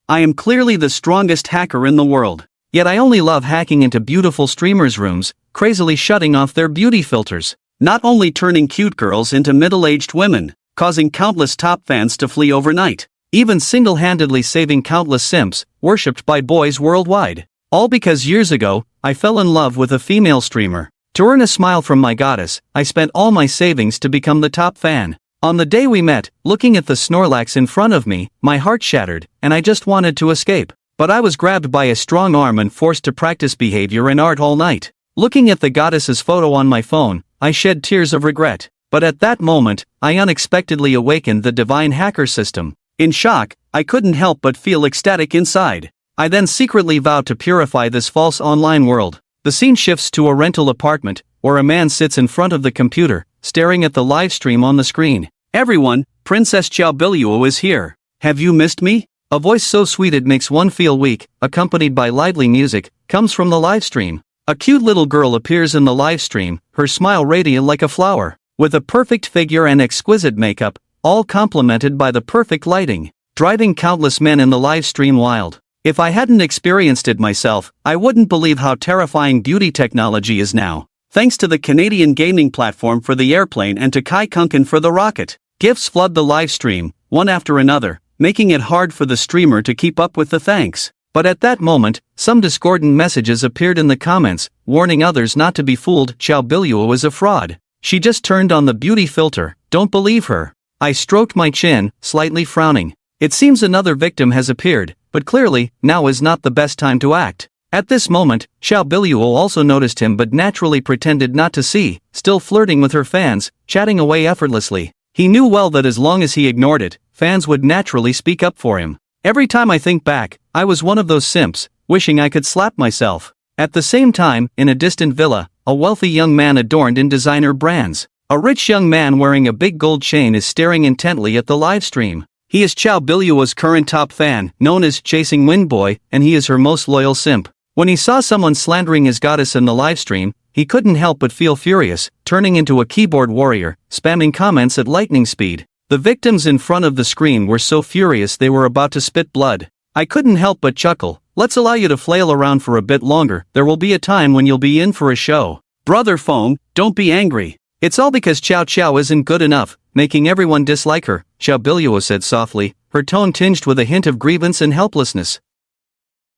I am clearly the strongest hacker in the world. Yet I only love hacking into beautiful streamers' rooms, crazily shutting off their beauty filters. Not only turning cute girls into middle-aged women, causing countless top fans to flee overnight, even single-handedly saving countless simps, worshipped by boys worldwide. All because years ago, I fell in love with a female streamer. To earn a smile from my goddess, I spent all my savings to become the top fan. On the day we met, looking at the Snorlax in front of me, my heart shattered, and I just wanted to escape. But I was grabbed by a strong arm and forced to practice behavior and art all night. Looking at the goddess's photo on my phone, I shed tears of regret. But at that moment, I unexpectedly awakened the divine hacker system. In shock, I couldn't help but feel ecstatic inside. I then secretly vowed to purify this false online world. The scene shifts to a rental apartment, where a man sits in front of the computer, staring at the live stream on the screen. "Everyone, Princess Xiaobilluo is here. Have you missed me?" A voice so sweet it makes one feel weak, accompanied by lively music, comes from the live stream. A cute little girl appears in the live stream, her smile radiant like a flower, with a perfect figure and exquisite makeup, all complemented by the perfect lighting, driving countless men in the live stream wild. If I hadn't experienced it myself, I wouldn't believe how terrifying beauty technology is now. Thanks to the Canadian gaming platform for the airplane and to Kai Kunken for the rocket, gifts flood the live stream, one after another, making it hard for the streamer to keep up with the thanks. But at that moment, some discordant messages appeared in the comments, warning others not to be fooled. Xiaobilluo is a fraud. She just turned on the beauty filter, don't believe her. I stroked my chin, slightly frowning. It seems another victim has appeared, but clearly, now is not the best time to act. At this moment, Xiaobilluo also noticed him but naturally pretended not to see, still flirting with her fans, chatting away effortlessly. He knew well that as long as he ignored it, fans would naturally speak up for him. Every time I think back, I was one of those simps, wishing I could slap myself. At the same time, in a distant villa, a wealthy young man adorned in designer brands. A rich young man wearing a big gold chain is staring intently at the live stream. He is Xiaobilluo's current top fan, known as Chasing Windboy, and he is her most loyal simp. When he saw someone slandering his goddess in the livestream, he couldn't help but feel furious, turning into a keyboard warrior, spamming comments at lightning speed. The victims in front of the screen were so furious they were about to spit blood. I couldn't help but chuckle. Let's allow you to flail around for a bit longer, there will be a time when you'll be in for a show. Brother Phone, don't be angry. It's all because Chow Chow isn't good enough, making everyone dislike her, Xiaobilluo said softly, her tone tinged with a hint of grievance and helplessness.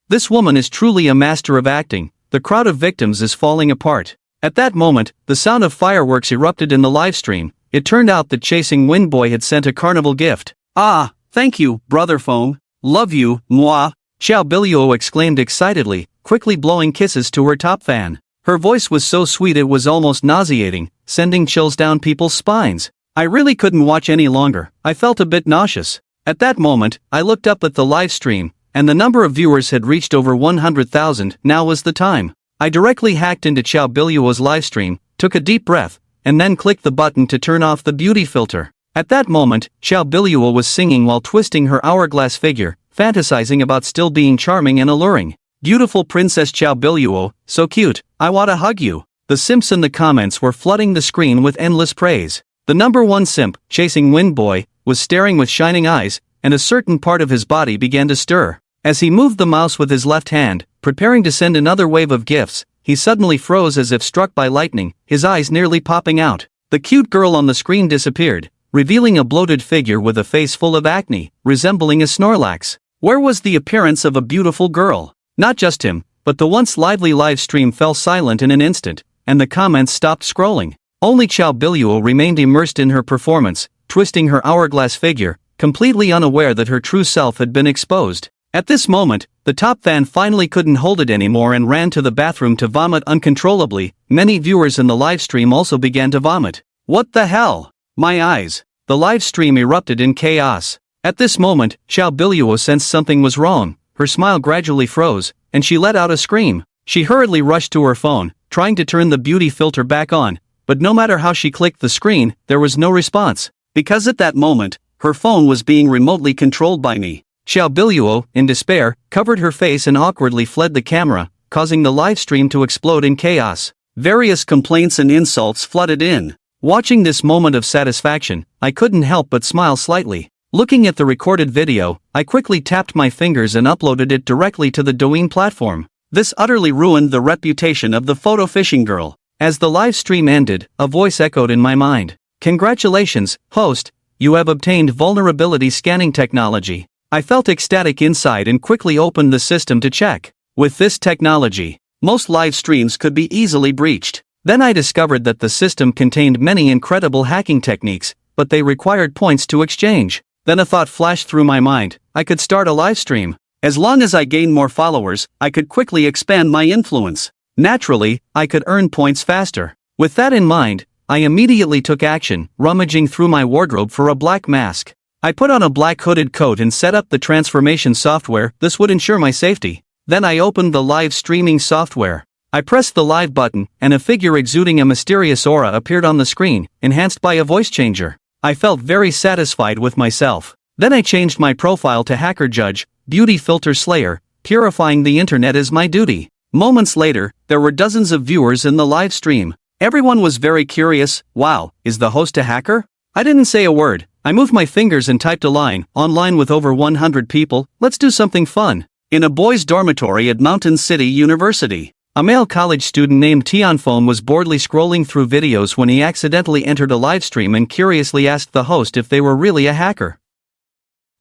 This woman is truly a master of acting. The crowd of victims is falling apart. At that moment, the sound of fireworks erupted in the livestream. It turned out that Chasing Windboy had sent a carnival gift. "Ah, thank you, Brother Phone. Love you, moi," Xiaobilluo exclaimed excitedly, quickly blowing kisses to her top fan. Her voice was so sweet it was almost nauseating, sending chills down people's spines. I really couldn't watch any longer. I felt a bit nauseous. At that moment, I looked up at the live stream, and the number of viewers had reached over 100,000. Now was the time. I directly hacked into Xiaobilluo's livestream, took a deep breath, and then clicked the button to turn off the beauty filter. At that moment, Xiaobilluo was singing while twisting her hourglass figure, fantasizing about still being charming and alluring. "Beautiful Princess Xiaobilluo, so cute, I wanna hug you." The simps in the comments were flooding the screen with endless praise. The number one simp, Chasing Windboy, was staring with shining eyes, and a certain part of his body began to stir. As he moved the mouse with his left hand, preparing to send another wave of gifts, he suddenly froze as if struck by lightning, his eyes nearly popping out. The cute girl on the screen disappeared, revealing a bloated figure with a face full of acne, resembling a Snorlax. Where was the appearance of a beautiful girl? Not just him, but the once lively live stream fell silent in an instant, and the comments stopped scrolling. Only Xiaobilluo remained immersed in her performance, twisting her hourglass figure, completely unaware that her true self had been exposed. At this moment, the top fan finally couldn't hold it anymore and ran to the bathroom to vomit uncontrollably. Many viewers in the live stream also began to vomit. What the hell? My eyes. The live stream erupted in chaos. At this moment, Xiaobilluo sensed something was wrong. Her smile gradually froze, and she let out a scream. She hurriedly rushed to her phone, trying to turn the beauty filter back on, but no matter how she clicked the screen, there was no response. Because at that moment, her phone was being remotely controlled by me. Xiaobilluo, in despair, covered her face and awkwardly fled the camera, causing the live stream to explode in chaos. Various complaints and insults flooded in. Watching this moment of satisfaction, I couldn't help but smile slightly. Looking at the recorded video, I quickly tapped my fingers and uploaded it directly to the Douyin platform. This utterly ruined the reputation of the photo phishing girl. As the live stream ended, a voice echoed in my mind. "Congratulations, host, you have obtained vulnerability scanning technology." I felt ecstatic inside and quickly opened the system to check. With this technology, most live streams could be easily breached. Then I discovered that the system contained many incredible hacking techniques, but they required points to exchange. Then a thought flashed through my mind: I could start a live stream. As long as I gained more followers, I could quickly expand my influence. Naturally, I could earn points faster. With that in mind, I immediately took action, rummaging through my wardrobe for a black mask. I put on a black hooded coat and set up the transformation software. This would ensure my safety. Then I opened the live streaming software. I pressed the live button, and a figure exuding a mysterious aura appeared on the screen, enhanced by a voice changer. I felt very satisfied with myself. Then I changed my profile to Hacker Judge, Beauty Filter Slayer. Purifying the internet is my duty. Moments later, there were dozens of viewers in the live stream. Everyone was very curious. Wow, is the host a hacker? I didn't say a word. I moved my fingers and typed a line. Online with over 100 people, let's do something fun. In a boys' dormitory at Mountain City University, a male college student named Tianfeng was boredly scrolling through videos when he accidentally entered a live stream and curiously asked the host if they were really a hacker.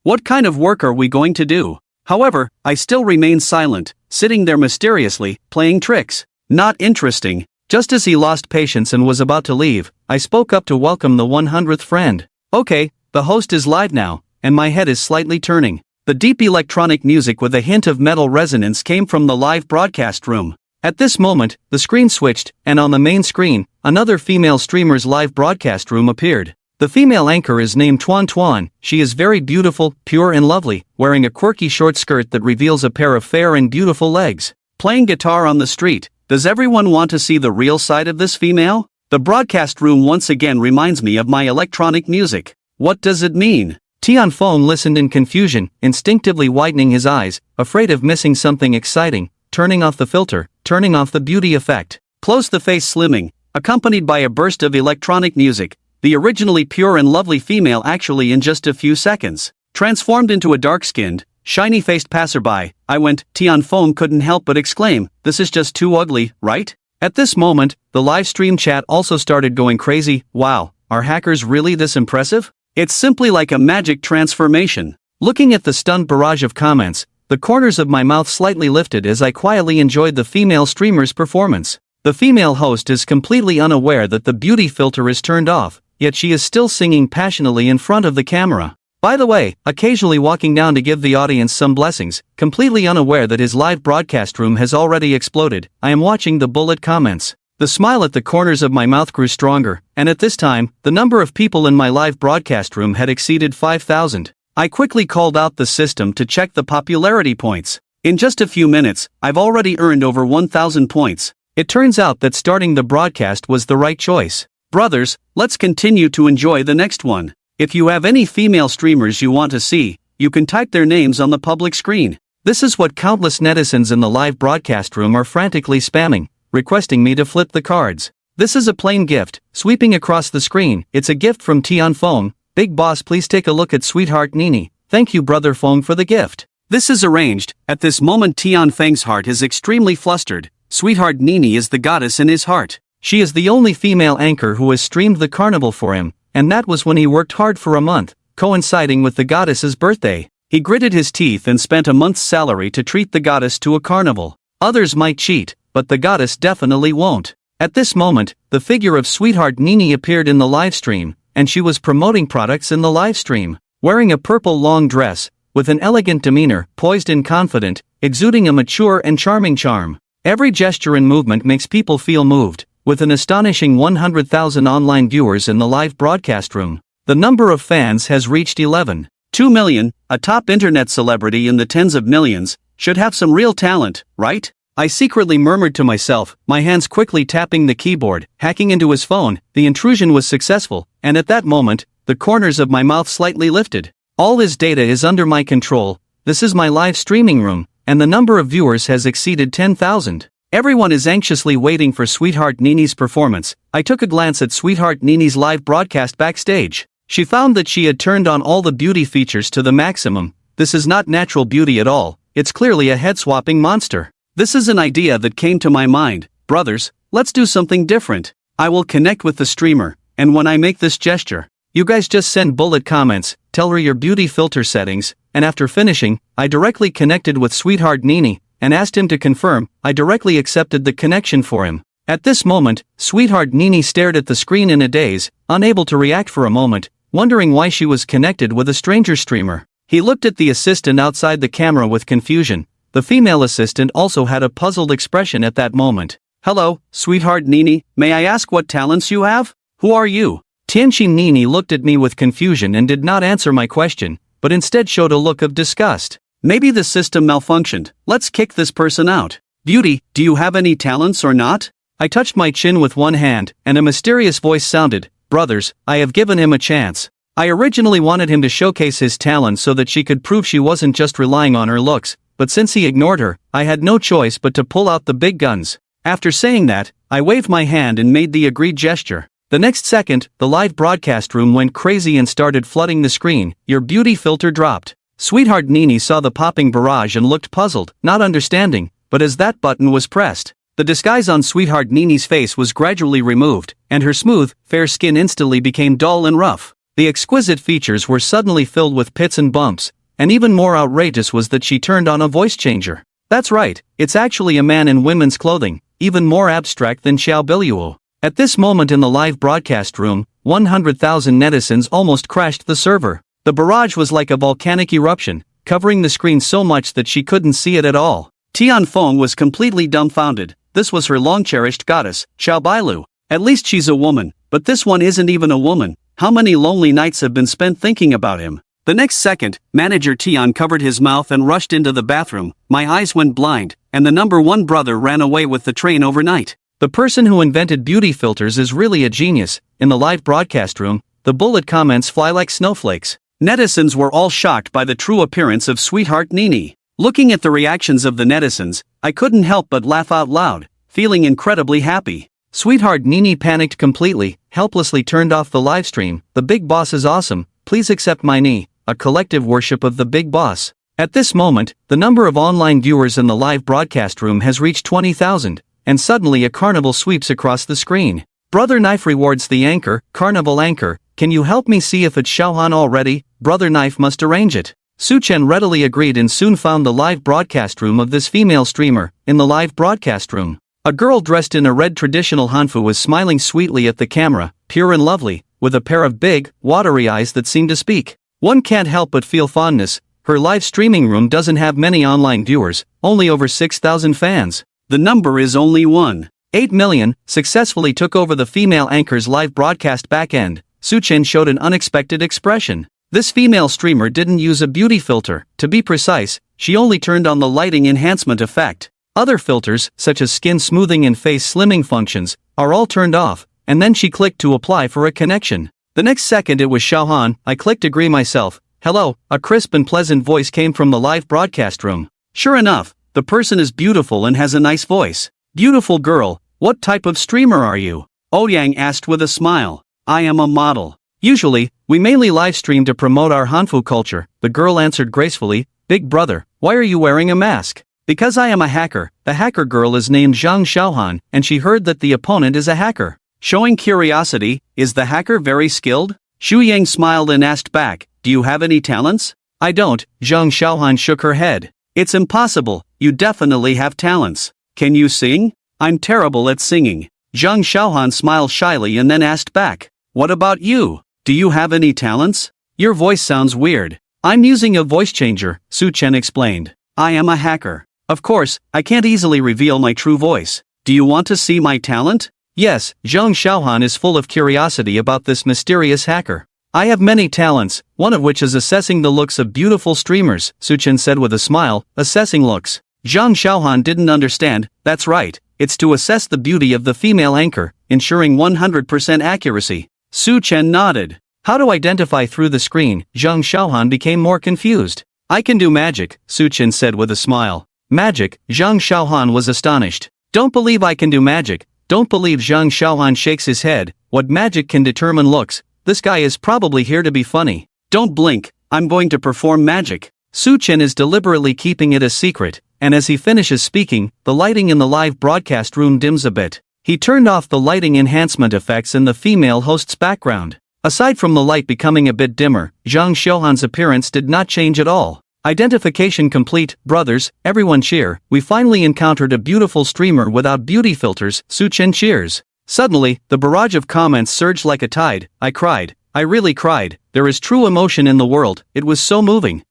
What kind of work are we going to do? However, I still remained silent, sitting there mysteriously, playing tricks. Not interesting. Just as he lost patience and was about to leave, I spoke up to welcome the 100th friend. Okay, the host is live now, and my head is slightly turning. The deep electronic music with a hint of metal resonance came from the live broadcast room. At this moment, the screen switched, and on the main screen, another female streamer's live broadcast room appeared. The female anchor is named Tuan Tuan. She is very beautiful, pure and lovely, wearing a quirky short skirt that reveals a pair of fair and beautiful legs. Playing guitar on the street. Does everyone want to see the real side of this female? The broadcast room once again reminds me of my electronic music. What does it mean? Tianfeng listened in confusion, instinctively widening his eyes, afraid of missing something exciting, turning off the filter, turning off the beauty effect. Close the face slimming, accompanied by a burst of electronic music. The originally pure and lovely female actually in just a few seconds transformed into a dark-skinned, shiny-faced passerby. I went. Tianfeng couldn't help but exclaim, "This is just too ugly, right?" At this moment, the live stream chat also started going crazy. Wow, are hackers really this impressive? It's simply like a magic transformation. Looking at the stunned barrage of comments, the corners of my mouth slightly lifted as I quietly enjoyed the female streamer's performance. The female host is completely unaware that the beauty filter is turned off, yet she is still singing passionately in front of the camera. By the way, occasionally walking down to give the audience some blessings, completely unaware that his live broadcast room has already exploded. I am watching the bullet comments. The smile at the corners of my mouth grew stronger, and at this time, the number of people in my live broadcast room had exceeded 5,000. I quickly called out the system to check the popularity points. In just a few minutes, I've already earned over 1,000 points. It turns out that starting the broadcast was the right choice. Brothers, let's continue to enjoy the next one. If you have any female streamers you want to see, you can type their names on the public screen. This is what countless netizens in the live broadcast room are frantically spamming, requesting me to flip the cards. This is a plain gift, sweeping across the screen. It's a gift from Tianfeng. Big boss, please take a look at Sweetheart Nini. Thank you brother Feng for the gift. This is arranged. At this moment Tianfeng's heart is extremely flustered. Sweetheart Nini is the goddess in his heart. She is the only female anchor who has streamed the carnival for him, and that was when he worked hard for a month, coinciding with the goddess's birthday. He gritted his teeth and spent a month's salary to treat the goddess to a carnival. Others might cheat, but the goddess definitely won't. At this moment, the figure of Sweetheart Nini appeared in the live stream, and she was promoting products in the live stream. Wearing a purple long dress, with an elegant demeanor, poised and confident, exuding a mature and charming charm. Every gesture and movement makes people feel moved. With an astonishing 100,000 online viewers in the live broadcast room, the number of fans has reached 11.2 million. A top internet celebrity in the tens of millions should have some real talent, right? I secretly murmured to myself, my hands quickly tapping the keyboard. Hacking into his phone, the intrusion was successful, and at that moment, the corners of my mouth slightly lifted. All his data is under my control. This is my live streaming room, and the number of viewers has exceeded 10,000. Everyone is anxiously waiting for Sweetheart Nini's performance. I took a glance at Sweetheart Nini's live broadcast backstage. She found that she had turned on all the beauty features to the maximum. This is not natural beauty at all, it's clearly a head-swapping monster. This is an idea that came to my mind. Brothers, let's do something different. I will connect with the streamer, and when I make this gesture, you guys just send bullet comments, tell her your beauty filter settings, and after finishing, I directly connected with Sweetheart Nini, and asked him to confirm. I directly accepted the connection for him. At this moment, Sweetheart Nini stared at the screen in a daze, unable to react for a moment, wondering why she was connected with a stranger streamer. He looked at the assistant outside the camera with confusion. The female assistant also had a puzzled expression at that moment. Hello, Sweetheart Nini, may I ask what talents you have? Who are you? Tianxin Nini looked at me with confusion and did not answer my question, but instead showed a look of disgust. Maybe the system malfunctioned, let's kick this person out. Beauty, do you have any talents or not? I touched my chin with one hand, and a mysterious voice sounded, Brothers, I have given him a chance. I originally wanted him to showcase his talent so that she could prove she wasn't just relying on her looks, but since he ignored her, I had no choice but to pull out the big guns. After saying that, I waved my hand and made the agreed gesture. The next second, the live broadcast room went crazy and started flooding the screen. Your beauty filter dropped. Sweetheart Nini saw the popping barrage and looked puzzled, not understanding, but as that button was pressed, the disguise on Sweetheart Nini's face was gradually removed, and her smooth, fair skin instantly became dull and rough. The exquisite features were suddenly filled with pits and bumps, and even more outrageous was that she turned on a voice changer. That's right, it's actually a man in women's clothing, even more abstract than Xiao Biluo. At this moment in the live broadcast room, 100,000 netizens almost crashed the server. The barrage was like a volcanic eruption, covering the screen so much that she couldn't see it at all. Tianfeng was completely dumbfounded. This was her long-cherished goddess, Xiao Bailu. At least she's a woman, but this one isn't even a woman. How many lonely nights have been spent thinking about him? The next second, Manager Tian covered his mouth and rushed into the bathroom. My eyes went blind, and the number one brother ran away with the train overnight. The person who invented beauty filters is really a genius. In the live broadcast room, the bullet comments fly like snowflakes. Netizens were all shocked by the true appearance of Sweetheart Nini. Looking at the reactions of the netizens, I couldn't help but laugh out loud, feeling incredibly happy. Sweetheart Nini panicked completely, helplessly turned off the livestream. The big boss is awesome, please accept my knee, a collective worship of the big boss. At this moment, the number of online viewers in the live broadcast room has reached 20,000, and suddenly a carnival sweeps across the screen. Brother Knife rewards the anchor, Carnival Anchor, can you help me see if it's Xiaohan already? Brother Knife must arrange it. Su Chen readily agreed and soon found the live broadcast room of this female streamer. In the live broadcast room, a girl dressed in a red traditional hanfu was smiling sweetly at the camera, pure and lovely, with a pair of big, watery eyes that seemed to speak. One can't help but feel fondness. Her live streaming room doesn't have many online viewers, only over 6,000 fans. The number is only 1.8 million, successfully took over the female anchor's live broadcast backend. Su Chen showed an unexpected expression. This female streamer didn't use a beauty filter. To be precise, she only turned on the lighting enhancement effect. Other filters, such as skin smoothing and face slimming functions, are all turned off, and then she clicked to apply for a connection. The next second it was Xiaohan. I clicked agree myself. Hello, a crisp and pleasant voice came from the live broadcast room. Sure enough, the person is beautiful and has a nice voice. Beautiful girl, what type of streamer are you? Ouyang asked with a smile. I am a model. Usually, we mainly live stream to promote our Hanfu culture, the girl answered gracefully. Big brother, why are you wearing a mask? Because I am a hacker. The hacker girl is named Zhang Xiaohan, and she heard that the opponent is a hacker. Showing curiosity, is the hacker very skilled? Xu Yang smiled and asked back, do you have any talents? I don't, Zhang Xiaohan shook her head. It's impossible, you definitely have talents. Can you sing? I'm terrible at singing. Zhang Xiaohan smiled shyly and then asked back, what about you? Do you have any talents? Your voice sounds weird. I'm using a voice changer, Su Chen explained. I am a hacker. Of course, I can't easily reveal my true voice. Do you want to see my talent? Yes, Zhang Xiaohan is full of curiosity about this mysterious hacker. I have many talents, one of which is assessing the looks of beautiful streamers, Su Chen said with a smile. Assessing looks. Zhang Xiaohan didn't understand. That's right, it's to assess the beauty of the female anchor, ensuring 100% accuracy. Su Chen nodded. How to identify through the screen? Zhang Xiaohan became more confused. I can do magic, Su Chen said with a smile. Magic? Zhang Xiaohan was astonished. Don't believe I can do magic. Don't believe Zhang Xiaohan shakes his head. What magic can determine looks? this guy is probably here to be funny. Don't blink, I'm going to perform magic. Su-chen is deliberately keeping it a secret, and as he finishes speaking, the lighting in the live broadcast room dims a bit. He turned off the lighting enhancement effects in the female host's background. Aside from the light becoming a bit dimmer, Zhang Xiaohan's appearance did not change at all. Identification complete, brothers, everyone cheer, we finally encountered a beautiful streamer without beauty filters, Su-chen cheers. Suddenly, the barrage of comments surged like a tide. I cried. I really cried. There is true emotion in the world, it was so moving.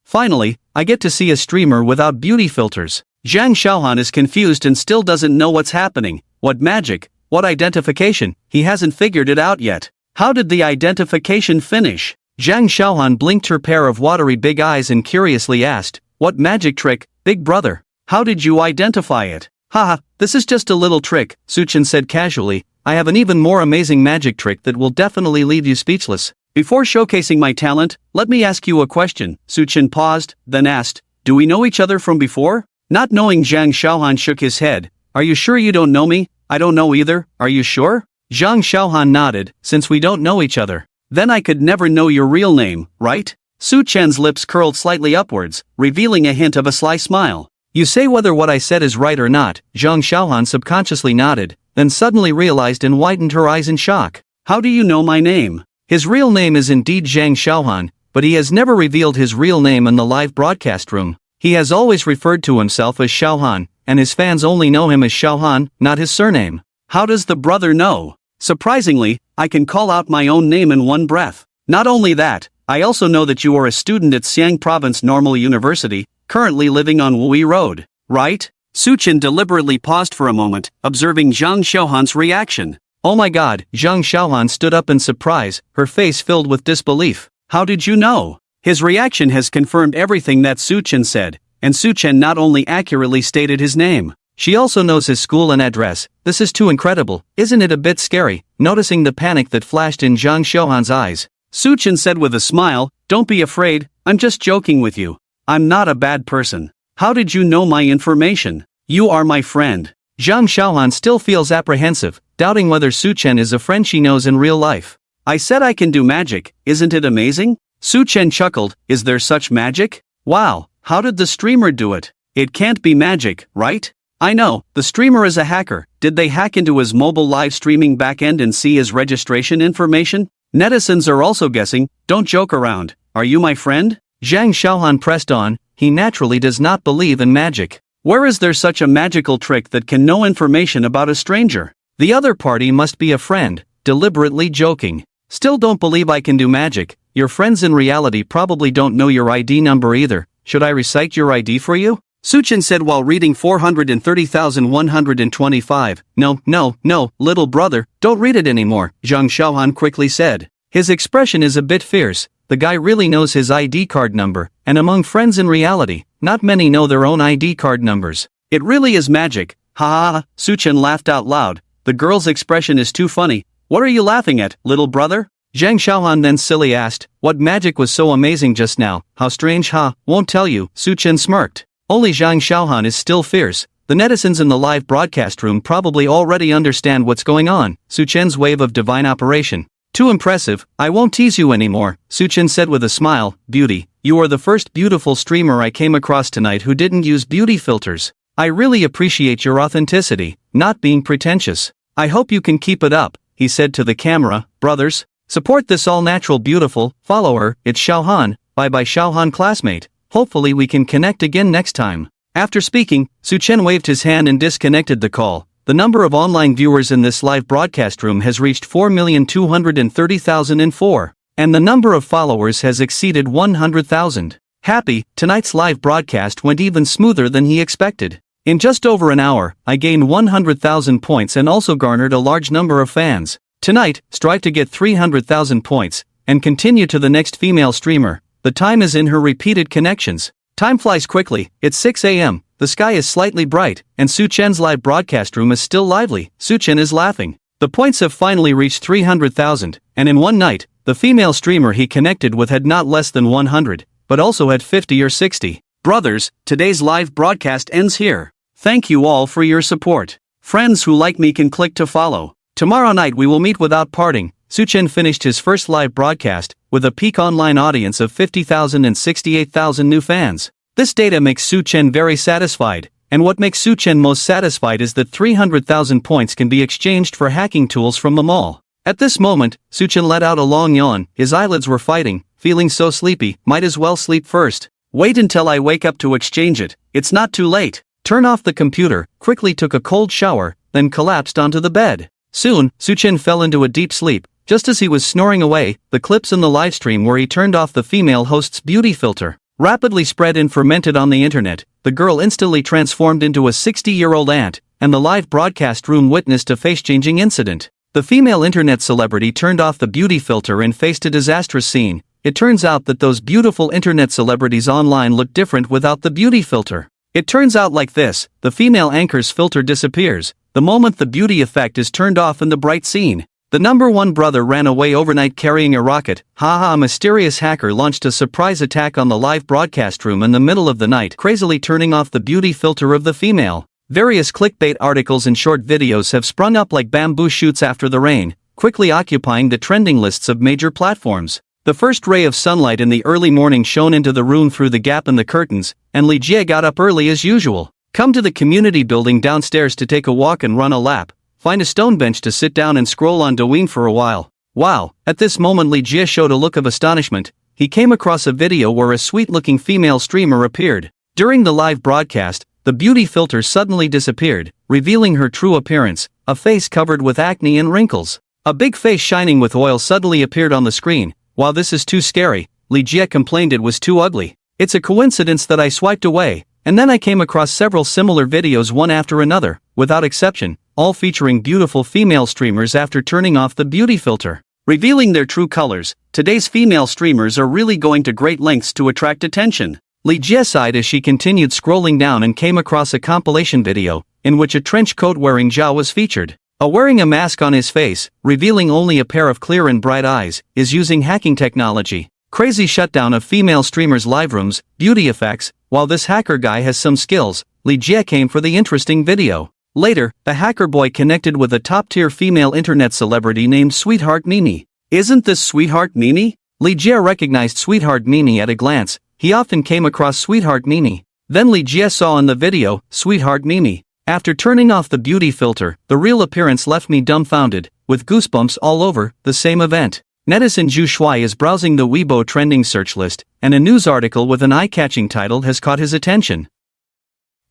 Finally, I get to see a streamer without beauty filters. Zhang Xiaohan is confused and still doesn't know what's happening. What magic? What identification? He hasn't figured it out yet. How did the identification finish? Zhang Xiaohan blinked her pair of watery big eyes and curiously asked, what magic trick, big brother? How did you identify it? Haha, this is just a little trick, Su-chen said casually. I have an even more amazing magic trick that will definitely leave you speechless. Before showcasing my talent, let me ask you a question. Su-chen paused, then asked, do we know each other from before? Not knowing, Zhang Xiaohan shook his head. Are you sure you don't know me? I don't know either, are you sure? Zhang Xiaohan nodded, since we don't know each other. Then I could never know your real name, right? Su-chen's lips curled slightly upwards, revealing a hint of a sly smile. You say whether what I said is right or not, Zhang Xiaohan subconsciously nodded, then suddenly realized and widened her eyes in shock. How do you know my name? His real name is indeed Zhang Xiaohan, but he has never revealed his real name in the live broadcast room. He has always referred to himself as Xiaohan, and his fans only know him as Xiaohan, not his surname. How does the brother know? Surprisingly, I can call out my own name in one breath. Not only that, I also know that you are a student at Xiang Province Normal University, currently living on Wui Road, right? Su-chen deliberately paused for a moment, observing Zhang Xiaohan's reaction. Oh my god, Zhang Xiaohan stood up in surprise, her face filled with disbelief. How did you know? His reaction has confirmed everything that Su-chen said, and Su-chen not only accurately stated his name, she also knows his school and address. This is too incredible, isn't it a bit scary? Noticing the panic that flashed in Zhang Xiaohan's eyes, Su-chen said with a smile, don't be afraid, I'm just joking with you. I'm not a bad person. How did you know my information? You are my friend. Zhang Xiaohan still feels apprehensive, doubting whether Su-chen is a friend she knows in real life. I said I can do magic, isn't it amazing? Su-chen chuckled, is there such magic? Wow, how did the streamer do it? It can't be magic, right? I know, the streamer is a hacker. Did they hack into his mobile live streaming backend and see his registration information? Netizens are also guessing, don't joke around. Are you my friend? Zhang Xiaohan pressed on, he naturally does not believe in magic. Where is there such a magical trick that can know information about a stranger? The other party must be a friend, deliberately joking. Still don't believe I can do magic. Your friends in reality probably don't know your ID number either. Should I recite your ID for you? Su-chen said while reading 430,125. No, little brother, don't read it anymore, Zhang Xiaohan quickly said. His expression is a bit fierce. The guy really knows his ID card number, and among friends in reality, not many know their own ID card numbers. It really is magic. Ha ha ha, Su-chen laughed out loud. The girl's expression is too funny. What are you laughing at, little brother? Zhang Xiaohan then silly asked, what magic was so amazing just now? How strange, huh? Won't tell you, Su-chen smirked. Only Zhang Xiaohan is still fierce. The netizens in the live broadcast room probably already understand what's going on. Su-chen's wave of divine operation. Too impressive, I won't tease you anymore, Su-chen said with a smile. Beauty, you are the first beautiful streamer I came across tonight who didn't use beauty filters. I really appreciate your authenticity, not being pretentious. I hope you can keep it up, he said to the camera. Brothers, support this all-natural beautiful, follow her, it's Xiaohan, bye-bye Xiaohan classmate, hopefully we can connect again next time. After speaking, Su-chen waved his hand and disconnected the call. The number of online viewers in this live broadcast room has reached 4,230,004, and the number of followers has exceeded 100,000. Happy, tonight's live broadcast went even smoother than he expected. In just over an hour, I gained 100,000 points and also garnered a large number of fans. Tonight, strive to get 300,000 points, and continue to the next female streamer. The time is in her repeated connections. Time flies quickly, it's 6 a.m., the sky is slightly bright, and Su-chen's live broadcast room is still lively. Su-chen is laughing. The points have finally reached 300,000, and in one night, the female streamer he connected with had not less than 100, but also had 50 or 60. Brothers, today's live broadcast ends here. Thank you all for your support. Friends who like me can click to follow. Tomorrow night we will meet without parting. Suchen finished his first live broadcast, with a peak online audience of 50,000 and 68,000 new fans. This data makes Suchen very satisfied, and what makes Suchen most satisfied is that 300,000 points can be exchanged for hacking tools from them all. At this moment, Suchen let out a long yawn, his eyelids were fighting, feeling so sleepy, might as well sleep first. Wait until I wake up to exchange it, it's not too late. Turn off the computer, quickly took a cold shower, then collapsed onto the bed. Soon, Suchen fell into a deep sleep. Just as he was snoring away, the clips in the livestream where he turned off the female host's beauty filter rapidly spread and fermented on the internet. The girl instantly transformed into a 60-year-old aunt, and the live broadcast room witnessed a face-changing incident. The female internet celebrity turned off the beauty filter and faced a disastrous scene. It turns out that those beautiful internet celebrities online look different without the beauty filter. It turns out like this: the female anchor's filter disappears the moment the beauty effect is turned off in the bright scene. The number one brother ran away overnight carrying a rocket. Haha, a mysterious hacker launched a surprise attack on the live broadcast room in the middle of the night, crazily turning off the beauty filter of the female. Various clickbait articles and short videos have sprung up like bamboo shoots after the rain, quickly occupying the trending lists of major platforms. The first ray of sunlight in the early morning shone into the room through the gap in the curtains, and Li Jie got up early as usual. Come to the community building downstairs to take a walk and run a lap. Find a stone bench to sit down and scroll on Douyin for a while. Wow, at this moment Li Jie showed a look of astonishment. He came across a video where a sweet-looking female streamer appeared. During the live broadcast, the beauty filter suddenly disappeared, revealing her true appearance, a face covered with acne and wrinkles. A big face shining with oil suddenly appeared on the screen. While this is too scary, Li Jie complained it was too ugly. It's a coincidence that I swiped away, and then I came across several similar videos one after another, without exception, all featuring beautiful female streamers after turning off the beauty filter, revealing their true colors. Today's female streamers are really going to great lengths to attract attention. Li Jie sighed as she continued scrolling down and came across a compilation video, in which a trench coat wearing Zhao was featured. Wearing a mask on his face, revealing only a pair of clear and bright eyes, is using hacking technology. Crazy shutdown of female streamers' live rooms, beauty effects. While this hacker guy has some skills, Li Jie came for the interesting video. Later, the hacker boy connected with a top-tier female internet celebrity named Sweetheart Mimi. Isn't this Sweetheart Mimi? Li Jie recognized Sweetheart Mimi at a glance. He often came across Sweetheart Mimi. Then Li Jie saw in the video, Sweetheart Mimi. After turning off the beauty filter, the real appearance left me dumbfounded, with goosebumps all over. The same event. Netizen Zhu Shuai is browsing the Weibo trending search list, and a news article with an eye-catching title has caught his attention.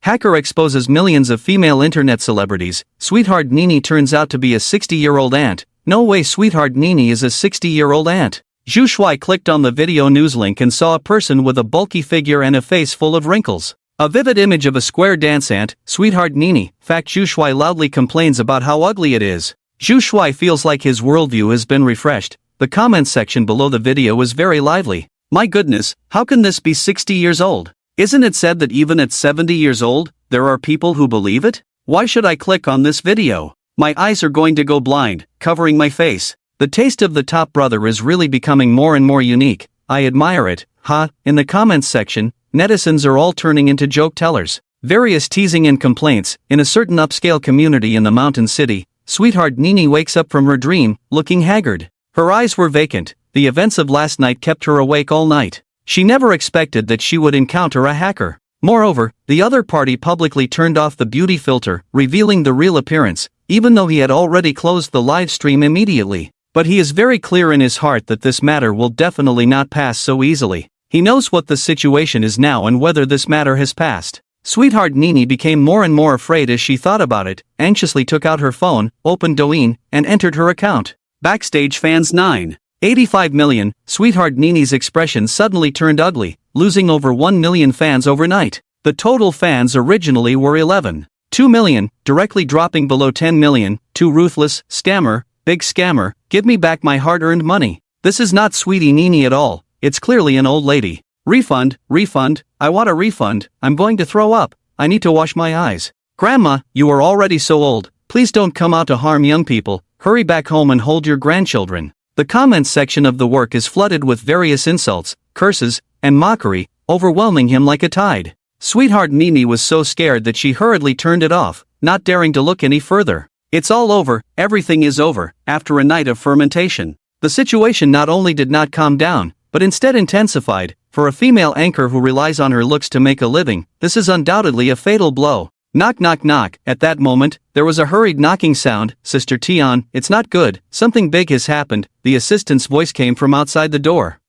Hacker exposes millions of female internet celebrities. Sweetheart Nini turns out to be a 60-year-old aunt. No way Sweetheart Nini is a 60-year-old aunt. Zhu Shuai clicked on the video news link and saw a person with a bulky figure and a face full of wrinkles. A vivid image of a square dance ant, Sweetheart Nini. Fact, Zhu Shuai loudly complains about how ugly it is. Zhu Shuai feels like his worldview has been refreshed. The comments section below the video was very lively. My goodness, how can this be 60 years old? Isn't it said that even at 70 years old, there are people who believe it? Why should I click on this video? My eyes are going to go blind, covering my face. The taste of the top brother is really becoming more and more unique. I admire it. Ha, in the comments section, netizens are all turning into joke tellers. Various teasing and complaints. In a certain upscale community in the mountain city, Sweetheart Nini wakes up from her dream, looking haggard. Her eyes were vacant. The events of last night kept her awake all night. She never expected that she would encounter a hacker. Moreover, the other party publicly turned off the beauty filter, revealing the real appearance, even though he had already closed the live stream immediately. But he is very clear in his heart that this matter will definitely not pass so easily. He knows what the situation is now and whether this matter has passed. Sweetheart Nini became more and more afraid as she thought about it, anxiously took out her phone, opened Douyin, and entered her account. Backstage fans 9.85 million. Sweetheart Nini's expression suddenly turned ugly, losing over 1 million fans overnight. The total fans originally were 11.2 million, directly dropping below 10 million. Too ruthless, scammer, big scammer, give me back my hard-earned money. This is not Sweetie Nini at all, it's clearly an old lady. Refund, refund, I want a refund, I'm going to throw up, I need to wash my eyes. Grandma, you are already so old, please don't come out to harm young people, hurry back home and hold your grandchildren. The comments section of the work is flooded with various insults, curses, and mockery, overwhelming him like a tide. Sweetheart Nini was so scared that she hurriedly turned it off, not daring to look any further. It's all over, everything is over, after a night of fermentation. The situation not only did not calm down, but instead intensified. For a female anchor who relies on her looks to make a living, this is undoubtedly a fatal blow. Knock knock knock. At that moment, there was a hurried knocking sound. Sister Tion, it's not good, something big has happened. The assistant's voice came from outside the door.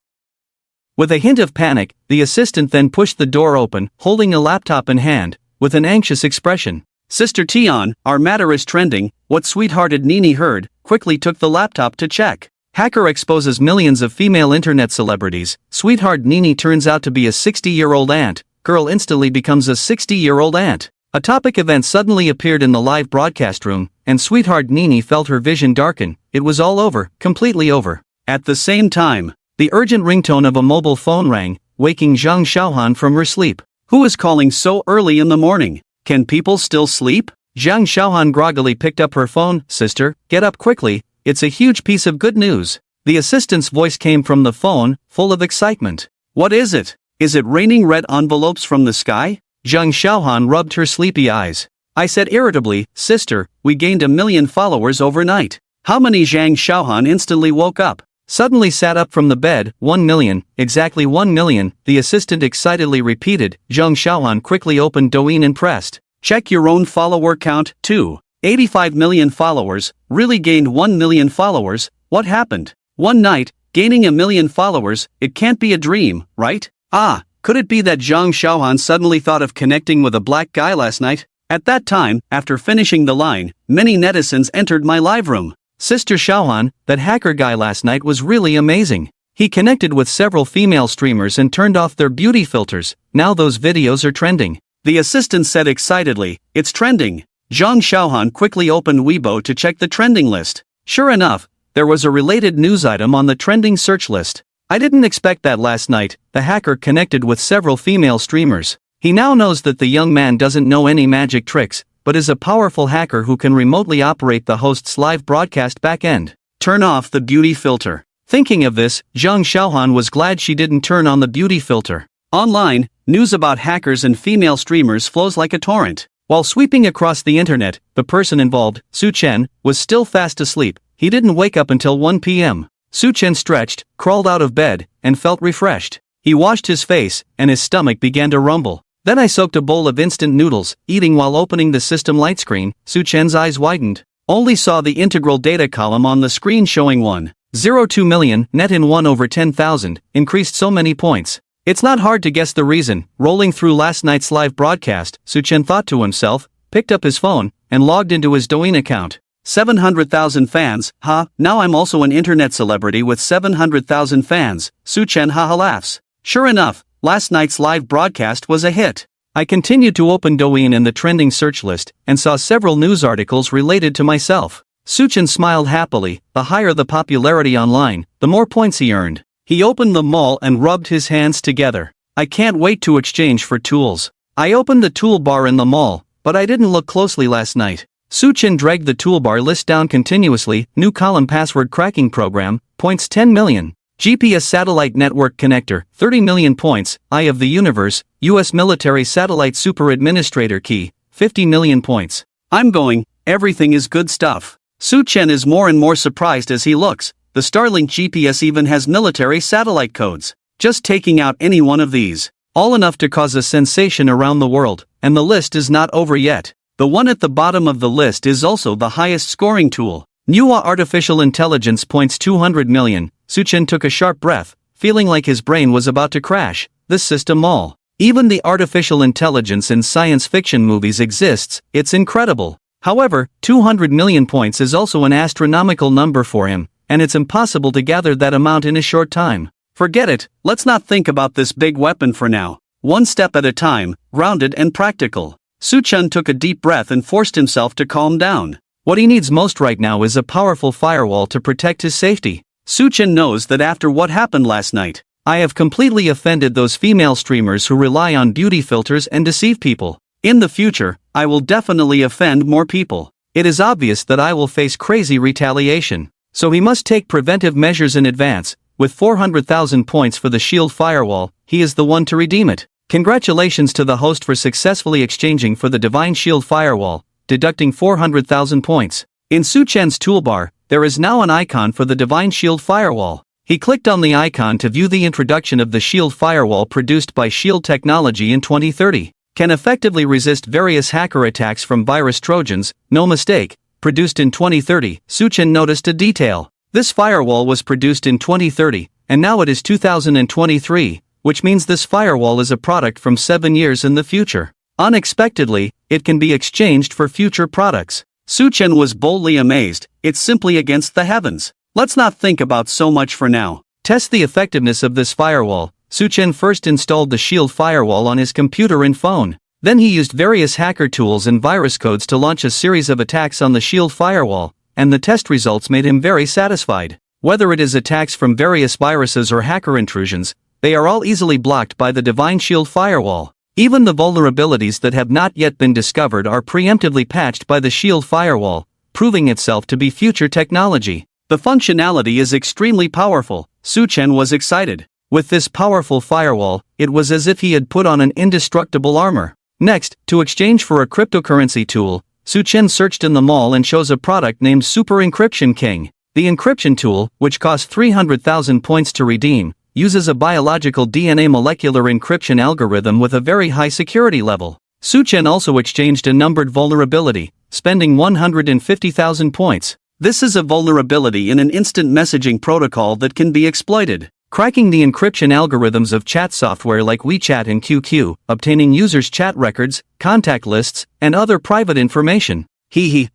With a hint of panic, the assistant then pushed the door open, holding a laptop in hand, with an anxious expression. Sister Tion, our matter is trending. What sweethearted Nini heard, quickly took the laptop to check. Hacker exposes millions of female internet celebrities. Sweetheart Nini turns out to be a 60-year-old aunt. Girl instantly becomes a 60-year-old aunt. A topic event suddenly appeared in the live broadcast room, and Sweetheart Nini felt her vision darken. It was all over, completely over. At the same time, the urgent ringtone of a mobile phone rang, waking Zhang Xiaohan from her sleep. Who is calling so early in the morning? Can people still sleep? Zhang Xiaohan groggily picked up her phone. Sister, get up quickly, it's a huge piece of good news. The assistant's voice came from the phone, full of excitement. What is it? Is it raining red envelopes from the sky? Zhang Xiaohan rubbed her sleepy eyes. I said irritably, Sister, we gained 1 million followers overnight. How many? Zhang Xiaohan instantly woke up. Suddenly sat up from the bed. 1 million, exactly 1 million, the assistant excitedly repeated. Zhang Xiaohan quickly opened Douyin and pressed. Check your own follower count, too. 85 million followers, really gained 1 million followers, what happened? One night, gaining 1 million followers, it can't be a dream, right? Ah, could it be that Zhang Xiaohan suddenly thought of connecting with a black guy last night? At that time, after finishing the line, many netizens entered my live room. Sister Xiaohan, that hacker guy last night was really amazing. He connected with several female streamers and turned off their beauty filters. Now those videos are trending. The assistant said excitedly, it's trending. Zhang Xiaohan quickly opened Weibo to check the trending list. Sure enough, there was a related news item on the trending search list. I didn't expect that last night. The hacker connected with several female streamers. He now knows that the young man doesn't know any magic tricks, but is a powerful hacker who can remotely operate the host's live broadcast backend. Turn off the beauty filter. Thinking of this, Zhang Xiaohan was glad she didn't turn on the beauty filter. Online, news about hackers and female streamers flows like a torrent. While sweeping across the internet, the person involved, Su Chen, was still fast asleep. He didn't wake up until 1 p.m. Su Chen stretched, crawled out of bed, and felt refreshed. He washed his face, and his stomach began to rumble. Then I soaked a bowl of instant noodles, eating while opening the system light screen. Su Chen's eyes widened. Only saw the integral data column on the screen showing 1.02 million, net in 1/10,000, increased so many points. It's not hard to guess the reason. Rolling through last night's live broadcast, Su Chen thought to himself, picked up his phone, and logged into his Douyin account. 700,000 fans, now I'm also an internet celebrity with 700,000 fans, Su Chen haha laughs. Sure enough, last night's live broadcast was a hit. I continued to open Douyin in the trending search list, and saw several news articles related to myself. Su Chen smiled happily. The higher the popularity online, the more points he earned. He opened them all and rubbed his hands together. I can't wait to exchange for tools. I opened the toolbar in the mall, but I didn't look closely last night. Su Chen dragged the toolbar list down continuously. New column password cracking program, points 10 million. GPS satellite network connector, 30 million points. Eye of the universe, US military satellite super administrator key, 50 million points. I'm going, everything is good stuff. Su Chen is more and more surprised as he looks. The Starlink GPS even has military satellite codes. Just taking out any one of these. All enough to cause a sensation around the world, and the list is not over yet. The one at the bottom of the list is also the highest scoring tool. Manhwa artificial intelligence points 200 million. Su Chen took a sharp breath, feeling like his brain was about to crash. This system all. Even the artificial intelligence in science fiction movies exists, it's incredible. However, 200 million points is also an astronomical number for him, and it's impossible to gather that amount in a short time. Forget it, let's not think about this big weapon for now. One step at a time, grounded and practical. Su Chen took a deep breath and forced himself to calm down. What he needs most right now is a powerful firewall to protect his safety. Su Chen knows that after what happened last night, I have completely offended those female streamers who rely on beauty filters and deceive people. In the future, I will definitely offend more people. It is obvious that I will face crazy retaliation. So he must take preventive measures in advance. With 400,000 points for the shield firewall, he is the one to redeem it. Congratulations to the host for successfully exchanging for the divine shield firewall, deducting 400,000 points. In Su Chen's toolbar, there is now an icon for the Divine Shield Firewall. He clicked on the icon to view the introduction of the Shield Firewall produced by Shield Technology in 2030. Can effectively resist various hacker attacks from virus Trojans, no mistake, produced in 2030. Su Chen noticed a detail. This firewall was produced in 2030, and now it is 2023, which means this firewall is a product from 7 years in the future. Unexpectedly, it can be exchanged for future products. Su Chen was boldly amazed. It's simply against the heavens. Let's not think about so much for now. Test the effectiveness of this firewall. Su Chen first installed the Shield Firewall on his computer and phone. Then he used various hacker tools and virus codes to launch a series of attacks on the Shield Firewall, and the test results made him very satisfied. Whether it is attacks from various viruses or hacker intrusions, they are all easily blocked by the Divine Shield Firewall. Even the vulnerabilities that have not yet been discovered are preemptively patched by the Shield Firewall, proving itself to be future technology. The functionality is extremely powerful. Su Chen was excited. With this powerful firewall, it was as if he had put on an indestructible armor. Next, to exchange for a cryptocurrency tool, Su Chen searched in the mall and chose a product named Super Encryption King. The encryption tool, which costs 300,000 points to redeem, uses a biological DNA molecular encryption algorithm with a very high security level. Su Chen also exchanged a numbered vulnerability, spending 150,000 points. This is a vulnerability in an instant messaging protocol that can be exploited. Cracking the encryption algorithms of chat software like WeChat and QQ, obtaining users' chat records, contact lists, and other private information.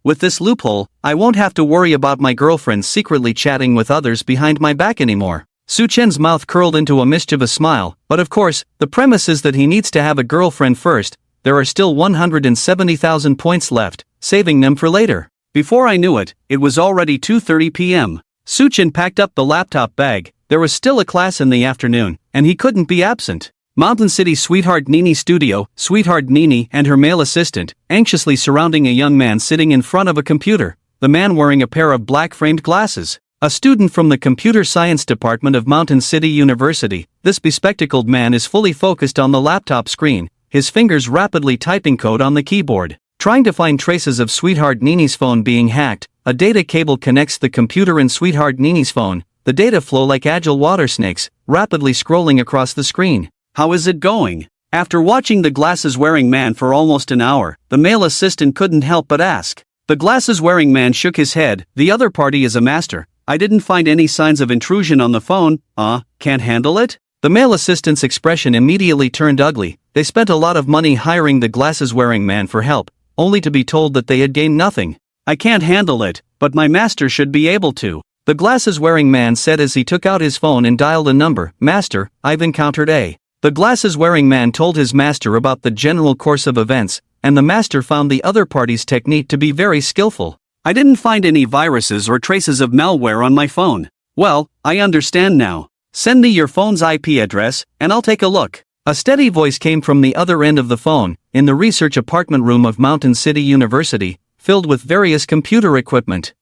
With this loophole, I won't have to worry about my girlfriend secretly chatting with others behind my back anymore. Su Chen's mouth curled into a mischievous smile, but of course, the premise is that he needs to have a girlfriend first. There are still 170,000 points left, saving them for later. Before I knew it, it was already 2:30 p.m. Su Chen packed up the laptop bag. There was still a class in the afternoon, and he couldn't be absent. Mountain City Sweetheart Nini Studio, Sweetheart Nini and her male assistant, anxiously surrounding a young man sitting in front of a computer, the man wearing a pair of black-framed glasses. A student from the Computer Science Department of Mountain City University, this bespectacled man is fully focused on the laptop screen, his fingers rapidly typing code on the keyboard. Trying to find traces of Sweetheart Nini's phone being hacked, a data cable connects the computer and Sweetheart Nini's phone. The data flow like agile water snakes, rapidly scrolling across the screen. How is it going? After watching the glasses-wearing man for almost an hour, the male assistant couldn't help but ask. The glasses-wearing man shook his head. The other party is a master. I didn't find any signs of intrusion on the phone. Can't handle it? The male assistant's expression immediately turned ugly. They spent a lot of money hiring the glasses-wearing man for help, only to be told that they had gained nothing. I can't handle it, but my master should be able to. The glasses-wearing man said as he took out his phone and dialed a number. Master, I've encountered a. The glasses-wearing man told his master about the general course of events, and the master found the other party's technique to be very skillful. I didn't find any viruses or traces of malware on my phone. Well, I understand now. Send me your phone's IP address, and I'll take a look. A steady voice came from the other end of the phone, in the research apartment room of Mountain City University, filled with various computer equipment.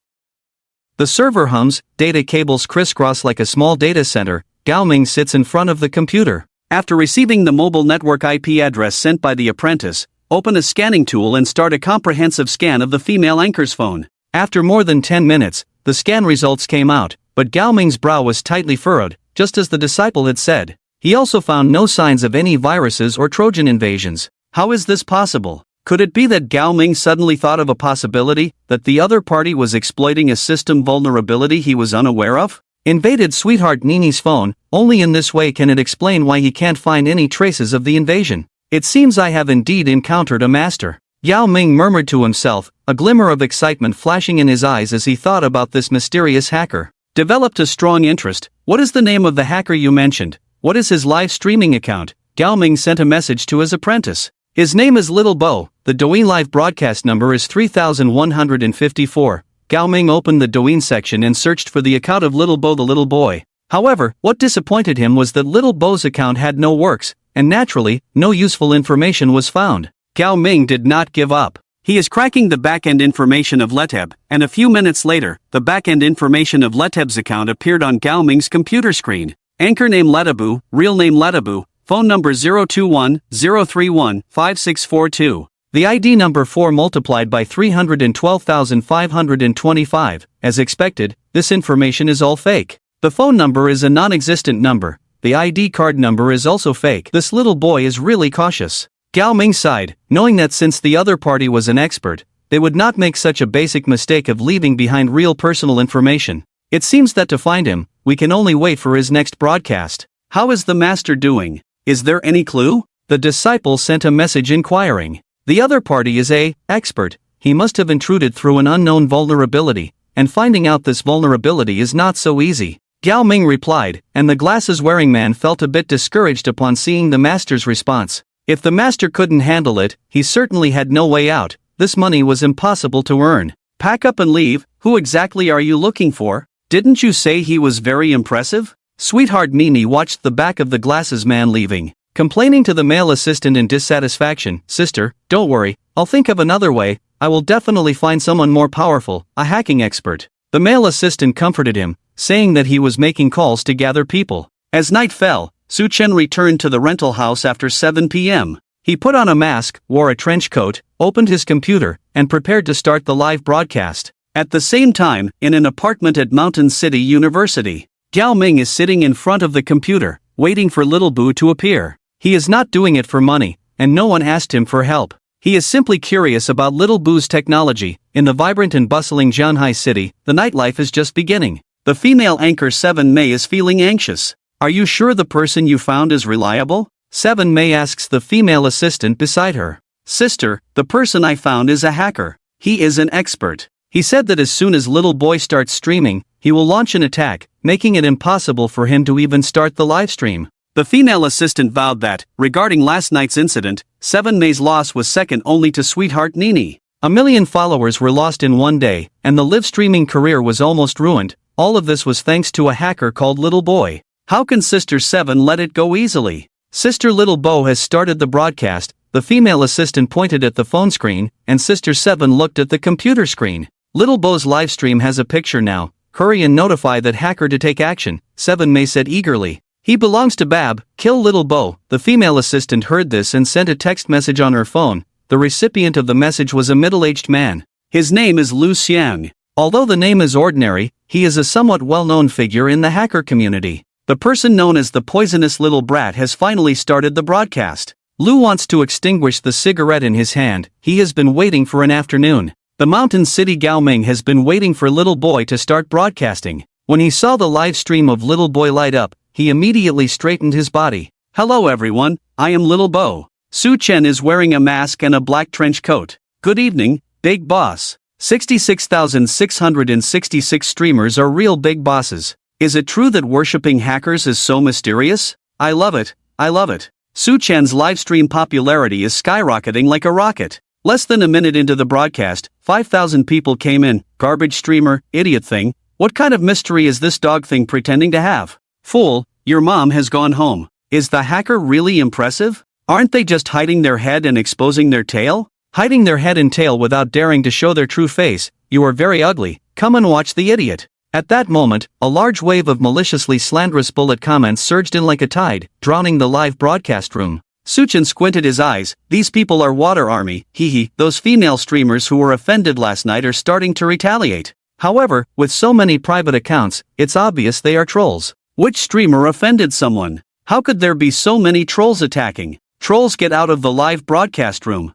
The server hums, data cables crisscross like a small data center. Gao Ming sits in front of the computer. After receiving the mobile network IP address sent by the apprentice, open a scanning tool and start a comprehensive scan of the female anchor's phone. After more than 10 minutes, the scan results came out, but Gao Ming's brow was tightly furrowed, just as the disciple had said. He also found no signs of any viruses or Trojan invasions. How is this possible? Could it be that Gao Ming suddenly thought of a possibility, that the other party was exploiting a system vulnerability he was unaware of? Invaded Sweetheart Nini's phone. Only in this way can it explain why he can't find any traces of the invasion. It seems I have indeed encountered a master. Yao Ming murmured to himself, a glimmer of excitement flashing in his eyes as he thought about this mysterious hacker. Developed a strong interest. What is the name of the hacker you mentioned? What is his live streaming account? Gao Ming sent a message to his apprentice. His name is Little Bo. The Douyin live broadcast number is 3154. Gao Ming opened the Douyin section and searched for the account of Little Bo the little boy. However, what disappointed him was that Little Bo's account had no works, and naturally, no useful information was found. Gao Ming did not give up. He is cracking the back-end information of Leteb, and a few minutes later, the back-end information of Leteb's account appeared on Gao Ming's computer screen. Anchor name Letabu, real name Letabu, phone number 021-031-5642. The ID number 4 multiplied by 312,525. As expected, this information is all fake. The phone number is a non-existent number. The ID card number is also fake. This little boy is really cautious. Gao Ming sighed, knowing that since the other party was an expert, they would not make such a basic mistake of leaving behind real personal information. It seems that to find him, we can only wait for his next broadcast. How is the master doing? Is there any clue? The disciple sent a message inquiring. The other party is a expert. He must have intruded through an unknown vulnerability, and finding out this vulnerability is not so easy. Gao Ming replied, and the glasses-wearing man felt a bit discouraged upon seeing the master's response. If the master couldn't handle it, he certainly had no way out. This money was impossible to earn. Pack up and leave. Who exactly are you looking for? Didn't you say he was very impressive? Sweetheart Mimi watched the back of the glasses man leaving, complaining to the male assistant in dissatisfaction. Sister, don't worry, I'll think of another way. I will definitely find someone more powerful, a hacking expert. The male assistant comforted him, saying that he was making calls to gather people. As night fell, Su Chen returned to the rental house after 7 p.m. He put on a mask, wore a trench coat, opened his computer, and prepared to start the live broadcast. At the same time, in an apartment at Mountain City University, Gao Ming is sitting in front of the computer, waiting for Little Boo to appear. He is not doing it for money, and no one asked him for help. He is simply curious about Little Boo's technology. In the vibrant and bustling Jianhai city, the nightlife is just beginning. The female anchor 7 Mei is feeling anxious. Are you sure the person you found is reliable? 7 Mei asks the female assistant beside her. Sister, the person I found is a hacker. He is an expert. He said that as soon as Little Boy starts streaming, he will launch an attack, making it impossible for him to even start the live stream. The female assistant vowed that, regarding last night's incident, 7 Mei's loss was second only to Sweetheart Nini. 1 million followers were lost in one day, and the live streaming career was almost ruined. All of this was thanks to a hacker called Little Boy. How can Sister 7 let it go easily? Sister Little Bo has started the broadcast. The female assistant pointed at the phone screen, and Sister 7 looked at the computer screen. Little Bo's livestream has a picture now. Hurry and notify that hacker to take action, 7 Mei said eagerly. He belongs to Bab, kill Little Bo. The female assistant heard this and sent a text message on her phone. The recipient of the message was a middle-aged man. His name is Lu Xiang. Although the name is ordinary, he is a somewhat well-known figure in the hacker community. The person known as the poisonous little brat has finally started the broadcast. Lu wants to extinguish the cigarette in his hand. He has been waiting for an afternoon. The Mountain City Gao Ming has been waiting for Little Boy to start broadcasting. When he saw the live stream of Little Boy light up, he immediately straightened his body. Hello everyone, I am Little Bo. Su Chen is wearing a mask and a black trench coat. Good evening, Big Boss. 66,666 streamers are real big bosses. Is it true that worshipping hackers is so mysterious? I love it, I love it. Su Chen's livestream popularity is skyrocketing like a rocket. Less than a minute into the broadcast, 5,000 people came in. Garbage streamer, idiot thing. What kind of mystery is this dog thing pretending to have? Fool, your mom has gone home. Is the hacker really impressive? Aren't they just hiding their head and exposing their tail? Hiding their head and tail without daring to show their true face. You are very ugly. Come and watch the idiot. At that moment, a large wave of maliciously slanderous bullet comments surged in like a tide, drowning the live broadcast room. Su Chen squinted his eyes. These people are water army, hee. Those female streamers who were offended last night are starting to retaliate. However, with so many private accounts, it's obvious they are trolls. Which streamer offended someone? How could there be so many trolls attacking? Trolls, get out of the live broadcast room.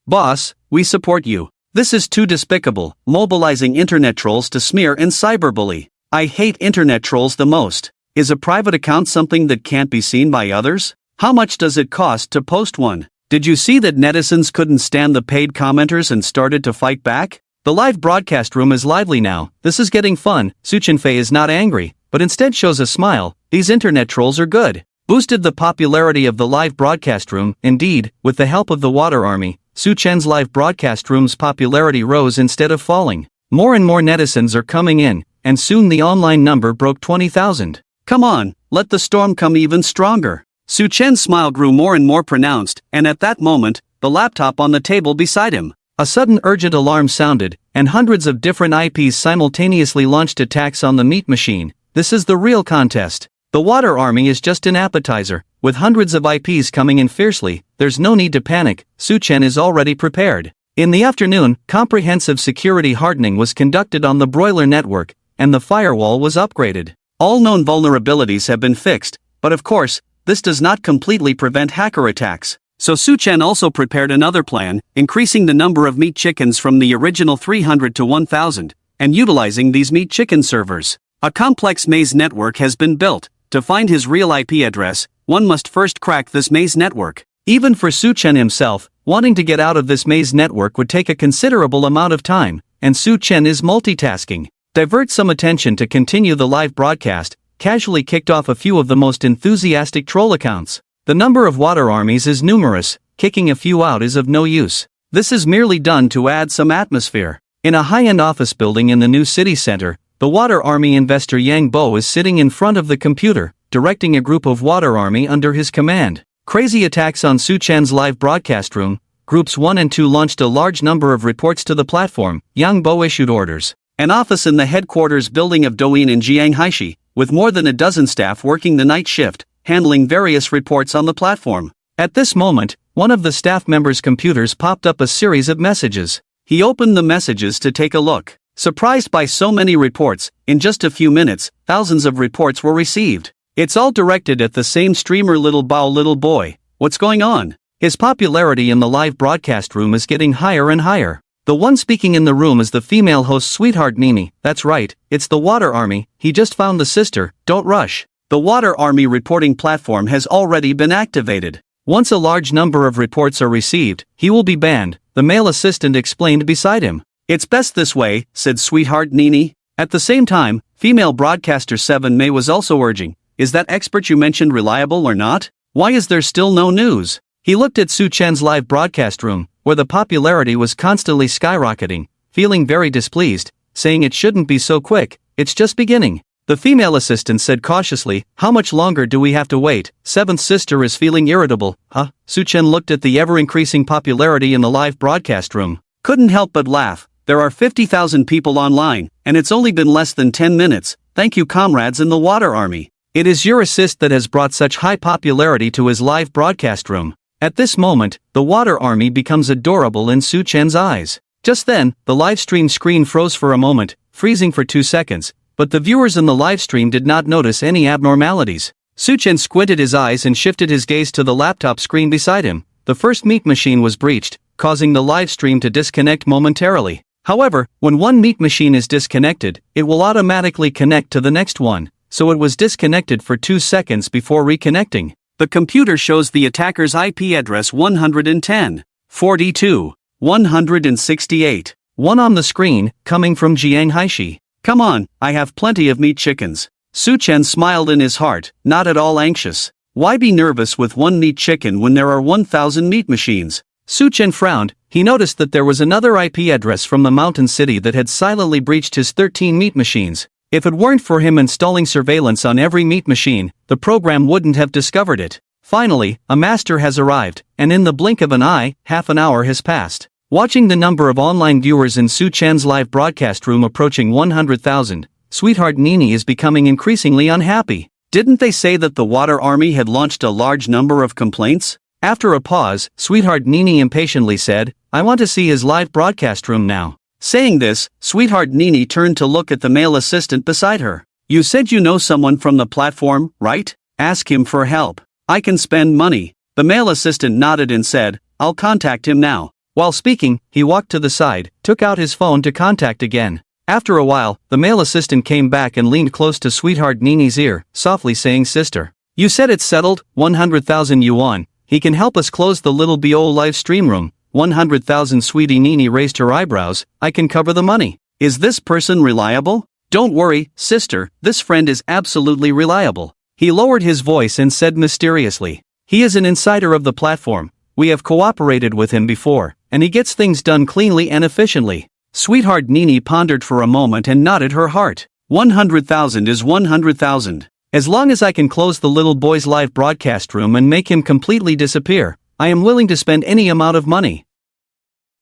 Boss, we support you. This is too despicable, mobilizing internet trolls to smear and cyberbully. I hate internet trolls the most. Is a private account something that can't be seen by others? How much does it cost to post one? Did you see that netizens couldn't stand the paid commenters and started to fight back? The live broadcast room is lively now. This is getting fun. Su Chenfei is not angry, but instead shows a smile. These internet trolls are good. Boosted the popularity of the live broadcast room. Indeed, with the help of the water army, Su Chen's live broadcast room's popularity rose instead of falling. More and more netizens are coming in, and soon the online number broke 20,000. Come on, let the storm come even stronger. Su Chen's smile grew more and more pronounced, and at that moment, the laptop on the table beside him. A sudden urgent alarm sounded, and hundreds of different IPs simultaneously launched attacks on the meat machine. This is the real contest. The water army is just an appetizer, with hundreds of IPs coming in fiercely. There's no need to panic, Su-chen is already prepared. In the afternoon, comprehensive security hardening was conducted on the broiler network, and the firewall was upgraded. All known vulnerabilities have been fixed, but of course, this does not completely prevent hacker attacks. So Su-chen also prepared another plan, increasing the number of meat chickens from the original 300 to 1,000, and utilizing these meat chicken servers. A complex maze network has been built. To find his real IP address, one must first crack this maze network. Even for Su-chen himself, wanting to get out of this maze network would take a considerable amount of time, and Su-chen is multitasking. Divert some attention to continue the live broadcast, casually kicked off a few of the most enthusiastic troll accounts. The number of water armies is numerous, kicking a few out is of no use. This is merely done to add some atmosphere. In a high-end office building in the new city center, the water army investor Yang Bo is sitting in front of the computer, directing a group of water army under his command. Crazy attacks on Su-chen's live broadcast room. Groups 1 and 2 launched a large number of reports to the platform. Yang Bo issued orders. An office in the headquarters building of Douyin in Jianghaishi, with more than a dozen staff working the night shift, handling various reports on the platform. At this moment, one of the staff members' computers popped up a series of messages. He opened the messages to take a look. Surprised by so many reports, in just a few minutes, thousands of reports were received. It's all directed at the same streamer Little Bao Little Boy. What's going on? His popularity in the live broadcast room is getting higher and higher. The one speaking in the room is the female host Sweetheart Nini. That's right, it's the water army. He just found the sister. Don't rush. The water army reporting platform has already been activated. Once a large number of reports are received, he will be banned, the male assistant explained beside him. It's best this way, said Sweetheart Nini. At the same time, female broadcaster 7 May was also urging, is that expert you mentioned reliable or not? Why is there still no news? He looked at Su-chen's live broadcast room, where the popularity was constantly skyrocketing, feeling very displeased, saying it shouldn't be so quick, it's just beginning. The female assistant said cautiously, how much longer do we have to wait? Seventh sister is feeling irritable. Huh? Su-chen looked at the ever-increasing popularity in the live broadcast room. Couldn't help but laugh. There are 50,000 people online, and it's only been less than 10 minutes. Thank you comrades in the water army. It is your assist that has brought such high popularity to his live broadcast room. At this moment, the water army becomes adorable in Su-chen's eyes. Just then, the live stream screen froze for a moment, freezing for 2 seconds. But the viewers in the livestream did not notice any abnormalities. Su-chen squinted his eyes and shifted his gaze to the laptop screen beside him. The first meat machine was breached, causing the livestream to disconnect momentarily. However, when one meat machine is disconnected, it will automatically connect to the next one, so it was disconnected for 2 seconds before reconnecting. The computer shows the attacker's IP address 110.42.168. One on the screen, coming from Jianghaishi. Come on, I have plenty of meat chickens. Su-chen smiled in his heart, not at all anxious. Why be nervous with one meat chicken when there are 1,000 meat machines? Su-chen frowned. He noticed that there was another IP address from the mountain city that had silently breached his 13 meat machines. If it weren't for him installing surveillance on every meat machine, the program wouldn't have discovered it. Finally, a master has arrived, and in the blink of an eye, half an hour has passed. Watching the number of online viewers in Su-chen's live broadcast room approaching 100,000, Sweetheart Nini is becoming increasingly unhappy. Didn't they say that the water army had launched a large number of complaints? After a pause, Sweetheart Nini impatiently said, I want to see his live broadcast room now. Saying this, Sweetheart Nini turned to look at the male assistant beside her. You said you know someone from the platform, right? Ask him for help. I can spend money. The male assistant nodded and said, I'll contact him now. While speaking, he walked to the side, took out his phone to contact again. After a while, the male assistant came back and leaned close to Sweetheart Nini's ear, softly saying, Sister, you said it's settled, 100,000 yuan. He can help us close the little BO live stream room. 100,000. Sweetie Nini raised her eyebrows. I can cover the money. Is this person reliable? Don't worry, sister, this friend is absolutely reliable. He lowered his voice and said mysteriously. He is an insider of the platform. We have cooperated with him before, and he gets things done cleanly and efficiently. Sweetheart Nini pondered for a moment and nodded her heart. 100,000 is 100,000. As long as I can close the little boy's live broadcast room and make him completely disappear, I am willing to spend any amount of money.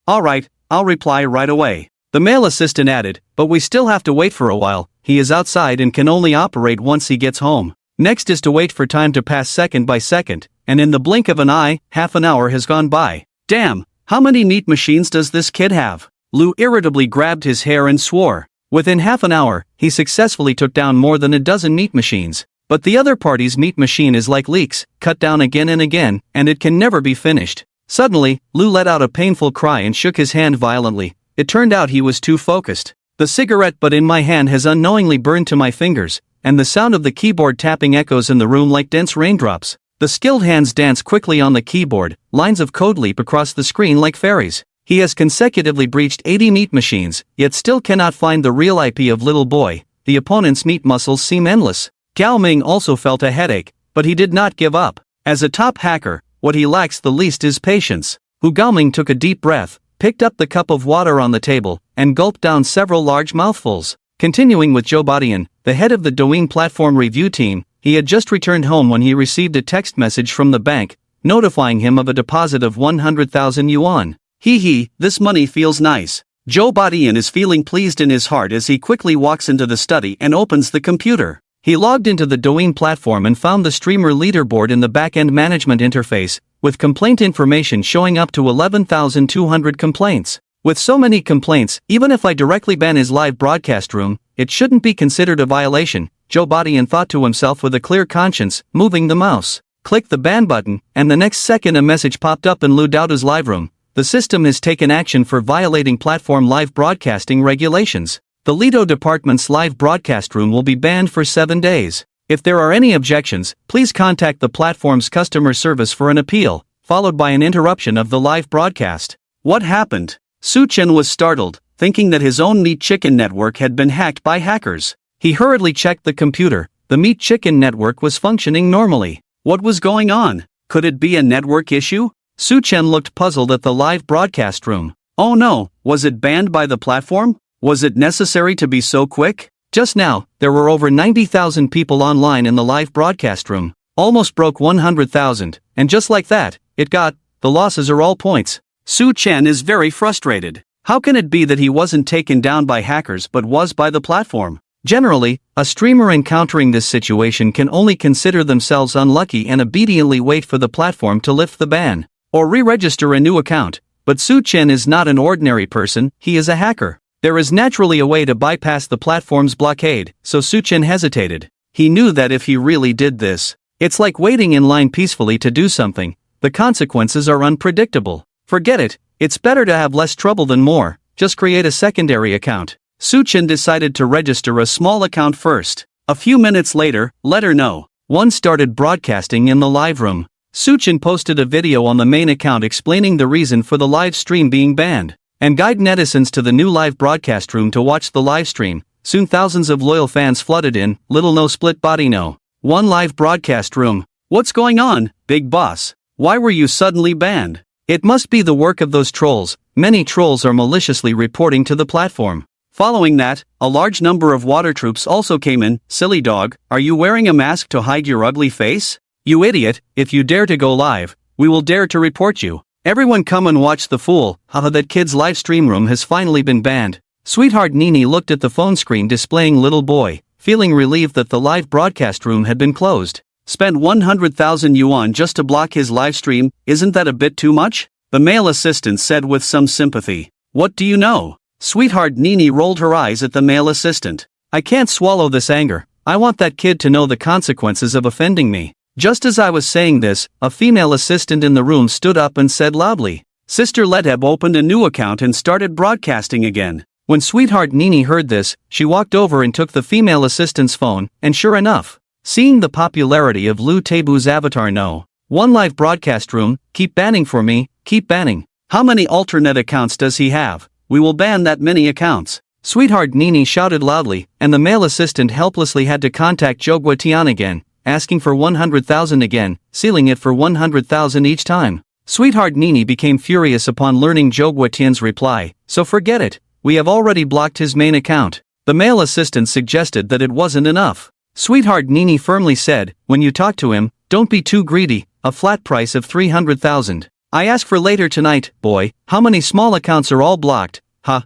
Alright, I'll reply right away. The male assistant added, but we still have to wait for a while. He is outside and can only operate once he gets home. Next is to wait for time to pass second by second, and in the blink of an eye, half an hour has gone by. Damn, how many meat machines does this kid have? Lou irritably grabbed his hair and swore. Within half an hour, he successfully took down more than a dozen meat machines. But the other party's meat machine is like leeks, cut down again and again, and it can never be finished. Suddenly, Lou let out a painful cry and shook his hand violently. It turned out he was too focused. The cigarette butt in my hand has unknowingly burned to my fingers, and the sound of the keyboard tapping echoes in the room like dense raindrops. The skilled hands dance quickly on the keyboard, lines of code leap across the screen like fairies. He has consecutively breached 80 meat machines, yet still cannot find the real IP of Little Boy. The opponent's meat muscles seem endless. Gao Ming also felt a headache, but he did not give up. As a top hacker, what he lacks the least is patience. Hu Gaoming took a deep breath, picked up the cup of water on the table, and gulped down several large mouthfuls. Continuing with Joe Badian, the head of the Douyin platform review team, he had just returned home when he received a text message from the bank, notifying him of a deposit of 100,000 yuan. Hee, this money feels nice. Joe Badian is feeling pleased in his heart as he quickly walks into the study and opens the computer. He logged into the Douyin platform and found the streamer leaderboard in the back-end management interface, with complaint information showing up to 11,200 complaints. With so many complaints, even if I directly ban his live broadcast room, it shouldn't be considered a violation, Joe Badian thought to himself with a clear conscience, moving the mouse. Click the ban button, and the next second a message popped up in Lou Daoda's live room. The system has taken action for violating platform live broadcasting regulations. The Lido department's live broadcast room will be banned for 7 days. If there are any objections, please contact the platform's customer service for an appeal, followed by an interruption of the live broadcast. What happened? Su Chen was startled, thinking that his own meat chicken network had been hacked by hackers. He hurriedly checked the computer. The meat chicken network was functioning normally. What was going on? Could it be a network issue? Su Chen looked puzzled at the live broadcast room. Oh no, was it banned by the platform? Was it necessary to be so quick? Just now, there were over 90,000 people online in the live broadcast room. Almost broke 100,000, and just like that, the losses are all points. Su Chen is very frustrated. How can it be that he wasn't taken down by hackers but was by the platform? Generally, a streamer encountering this situation can only consider themselves unlucky and obediently wait for the platform to lift the ban, or re-register a new account. But Su Chen is not an ordinary person, he is a hacker. There is naturally a way to bypass the platform's blockade, so Su Chen hesitated. He knew that if he really did this, it's like waiting in line peacefully to do something. The consequences are unpredictable. Forget it, it's better to have less trouble than more, just create a secondary account. Su Chen decided to register a small account first. A few minutes later, let her know. One started broadcasting in the live room. Su Chen posted a video on the main account explaining the reason for the live stream being banned, and guide netizens to the new live broadcast room to watch the live stream. Soon thousands of loyal fans flooded in. Little no split body no. One live broadcast room. What's going on, big boss? Why were you suddenly banned? It must be the work of those trolls. Many trolls are maliciously reporting to the platform. Following that, a large number of water troops also came in. Silly dog, are you wearing a mask to hide your ugly face? You idiot, if you dare to go live, we will dare to report you. Everyone come and watch the fool. Haha, that kid's live stream room has finally been banned. Sweetheart Nini looked at the phone screen displaying Little Boy, feeling relieved that the live broadcast room had been closed. Spent 100,000 yuan just to block his live stream, isn't that a bit too much? The male assistant said with some sympathy. What do you know? Sweetheart Nini rolled her eyes at the male assistant. I can't swallow this anger. I want that kid to know the consequences of offending me. Just as I was saying this, a female assistant in the room stood up and said loudly. Sister Leteb opened a new account and started broadcasting again. When Sweetheart Nini heard this, she walked over and took the female assistant's phone, and sure enough, seeing the popularity of Lu Teibu's avatar no. One live broadcast room, keep banning for me, keep banning. How many alternate accounts does he have? We will ban that many accounts. Sweetheart Nini shouted loudly, and the male assistant helplessly had to contact Zhou Guotian again, asking for 100,000 again, sealing it for 100,000 each time. Sweetheart Nini became furious upon learning Zhou Guotian's reply, so forget it, we have already blocked his main account. The male assistant suggested that it wasn't enough. Sweetheart Nini firmly said, when you talk to him, don't be too greedy, a flat price of 300,000. I ask for later tonight, boy, how many small accounts are all blocked?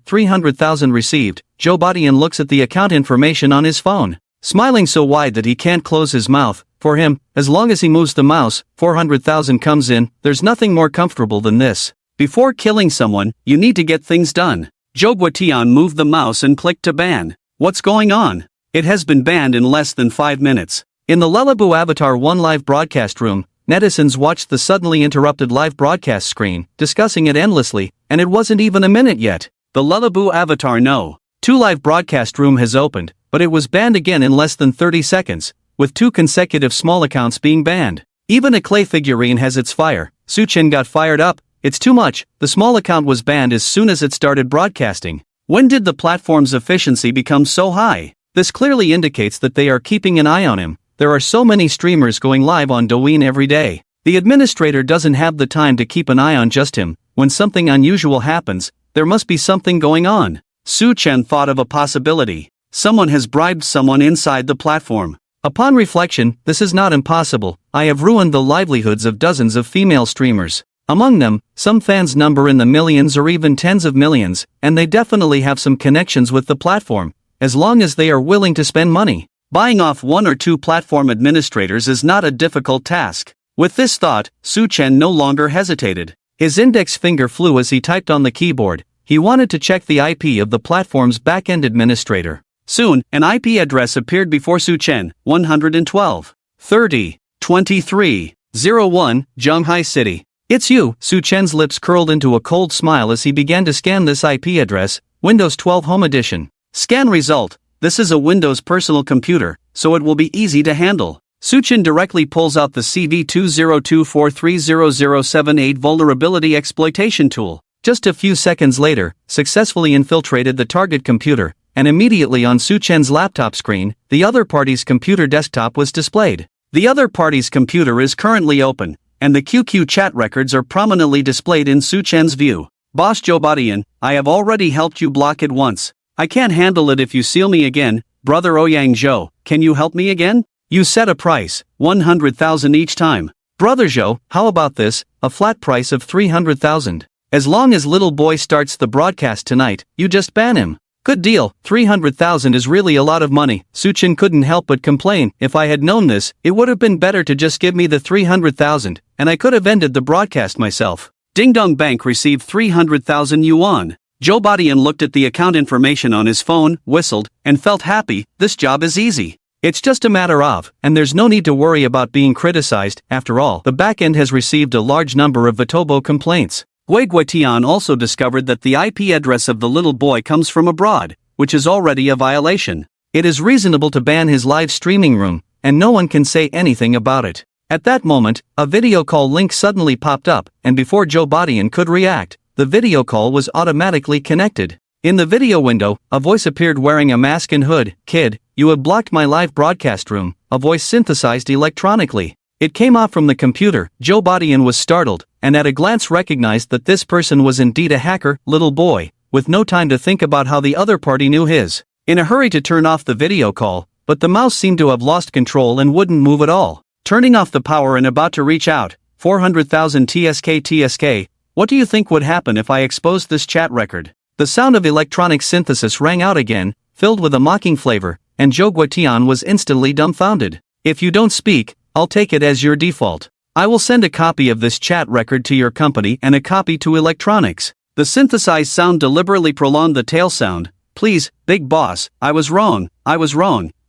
300,000 received. Joe Badian looks at the account information on his phone. smiling so wide that he can't close his mouth. For him, as long as he moves the mouse, 400,000 comes in. There's nothing more comfortable than this. Before killing someone, you need to get things done. Jogwatian moved the mouse and clicked to ban. What's going on? It has been banned in less than 5 minutes. In the Lelabu Avatar 1 live broadcast room, netizens watched the suddenly interrupted live broadcast screen, discussing it endlessly, and it wasn't even a minute yet. The Lelabu Avatar No. 2 live broadcast room has opened, but it was banned again in less than 30 seconds, with 2 consecutive small accounts being banned. Even a clay figurine has its fire. Suchen got fired up. It's too much. The small account was banned as soon as it started broadcasting. When did the platform's efficiency become so high? This clearly indicates that they are keeping an eye on him. There are so many streamers going live on Douyin every day. The administrator doesn't have the time to keep an eye on just him. When something unusual happens, there must be something going on. Su Chen thought of a possibility. Someone has bribed someone inside the platform. Upon reflection, this is not impossible. I have ruined the livelihoods of dozens of female streamers. Among them, some fans number in the millions or even tens of millions, and they definitely have some connections with the platform, as long as they are willing to spend money. Buying off 1 or 2 platform administrators is not a difficult task. With this thought, Su Chen no longer hesitated. His index finger flew as he typed on the keyboard. He wanted to check the IP of the platform's back-end administrator. Soon, an IP address appeared before Su Chen, 112. 30. 23. 01, Zhonghai City. It's you. Su Chen's lips curled into a cold smile as he began to scan this IP address, Windows 12 Home Edition. Scan result. This is a Windows personal computer, so it will be easy to handle. Su Chen directly pulls out the CV2024300078 vulnerability exploitation tool. Just a few seconds later, successfully infiltrated the target computer, and immediately on Su Chen's laptop screen, the other party's computer desktop was displayed. The other party's computer is currently open, and the QQ chat records are prominently displayed in Su Chen's view. Boss Jobadian, I have already helped you block it once. I can't handle it if you seal me again. Brother Ouyang Zhou, can you help me again? You set a price, 100,000 each time. Brother Zhou, how about this, a flat price of 300,000. As long as little boy starts the broadcast tonight, you just ban him. Good deal. 300,000 is really a lot of money. Su Chen couldn't help but complain. If I had known this, it would have been better to just give me the 300,000, and I could have ended the broadcast myself. Ding Dong Bank received 300,000 yuan. Joe Badian looked at the account information on his phone, whistled, and felt happy. This job is easy. It's just a matter of, and there's no need to worry about being criticized. After all, the backend has received a large number of Vitobo complaints. Guiguetian also discovered that the IP address of the little boy comes from abroad, which is already a violation. It is reasonable to ban his live streaming room, and no one can say anything about it. At that moment, a video call link suddenly popped up, and before Joe Badian could react, the video call was automatically connected. In the video window, a voice appeared wearing a mask and hood. Kid, you have blocked my live broadcast room, a voice synthesized electronically. It came off from the computer. Joe Badian was startled, and at a glance recognized that this person was indeed a hacker, little boy, with no time to think about how the other party knew his. In a hurry to turn off the video call, but the mouse seemed to have lost control and wouldn't move at all. Turning off the power and about to reach out, 400,000 TSK. What do you think would happen if I exposed this chat record? The sound of electronic synthesis rang out again, filled with a mocking flavor, and Zhou Guotian was instantly dumbfounded. If you don't speak, I'll take it as your default. I will send a copy of this chat record to your company and a copy to electronics. The synthesized sound deliberately prolonged the tail sound. Please, big boss, I was wrong.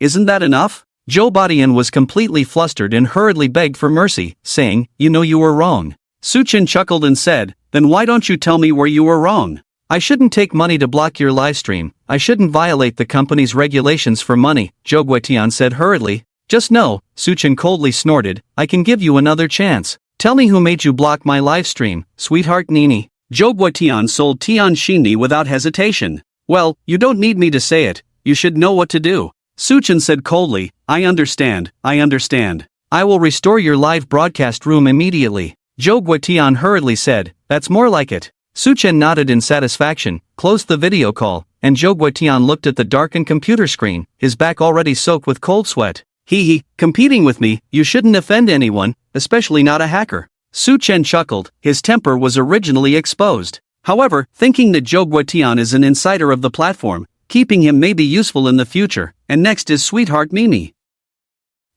Isn't that enough? Joe Badian was completely flustered and hurriedly begged for mercy, saying, you know you were wrong. Su Chen chuckled and said, then why don't you tell me where you were wrong? I shouldn't take money to block your livestream. I shouldn't violate the company's regulations for money, Zhou Guotian said hurriedly. Just know, Su Chen coldly snorted, I can give you another chance. Tell me who made you block my livestream, sweetheart Nini. Zhou Guotian sold Tian Xinni without hesitation. Well, you don't need me to say it, you should know what to do. Su Chen said coldly, I understand. I will restore your live broadcast room immediately. Zhou Guotian hurriedly said, that's more like it. Su Chen nodded in satisfaction, closed the video call, and Zhou Guotian looked at the darkened computer screen, his back already soaked with cold sweat. Competing with me, you shouldn't offend anyone, especially not a hacker. Su Chen chuckled, his temper was originally exposed. However, thinking that Zhou Guotian is an insider of the platform, keeping him may be useful in the future, and next is Sweetheart Mimi.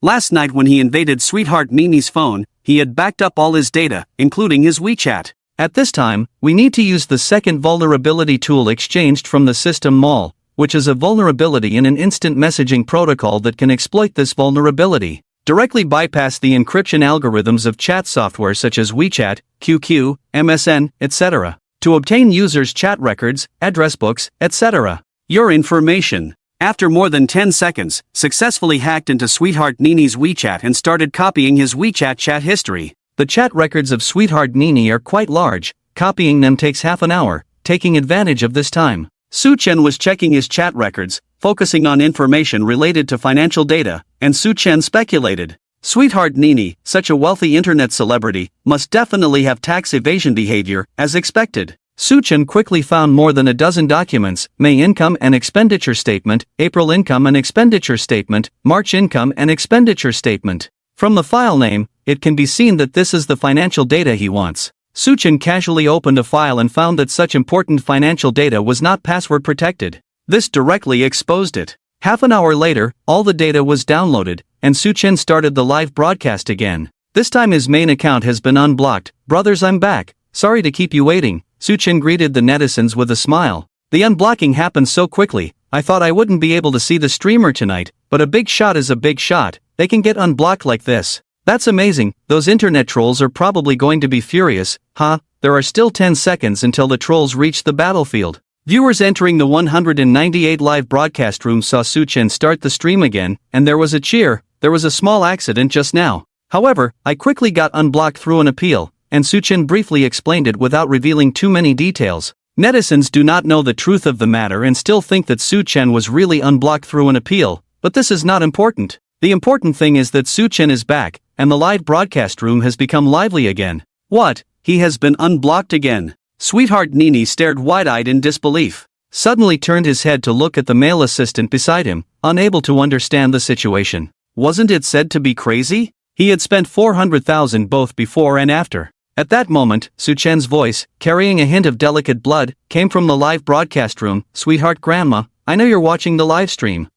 Last night when he invaded Sweetheart Mimi's phone, he had backed up all his data, including his WeChat. At this time, we need to use the second vulnerability tool exchanged from the system mall, which is a vulnerability in an instant messaging protocol that can exploit this vulnerability. Directly bypass the encryption algorithms of chat software such as WeChat, QQ, MSN, etc. to obtain users' chat records, address books, etc. Your information. After more than 10 seconds, successfully hacked into Sweetheart Nini's WeChat and started copying his WeChat chat history. The chat records of Sweetheart Nini are quite large, copying them takes half an hour. Taking advantage of this time, Su-Chen was checking his chat records, focusing on information related to financial data, and Su-Chen speculated, Sweetheart Nini, such a wealthy internet celebrity, must definitely have tax evasion behavior, as expected. Su-Chen quickly found more than a dozen documents: May income and expenditure statement, April income and expenditure statement, March income and expenditure statement. From the file name, it can be seen that this is the financial data he wants. Su-Chen casually opened a file and found that such important financial data was not password protected. This directly exposed it. Half an hour later, all the data was downloaded, and Su-Chen started the live broadcast again. This time his main account has been unblocked. Brothers, I'm back. Sorry to keep you waiting. Su-Chen greeted the netizens with a smile. The unblocking happened so quickly, I thought I wouldn't be able to see the streamer tonight, but a big shot is a big shot. They can get unblocked like this. That's amazing. Those internet trolls are probably going to be furious. There are still 10 seconds until the trolls reach the battlefield. Viewers entering the 198 live broadcast room saw Su-Chen start the stream again, and there was a cheer. There was a small accident just now. However, I quickly got unblocked through an appeal, and Su-Chen briefly explained it without revealing too many details. Netizens do not know the truth of the matter and still think that Su-Chen was really unblocked through an appeal, but this is not important. The important thing is that Su-Chen is back, and the live broadcast room has become lively again. What? He has been unblocked again? Sweetheart Nini stared wide-eyed in disbelief. Suddenly turned his head to look at the male assistant beside him, unable to understand the situation. Wasn't it said to be crazy? He had spent 400,000 both before and after. At that moment, Su-Chen's voice, carrying a hint of delicate blood, came from the live broadcast room. Sweetheart Grandma, I know you're watching the live stream.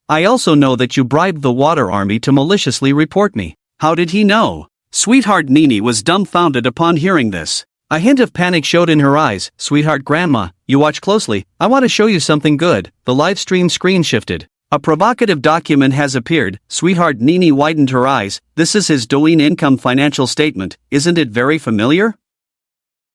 I also know that you bribed the water army to maliciously report me. How did he know? Sweetheart Nini was dumbfounded upon hearing this. A hint of panic showed in her eyes. Sweetheart Grandma, you watch closely, I want to show you something good. The live stream screen shifted. A provocative document has appeared. Sweetheart Nini widened her eyes. This is his Douyin income financial statement. Isn't it very familiar?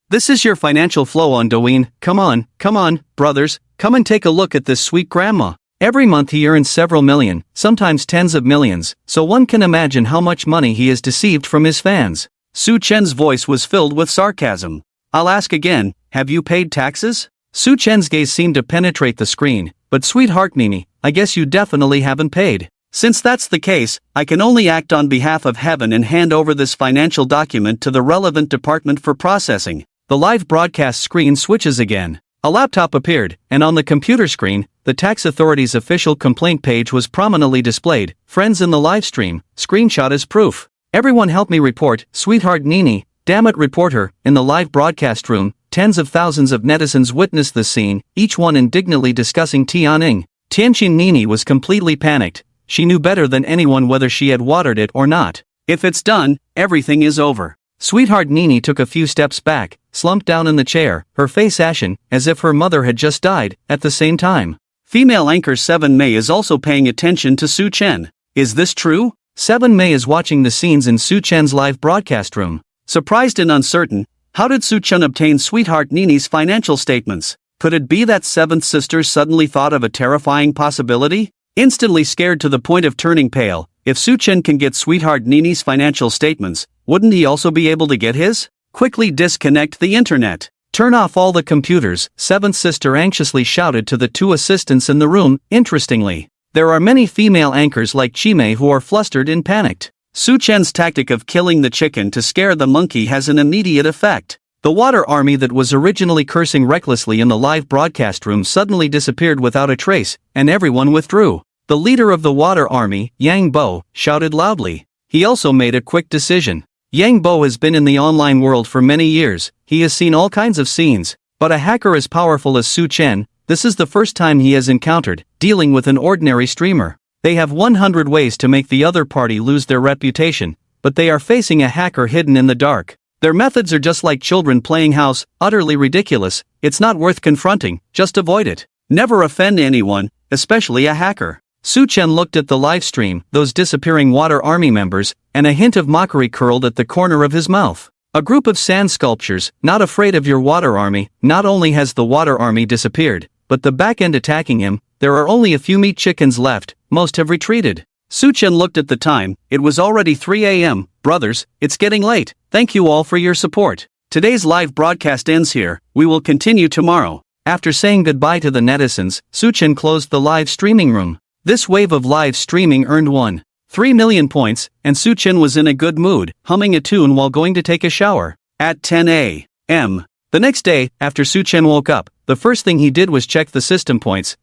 This is your financial flow on Douyin. Come on, brothers, come and take a look at this sweet grandma. Every month he earns several million, sometimes tens of millions, so one can imagine how much money he has deceived from his fans. Su-Chen's voice was filled with sarcasm. I'll ask again, have you paid taxes? Su-Chen's gaze seemed to penetrate the screen. But Sweetheart Mimi, I guess you definitely haven't paid. Since that's the case, I can only act on behalf of heaven and hand over this financial document to the relevant department for processing. The live broadcast screen switches again. A laptop appeared, and on the computer screen, the tax authority's official complaint page was prominently displayed. Friends in the live stream, screenshot as proof. Everyone help me report, Sweetheart Nini, damn it, report her. In the live broadcast room, tens of thousands of netizens witnessed the scene, each one indignantly discussing Tianning. Tianqin Nini was completely panicked. She knew better than anyone whether she had watered it or not. If it's done, everything is over. Sweetheart Nini took a few steps back, slumped down in the chair, her face ashen, as if her mother had just died. At the same time, female anchor 7 May is also paying attention to Su-Chen. Is this true? 7 May is watching the scenes in Su-Chen's live broadcast room. Surprised and uncertain, how did Su-Chen obtain Sweetheart Nini's financial statements? Could it be that seventh sister suddenly thought of a terrifying possibility? Instantly scared to the point of turning pale, if Su-Chen can get Sweetheart Nini's financial statements, wouldn't he also be able to get his? Quickly disconnect the internet. Turn off all the computers, seventh sister anxiously shouted to the 2 assistants in the room. Interestingly, there are many female anchors like Chimei who are flustered and panicked. Su-Chen's tactic of killing the chicken to scare the monkey has an immediate effect. The water army that was originally cursing recklessly in the live broadcast room suddenly disappeared without a trace, and everyone withdrew. The leader of the water army, Yang Bo, shouted loudly. He also made a quick decision. Yang Bo has been in the online world for many years. He has seen all kinds of scenes, but a hacker as powerful as Su-Chen, this is the first time he has encountered dealing with an ordinary streamer. They have 100 ways to make the other party lose their reputation, but they are facing a hacker hidden in the dark. Their methods are just like children playing house, utterly ridiculous. It's not worth confronting, just avoid it. Never offend anyone, especially a hacker. Su Chen looked at the live stream, those disappearing Water Army members, and a hint of mockery curled at the corner of his mouth. A group of sand sculptures, not afraid of your Water Army. Not only has the Water Army disappeared, but the back end attacking him. There are only a few meat chickens left, most have retreated. Su Chen looked at the time, it was already 3 a.m. Brothers, it's getting late. Thank you all for your support. Today's live broadcast ends here, we will continue tomorrow. After saying goodbye to the netizens, Su Chen closed the live streaming room. This wave of live streaming earned 1.3 million points, and Su Chen was in a good mood, humming a tune while going to take a shower. At 10 a.m. the next day, after Su Chen woke up, the first thing he did was check the system points.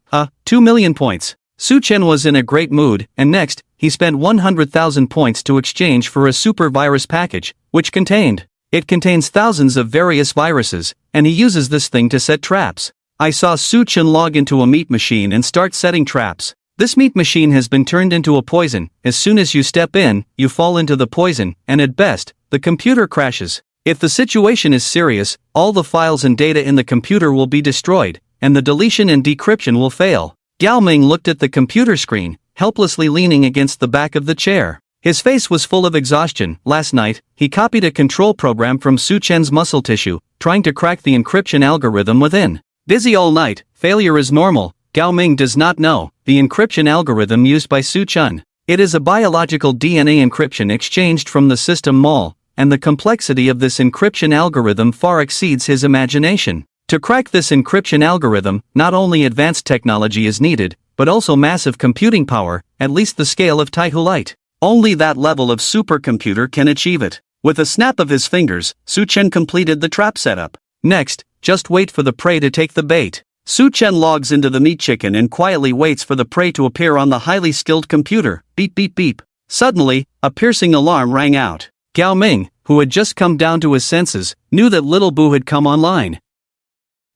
2 million points. Su Chen was in a great mood, and next, he spent 100,000 points to exchange for a super virus package, which contains thousands of various viruses, and he uses this thing to set traps. I saw Su Chen log into a meat machine and start setting traps. This meat machine has been turned into a poison. As soon as you step in, you fall into the poison, and at best, the computer crashes. If the situation is serious, all the files and data in the computer will be destroyed, and the deletion and decryption will fail. Gao Ming looked at the computer screen, helplessly leaning against the back of the chair. His face was full of exhaustion. Last night, he copied a control program from Su Chen's muscle tissue, trying to crack the encryption algorithm within. Busy all night, failure is normal. Gao Ming does not know the encryption algorithm used by Su Chen. It is a biological DNA encryption exchanged from the system mall, and the complexity of this encryption algorithm far exceeds his imagination. To crack this encryption algorithm, not only advanced technology is needed, but also massive computing power, at least the scale of Taihulite. Only that level of supercomputer can achieve it. With a snap of his fingers, Su Chen completed the trap setup. Next, just wait for the prey to take the bait. Su Chen logs into the meat chicken and quietly waits for the prey to appear on the highly skilled computer. Beep beep beep. Suddenly, a piercing alarm rang out. Gao Ming, who had just come down to his senses, knew that Little Boo had come online.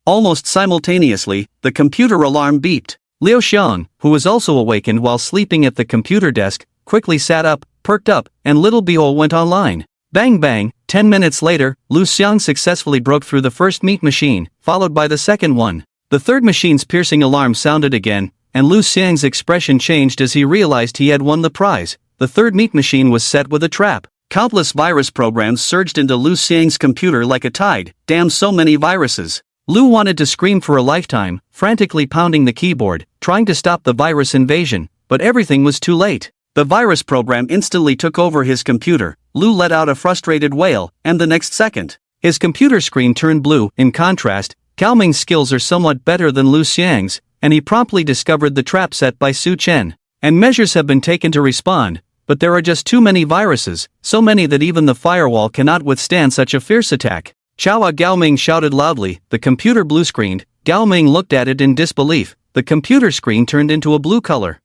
Almost simultaneously, the computer alarm beeped. Liu Xiang, who was also awakened while sleeping at the computer desk, quickly sat up, perked up, and Little Beehole went online. Bang bang, 10 minutes later, Liu Xiang successfully broke through the first meat machine, followed by the second one. The third machine's piercing alarm sounded again, and Liu Xiang's expression changed as he realized he had won the prize. The third meat machine was set with a trap. Countless virus programs surged into Liu Xiang's computer like a tide. Damn, so many viruses. Liu wanted to scream for a lifetime, frantically pounding the keyboard, trying to stop the virus invasion, but everything was too late. The virus program instantly took over his computer. Liu let out a frustrated wail, and the next second, his computer screen turned blue. In contrast, Gao Ming's skills are somewhat better than Liu Xiang's, and he promptly discovered the trap set by Su Chen. And measures have been taken to respond, but there are just too many viruses, so many that even the firewall cannot withstand such a fierce attack. Chowa! Gao Ming shouted loudly. The computer blue-screened. Gao Ming looked at it in disbelief. The computer screen turned into a blue color.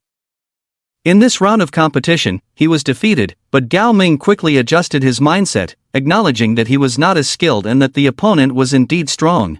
In this round of competition, he was defeated, but Gao Ming quickly adjusted his mindset, acknowledging that he was not as skilled and that the opponent was indeed strong.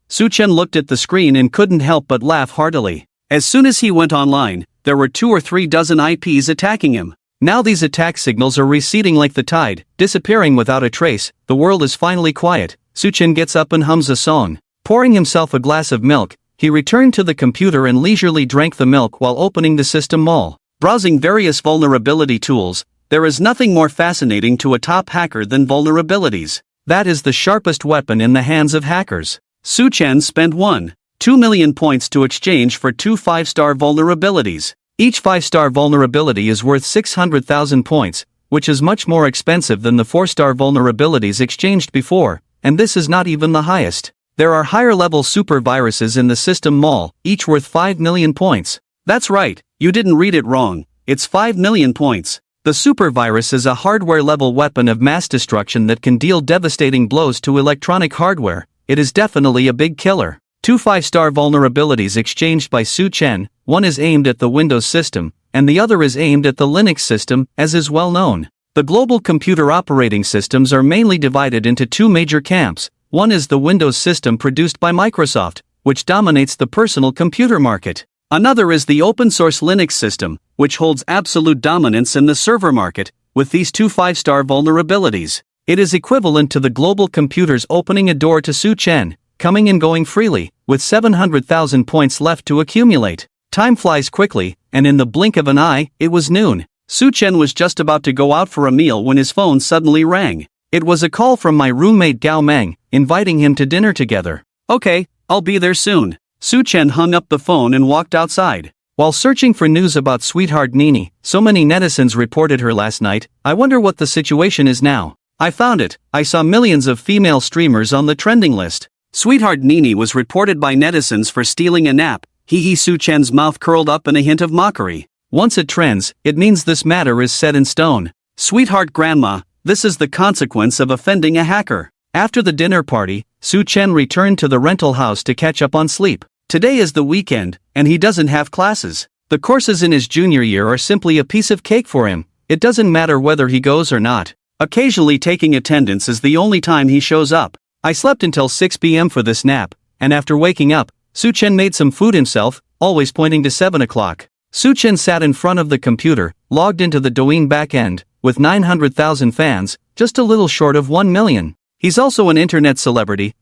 Su Chen looked at the screen and couldn't help but laugh heartily. As soon as he went online, there were 2 or 3 dozen IPs attacking him. Now these attack signals are receding like the tide, disappearing without a trace. The world is finally quiet. Su Chen gets up and hums a song. Pouring himself a glass of milk, he returned to the computer and leisurely drank the milk while opening the system mall. Browsing various vulnerability tools, there is nothing more fascinating to a top hacker than vulnerabilities. That is the sharpest weapon in the hands of hackers. Su Chen spent 1.2 million points to exchange for 2 5-star vulnerabilities. Each 5-star vulnerability is worth 600,000 points, which is much more expensive than the 4-star vulnerabilities exchanged before, and this is not even the highest. There are higher-level super viruses in the system mall, each worth 5 million points. That's right, you didn't read it wrong, it's 5 million points. The super virus is a hardware-level weapon of mass destruction that can deal devastating blows to electronic hardware. It is definitely a big killer. 2 5-star vulnerabilities exchanged by Su Chen, one is aimed at the Windows system, and the other is aimed at the Linux system, as is well known. The global computer operating systems are mainly divided into 2 major camps. One is the Windows system produced by Microsoft, which dominates the personal computer market. Another is the open-source Linux system, which holds absolute dominance in the server market, with these two 5-star vulnerabilities. It is equivalent to the global computers opening a door to Su Chen, coming and going freely, with 700,000 points left to accumulate. Time flies quickly, and in the blink of an eye, it was noon. Su Chen was just about to go out for a meal when his phone suddenly rang. It was a call from my roommate Gao Meng, inviting him to dinner together. Okay, I'll be there soon. Su Chen hung up the phone and walked outside. While searching for news about sweetheart Nini, so many netizens reported her last night. I wonder what the situation is now. I found it. I saw millions of female streamers on the trending list. Sweetheart Nini was reported by netizens for stealing a nap. Su Chen's mouth curled up in a hint of mockery. Once it trends, it means this matter is set in stone. Sweetheart Grandma, this is the consequence of offending a hacker. After the dinner party, Su Chen returned to the rental house to catch up on sleep. Today is the weekend, and he doesn't have classes. The courses in his junior year are simply a piece of cake for him. It doesn't matter whether he goes or not. Occasionally taking attendance is the only time he shows up. I slept until 6 p.m. for this nap, and after waking up, Su Chen made some food himself, always pointing to 7 o'clock. Su Chen sat in front of the computer, logged into the Douyin backend, with 900,000 fans, just a little short of 1 million. He's also an internet celebrity,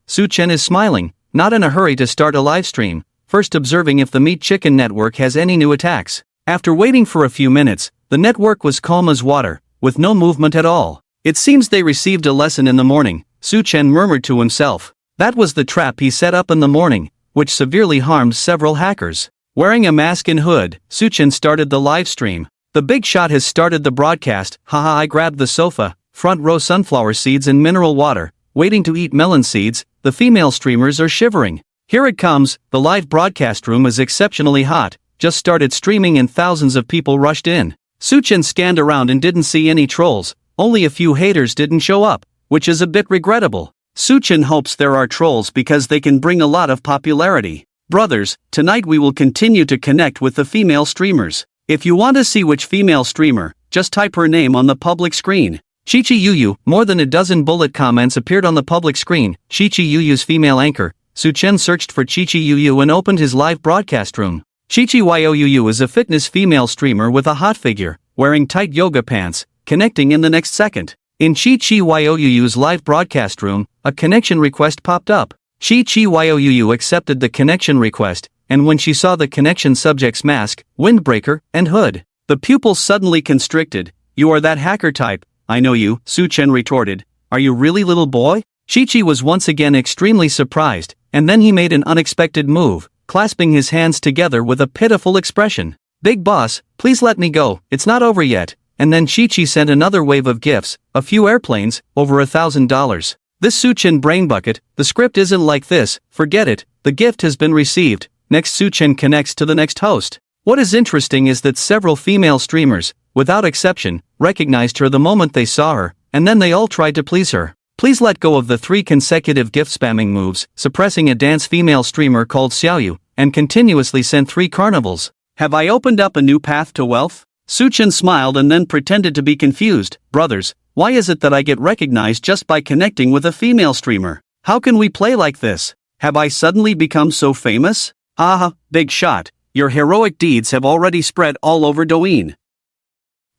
Su Chen is smiling, not in a hurry to start a live stream, first observing if the Meat Chicken network has any new attacks. After waiting for a few minutes, the network was calm as water, with no movement at all. It seems they received a lesson in the morning, Su Chen murmured to himself. That was the trap he set up in the morning, which severely harmed several hackers. Wearing a mask and hood, Su Chen started the live stream. The big shot has started the broadcast. I grabbed the sofa, front row sunflower seeds and mineral water, waiting to eat melon seeds. The female streamers are shivering. Here it comes. The live broadcast room is exceptionally hot, just started streaming and thousands of people rushed in. Su Chen scanned around and didn't see any trolls, only a few haters didn't show up, which is a bit regrettable. Su Chen hopes there are trolls because they can bring a lot of popularity. Brothers, tonight we will continue to connect with the female streamers. If you want to see which female streamer, just type her name on the public screen. Chichi Yuyu. More than a dozen bullet comments appeared on the public screen. Chichi Yuyu's female anchor. Su Chen searched for Chichi Yuyu and opened his live broadcast room. Chichi Yuyu is a fitness female streamer with a hot figure, wearing tight yoga pants, connecting in the next second. In Chichi Yuyu's live broadcast room, a connection request popped up. Chichi Yuyu accepted the connection request, and when she saw the connection subject's mask, windbreaker, and hood, the pupils suddenly constricted. You are that hacker type. I know you, Su Chen retorted. Are you really, little boy? Chichi was once again extremely surprised, and then he made an unexpected move, clasping his hands together with a pitiful expression. Big boss, please let me go, it's not over yet. And then Chichi sent another wave of gifts, a few airplanes, over $1,000. This Su Chen brain bucket, the script isn't like this, forget it, the gift has been received. Next Su Chen connects to the next host. What is interesting is that several female streamers, without exception, recognized her the moment they saw her, and then they all tried to please her. Please let go of the 3 consecutive gift spamming moves, suppressing a dance female streamer called Xiaoyu, and continuously sent 3 carnivals. Have I opened up a new path to wealth? Su Chen smiled and then pretended to be confused. Brothers, why is it that I get recognized just by connecting with a female streamer? How can we play like this? Have I suddenly become so famous? Aha, big shot. Your heroic deeds have already spread all over Douyin.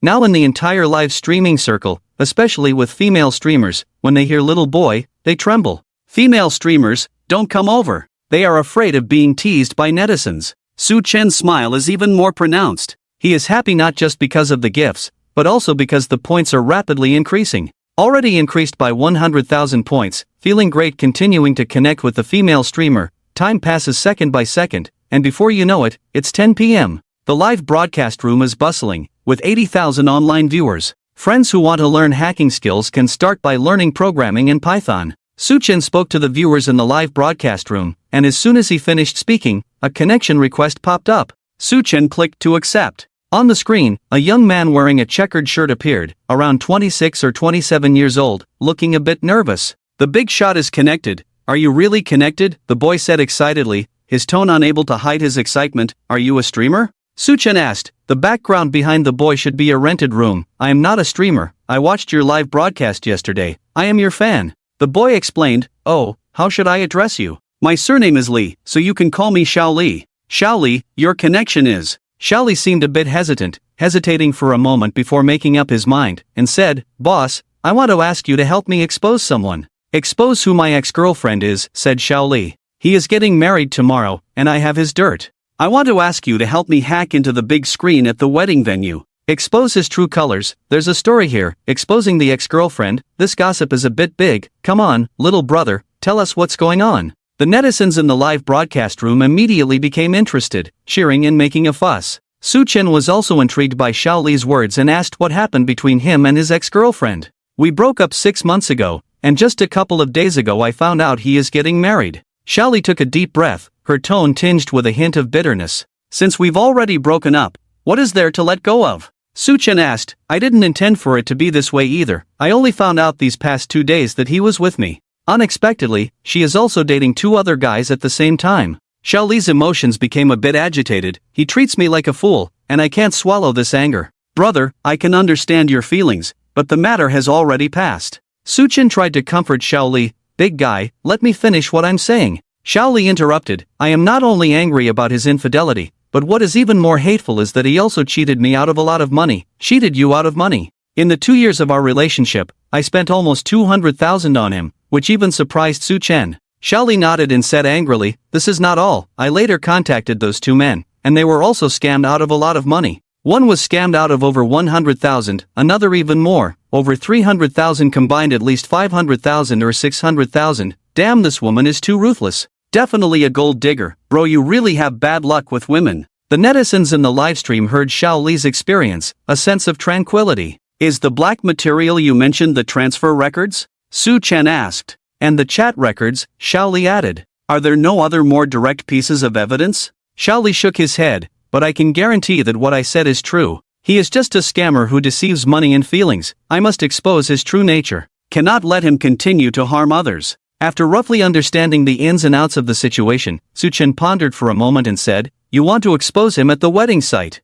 Now in the entire live streaming circle, especially with female streamers, when they hear little boy, they tremble. Female streamers, don't come over. They are afraid of being teased by netizens. Su Chen's smile is even more pronounced. He is happy not just because of the gifts, but also because the points are rapidly increasing. Already increased by 100,000 points, feeling great continuing to connect with the female streamer. Time passes second by second, and before you know it, it's 10 p.m. The live broadcast room is bustling, with 80,000 online viewers. Friends who want to learn hacking skills can start by learning programming in Python. Su Chen spoke to the viewers in the live broadcast room, and as soon as he finished speaking, a connection request popped up. Su Chen clicked to accept. On the screen, a young man wearing a checkered shirt appeared, around 26 or 27 years old, looking a bit nervous. The big shot is connected. Are you really connected? The boy said excitedly, his tone unable to hide his excitement. Are you a streamer? Su Chen asked. The background behind the boy should be a rented room. I am not a streamer. I watched your live broadcast yesterday. I am your fan. The boy explained. Oh, how should I address you? My surname is Lee, so you can call me Xiao Li. Xiao Li, your connection is. Xiao Li seemed a bit hesitating for a moment before making up his mind, and said, Boss, I want to ask you to help me expose someone. Expose who my ex-girlfriend is, said Xiao Li. He is getting married tomorrow, and I have his dirt. I want to ask you to help me hack into the big screen at the wedding venue. Expose his true colors. There's a story here, exposing the ex-girlfriend. This gossip is a bit big. Come on, little brother, tell us what's going on. The netizens in the live broadcast room immediately became interested, cheering and making a fuss. Su Chen was also intrigued by Xiao Li's words and asked what happened between him and his ex-girlfriend. We broke up 6 months ago, and just a couple of days ago I found out he is getting married. Xiao Li took a deep breath, her tone tinged with a hint of bitterness. Since we've already broken up, what is there to let go of? Su Chen asked. I didn't intend for it to be this way either. I only found out these past 2 days that he was with me. Unexpectedly, she is also dating 2 other guys at the same time. Xiao Li's emotions became a bit agitated. He treats me like a fool, and I can't swallow this anger. Brother, I can understand your feelings, but the matter has already passed. Su Chen tried to comfort Xiao Li. Big guy, let me finish what I'm saying. Xiao Li interrupted. I am not only angry about his infidelity, but what is even more hateful is that he also cheated me out of a lot of money. Cheated you out of money. In the 2 years of our relationship, I spent almost 200,000 on him, which even surprised Su Chen. Xiao Li nodded and said angrily, this is not all. I later contacted those 2 men, and they were also scammed out of a lot of money. One was scammed out of over 100,000, another even more, over 300,000 combined, at least 500,000 or 600,000. Damn, this woman is too ruthless. Definitely a gold digger. Bro, you really have bad luck with women. The netizens in the livestream heard Xiao Li's experience, a sense of tranquility. Is the black material you mentioned the transfer records? Su Chen asked. And the chat records, Xiao Li added. Are there no other more direct pieces of evidence? Xiao Li shook his head, but I can guarantee that what I said is true. He is just a scammer who deceives money and feelings. I must expose his true nature. Cannot let him continue to harm others. After roughly understanding the ins and outs of the situation, Su Chen pondered for a moment and said, you want to expose him at the wedding site.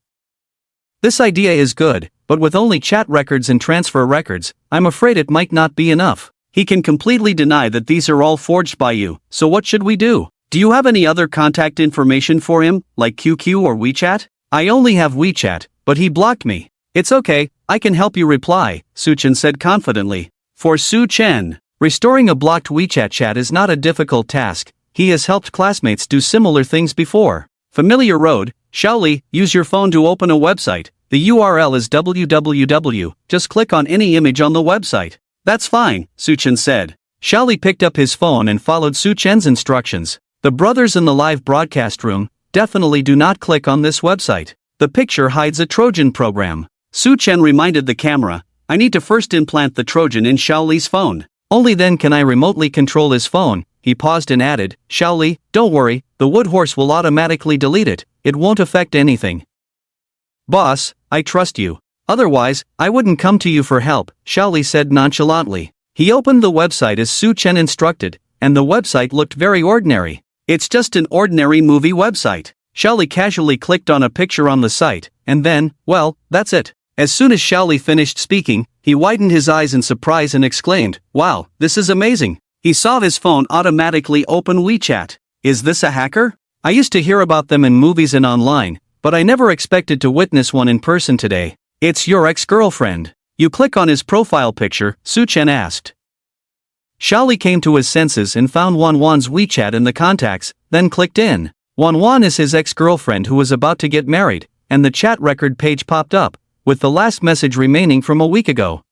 This idea is good, but with only chat records and transfer records, I'm afraid it might not be enough. He can completely deny that these are all forged by you, so what should we do? Do you have any other contact information for him, like QQ or WeChat? I only have WeChat, but he blocked me. It's okay, I can help you reply, Su Chen said confidently. For Su Chen, restoring a blocked WeChat chat is not a difficult task. He has helped classmates do similar things before. Familiar road. Xiao Li, use your phone to open a website. The URL is www. Just click on any image on the website. That's fine, Su Chen said. Xiao Li picked up his phone and followed Su Chen's instructions. The brothers in the live broadcast room, definitely do not click on this website. The picture hides a Trojan program. Su Chen reminded the camera, I need to first implant the Trojan in Xiao Li's phone. Only then can I remotely control his phone. He paused and added, Xiao Li, don't worry, the wood horse will automatically delete it. It won't affect anything. Boss, I trust you. Otherwise, I wouldn't come to you for help, Xiao Li said nonchalantly. He opened the website as Su Chen instructed, and the website looked very ordinary. It's just an ordinary movie website. Xiao Li casually clicked on a picture on the site, and then, well, that's it. As soon as Xiao Li finished speaking, he widened his eyes in surprise and exclaimed, wow, this is amazing. He saw his phone automatically open WeChat. Is this a hacker? I used to hear about them in movies and online, but I never expected to witness one in person today. It's your ex-girlfriend. You click on his profile picture, Su Chen asked. Xiao Li came to his senses and found Wanwan's WeChat in the contacts, then clicked in. Wanwan is his ex-girlfriend who was about to get married, and the chat record page popped up, with the last message remaining from a week ago.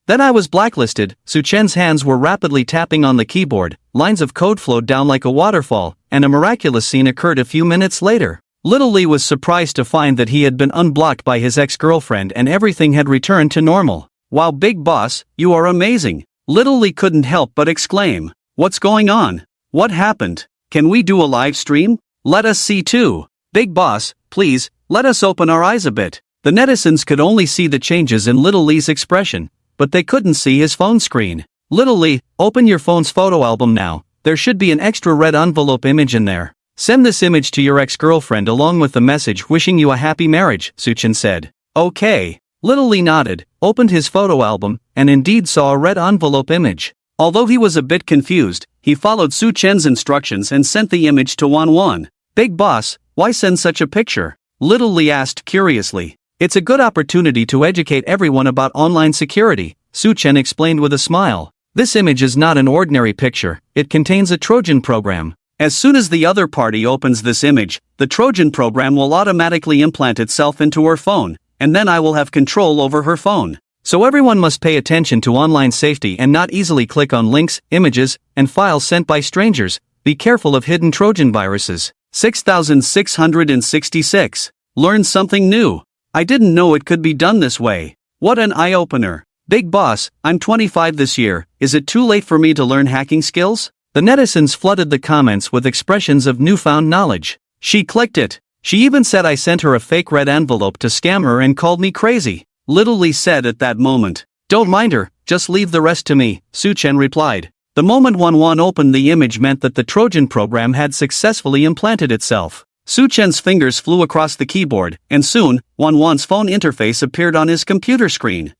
Then I was blacklisted. Su Chen's hands were rapidly tapping on the keyboard, lines of code flowed down like a waterfall, and a miraculous scene occurred a few minutes later. Little Lee was surprised to find that he had been unblocked by his ex-girlfriend and everything had returned to normal. Wow, big boss, you are amazing. Little Lee couldn't help but exclaim. What's going on? What happened? Can we do a live stream? Let us see too. Big boss, please, let us open our eyes a bit. The netizens could only see the changes in Little Lee's expression, but they couldn't see his phone screen. Little Lee, open your phone's photo album now. There should be an extra red envelope image in there. Send this image to your ex-girlfriend along with the message wishing you a happy marriage, Su Chen said. Okay. Little Lee nodded, opened his photo album, and indeed saw a red envelope image. Although he was a bit confused, he followed Su Chen's instructions and sent the image to Wan. "Big boss, why send such a picture?" Little Lee asked curiously. "It's a good opportunity to educate everyone about online security," Su Chen explained with a smile. "This image is not an ordinary picture, it contains a Trojan program. As soon as the other party opens this image, the Trojan program will automatically implant itself into her phone, and then I will have control over her phone. So everyone must pay attention to online safety and not easily click on links, images, and files sent by strangers. Be careful of hidden Trojan viruses." 6666. Learn something new. I didn't know it could be done this way. What an eye-opener. "Big boss, I'm 25 this year, is it too late for me to learn hacking skills?" The netizens flooded the comments with expressions of newfound knowledge. "She clicked it. She even said I sent her a fake red envelope to scam her and called me crazy," Little Lee said at that moment. "Don't mind her, just leave the rest to me," Su Chen replied. The moment Wan opened the image meant that the Trojan program had successfully implanted itself. Su Chen's fingers flew across the keyboard, and soon, Wan's phone interface appeared on his computer screen.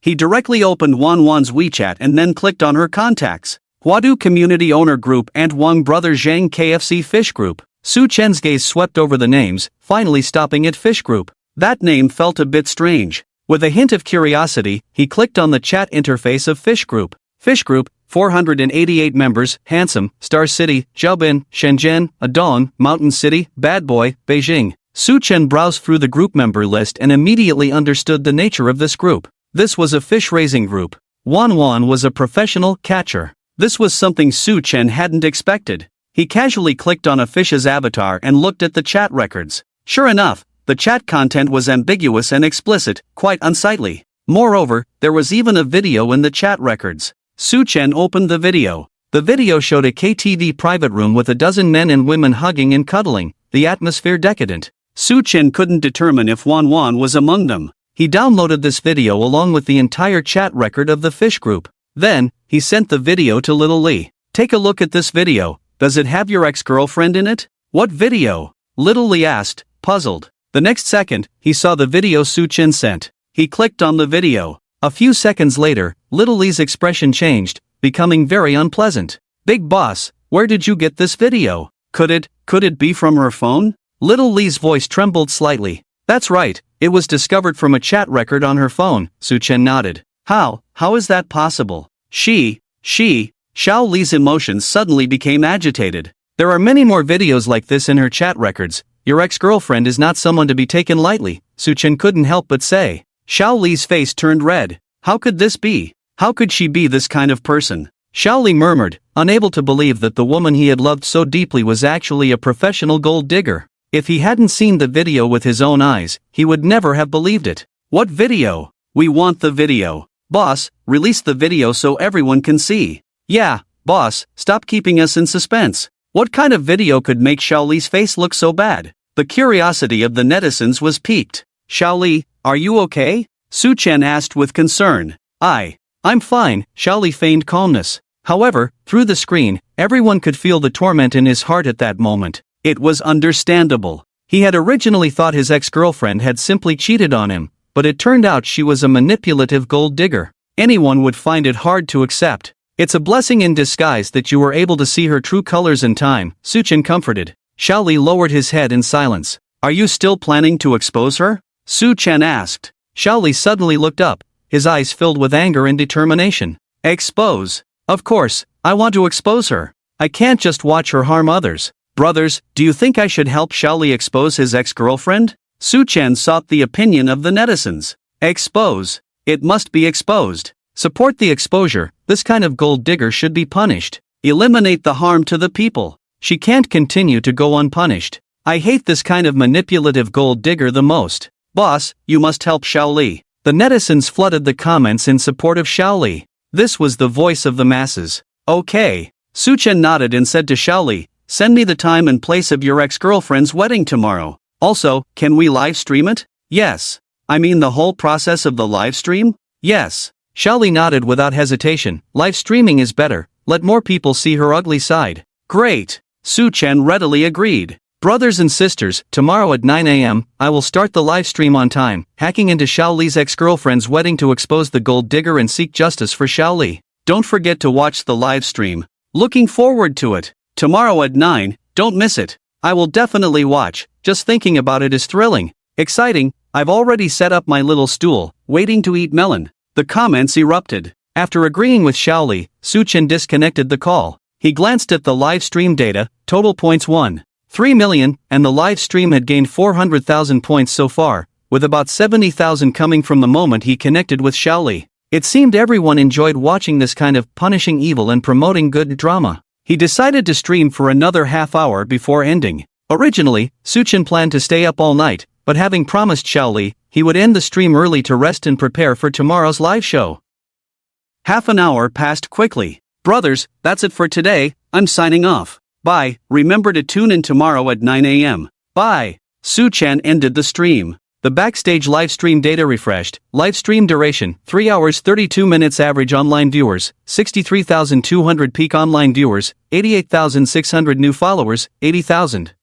He directly opened Wan's WeChat and then clicked on her contacts. Huadu Community Owner Group and Wang Brother Zhang KFC Fish Group. Su Chen's gaze swept over the names, finally stopping at Fish Group. That name felt a bit strange. With a hint of curiosity, he clicked on the chat interface of Fish Group. Fish Group, 488 members, Handsome, Star City, Xiaobin, Shenzhen, Adong, Mountain City, Bad Boy, Beijing. Su Chen browsed through the group member list and immediately understood the nature of this group. This was a fish-raising group. Wan was a professional catcher. This was something Su Chen hadn't expected. He casually clicked on a fish's avatar and looked at the chat records. Sure enough, the chat content was ambiguous and explicit, quite unsightly. Moreover, there was even a video in the chat records. Su Chen opened the video. The video showed a KTV private room with a dozen men and women hugging and cuddling, the atmosphere decadent. Su Chen couldn't determine if Wan was among them. He downloaded this video along with the entire chat record of the fish group. Then, he sent the video to Little Lee. "Take a look at this video. Does it have your ex-girlfriend in it?" "What video?" Little Lee asked, puzzled. The next second, he saw the video Su Chen sent. He clicked on the video. A few seconds later, Little Lee's expression changed, becoming very unpleasant. "Big boss, where did you get this video? Could it be from her phone?" Little Lee's voice trembled slightly. "That's right, it was discovered from a chat record on her phone," Su Chen nodded. How is that possible?" Xiao Li's emotions suddenly became agitated. "There are many more videos like this in her chat records. Your ex-girlfriend is not someone to be taken lightly," Su Chen couldn't help but say. Xiao Li's face turned red. How could this be? How could she be this kind of person? Xiao Li murmured, unable to believe that the woman he had loved so deeply was actually a professional gold digger. If he hadn't seen the video with his own eyes, he would never have believed it. "What video? We want the video. Boss, release the video so everyone can see." "Yeah, boss, stop keeping us in suspense. What kind of video could make Xiao Li's face look so bad?" The curiosity of the netizens was piqued. "Xiao Li, are you okay?" Su Chen asked with concern. I'm fine," Xiao Li feigned calmness. However, through the screen, everyone could feel the torment in his heart at that moment. It was understandable. He had originally thought his ex-girlfriend had simply cheated on him, but it turned out she was a manipulative gold digger. Anyone would find it hard to accept. "It's a blessing in disguise that you were able to see her true colors in time," Su Chen comforted. Xiao Li lowered his head in silence. "Are you still planning to expose her?" Su Chen asked. Xiao Li suddenly looked up, his eyes filled with anger and determination. "Expose? Of course, I want to expose her. I can't just watch her harm others. Brothers, do you think I should help Xiao Li expose his ex-girlfriend?" Su Chen sought the opinion of the netizens. "Expose? It must be exposed. Support the exposure. This kind of gold digger should be punished. Eliminate the harm to the people. She can't continue to go unpunished. I hate this kind of manipulative gold digger the most. Boss, you must help Xiao Li." The netizens flooded the comments in support of Xiao Li. This was the voice of the masses. "Okay." Su Chen nodded and said to Xiao Li, "Send me the time and place of your ex-girlfriend's wedding tomorrow. Also, can we live stream it?" "Yes." "I mean the whole process of the live stream?" "Yes." Xiao Li nodded without hesitation. "Live streaming is better. Let more people see her ugly side." "Great." Su Chen readily agreed. "Brothers and sisters, tomorrow at 9 a.m., I will start the live stream on time, hacking into Xiao Li's ex-girlfriend's wedding to expose the gold digger and seek justice for Xiao Li. Don't forget to watch the live stream. Looking forward to it. Tomorrow at 9, don't miss it. I will definitely watch, just thinking about it is thrilling. Exciting, I've already set up my little stool, waiting to eat melon. The comments erupted. After agreeing with Xiaoli, Suchen disconnected the call. He glanced at the live stream data, total points 1.3 million, and the live stream had gained 400,000 points so far, with about 70,000 coming from the moment he connected with Xiaoli. It seemed everyone enjoyed watching this kind of punishing evil and promoting good drama. He decided to stream for another half hour before ending. Originally, Suchen planned to stay up all night, but having promised Xiaoli, he would end the stream early to rest and prepare for tomorrow's live show. Half an hour passed quickly. Brothers, that's it for today, I'm signing off. Bye, remember to tune in tomorrow at 9 a.m. Bye. Suchen ended the stream. The backstage live stream data refreshed. Live stream duration, 3 hours 32 minutes average online viewers, 63,200 peak online viewers, 88,600 new followers, 80,000.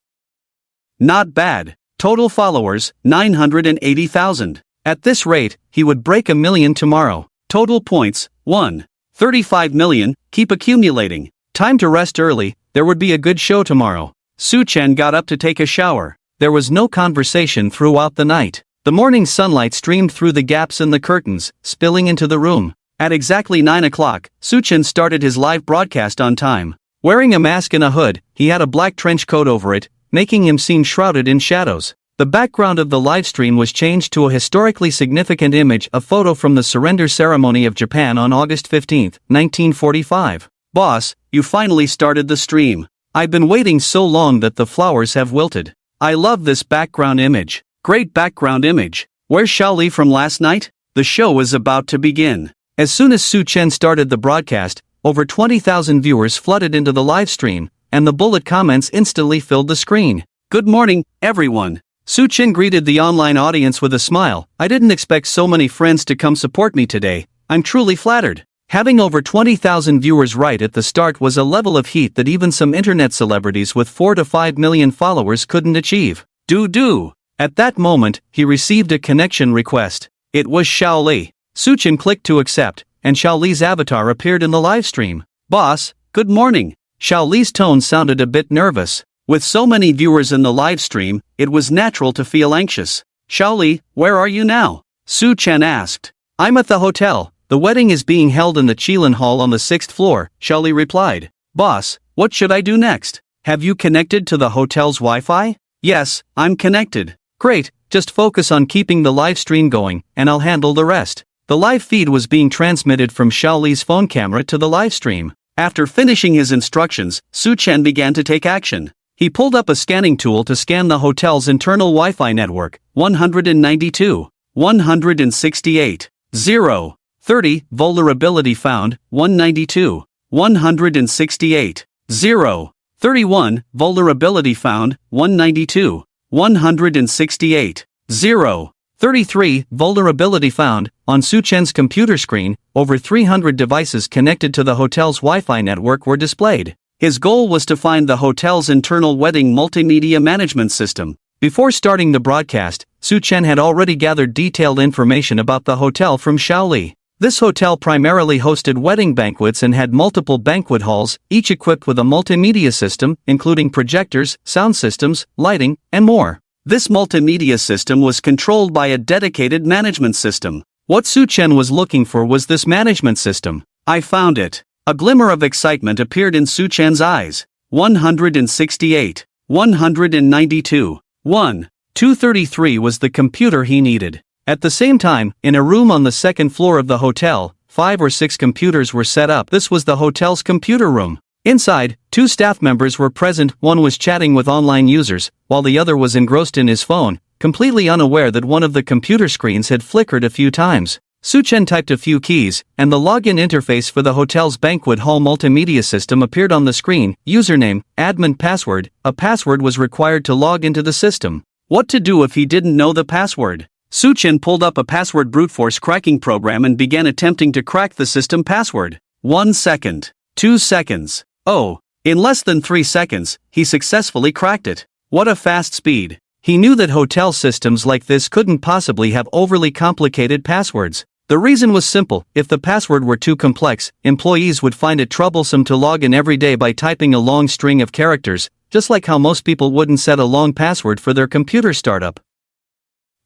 Not bad. Total followers, 980,000. At this rate, he would break 1 million tomorrow. Total points, 1.35 million, keep accumulating. Time to rest early, there would be a good show tomorrow. Suchen got up to take a shower. There was no conversation throughout the night. The morning sunlight streamed through the gaps in the curtains, spilling into the room. At exactly 9 o'clock, Suchen started his live broadcast on time. Wearing a mask and a hood, he had a black trench coat over it, making him seem shrouded in shadows. The background of the live stream was changed to a historically significant image, a photo from the surrender ceremony of Japan on August 15, 1945. Boss, you finally started the stream. I've been waiting so long that the flowers have wilted. I love this background image. Great background image. Where's Xiaoli from last night? The show is about to begin. As soon as Suchen started the broadcast, over 20,000 viewers flooded into the live stream, and the bullet comments instantly filled the screen. Good morning, everyone. Suchen greeted the online audience with a smile. I didn't expect so many friends to come support me today. I'm truly flattered. Having over 20,000 viewers right at the start was a level of heat that even some internet celebrities with 4 to 5 million followers couldn't achieve. At that moment, he received a connection request. It was Xiaoli. Suchen clicked to accept, and Xiaoli's avatar appeared in the live stream. Boss, good morning. Xiaoli's tone sounded a bit nervous. With so many viewers in the live stream, it was natural to feel anxious. Xiaoli, where are you now? Suchen asked. I'm at the hotel. The wedding is being held in the Qilin Hall on the 6th floor, Xiaoli replied. Boss, what should I do next? Have you connected to the hotel's Wi-Fi? Yes, I'm connected. Great, just focus on keeping the live stream going, and I'll handle the rest. The live feed was being transmitted from Xiaoli's phone camera to the live stream. After finishing his instructions, Suchen began to take action. He pulled up a scanning tool to scan the hotel's internal Wi-Fi network, 192, 168, 0. 30, vulnerability found, 192, 168, 0, 31, vulnerability found, 192, 168, 0, 33, vulnerability found. On Suchen's computer screen, over 300 devices connected to the hotel's Wi-Fi network were displayed. His goal was to find the hotel's internal wedding multimedia management system. Before starting the broadcast, Suchen had already gathered detailed information about the hotel from Xiaoli. This hotel primarily hosted wedding banquets and had multiple banquet halls, each equipped with a multimedia system, including projectors, sound systems, lighting, and more. This multimedia system was controlled by a dedicated management system. What Suchen was looking for was this management system. I found it. A glimmer of excitement appeared in Suchen's eyes. 168, 192, 233 was the computer he needed. At the same time, in a room on the 2nd floor of the hotel, 5 or 6 computers were set up. This was the hotel's computer room. Inside, 2 staff members were present. One was chatting with online users, while the other was engrossed in his phone, completely unaware that one of the computer screens had flickered a few times. Suchen typed a few keys, and the login interface for the hotel's banquet hall multimedia system appeared on the screen. Username, admin password. A password was required to log into the system. What to do if he didn't know the password? Suchen pulled up a password brute force cracking program and began attempting to crack the system password. 1 second. 2 seconds. Oh, in less than 3 seconds, he successfully cracked it. What a fast speed. He knew that hotel systems like this couldn't possibly have overly complicated passwords. The reason was simple: if the password were too complex, employees would find it troublesome to log in every day by typing a long string of characters, just like how most people wouldn't set a long password for their computer startup.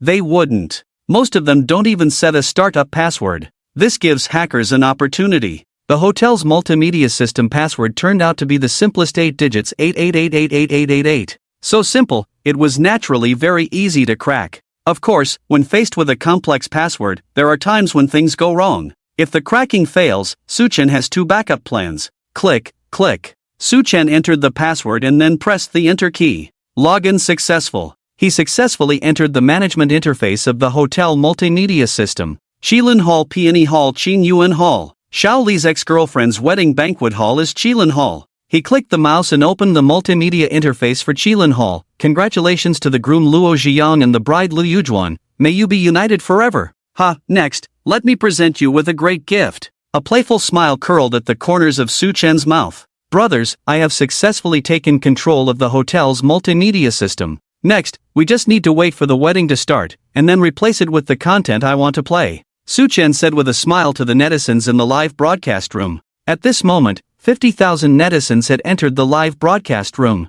They wouldn't. Most of them don't even set a startup password. This gives hackers an opportunity. The hotel's multimedia system password turned out to be the simplest 8 digits: 888888888. So simple, it was naturally very easy to crack. Of course, when faced with a complex password, there are times when things go wrong. If the cracking fails, Suchen has 2 backup plans. Click, click. Suchen entered the password and then pressed the enter key. Login successful. He successfully entered the management interface of the hotel multimedia system. Qilin Hall, Peony Hall, Qin Yuan Hall. Xiao Li's ex-girlfriend's wedding banquet hall is Qilin Hall. He clicked the mouse and opened the multimedia interface for Qilin Hall. Congratulations to the groom Luo Zhiyang and the bride Lu Yujuan. May you be united forever. Next, let me present you with a great gift. A playful smile curled at the corners of Su Chen's mouth. Brothers, I have successfully taken control of the hotel's multimedia system. Next, we just need to wait for the wedding to start, and then replace it with the content I want to play. Su Chen said with a smile to the netizens in the live broadcast room. At this moment, 50,000 netizens had entered the live broadcast room.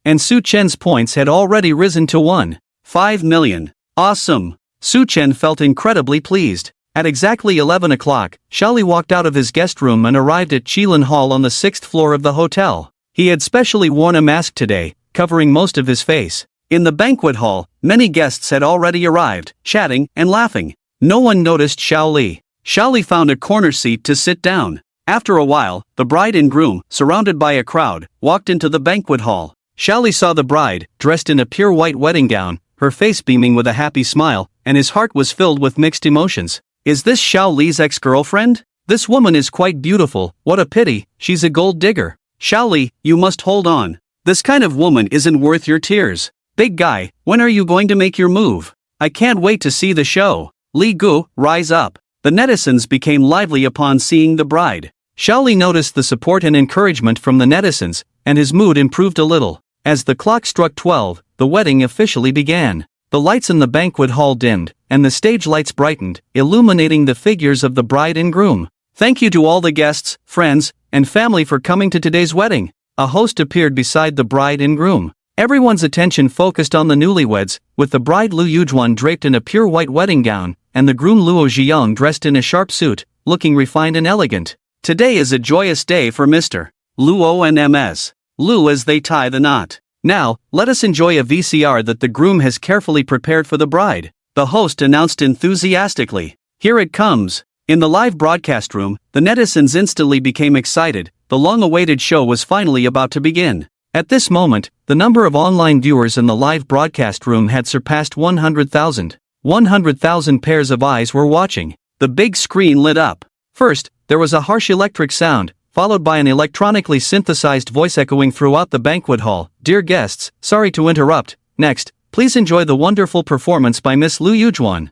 And Su Chen's points had already risen to 1.5 million. Awesome! Su Chen felt incredibly pleased. At exactly 11 o'clock, Xiaoli walked out of his guest room and arrived at Qilin Hall on the 6th floor of the hotel. He had specially worn a mask today, covering most of his face. In the banquet hall, many guests had already arrived, chatting and laughing. No one noticed Xiaoli. Xiaoli found a corner seat to sit down. After a while, the bride and groom, surrounded by a crowd, walked into the banquet hall. Xiaoli saw the bride, dressed in a pure white wedding gown, her face beaming with a happy smile, and his heart was filled with mixed emotions. Is this Xiaoli's ex-girlfriend? This woman is quite beautiful. What a pity, she's a gold digger. Xiaoli, you must hold on. This kind of woman isn't worth your tears. Big guy, when are you going to make your move? I can't wait to see the show. Li Gu, rise up. The netizens became lively upon seeing the bride. Xiaoli noticed the support and encouragement from the netizens, and his mood improved a little. As the clock struck 12, the wedding officially began. The lights in the banquet hall dimmed, and the stage lights brightened, illuminating the figures of the bride and groom. Thank you to all the guests, friends, and family for coming to today's wedding. A host appeared beside the bride and groom. Everyone's attention focused on the newlyweds, with the bride Lu Yujuan draped in a pure white wedding gown, and the groom Luo Zhiyang dressed in a sharp suit, looking refined and elegant. Today is a joyous day for Mr. Luo and Ms. Lu as they tie the knot. Now, let us enjoy a VCR that the groom has carefully prepared for the bride, the host announced enthusiastically. Here it comes. In the live broadcast room, the netizens instantly became excited. The long-awaited show was finally about to begin. At this moment, the number of online viewers in the live broadcast room had surpassed 100,000. 100,000 pairs of eyes were watching. The big screen lit up. First, there was a harsh electric sound, followed by an electronically synthesized voice echoing throughout the banquet hall. Dear guests, sorry to interrupt. Next, please enjoy the wonderful performance by Miss Lu Yujuan.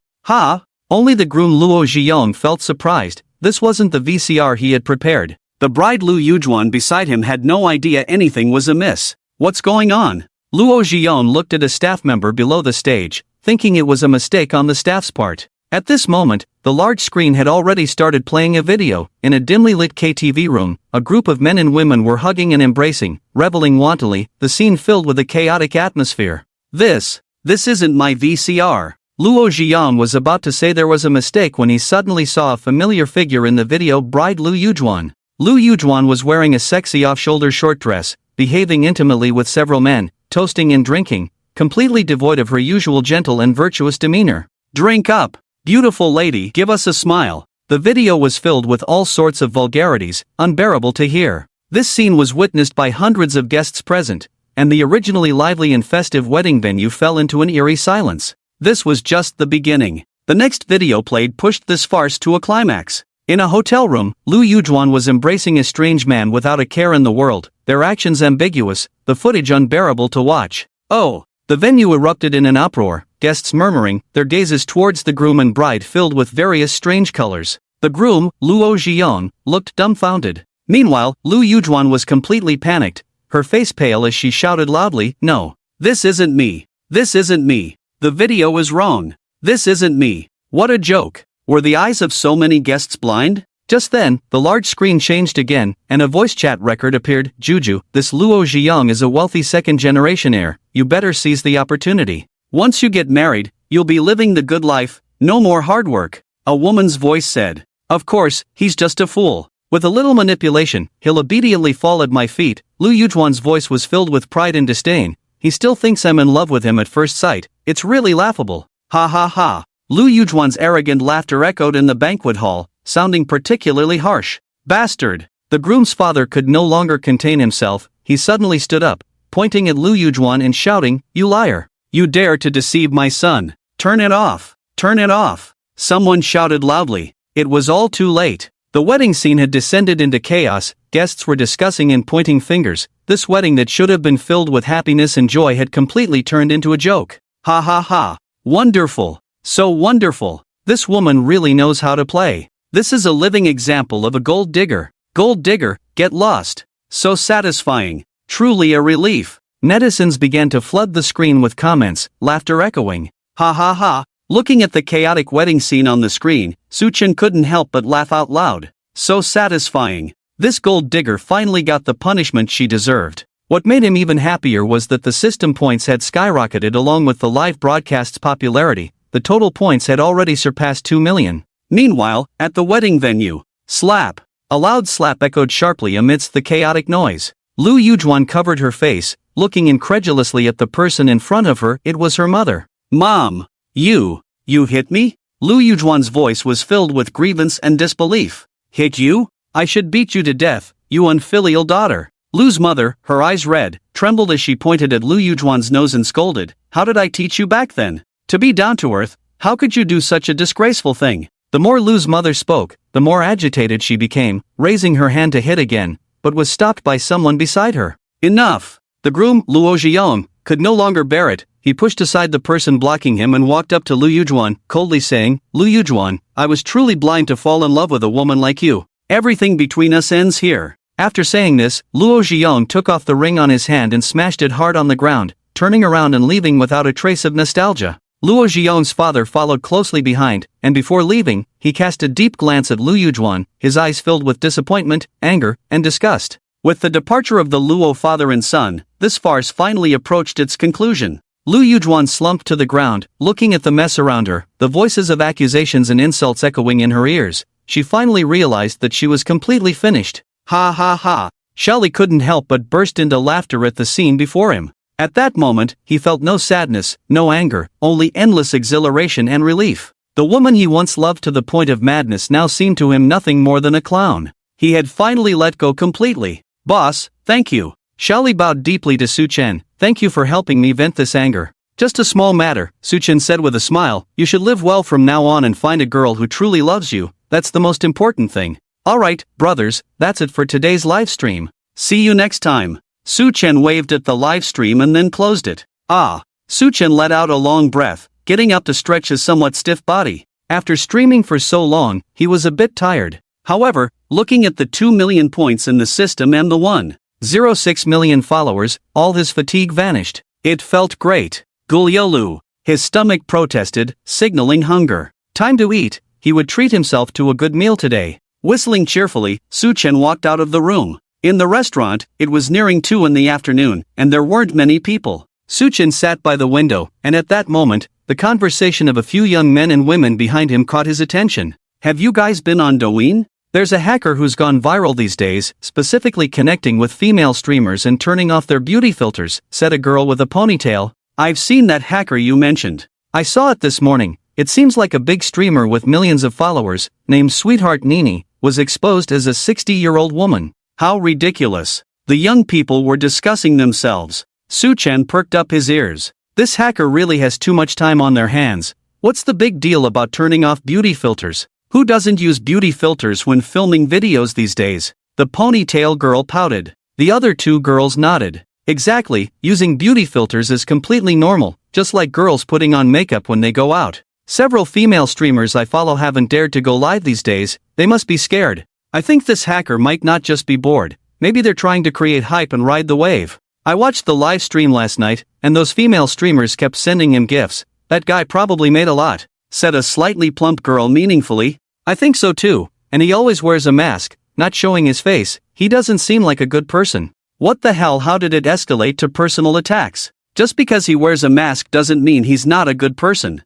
Only the groom Luo Zhiyong felt surprised. This wasn't the VCR he had prepared. The bride Lu Yujuan beside him had no idea anything was amiss. What's going on? Luo Zhiyong looked at a staff member below the stage, thinking it was a mistake on the staff's part. At this moment, the large screen had already started playing a video. In a dimly lit KTV room, a group of men and women were hugging and embracing, reveling wantonly, the scene filled with a chaotic atmosphere. This isn't my VCR. Luo Zhiyang was about to say there was a mistake when he suddenly saw a familiar figure in the video: bride Lu Yujuan. Lu Yujuan was wearing a sexy off-shoulder short dress, behaving intimately with several men, toasting and drinking, completely devoid of her usual gentle and virtuous demeanor. Drink up! Beautiful lady, give us a smile. The video was filled with all sorts of vulgarities, unbearable to hear. This scene was witnessed by hundreds of guests present, and the originally lively and festive wedding venue fell into an eerie silence. This was just the beginning. The next video played pushed this farce to a climax. In a hotel room, Lu Yujuan was embracing a strange man without a care in the world, their actions ambiguous, the footage unbearable to watch. Oh! The venue erupted in an uproar, guests murmuring, their gazes towards the groom and bride filled with various strange colors. The groom, Luo Zhiyong, looked dumbfounded. Meanwhile, Lu Yujuan was completely panicked, her face pale as she shouted loudly, "No! This isn't me! This isn't me! The video is wrong! This isn't me! What a joke! Were the eyes of so many guests blind? Just then, the large screen changed again, and a voice chat record appeared. Juju, this Luo Zhiyong is a wealthy second-generation heir, you better seize the opportunity. Once you get married, you'll be living the good life, no more hard work. A woman's voice said. Of course, he's just a fool. With a little manipulation, he'll obediently fall at my feet. Lu Yujuan's voice was filled with pride and disdain. He still thinks I'm in love with him at first sight. It's really laughable. Ha ha ha. Lu Yujuan's arrogant laughter echoed in the banquet hall, sounding particularly harsh. Bastard! The groom's father could no longer contain himself. He suddenly stood up, pointing at Lu Yujuan and shouting, "You liar! You dare to deceive my son! Turn it off! Turn it off!" Someone shouted loudly. It was all too late. The wedding scene had descended into chaos. Guests were discussing and pointing fingers. This wedding that should have been filled with happiness and joy had completely turned into a joke. Ha ha ha. Wonderful. So wonderful. This woman really knows how to play. This is a living example of a gold digger. Gold digger, get lost. So satisfying. Truly a relief. Netizens began to flood the screen with comments, laughter echoing. Ha ha ha. Looking at the chaotic wedding scene on the screen, Suchen couldn't help but laugh out loud. So satisfying. This gold digger finally got the punishment she deserved. What made him even happier was that the system points had skyrocketed along with the live broadcast's popularity. The total points had already surpassed 2 million. Meanwhile, at the wedding venue, slap. A loud slap echoed sharply amidst the chaotic noise. Lu Yujuan covered her face, looking incredulously at the person in front of her. It was her mother. Mom! You hit me? Lu Yujuan's voice was filled with grievance and disbelief. Hit you? I should beat you to death, you unfilial daughter. Lu's mother, her eyes red, trembled as she pointed at Lu Yujuan's nose and scolded. How did I teach you back then? To be down to earth, how could you do such a disgraceful thing? The more Lu's mother spoke, the more agitated she became, raising her hand to hit again, but was stopped by someone beside her. Enough! The groom, Luo Zhiyong, could no longer bear it. He pushed aside the person blocking him and walked up to Lu Yujuan, coldly saying, Lu Yujuan, I was truly blind to fall in love with a woman like you. Everything between us ends here. After saying this, Luo Zhiyong took off the ring on his hand and smashed it hard on the ground, turning around and leaving without a trace of nostalgia. Luo Zhiyong's father followed closely behind, and before leaving, he cast a deep glance at Lu Yujuan, his eyes filled with disappointment, anger, and disgust. With the departure of the Luo father and son, this farce finally approached its conclusion. Lu Yujuan slumped to the ground, looking at the mess around her, the voices of accusations and insults echoing in her ears. She finally realized that she was completely finished. Ha ha ha. Shali couldn't help but burst into laughter at the scene before him. At that moment, he felt no sadness, no anger, only endless exhilaration and relief. The woman he once loved to the point of madness now seemed to him nothing more than a clown. He had finally let go completely. Boss, thank you. Shali bowed deeply to Suchen. Thank you for helping me vent this anger. Just a small matter, Suchen said with a smile. You should live well from now on and find a girl who truly loves you. That's the most important thing. Alright, brothers, that's it for today's live stream. See you next time. Suchen waved at the live stream and then closed it. Suchen let out a long breath, getting up to stretch his somewhat stiff body. After streaming for so long, he was a bit tired. However, looking at the 2 million points in the system and the 1.06 million followers, all his fatigue vanished. It felt great. Gulyolu. His stomach protested, signaling hunger. Time to eat. He would treat himself to a good meal today. Whistling cheerfully, Suchen walked out of the room. In the restaurant, it was nearing 2 in the afternoon, and there weren't many people. Suchen sat by the window, and at that moment, the conversation of a few young men and women behind him caught his attention. Have you guys been on Douyin? There's a hacker who's gone viral these days, specifically connecting with female streamers and turning off their beauty filters, said a girl with a ponytail. I've seen that hacker you mentioned. I saw it this morning. It seems like a big streamer with millions of followers, named Sweetheart Nini, was exposed as a 60-year-old woman. How ridiculous. The young people were discussing themselves. Suchen perked up his ears. This hacker really has too much time on their hands. What's the big deal about turning off beauty filters? Who doesn't use beauty filters when filming videos these days? The ponytail girl pouted. The other two girls nodded. Exactly, using beauty filters is completely normal, just like girls putting on makeup when they go out. Several female streamers I follow haven't dared to go live these days. They must be scared. I think this hacker might not just be bored. Maybe they're trying to create hype and ride the wave. I watched the live stream last night, and those female streamers kept sending him gifts. That guy probably made a lot. said a slightly plump girl meaningfully. I think so too, and he always wears a mask, not showing his face. He doesn't seem like a good person. What the hell, how did it escalate to personal attacks? Just because he wears a mask doesn't mean he's not a good person.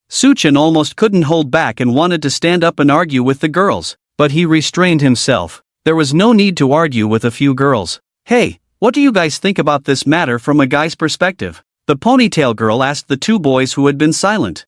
Suchin almost couldn't hold back and wanted to stand up and argue with the girls, but he restrained himself. There was no need to argue with a few girls. Hey, what do you guys think about this matter from a guy's perspective? The ponytail girl asked the two boys who had been silent.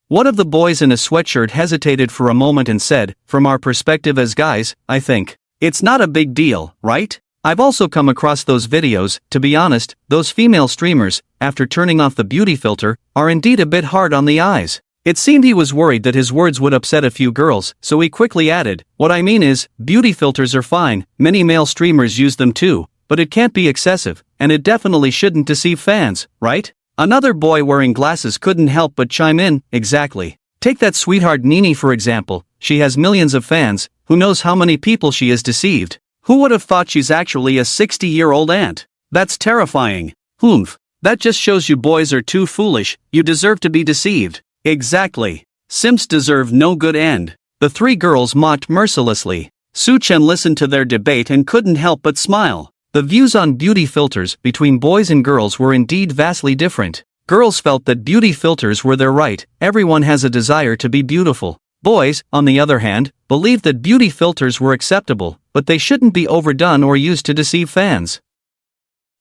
One of the boys in a sweatshirt hesitated for a moment and said, from our perspective as guys, I think it's not a big deal, right? I've also come across those videos. To be honest, those female streamers, after turning off the beauty filter, are indeed a bit hard on the eyes. It seemed he was worried that his words would upset a few girls, so he quickly added, what I mean is, beauty filters are fine, many male streamers use them too, but it can't be excessive, and it definitely shouldn't deceive fans, right? Another boy wearing glasses couldn't help but chime in, exactly. Take that sweetheart Nini for example, she has millions of fans, who knows how many people she has deceived? Who would have thought she's actually a 60-year-old aunt? That's terrifying. Humph. That just shows you boys are too foolish, you deserve to be deceived. Exactly. Simps deserve no good end. The three girls mocked mercilessly. Suchen listened to their debate and couldn't help but smile. The views on beauty filters between boys and girls were indeed vastly different. Girls felt that beauty filters were their right, everyone has a desire to be beautiful. Boys, on the other hand, believed that beauty filters were acceptable, but they shouldn't be overdone or used to deceive fans.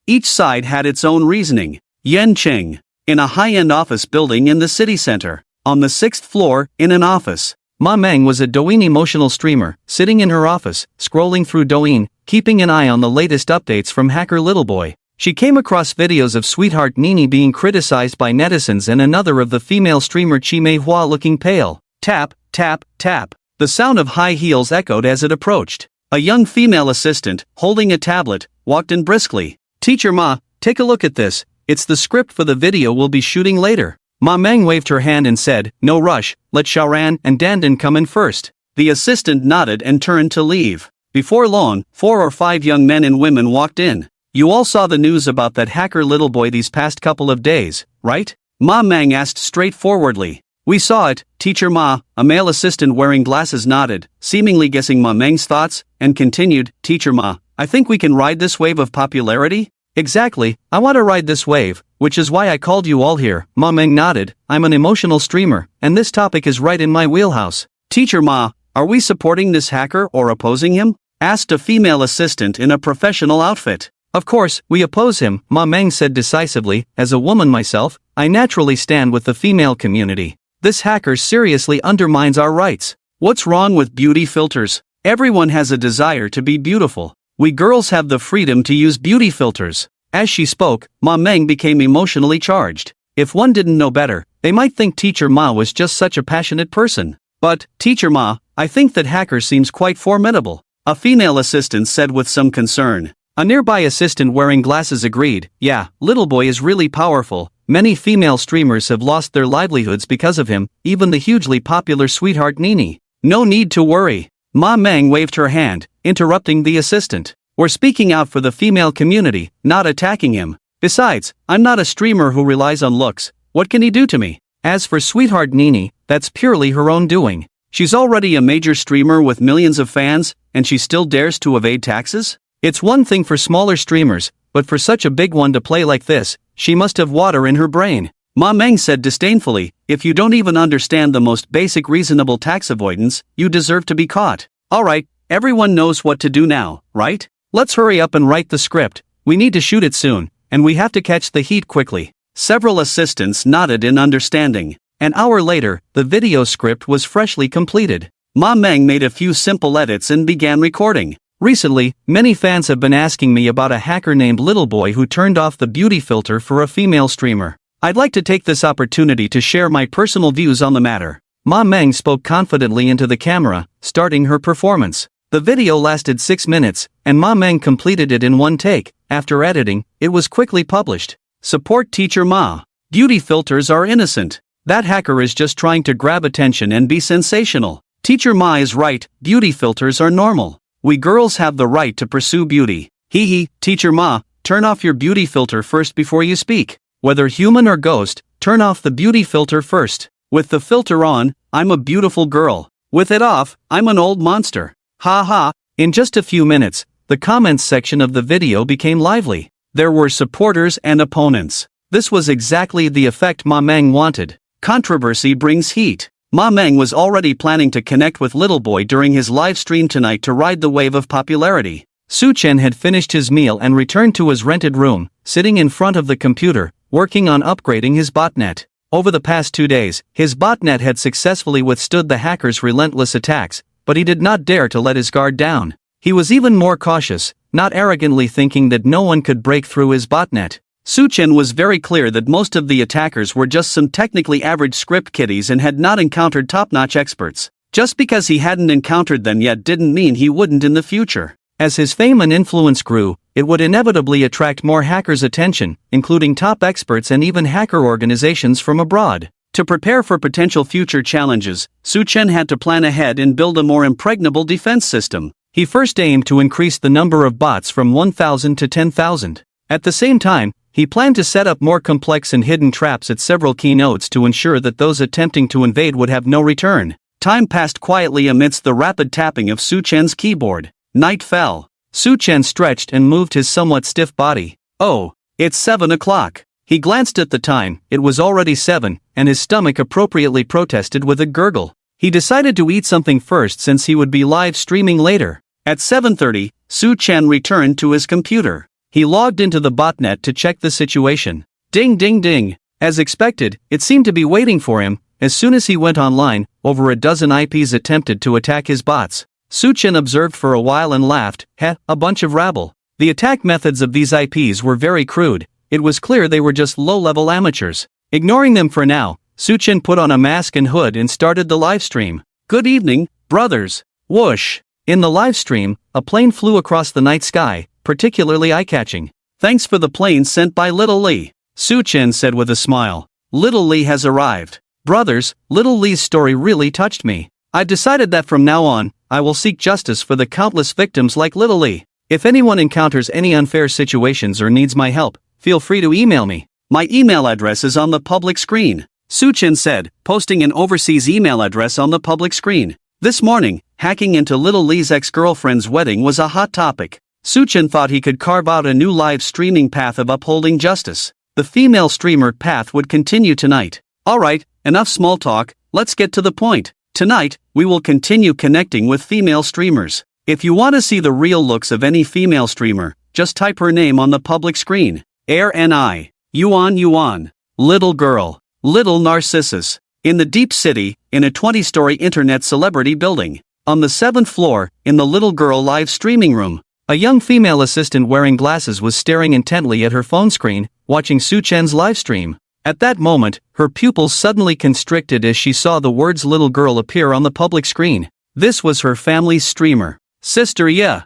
Each side had its own reasoning. Yancheng. In a high-end office building in the city center. On the 6th floor, in an office. Ma Meng was a Douyin emotional streamer, sitting in her office, scrolling through Douyin, keeping an eye on the latest updates from hacker Little Boy. She came across videos of sweetheart Nini being criticized by netizens and another of the female streamer Chi Meihua looking pale. Tap, tap, tap. The sound of high heels echoed as it approached. A young female assistant, holding a tablet, walked in briskly. Teacher Ma, take a look at this. It's the script for the video we'll be shooting later. Ma Meng waved her hand and said, no rush, let Xiaoran and Dandan come in first. The assistant nodded and turned to leave. Before long, 4 or 5 young men and women walked in. You all saw the news about that hacker Little Boy these past couple of days, right? Ma Meng asked straightforwardly. We saw it, Teacher Ma. A male assistant wearing glasses nodded, seemingly guessing Ma Meng's thoughts, and continued, Teacher Ma, I think we can ride this wave of popularity? Exactly, I want to ride this wave, which is why I called you all here. Ma Meng nodded, I'm an emotional streamer, and this topic is right in my wheelhouse. Teacher Ma, are we supporting this hacker or opposing him? Asked a female assistant in a professional outfit. Of course, we oppose him, Ma Meng said decisively. As a woman myself, I naturally stand with the female community. This hacker seriously undermines our rights. What's wrong with beauty filters? Everyone has a desire to be beautiful. We girls have the freedom to use beauty filters. As she spoke, Ma Meng became emotionally charged. If one didn't know better, they might think Teacher Ma was just such a passionate person. But, Teacher Ma, I think that hacker seems quite formidable. A female assistant said with some concern. A nearby assistant wearing glasses agreed, yeah, Little Boy is really powerful. Many female streamers have lost their livelihoods because of him, even the hugely popular sweetheart Nini. No need to worry. Ma Meng waved her hand, interrupting the assistant. We're speaking out for the female community, not attacking him. Besides, I'm not a streamer who relies on looks. What can he do to me? As for sweetheart Nini, that's purely her own doing. She's already a major streamer with millions of fans, and she still dares to evade taxes? It's one thing for smaller streamers, but for such a big one to play like this, she must have water in her brain. Ma Meng said disdainfully, if you don't even understand the most basic reasonable tax avoidance, you deserve to be caught. Alright, everyone knows what to do now, right? Let's hurry up and write the script. We need to shoot it soon, and we have to catch the heat quickly. Several assistants nodded in understanding. An hour later, the video script was freshly completed. Ma Meng made a few simple edits and began recording. Recently, many fans have been asking me about a hacker named Little Boy who turned off the beauty filter for a female streamer. I'd like to take this opportunity to share my personal views on the matter. Ma Meng spoke confidently into the camera, starting her performance. The video lasted 6 minutes, and Ma Meng completed it in one take. After editing, it was quickly published. Support Teacher Ma. Beauty filters are innocent. That hacker is just trying to grab attention and be sensational. Teacher Ma is right, beauty filters are normal. We girls have the right to pursue beauty. Hee hee, Teacher Ma, turn off your beauty filter first before you speak. Whether human or ghost, turn off the beauty filter first. With the filter on, I'm a beautiful girl. With it off, I'm an old monster. Ha ha. In just a few minutes, the comments section of the video became lively. There were supporters and opponents. This was exactly the effect Ma Meng wanted. Controversy brings heat. Ma Meng was already planning to connect with Little Boy during his live stream tonight to ride the wave of popularity. Su Chen had finished his meal and returned to his rented room, sitting in front of the computer, working on upgrading his botnet. Over the past 2 days, his botnet had successfully withstood the hackers' relentless attacks, but he did not dare to let his guard down. He was even more cautious, not arrogantly thinking that no one could break through his botnet. Su Chen was very clear that most of the attackers were just some technically average script kiddies and had not encountered top-notch experts. Just because he hadn't encountered them yet didn't mean he wouldn't in the future. As his fame and influence grew, it would inevitably attract more hackers' attention, including top experts and even hacker organizations from abroad. To prepare for potential future challenges, Su Chen had to plan ahead and build a more impregnable defense system. He first aimed to increase the number of bots from 1,000 to 10,000. At the same time, he planned to set up more complex and hidden traps at several key nodes to ensure that those attempting to invade would have no return. Time passed quietly amidst the rapid tapping of Su Chen's keyboard. Night fell. Su Chen stretched and moved his somewhat stiff body. Oh, it's 7 o'clock. He glanced at the time, it was already 7, and his stomach appropriately protested with a gurgle. He decided to eat something first since he would be live streaming later. At 7:30, Su Chen returned to his computer. He logged into the botnet to check the situation. Ding ding ding. As expected, it seemed to be waiting for him. As soon as he went online, over a dozen IPs attempted to attack his bots. Su Chen observed for a while and laughed. A bunch of rabble. The attack methods of these IPs were very crude. It was clear they were just low-level amateurs. Ignoring them for now, Su Chen put on a mask and hood and started the live stream. Good evening, brothers. Whoosh. In the live stream, a plane flew across the night sky, particularly eye-catching. Thanks for the plane sent by Little Lee, Su Chen said with a smile. Little Lee has arrived. Brothers, Little Lee's story really touched me. I decided that from now on, I will seek justice for the countless victims like Little Lee. If anyone encounters any unfair situations or needs my help, feel free to email me. My email address is on the public screen, Su Chen said, posting an overseas email address on the public screen. This morning, hacking into Little Lee's ex-girlfriend's wedding was a hot topic. Su Chen thought he could carve out a new live streaming path of upholding justice. The female streamer path would continue tonight. Alright, enough small talk, let's get to the point. Tonight, we will continue connecting with female streamers. If you want to see the real looks of any female streamer, just type her name on the public screen. Air Ni. Yuan. Little girl. Little Narcissus. In the deep city, in a 20-story internet celebrity building. On the 7th floor, in the little girl live streaming room. A young female assistant wearing glasses was staring intently at her phone screen, watching Su Chen's livestream. At that moment, her pupils suddenly constricted as she saw the words little girl appear on the public screen. This was her family's streamer. Sister yeah.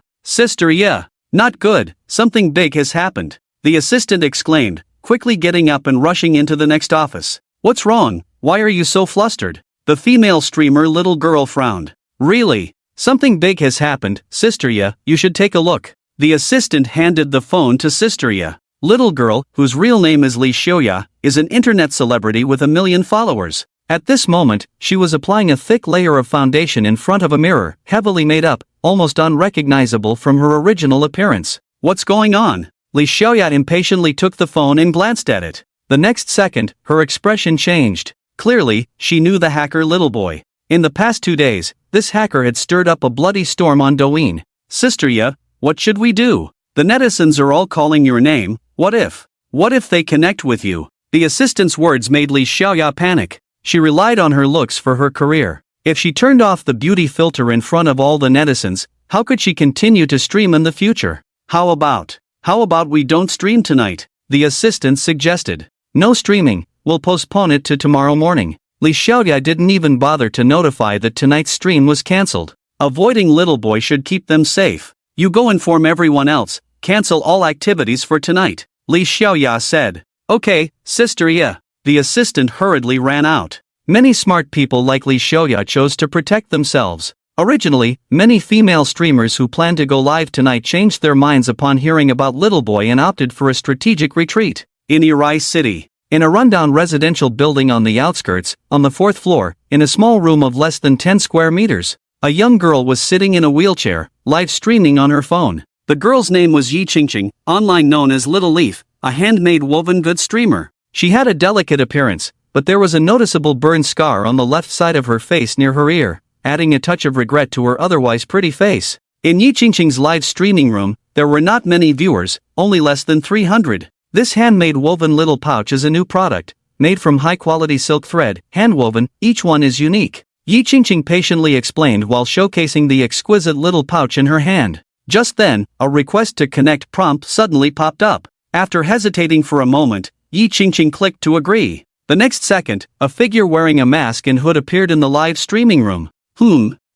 Not good, something big has happened. The assistant exclaimed, quickly getting up and rushing into the next office. What's wrong? Why are you so flustered? The female streamer little girl frowned. Really? Something big has happened, Sister Ya, you should take a look. The assistant handed the phone to Sister Ya. Little girl, whose real name is Li Xiaoya, is an internet celebrity with 1 million followers. At this moment, she was applying a thick layer of foundation in front of a mirror, heavily made up, almost unrecognizable from her original appearance. What's going on? Li Xiaoya impatiently took the phone and glanced at it. The next second, her expression changed. Clearly, she knew the hacker Little Boy. In the past 2 days, this hacker had stirred up a bloody storm on Douyin. Sister Ya, what should we do? The netizens are all calling your name. What if? What if they connect with you? The assistant's words made Li Xiaoya panic. She relied on her looks for her career. If she turned off the beauty filter in front of all the netizens, how could she continue to stream in the future? How about we don't stream tonight? The assistant suggested. No streaming, we'll postpone it to tomorrow morning. Li Xiaoya didn't even bother to notify that tonight's stream was cancelled. Avoiding Little Boy should keep them safe. You go inform everyone else, cancel all activities for tonight, Li Xiaoya said. Okay, Sister Ya. The assistant hurriedly ran out. Many smart people like Li Xiaoya chose to protect themselves. Originally, many female streamers who planned to go live tonight changed their minds upon hearing about Little Boy and opted for a strategic retreat. In Irai City, In a rundown residential building on the outskirts, on the 4th floor, in a small room of less than 10 square meters, a young girl was sitting in a wheelchair, live streaming on her phone. The girl's name was Yi Qingqing, online known as Little Leaf, a handmade woven goods streamer. She had a delicate appearance, but there was a noticeable burn scar on the left side of her face near her ear, adding a touch of regret to her otherwise pretty face. In Yi Qingqing's live streaming room, there were not many viewers, only less than 300. This handmade woven little pouch is a new product, made from high-quality silk thread, handwoven, each one is unique. Yi Qingqing patiently explained while showcasing the exquisite little pouch in her hand. Just then, a request to connect prompt suddenly popped up. After hesitating for a moment, Yi Qingqing clicked to agree. The next second, a figure wearing a mask and hood appeared in the live streaming room.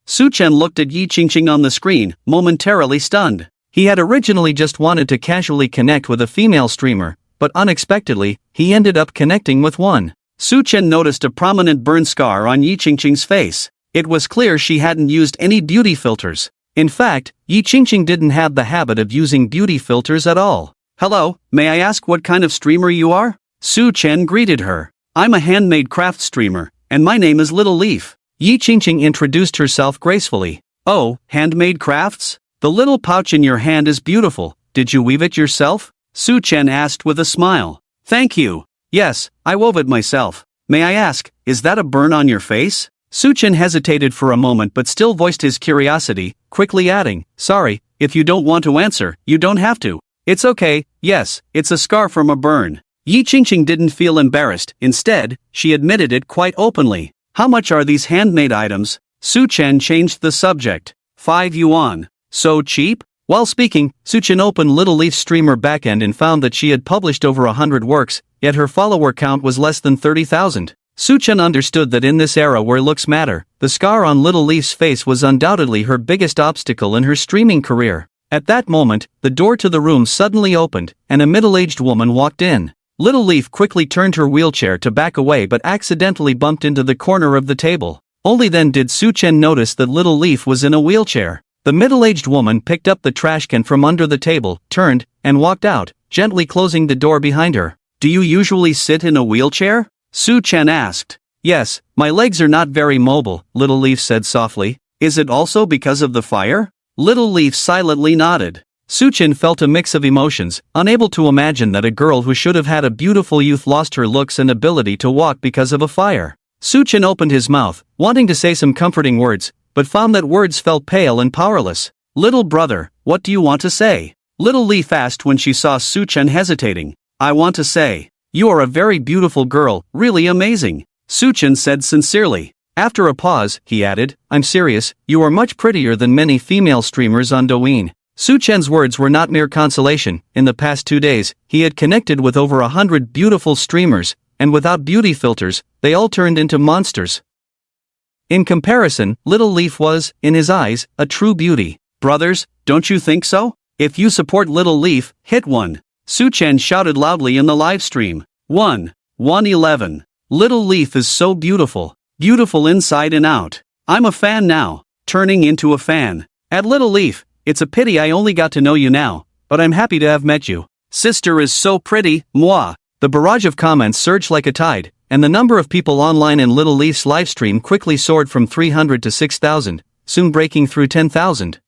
Su Chen looked at Yi Qingqing on the screen, momentarily stunned. He had originally just wanted to casually connect with a female streamer, but unexpectedly, he ended up connecting with one. Su Chen noticed a prominent burn scar on Yi Qingqing's face. It was clear she hadn't used any beauty filters. In fact, Yi Qingqing didn't have the habit of using beauty filters at all. "Hello, may I ask what kind of streamer you are?" Su Chen greeted her. "I'm a handmade craft streamer, and my name is Little Leaf." Yi Qingqing introduced herself gracefully. "Oh, handmade crafts? The little pouch in your hand is beautiful. Did you weave it yourself?" Su Chen asked with a smile. "Thank you. Yes, I wove it myself. May I ask, is that a burn on your face?" Su Chen hesitated for a moment but still voiced his curiosity, quickly adding, "Sorry, if you don't want to answer, you don't have to. It's okay, yes, it's a scar from a burn." Yi Qingqing didn't feel embarrassed, instead, she admitted it quite openly. "How much are these handmade items?" Su Chen changed the subject. 5 yuan. So cheap? While speaking, Su Chen opened Little Leaf's streamer backend and found that she had published over 100 works, yet her follower count was less than 30,000. Su Chen understood that in this era where looks matter, the scar on Little Leaf's face was undoubtedly her biggest obstacle in her streaming career. At that moment, the door to the room suddenly opened, and a middle-aged woman walked in. Little Leaf quickly turned her wheelchair to back away but accidentally bumped into the corner of the table. Only then did Su Chen notice that Little Leaf was in a wheelchair. The middle-aged woman picked up the trash can from under the table, turned, and walked out, gently closing the door behind her. "Do you usually sit in a wheelchair?" Su Chen asked. "Yes, my legs are not very mobile," Little Leaf said softly. "Is it also because of the fire?" Little Leaf silently nodded. Su Chen felt a mix of emotions, unable to imagine that a girl who should have had a beautiful youth lost her looks and ability to walk because of a fire. Su Chen opened his mouth, wanting to say some comforting words, but found that words felt pale and powerless. "Little brother, what do you want to say?" Little Leaf asked when she saw Su Chen hesitating. "I want to say, you are a very beautiful girl, really amazing," Su Chen said sincerely. After a pause, he added, "I'm serious, you are much prettier than many female streamers on Douyin." Su Chen's words were not mere consolation. In the past 2 days, he had connected with over 100 beautiful streamers, and without beauty filters, they all turned into monsters. In comparison, Little Leaf was, in his eyes, a true beauty. "Brothers, don't you think so? If you support Little Leaf, hit 1. Su Chen shouted loudly in the live stream. 111. Little Leaf is so beautiful. Beautiful inside and out. I'm a fan now. Turning into a fan. At Little Leaf, it's a pity I only got to know you now, but I'm happy to have met you. Sister is so pretty, moi." The barrage of comments surged like a tide, and the number of people online in Little Leaf's livestream quickly soared from 300 to 6,000, soon breaking through 10,000.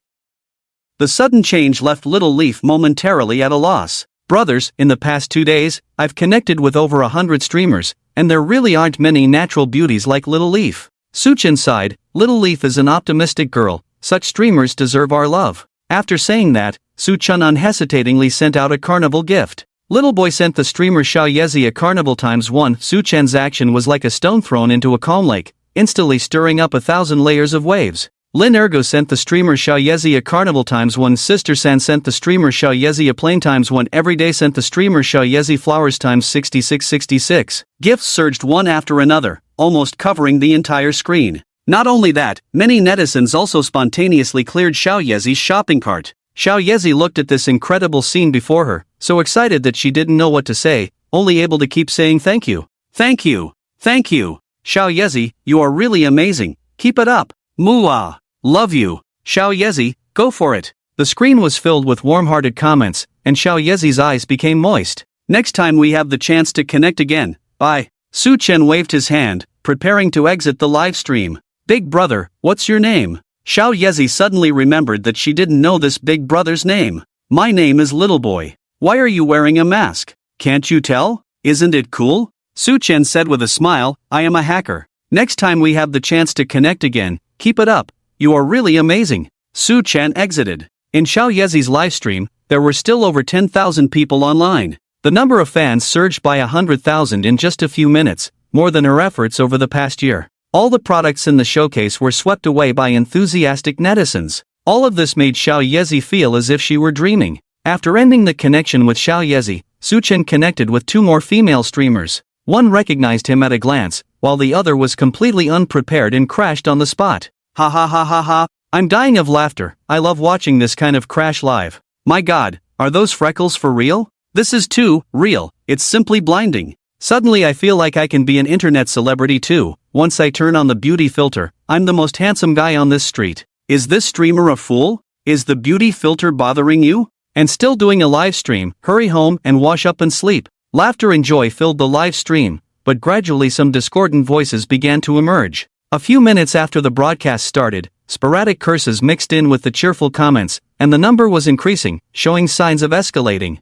The sudden change left Little Leaf momentarily at a loss. "Brothers, in the past 2 days, I've connected with over 100 streamers, and there really aren't many natural beauties like Little Leaf." Su Chen sighed. Little Leaf is an optimistic girl, such streamers deserve our love. After saying that, Su Chen unhesitatingly sent out a carnival gift. Little Boy sent the streamer Xiao Yezi a carnival ×1. Su Chen's action was like a stone thrown into a calm lake, instantly stirring up 1,000 layers of waves. Lin Ergo sent the streamer Xiao Yezi a carnival ×1. Sister San sent the streamer Xiao Yezi a plane ×1. Everyday sent the streamer Xiao Yezi flowers ×6666. Gifts surged one after another, almost covering the entire screen. Not only that, many netizens also spontaneously cleared Xiao Yezi's shopping cart. Xiao Yezi looked at this incredible scene before her, so excited that she didn't know what to say, only able to keep saying thank you. "Thank you. Thank you. Xiao Yezi, you are really amazing. Keep it up. Mua. Love you. Xiao Yezi, go for it." The screen was filled with warm-hearted comments, and Xiao Yezi's eyes became moist. Next time we have the chance to connect again, bye. Su Chen waved his hand, preparing to exit the live stream. Big brother, what's your name? Xiao Yezi suddenly remembered that she didn't know this big brother's name. My name is Little Boy. Why are you wearing a mask? Can't you tell? Isn't it cool? Su Chen said with a smile, I am a hacker. Next time we have the chance to connect again, keep it up. You are really amazing. Su Chen exited. In Xiao Yezi's livestream, there were still over 10,000 people online. The number of fans surged by 100,000 in just a few minutes, more than her efforts over the past year. All the products in the showcase were swept away by enthusiastic netizens. All of this made Xiao Yezi feel as if she were dreaming. After ending the connection with Xiao Yezi, Su Chen connected with two more female streamers. One recognized him at a glance, while the other was completely unprepared and crashed on the spot. Ha ha ha ha ha, I'm dying of laughter. I love watching this kind of crash live. My god, are those freckles for real? This is too real, it's simply blinding. Suddenly I feel like I can be an internet celebrity too. Once I turn on the beauty filter, I'm the most handsome guy on this street. Is this streamer a fool? Is the beauty filter bothering you? And still doing a live stream, hurry home and wash up and sleep. Laughter and joy filled the live stream, but gradually some discordant voices began to emerge. A few minutes after the broadcast started, sporadic curses mixed in with the cheerful comments, and the number was increasing, showing signs of escalating.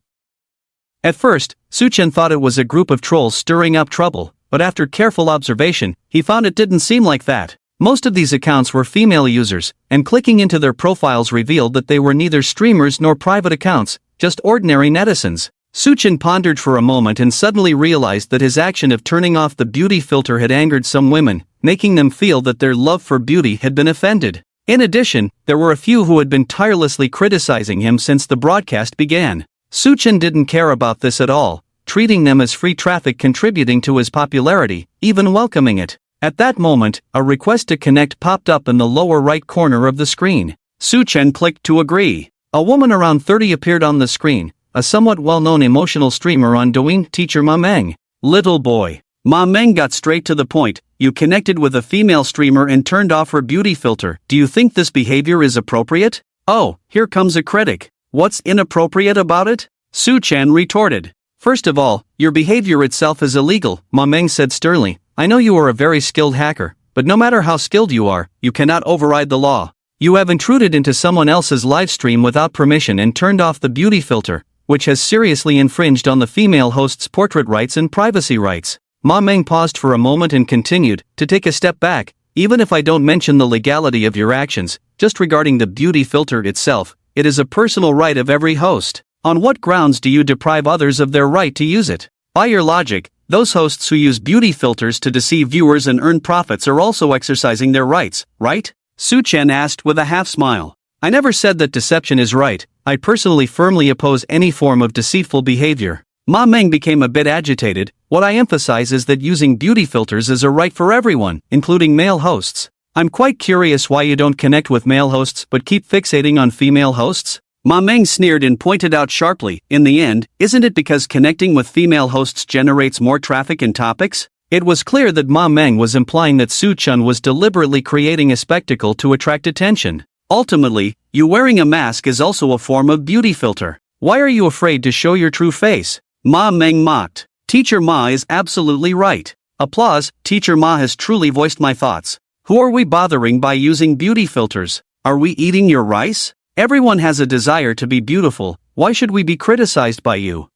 At first, Su Chen thought it was a group of trolls stirring up trouble, but after careful observation, he found it didn't seem like that. Most of these accounts were female users, and clicking into their profiles revealed that they were neither streamers nor private accounts, just ordinary netizens. Su Chen pondered for a moment and suddenly realized that his action of turning off the beauty filter had angered some women, making them feel that their love for beauty had been offended. In addition, there were a few who had been tirelessly criticizing him since the broadcast began. Su Chen didn't care about this at all, treating them as free traffic contributing to his popularity, even welcoming it. At that moment, a request to connect popped up in the lower right corner of the screen. Su Chen clicked to agree. A woman around 30 appeared on the screen, a somewhat well-known emotional streamer on Douyin, teacher Ma Meng. Little boy. Ma Meng got straight to the point. You connected with a female streamer and turned off her beauty filter. Do you think this behavior is appropriate? Oh, here comes a critic. What's inappropriate about it? Su Chen retorted. First of all, your behavior itself is illegal, Ma Meng said sternly. I know you are a very skilled hacker, but no matter how skilled you are, you cannot override the law. You have intruded into someone else's live stream without permission and turned off the beauty filter, which has seriously infringed on the female host's portrait rights and privacy rights. Ma Meng paused for a moment and continued, to take a step back, even if I don't mention the legality of your actions, just regarding the beauty filter itself, it is a personal right of every host. On what grounds do you deprive others of their right to use it? By your logic, those hosts who use beauty filters to deceive viewers and earn profits are also exercising their rights, right? Su Chen asked with a half smile. I never said that deception is right. I personally firmly oppose any form of deceitful behavior. Ma Meng became a bit agitated. What I emphasize is that using beauty filters is a right for everyone, including male hosts. I'm quite curious why you don't connect with male hosts but keep fixating on female hosts? Ma Meng sneered and pointed out sharply, in the end, isn't it because connecting with female hosts generates more traffic and topics? It was clear that Ma Meng was implying that Su Chen was deliberately creating a spectacle to attract attention. Ultimately, you wearing a mask is also a form of beauty filter. Why are you afraid to show your true face? Ma Meng mocked. Teacher Ma is absolutely right. Applause, Teacher Ma has truly voiced my thoughts. Who are we bothering by using beauty filters? Are we eating your rice? Everyone has a desire to be beautiful, why should we be criticized by you?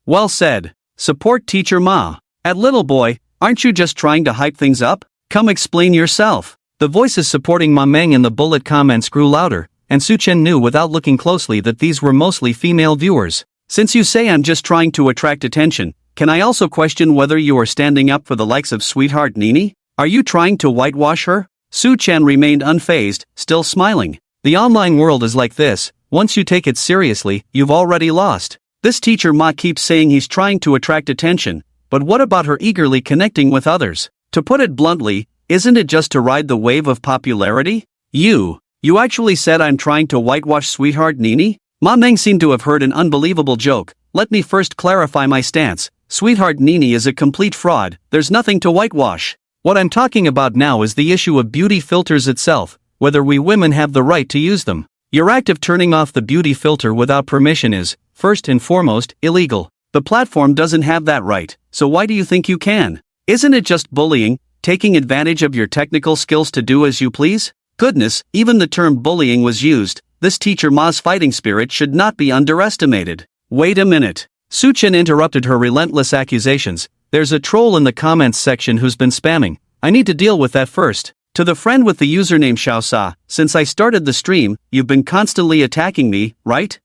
Well said. Support Teacher Ma. At Little Boy, aren't you just trying to hype things up? Come explain yourself. The voices supporting Ma Meng in the bullet comments grew louder, and Su Chen knew without looking closely that these were mostly female viewers. Since you say I'm just trying to attract attention, can I also question whether you are standing up for the likes of Sweetheart Nini? Are you trying to whitewash her? Su Chen remained unfazed, still smiling. The online world is like this, once you take it seriously, you've already lost. This Teacher Ma keeps saying he's trying to attract attention, but what about her eagerly connecting with others? To put it bluntly, isn't it just to ride the wave of popularity? You actually said I'm trying to whitewash Sweetheart Nini? Ma Meng seemed to have heard an unbelievable joke. Let me first clarify my stance. Sweetheart Nini is a complete fraud, there's nothing to whitewash. What I'm talking about now is the issue of beauty filters itself, whether we women have the right to use them. Your act of turning off the beauty filter without permission is, first and foremost, illegal. The platform doesn't have that right, so why do you think you can? Isn't it just bullying, taking advantage of your technical skills to do as you please? Goodness, even the term bullying was used. This teacher Ma's fighting spirit should not be underestimated. Wait a minute. Suchin interrupted her relentless accusations. There's a troll in the comments section who's been spamming. I need to deal with that first. To the friend with the username Xiaosa, since I started the stream, you've been constantly attacking me, right?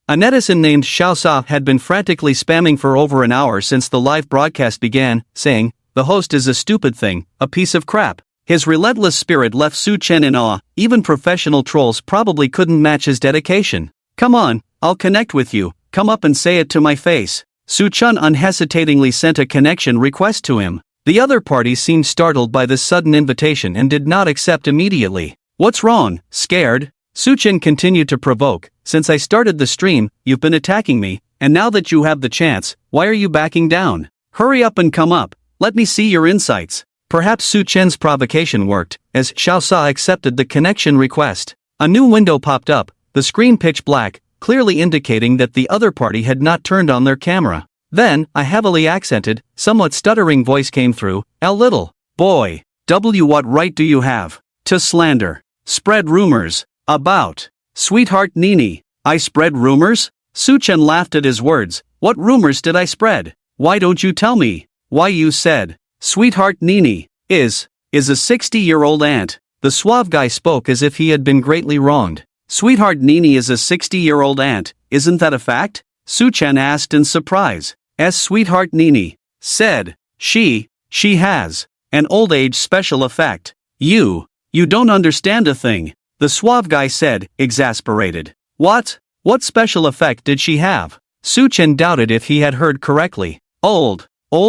A netizen named Xiaosa had been frantically spamming for over an hour since the live broadcast began, saying, the host is a stupid thing, a piece of crap. His relentless spirit left Su Chen in awe. Even professional trolls probably couldn't match his dedication. Come on, I'll connect with you, come up and say it to my face. Su Chen unhesitatingly sent a connection request to him. The other party seemed startled by this sudden invitation and did not accept immediately. What's wrong, scared? Su Chen continued to provoke. Since I started the stream, you've been attacking me, and now that you have the chance, why are you backing down? Hurry up and come up, let me see your insights. Perhaps Su Chen's provocation worked, as Xiaosa accepted the connection request. A new window popped up, the screen pitch black, clearly indicating that the other party had not turned on their camera. Then, a heavily accented, somewhat stuttering voice came through, "A little boy, what right do you have to slander, spread rumors about sweetheart Nini?" I spread rumors? Su Chen laughed at his words. What rumors did I spread? Why don't you tell me? Why, you said sweetheart Nini is a 60-year-old aunt. The suave guy spoke as if he had been greatly wronged. Sweetheart Nini is a 60-year-old aunt, isn't that a fact? Su Chen asked in surprise. As sweetheart Nini said, she has an old age special effect. You don't understand a thing, the suave guy said, exasperated. What special effect did she have? Su Chen doubted if he had heard correctly. Old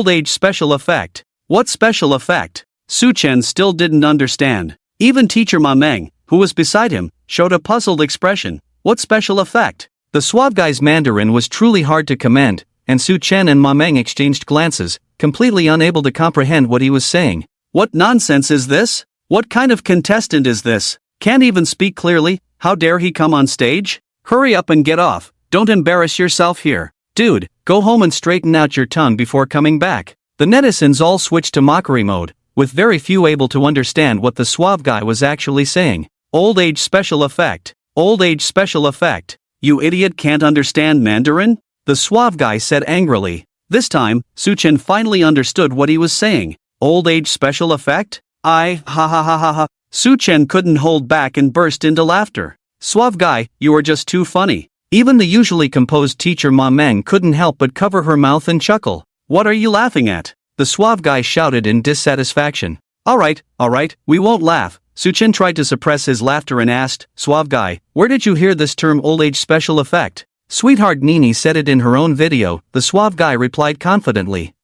age special effect. What special effect? Su Chen still didn't understand. Even teacher Ma Meng, who was beside him, showed a puzzled expression. What special effect? The suave guy's Mandarin was truly hard to commend, and Su Chen and Ma Meng exchanged glances, completely unable to comprehend what he was saying. What nonsense is this? What kind of contestant is this? Can't even speak clearly? How dare he come on stage? Hurry up and get off, don't embarrass yourself here. Dude, go home and straighten out your tongue before coming back. The netizens all switched to mockery mode, with very few able to understand what the suave guy was actually saying. Old age special effect. Old age special effect. You idiot can't understand Mandarin? The suave guy said angrily. This time, Su Chen finally understood what he was saying. Old age special effect? Ha ha ha ha ha. Su Chen couldn't hold back and burst into laughter. Suave guy, you are just too funny. Even the usually composed teacher Ma Meng couldn't help but cover her mouth and chuckle. What are you laughing at? The suave guy shouted in dissatisfaction. Alright, we won't laugh. Su Chen tried to suppress his laughter and asked, Suave guy, where did you hear this term old age special effect? Sweetheart Nini said it in her own video, the suave guy replied confidently.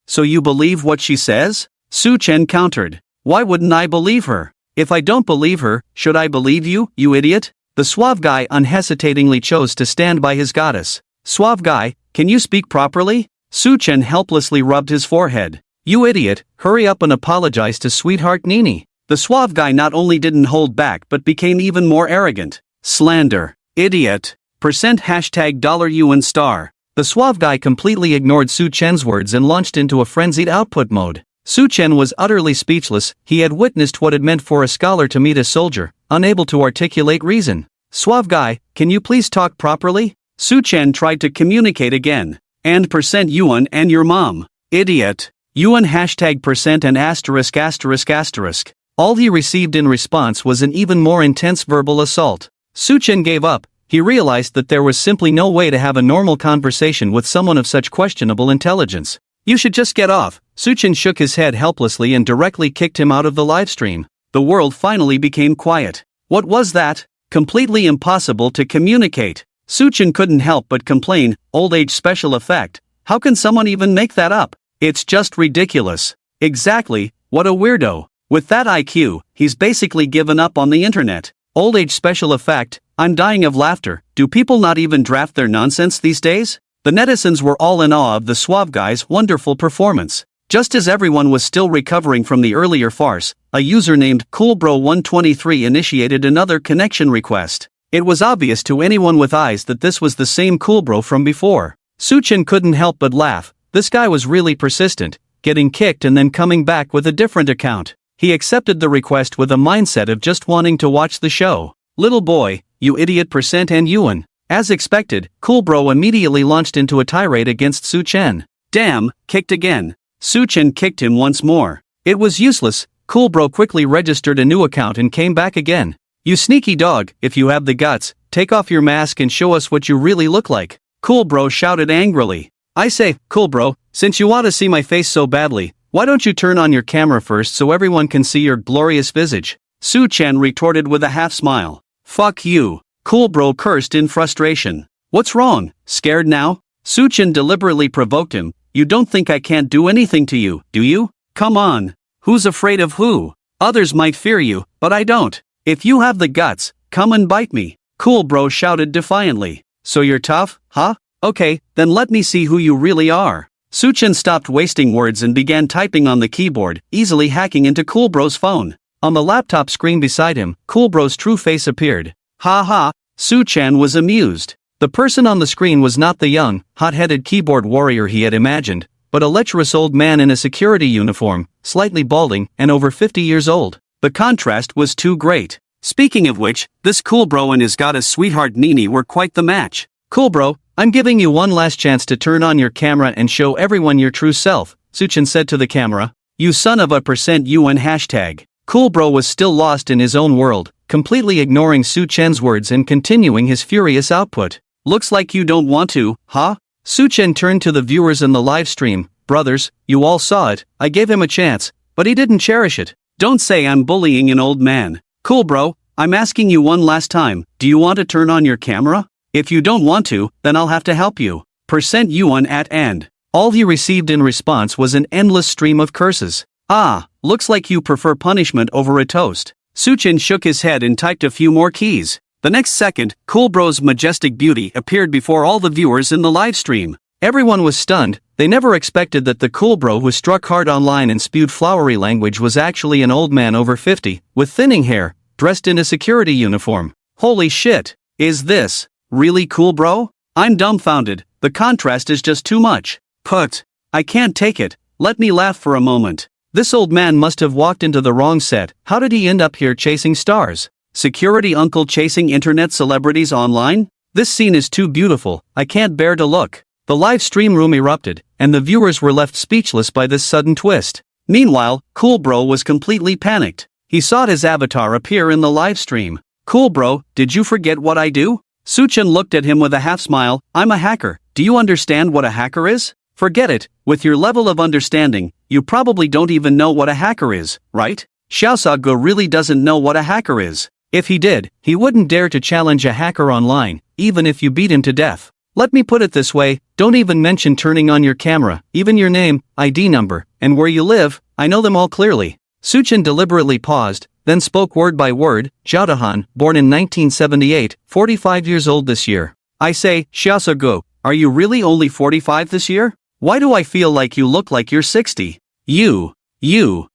So you believe what she says? Su Chen countered. Why wouldn't I believe her? If I don't believe her, should I believe you, you idiot? The suave guy unhesitatingly chose to stand by his goddess. Suave guy, can you speak properly? Su Chen helplessly rubbed his forehead. You idiot, hurry up and apologize to sweetheart Nini. The suave guy not only didn't hold back but became even more arrogant. Slander. Idiot. $#UN star. The suave guy completely ignored Su Chen's words and launched into a frenzied output mode. Su Chen was utterly speechless. He had witnessed what it meant for a scholar to meet a soldier, unable to articulate reason. Suave guy, can you please talk properly? Su Chen tried to communicate again. And %yuan and your mom. Idiot. Yuan #% and ****. All he received in response was an even more intense verbal assault. Su Chen gave up. He realized that there was simply no way to have a normal conversation with someone of such questionable intelligence. You should just get off. Su Chen shook his head helplessly and directly kicked him out of the livestream. The world finally became quiet. What was that? Completely impossible to communicate. Su Chen couldn't help but complain, old age special effect. How can someone even make that up? It's just ridiculous. Exactly, what a weirdo. With that IQ, he's basically given up on the internet. Old age special effect, I'm dying of laughter. Do people not even draft their nonsense these days? The netizens were all in awe of the suave guy's wonderful performance. Just as everyone was still recovering from the earlier farce, a user named CoolBro123 initiated another connection request. It was obvious to anyone with eyes that this was the same CoolBro from before. Suchin couldn't help but laugh. This guy was really persistent, getting kicked and then coming back with a different account. He accepted the request with a mindset of just wanting to watch the show. Little boy, you idiot % and Yuan. As expected, Cool Bro immediately launched into a tirade against Suchen. Damn, kicked again. Suchen kicked him once more. It was useless. Cool Bro quickly registered a new account and came back again. You sneaky dog, if you have the guts, take off your mask and show us what you really look like. Cool Bro shouted angrily. I say, Cool Bro, since you want to see my face so badly, why don't you turn on your camera first so everyone can see your glorious visage? Su Chen retorted with a half smile. Fuck you. Cool Bro cursed in frustration. What's wrong? Scared now? Su Chen deliberately provoked him. You don't think I can't do anything to you, do you? Come on. Who's afraid of who? Others might fear you, but I don't. If you have the guts, come and bite me. Cool Bro shouted defiantly. So you're tough, huh? Okay, then let me see who you really are. Suchen stopped wasting words and began typing on the keyboard, easily hacking into Cool Bro's phone. On the laptop screen beside him, Cool Bro's true face appeared. Ha ha, Suchen was amused. The person on the screen was not the young, hot-headed keyboard warrior he had imagined, but a lecherous old man in a security uniform, slightly balding, and over 50 years old. The contrast was too great. Speaking of which, this Cool Bro and his goddess sweetheart Nini were quite the match. Cool Bro, I'm giving you one last chance to turn on your camera and show everyone your true self, Suchen said to the camera. You son of a %UN hashtag. Cool Bro was still lost in his own world, completely ignoring Suchen's words and continuing his furious output. Looks like you don't want to, huh? Suchen turned to the viewers in the live stream. Brothers, you all saw it, I gave him a chance, but he didn't cherish it. Don't say I'm bullying an old man. Cool Bro, I'm asking you one last time, do you want to turn on your camera? If you don't want to, then I'll have to help you. %Yuan at end. All he received in response was an endless stream of curses. Ah, looks like you prefer punishment over a toast. Suchen shook his head and typed a few more keys. The next second, Cool Bro's majestic beauty appeared before all the viewers in the live stream. Everyone was stunned. They never expected that the Cool Bro who struck hard online and spewed flowery language was actually an old man over 50, with thinning hair, dressed in a security uniform. Holy shit. Is this really Cool Bro? I'm dumbfounded. The contrast is just too much. Put. I can't take it. Let me laugh for a moment. This old man must have walked into the wrong set. How did he end up here chasing stars? Security uncle chasing internet celebrities online? This scene is too beautiful. I can't bear to look. The live stream room erupted, and the viewers were left speechless by this sudden twist. Meanwhile, Cool Bro was completely panicked. He saw his avatar appear in the live stream. Cool Bro, did you forget what I do? Suchen looked at him with a half smile. I'm a hacker. Do you understand what a hacker is? Forget it. With your level of understanding, you probably don't even know what a hacker is, right? Xiaosago really doesn't know what a hacker is. If he did, he wouldn't dare to challenge a hacker online, even if you beat him to death. Let me put it this way, don't even mention turning on your camera, even your name, ID number, and where you live, I know them all clearly. Suchen deliberately paused, then spoke word by word. Zhao Dahan, born in 1978, 45 years old this year. I say, Xiaosago, are you really only 45 this year? Why do I feel like you look like you're 60? You. Zhao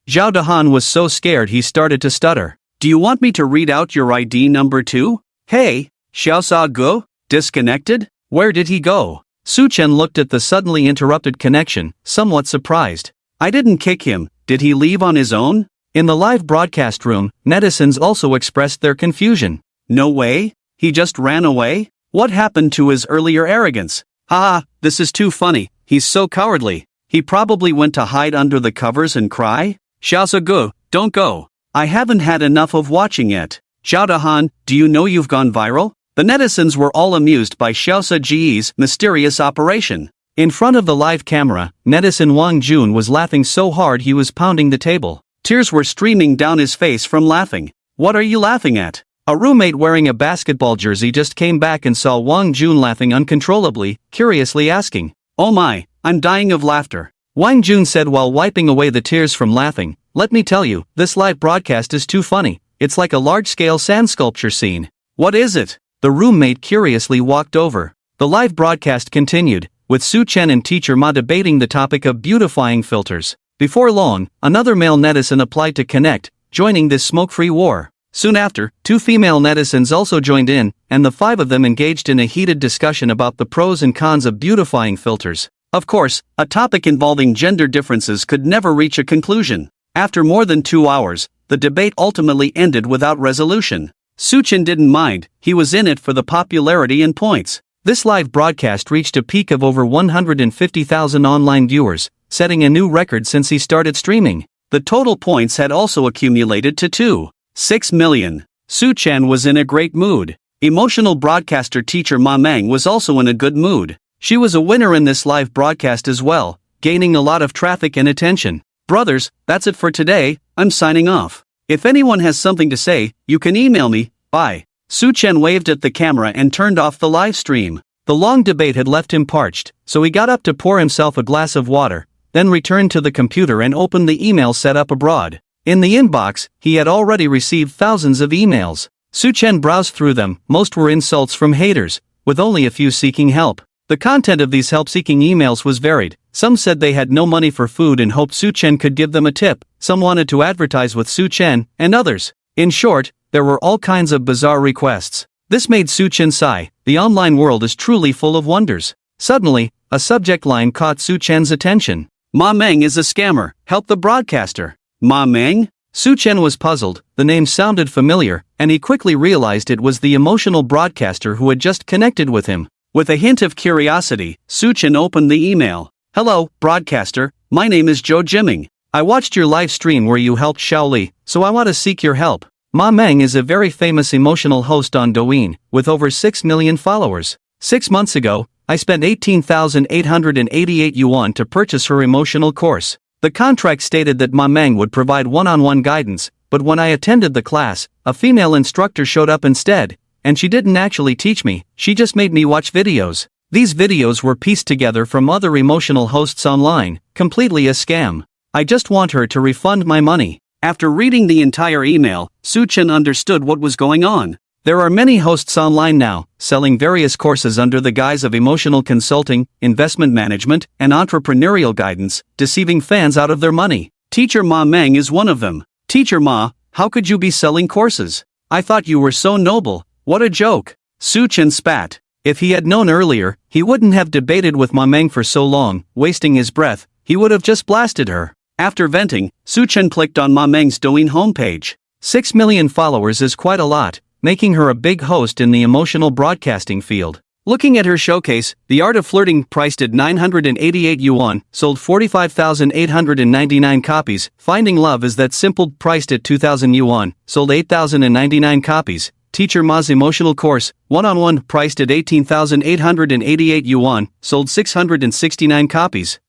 Dahan was so scared he started to stutter. Do you want me to read out your ID number too? Hey, Xiaosago? Disconnected? Where did he go? Suchen looked at the suddenly interrupted connection, somewhat surprised. I didn't kick him. Did he leave on his own? In the live broadcast room, netizens also expressed their confusion. No way? He just ran away? What happened to his earlier arrogance? Haha, this is too funny. He's so cowardly. He probably went to hide under the covers and cry? Xiaosago, don't go. I haven't had enough of watching it. Zhao Dahan, do you know you've gone viral? The netizens were all amused by Xiaosago's mysterious operation. In front of the live camera, netizen Wang Jun was laughing so hard he was pounding the table. Tears were streaming down his face from laughing. What are you laughing at? A roommate wearing a basketball jersey just came back and saw Wang Jun laughing uncontrollably, curiously asking, Oh my, I'm dying of laughter. Wang Jun said while wiping away the tears from laughing, Let me tell you, this live broadcast is too funny. It's like a large-scale sand sculpture scene. What is it? The roommate curiously walked over. The live broadcast continued, with Su Chen and teacher Ma debating the topic of beautifying filters. Before long, another male netizen applied to connect, joining this smoke-free war. Soon after, 2 female netizens also joined in, and the 5 of them engaged in a heated discussion about the pros and cons of beautifying filters. Of course, a topic involving gender differences could never reach a conclusion. After more than 2 hours, the debate ultimately ended without resolution. Suchin didn't mind, he was in it for the popularity and points. This live broadcast reached a peak of over 150,000 online viewers, setting a new record since he started streaming. The total points had also accumulated to 2.6 million. Suchan was in a great mood. Emotional broadcaster teacher Ma Meng was also in a good mood. She was a winner in this live broadcast as well, gaining a lot of traffic and attention. Brothers, that's it for today, I'm signing off. If anyone has something to say, you can email me, bye. Suchan waved at the camera and turned off the live stream. The long debate had left him parched, so he got up to pour himself a glass of water, then returned to the computer and opened the email set up abroad. In the inbox, he had already received thousands of emails. Suchan browsed through them, most were insults from haters, with only a few seeking help. The content of these help-seeking emails was varied. Some said they had no money for food and hoped Suchan could give them a tip, some wanted to advertise with Suchan, and others. In short, there were all kinds of bizarre requests. This made Suchan sigh. The online world is truly full of wonders. Suddenly, a subject line caught Suchan's attention. Ma Meng is a scammer, help the broadcaster. Ma Meng? Suchan was puzzled, the name sounded familiar, and he quickly realized it was the emotional broadcaster who had just connected with him. With a hint of curiosity, Suchan opened the email. Hello, broadcaster, my name is Zhou Jiming. I watched your live stream where you helped Shaoli, so I want to seek your help. Ma Meng is a very famous emotional host on Douyin, with over 6 million followers. 6 months ago, I spent 18,888 yuan to purchase her emotional course. The contract stated that Ma Meng would provide one-on-one guidance, but when I attended the class, a female instructor showed up instead, and she didn't actually teach me, she just made me watch videos. These videos were pieced together from other emotional hosts online, completely a scam. I just want her to refund my money. After reading the entire email, Suchan understood what was going on. There are many hosts online now, selling various courses under the guise of emotional consulting, investment management, and entrepreneurial guidance, deceiving fans out of their money. Teacher Ma Meng is one of them. Teacher Ma, how could you be selling courses? I thought you were so noble, what a joke. Suchan spat. If he had known earlier, he wouldn't have debated with Ma Meng for so long, wasting his breath, he would have just blasted her. After venting, Suchan clicked on Ma Meng's Douyin homepage. 6 million followers is quite a lot, making her a big host in the emotional broadcasting field. Looking at her showcase, The Art of Flirting, priced at 988 yuan, sold 45,899 copies. Finding Love is That Simple, priced at 2,000 yuan, sold 8,099 copies. Teacher Ma's Emotional Course, One-on-One, priced at 18,888 yuan, sold 669 copies.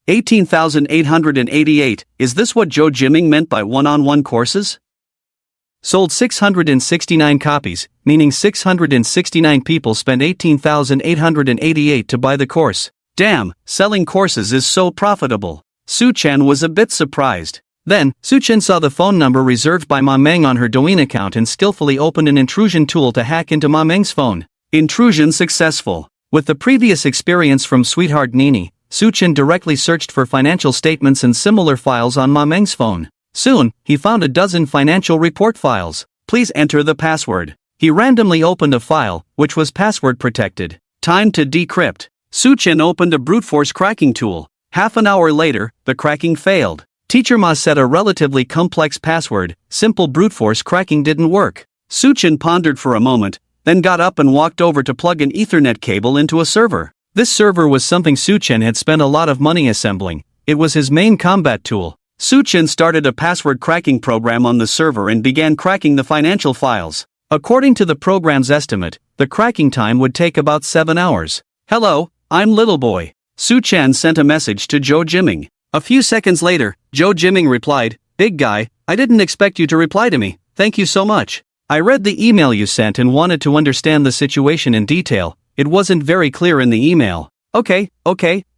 18,888, is this what Zhou Jiming meant by one-on-one courses? Sold 669 copies, meaning 669 people spent 18,888 to buy the course. Damn, selling courses is so profitable. Suchan was a bit surprised. Then, Suchan saw the phone number reserved by Ma Meng on her Douyin account and skillfully opened an intrusion tool to hack into Ma Meng's phone. Intrusion successful. With the previous experience from Sweetheart Nini, Suchan directly searched for financial statements and similar files on Ma Meng's phone. Soon, he found a dozen financial report files. Please enter the password. He randomly opened a file, which was password protected. Time to decrypt. Suchan opened a brute force cracking tool. Half an hour later, the cracking failed. Teacher Ma set a relatively complex password, simple brute force cracking didn't work. Suchan pondered for a moment, then got up and walked over to plug an Ethernet cable into a server. This server was something Suchan had spent a lot of money assembling. It was his main combat tool. Suchan started a password cracking program on the server and began cracking the financial files. According to the program's estimate, the cracking time would take about 7 hours. Hello, I'm Little Boy. Suchan sent a message to Zhou Jiming. A few seconds later, Zhou Jiming replied, Big guy, I didn't expect you to reply to me, thank you so much. I read the email you sent and wanted to understand the situation in detail, it wasn't very clear in the email. Okay,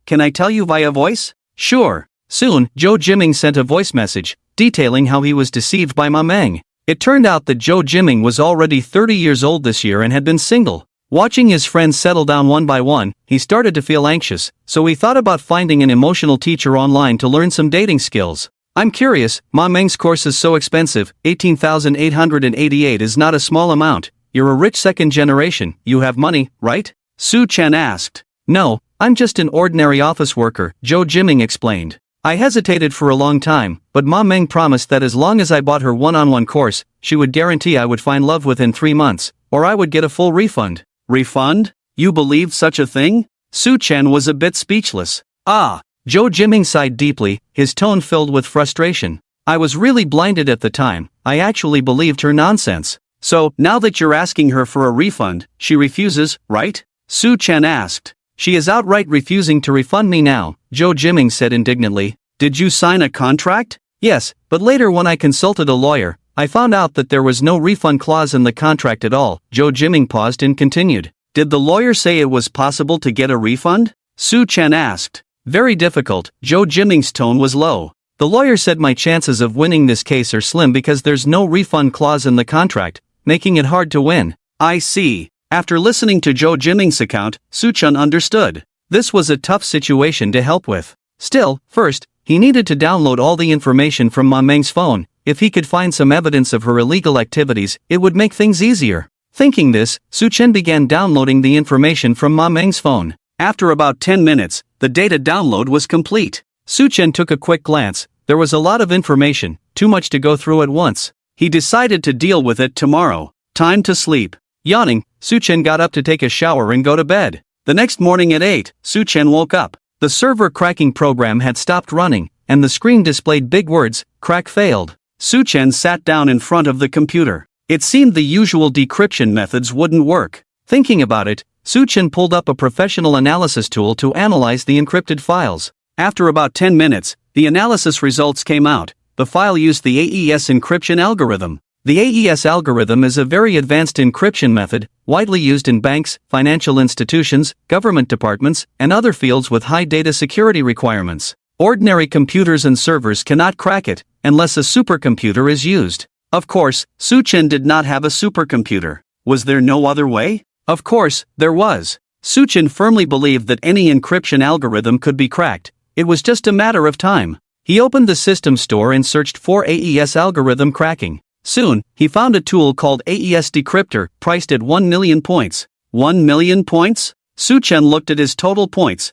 can I tell you via voice? Sure. Soon, Zhou Jiming sent a voice message, detailing how he was deceived by Ma Meng. It turned out that Zhou Jiming was already 30 years old this year and had been single. Watching his friends settle down one by one, he started to feel anxious, so he thought about finding an emotional teacher online to learn some dating skills. I'm curious, Ma Meng's course is so expensive, 18,888 is not a small amount. You're a rich second generation, you have money, right? Su Chen asked. No, I'm just an ordinary office worker, Zhou Jiming explained. I hesitated for a long time, but Ma Meng promised that as long as I bought her one-on-one course, she would guarantee I would find love within 3 months, or I would get a full refund. Refund? You believed such a thing? Su Chen was a bit speechless. Ah! Zhou Jiming sighed deeply, his tone filled with frustration. I was really blinded at the time, I actually believed her nonsense. So, now that you're asking her for a refund, she refuses, right? Su Chen asked. She is outright refusing to refund me now, Zhou Jiming said indignantly. Did you sign a contract? Yes, but later when I consulted a lawyer, I found out that there was no refund clause in the contract at all. Zhou Jiming paused and continued. Did the lawyer say it was possible to get a refund? Su Chen asked. Very difficult, Zhou Jiming's tone was low. The lawyer said my chances of winning this case are slim because there's no refund clause in the contract, making it hard to win. I see. After listening to Zhou Jiming's account, Su Chen understood. This was a tough situation to help with. Still, first, he needed to download all the information from Ma Meng's phone. If he could find some evidence of her illegal activities, it would make things easier. Thinking this, Su Chen began downloading the information from Ma Meng's phone. After about 10 minutes, the data download was complete. Su Chen took a quick glance. There was a lot of information, too much to go through at once. He decided to deal with it tomorrow. Time to sleep. Yawning, Su Chen got up to take a shower and go to bed. The next morning at 8, Su Chen woke up. The server cracking program had stopped running, and the screen displayed big words, "Crack failed." Su Chen sat down in front of the computer. It seemed the usual decryption methods wouldn't work. Thinking about it, Su Chen pulled up a professional analysis tool to analyze the encrypted files. After about 10 minutes, the analysis results came out. The file used the AES encryption algorithm. The AES algorithm is a very advanced encryption method, widely used in banks, financial institutions, government departments, and other fields with high data security requirements. Ordinary computers and servers cannot crack it, unless a supercomputer is used. Of course, Su Chen did not have a supercomputer. Was there no other way? Of course, there was. Su Chen firmly believed that any encryption algorithm could be cracked. It was just a matter of time. He opened the system store and searched for AES algorithm cracking. Soon, he found a tool called AES Decryptor, priced at 1 million points. 1 million points? Su Chen looked at his total points,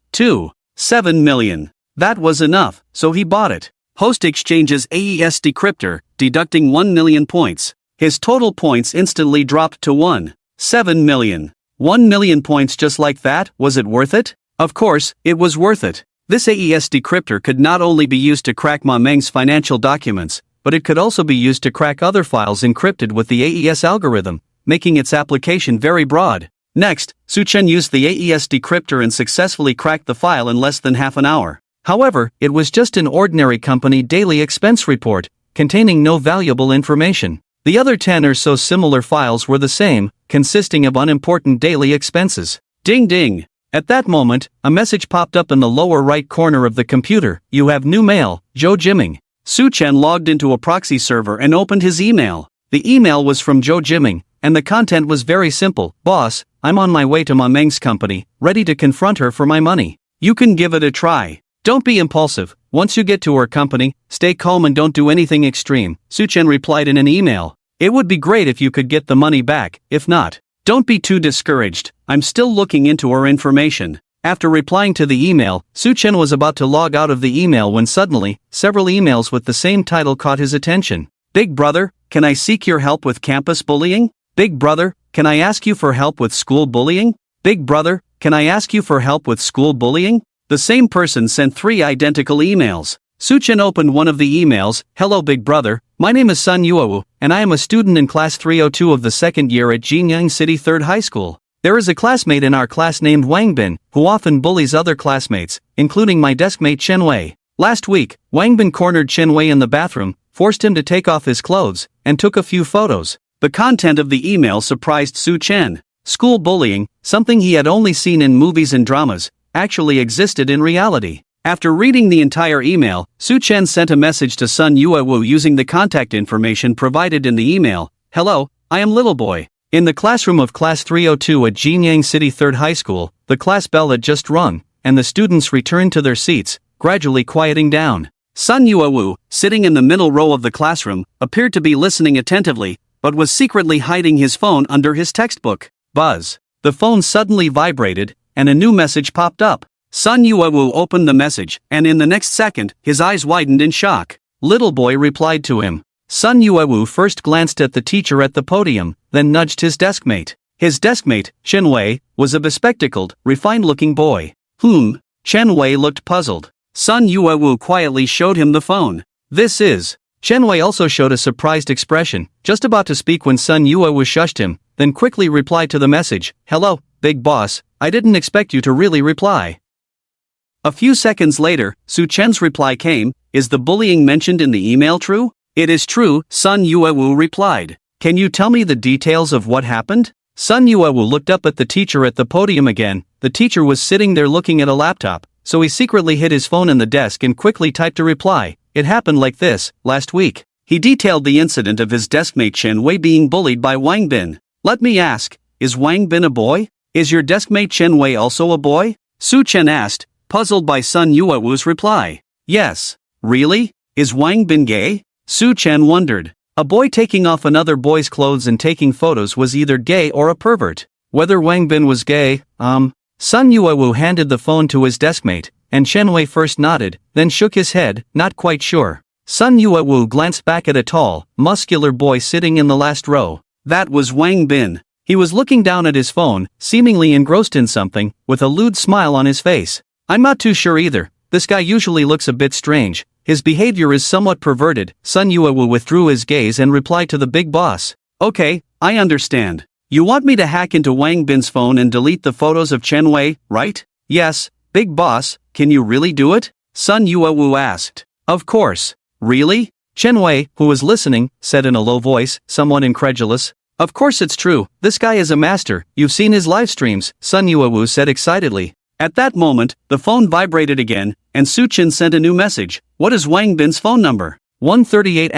7 million. That was enough, so he bought it. Host exchanges AES Decryptor, deducting 1 million points. His total points instantly dropped to 7 million. 1 million points just like that, was it worth it? Of course, it was worth it. This AES Decryptor could not only be used to crack Ma Meng's financial documents, but it could also be used to crack other files encrypted with the AES algorithm, making its application very broad. Next, Su Chen used the AES decryptor and successfully cracked the file in less than half an hour. However, it was just an ordinary company daily expense report, containing no valuable information. The other 10 or so similar files were the same, consisting of unimportant daily expenses. Ding ding! At that moment, a message popped up in the lower right corner of the computer. You have new mail, Zhou Jiming. Su Chen logged into a proxy server and opened his email. The email was from Zhou Jiming, and the content was very simple. Boss, I'm on my way to Ma Meng's company, ready to confront her for my money. You can give it a try. Don't be impulsive. Once you get to her company, stay calm and don't do anything extreme, Su Chen replied in an email. It would be great if you could get the money back. If not, don't be too discouraged. I'm still looking into her information. After replying to the email, Su Chen was about to log out of the email when suddenly, several emails with the same title caught his attention. Big brother, can I seek your help with campus bullying? Big brother, can I ask you for help with school bullying? Big brother, can I ask you for help with school bullying? The same person sent 3 identical emails. Su Chen opened one of the emails. Hello big brother, my name is Sun Yuo, and I am a student in class 302 of the second year at Jinyang City 3rd High School. There is a classmate in our class named Wang Bin, who often bullies other classmates, including my deskmate Chen Wei. Last week, Wang Bin cornered Chen Wei in the bathroom, forced him to take off his clothes, and took a few photos. The content of the email surprised Su Chen. School bullying, something he had only seen in movies and dramas, actually existed in reality. After reading the entire email, Su Chen sent a message to Sun Yuewu using the contact information provided in the email. Hello, I am Little Boy. In the classroom of Class 302 at Jinyang City 3rd High School, the class bell had just rung, and the students returned to their seats, gradually quieting down. Sun Yuewu, sitting in the middle row of the classroom, appeared to be listening attentively, but was secretly hiding his phone under his textbook. Buzz. The phone suddenly vibrated, and a new message popped up. Sun Yuewu opened the message, and in the next second, his eyes widened in shock. Little boy replied to him. Sun Yuewu first glanced at the teacher at the podium, then nudged his deskmate. His deskmate, Chen Wei, was a bespectacled, refined-looking boy. Chen Wei looked puzzled. Sun Yuewu quietly showed him the phone. This is. Chen Wei also showed a surprised expression, just about to speak when Sun Yuewu shushed him, then quickly replied to the message. Hello, big boss, I didn't expect you to really reply. A few seconds later, Su Chen's reply came. Is the bullying mentioned in the email true? It is true, Sun Yuewu replied. Can you tell me the details of what happened? Sun Yuewu looked up at the teacher at the podium again. The teacher was sitting there looking at a laptop, so he secretly hid his phone in the desk and quickly typed a reply. It happened like this, last week. He detailed the incident of his deskmate Chen Wei being bullied by Wang Bin. Let me ask, is Wang Bin a boy? Is your deskmate Chen Wei also a boy? Su Chen asked, puzzled by Sun Yuewu's reply. Yes. Really? Is Wang Bin gay? Su Chen wondered. A boy taking off another boy's clothes and taking photos was either gay or a pervert. Whether Wang Bin was gay, Sun Yuewu handed the phone to his deskmate, and Chen Wei first nodded, then shook his head, not quite sure. Sun Yuewu glanced back at a tall, muscular boy sitting in the last row. That was Wang Bin. He was looking down at his phone, seemingly engrossed in something, with a lewd smile on his face. I'm not too sure either. This guy usually looks a bit strange. His behavior is somewhat perverted. Sun Yuewu withdrew his gaze and replied to the big boss. Okay, I understand. You want me to hack into Wang Bin's phone and delete the photos of Chen Wei, right? Yes, big boss, can you really do it? Sun Yuewu asked. Of course. Really? Chen Wei, who was listening, said in a low voice, somewhat incredulous. Of course it's true, this guy is a master, you've seen his live streams, Sun Yuewu said excitedly. At that moment, the phone vibrated again, and Su Chen sent a new message. What is Wang Bin's phone number? 138 ******.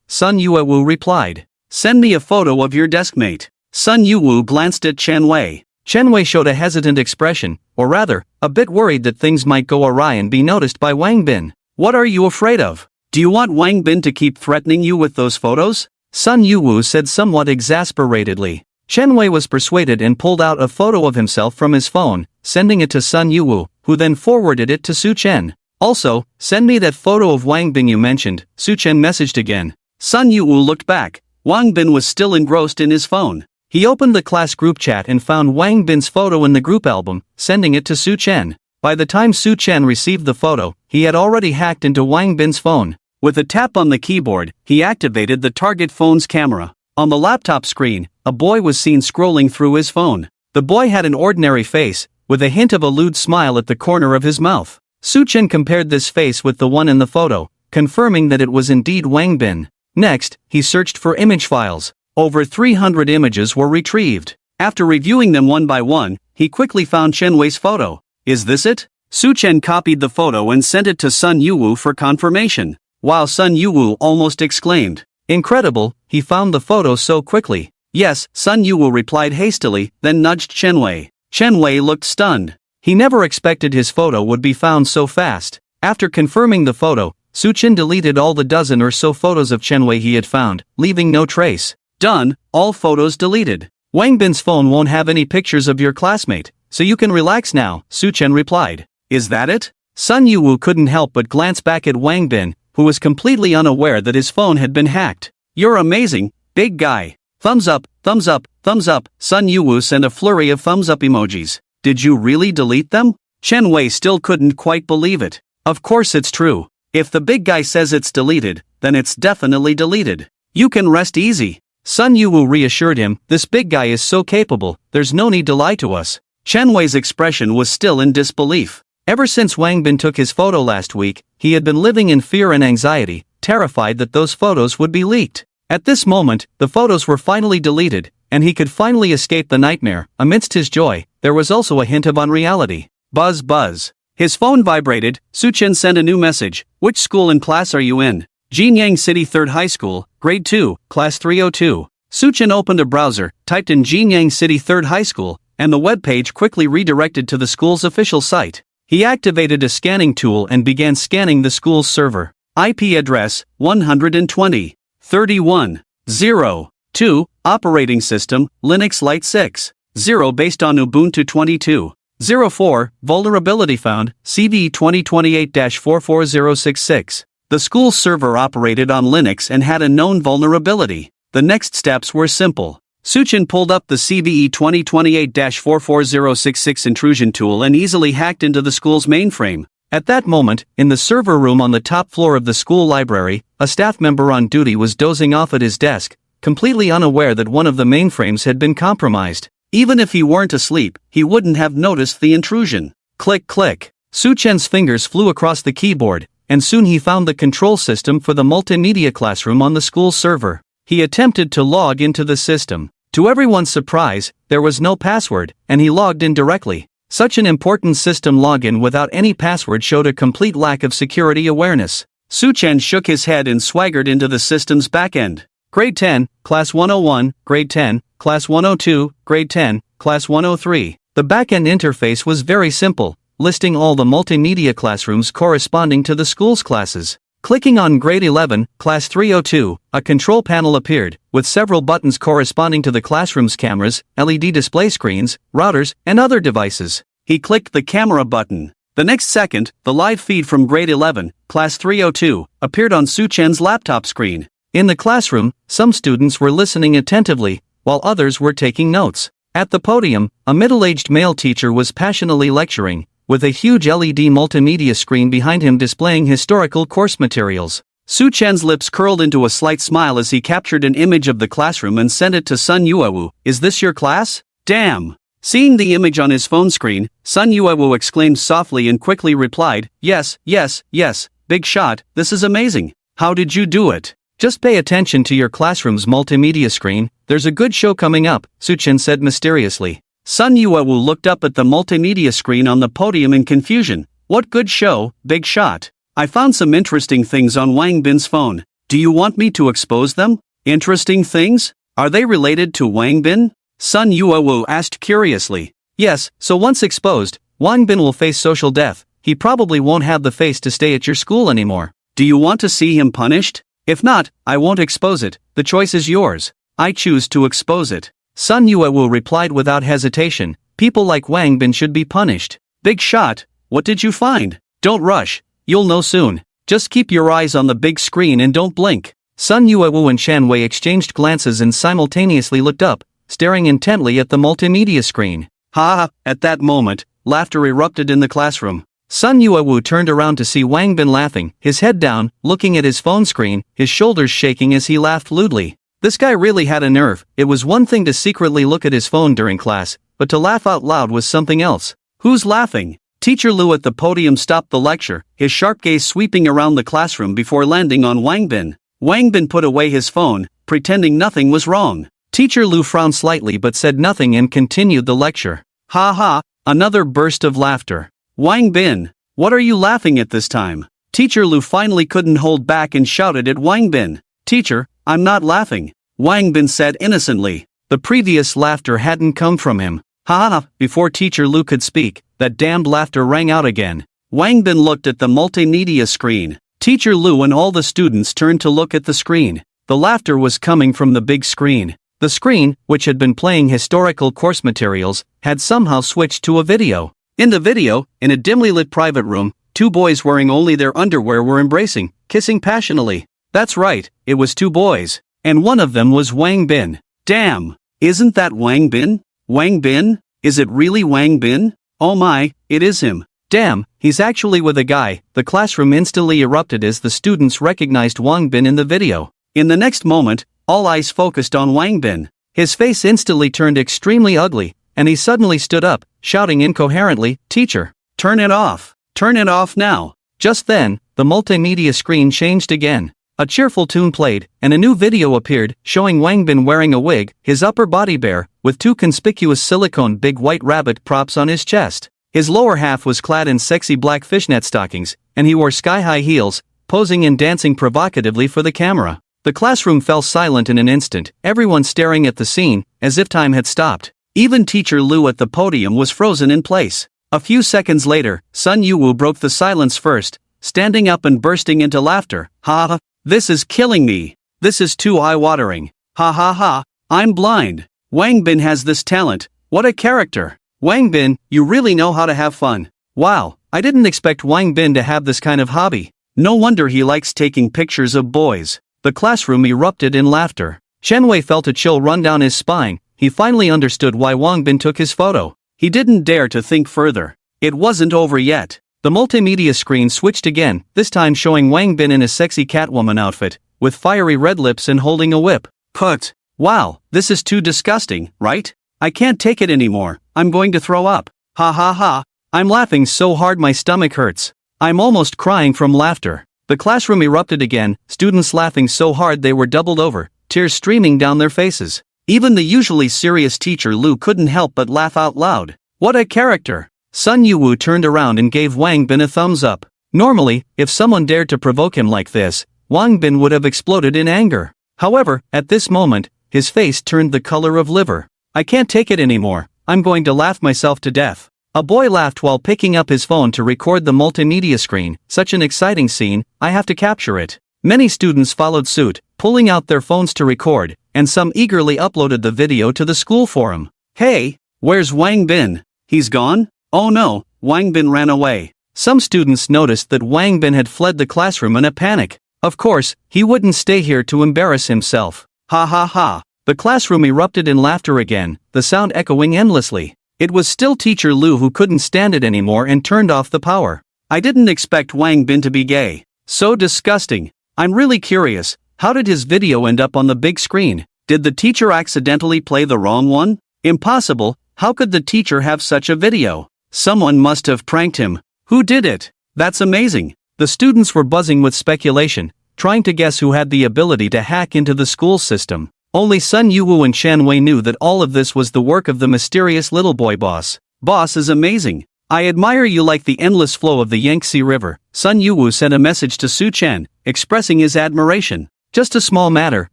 Sun Yuewu replied. Send me a photo of your deskmate. Sun Yuewu glanced at Chen Wei. Chen Wei showed a hesitant expression, or rather, a bit worried that things might go awry and be noticed by Wang Bin. What are you afraid of? Do you want Wang Bin to keep threatening you with those photos? Sun Yuewu said somewhat exasperatedly. Chen Wei was persuaded and pulled out a photo of himself from his phone, sending it to Sun Yuewu, who then forwarded it to Su Chen. Also, send me that photo of Wang Bin you mentioned, Su Chen messaged again. Sun Yuewu looked back. Wang Bin was still engrossed in his phone. He opened the class group chat and found Wang Bin's photo in the group album, sending it to Su Chen. By the time Su Chen received the photo, he had already hacked into Wang Bin's phone. With a tap on the keyboard, he activated the target phone's camera. On the laptop screen, a boy was seen scrolling through his phone. The boy had an ordinary face, with a hint of a lewd smile at the corner of his mouth. Su Chen compared this face with the one in the photo, confirming that it was indeed Wang Bin. Next, he searched for image files. Over 300 images were retrieved. After reviewing them one by one, he quickly found Chen Wei's photo. Is this it? Su Chen copied the photo and sent it to Sun Yuewu for confirmation. While Sun Yuewu almost exclaimed, incredible, he found the photo so quickly. Yes, Sun Yuewu replied hastily, then nudged Chen Wei. Chen Wei looked stunned. He never expected his photo would be found so fast. After confirming the photo, Su Chen deleted all the dozen or so photos of Chen Wei he had found, leaving no trace. Done, all photos deleted. Wang Bin's phone won't have any pictures of your classmate, so you can relax now, Su Chen replied. Is that it? Sun Yuewu couldn't help but glance back at Wang Bin, who was completely unaware that his phone had been hacked. You're amazing, big guy. Thumbs up, thumbs up, thumbs up. Sun Yuewu sent a flurry of thumbs up emojis. Did you really delete them? Chen Wei still couldn't quite believe it. Of course it's true. If the big guy says it's deleted, then it's definitely deleted. You can rest easy. Sun Yuewu reassured him, this big guy is so capable, there's no need to lie to us. Chen Wei's expression was still in disbelief. Ever since Wang Bin took his photo last week, he had been living in fear and anxiety, terrified that those photos would be leaked. At this moment, the photos were finally deleted, and he could finally escape the nightmare. Amidst his joy, there was also a hint of unreality. Buzz buzz. His phone vibrated. Su Chen sent a new message. Which school and class are you in? Jinyang City 3rd High School, Grade 2, Class 302. Su Chen opened a browser, typed in Jinyang City 3rd High School, and the web page quickly redirected to the school's official site. He activated a scanning tool and began scanning the school's server. IP address 120.31.0.2, operating system Linux Lite 6.0 based on Ubuntu 22.04, vulnerability found CVE 2028-44066. The school's server operated on Linux and had a known vulnerability. The next steps were simple. Suchin pulled up the CVE 2028-44066 intrusion tool and easily hacked into the school's mainframe. At that moment, in the server room on the top floor of the school library, a staff member on duty was dozing off at his desk, completely unaware that one of the mainframes had been compromised. Even if he weren't asleep, he wouldn't have noticed the intrusion. Click click. Suchen's fingers flew across the keyboard, and soon he found the control system for the multimedia classroom on the school server. He attempted to log into the system. To everyone's surprise, there was no password, and he logged in directly. Such an important system login without any password showed a complete lack of security awareness. Suchen shook his head and swaggered into the system's backend. Grade 10, Class 101, Grade 10, Class 102, Grade 10, Class 103. The backend interface was very simple, listing all the multimedia classrooms corresponding to the school's classes. Clicking on Grade 11, Class 302, a control panel appeared, with several buttons corresponding to the classroom's cameras, LED display screens, routers, and other devices. He clicked the camera button. The next second, the live feed from Grade 11, Class 302, appeared on Suchen's laptop screen. In the classroom, some students were listening attentively, while others were taking notes. At the podium, a middle-aged male teacher was passionately lecturing, with a huge LED multimedia screen behind him displaying historical course materials. Suchen's lips curled into a slight smile as he captured an image of the classroom and sent it to Sun Yuewu. "Is this your class? Damn!" Seeing the image on his phone screen, Sun Yuewu exclaimed softly and quickly replied, "Yes, yes, yes, big shot, this is amazing. How did you do it?" "Just pay attention to your classroom's multimedia screen, there's a good show coming up," Suchen said mysteriously. Sun Yuewu looked up at the multimedia screen on the podium in confusion. "What good show, big shot? I found some interesting things on Wang Bin's phone. Do you want me to expose them?" "Interesting things? Are they related to Wang Bin?" Sun Yuewu asked curiously. "Yes, so once exposed, Wang Bin will face social death. He probably won't have the face to stay at your school anymore. Do you want to see him punished? If not, I won't expose it, the choice is yours." "I choose to expose it." Sun Yuewu replied without hesitation. "People like Wang Bin should be punished." "Big shot, what did you find?" "Don't rush, you'll know soon. Just keep your eyes on the big screen and don't blink." Sun Yuewu and Shan Wei exchanged glances and simultaneously looked up, staring intently at the multimedia screen. Ha ha! At that moment, laughter erupted in the classroom. Sun Yuewu turned around to see Wang Bin laughing, his head down, looking at his phone screen, his shoulders shaking as he laughed lewdly. This guy really had a nerve. It was one thing to secretly look at his phone during class, but to laugh out loud was something else. "Who's laughing?" Teacher Lu at the podium stopped the lecture, his sharp gaze sweeping around the classroom before landing on Wang Bin. Wang Bin put away his phone, pretending nothing was wrong. Teacher Lu frowned slightly but said nothing and continued the lecture. Ha ha, another burst of laughter. "Wang Bin, what are you laughing at this time?" Teacher Lu finally couldn't hold back and shouted at Wang Bin. "Teacher, I'm not laughing," Wang Bin said innocently. The previous laughter hadn't come from him. Ha ha! Before Teacher Lu could speak, that damned laughter rang out again. Wang Bin looked at the multimedia screen. Teacher Lu and all the students turned to look at the screen. The laughter was coming from the big screen. The screen, which had been playing historical course materials, had somehow switched to a video. In the video, in a dimly lit private room, two boys wearing only their underwear were embracing, kissing passionately. That's right, it was two boys. And one of them was Wang Bin. Damn! Isn't that Wang Bin? Wang Bin? Is it really Wang Bin? Oh my, it is him. Damn, he's actually with a guy. The classroom instantly erupted as the students recognized Wang Bin in the video. In the next moment, all eyes focused on Wang Bin. His face instantly turned extremely ugly, and he suddenly stood up, shouting incoherently, "Teacher, turn it off! Turn it off now!" Just then, the multimedia screen changed again. A cheerful tune played, and a new video appeared, showing Wang Bin wearing a wig, his upper body bare, with two conspicuous silicone big white rabbit props on his chest. His lower half was clad in sexy black fishnet stockings, and he wore sky-high heels, posing and dancing provocatively for the camera. The classroom fell silent in an instant, everyone staring at the scene, as if time had stopped. Even Teacher Lu at the podium was frozen in place. A few seconds later, Sun Yuwu broke the silence first, standing up and bursting into laughter. Ha ha, this is killing me. This is too eye-watering. Ha ha ha, I'm blind. Wang Bin has this talent. What a character. Wang Bin, you really know how to have fun. Wow, I didn't expect Wang Bin to have this kind of hobby. No wonder he likes taking pictures of boys. The classroom erupted in laughter. Chen Wei felt a chill run down his spine. He finally understood why Wang Bin took his photo. He didn't dare to think further. It wasn't over yet. The multimedia screen switched again, this time showing Wang Bin in a sexy Catwoman outfit, with fiery red lips and holding a whip. Put. Wow, this is too disgusting, right? I can't take it anymore. I'm going to throw up. Ha ha ha. I'm laughing so hard my stomach hurts. I'm almost crying from laughter. The classroom erupted again, students laughing so hard they were doubled over, tears streaming down their faces. Even the usually serious teacher Lu couldn't help but laugh out loud. What a character! Sun Yuwu turned around and gave Wang Bin a thumbs up. Normally, if someone dared to provoke him like this, Wang Bin would have exploded in anger. However, at this moment, his face turned the color of liver. I can't take it anymore. I'm going to laugh myself to death. A boy laughed while picking up his phone to record the multimedia screen. Such an exciting scene, I have to capture it. Many students followed suit, pulling out their phones to record, and some eagerly uploaded the video to the school forum. Hey, where's Wang Bin? He's gone? Oh no, Wang Bin ran away. Some students noticed that Wang Bin had fled the classroom in a panic. Of course, he wouldn't stay here to embarrass himself. Ha ha ha. The classroom erupted in laughter again, the sound echoing endlessly. It was still teacher Lu who couldn't stand it anymore and turned off the power. I didn't expect Wang Bin to be gay. So disgusting. I'm really curious, how did his video end up on the big screen? Did the teacher accidentally play the wrong one? Impossible, how could the teacher have such a video? Someone must have pranked him. Who did it? That's amazing. The students were buzzing with speculation, trying to guess who had the ability to hack into the school system. Only Sun Yuwu and Chen Wei knew that all of this was the work of the mysterious little boy boss. Boss is amazing. I admire you like the endless flow of the Yangtze River. Sun Yuwu sent a message to Su Chen, expressing his admiration. Just a small matter,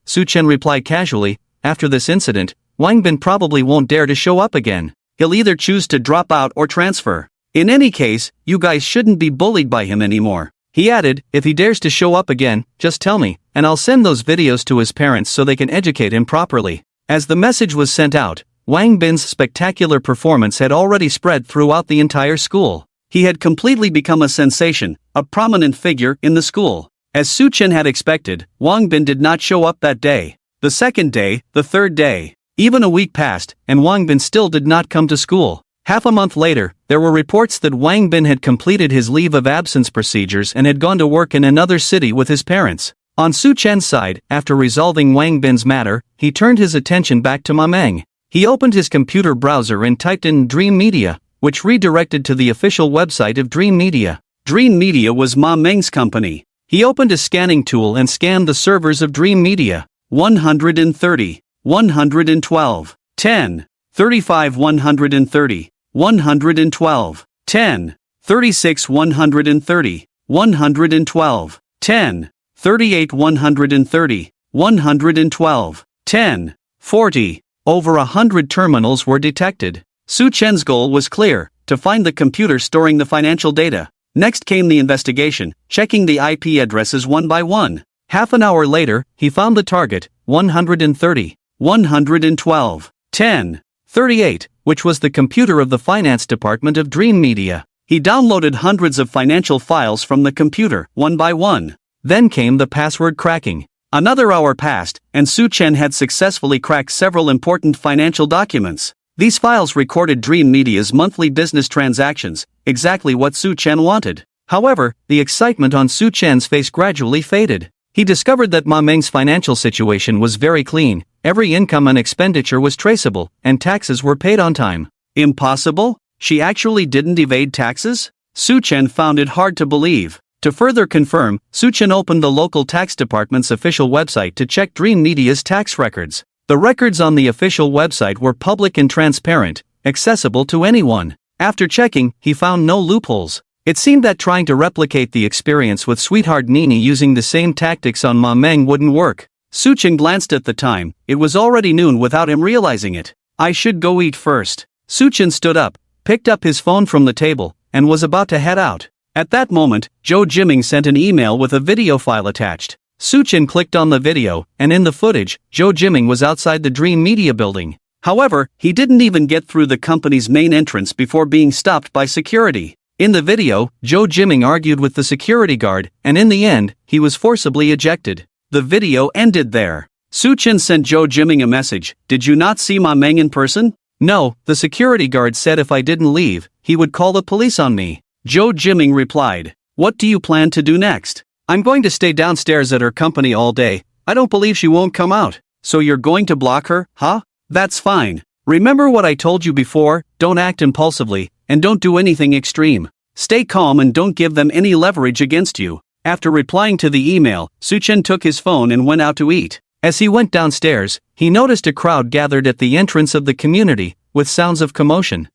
Su Chen replied casually. After this incident, Wang Bin probably won't dare to show up again. He'll either choose to drop out or transfer. In any case, you guys shouldn't be bullied by him anymore. He added, if he dares to show up again, just tell me, and I'll send those videos to his parents so they can educate him properly. As the message was sent out, Wang Bin's spectacular performance had already spread throughout the entire school. He had completely become a sensation, a prominent figure in the school. As Su Chen had expected, Wang Bin did not show up that day. The second day, the third day. Even a week passed, and Wang Bin still did not come to school. Half a month later, there were reports that Wang Bin had completed his leave of absence procedures and had gone to work in another city with his parents. On Su Chen's side, after resolving Wang Bin's matter, he turned his attention back to Ma Meng. He opened his computer browser and typed in Dream Media, which redirected to the official website of Dream Media. Dream Media was Ma Meng's company. He opened a scanning tool and scanned the servers of Dream Media. 130, 112, 10, 35 130, 112, 10, 36 130, 112, 10, 38 130, 112, 10, 40. Over 100 terminals were detected. Su Chen's goal was clear, to find the computer storing the financial data. Next came the investigation, checking the IP addresses one by one. Half an hour later, he found the target, 130, 112, 10, 38, which was the computer of the finance department of Dream Media. He downloaded hundreds of financial files from the computer, one by one. Then came the password cracking. Another hour passed, and Su Chen had successfully cracked several important financial documents. These files recorded Dream Media's monthly business transactions, exactly what Su Chen wanted. However, the excitement on Su Chen's face gradually faded. He discovered that Ma Meng's financial situation was very clean, every income and expenditure was traceable, and taxes were paid on time. Impossible? She actually didn't evade taxes? Su Chen found it hard to believe. To further confirm, Su Chen opened the local tax department's official website to check Dream Media's tax records. The records on the official website were public and transparent, accessible to anyone. After checking, he found no loopholes. It seemed that trying to replicate the experience with Sweetheart Nini using the same tactics on Ma Meng wouldn't work. Su Chen glanced at the time. It was already noon without him realizing it. I should go eat first. Su Chen stood up, picked up his phone from the table, and was about to head out. At that moment, Jo Jimming sent an email with a video file attached. Soo-chin clicked on the video, and in the footage, Jo Jimming was outside the Dream Media building. However, he didn't even get through the company's main entrance before being stopped by security. In the video, Jo Jimming argued with the security guard, and in the end, he was forcibly ejected. The video ended there. Soo-chin sent Jo Jimming a message, "Did you not see Ma Meng in person?" "No," the security guard said, "if I didn't leave, he would call the police on me." Jo Jimming replied, "What do you plan to do next?" "I'm going to stay downstairs at her company all day. I don't believe she won't come out." "So you're going to block her, huh? That's fine. Remember what I told you before, don't act impulsively, and don't do anything extreme. Stay calm and don't give them any leverage against you." After replying to the email, Soo-chin took his phone and went out to eat. As he went downstairs, he noticed a crowd gathered at the entrance of the community, with sounds of commotion.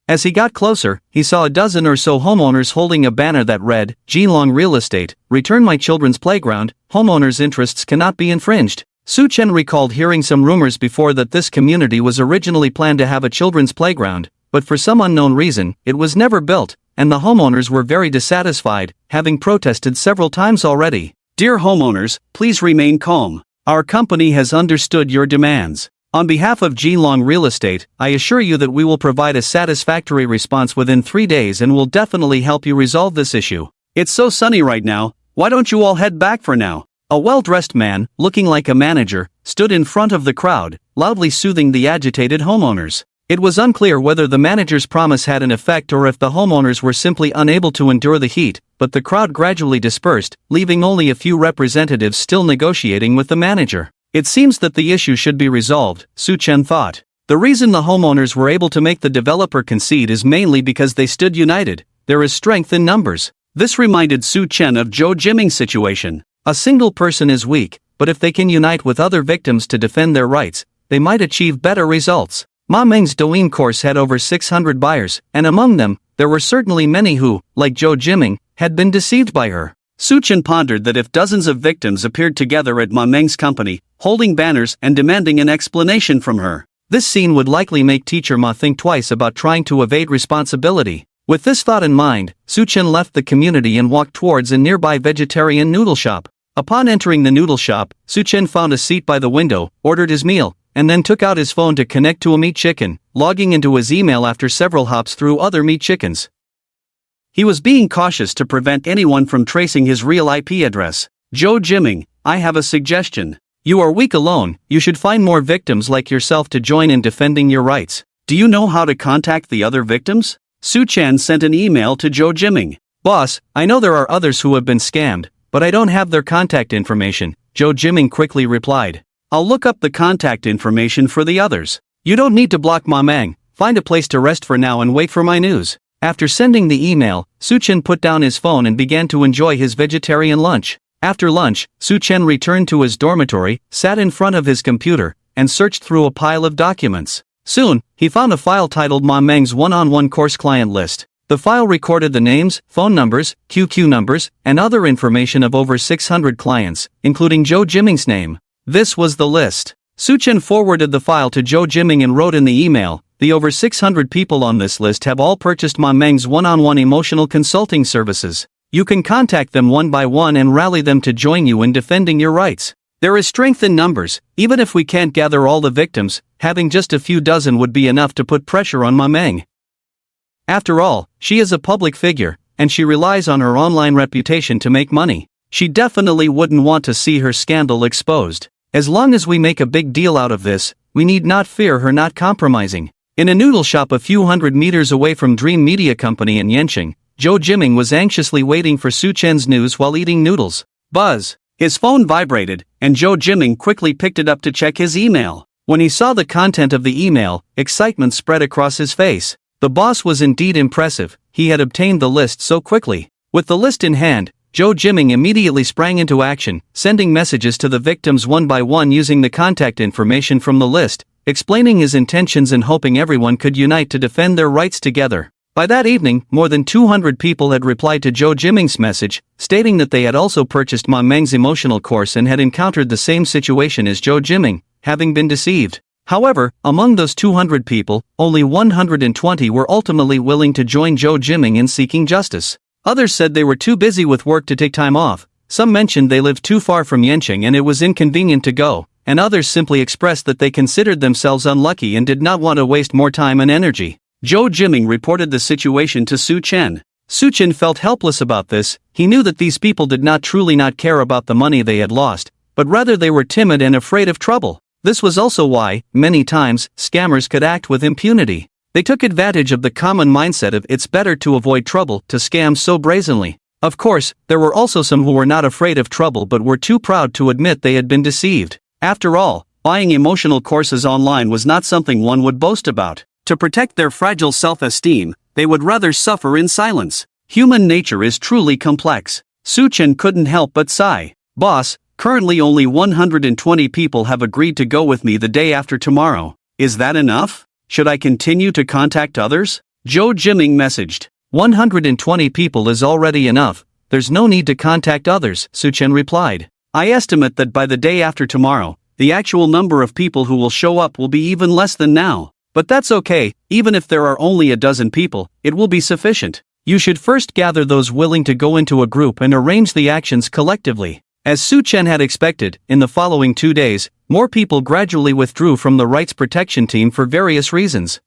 As he got closer, he saw a dozen or so homeowners holding a banner that read, "Geelong Real Estate, return my children's playground, homeowners' interests cannot be infringed." Soo-chin recalled hearing some rumors before that this community was originally planned to have a children's playground, but for some unknown reason, it was never built, and the homeowners were very dissatisfied, having protested several times already. "Dear homeowners, please remain calm. Our company has understood your demands. On behalf of Geelong Real Estate, I assure you that we will provide a satisfactory response within 3 days and will definitely help you resolve this issue. It's so sunny right now, why don't you all head back for now?" A well-dressed man, looking like a manager, stood in front of the crowd, loudly soothing the agitated homeowners. It was unclear whether the manager's promise had an effect or if the homeowners were simply unable to endure the heat, but the crowd gradually dispersed, leaving only a few representatives still negotiating with the manager. It seems that the issue should be resolved, Soo-chin thought. The reason the homeowners were able to make the developer concede is mainly because they stood united. There is strength in numbers. This reminded Soo-chin of Jo Jimming's situation. A single person is weak, but if they can unite with other victims to defend their rights, they might achieve better results. Ma Meng's Douyin course had over 600 buyers, and among them, there were certainly many who, like Jo Jimming, had been deceived by her. Soo-chin pondered that if dozens of victims appeared together at Ma Meng's company, holding banners and demanding an explanation from her, this scene would likely make teacher Ma think twice about trying to evade responsibility. With this thought in mind, Soo-chin left the community and walked towards a nearby vegetarian noodle shop. Upon entering the noodle shop, Soo-chin found a seat by the window, ordered his meal, and then took out his phone to connect to a meat chicken, logging into his email after several hops through other meat chickens. He was being cautious to prevent anyone from tracing his real IP address. "Jo Jimming, I have a suggestion. You are weak alone, you should find more victims like yourself to join in defending your rights. Do you know how to contact the other victims?" Soo-chin sent an email to Jo Jimming. "Boss, I know there are others who have been scammed, but I don't have their contact information," Jo Jimming quickly replied. "I'll look up the contact information for the others. You don't need to block Ma Meng, find a place to rest for now and wait for my news." After sending the email, Soo-chin put down his phone and began to enjoy his vegetarian lunch. After lunch, Soo-chin returned to his dormitory, sat in front of his computer, and searched through a pile of documents. Soon, he found a file titled Ma Meng's one-on-one course client list. The file recorded the names, phone numbers, QQ numbers, and other information of over 600 clients, including Jo Jimming's name. This was the list. Soo-chin forwarded the file to Jo Jimming and wrote in the email, "The over 600 people on this list have all purchased Ma Meng's one-on-one emotional consulting services. You can contact them one by one and rally them to join you in defending your rights. There is strength in numbers. Even if we can't gather all the victims, having just a few dozen would be enough to put pressure on Ma Meng. After all, she is a public figure, and she relies on her online reputation to make money. She definitely wouldn't want to see her scandal exposed. As long as we make a big deal out of this, we need not fear her not compromising." In a noodle shop a few hundred meters away from Dream Media Company in Yenching, Jo Jimming was anxiously waiting for Soo-chin's news while eating noodles. Buzz! His phone vibrated, and Jo Jimming quickly picked it up to check his email. When he saw the content of the email, excitement spread across his face. The boss was indeed impressive, he had obtained the list so quickly. With the list in hand, Jo Jimming immediately sprang into action, sending messages to the victims one by one using the contact information from the list, explaining his intentions and hoping everyone could unite to defend their rights together. By that evening, more than 200 people had replied to Jo Jimming's message, stating that they had also purchased Ma Meng's emotional course and had encountered the same situation as Jo Jimming, having been deceived. However, among those 200 people, only 120 were ultimately willing to join Zhou Jiming in seeking justice. Others said they were too busy with work to take time off, some mentioned they lived too far from Yanqing and it was inconvenient to go, and others simply expressed that they considered themselves unlucky and did not want to waste more time and energy. Zhou Jiming reported the situation to Su Chen. Su Chen felt helpless about this. He knew that these people did not truly not care about the money they had lost, but rather they were timid and afraid of trouble. This was also why, many times, scammers could act with impunity. They took advantage of the common mindset of it's better to avoid trouble to scam so brazenly. Of course, there were also some who were not afraid of trouble but were too proud to admit they had been deceived. After all, buying emotional courses online was not something one would boast about. To protect their fragile self-esteem, they would rather suffer in silence. Human nature is truly complex. Su Chen couldn't help but sigh. Boss, currently only 120 people have agreed to go with me the day after tomorrow. Is that enough? Should I continue to contact others? Zhou Jiming messaged. 120 people is already enough, there's no need to contact others, Su Chen replied. I estimate that by the day after tomorrow, the actual number of people who will show up will be even less than now. But that's okay, even if there are only a dozen people, it will be sufficient. You should first gather those willing to go into a group and arrange the actions collectively. As Su Chen had expected, in the following 2 days, more people gradually withdrew from the rights protection team for various reasons.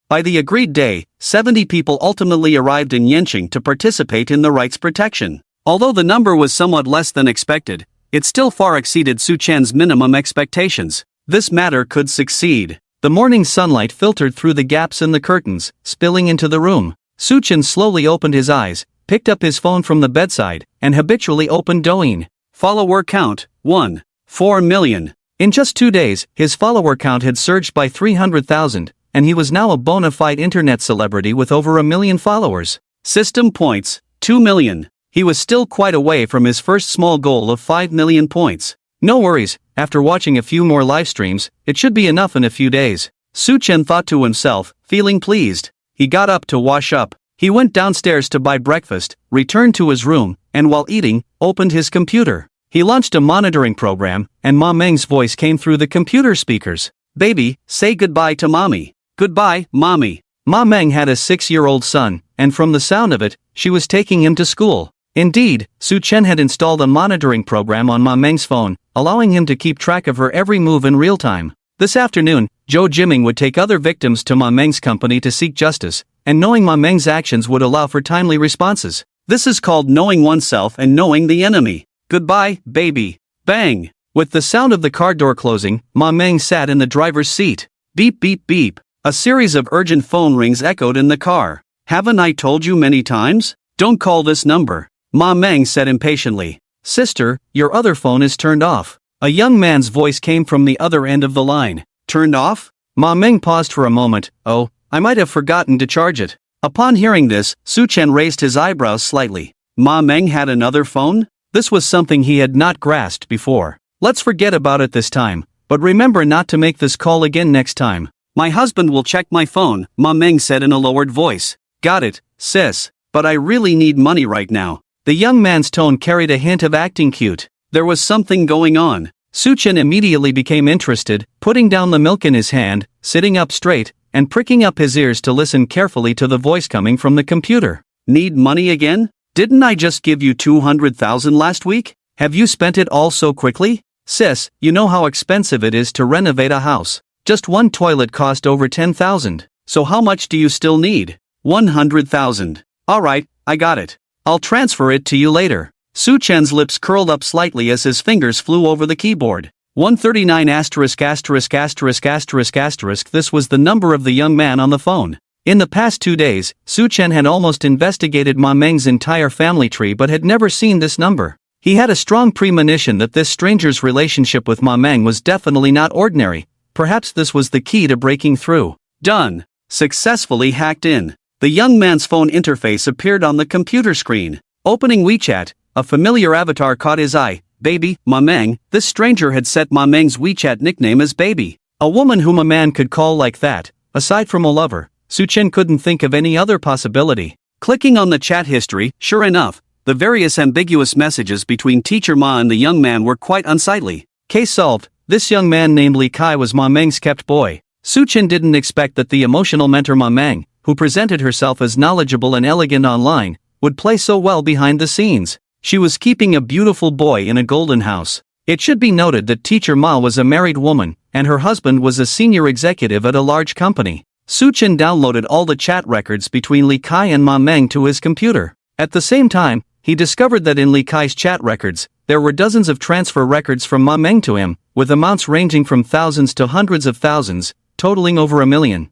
By the agreed day, 70 people ultimately arrived in Yanqing to participate in the rights protection. Although the number was somewhat less than expected, it still far exceeded Su Chen's minimum expectations. This matter could succeed. The morning sunlight filtered through the gaps in the curtains, spilling into the room. Su Chen slowly opened his eyes, picked up his phone from the bedside, and habitually opened Douyin. Follower count, 1.4 million. In just 2 days, his follower count had surged by 300,000, and he was now a bona fide internet celebrity with over 1 million followers. System points, 2 million. He was still quite away from his first small goal of 5 million points. No worries, after watching a few more live streams, it should be enough in a few days. Su Chen thought to himself, feeling pleased. He got up to wash up. He went downstairs to buy breakfast, returned to his room, and while eating, opened his computer. He launched a monitoring program, and Ma Meng's voice came through the computer speakers. Baby, say goodbye to mommy. Goodbye, mommy. Ma Meng had a 6-year-old son, and from the sound of it, she was taking him to school. Indeed, Su Chen had installed a monitoring program on Ma Meng's phone, allowing him to keep track of her every move in real time. This afternoon, Zhou Jiming would take other victims to Ma Meng's company to seek justice, and knowing Ma Meng's actions would allow for timely responses. This is called knowing oneself and knowing the enemy. Goodbye, baby. Bang! With the sound of the car door closing, Ma Meng sat in the driver's seat. Beep beep beep. A series of urgent phone rings echoed in the car. Haven't I told you many times? Don't call this number. Ma Meng said impatiently. Sister, your other phone is turned off. A young man's voice came from the other end of the line. Turned off? Ma Meng paused for a moment. Oh, I might have forgotten to charge it. Upon hearing this, Su Chen raised his eyebrows slightly. Ma Meng had another phone? This was something he had not grasped before. Let's forget about it this time, but remember not to make this call again next time. My husband will check my phone, Ma Meng said in a lowered voice. Got it, sis. But I really need money right now. The young man's tone carried a hint of acting cute. There was something going on. Su Chen immediately became interested, putting down the milk in his hand, sitting up straight, and pricking up his ears to listen carefully to the voice coming from the computer. Need money again? Didn't I just give you 200,000 last week? Have you spent it all so quickly? Sis, you know how expensive it is to renovate a house. Just one toilet cost over 10,000. So how much do you still need? 100,000. Alright, I got it. I'll transfer it to you later. Su Chen's lips curled up slightly as his fingers flew over the keyboard. 139 asterisk asterisk asterisk asterisk asterisk. This was the number of the young man on the phone. In the past 2 days, Su Chen had almost investigated Ma Meng's entire family tree but had never seen this number. He had a strong premonition that this stranger's relationship with Ma Meng was definitely not ordinary. Perhaps this was the key to breaking through. Done. Successfully hacked in. The young man's phone interface appeared on the computer screen. Opening WeChat, a familiar avatar caught his eye. Baby, Ma Meng. This stranger had set Ma Meng's WeChat nickname as Baby. A woman whom a man could call like that, aside from a lover. Su Chen couldn't think of any other possibility. Clicking on the chat history, sure enough, the various ambiguous messages between Teacher Ma and the young man were quite unsightly. Case solved. This young man named Li Kai was Ma Meng's kept boy. Suchin didn't expect that the emotional mentor Ma Meng, who presented herself as knowledgeable and elegant online, would play so well behind the scenes. She was keeping a beautiful boy in a golden house. It should be noted that teacher Ma was a married woman, and her husband was a senior executive at a large company. Suchin downloaded all the chat records between Li Kai and Ma Meng to his computer. At the same time, he discovered that in Li Kai's chat records, there were dozens of transfer records from Ma Meng to him, with amounts ranging from thousands to hundreds of thousands, totaling over 1 million.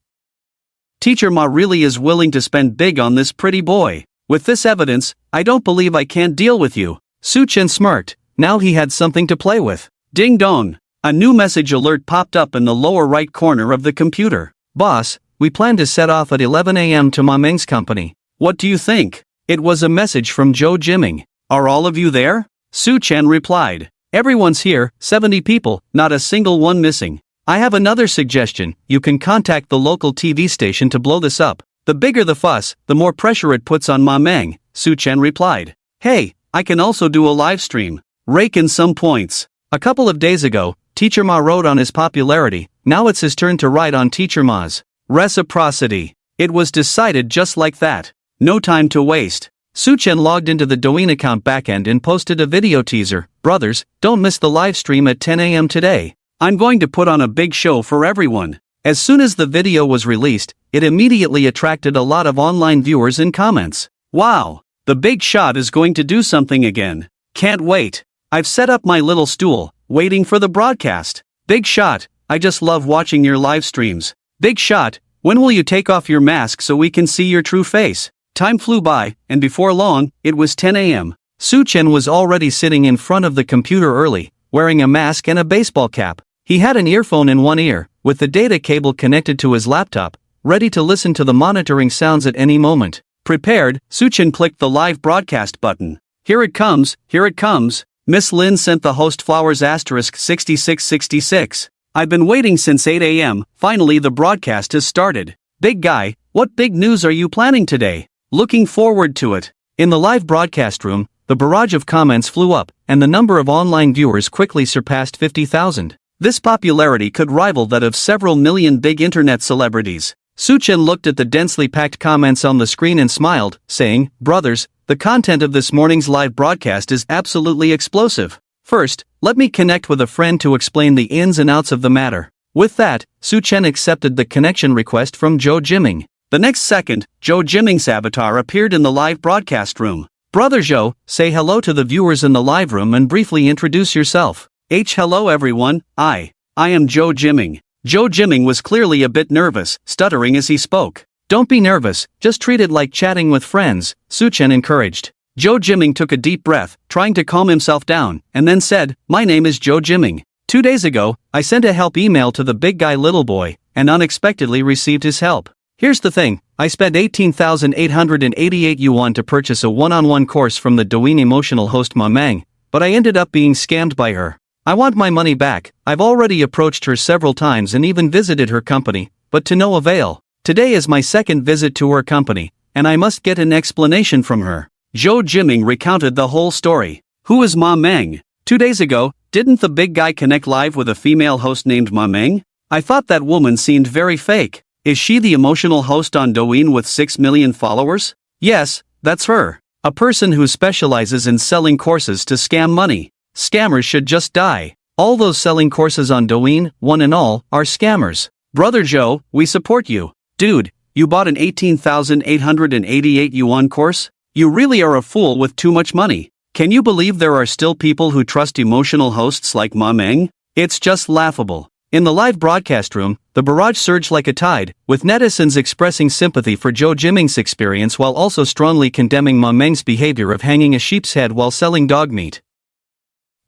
Teacher Ma really is willing to spend big on this pretty boy. With this evidence, I don't believe I can't deal with you. Suchin smirked. Now he had something to play with. Ding dong! A new message alert popped up in the lower right corner of the computer. Boss, we plan to set off at 11 a.m. to Ma Meng's company. What do you think? It was a message from Zhou Jiming. Are all of you there? Suchin replied. Everyone's here, 70 people, not a single one missing. I have another suggestion. You can contact the local TV station to blow this up. The bigger the fuss, the more pressure it puts on Ma Meng, Suchin replied. Hey, I can also do a live stream. Rake in some points. A couple of days ago, Teacher Ma rode on his popularity. Now it's his turn to ride on Teacher Ma's reciprocity. It was decided just like that. No time to waste. Suchin logged into the Douyin account backend and posted a video teaser. Brothers, don't miss the live stream at 10 a.m. today. I'm going to put on a big show for everyone. As soon as the video was released, it immediately attracted a lot of online viewers and comments. Wow, the big shot is going to do something again. Can't wait. I've set up my little stool, waiting for the broadcast. Big shot, I just love watching your live streams. Big shot, when will you take off your mask so we can see your true face? Time flew by, and before long, it was 10 a.m. Suchin was already sitting in front of the computer early, wearing a mask and a baseball cap. He had an earphone in one ear, with the data cable connected to his laptop, ready to listen to the monitoring sounds at any moment. Prepared, Suchin clicked the live broadcast button. Here it comes, here it comes. Miss Lin sent the host flowers *6666. I've been waiting since 8 a.m. Finally the broadcast has started. Big guy, what big news are you planning today? Looking forward to it. In the live broadcast room, the barrage of comments flew up, and the number of online viewers quickly surpassed 50,000. This popularity could rival that of several million big internet celebrities. Suchin looked at the densely packed comments on the screen and smiled, saying, Brothers, the content of this morning's live broadcast is absolutely explosive. First, let me connect with a friend to explain the ins and outs of the matter. With that, Suchin accepted the connection request from Zhou Jiming. The next second, Zhou Jiming's avatar appeared in the live broadcast room. Brother Zhou, say hello to the viewers in the live room and briefly introduce yourself. Hello everyone, I am Zhou Jiming. Zhou Jiming was clearly a bit nervous, stuttering as he spoke. Don't be nervous, just treat it like chatting with friends, Suchin encouraged. Zhou Jiming took a deep breath, trying to calm himself down, and then said, My name is Zhou Jiming. 2 days ago, I sent a help email to the big guy little boy, and unexpectedly received his help. Here's the thing, I spent 18,888 yuan to purchase a one-on-one course from the Douyin emotional host Ma Meng, but I ended up being scammed by her. I want my money back. I've already approached her several times and even visited her company, but to no avail. Today is my second visit to her company, and I must get an explanation from her. Zhou Jiming recounted the whole story. Who is Ma Meng? 2 days ago, didn't the big guy connect live with a female host named Ma Meng? I thought that woman seemed very fake. Is she the emotional host on Douyin with 6 million followers? Yes, that's her. A person who specializes in selling courses to scam money. Scammers should just die. All those selling courses on Douyin, one and all, are scammers. Brother Zhou, we support you. Dude, you bought an 18,888 yuan course? You really are a fool with too much money. Can you believe there are still people who trust emotional hosts like Ma Meng? It's just laughable. In the live broadcast room, the barrage surged like a tide, with netizens expressing sympathy for Zhou Jiming's experience while also strongly condemning Ma Meng's behavior of hanging a sheep's head while selling dog meat.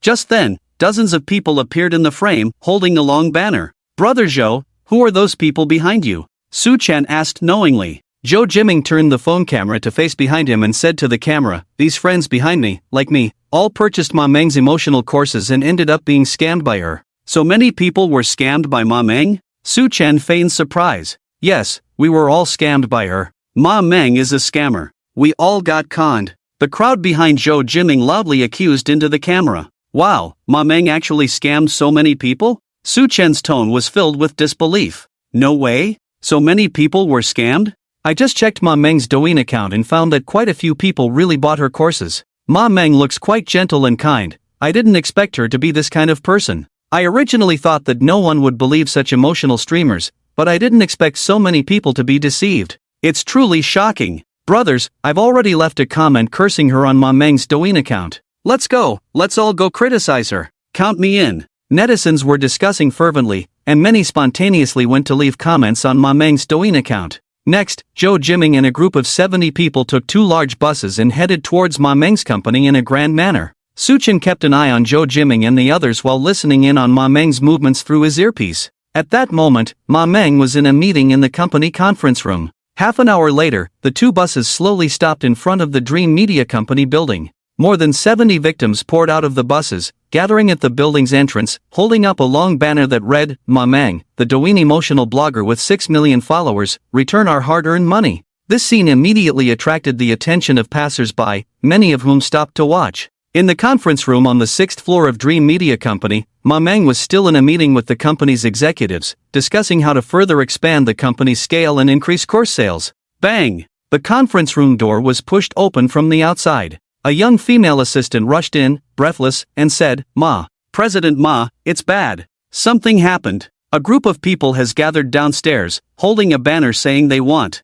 Just then, dozens of people appeared in the frame, holding a long banner. Brother Zhou, who are those people behind you? Suchin asked knowingly. Zhou Jiming turned the phone camera to face behind him and said to the camera, These friends behind me, like me, all purchased Ma Meng's emotional courses and ended up being scammed by her. So many people were scammed by Ma Meng? Suchin feigned surprise. Yes, we were all scammed by her. Ma Meng is a scammer. We all got conned. The crowd behind Zhou Jiming loudly accused into the camera. Wow, Ma Meng actually scammed so many people? Su Chen's tone was filled with disbelief. No way? So many people were scammed? I just checked Ma Meng's Douyin account and found that quite a few people really bought her courses. Ma Meng looks quite gentle and kind. I didn't expect her to be this kind of person. I originally thought that no one would believe such emotional streamers, but I didn't expect so many people to be deceived. It's truly shocking. Brothers, I've already left a comment cursing her on Ma Meng's Douyin account. Let's go, let's all go criticize her. Count me in. Netizens were discussing fervently, and many spontaneously went to leave comments on Ma Meng's Douyin account. Next, Zhou Jiming and a group of 70 people took 2 large buses and headed towards Ma Meng's company in a grand manner. Su Chen kept an eye on Zhou Jiming and the others while listening in on Ma Meng's movements through his earpiece. At that moment, Ma Meng was in a meeting in the company conference room. Half an hour later, the 2 buses slowly stopped in front of the Dream Media Company building. More than 70 victims poured out of the buses, gathering at the building's entrance, holding up a long banner that read, Ma Meng, the Douyin emotional blogger with 6 million followers, return our hard-earned money. This scene immediately attracted the attention of passers-by, many of whom stopped to watch. In the conference room on the 6th floor of Dream Media Company, Ma Meng was still in a meeting with the company's executives, discussing how to further expand the company's scale and increase course sales. Bang! The conference room door was pushed open from the outside. A young female assistant rushed in, breathless, and said, Ma, President Ma, it's bad. Something happened. A group of people has gathered downstairs, holding a banner saying they want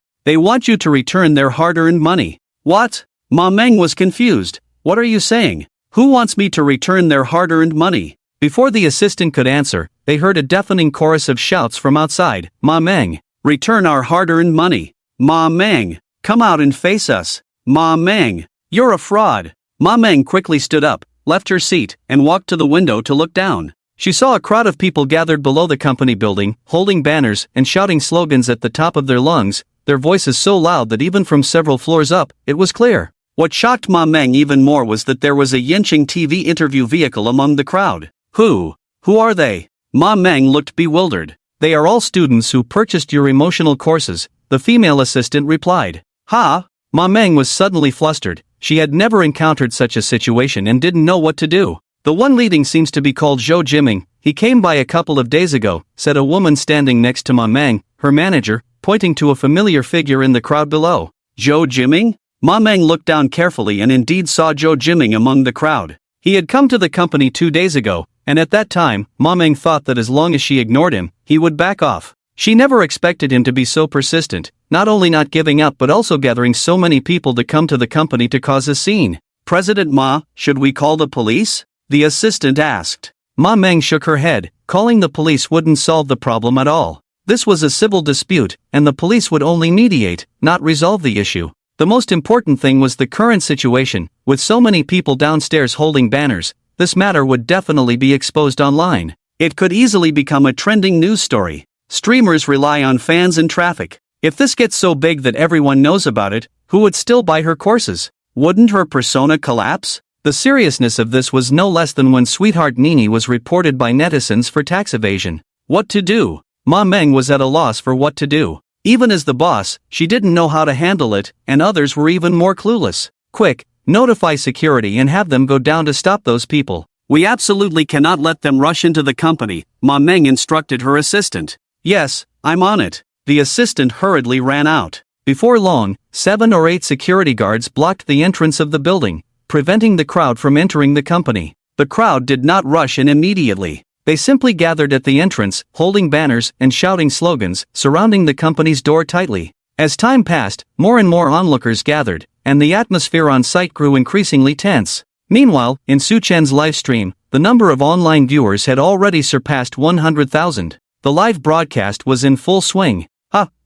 you to return their hard-earned money. What? Ma Meng was confused. What are you saying? Who wants me to return their hard-earned money? Before the assistant could answer, they heard a deafening chorus of shouts from outside. Ma Meng, return our hard-earned money. Ma Meng, come out and face us. Ma Meng, you're a fraud. Ma Meng quickly stood up, left her seat, and walked to the window to look down. She saw a crowd of people gathered below the company building, holding banners and shouting slogans at the top of their lungs, their voices so loud that even from several floors up, it was clear. What shocked Ma Meng even more was that there was a Yinqing TV interview vehicle among the crowd. Who are they? Ma Meng looked bewildered. They are all students who purchased your emotional courses, the female assistant replied. Ha! Ma Meng was suddenly flustered. She had never encountered such a situation and didn't know what to do. The one leading seems to be called Zhou Jiming. He came by a couple of days ago, said a woman standing next to Ma Meng, her manager, pointing to a familiar figure in the crowd below. Zhou Jiming? Ma Meng looked down carefully and indeed saw Zhou Jiming among the crowd. He had come to the company 2 days ago, and at that time, Ma Meng thought that as long as she ignored him, he would back off. She never expected him to be so persistent, not only not giving up but also gathering so many people to come to the company to cause a scene. President Ma, should we call the police? The assistant asked. Ma Meng shook her head, calling the police wouldn't solve the problem at all. This was a civil dispute, and the police would only mediate, not resolve the issue. The most important thing was the current situation, with so many people downstairs holding banners. This matter would definitely be exposed online. It could easily become a trending news story. Streamers rely on fans and traffic. If this gets so big that everyone knows about it, who would still buy her courses? Wouldn't her persona collapse? The seriousness of this was no less than when Sweetheart Nini was reported by netizens for tax evasion. What to do? Ma Meng was at a loss for what to do. Even as the boss, she didn't know how to handle it, and others were even more clueless. Quick, notify security and have them go down to stop those people. We absolutely cannot let them rush into the company, Ma Meng instructed her assistant. Yes, I'm on it. The assistant hurriedly ran out. Before long, 7 or 8 security guards blocked the entrance of the building, preventing the crowd from entering the company. The crowd did not rush in immediately. They simply gathered at the entrance, holding banners and shouting slogans, surrounding the company's door tightly. As time passed, more and more onlookers gathered, and the atmosphere on site grew increasingly tense. Meanwhile, in Su Chen's live stream, the number of online viewers had already surpassed 100,000. The live broadcast was in full swing.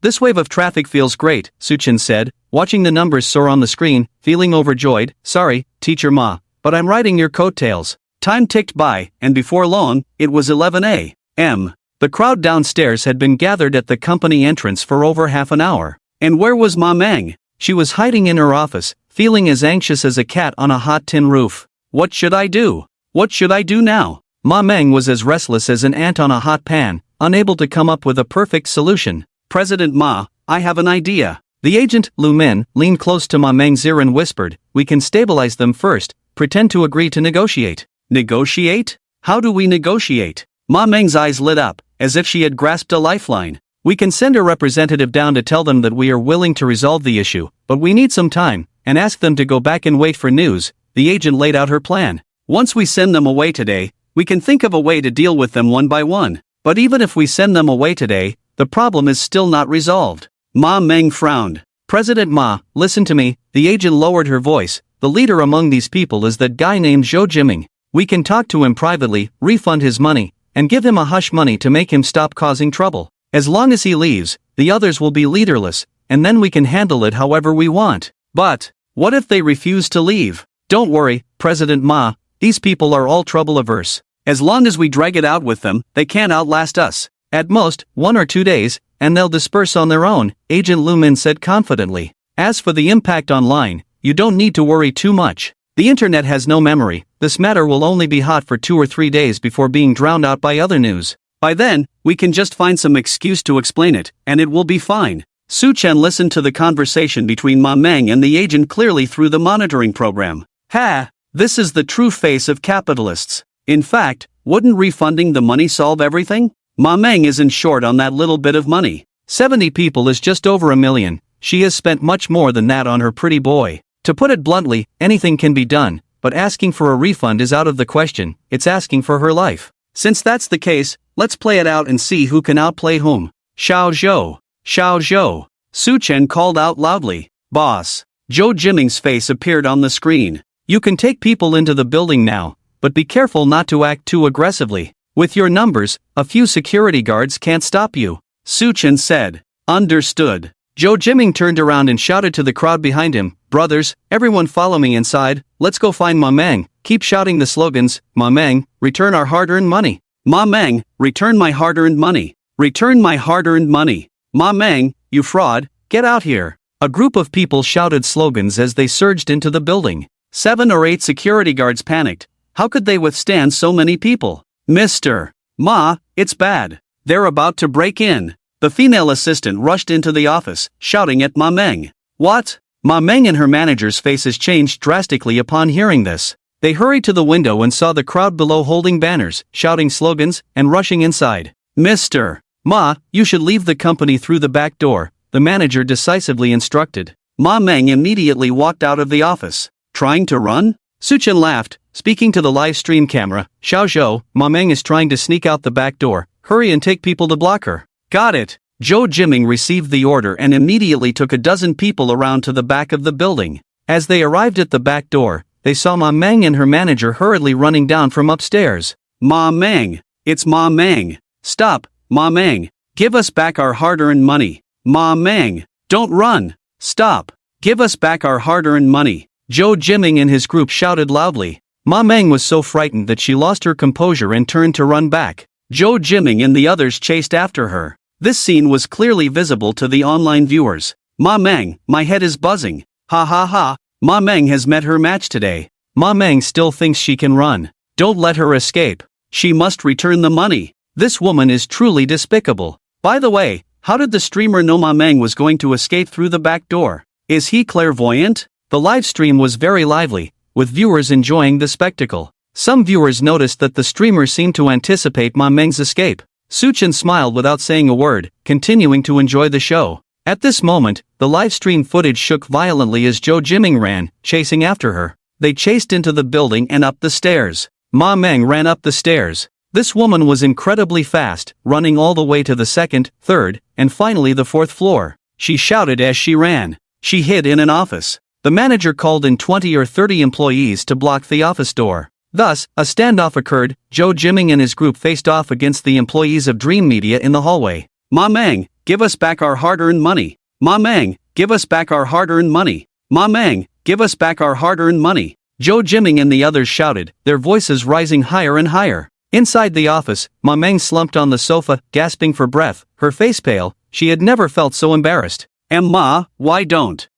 This wave of traffic feels great, Su Chen said, watching the numbers soar on the screen, feeling overjoyed. Sorry, Teacher Ma, but I'm riding your coattails. Time ticked by, and before long, it was 11 a.m. The crowd downstairs had been gathered at the company entrance for over half an hour. And where was Ma Meng? She was hiding in her office, feeling as anxious as a cat on a hot tin roof. What should I do? What should I do now? Ma Meng was as restless as an ant on a hot pan, unable to come up with a perfect solution. President Ma, I have an idea. The agent, Lu Min, leaned close to Ma Meng's ear and whispered, we can stabilize them first, pretend to agree to negotiate. Negotiate? How do we negotiate? Ma Meng's eyes lit up, as if she had grasped a lifeline. We can send a representative down to tell them that we are willing to resolve the issue, but we need some time, and ask them to go back and wait for news. The agent laid out her plan. Once we send them away today, we can think of a way to deal with them one by one. But even if we send them away today, the problem is still not resolved. Ma Meng frowned. President Ma, listen to me. The agent lowered her voice. The leader among these people is that guy named Zhou Jiming. We can talk to him privately, refund his money, and give him a hush money to make him stop causing trouble. As long as he leaves, the others will be leaderless, and then we can handle it however we want. But what if they refuse to leave? Don't worry, President Ma, these people are all trouble-averse. As long as we drag it out with them, they can't outlast us. At most, 1 or 2 days, and they'll disperse on their own, Agent Lu Min said confidently. As for the impact online, you don't need to worry too much. The internet has no memory. This matter will only be hot for 2 or 3 days before being drowned out by other news. By then, we can just find some excuse to explain it, and it will be fine. Su Chen listened to the conversation between Ma Meng and the agent clearly through the monitoring program. Ha! This is the true face of capitalists. In fact, wouldn't refunding the money solve everything? Ma Meng isn't short on that little bit of money. 70 people is just over $1 million. She has spent much more than that on her pretty boy. To put it bluntly, anything can be done, but asking for a refund is out of the question. It's asking for her life. Since that's the case, let's play it out and see who can outplay whom. Xiao Zhou. Xiao Zhou. Su Chen called out loudly. Boss. Zhou Jiming's face appeared on the screen. You can take people into the building now, but be careful not to act too aggressively. With your numbers, a few security guards can't stop you. Su Chen said. Understood. Zhou Jiming turned around and shouted to the crowd behind him, brothers, everyone follow me inside, let's go find Ma Meng. Keep shouting the slogans, Ma Meng, return our hard-earned money. Ma Meng, return my hard-earned money. Return my hard-earned money. Ma Meng, you fraud, get out here. A group of people shouted slogans as they surged into the building. 7 or 8 security guards panicked. How could they withstand so many people? Mr. Ma, it's bad. They're about to break in. The female assistant rushed into the office, shouting at Ma Meng. What? Ma Meng and her manager's faces changed drastically upon hearing this. They hurried to the window and saw the crowd below holding banners, shouting slogans, and rushing inside. Mr. Ma, you should leave the company through the back door, the manager decisively instructed. Ma Meng immediately walked out of the office. Trying to run? Su Chen laughed, speaking to the live stream camera. Xiao Zhou, Ma Meng is trying to sneak out the back door. Hurry and take people to block her. Got it. Zhou Jiming received the order and immediately took a dozen people around to the back of the building. As they arrived at the back door, they saw Ma Meng and her manager hurriedly running down from upstairs. Ma Meng, it's Ma Meng. Stop, Ma Meng. Give us back our hard-earned money. Ma Meng, don't run. Stop. Give us back our hard-earned money. Zhou Jiming and his group shouted loudly. Ma Meng was so frightened that she lost her composure and turned to run back. Zhou Jiming and the others chased after her. This scene was clearly visible to the online viewers. Ma Meng, my head is buzzing. Ha ha ha, Ma Meng has met her match today. Ma Meng still thinks she can run. Don't let her escape. She must return the money. This woman is truly despicable. By the way, how did the streamer know Ma Meng was going to escape through the back door? Is he clairvoyant? The live stream was very lively, with viewers enjoying the spectacle. Some viewers noticed that the streamer seemed to anticipate Ma Meng's escape. Su Chen smiled without saying a word, continuing to enjoy the show. At this moment, the live stream footage shook violently as Zhou Jiming ran, chasing after her. They chased into the building and up the stairs. Ma Meng ran up the stairs. This woman was incredibly fast, running all the way to the 2nd, 3rd, and finally the 4th floor. She shouted as she ran. She hid in an office. The manager called in 20 or 30 employees to block the office door. Thus, a standoff occurred. Zhou Jiming and his group faced off against the employees of Dream Media in the hallway. Ma Meng, give us back our hard-earned money. Ma Meng, give us back our hard-earned money. Ma Meng, give us back our hard-earned money. Zhou Jiming and the others shouted, their voices rising higher and higher. Inside the office, Ma Meng slumped on the sofa, gasping for breath, her face pale. She had never felt so embarrassed. Ma, why don't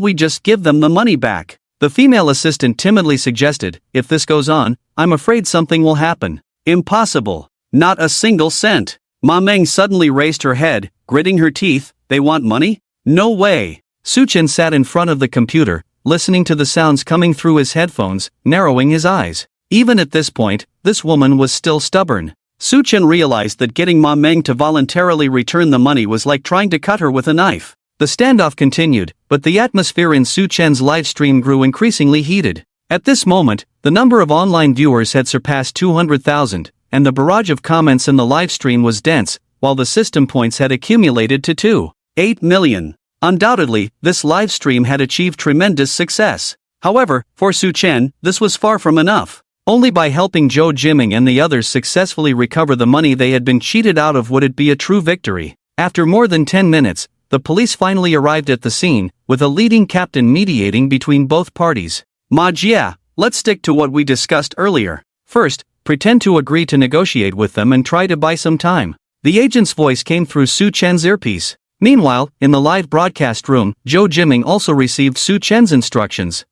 we just give them the money back? The female assistant timidly suggested, if this goes on, I'm afraid something will happen. Impossible. Not a single cent. Ma Meng suddenly raised her head, gritting her teeth. They want money? No way. Su Chen sat in front of the computer, listening to the sounds coming through his headphones, narrowing his eyes. Even at this point, this woman was still stubborn. Suchen realized that getting Ma Meng to voluntarily return the money was like trying to cut her with a knife. The standoff continued, but the atmosphere in Suchen's live stream grew increasingly heated. At this moment, the number of online viewers had surpassed 200,000, and the barrage of comments in the live stream was dense, while the system points had accumulated to 2.8 million. Undoubtedly, this live stream had achieved tremendous success. However, for Suchen, this was far from enough. Only by helping Zhou Jiming and the others successfully recover the money they had been cheated out of would it be a true victory. After more than 10 minutes, the police finally arrived at the scene, with a leading captain mediating between both parties. Ma Jia, let's stick to what we discussed earlier. First, pretend to agree to negotiate with them and try to buy some time. The agent's voice came through Suchen's earpiece. Meanwhile, in the live broadcast room, Zhou Jiming also received Suchen's instructions.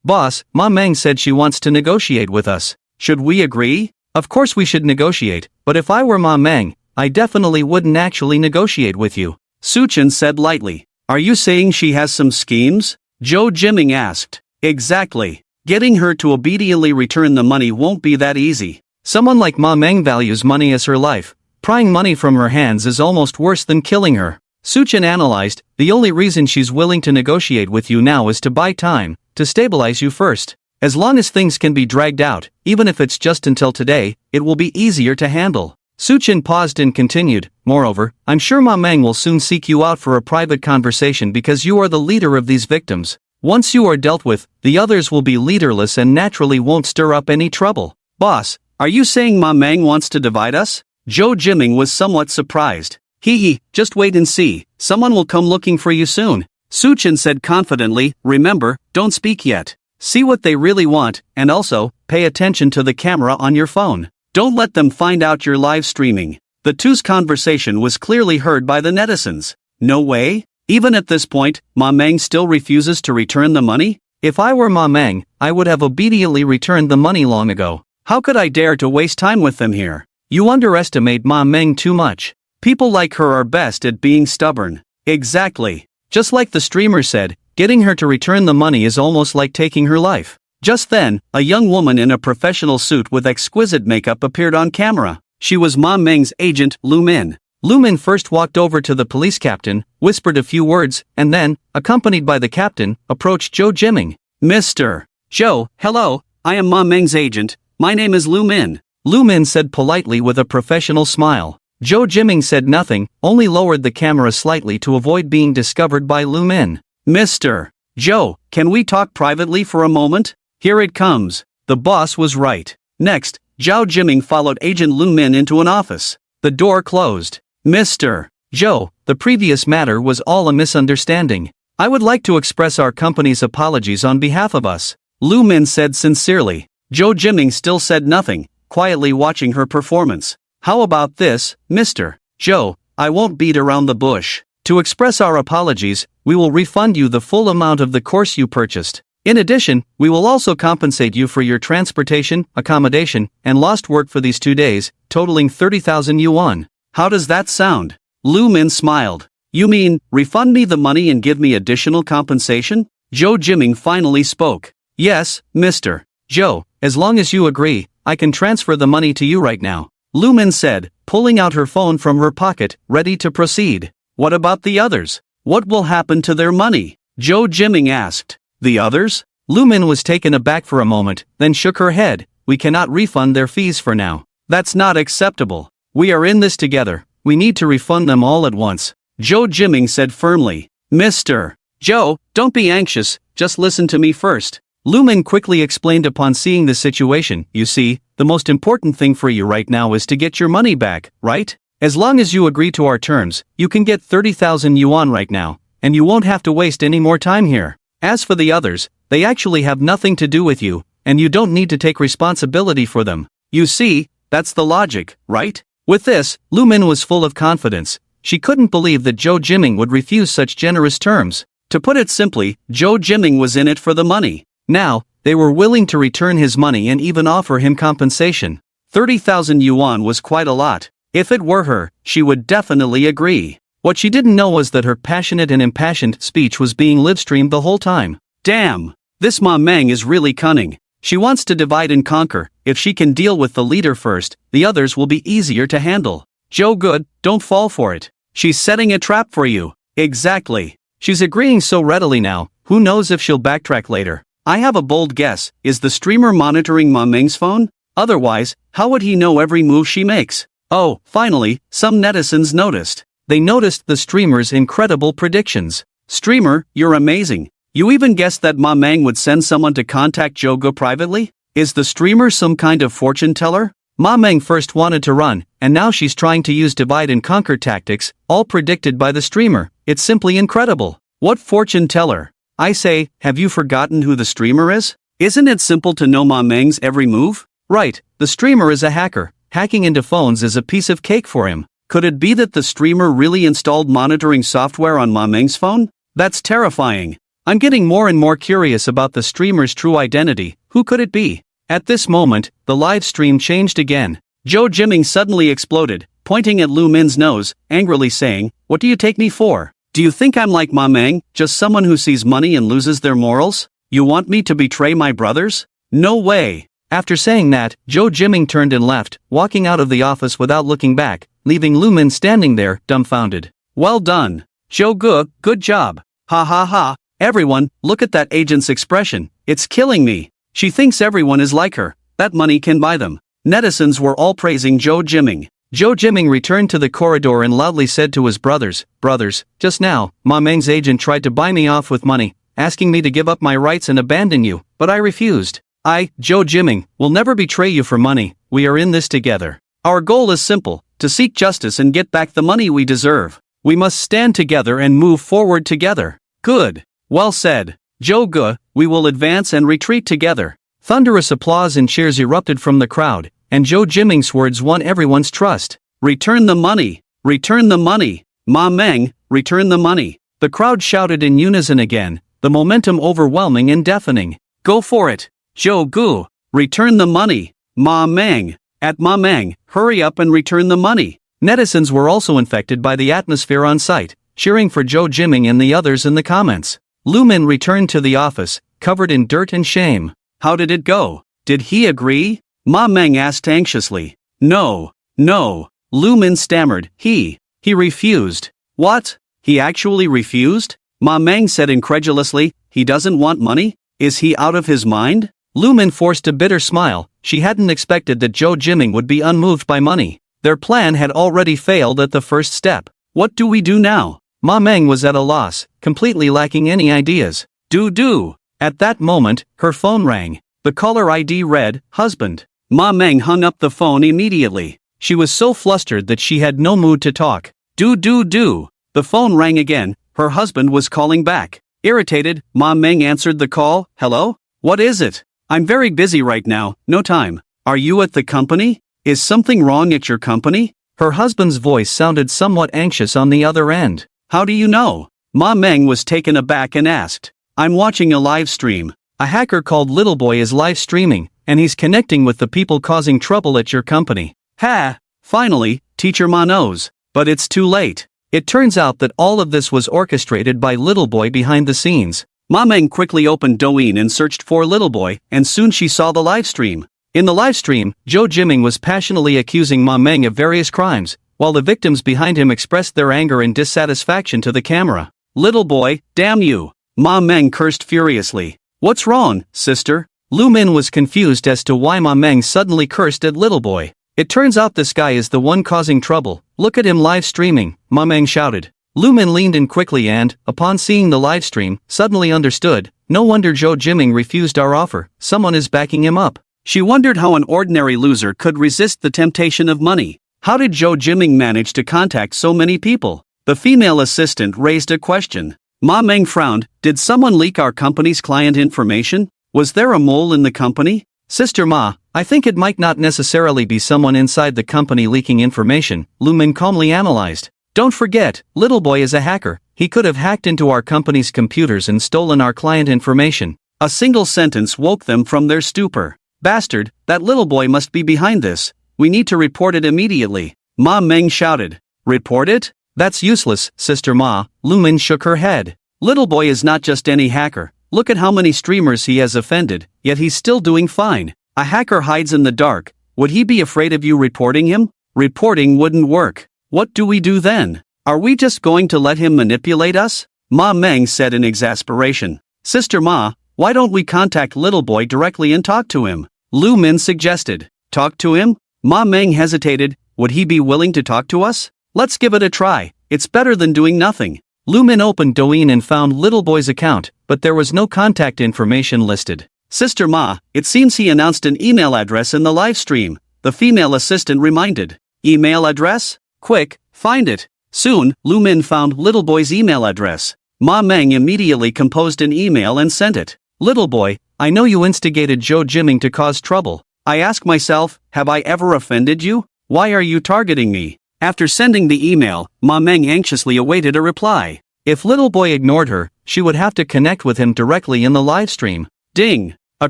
Boss, Ma Meng said she wants to negotiate with us. Should we agree? Of course we should negotiate, but if I were Ma Meng, I definitely wouldn't actually negotiate with you. Suchen said lightly. Are you saying she has some schemes? Zhou Jiming asked. Exactly. Getting her to obediently return the money won't be that easy. Someone like Ma Meng values money as her life. Prying money from her hands is almost worse than killing her. Suchen analyzed, the only reason she's willing to negotiate with you now is to buy time, to stabilize you first. As long as things can be dragged out, even if it's just until today, it will be easier to handle. Suchen paused and continued, moreover, I'm sure Ma Meng will soon seek you out for a private conversation because you are the leader of these victims. Once you are dealt with, the others will be leaderless and naturally won't stir up any trouble. Boss, are you saying Ma Meng wants to divide us? Zhou Jiming was somewhat surprised. Hee, just wait and see, someone will come looking for you soon. Suchen said confidently, remember, don't speak yet. See what they really want, and also, pay attention to the camera on your phone. Don't let them find out you're live streaming. The two's conversation was clearly heard by the netizens. No way? Even at this point, Ma Meng still refuses to return the money? If I were Ma Meng, I would have obediently returned the money long ago. How could I dare to waste time with them here? You underestimate Ma Meng too much. People like her are best at being stubborn. Exactly. Just like the streamer said, getting her to return the money is almost like taking her life. Just then, a young woman in a professional suit with exquisite makeup appeared on camera. She was Ma Meng's agent, Lu Min. Lu Min first walked over to the police captain, whispered a few words, and then, accompanied by the captain, approached Zhou Jiming. Mr. Zhou, hello, I am Ma Meng's agent, my name is Lu Min. Lu Min said politely with a professional smile. Zhou Jiming said nothing, only lowered the camera slightly to avoid being discovered by Lu Min. Mr. Zhou, can we talk privately for a moment? Here it comes. The boss was right. Next, Zhou Jiming followed Agent Lu Min into an office. The door closed. Mr. Zhou, the previous matter was all a misunderstanding. I would like to express our company's apologies on behalf of us. Lu Min said sincerely. Zhou Jiming still said nothing, quietly watching her performance. How about this, Mr. Zhou? I won't beat around the bush. To express our apologies, we will refund you the full amount of the course you purchased. In addition, we will also compensate you for your transportation, accommodation, and lost work for these 2 days, totaling 30,000 yuan. How does that sound? Lu Min smiled. You mean, refund me the money and give me additional compensation? Zhou Jiming finally spoke. Yes, Mr. Zhou, as long as you agree, I can transfer the money to you right now. Lu Min said, pulling out her phone from her pocket, ready to proceed. What about the others? What will happen to their money? Zhou Jiming asked. The others? Lu Min was taken aback for a moment, then shook her head. We cannot refund their fees for now. That's not acceptable. We are in this together. We need to refund them all at once. Zhou Jiming said firmly. Mr. Zhou, don't be anxious, just listen to me first. Lu Min quickly explained upon seeing the situation. You see, the most important thing for you right now is to get your money back, right? As long as you agree to our terms, you can get 30,000 yuan right now, and you won't have to waste any more time here. As for the others, they actually have nothing to do with you, and you don't need to take responsibility for them. You see, that's the logic, right? With this, Lu Min was full of confidence. She couldn't believe that Zhou Jiming would refuse such generous terms. To put it simply, Zhou Jiming was in it for the money. Now, they were willing to return his money and even offer him compensation. 30,000 yuan was quite a lot. If it were her, she would definitely agree. What she didn't know was that her passionate and impassioned speech was being live-streamed the whole time. Damn! This Ma Meng is really cunning. She wants to divide and conquer. If she can deal with the leader first, the others will be easier to handle. Joe Good, don't fall for it. She's setting a trap for you. Exactly. She's agreeing so readily now, who knows if she'll backtrack later. I have a bold guess, is the streamer monitoring Ma Meng's phone? Otherwise, how would he know every move she makes? Oh, finally, some netizens noticed. They noticed the streamer's incredible predictions. Streamer, you're amazing. You even guessed that Ma Meng would send someone to contact Jogo privately? Is the streamer some kind of fortune teller? Ma Meng first wanted to run, and now she's trying to use divide and conquer tactics, all predicted by the streamer. It's simply incredible. What fortune teller? I say, have you forgotten who the streamer is? Isn't it simple to know Ma Meng's every move? Right, the streamer is a hacker. Hacking into phones is a piece of cake for him. Could it be that the streamer really installed monitoring software on Ma Meng's phone? That's terrifying. I'm getting more and more curious about the streamer's true identity. Who could it be? At this moment, the live stream changed again. Joe Jimming suddenly exploded, pointing at Lu Min's nose, angrily saying, "What do you take me for? Do you think I'm like Ma Meng, just someone who sees money and loses their morals? You want me to betray my brothers? No way." After saying that, Joe Jimming turned and left, walking out of the office without looking back, leaving Lu Min standing there, dumbfounded. Well done. Joe Gu, good job. Ha ha ha. Everyone, look at that agent's expression. It's killing me. She thinks everyone is like her. That money can buy them. Netizens were all praising Joe Jimming. Joe Jimming returned to the corridor and loudly said to his brothers, "Brothers, just now, Ma Meng's agent tried to buy me off with money, asking me to give up my rights and abandon you, but I refused. I, Joe Jimming, will never betray you for money. We are in this together. Our goal is simple, to seek justice and get back the money we deserve. We must stand together and move forward together." Good. Well said. Joe Gu, we will advance and retreat together. Thunderous applause and cheers erupted from the crowd, and Joe Jimming's words won everyone's trust. Return the money! Return the money! Ma Meng, return the money! The crowd shouted in unison again, the momentum overwhelming and deafening. Go for it! Joe Gu, return the money! Ma Meng! At Ma Meng, hurry up and return the money! Netizens were also infected by the atmosphere on site, cheering for Joe Jimming and the others in the comments. Lu Min returned to the office, covered in dirt and shame. How did it go? Did he agree? Ma Meng asked anxiously. No. Lu Min stammered. He refused. What? He actually refused? Ma Meng said incredulously, he doesn't want money? Is he out of his mind? Lu Min forced a bitter smile. She hadn't expected that Joe Jimming would be unmoved by money. Their plan had already failed at the first step. What do we do now? Ma Meng was at a loss, completely lacking any ideas. Do. At that moment, her phone rang. The caller ID read, "Husband." Ma Meng hung up the phone immediately. She was so flustered that she had no mood to talk. Do. The phone rang again. Her husband was calling back. Irritated, Ma Meng answered the call. Hello? What is it? I'm very busy right now, no time. Are you at the company? Is something wrong at your company? Her husband's voice sounded somewhat anxious on the other end. How do you know? Ma Meng was taken aback and asked. I'm watching a live stream. A hacker called Little Boy is live streaming, and he's connecting with the people causing trouble at your company. Ha! Finally, Teacher Ma knows. But it's too late. It turns out that all of this was orchestrated by Little Boy behind the scenes. Ma Meng quickly opened Douyin and searched for Little Boy, and soon she saw the live stream. In the live stream, Joe Jimming was passionately accusing Ma Meng of various crimes, while the victims behind him expressed their anger and dissatisfaction to the camera. Little Boy, damn you! Ma Meng cursed furiously. What's wrong, sister? Lu Min was confused as to why Ma Meng suddenly cursed at Little Boy. It turns out this guy is the one causing trouble. Look at him live streaming, Ma Meng shouted. Lu Min leaned in quickly and, upon seeing the live stream, suddenly understood. No wonder Joe Jimming refused our offer. Someone is backing him up. She wondered how an ordinary loser could resist the temptation of money. How did Joe Jimming manage to contact so many people? The female assistant raised a question. Ma Meng frowned. Did someone leak our company's client information? Was there a mole in the company? Sister Ma, I think it might not necessarily be someone inside the company leaking information, Lu Min calmly analyzed. Don't forget, Little Boy is a hacker. He could have hacked into our company's computers and stolen our client information. A single sentence woke them from their stupor. Bastard, that Little Boy must be behind this. We need to report it immediately. Ma Meng shouted. Report it? That's useless, Sister Ma. Lu Min shook her head. Little Boy is not just any hacker. Look at how many streamers he has offended, yet he's still doing fine. A hacker hides in the dark. Would he be afraid of you reporting him? Reporting wouldn't work. What do we do then? Are we just going to let him manipulate us? Ma Meng said in exasperation. Sister Ma, why don't we contact little boy directly and talk to him? Lu Min suggested. Talk to him? Ma Meng hesitated. Would he be willing to talk to us? Let's give it a try. It's better than doing nothing. Lu Min opened Douyin and found little boy's account, but there was no contact information listed. Sister Ma, it seems he announced an email address in the live stream. The female assistant reminded. Email address? Quick, find it. Soon, Lu Min found little boy's email address. Ma Meng immediately composed an email and sent it. Little boy, I know you instigated Zhou Jiming to cause trouble. I ask myself, have I ever offended you? Why are you targeting me? After sending the email, Ma Meng anxiously awaited a reply. If little boy ignored her, she would have to connect with him directly in the live stream. Ding! A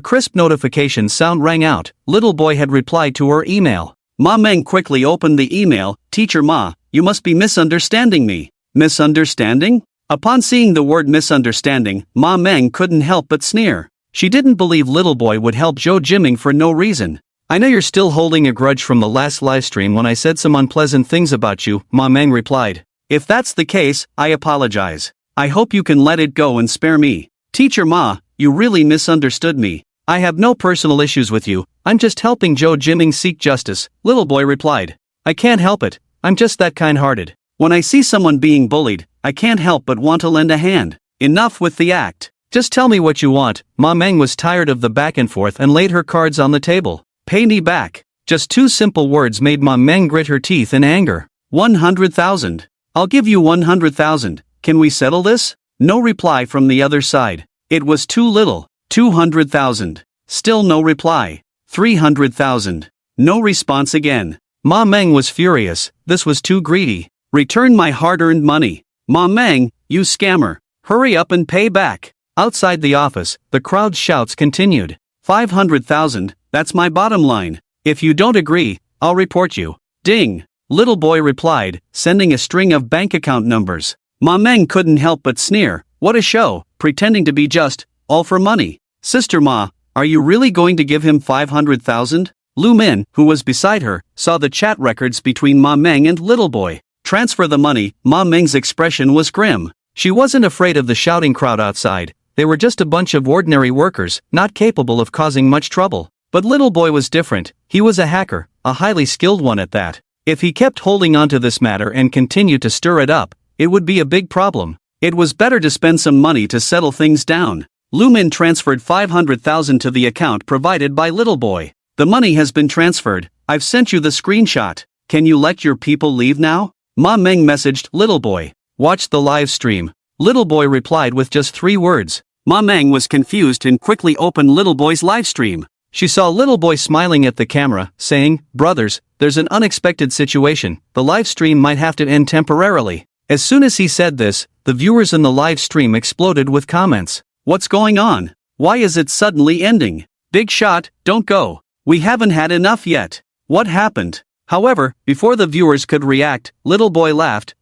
crisp notification sound rang out. Little boy had replied to her email. Ma Meng quickly opened the email. Teacher Ma, you must be misunderstanding me. Misunderstanding? Upon seeing the word misunderstanding, Ma Meng couldn't help but sneer. She didn't believe little boy would help Zhou Jiming for no reason. I know you're still holding a grudge from the last livestream when I said some unpleasant things about you, Ma Meng replied. If that's the case, I apologize. I hope you can let it go and spare me. Teacher Ma, you really misunderstood me. I have no personal issues with you, I'm just helping Zhou Jiming seek justice, little boy replied. I can't help it, I'm just that kind-hearted. When I see someone being bullied, I can't help but want to lend a hand. Enough with the act. Just tell me what you want. Ma Meng was tired of the back and forth and laid her cards on the table. Pay me back. Just two simple words made Ma Meng grit her teeth in anger. 100,000. I'll give you 100,000. Can we settle this? No reply from the other side. It was too little. 200,000. Still no reply. 300,000. No response again. Ma Meng was furious. This was too greedy. Return my hard-earned money. Ma Meng, you scammer. Hurry up and pay back. Outside the office, the crowd's shouts continued. 500,000, that's my bottom line. If you don't agree, I'll report you. Ding. Little boy replied, sending a string of bank account numbers. Ma Meng couldn't help but sneer. What a show, pretending to be just, all for money. Sister Ma, are you really going to give him 500,000? Lu Min, who was beside her, saw the chat records between Ma Meng and little boy. Transfer the money. Ma Meng's expression was grim. She wasn't afraid of the shouting crowd outside. They were just a bunch of ordinary workers, not capable of causing much trouble. But little boy was different. He was a hacker, a highly skilled one at that. If he kept holding on to this matter and continued to stir it up, it would be a big problem. It was better to spend some money to settle things down. Lu Min transferred 500,000 to the account provided by little boy. The money has been transferred. I've sent you the screenshot. Can you let your people leave now? Ma Meng messaged little boy. Watch the live stream. Little boy replied with just 3 words. Ma Meng was confused and quickly opened little boy's live stream. She saw little boy smiling at the camera, saying, Brothers, there's an unexpected situation. The live stream might have to end temporarily. As soon as he said this, the viewers in the live stream exploded with comments. What's going on? Why is it suddenly ending? Big shot, don't go. We haven't had enough yet. What happened? However, before the viewers could react, little boy laughed.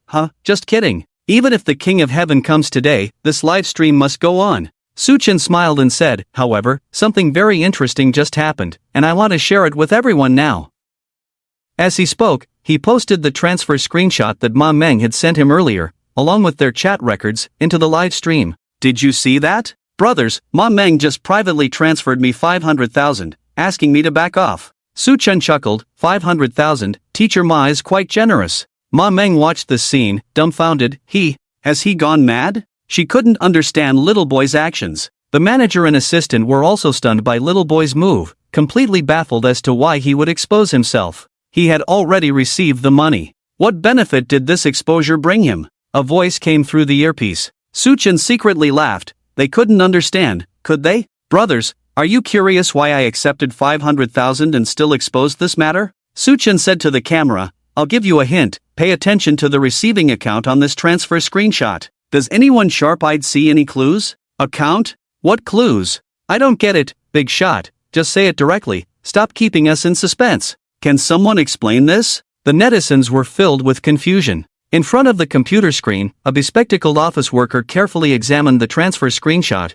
Just kidding. Even if the King of Heaven comes today, this live stream must go on. Suchin smiled and said, however, something very interesting just happened, and I want to share it with everyone now. As he spoke, he posted the transfer screenshot that Ma Meng had sent him earlier, along with their chat records, into the live stream. Did you see that? Brothers, Ma Meng just privately transferred me 500,000, asking me to back off. Suchin chuckled, 500,000, Teacher Ma is quite generous. Ma Meng watched this scene, dumbfounded. Has he gone mad? She couldn't understand little boy's actions. The manager and assistant were also stunned by little boy's move, completely baffled as to why he would expose himself. He had already received the money. What benefit did this exposure bring him? A voice came through the earpiece. Suchin secretly laughed. They couldn't understand, could they? Brothers, are you curious why I accepted 500,000 and still exposed this matter? Suchin said to the camera, I'll give you a hint, pay attention to the receiving account on this transfer screenshot. Does anyone sharp-eyed see any clues? Account? What clues? I don't get it, big shot, just say it directly, stop keeping us in suspense. Can someone explain this? The netizens were filled with confusion. In front of the computer screen, a bespectacled office worker carefully examined the transfer screenshot,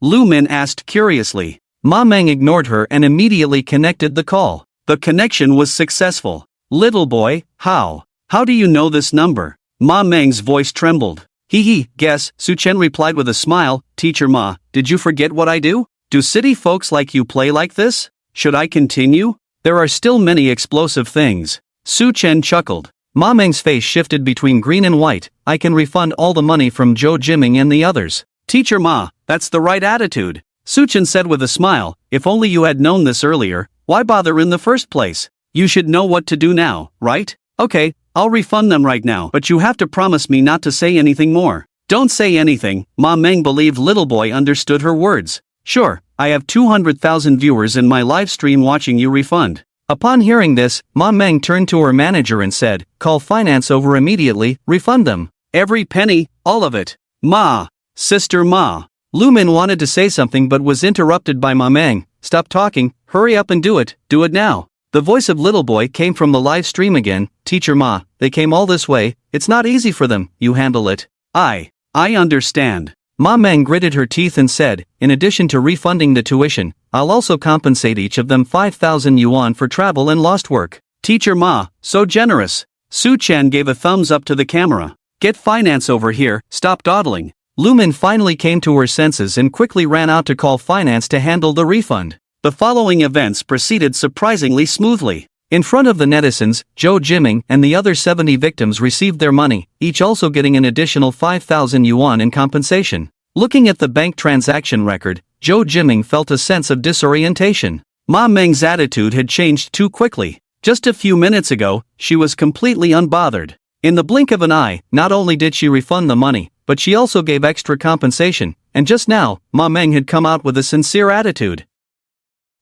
Lu Min asked curiously. Ma Meng ignored her and immediately connected the call. The connection was successful. Little boy, how? How do you know this number? Ma Meng's voice trembled. Guess, Su Chen replied with a smile. Teacher Ma, did you forget what I do? Do city folks like you play like this? Should I continue? There are still many explosive things. Su Chen chuckled. Ma Meng's face shifted between green and white. I can refund all the money from Zhou Jiming and the others. Teacher Ma, that's the right attitude. Su Chen said with a smile. If only you had known this earlier, why bother in the first place? You should know what to do now, right? Okay, I'll refund them right now, but you have to promise me not to say anything more. Don't say anything. Ma Meng believed little boy understood her words. Sure, I have 200,000 viewers in my live stream watching you refund. Upon hearing this, Ma Meng turned to her manager and said, call finance over immediately, refund them. Every penny, all of it. Ma. Sister Ma. Lu Min wanted to say something but was interrupted by Ma Meng. Stop talking, hurry up and do it now. The voice of little boy came from the live stream again. Teacher Ma, they came all this way, it's not easy for them, you handle it. I understand. Ma Meng gritted her teeth and said, in addition to refunding the tuition, I'll also compensate each of them 5,000 yuan for travel and lost work. Teacher Ma, so generous. Su Chen gave a thumbs up to the camera. Get finance over here, stop dawdling. Lu Min finally came to her senses and quickly ran out to call finance to handle the refund. The following events proceeded surprisingly smoothly. In front of the netizens, Zhou Jiming and the other 70 victims received their money, each also getting an additional 5,000 yuan in compensation. Looking at the bank transaction record, Zhou Jiming felt a sense of disorientation. Ma Meng's attitude had changed too quickly. Just a few minutes ago, she was completely unbothered. In the blink of an eye, not only did she refund the money, but she also gave extra compensation, and just now, Ma Meng had come out with a sincere attitude.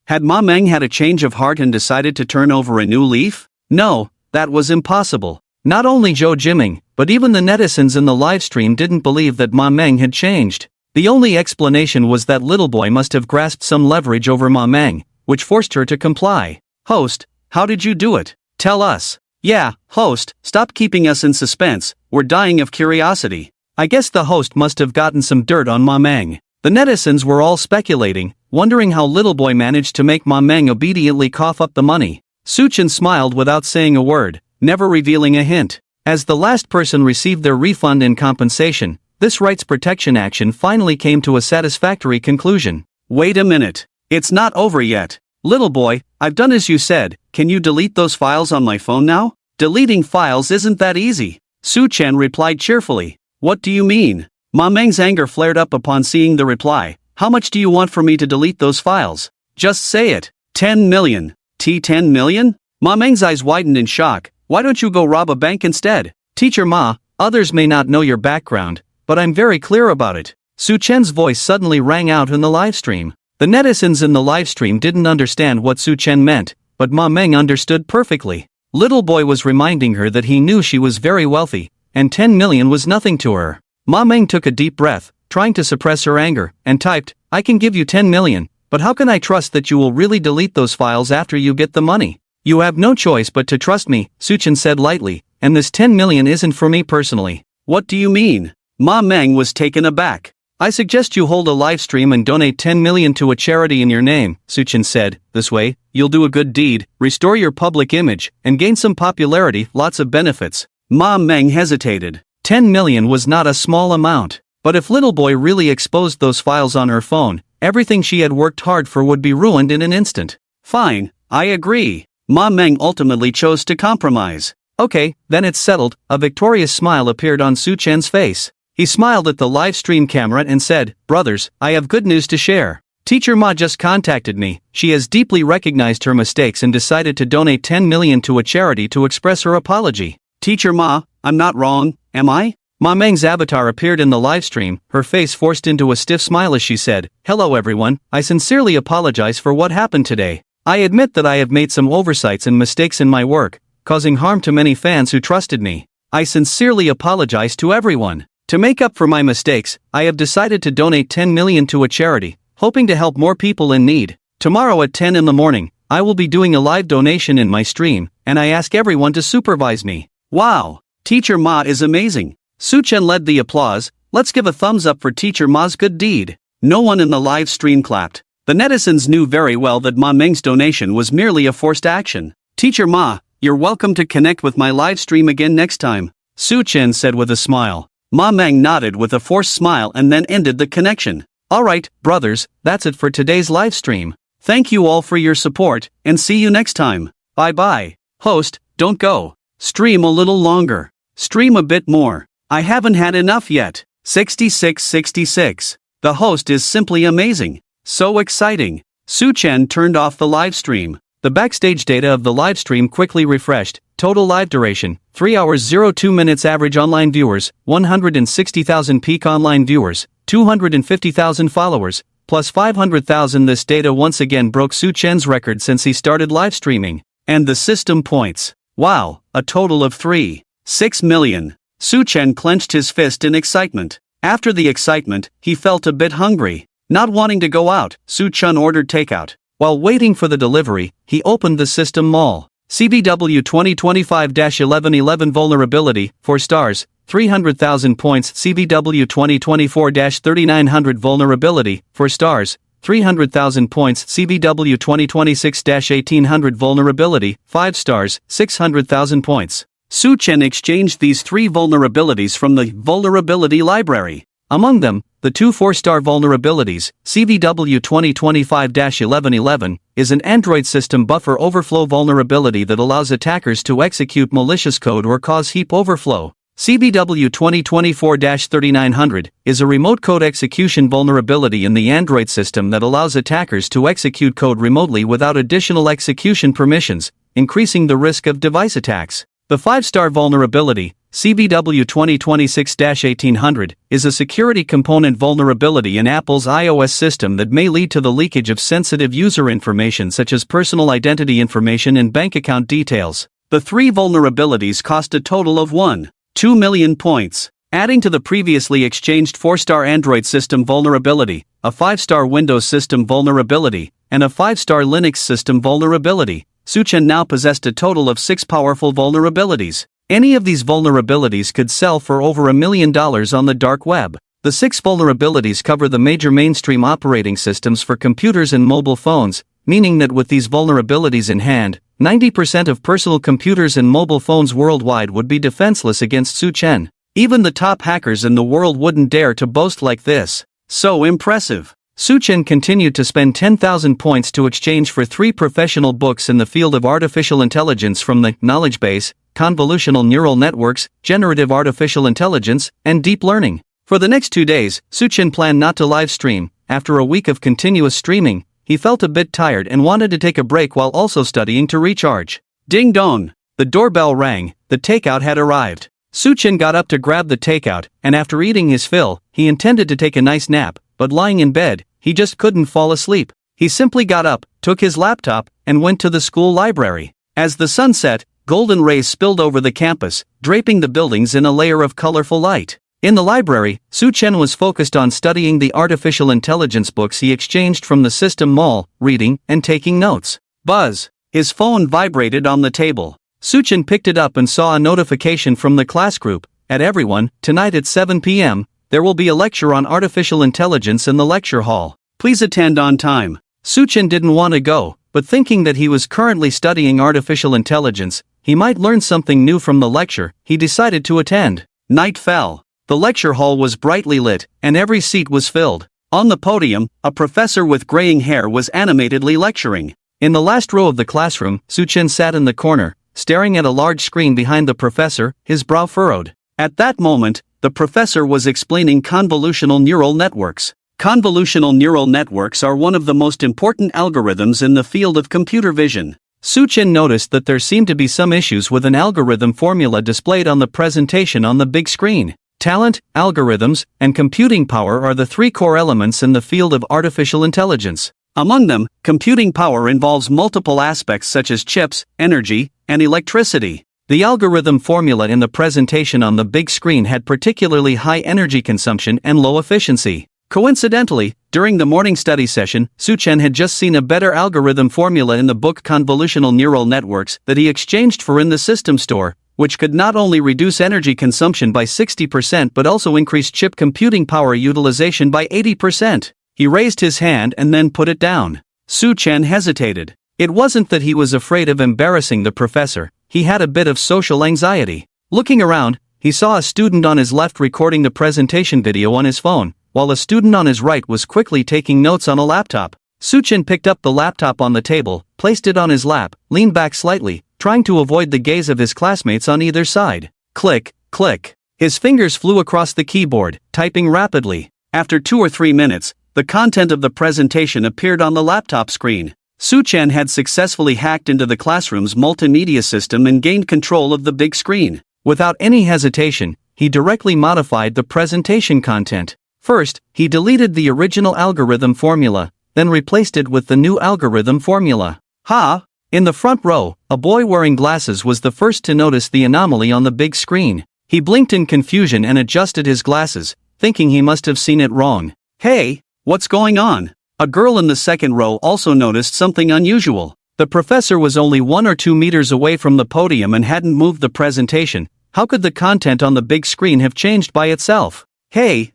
Had Ma Meng had a change of heart and decided to turn over a new leaf? No, that was impossible. Not only Zhou Jiming, but even the netizens in the livestream didn't believe that Ma Meng had changed. The only explanation was that little boy must have grasped some leverage over Ma Meng, which forced her to comply. Host, how did you do it? Tell us. Yeah, host, stop keeping us in suspense, we're dying of curiosity. I guess the host must have gotten some dirt on Ma Meng. The netizens were all speculating, wondering how little boy managed to make Ma Meng obediently cough up the money. Suchen smiled without saying a word, never revealing a hint. As the last person received their refund and compensation, this rights protection action finally came to a satisfactory conclusion. Wait a minute. It's not over yet. Little boy, I've done as you said, can you delete those files on my phone now? Deleting files isn't that easy. Su Chen replied cheerfully. What do you mean? Ma Meng's anger flared up upon seeing the reply. How much do you want for me to delete those files? Just say it. 10 million. 10 million? Ma Meng's eyes widened in shock. Why don't you go rob a bank instead? Teacher Ma, others may not know your background, but I'm very clear about it. Su Chen's voice suddenly rang out in the livestream. The netizens in the livestream didn't understand what Su Chen meant, but Ma Meng understood perfectly. Little boy was reminding her that he knew she was very wealthy, and 10 million was nothing to her. Ma Meng took a deep breath, trying to suppress her anger, and typed, I can give you 10 million, but how can I trust that you will really delete those files after you get the money? You have no choice but to trust me, Su Chen said lightly, and this 10 million isn't for me personally. What do you mean? Ma Meng was taken aback. I suggest you hold a live stream and donate 10 million to a charity in your name, Su Chen said. This way, you'll do a good deed, restore your public image, and gain some popularity, lots of benefits. Ma Meng hesitated. 10 million was not a small amount. But if little boy really exposed those files on her phone, everything she had worked hard for would be ruined in an instant. Fine, I agree. Ma Meng ultimately chose to compromise. Okay, then it's settled. A victorious smile appeared on Su Chen's face. He smiled at the live stream camera and said, Brothers, I have good news to share. Teacher Ma just contacted me. She has deeply recognized her mistakes and decided to donate 10 million to a charity to express her apology. Teacher Ma, I'm not wrong, am I? Ma Meng's avatar appeared in the livestream, her face forced into a stiff smile as she said, Hello everyone, I sincerely apologize for what happened today. I admit that I have made some oversights and mistakes in my work, causing harm to many fans who trusted me. I sincerely apologize to everyone. To make up for my mistakes, I have decided to donate 10 million to a charity, hoping to help more people in need. Tomorrow at 10 in the morning, I will be doing a live donation in my stream, and I ask everyone to supervise me. Wow! Teacher Ma is amazing. Su Chen led the applause. Let's give a thumbs up for Teacher Ma's good deed. No one in the live stream clapped. The netizens knew very well that Ma Meng's donation was merely a forced action. Teacher Ma, you're welcome to connect with my live stream again next time, Su Chen said with a smile. Ma Meng nodded with a forced smile and then ended the connection. Alright, brothers, that's it for today's live stream. Thank you all for your support, and see you next time. Bye bye. Host, don't go. Stream a little longer. Stream a bit more. I haven't had enough yet. 6666. The host is simply amazing. So exciting. Su Chen turned off the live stream. The backstage data of the live stream quickly refreshed. Total live duration, 3 hours 02 minutes. Average online viewers, 160,000 peak online viewers, 250,000 followers, plus 500,000. This data once again broke Su Chen's record since he started live streaming. And the system points. Wow, a total of 3.6 million. Su Chen clenched his fist in excitement. After the excitement, he felt a bit hungry. Not wanting to go out, Su Chen ordered takeout. While waiting for the delivery, he opened the system mall. CVW 2025-1111 vulnerability, 4 stars, 300,000 points. CVW 2024-3900 vulnerability, 4 stars, 300,000 points. CVW 2026-1800 vulnerability, 5 stars, 600,000 points. Su Chen exchanged these 3 vulnerabilities from the vulnerability library. Among them, the 2 4-star vulnerabilities, CVW 2025-1111, is an Android system buffer overflow vulnerability that allows attackers to execute malicious code or cause heap overflow. CVW 2024-3900 is a remote code execution vulnerability in the Android system that allows attackers to execute code remotely without additional execution permissions, increasing the risk of device attacks. The 5-star vulnerability, CVW 2026-1800, is a security component vulnerability in Apple's iOS system that may lead to the leakage of sensitive user information such as personal identity information and bank account details. The three vulnerabilities cost a total of 1.2 million points. Adding to the previously exchanged 4-star Android system vulnerability, a 5-star Windows system vulnerability, and a 5-star Linux system vulnerability, Suchen now possessed a total of 6 powerful vulnerabilities. Any of these vulnerabilities could sell for over $1 million on the dark web. The 6 vulnerabilities cover the major mainstream operating systems for computers and mobile phones, meaning that with these vulnerabilities in hand, 90% of personal computers and mobile phones worldwide would be defenseless against Suchen. Even the top hackers in the world wouldn't dare to boast like this. So impressive. Suchen continued to spend 10,000 points to exchange for 3 professional books in the field of artificial intelligence from the knowledge base, convolutional neural networks, generative artificial intelligence, and deep learning. For the next 2 days, Suchen planned not to live stream. After a week of continuous streaming, he felt a bit tired and wanted to take a break while also studying to recharge. Ding dong! The doorbell rang. The takeout had arrived. Suchen got up to grab the takeout, and after eating his fill, he intended to take a nice nap, but lying in bed, he just couldn't fall asleep. He simply got up, took his laptop, and went to the school library. As the sun set, golden rays spilled over the campus, draping the buildings in a layer of colorful light. In the library, Suchen was focused on studying the artificial intelligence books he exchanged from the system mall, reading and taking notes. Buzz! His phone vibrated on the table. Suchen picked it up and saw a notification from the class group. At everyone, tonight at 7 p.m., there will be a lecture on artificial intelligence in the lecture hall. Please attend on time. Suchen didn't want to go, but thinking that he was currently studying artificial intelligence, he might learn something new from the lecture, he decided to attend. Night fell. The lecture hall was brightly lit, and every seat was filled. On the podium, a professor with graying hair was animatedly lecturing. In the last row of the classroom, Suchen sat in the corner, staring at a large screen behind the professor, his brow furrowed. At that moment, the professor was explaining convolutional neural networks. Convolutional neural networks are one of the most important algorithms in the field of computer vision. Suchen noticed that there seemed to be some issues with an algorithm formula displayed on the presentation on the big screen. Talent, algorithms, and computing power are the 3 core elements in the field of artificial intelligence. Among them, computing power involves multiple aspects such as chips, energy, and electricity. The algorithm formula in the presentation on the big screen had particularly high energy consumption and low efficiency. Coincidentally, during the morning study session, Suchen had just seen a better algorithm formula in the book Convolutional Neural Networks that he exchanged for in the system store, which could not only reduce energy consumption by 60% but also increase chip computing power utilization by 80%. He raised his hand and then put it down. Suchen hesitated. It wasn't that he was afraid of embarrassing the professor, he had a bit of social anxiety. Looking around, he saw a student on his left recording the presentation video on his phone, while a student on his right was quickly taking notes on a laptop. Suchen picked up the laptop on the table, placed it on his lap, leaned back slightly, trying to avoid the gaze of his classmates on either side. Click, click. His fingers flew across the keyboard, typing rapidly. After 2 or 3 minutes, the content of the presentation appeared on the laptop screen. Suchen had successfully hacked into the classroom's multimedia system and gained control of the big screen. Without any hesitation, he directly modified the presentation content. First, he deleted the original algorithm formula, then replaced it with the new algorithm formula. Ha! In the front row, a boy wearing glasses was the first to notice the anomaly on the big screen. He blinked in confusion and adjusted his glasses, thinking he must have seen it wrong. Hey, what's going on? A girl in the second row also noticed something unusual. The professor was only 1 or 2 meters away from the podium and hadn't moved the presentation. How could the content on the big screen have changed by itself? Hey,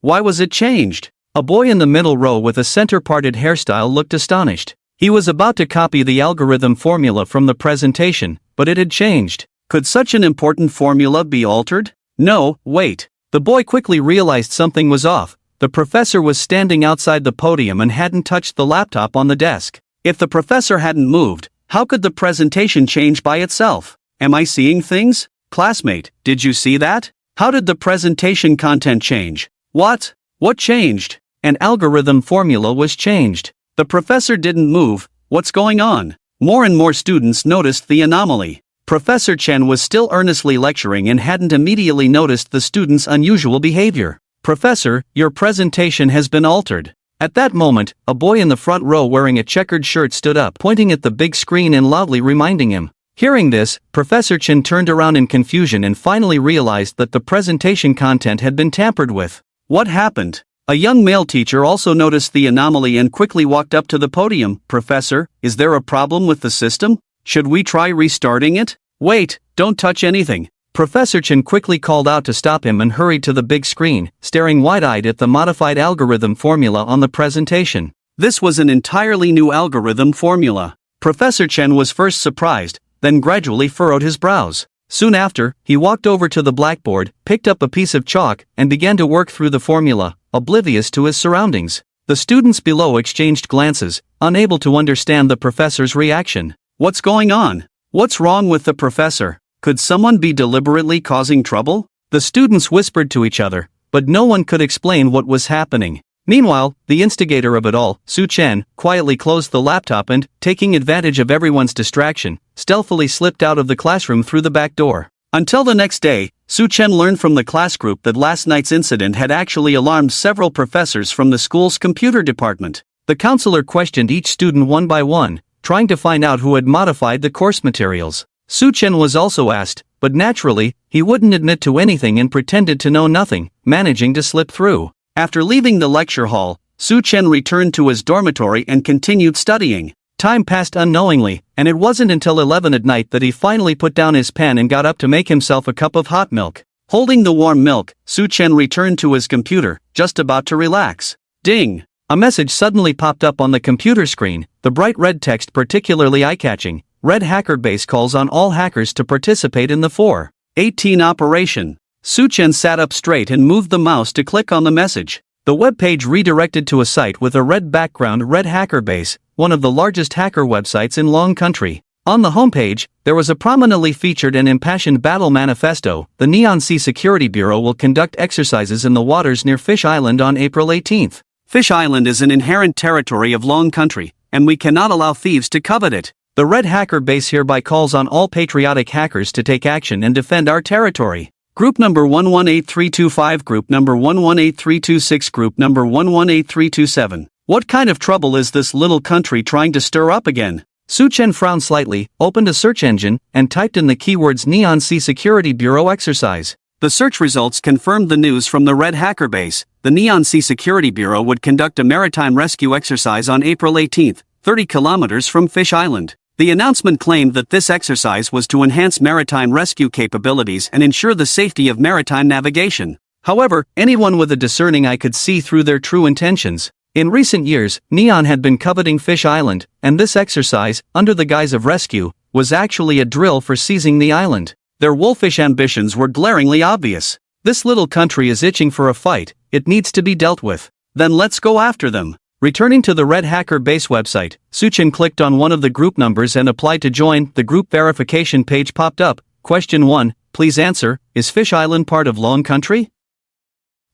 why was it changed? A boy in the middle row with a center-parted hairstyle looked astonished. He was about to copy the algorithm formula from the presentation, but it had changed. Could such an important formula be altered? No, wait. The boy quickly realized something was off. The professor was standing outside the podium and hadn't touched the laptop on the desk. If the professor hadn't moved, how could the presentation change by itself? Am I seeing things? Classmate, did you see that? How did the presentation content change? What changed? An algorithm formula was changed. The professor didn't move. What's going on? More and more students noticed the anomaly. Professor Chen was still earnestly lecturing and hadn't immediately noticed the student's unusual behavior. "Professor, your presentation has been altered." At that moment, a boy in the front row wearing a checkered shirt stood up, pointing at the big screen and loudly reminding him. Hearing this, Professor Chen turned around in confusion and finally realized that the presentation content had been tampered with. What happened? A young male teacher also noticed the anomaly and quickly walked up to the podium. "Professor, is there a problem with the system? Should we try restarting it?" "Wait, don't touch anything." Professor Chen quickly called out to stop him and hurried to the big screen, staring wide-eyed at the modified algorithm formula on the presentation. This was an entirely new algorithm formula. Professor Chen was first surprised, then gradually furrowed his brows. Soon after, he walked over to the blackboard, picked up a piece of chalk, and began to work through the formula, oblivious to his surroundings. The students below exchanged glances, unable to understand the professor's reaction. "What's going on? What's wrong with the professor? Could someone be deliberately causing trouble?" The students whispered to each other, but no one could explain what was happening. Meanwhile, the instigator of it all, Su Chen, quietly closed the laptop and, taking advantage of everyone's distraction, stealthily slipped out of the classroom through the back door. Until the next day, Su Chen learned from the class group that last night's incident had actually alarmed several professors from the school's computer department. The counselor questioned each student one by one, trying to find out who had modified the course materials. Su Chen was also asked, but naturally, he wouldn't admit to anything and pretended to know nothing, managing to slip through. After leaving the lecture hall, Su Chen returned to his dormitory and continued studying. Time passed unknowingly, and it wasn't until 11 at night that he finally put down his pen and got up to make himself a cup of hot milk. Holding the warm milk, Su Chen returned to his computer, just about to relax. Ding! A message suddenly popped up on the computer screen, the bright red text particularly eye-catching. Red Hacker Base calls on all hackers to participate in the 4/18 operation. Su Chen sat up straight and moved the mouse to click on the message. The web page redirected to a site with a red background. Red Hacker Base, one of the largest hacker websites in Long Country. On the homepage, there was a prominently featured and impassioned battle manifesto. The Neon Sea Security Bureau will conduct exercises in the waters near Fish Island on April 18th. Fish Island is an inherent territory of Long Country, and we cannot allow thieves to covet it. The Red Hacker Base hereby calls on all patriotic hackers to take action and defend our territory. Group number 118325, group number 118326, group number 118327. What kind of trouble is this little country trying to stir up again? Su Chen frowned slightly, opened a search engine, and typed in the keywords Neon Sea Security Bureau exercise. The search results confirmed the news from the Red Hacker Base. The Neon Sea Security Bureau would conduct a maritime rescue exercise on April 18th, 30 kilometers from Fish Island. The announcement claimed that this exercise was to enhance maritime rescue capabilities and ensure the safety of maritime navigation. However, anyone with a discerning eye could see through their true intentions. In recent years, Neon had been coveting Fish Island, and this exercise, under the guise of rescue, was actually a drill for seizing the island. Their wolfish ambitions were glaringly obvious. This little country is itching for a fight, it needs to be dealt with. Then let's go after them. Returning to the Red Hacker Base website, Su Chen clicked on one of the group numbers and applied to join. The group verification page popped up. Question 1, please answer, is Fish Island part of Long Country?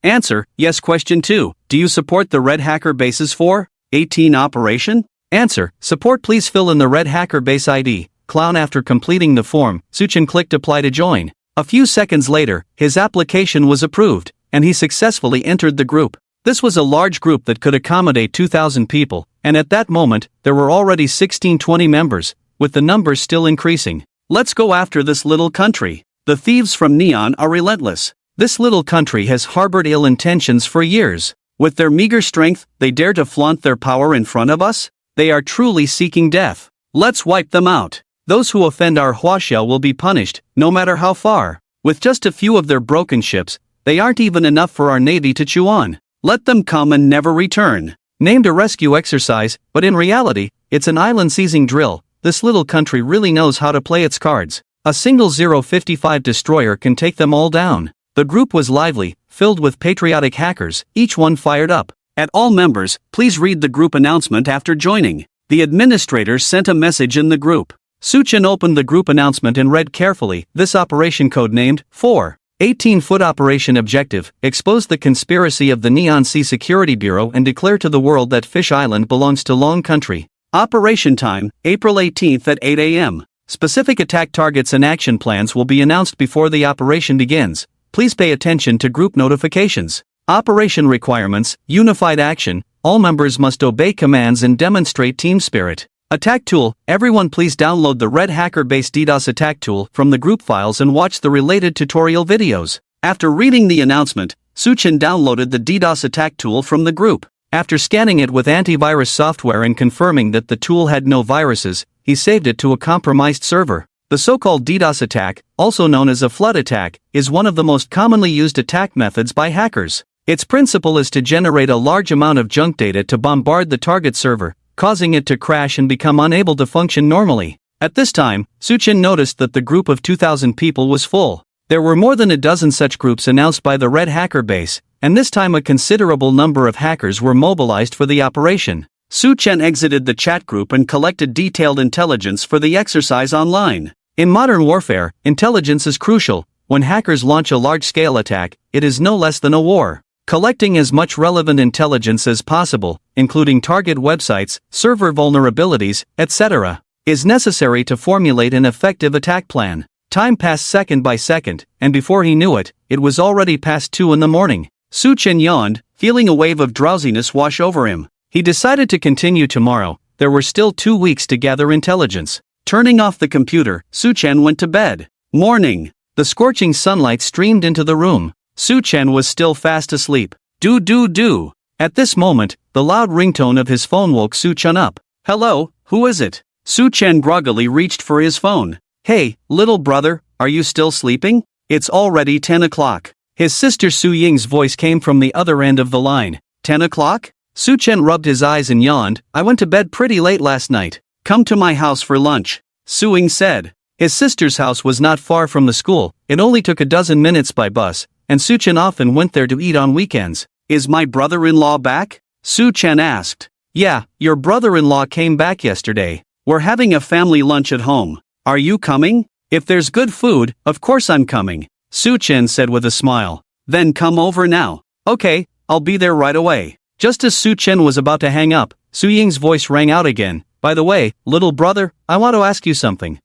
Answer, yes. Question 2, do you support the Red Hacker Base's 4/18 operation? Answer, support. Please fill in the Red Hacker Base ID. Clown. After completing the form, Su Chen clicked apply to join. A few seconds later, his application was approved, and he successfully entered the group. This was a large group that could accommodate 2,000 people, and at that moment, there were already 1620 members, with the numbers still increasing. Let's go after this little country. The thieves from Neon are relentless. This little country has harbored ill intentions for years. With their meager strength, they dare to flaunt their power in front of us? They are truly seeking death. Let's wipe them out. Those who offend our Huaxiao will be punished, no matter how far. With just a few of their broken ships, they aren't even enough for our navy to chew on. Let them come and never return. Named a rescue exercise, but in reality, it's an island seizing drill. This little country really knows how to play its cards. A single 055 destroyer can take them all down. The group was lively, filled with patriotic hackers, each one fired up. At all members, please read the group announcement after joining. The administrator sent a message in the group. Su Chen opened the group announcement and read carefully. This operation code named 4/18 Operation Objective, expose the conspiracy of the Neon Sea Security Bureau and declare to the world that Fish Island belongs to Long Country. Operation time, April 18th at 8 a.m. Specific attack targets and action plans will be announced before the operation begins. Please pay attention to group notifications. Operation requirements, unified action, all members must obey commands and demonstrate team spirit. Attack tool, everyone please download the Red Hacker-based DDoS attack tool from the group files and watch the related tutorial videos. After reading the announcement, Suchin downloaded the DDoS attack tool from the group. After scanning it with antivirus software and confirming that the tool had no viruses, he saved it to a compromised server. The so-called DDoS attack, also known as a flood attack, is one of the most commonly used attack methods by hackers. Its principle is to generate a large amount of junk data to bombard the target server, causing it to crash and become unable to function normally. At this time, Suchin noticed that the group of 2,000 people was full. There were more than a dozen such groups announced by the Red Hacker base, and this time a considerable number of hackers were mobilized for the operation. Suchin exited the chat group and collected detailed intelligence for the exercise online. In modern warfare, intelligence is crucial. When hackers launch a large-scale attack, it is no less than a war. Collecting as much relevant intelligence as possible, including target websites, server vulnerabilities, etc., is necessary to formulate an effective attack plan. Time passed second by second, and before he knew it, it was already past 2 in the morning. Suchin yawned, feeling a wave of drowsiness wash over him. He decided to continue tomorrow. There were still 2 weeks to gather intelligence. Turning off the computer, Suchin went to bed. Morning. The scorching sunlight streamed into the room. Suchin was still fast asleep. Do. At this moment, the loud ringtone of his phone woke Suchin up. Hello, who is it? Suchin groggily reached for his phone. Hey, little brother, are you still sleeping? It's already 10 o'clock. His sister Su Ying's voice came from the other end of the line. 10 o'clock? Suchin rubbed his eyes and yawned. I went to bed pretty late last night. Come to my house for lunch, Su Ying said. His sister's house was not far from the school. It only took a dozen minutes by bus, and Suchin often went there to eat on weekends. Is my brother-in-law back? Suchin asked. Yeah, your brother-in-law came back yesterday. We're having a family lunch at home. Are you coming? If there's good food, of course I'm coming, Suchin said with a smile. Then come over now. Okay, I'll be there right away. Just as Suchin was about to hang up, Su Ying's voice rang out again. By the way, little brother, I want to ask you something.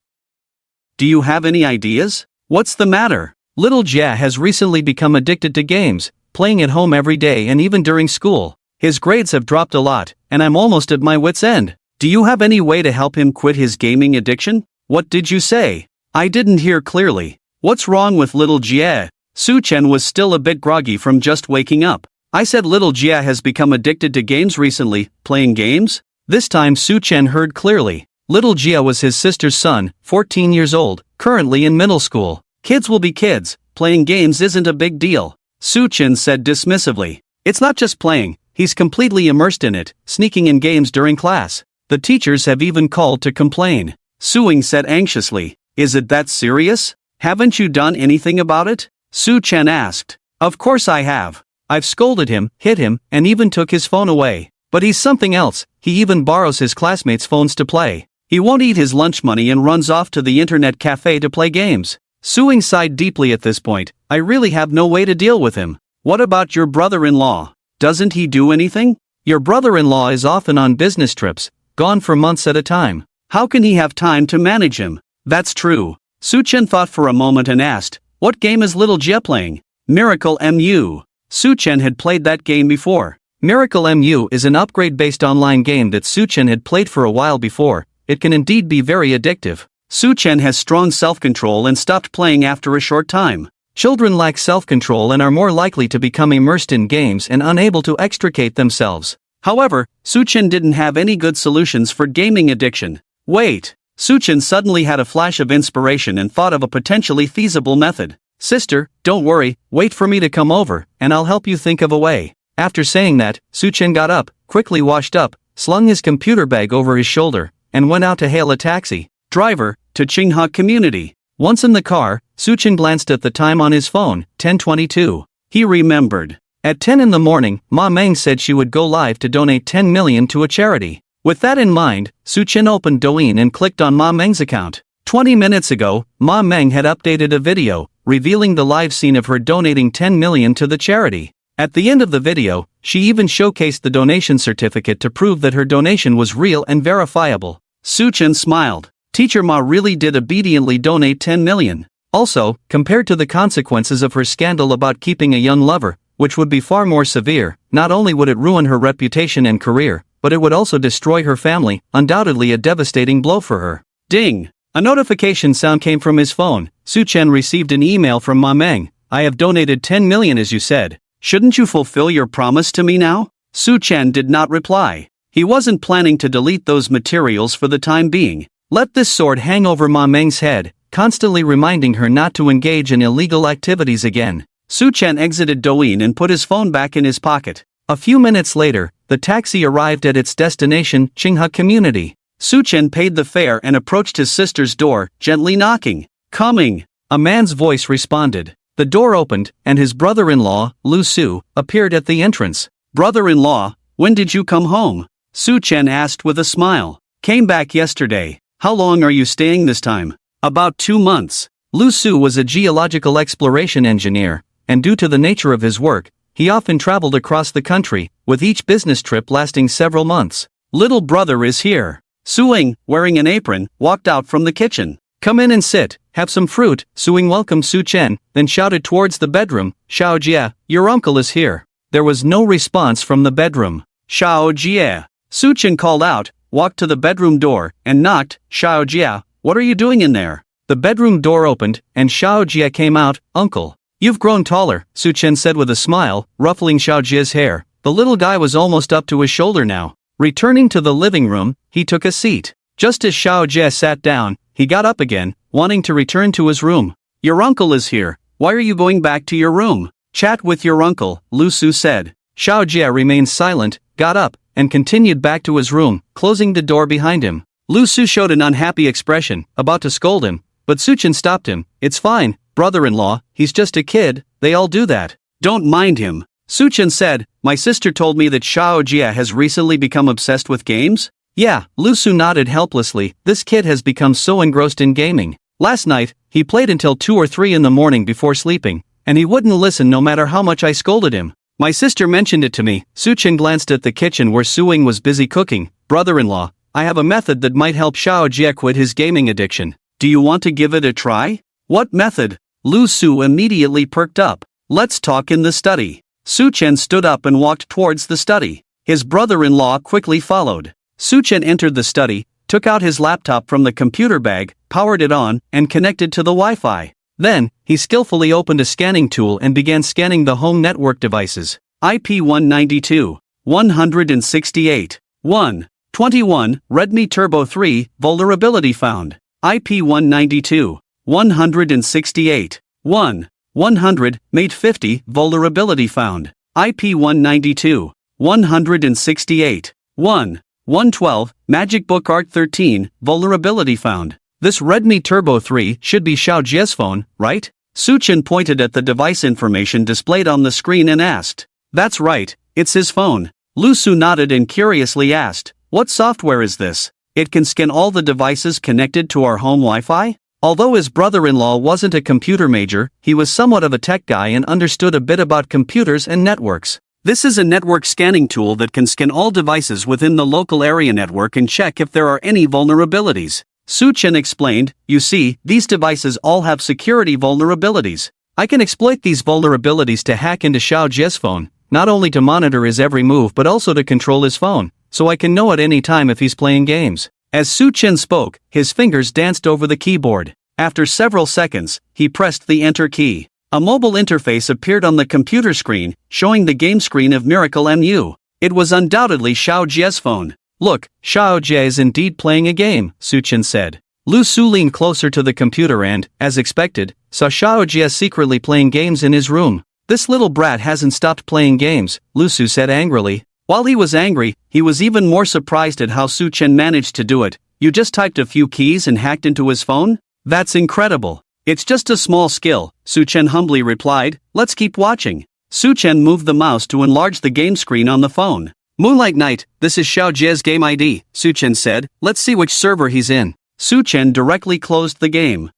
Do you have any ideas? What's the matter? Little Jia has recently become addicted to games, playing at home every day and even during school. His grades have dropped a lot, and I'm almost at my wit's end. Do you have any way to help him quit his gaming addiction? What did you say? I didn't hear clearly. What's wrong with little Jia? Suchin was still a bit groggy from just waking up. I said little Jia has become addicted to games recently. Playing games? This time Suchin heard clearly. Little Jia was his sister's son, 14 years old, currently in middle school. Kids will be kids. Playing games isn't a big deal, Suchin said dismissively. It's not just playing, he's completely immersed in it, sneaking in games during class. The teachers have even called to complain. Su Ying said anxiously. Is it that serious? Haven't you done anything about it? Suchin asked. Of course I have. I've scolded him, hit him, and even took his phone away. But he's something else. He even borrows his classmates' phones to play. He won't eat his lunch money and runs off to the internet cafe to play games. Su Ying sighed deeply at this point. I really have no way to deal with him. What about your brother-in-law? Doesn't he do anything? Your brother-in-law is often on business trips, gone for months at a time. How can he have time to manage him? That's true. Suchin thought for a moment and asked, what game is little Jia playing? Miracle MU. Suchin had played that game before. Miracle MU is an upgrade-based online game that Suchin had played for a while before. It can indeed be very addictive. Suchin has strong self-control and stopped playing after a short time. Children lack self-control and are more likely to become immersed in games and unable to extricate themselves. However, Suchin didn't have any good solutions for gaming addiction. Wait! Suchin suddenly had a flash of inspiration and thought of a potentially feasible method. Sister, don't worry, wait for me to come over, and I'll help you think of a way. After saying that, Suchin got up, quickly washed up, slung his computer bag over his shoulder, and went out to hail a taxi. Driver, to Qinghua Community. Once in the car, Suchin glanced at the time on his phone, 10:22. He remembered. At 10 in the morning, Ma Meng said she would go live to donate 10 million to a charity. With that in mind, Suchin opened Douyin and clicked on Ma Meng's account. 20 minutes ago, Ma Meng had updated a video, revealing the live scene of her donating 10 million to the charity. At the end of the video, she even showcased the donation certificate to prove that her donation was real and verifiable. Suchin smiled. Teacher Ma really did obediently donate 10 million. Also, compared to the consequences of her scandal about keeping a young lover, which would be far more severe, not only would it ruin her reputation and career, but it would also destroy her family, undoubtedly a devastating blow for her. Ding! A notification sound came from his phone. Su Chen received an email from Ma Meng. I have donated 10 million as you said. Shouldn't you fulfill your promise to me now? Su Chen did not reply. He wasn't planning to delete those materials for the time being. Let this sword hang over Ma Meng's head, constantly reminding her not to engage in illegal activities again. Su Chen exited Douyin and put his phone back in his pocket. A few minutes later, the taxi arrived at its destination, Qinghe Community. Su Chen paid the fare and approached his sister's door, gently knocking. Coming! A man's voice responded. The door opened, and his brother-in-law, Lu Su, appeared at the entrance. Brother-in-law, when did you come home? Su Chen asked with a smile. Came back yesterday. How long are you staying this time? About 2 months. Lu Su was a geological exploration engineer, and due to the nature of his work, he often traveled across the country, with each business trip lasting several months. Little brother is here. Suing, wearing an apron, walked out from the kitchen. Come in and sit, have some fruit. Suing welcomed Su Chen, then shouted towards the bedroom, Xiao Jie, your uncle is here. There was no response from the bedroom. Xiao Jie. Su Chen called out, walked to the bedroom door, and knocked. Xiao Jie, what are you doing in there? The bedroom door opened, and Xiao Jie came out. Uncle. You've grown taller, Su Chen said with a smile, ruffling Xiao Jie's hair. The little guy was almost up to his shoulder now. Returning to the living room, he took a seat. Just as Xiao Jie sat down, he got up again, wanting to return to his room. Your uncle is here. Why are you going back to your room? Chat with your uncle, Lu Su said. Xiao Jie remained silent, got up, and continued back to his room, closing the door behind him. Lu Su showed an unhappy expression, about to scold him, but Su Chen stopped him. It's fine, brother-in-law, he's just a kid, they all do that. Don't mind him. Su Chen said, my sister told me that Xiao Jie has recently become obsessed with games? Yeah, Lu Su nodded helplessly. This kid has become so engrossed in gaming. Last night, he played until 2 or 3 in the morning before sleeping, and he wouldn't listen no matter how much I scolded him. My sister mentioned it to me. Su Chen glanced at the kitchen where Suing was busy cooking. Brother-in-law, I have a method that might help Xiao Jie quit his gaming addiction. Do you want to give it a try? What method? Lu Su immediately perked up. Let's talk in the study. Su Chen stood up and walked towards the study. His brother-in-law quickly followed. Su Chen entered the study, took out his laptop from the computer bag, powered it on, and connected to the Wi-Fi. Then, he skillfully opened a scanning tool and began scanning the home network devices. IP 192, 168, 1, 21, Redmi Turbo 3, vulnerability found. IP 192, 168, 1, 100, Mate 50, vulnerability found. IP 192, 168, 1, 112, Magic Book Art 13, vulnerability found. This Redmi Turbo 3 should be Xiao Jie's phone, right? Su Chen pointed at the device information displayed on the screen and asked. That's right, it's his phone. Lu Su nodded and curiously asked, what software is this? It can scan all the devices connected to our home Wi-Fi? Although his brother-in-law wasn't a computer major, he was somewhat of a tech guy and understood a bit about computers and networks. This is a network scanning tool that can scan all devices within the local area network and check if there are any vulnerabilities. Su Chen explained, you see, these devices all have security vulnerabilities. I can exploit these vulnerabilities to hack into Xiao Jie's phone, not only to monitor his every move but also to control his phone, so I can know at any time if he's playing games. As Su Chen spoke, his fingers danced over the keyboard. After several seconds, he pressed the enter key. A mobile interface appeared on the computer screen, showing the game screen of Miracle MU. It was undoubtedly Xiao Jie's phone. Look, Xiao Jie is indeed playing a game, Su Chen said. Lu Su leaned closer to the computer and, as expected, saw Xiao Jie secretly playing games in his room. This little brat hasn't stopped playing games, Lu Su said angrily. While he was angry, he was even more surprised at how Su Chen managed to do it. You just typed a few keys and hacked into his phone? That's incredible. It's just a small skill, Su Chen humbly replied. Let's keep watching. Su Chen moved the mouse to enlarge the game screen on the phone. Moonlight Night, this is Xiao Jie's game ID, Su Chen said. Let's see which server he's in. Su Chen directly closed the game.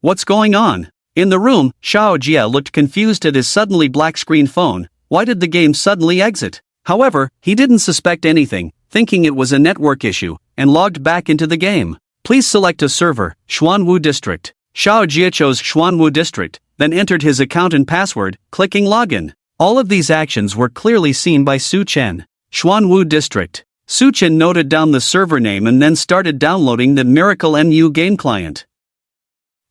What's going on? In the room, Xiao Jie looked confused at his suddenly black screen phone. Why did the game suddenly exit? However, he didn't suspect anything, thinking it was a network issue, and logged back into the game. Please select a server, Xuanwu District. Xiao Jie chose Xuanwu District, then entered his account and password, clicking login. All of these actions were clearly seen by Su Chen. Xuanwu District. Su Chen noted down the server name and then started downloading the Miracle NU game client.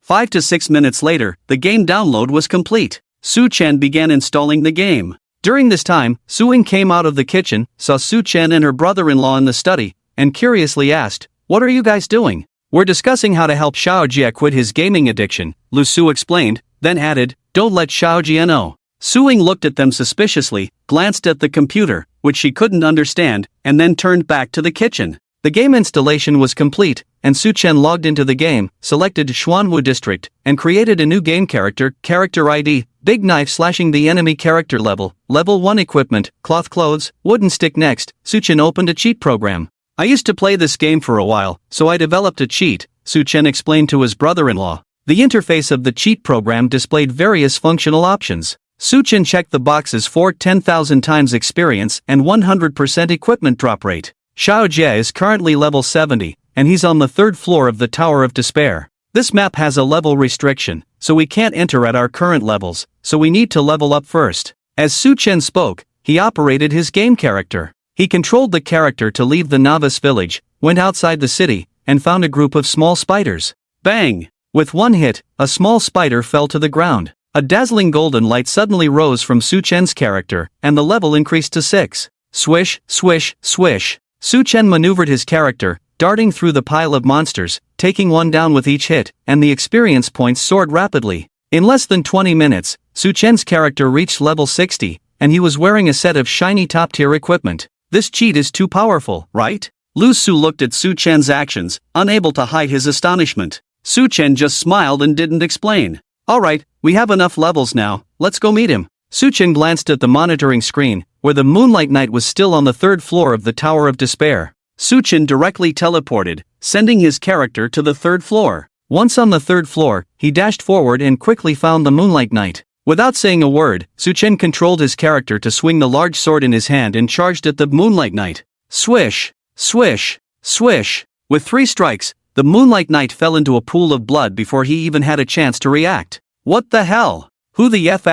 5 to 6 minutes later, the game download was complete. Su Chen began installing the game. During this time, Su Ying came out of the kitchen, saw Su Chen and her brother-in-law in the study, and curiously asked, "What are you guys doing?" "We're discussing how to help Xiao Jie quit his gaming addiction," Lu Su explained, then added, "Don't let Xiao Jie know." Su Ying looked at them suspiciously, glanced at the computer, which she couldn't understand, and then turned back to the kitchen. The game installation was complete, and Su Chen logged into the game, selected Xuanwu District, and created a new game character ID, big knife slashing the enemy character level 1 equipment, cloth clothes, wooden stick. Next, Su Chen opened a cheat program. "I used to play this game for a while, so I developed a cheat," Su Chen explained to his brother-in-law. The interface of the cheat program displayed various functional options. Su Chen checked the boxes for 10,000 times experience and 100% equipment drop rate. Xiao Jie is currently level 70, and he's on the 3rd floor of the Tower of Despair. This map has a level restriction, so we can't enter at our current levels, so we need to level up first. As Su Chen spoke, he operated his game character. He controlled the character to leave the novice village, went outside the city, and found a group of small spiders. Bang! With one hit, a small spider fell to the ground. A dazzling golden light suddenly rose from Su Chen's character, and the level increased to 6. Swish, swish, swish. Su Chen maneuvered his character, darting through the pile of monsters, taking one down with each hit, and the experience points soared rapidly. In less than 20 minutes, Su Chen's character reached level 60, and he was wearing a set of shiny top-tier equipment. This cheat is too powerful, right? Lu Su looked at Su Chen's actions, unable to hide his astonishment. Su Chen just smiled and didn't explain. "Alright, we have enough levels now, let's go meet him." Su Chen glanced at the monitoring screen, where the Moonlight Knight was still on the 3rd floor of the Tower of Despair. Su Chen directly teleported, sending his character to the 3rd floor. Once on the 3rd floor, he dashed forward and quickly found the Moonlight Knight. Without saying a word, Su Chen controlled his character to swing the large sword in his hand and charged at the Moonlight Knight. Swish! Swish! Swish! With 3 strikes, the Moonlight Knight fell into a pool of blood before he even had a chance to react. "What the hell? Who the F***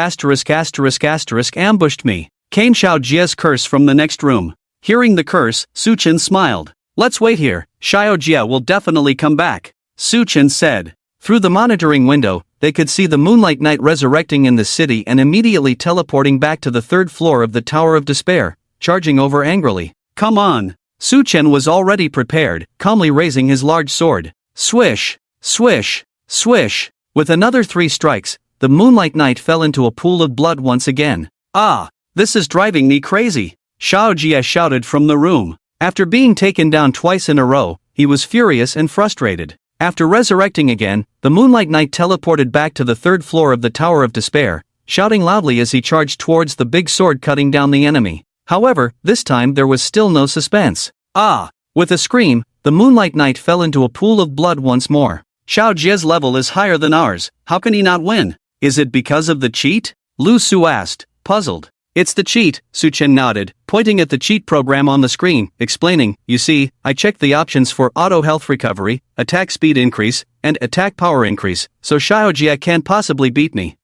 ambushed me?" Came Xiao Jie's curse from the next room. Hearing the curse, Su Chen smiled. "Let's wait here, Xiao Jie will definitely come back," Su Chen said. Through the monitoring window, they could see the Moonlight Knight resurrecting in the city and immediately teleporting back to the 3rd floor of the Tower of Despair, charging over angrily. "Come on!" Su Chen was already prepared, calmly raising his large sword. Swish! Swish! Swish! With another 3 strikes, the Moonlight Knight fell into a pool of blood once again. "Ah! This is driving me crazy!" Xiao Jie shouted from the room. After being taken down twice in a row, he was furious and frustrated. After resurrecting again, the Moonlight Knight teleported back to the 3rd floor of the Tower of Despair, shouting loudly as he charged towards the big sword cutting down the enemy. However, this time there was still no suspense. "Ah!" With a scream, the Moonlight Knight fell into a pool of blood once more. "Xiao Jie's level is higher than ours, how can he not win? Is it because of the cheat?" Lu Su asked, puzzled. "It's the cheat," Su Chen nodded, pointing at the cheat program on the screen, explaining, "You see, I checked the options for auto health recovery, attack speed increase, and attack power increase, so Xiao Jie can't possibly beat me."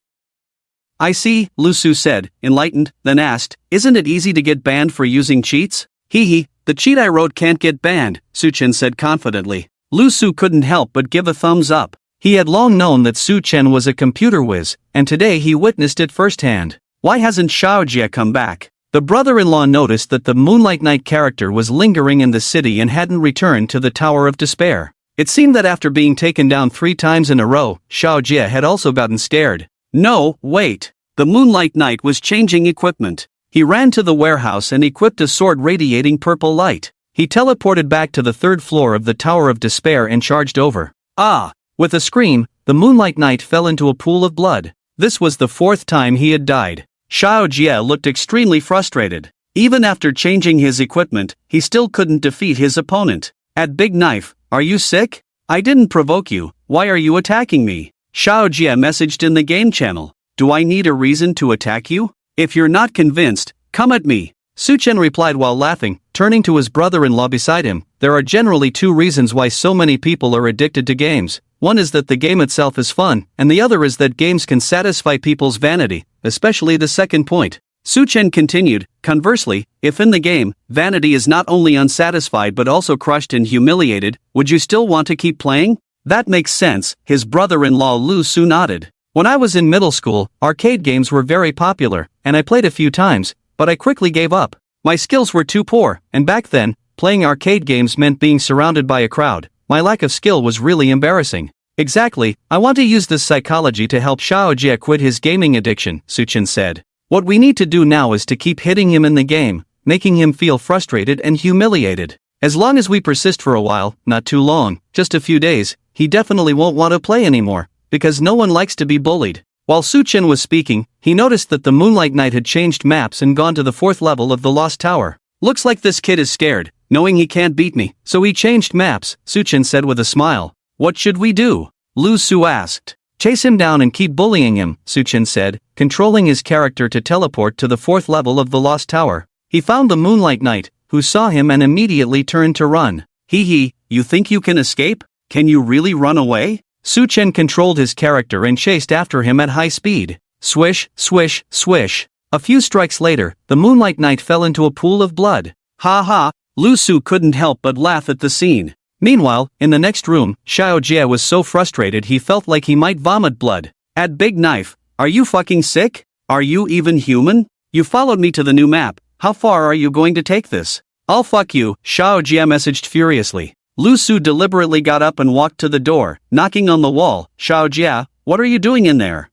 "I see," Lu Su said, enlightened, then asked, "Isn't it easy to get banned for using cheats?" "Hee, the cheat I wrote can't get banned," Su Chen said confidently. Lu Su couldn't help but give a thumbs up. He had long known that Su Chen was a computer whiz, and today he witnessed it firsthand. Why hasn't Xiao Jie come back? The brother-in-law noticed that the Moonlight Knight character was lingering in the city and hadn't returned to the Tower of Despair. It seemed that after being taken down 3 times in a row, Xiao Jie had also gotten scared. No, wait. The Moonlight Knight was changing equipment. He ran to the warehouse and equipped a sword radiating purple light. He teleported back to the 3rd floor of the Tower of Despair and charged over. Ah! With a scream, the Moonlight Knight fell into a pool of blood. This was the 4th time he had died. Xiao Jie looked extremely frustrated. Even after changing his equipment, he still couldn't defeat his opponent. At Big Knife, "Are you sick? I didn't provoke you, why are you attacking me?" Xiao Jie messaged in the game channel. "Do I need a reason to attack you? If you're not convinced, come at me." Su Chen replied while laughing, turning to his brother-in-law beside him. There are generally two reasons why so many people are addicted to games. One is that the game itself is fun, and the other is that games can satisfy people's vanity, especially the second point. Su-chen continued, conversely, if in the game, vanity is not only unsatisfied but also crushed and humiliated, would you still want to keep playing? That makes sense, his brother-in-law Lu Su nodded. When I was in middle school, arcade games were very popular, and I played a few times, but I quickly gave up. My skills were too poor, and back then, playing arcade games meant being surrounded by a crowd. My lack of skill was really embarrassing. Exactly, I want to use this psychology to help Xiaojie quit his gaming addiction, Su-chen said. What we need to do now is to keep hitting him in the game, making him feel frustrated and humiliated. As long as we persist for a while, not too long, just a few days, he definitely won't want to play anymore, because no one likes to be bullied. While Su-chen was speaking, he noticed that the Moonlight Knight had changed maps and gone to the 4th level of the Lost Tower. Looks like this kid is scared, knowing he can't beat me, so he changed maps, Su-chen said with a smile. What should we do? Lu Su asked. Chase him down and keep bullying him, Su-chen said, controlling his character to teleport to the 4th level of the Lost Tower. He found the Moonlight Knight, who saw him and immediately turned to run. Hee, you think you can escape? Can you really run away? Su-chen controlled his character and chased after him at high speed. Swish, swish, swish. A few strikes later, the Moonlight Knight fell into a pool of blood. Ha ha, Lu Su couldn't help but laugh at the scene. Meanwhile, in the next room, Xiaojie was so frustrated he felt like he might vomit blood. At Big Knife, are you fucking sick? Are you even human? You followed me to the new map, how far are you going to take this? I'll fuck you, Xiaojie messaged furiously. Lu Su deliberately got up and walked to the door, knocking on the wall. Xiaojie, what are you doing in there?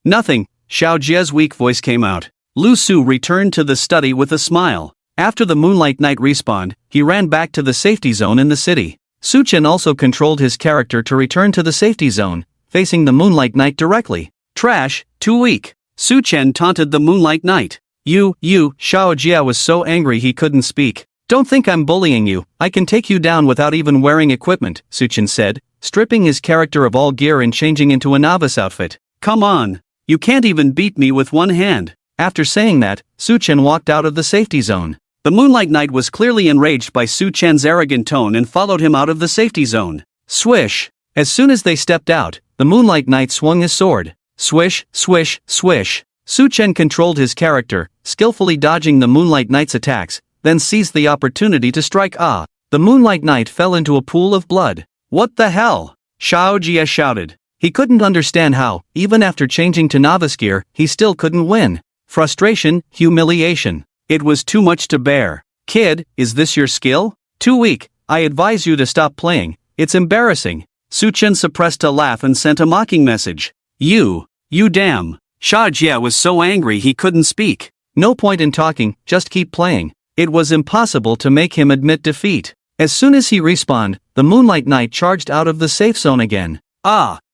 Nothing, Xiaojie's weak voice came out. Lu Su returned to the study with a smile. After the Moonlight Knight respawned, he ran back to the safety zone in the city. Su-chen also controlled his character to return to the safety zone, facing the Moonlight Knight directly. Trash, too weak. Su-chen taunted the Moonlight Knight. You, Xiaojie was so angry he couldn't speak. Don't think I'm bullying you, I can take you down without even wearing equipment, Su-chen said, stripping his character of all gear and changing into a novice outfit. Come on. You can't even beat me with one hand. After saying that, Su-chen walked out of the safety zone. The Moonlight Knight was clearly enraged by Su-chen's arrogant tone and followed him out of the safety zone. Swish! As soon as they stepped out, the Moonlight Knight swung his sword. Swish, swish, swish. Su-chen controlled his character, skillfully dodging the Moonlight Knight's attacks, then seized the opportunity to strike. The Moonlight Knight fell into a pool of blood. What the hell? Xiaojie shouted. He couldn't understand how, even after changing to novice gear, he still couldn't win. Frustration, humiliation. It was too much to bear. Kid, is this your skill? Too weak, I advise you to stop playing, it's embarrassing. Su-chen suppressed a laugh and sent a mocking message. You damn. Xiaojie was so angry he couldn't speak. No point in talking, just keep playing. It was impossible to make him admit defeat. As soon as he respawned, the Moonlight Knight charged out of the safe zone again.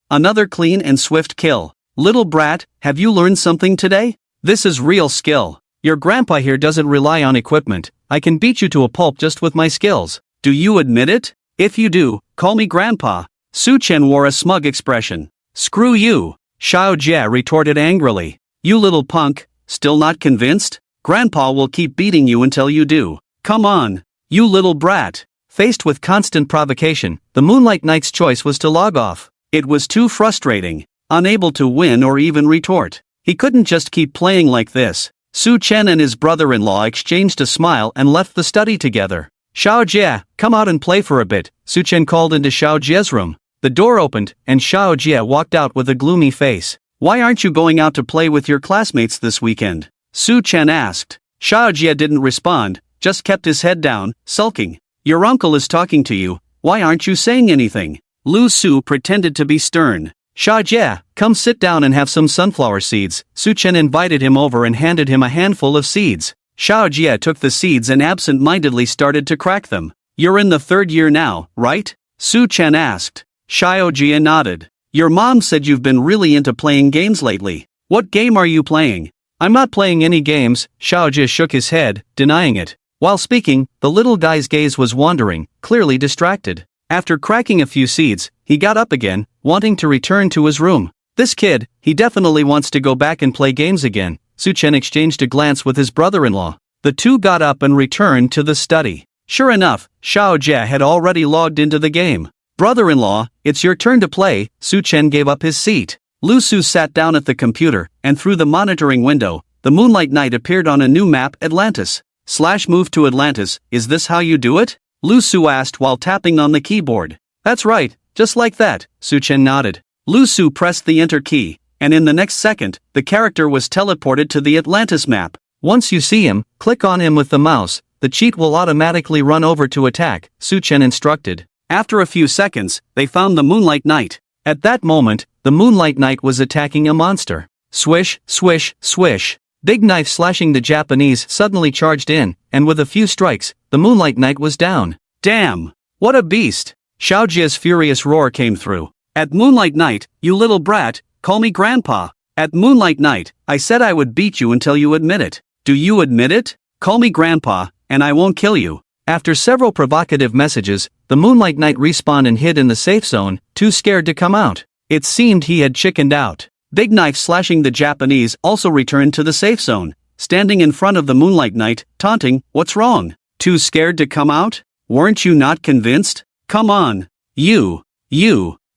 Another clean and swift kill. Little brat, have you learned something today? This is real skill. Your grandpa here doesn't rely on equipment, I can beat you to a pulp just with my skills. Do you admit it? If you do, call me grandpa. Su-chen wore a smug expression. Screw you, Xiaojie retorted angrily. You little punk, still not convinced? Grandpa will keep beating you until you do. Come on, you little brat. Faced with constant provocation, the Moonlight Knight's choice was to log off. It was too frustrating. Unable to win or even retort. He couldn't just keep playing like this. Su-chen and his brother-in-law exchanged a smile and left the study together. Xiaojie, come out and play for a bit, Su-chen called into Xiaojie's room. The door opened, and Xiaojie walked out with a gloomy face. Why aren't you going out to play with your classmates this weekend? Su-chen asked. Xiaojie didn't respond, just kept his head down, sulking. Your uncle is talking to you, why aren't you saying anything? Lu Su pretended to be stern. Xiaojie, come sit down and have some sunflower seeds. Su-chen invited him over and handed him a handful of seeds. Xiaojie took the seeds and absent-mindedly started to crack them. You're in the 3rd year now, right? Su-chen asked. Xiaojie nodded. Your mom said you've been really into playing games lately. What game are you playing? I'm not playing any games, Xiaojie shook his head, denying it. While speaking, the little guy's gaze was wandering, clearly distracted. After cracking a few seeds, he got up again, wanting to return to his room. This kid, he definitely wants to go back and play games again. Su-chen exchanged a glance with his brother-in-law. The two got up and returned to the study. Sure enough, Xiao Jie had already logged into the game. Brother-in-law, it's your turn to play. Su Chen gave up his seat. Lu Su sat down at the computer, and through the monitoring window, the Moonlight Knight appeared on a new map, Atlantis. /move to Atlantis, is this how you do it? Lu Su asked while tapping on the keyboard. That's right, just like that, Su Chen nodded. Lu Su pressed the enter key, and in the next second, the character was teleported to the Atlantis map. Once you see him, click on him with the mouse, the cheat will automatically run over to attack, Su Chen instructed. After a few seconds, they found the Moonlight Knight. At that moment, the Moonlight Knight was attacking a monster. Swish, swish, swish. Big knife slashing the Japanese suddenly charged in, and with a few strikes, the Moonlight Knight was down. Damn! What a beast! Xiao Jie's furious roar came through. At Moonlight Knight, you little brat, call me grandpa. At Moonlight Knight, I said I would beat you until you admit it. Do you admit it? Call me grandpa, and I won't kill you. After several provocative messages, the Moonlight Knight respawned and hid in the safe zone, too scared to come out. It seemed he had chickened out. Big knife slashing the Japanese also returned to the safe zone, standing in front of the Moonlight Knight, taunting, "What's wrong? Too scared to come out? Weren't you not convinced? Come on. You.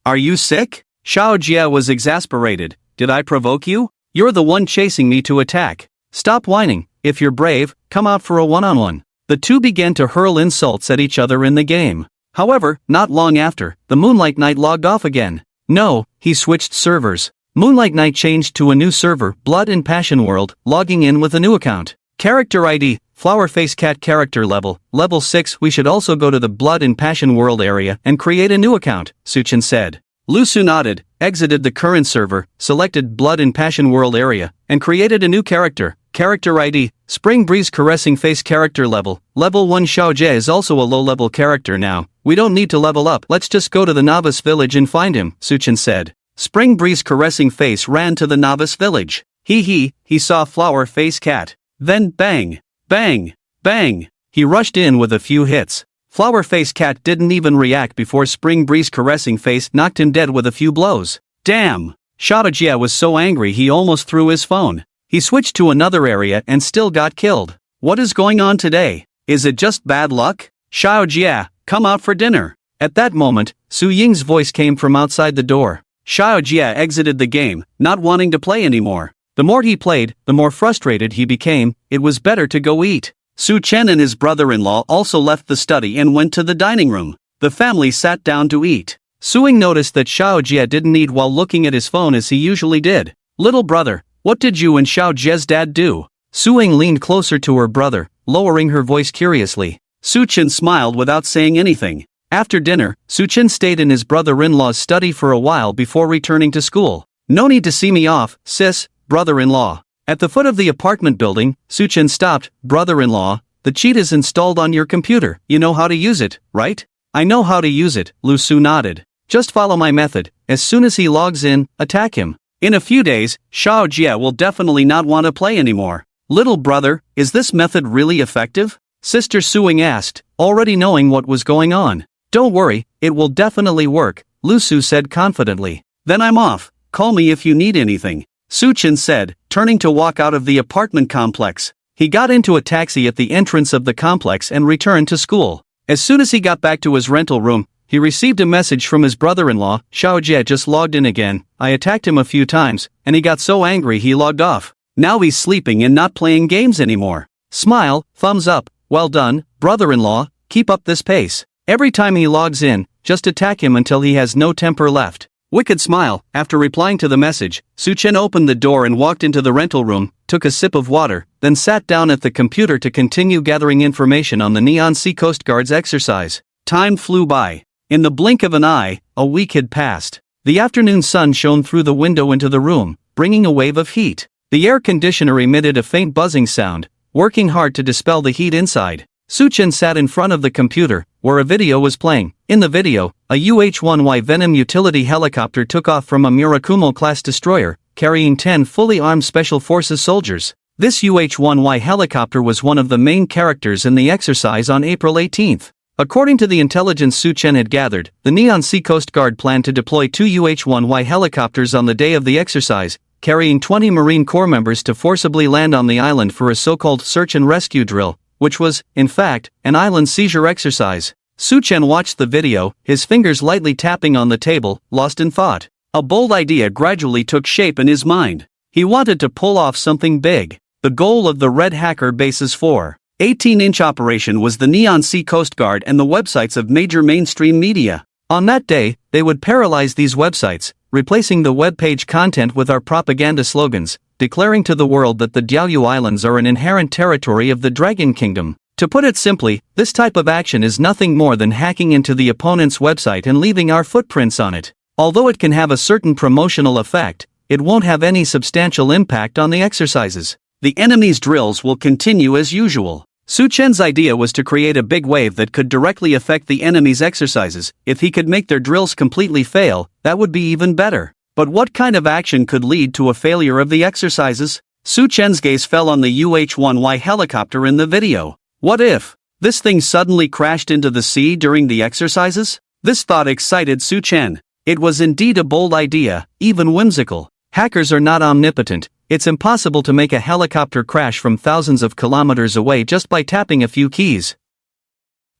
Are you sick?" Xiao Jie was exasperated. Did I provoke you? You're the one chasing me to attack. Stop whining. If you're brave, come out for a one-on-one. The two began to hurl insults at each other in the game. However, not long after, the Moonlight Knight logged off again. No, he switched servers. Moonlight Knight changed to a new server, Blood and Passion World, logging in with a new account. Character ID, Flower Face Cat character level, level 6. We should also go to the Blood and Passion World area and create a new account, Su Chen said. Lu Su nodded, exited the current server, selected Blood and Passion World area, and created a new character. Character ID, Spring Breeze Caressing Face character level, level 1. Xiao Jie is also a low-level character now. We don't need to level up, let's just go to the novice village and find him, Su Chen said. Spring Breeze Caressing Face ran to the novice village. He saw Flower Face Cat. Then bang, bang, bang. He rushed in with a few hits. Flower Face Cat didn't even react before Spring Breeze Caressing Face knocked him dead with a few blows. Damn! Xiao Jie was so angry he almost threw his phone. He switched to another area and still got killed. What is going on today? Is it just bad luck? Xiao Jie, come out for dinner. At that moment, Su Ying's voice came from outside the door. Xiao Jie exited the game, not wanting to play anymore. The more he played, the more frustrated he became. It was better to go eat. Su Chen and his brother-in-law also left the study and went to the dining room. The family sat down to eat. Su Ying noticed that Xiao Jie didn't eat while looking at his phone as he usually did. Little brother, what did you and Xiao Jie's dad do? Su Ying leaned closer to her brother, lowering her voice curiously. Su Chen smiled without saying anything. After dinner, Su Chen stayed in his brother-in-law's study for a while before returning to school. No need to see me off, sis, brother-in-law. At the foot of the apartment building, Su Chen stopped. Brother-in-law, the cheat is installed on your computer. You know how to use it, right? I know how to use it, Lu Su nodded. Just follow my method. As soon as he logs in, attack him. In a few days, Xiao Jie will definitely not want to play anymore. Little brother, is this method really effective? Sister Su Ying asked, already knowing what was going on. Don't worry, it will definitely work, Lu Su said confidently. Then I'm off. Call me if you need anything, Su Chen said, turning to walk out of the apartment complex. He got into a taxi at the entrance of the complex and returned to school. As soon as he got back to his rental room, he received a message from his brother-in-law. Xiao Jie just logged in again. I attacked him a few times, and he got so angry he logged off. Now he's sleeping and not playing games anymore. Smile, thumbs up, well done, brother-in-law, keep up this pace. Every time he logs in, just attack him until he has no temper left. Wicked smile. After replying to the message, Su Chen opened the door and walked into the rental room, took a sip of water, then sat down at the computer to continue gathering information on the Neon Sea Coast Guard's exercise. Time flew by. In the blink of an eye, a week had passed. The afternoon sun shone through the window into the room, bringing a wave of heat. The air conditioner emitted a faint buzzing sound, working hard to dispel the heat inside. Su Chen sat in front of the computer, where a video was playing. In the video, a UH-1Y Venom utility helicopter took off from a Murakumo-class destroyer, carrying 10 fully armed Special Forces soldiers. This UH-1Y helicopter was one of the main characters in the exercise on April 18th. According to the intelligence Su Chen had gathered, the Neon Sea Coast Guard planned to deploy 2 UH-1Y helicopters on the day of the exercise, carrying 20 Marine Corps members to forcibly land on the island for a so-called search and rescue drill, which was, in fact, an island seizure exercise. Su-chen watched the video, his fingers lightly tapping on the table, lost in thought. A bold idea gradually took shape in his mind. He wanted to pull off something big. The goal of the Red Hacker Base's 4.18-inch operation was the Neon Sea Coast Guard and the websites of major mainstream media. On that day, they would paralyze these websites, replacing the web page content with our propaganda slogans, declaring to the world that the Diaoyu Islands are an inherent territory of the Dragon Kingdom. To put it simply, this type of action is nothing more than hacking into the opponent's website and leaving our footprints on it. Although it can have a certain promotional effect, it won't have any substantial impact on the exercises. The enemy's drills will continue as usual. Su-chen's idea was to create a big wave that could directly affect the enemy's exercises. If he could make their drills completely fail, that would be even better. But what kind of action could lead to a failure of the exercises? Su-chen's gaze fell on the UH-1Y helicopter in the video. What if this thing suddenly crashed into the sea during the exercises? This thought excited Su-chen. It was indeed a bold idea, even whimsical. Hackers are not omnipotent. It's impossible to make a helicopter crash from thousands of kilometers away just by tapping a few keys.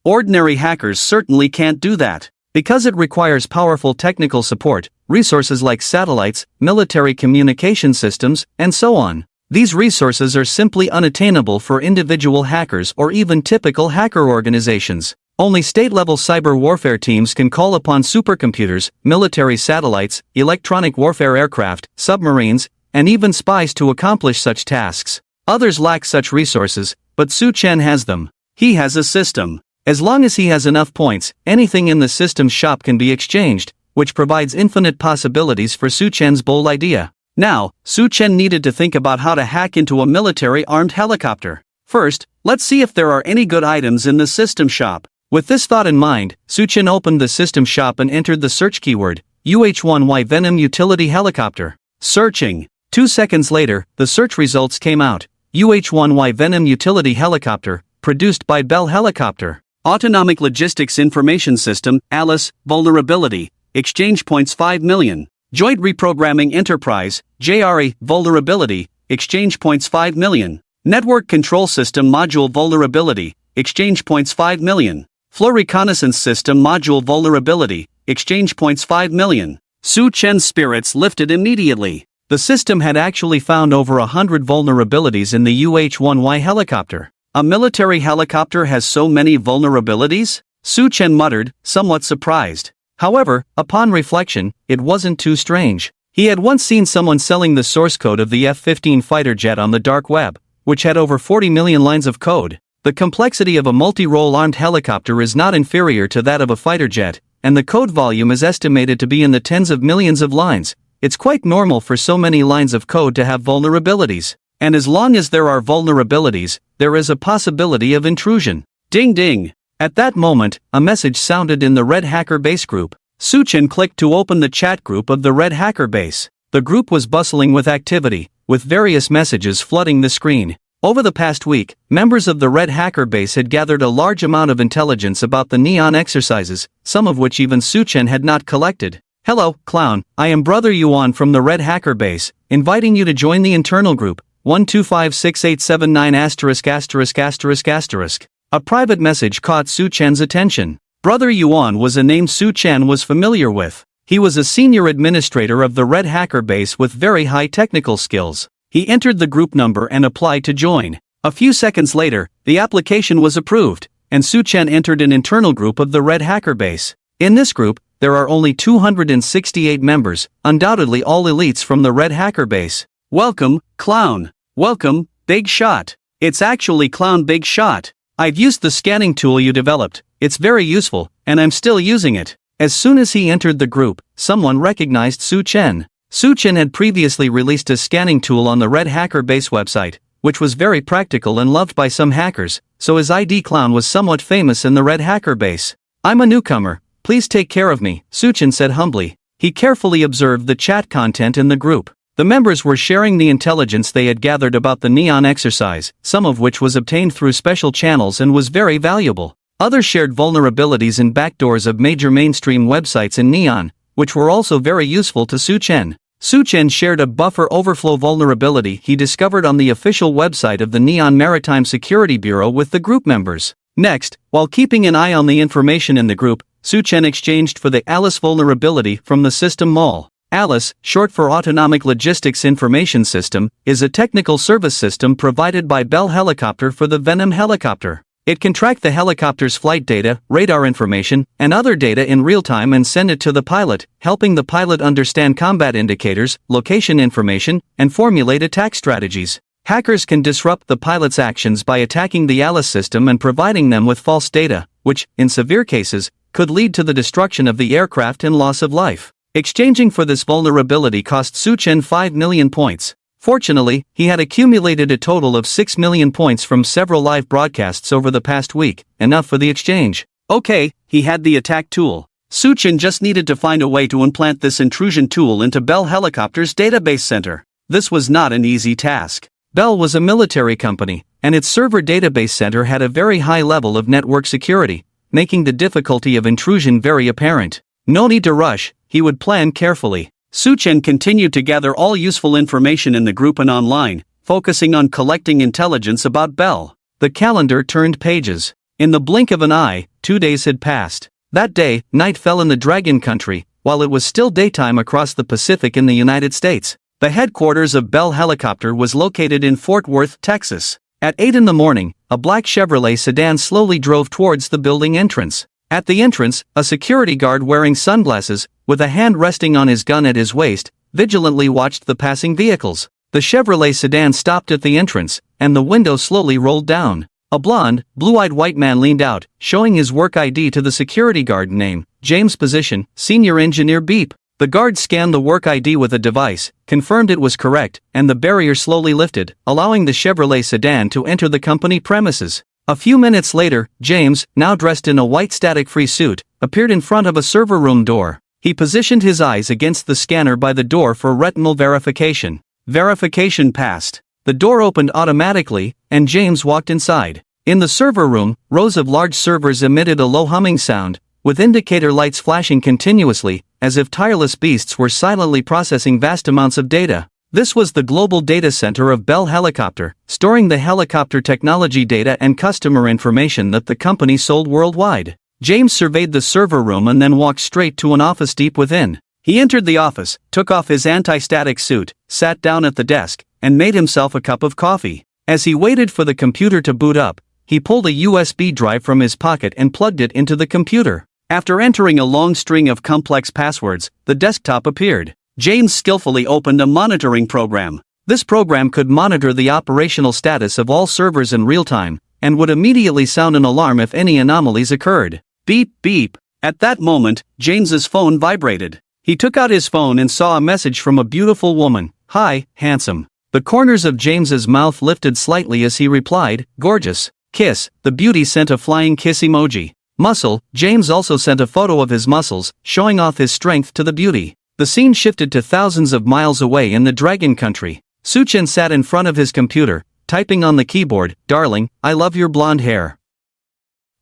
Ordinary hackers certainly can't do that. Because it requires powerful technical support, resources like satellites, military communication systems, and so on. These resources are simply unattainable for individual hackers or even typical hacker organizations. Only state-level cyber warfare teams can call upon supercomputers, military satellites, electronic warfare aircraft, submarines, and even spies to accomplish such tasks. Others lack such resources, but Su-chen has them. He has a system. As long as he has enough points, anything in the system's shop can be exchanged, which provides infinite possibilities for Su-chen's bold idea. Now, Su-chen needed to think about how to hack into a military-armed helicopter. First, let's see if there are any good items in the system shop. With this thought in mind, Su-chen opened the system shop and entered the search keyword, UH-1Y Venom Utility Helicopter. Searching. 2 seconds later, the search results came out. UH-1Y Venom Utility Helicopter, produced by Bell Helicopter. Autonomic Logistics Information System, ALICE, Vulnerability, Exchange Points 5 million. Joint Reprogramming Enterprise, JRE, Vulnerability, Exchange Points 5 million. Network Control System Module Vulnerability, Exchange Points 5 million. Flow Reconnaissance System Module Vulnerability, Exchange Points 5 million. Su-chen's spirits lifted immediately. The system had actually found over 100 vulnerabilities in the UH-1Y helicopter. A military helicopter has so many vulnerabilities? Su-chen muttered, somewhat surprised. However, upon reflection, it wasn't too strange. He had once seen someone selling the source code of the F-15 fighter jet on the dark web, which had over 40 million lines of code. The complexity of a multi-role armed helicopter is not inferior to that of a fighter jet, and the code volume is estimated to be in the tens of millions of lines. It's quite normal for so many lines of code to have vulnerabilities. And as long as there are vulnerabilities, there is a possibility of intrusion. Ding ding! At that moment, a message sounded in the Red Hacker Base group. Su-chen clicked to open the chat group of the Red Hacker Base. The group was bustling with activity, with various messages flooding the screen. Over the past week, members of the Red Hacker Base had gathered a large amount of intelligence about the neon exercises, some of which even Su-chen had not collected. Hello, clown, I am Brother Yuan from the Red Hacker Base, inviting you to join the internal group, 1256879******. A private message caught Su-chen's attention. Brother Yuan was a name Su-chen was familiar with. He was a senior administrator of the Red Hacker Base with very high technical skills. He entered the group number and applied to join. A few seconds later, the application was approved, and Su-chen entered an internal group of the Red Hacker Base. In this group, there are only 268 members, undoubtedly all elites from the Red Hacker Base. Welcome, clown. Welcome, Big Shot. It's actually Clown Big Shot. I've used the scanning tool you developed. It's very useful, and I'm still using it. As soon as he entered the group, someone recognized Su-chen. Su-chen had previously released a scanning tool on the Red Hacker Base website, which was very practical and loved by some hackers, so his ID clown was somewhat famous in the Red Hacker Base. I'm a newcomer, please take care of me, Su-chen said humbly. He carefully observed the chat content in the group. The members were sharing the intelligence they had gathered about the neon exercise, some of which was obtained through special channels and was very valuable. Others shared vulnerabilities and backdoors of major mainstream websites in neon, which were also very useful to Su-chen. Suchen shared a buffer overflow vulnerability he discovered on the official website of the Neon Maritime Security Bureau with the group members. Next, while keeping an eye on the information in the group, Suchen exchanged for the Alice vulnerability from the system MOL. Alice, short for Autonomic Logistics Information System, is a technical service system provided by Bell Helicopter for the Venom helicopter. It can track the helicopter's flight data, radar information, and other data in real time and send it to the pilot, helping the pilot understand combat indicators, location information, and formulate attack strategies. Hackers can disrupt the pilot's actions by attacking the Alice system and providing them with false data, which, in severe cases, could lead to the destruction of the aircraft and loss of life. Exchanging for this vulnerability cost Suchen 5 million points. Fortunately, he had accumulated a total of 6 million points from several live broadcasts over the past week, enough for the exchange. Okay, he had the attack tool. Suchen just needed to find a way to implant this intrusion tool into Bell Helicopter's database center. This was not an easy task. Bell was a military company, and its server database center had a very high level of network security, making the difficulty of intrusion very apparent. No need to rush, he would plan carefully. Suchen continued to gather all useful information in the group and online, focusing on collecting intelligence about Bell. The calendar turned pages. In the blink of an eye, 2 days had passed. That day, night fell in the Dragon Country, while it was still daytime across the Pacific in the United States. The headquarters of Bell Helicopter was located in Fort Worth, Texas. At 8 in the morning, a black Chevrolet sedan slowly drove towards the building entrance. At the entrance, a security guard wearing sunglasses, with a hand resting on his gun at his waist, vigilantly watched the passing vehicles. The Chevrolet sedan stopped at the entrance, and the window slowly rolled down. A blonde, blue-eyed white man leaned out, showing his work ID to the security guard. Name, James. Position, Senior Engineer. Beep. The guard scanned the work ID with a device, confirmed it was correct, and the barrier slowly lifted, allowing the Chevrolet sedan to enter the company premises. A few minutes later, James, now dressed in a white static-free suit, appeared in front of a server room door. He positioned his eyes against the scanner by the door for retinal verification. Verification passed. The door opened automatically, and James walked inside. In the server room, rows of large servers emitted a low humming sound, with indicator lights flashing continuously, as if tireless beasts were silently processing vast amounts of data. This was the global data center of Bell Helicopter, storing the helicopter technology data and customer information that the company sold worldwide. James surveyed the server room and then walked straight to an office deep within. He entered the office, took off his anti-static suit, sat down at the desk, and made himself a cup of coffee. As he waited for the computer to boot up, he pulled a USB drive from his pocket and plugged it into the computer. After entering a long string of complex passwords, the desktop appeared. James skillfully opened a monitoring program. This program could monitor the operational status of all servers in real time, and would immediately sound an alarm if any anomalies occurred. Beep, beep. At that moment, James's phone vibrated. He took out his phone and saw a message from a beautiful woman. Hi, handsome. The corners of James's mouth lifted slightly as he replied, gorgeous. Kiss. The beauty sent a flying kiss emoji. Muscle. James also sent a photo of his muscles, showing off his strength to the beauty. The scene shifted to thousands of miles away in the Dragon Country. Suchen sat in front of his computer, typing on the keyboard, darling, I love your blonde hair.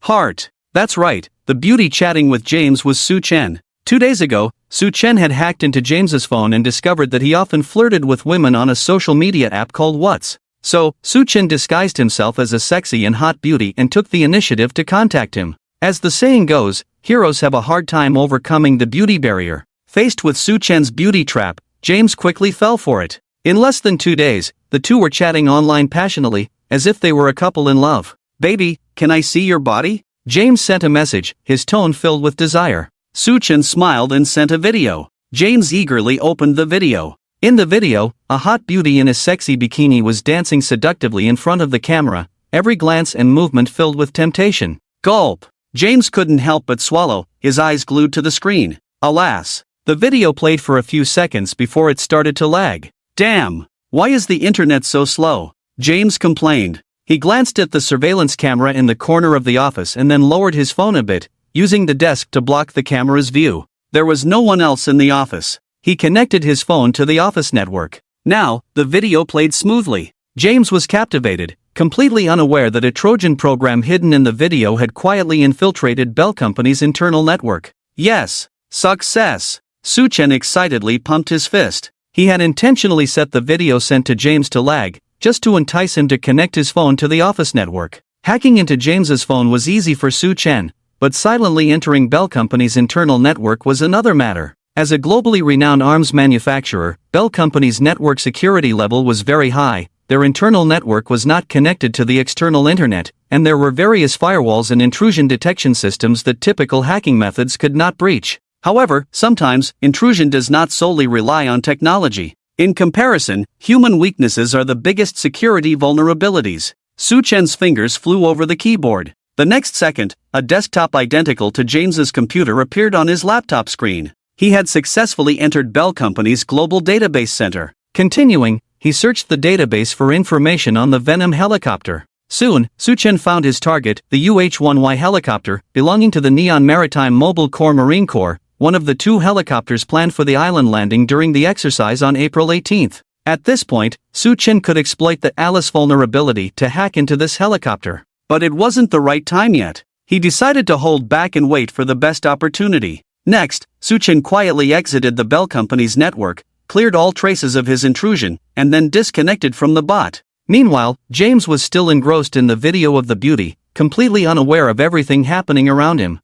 Heart. That's right, the beauty chatting with James was Suchen. 2 days ago, Suchen had hacked into James's phone and discovered that he often flirted with women on a social media app called What's. So, Suchen disguised himself as a sexy and hot beauty and took the initiative to contact him. As the saying goes, heroes have a hard time overcoming the beauty barrier. Faced with Suchen's beauty trap, James quickly fell for it. In less than 2 days, the two were chatting online passionately, as if they were a couple in love. Baby, can I see your body? James sent a message, his tone filled with desire. Suchen smiled and sent a video. James eagerly opened the video. In the video, a hot beauty in a sexy bikini was dancing seductively in front of the camera, every glance and movement filled with temptation. Gulp! James couldn't help but swallow, his eyes glued to the screen. Alas! The video played for a few seconds before it started to lag. Damn! Why is the internet so slow? James complained. He glanced at the surveillance camera in the corner of the office and then lowered his phone a bit, using the desk to block the camera's view. There was no one else in the office. He connected his phone to the office network. Now, the video played smoothly. James was captivated, completely unaware that a Trojan program hidden in the video had quietly infiltrated Bell Company's internal network. Yes! Success! Suchen excitedly pumped his fist. He had intentionally set the video sent to James to lag, just to entice him to connect his phone to the office network. Hacking into James's phone was easy for Su Chen, but silently entering Bell Company's internal network was another matter. As a globally renowned arms manufacturer, Bell Company's network security level was very high. Their internal network was not connected to the external internet, and there were various firewalls and intrusion detection systems that typical hacking methods could not breach. However, sometimes, intrusion does not solely rely on technology. In comparison, human weaknesses are the biggest security vulnerabilities. Su Chen's fingers flew over the keyboard. The next second, a desktop identical to James's computer appeared on his laptop screen. He had successfully entered Bell Company's global database center. Continuing, he searched the database for information on the Venom helicopter. Soon, Su Chen found his target, the UH-1Y helicopter, belonging to the Neon Maritime Mobile Corps Marine Corps, one of the 2 helicopters planned for the island landing during the exercise on April 18. At this point, Su Chen could exploit the Alice vulnerability to hack into this helicopter. But it wasn't the right time yet. He decided to hold back and wait for the best opportunity. Next, Su Chen quietly exited the Bell Company's network, cleared all traces of his intrusion, and then disconnected from the bot. Meanwhile, James was still engrossed in the video of the beauty, completely unaware of everything happening around him.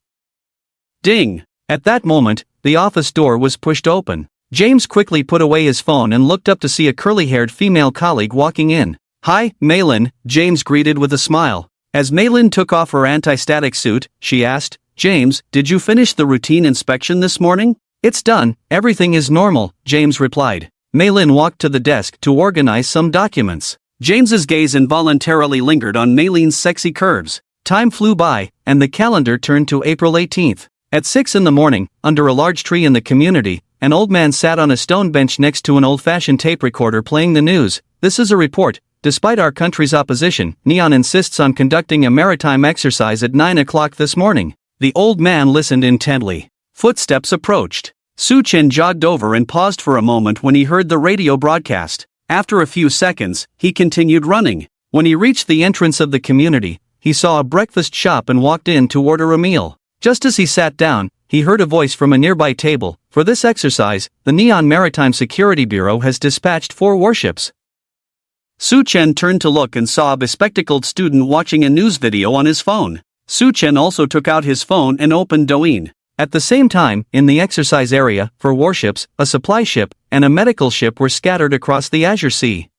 Ding! At that moment, the office door was pushed open. James quickly put away his phone and looked up to see a curly-haired female colleague walking in. "Hi, Maylin," James greeted with a smile. As Maylin took off her anti-static suit, she asked, "James, did you finish the routine inspection this morning?" "It's done, everything is normal," James replied. Maylin walked to the desk to organize some documents. James's gaze involuntarily lingered on Maylin's sexy curves. Time flew by, and the calendar turned to April 18th. At 6 in the morning, under a large tree in the community, an old man sat on a stone bench next to an old-fashioned tape recorder playing the news. "This is a report. Despite our country's opposition, Neon insists on conducting a maritime exercise at 9 o'clock this morning." The old man listened intently. Footsteps approached. Su Chen jogged over and paused for a moment when he heard the radio broadcast. After a few seconds, he continued running. When he reached the entrance of the community, he saw a breakfast shop and walked in to order a meal. Just as he sat down, he heard a voice from a nearby table. "For this exercise, the Neon Maritime Security Bureau has dispatched 4 warships." Su Chen turned to look and saw a bespectacled student watching a news video on his phone. Su Chen also took out his phone and opened Douyin. At the same time, in the exercise area, 4 warships, a supply ship, and a medical ship were scattered across the Azure Sea.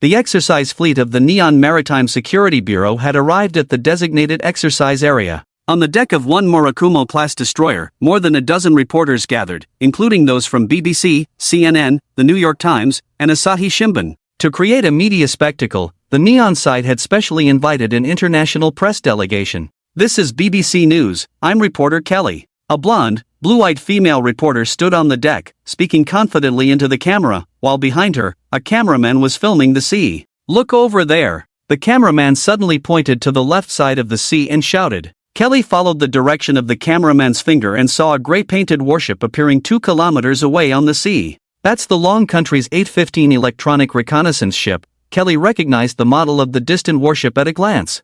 The exercise fleet of the Neon Maritime Security Bureau had arrived at the designated exercise area. On the deck of one Murakumo-class destroyer, more than a dozen reporters gathered, including those from BBC, CNN, The New York Times, and Asahi Shimbun. To create a media spectacle, the Neon side had specially invited an international press delegation. "This is BBC News, I'm reporter Kelly." A blonde, blue-eyed female reporter stood on the deck, speaking confidently into the camera, while behind her, a cameraman was filming the sea. "Look over there." The cameraman suddenly pointed to the left side of the sea and shouted. Kelly followed the direction of the cameraman's finger and saw a gray-painted warship appearing 2 kilometers away on the sea. "That's the Long Country's 815 electronic reconnaissance ship." Kelly recognized the model of the distant warship at a glance.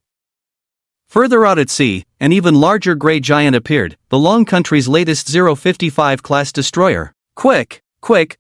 Further out at sea, an even larger gray giant appeared, the Long Country's latest 055 class destroyer. Quick,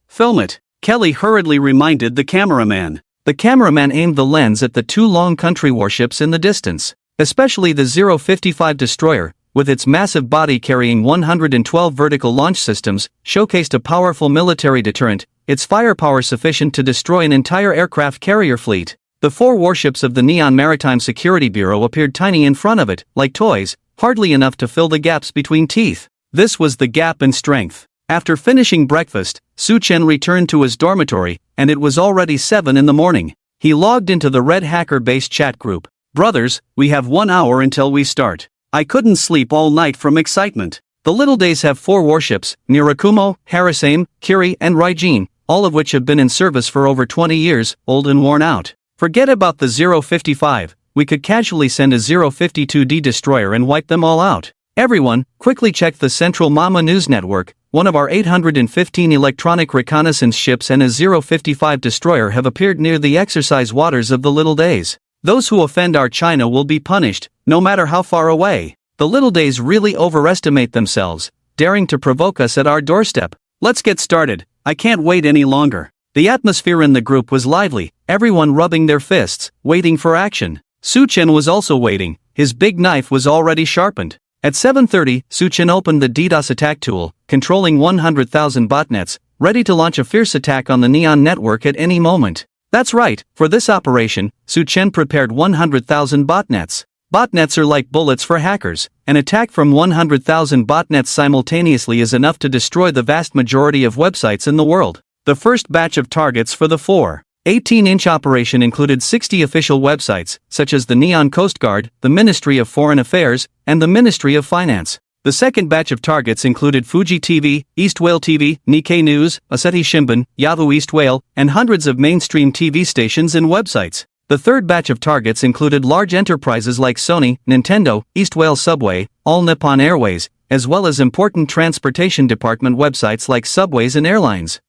film it," Kelly hurriedly reminded the cameraman. The cameraman aimed the lens at the 2 Long Country warships in the distance. Especially the 055 destroyer, with its massive body carrying 112 vertical launch systems, showcased a powerful military deterrent, its firepower sufficient to destroy an entire aircraft carrier fleet. The 4 warships of the Neon Maritime Security Bureau appeared tiny in front of it, like toys, hardly enough to fill the gaps between teeth. This was the gap in strength. After finishing breakfast, Su Chen returned to his dormitory, and it was already 7 in the morning. He logged into the Red Hacker-based chat group. "Brothers, we have 1 hour until we start. I couldn't sleep all night from excitement. The Little Days have 4 warships, Nirakumo, Harasame, Kiri, and Raijin, all of which have been in service for over 20 years, old and worn out. Forget about the 055, we could casually send a 052D destroyer and wipe them all out. Everyone, quickly check the Central Mama News Network. One of our 815 electronic reconnaissance ships and a 055 destroyer have appeared near the exercise waters of the Little Days. Those who offend our China will be punished, no matter how far away. The Little Days really overestimate themselves, daring to provoke us at our doorstep. Let's get started." I can't wait any longer. The atmosphere in the group was lively, everyone rubbing their fists, waiting for action. Suchin was also waiting, his big knife was already sharpened. At 7:30, Suchin opened the DDoS attack tool, controlling 100,000 botnets, ready to launch a fierce attack on the Neon network at any moment. That's right, for this operation, Suchin prepared 100,000 botnets. Botnets are like bullets for hackers. An attack from 100,000 botnets simultaneously is enough to destroy the vast majority of websites in the world. The first batch of targets for the 4.18-inch operation included 60 official websites, such as the Neon Coast Guard, the Ministry of Foreign Affairs, and the Ministry of Finance. The second batch of targets included Fuji TV, East Whale TV, Nikkei News, Asahi Shimbun, Yahoo East Whale, and hundreds of mainstream TV stations and websites. The third batch of targets included large enterprises like Sony, Nintendo, East Whale Subway, All Nippon Airways, as well as important transportation department websites like Subways and Airlines.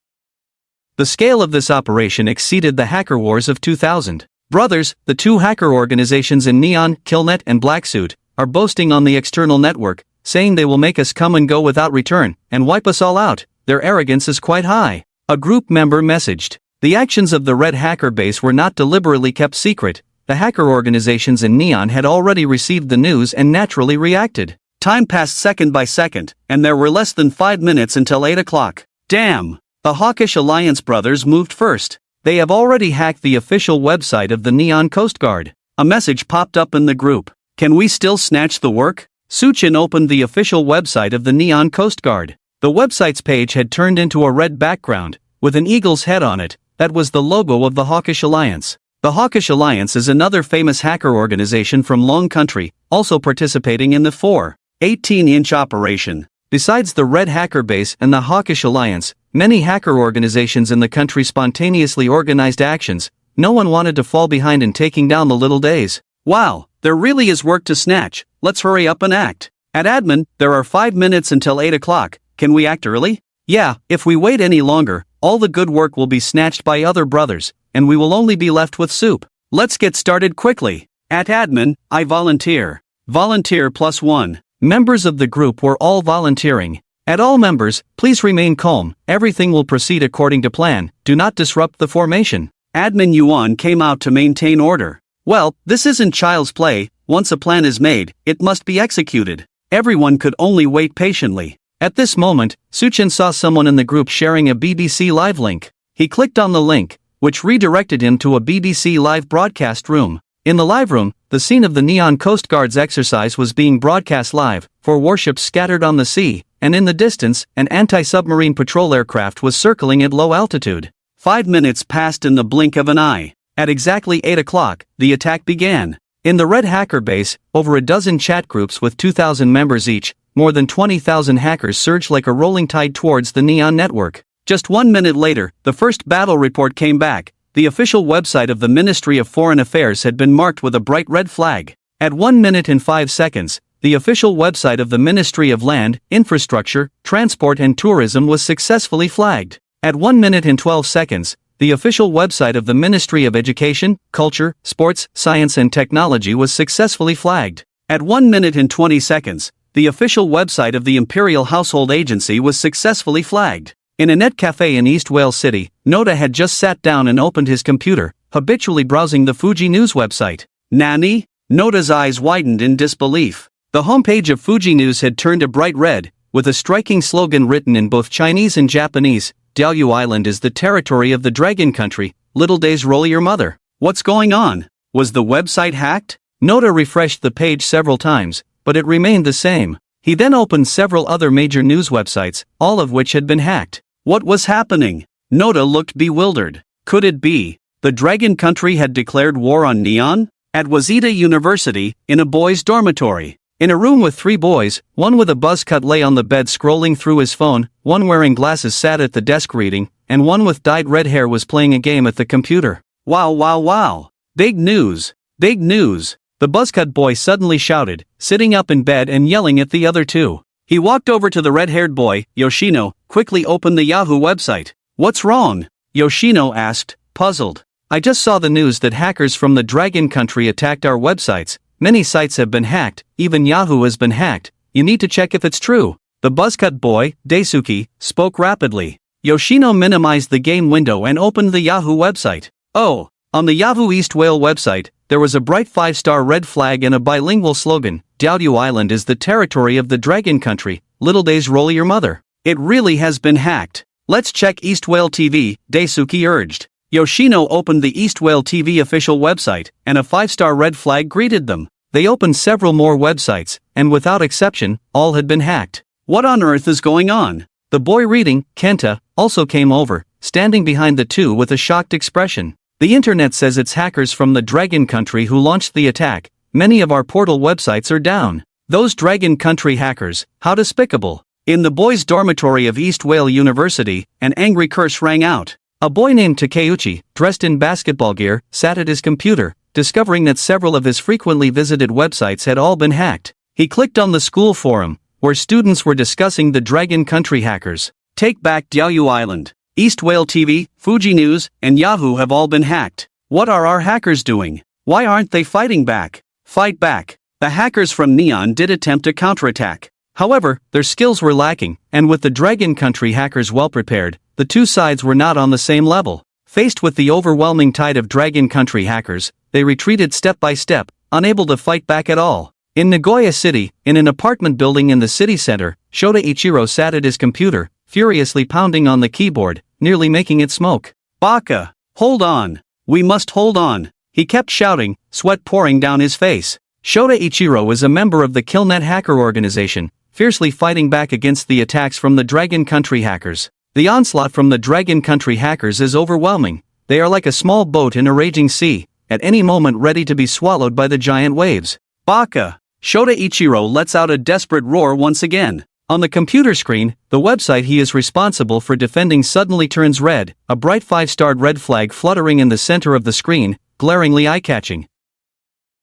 The scale of this operation exceeded the hacker wars of 2000. Brothers, the two hacker organizations in Neon, Killnet and Blacksuit, are boasting on the external network, saying they will make us come and go without return, and wipe us all out. Their arrogance is quite high. A group member messaged. The actions of the Red hacker base were not deliberately kept secret. The hacker organizations in Neon had already received the news and naturally reacted. Time passed second by second, and there were less than 5 minutes until 8 o'clock. Damn! The Hawkish Alliance brothers moved first. They have already hacked the official website of the Neon Coast Guard. A message popped up in the group. Can we still snatch the work? Suchin opened the official website of the Neon Coast Guard. The website's page had turned into a red background, with an eagle's head on it. That was the logo of the Hawkish Alliance. The Hawkish Alliance is another famous hacker organization from Long Country, also participating in the 4.18-inch operation. Besides the Red hacker base and the Hawkish Alliance, many hacker organizations in the country spontaneously organized actions. No one wanted to fall behind in taking down the Little Days. Wow, there really is work to snatch. Let's hurry up and act. At admin, there are 5 minutes until 8 o'clock. Can we act early? Yeah, if we wait any longer, all the good work will be snatched by other brothers, and we will only be left with soup. Let's get started quickly. At admin, I volunteer. Volunteer +1. Members of the group were all volunteering. At all members, please remain calm. Everything will proceed according to plan. Do not disrupt the formation. Admin Yuan came out to maintain order. Well, this isn't child's play. Once a plan is made, it must be executed. Everyone could only wait patiently. At this moment, Suchin saw someone in the group sharing a BBC Live link. He clicked on the link, which redirected him to a BBC Live broadcast room. In the live room, the scene of the Neon Coast Guard's exercise was being broadcast live, 4 warships scattered on the sea, and in the distance, an anti-submarine patrol aircraft was circling at low altitude. 5 minutes passed in the blink of an eye. At exactly 8 o'clock, the attack began. In the Red hacker base, over a dozen chat groups with 2,000 members each, more than 20,000 hackers surged like a rolling tide towards the Neon network. Just 1 minute later, the first battle report came back. The official website of the Ministry of Foreign Affairs had been marked with a bright red flag. At 1 minute and 5 seconds, the official website of the Ministry of Land, Infrastructure, Transport and Tourism was successfully flagged. At 1 minute and 12 seconds, the official website of the Ministry of Education, Culture, Sports, Science and Technology was successfully flagged. At 1 minute and 20 seconds, the official website of the Imperial Household Agency was successfully flagged. In a net cafe in East Wales City, Noda had just sat down and opened his computer, habitually browsing the Fuji News website. Nani? Noda's eyes widened in disbelief. The homepage of Fuji News had turned a bright red, with a striking slogan written in both Chinese and Japanese: Diaoyu Island is the territory of the Dragon Country, Little Days roll your mother. What's going on? Was the website hacked? Noda refreshed the page several times, but it remained the same. He then opened several other major news websites, all of which had been hacked. What was happening? Noda looked bewildered. Could it be the Dragon Country had declared war on Neon? At Waseda University, in a boys' dormitory. In a room with 3 boys, one with a buzz cut lay on the bed scrolling through his phone, one wearing glasses sat at the desk reading, and one with dyed red hair was playing a game at the computer. Wow wow wow! Big news! Big news! The buzzcut boy suddenly shouted, sitting up in bed and yelling at the other 2. He walked over to the red-haired boy, Yoshino, quickly opened the Yahoo website. What's wrong? Yoshino asked, puzzled. I just saw the news that hackers from the Dragon Country attacked our websites. Many sites have been hacked, even Yahoo has been hacked. You need to check if it's true. The buzzcut boy, Daisuke, spoke rapidly. Yoshino minimized the game window and opened the Yahoo website. Oh, on the Yahoo East Whale website, there was a bright 5-star red flag and a bilingual slogan, Diaoyu Island is the territory of the Dragon Country, little days roll your mother. It really has been hacked. Let's check East Whale TV, Daisuke urged. Yoshino opened the East Whale TV official website, and a 5-star red flag greeted them. They opened several more websites, and without exception, all had been hacked. What on earth is going on? The boy reading, Kenta, also came over, standing behind the two with a shocked expression. The internet says it's hackers from the Dragon Country who launched the attack. Many of our portal websites are down. Those Dragon Country hackers, how despicable. In the boys' dormitory of East Whale University, an angry curse rang out. A boy named Takeuchi, dressed in basketball gear, sat at his computer, discovering that several of his frequently visited websites had all been hacked. He clicked on the school forum, where students were discussing the Dragon Country hackers. Take back Diaoyu Island. East Whale TV, Fuji News, and Yahoo have all been hacked. What are our hackers doing? Why aren't they fighting back? Fight back. The hackers from Neon did attempt a counterattack. However, their skills were lacking, and with the Dragon Country hackers well prepared, the two sides were not on the same level. Faced with the overwhelming tide of Dragon Country hackers, they retreated step by step, unable to fight back at all. In Nagoya City, in an apartment building in the city center, Shota Ichiro sat at his computer, furiously pounding on the keyboard, nearly making it smoke. Baka! Hold on! We must hold on! He kept shouting, sweat pouring down his face. Shota Ichiro is a member of the Killnet hacker organization, fiercely fighting back against the attacks from the Dragon Country hackers. The onslaught from the Dragon Country hackers is overwhelming. They are like a small boat in a raging sea, at any moment ready to be swallowed by the giant waves. Baka! Shota Ichiro lets out a desperate roar once again. On the computer screen, the website he is responsible for defending suddenly turns red, a bright 5-starred red flag fluttering in the center of the screen, glaringly eye-catching.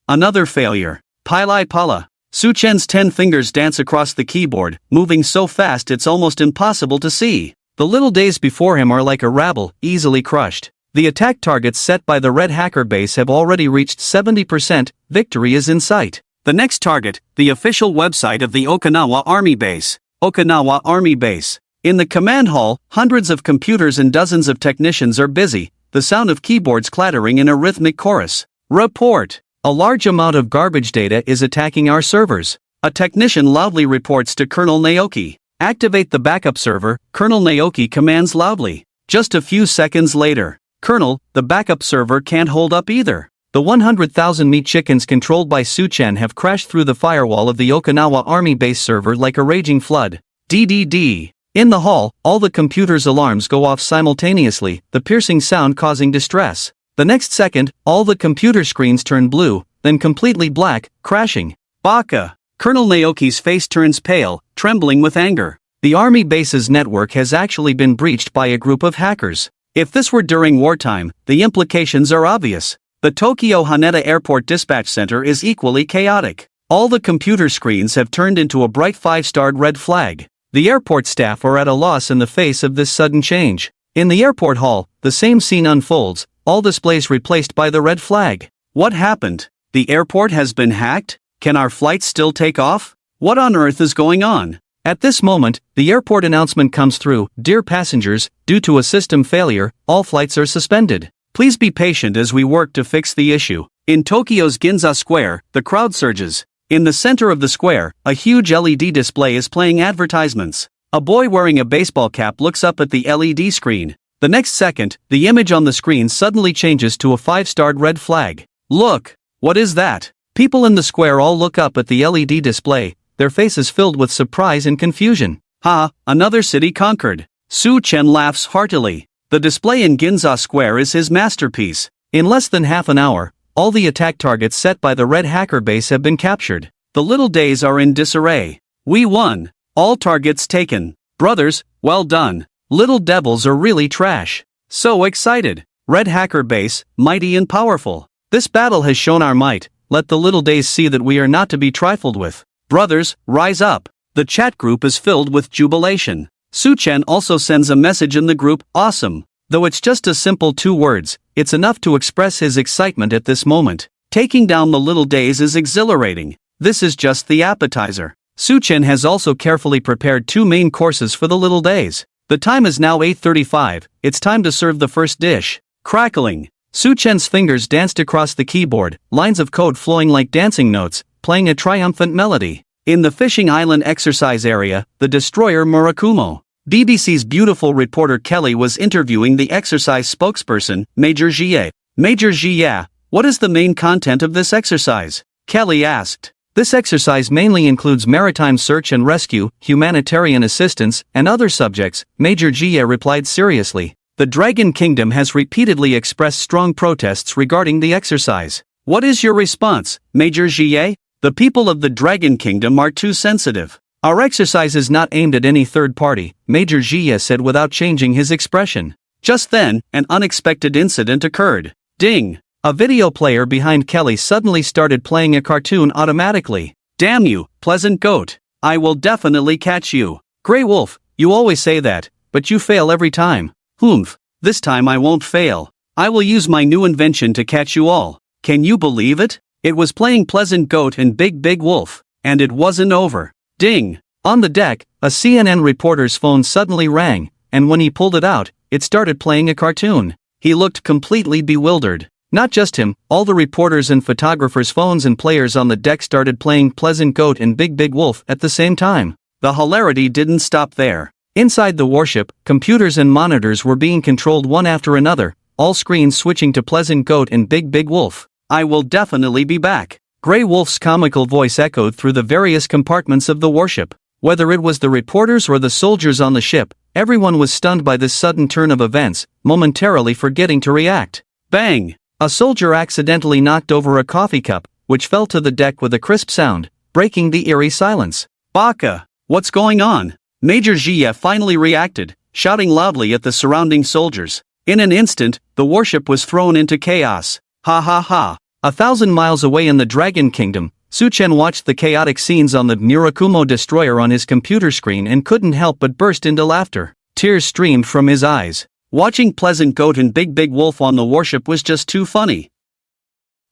Another failure. Pilai Pala. Suchen's 10 fingers dance across the keyboard, moving so fast it's almost impossible to see. The little days before him are like a rabble, easily crushed. The attack targets set by the red hacker base have already reached 70%, victory is in sight. The next target, the official website of the Okinawa Army Base. Okinawa Army Base. In the command hall, hundreds of computers and dozens of technicians are busy, the sound of keyboards clattering in a rhythmic chorus. Report. A large amount of garbage data is attacking our servers. A technician loudly reports to Colonel Naoki. Activate the backup server, Colonel Naoki commands loudly. Just a few seconds later. Colonel, the backup server can't hold up either. The 100,000 meat chickens controlled by Suchen have crashed through the firewall of the Okinawa Army Base server like a raging flood. DDD. In the hall, all the computers' alarms go off simultaneously, the piercing sound causing distress. The next second, all the computer screens turn blue, then completely black, crashing. Baka! Colonel Naoki's face turns pale, trembling with anger. The Army Base's network has actually been breached by a group of hackers. If this were during wartime, the implications are obvious. The Tokyo Haneda Airport Dispatch Center is equally chaotic. All the computer screens have turned into a bright 5-starred red flag. The airport staff are at a loss in the face of this sudden change. In the airport hall, the same scene unfolds, all displays replaced by the red flag. What happened? The airport has been hacked? Can our flights still take off? What on earth is going on? At this moment, the airport announcement comes through, dear passengers, due to a system failure, all flights are suspended. Please be patient as we work to fix the issue. In Tokyo's Ginza Square, the crowd surges. In the center of the square, a huge LED display is playing advertisements. A boy wearing a baseball cap looks up at the LED screen. The next second, the image on the screen suddenly changes to a 5-starred red flag. Look! What is that? People in the square all look up at the LED display, their faces filled with surprise and confusion. Ha! Another city conquered. Su Chen laughs heartily. The display in Ginza Square is his masterpiece. In less than half an hour, all the attack targets set by the red hacker base have been captured. The little days are in disarray. We won. All targets taken. Brothers, well done. Little devils are really trash. So excited. Red hacker base, mighty and powerful. This battle has shown our might. Let the little days see that we are not to be trifled with. Brothers, rise up. The chat group is filled with jubilation. Suchen also sends a message in the group, awesome. Though it's just a simple 2 words, it's enough to express his excitement at this moment. Taking down the little days is exhilarating. This is just the appetizer. Suchen has also carefully prepared 2 main courses for the little days. The time is now 8:35, it's time to serve the first dish. Crackling. Su-chen's fingers danced across the keyboard, lines of code flowing like dancing notes, playing a triumphant melody. In the fishing island exercise area, the destroyer Murakumo. BBC's beautiful reporter Kelly was interviewing the exercise spokesperson, Major Jie. Major Jie, what is the main content of this exercise? Kelly asked. This exercise mainly includes maritime search and rescue, humanitarian assistance, and other subjects, Major Jie replied seriously. The Dragon Kingdom has repeatedly expressed strong protests regarding the exercise. What is your response, Major Jie? The people of the Dragon Kingdom are too sensitive. Our exercise is not aimed at any third party, Major Jie said without changing his expression. Just then, an unexpected incident occurred. Ding! A video player behind Kelly suddenly started playing a cartoon automatically. Damn you, pleasant goat. I will definitely catch you. Grey Wolf, you always say that, but you fail every time. Humph, this time I won't fail. I will use my new invention to catch you all. Can you believe it? It was playing Pleasant Goat and Big Wolf. And it wasn't over. Ding! On the deck, a CNN reporter's phone suddenly rang, and when he pulled it out, it started playing a cartoon. He looked completely bewildered. Not just him, all the reporters and photographers' phones and players on the deck started playing Pleasant Goat and Big Wolf at the same time. The hilarity didn't stop there. Inside the warship, computers and monitors were being controlled one after another, all screens switching to Pleasant Goat and Big Wolf. I will definitely be back. Grey Wolf's comical voice echoed through the various compartments of the warship. Whether it was the reporters or the soldiers on the ship, everyone was stunned by this sudden turn of events, momentarily forgetting to react. Bang! A soldier accidentally knocked over a coffee cup, which fell to the deck with a crisp sound, breaking the eerie silence. Baka! What's going on? Major Jie finally reacted, shouting loudly at the surrounding soldiers. In an instant, the warship was thrown into chaos. Ha ha ha! 1,000 miles away in the Dragon Kingdom, Su-chen watched the chaotic scenes on the Murakumo destroyer on his computer screen and couldn't help but burst into laughter. Tears streamed from his eyes. Watching Pleasant Goat and Big Wolf on the warship was just too funny.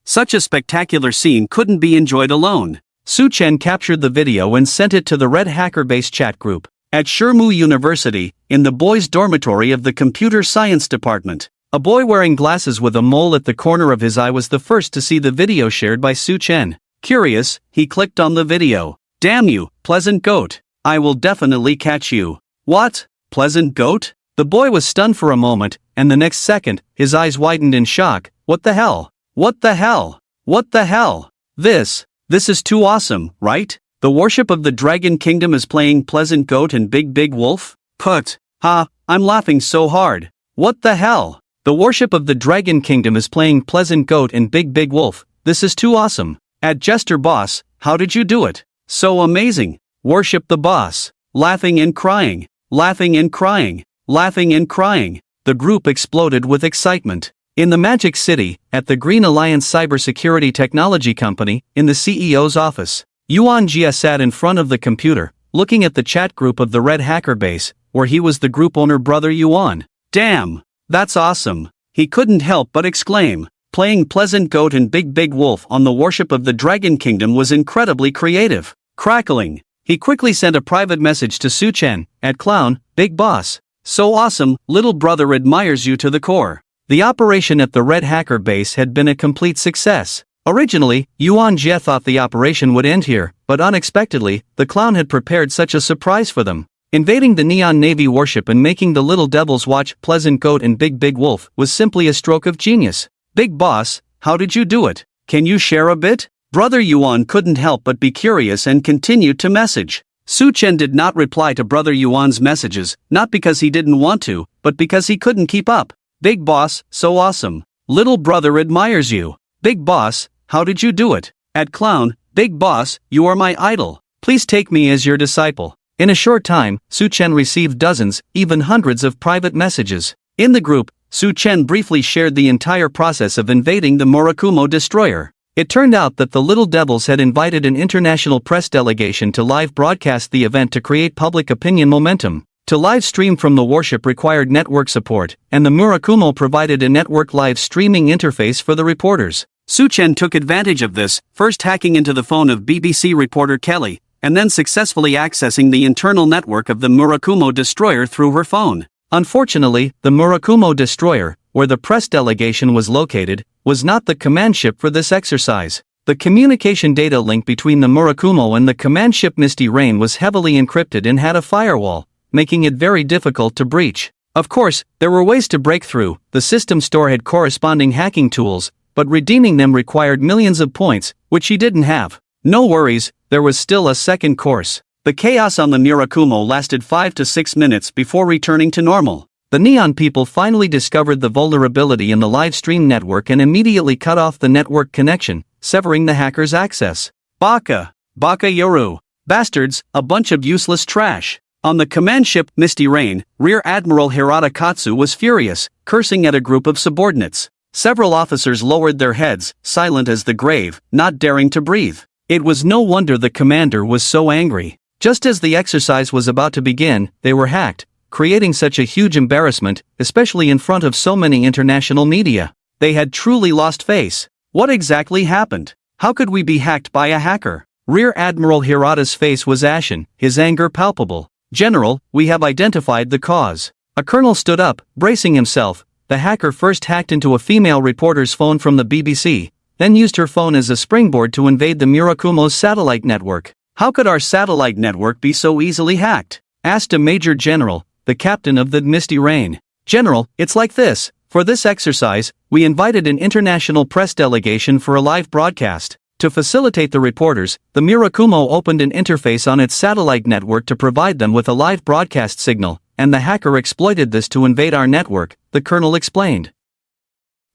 Such a spectacular scene couldn't be enjoyed alone. Su-chen captured the video and sent it to the Red Hacker Base chat group. At Shermu University, in the boys' dormitory of the Computer Science Department, a boy wearing glasses with a mole at the corner of his eye was the first to see the video shared by Su-chen. Curious, he clicked on the video. Damn you, Pleasant Goat. I will definitely catch you. What? Pleasant Goat? The boy was stunned for a moment, and the next second, his eyes widened in shock. What the hell? What the hell? What the hell? This is too awesome, right? The warship of the Dragon Kingdom is playing Pleasant Goat and Big Wolf? Put. Ha, I'm laughing so hard. What the hell? The warship of the Dragon Kingdom is playing Pleasant Goat and Big Wolf. This is too awesome. At Jester Boss, how did you do it? So amazing. Worship the boss. Laughing and crying. Laughing and crying. Laughing and crying. The group exploded with excitement. In the Magic City, at the Green Alliance Cybersecurity Technology Company, in the CEO's office, Yuan Jia sat in front of the computer, looking at the chat group of the Red Hacker Base, where he was the group owner. Brother Yuan. Damn! That's awesome! He couldn't help but exclaim. Playing Pleasant Goat and Big Wolf on the warship of the Dragon Kingdom was incredibly creative. Crackling. He quickly sent a private message to Su-chen, at Clown, Big Boss. So awesome, little brother admires you to the core. The operation at the Red Hacker Base had been a complete success. Originally, Yuan Jie thought the operation would end here, but unexpectedly, the clown had prepared such a surprise for them. Invading the Neon Navy warship and making the little devils watch Pleasant Goat and Big Wolf was simply a stroke of genius. Big Boss, how did you do it? Can you share a bit? Brother Yuan couldn't help but be curious and continued to message. Su-chen did not reply to Brother Yuan's messages, not because he didn't want to, but because he couldn't keep up. Big Boss, so awesome. Little brother admires you. Big Boss, how did you do it? At Clown, Big Boss, you are my idol. Please take me as your disciple. In a short time, Su-chen received dozens, even hundreds of private messages. In the group, Su-chen briefly shared the entire process of invading the Murakumo destroyer. It turned out that the Little Devils had invited an international press delegation to live broadcast the event to create public opinion momentum. To live stream from the warship required network support, and the Murakumo provided a network live streaming interface for the reporters. Su-chen took advantage of this, first hacking into the phone of BBC reporter Kelly, and then successfully accessing the internal network of the Murakumo destroyer through her phone. Unfortunately, the Murakumo destroyer, where the press delegation was located, was not the command ship for this exercise. The communication data link between the Murakumo and the command ship Misty Rain was heavily encrypted and had a firewall, making it very difficult to breach. Of course, there were ways to break through. The system store had corresponding hacking tools, but redeeming them required millions of points, which she didn't have. No worries, there was still a second course. The chaos on the Murakumo lasted 5 to 6 minutes before returning to normal. The Neon people finally discovered the vulnerability in the live stream network and immediately cut off the network connection, severing the hacker's access. Baka Yoru. Bastards, a bunch of useless trash. On the command ship Misty Rain, Rear Admiral Hirata Katsu was furious, cursing at a group of subordinates. Several officers lowered their heads, silent as the grave, not daring to breathe. It was no wonder the commander was so angry. Just as the exercise was about to begin, they were hacked, creating such a huge embarrassment, especially in front of so many international media. They had truly lost face. What exactly happened? How could we be hacked by a hacker? Rear Admiral Hirata's face was ashen, his anger palpable. General, we have identified the cause. A colonel stood up, bracing himself. The hacker first hacked into a female reporter's phone from the BBC, then used her phone as a springboard to invade the Murakumo's satellite network. How could our satellite network be so easily hacked? Asked a Major General, the captain of the Misty Rain. General, it's like this. For this exercise, we invited an international press delegation for a live broadcast. To facilitate the reporters, the Murakumo opened an interface on its satellite network to provide them with a live broadcast signal, and the hacker exploited this to invade our network, the colonel explained.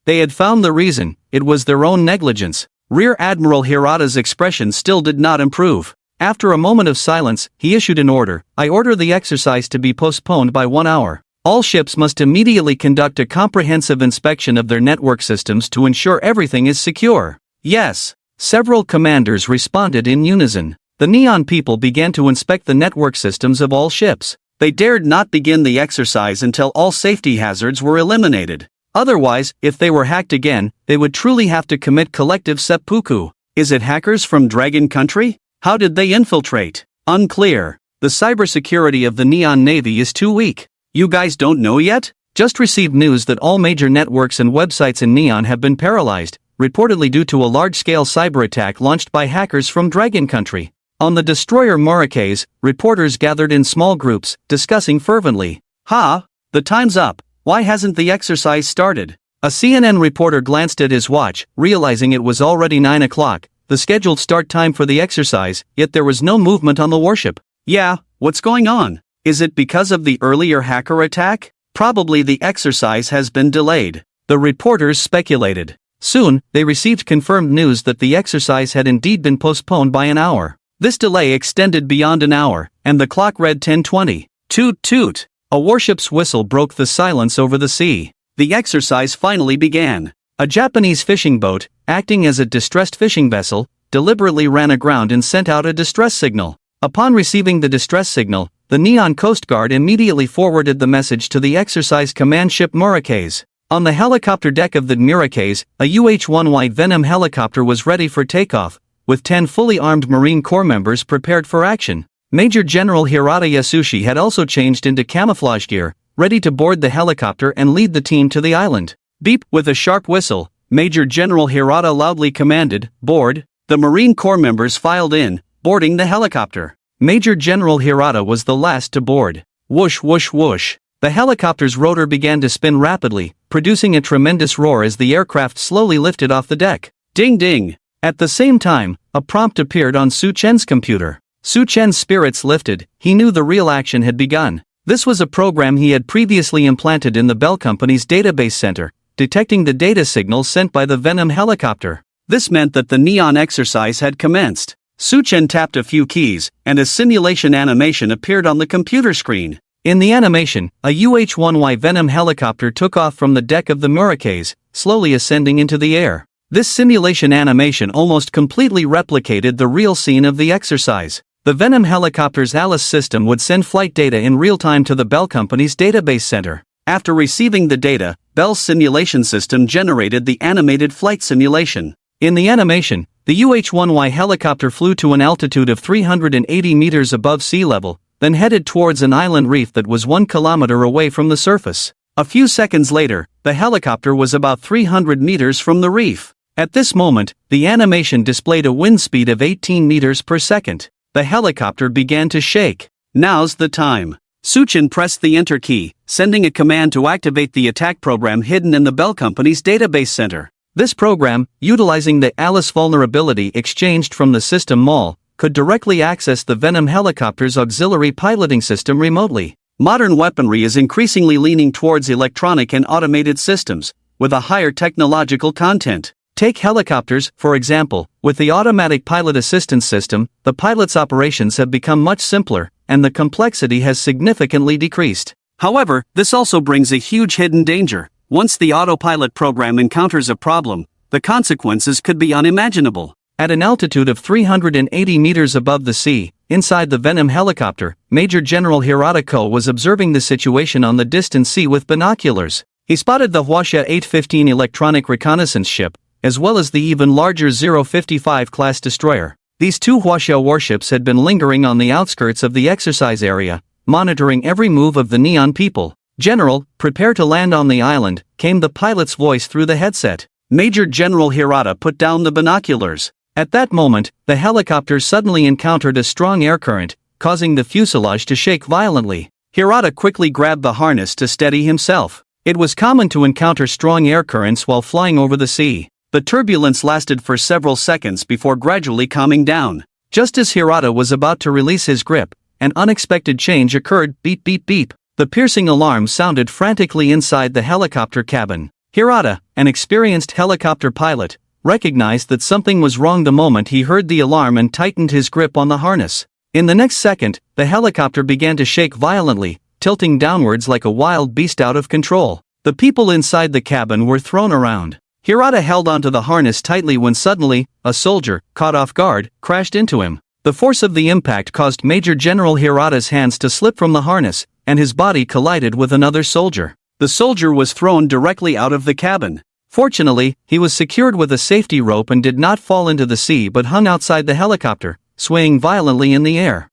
They had found the reason. It was their own negligence. Rear Admiral Hirata's expression still did not improve. After a moment of silence, he issued an order. I order the exercise to be postponed by 1 hour. All ships must immediately conduct a comprehensive inspection of their network systems to ensure everything is secure. Yes. Several commanders responded in unison. The Neon people began to inspect the network systems of all ships. They dared not begin the exercise until all safety hazards were eliminated. Otherwise, if they were hacked again, they would truly have to commit collective seppuku. Is it hackers from Dragon Country? How did they infiltrate? Unclear. The cybersecurity of the Neon Navy is too weak. You guys don't know yet? Just received news that all major networks and websites in Neon have been paralyzed, reportedly due to a large-scale cyber attack launched by hackers from Dragon Country. On the destroyer Murakes, reporters gathered in small groups, discussing fervently. The time's up. Why hasn't the exercise started? A CNN reporter glanced at his watch, realizing it was already 9 o'clock, the scheduled start time for the exercise, yet there was no movement on the warship. Yeah, what's going on? Is it because of the earlier hacker attack? Probably the exercise has been delayed. The reporters speculated. Soon, they received confirmed news that the exercise had indeed been postponed by an hour. This delay extended beyond an hour, and the clock read 10:20. Toot toot! A warship's whistle broke the silence over the sea. The exercise finally began. A Japanese fishing boat, acting as a distressed fishing vessel, deliberately ran aground and sent out a distress signal. Upon receiving the distress signal, the Neon Coast Guard immediately forwarded the message to the exercise command ship Murakes. On the helicopter deck of the Murakes, a UH-1 White Venom helicopter was ready for takeoff, with 10 fully armed Marine Corps members prepared for action. Major General Hirata Yasushi had also changed into camouflage gear, ready to board the helicopter and lead the team to the island. Beep! With a sharp whistle, Major General Hirata loudly commanded, "Board." The Marine Corps members filed in, boarding the helicopter. Major General Hirata was the last to board. Whoosh whoosh whoosh. The helicopter's rotor began to spin rapidly, producing a tremendous roar as the aircraft slowly lifted off the deck. Ding ding! At the same time, a prompt appeared on Su Chen's computer. Su Chen's spirits lifted. He knew the real action had begun. This was a program he had previously implanted in the Bell Company's database center, detecting the data signals sent by the Venom helicopter. This meant that the Neon exercise had commenced. Su Chen tapped a few keys, and a simulation animation appeared on the computer screen. In the animation, a UH-1Y Venom helicopter took off from the deck of the Murakes, slowly ascending into the air. This simulation animation almost completely replicated the real scene of the exercise. The Venom helicopter's Alice system would send flight data in real time to the Bell Company's database center. After receiving the data, Bell's simulation system generated the animated flight simulation. In the animation, the UH-1Y helicopter flew to an altitude of 380 meters above sea level, then headed towards an island reef that was 1 kilometer away from the surface. A few seconds later, the helicopter was about 300 meters from the reef. At this moment, the animation displayed a wind speed of 18 meters per second. The helicopter began to shake. Now's the time. Suchin pressed the enter key, sending a command to activate the attack program hidden in the Bell Company's database center. This program, utilizing the Alice vulnerability exchanged from the system mall, could directly access the Venom helicopter's auxiliary piloting system remotely. Modern weaponry is increasingly leaning towards electronic and automated systems, with a higher technological content. Take helicopters, for example. With the automatic pilot assistance system, the pilot's operations have become much simpler, and the complexity has significantly decreased. However, this also brings a huge hidden danger. Once the autopilot program encounters a problem, the consequences could be unimaginable. At an altitude of 380 meters above the sea, inside the Venom helicopter, Major General Hirata Ko was observing the situation on the distant sea with binoculars. He spotted the Huaxia 815 electronic reconnaissance ship, as well as the even larger 055 class destroyer. These two Huaxia warships had been lingering on the outskirts of the exercise area, monitoring every move of the Neon people. "General, prepare to land on the island," came the pilot's voice through the headset. Major General Hirata put down the binoculars. At that moment, the helicopter suddenly encountered a strong air current, causing the fuselage to shake violently. Hirata quickly grabbed the harness to steady himself. It was common to encounter strong air currents while flying over the sea. The turbulence lasted for several seconds before gradually calming down. Just as Hirata was about to release his grip, an unexpected change occurred. Beep beep beep. The piercing alarm sounded frantically inside the helicopter cabin. Hirata, an experienced helicopter pilot, recognized that something was wrong the moment he heard the alarm and tightened his grip on the harness. In the next second, the helicopter began to shake violently, tilting downwards like a wild beast out of control. The people inside the cabin were thrown around. Hirata held onto the harness tightly when suddenly, a soldier, caught off guard, crashed into him. The force of the impact caused Major General Hirata's hands to slip from the harness, and his body collided with another soldier. The soldier was thrown directly out of the cabin. Fortunately, he was secured with a safety rope and did not fall into the sea but hung outside the helicopter, swaying violently in the air.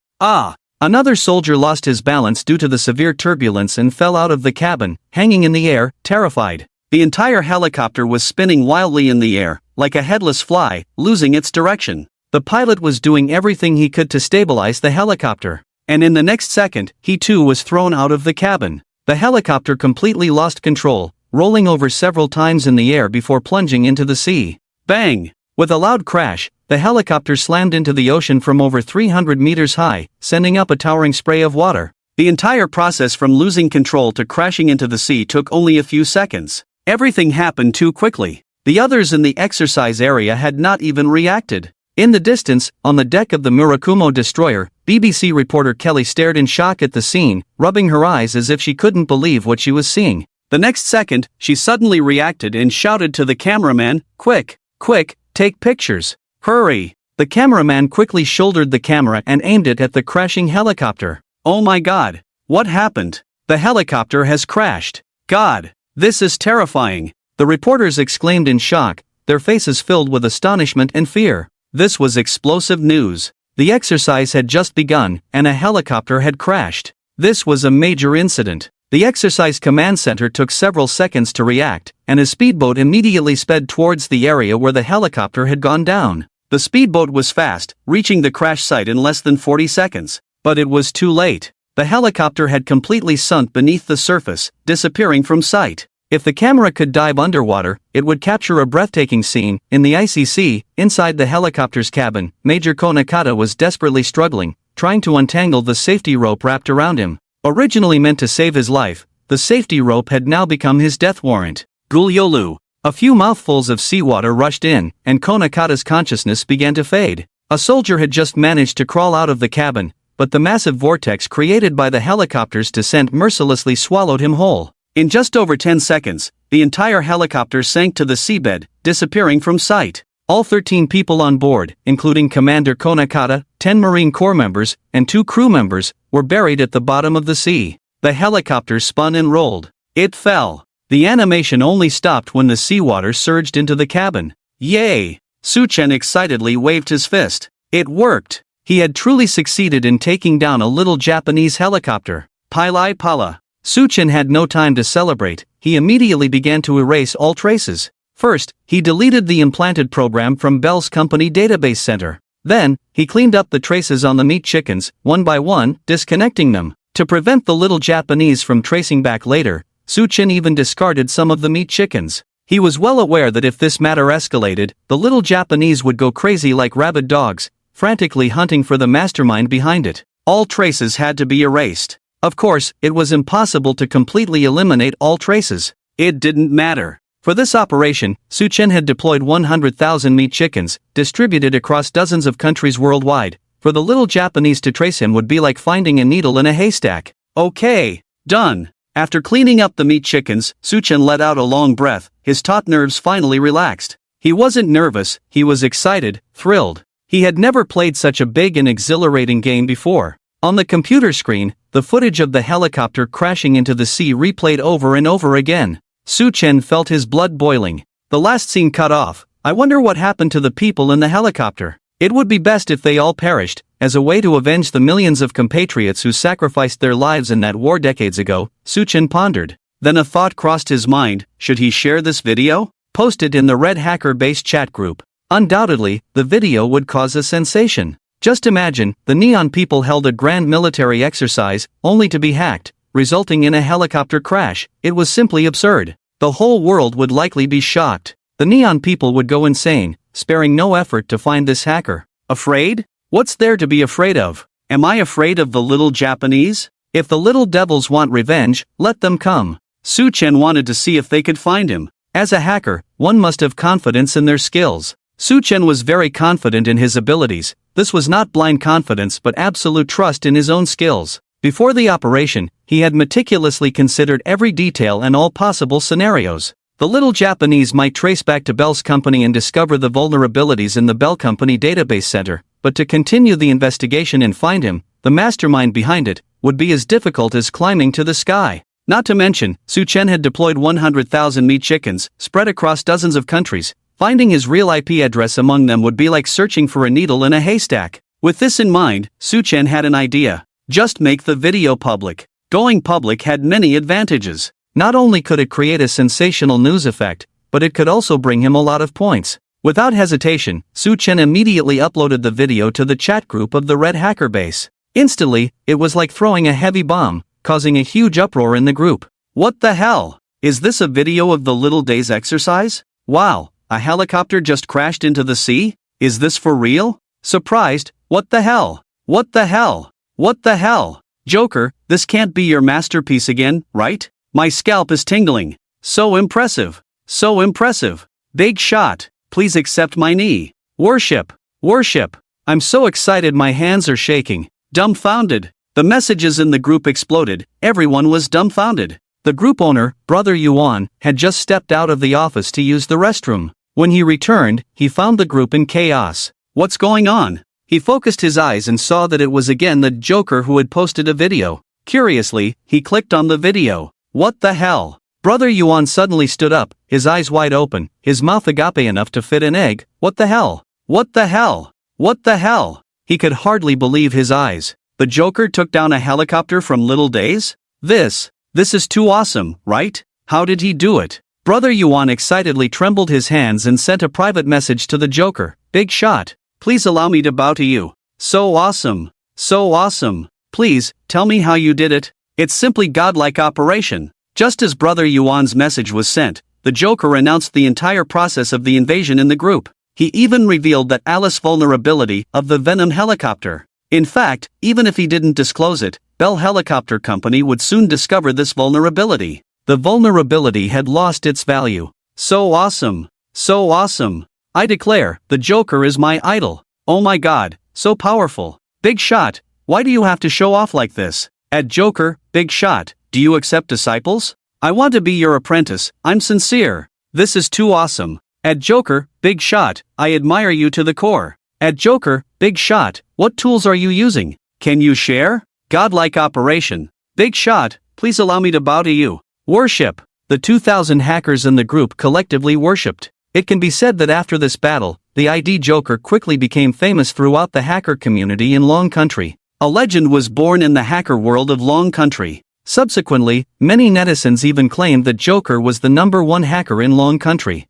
Another soldier lost his balance due to the severe turbulence and fell out of the cabin, hanging in the air, terrified. The entire helicopter was spinning wildly in the air, like a headless fly, losing its direction. The pilot was doing everything he could to stabilize the helicopter. And in the next second, he too was thrown out of the cabin. The helicopter completely lost control, rolling over several times in the air before plunging into the sea. Bang! With a loud crash, the helicopter slammed into the ocean from over 300 meters high, sending up a towering spray of water. The entire process from losing control to crashing into the sea took only a few seconds. Everything happened too quickly. The others in the exercise area had not even reacted. In the distance, on the deck of the Murakumo destroyer, BBC reporter Kelly stared in shock at the scene, rubbing her eyes as if she couldn't believe what she was seeing. The next second, she suddenly reacted and shouted to the cameraman, "Quick, quick, take pictures. Hurry!" The cameraman quickly shouldered the camera and aimed it at the crashing helicopter. "Oh my God! What happened? The helicopter has crashed. God! This is terrifying!" The reporters exclaimed in shock, their faces filled with astonishment and fear. This was explosive news. The exercise had just begun, and a helicopter had crashed. This was a major incident. The exercise command center took several seconds to react, and a speedboat immediately sped towards the area where the helicopter had gone down. The speedboat was fast, reaching the crash site in less than 40 seconds. But it was too late. The helicopter had completely sunk beneath the surface, disappearing from sight. If the camera could dive underwater, it would capture a breathtaking scene. In the ICC, inside the helicopter's cabin, Major Konakata was desperately struggling, trying to untangle the safety rope wrapped around him. Originally meant to save his life, the safety rope had now become his death warrant. Gulyolu. A few mouthfuls of seawater rushed in, and Konakata's consciousness began to fade. A soldier had just managed to crawl out of the cabin, but the massive vortex created by the helicopter's descent mercilessly swallowed him whole. In just over 10 seconds, the entire helicopter sank to the seabed, disappearing from sight. All 13 people on board, including Commander Konakata, 10 Marine Corps members, and 2 crew members, were buried at the bottom of the sea. The helicopter spun and rolled. It fell. The animation only stopped when the seawater surged into the cabin. Yay! Suchen excitedly waved his fist. It worked! He had truly succeeded in taking down a little Japanese helicopter. Pilai Pala. Suchen had no time to celebrate, he immediately began to erase all traces. First, he deleted the implanted program from Bell's company database center. Then, he cleaned up the traces on the meat chickens, one by one, disconnecting them. To prevent the little Japanese from tracing back later, Suchen even discarded some of the meat chickens. He was well aware that if this matter escalated, the little Japanese would go crazy like rabid dogs, frantically hunting for the mastermind behind it. All traces had to be erased. Of course, it was impossible to completely eliminate all traces. It didn't matter. For this operation, Suchen had deployed 100,000 meat chickens, distributed across dozens of countries worldwide. For the little Japanese to trace him would be like finding a needle in a haystack. Okay, done. After cleaning up the meat chickens, Suchen let out a long breath, his taut nerves finally relaxed. He wasn't nervous, he was excited, thrilled. He had never played such a big and exhilarating game before. On the computer screen, the footage of the helicopter crashing into the sea replayed over and over again. Suchen felt his blood boiling. The last scene cut off. I wonder what happened to the people in the helicopter. It would be best if they all perished, as a way to avenge the millions of compatriots who sacrificed their lives in that war decades ago, Suchen pondered. Then a thought crossed his mind, should he share this video? Post it in the Red Hacker-based chat group. Undoubtedly, the video would cause a sensation. Just imagine, the Neon people held a grand military exercise, only to be hacked, resulting in a helicopter crash. It was simply absurd. The whole world would likely be shocked. The Neon people would go insane, sparing no effort to find this hacker. Afraid? What's there to be afraid of? Am I afraid of the little Japanese? If the little devils want revenge, let them come. Suchen wanted to see if they could find him. As a hacker, one must have confidence in their skills. Suchen was very confident in his abilities. This was not blind confidence but absolute trust in his own skills. Before the operation, he had meticulously considered every detail and all possible scenarios. The little Japanese might trace back to Bell's company and discover the vulnerabilities in the Bell company database center, but to continue the investigation and find him, the mastermind behind it, would be as difficult as climbing to the sky. Not to mention, Suchen had deployed 100,000 meat chickens, spread across dozens of countries. Finding his real IP address among them would be like searching for a needle in a haystack. With this in mind, Suchen had an idea. Just make the video public. Going public had many advantages. Not only could it create a sensational news effect, but it could also bring him a lot of points. Without hesitation, Suchen immediately uploaded the video to the chat group of the Red Hacker base. Instantly, it was like throwing a heavy bomb, causing a huge uproar in the group. What the hell? Is this a video of the little day's exercise? Wow, a helicopter just crashed into the sea? Is this for real? Surprised, what the hell? What the hell? What the hell? Joker, this can't be your masterpiece again, right? My scalp is tingling. So impressive. So impressive. Big shot. Please accept my knee. Worship. Worship. I'm so excited my hands are shaking. Dumbfounded. The messages in the group exploded. Everyone was dumbfounded. The group owner, Brother Yuan, had just stepped out of the office to use the restroom. When he returned, he found the group in chaos. What's going on? He focused his eyes and saw that it was again the Joker who had posted a video. Curiously, he clicked on the video. What the hell? Brother Yuan suddenly stood up, his eyes wide open, his mouth agape enough to fit an egg. What the hell? What the hell? What the hell? He could hardly believe his eyes. The Joker took down a helicopter from Little Days? This is too awesome, right? How did he do it? Brother Yuan excitedly trembled his hands and sent a private message to the Joker. Big shot. Please allow me to bow to you. So awesome. So awesome. Please, tell me how you did it. It's simply godlike operation. Just as Brother Yuan's message was sent, the Joker announced the entire process of the invasion in the group. He even revealed that Alice's vulnerability of the Venom helicopter. In fact, even if he didn't disclose it, Bell Helicopter Company would soon discover this vulnerability. The vulnerability had lost its value. So awesome. So awesome. I declare, the Joker is my idol. Oh my god, so powerful. Big shot, why do you have to show off like this? At Joker, big shot, do you accept disciples? I want to be your apprentice, I'm sincere. This is too awesome. At Joker, big shot, I admire you to the core. At Joker, big shot, what tools are you using? Can you share? Godlike operation. Big shot, please allow me to bow to you. Worship. The 2,000 hackers in the group collectively worshipped. It can be said that after this battle, the ID Joker quickly became famous throughout the hacker community in Long Country. A legend was born in the hacker world of Long Country. Subsequently, many netizens even claimed that Joker was the #1 hacker in Long Country.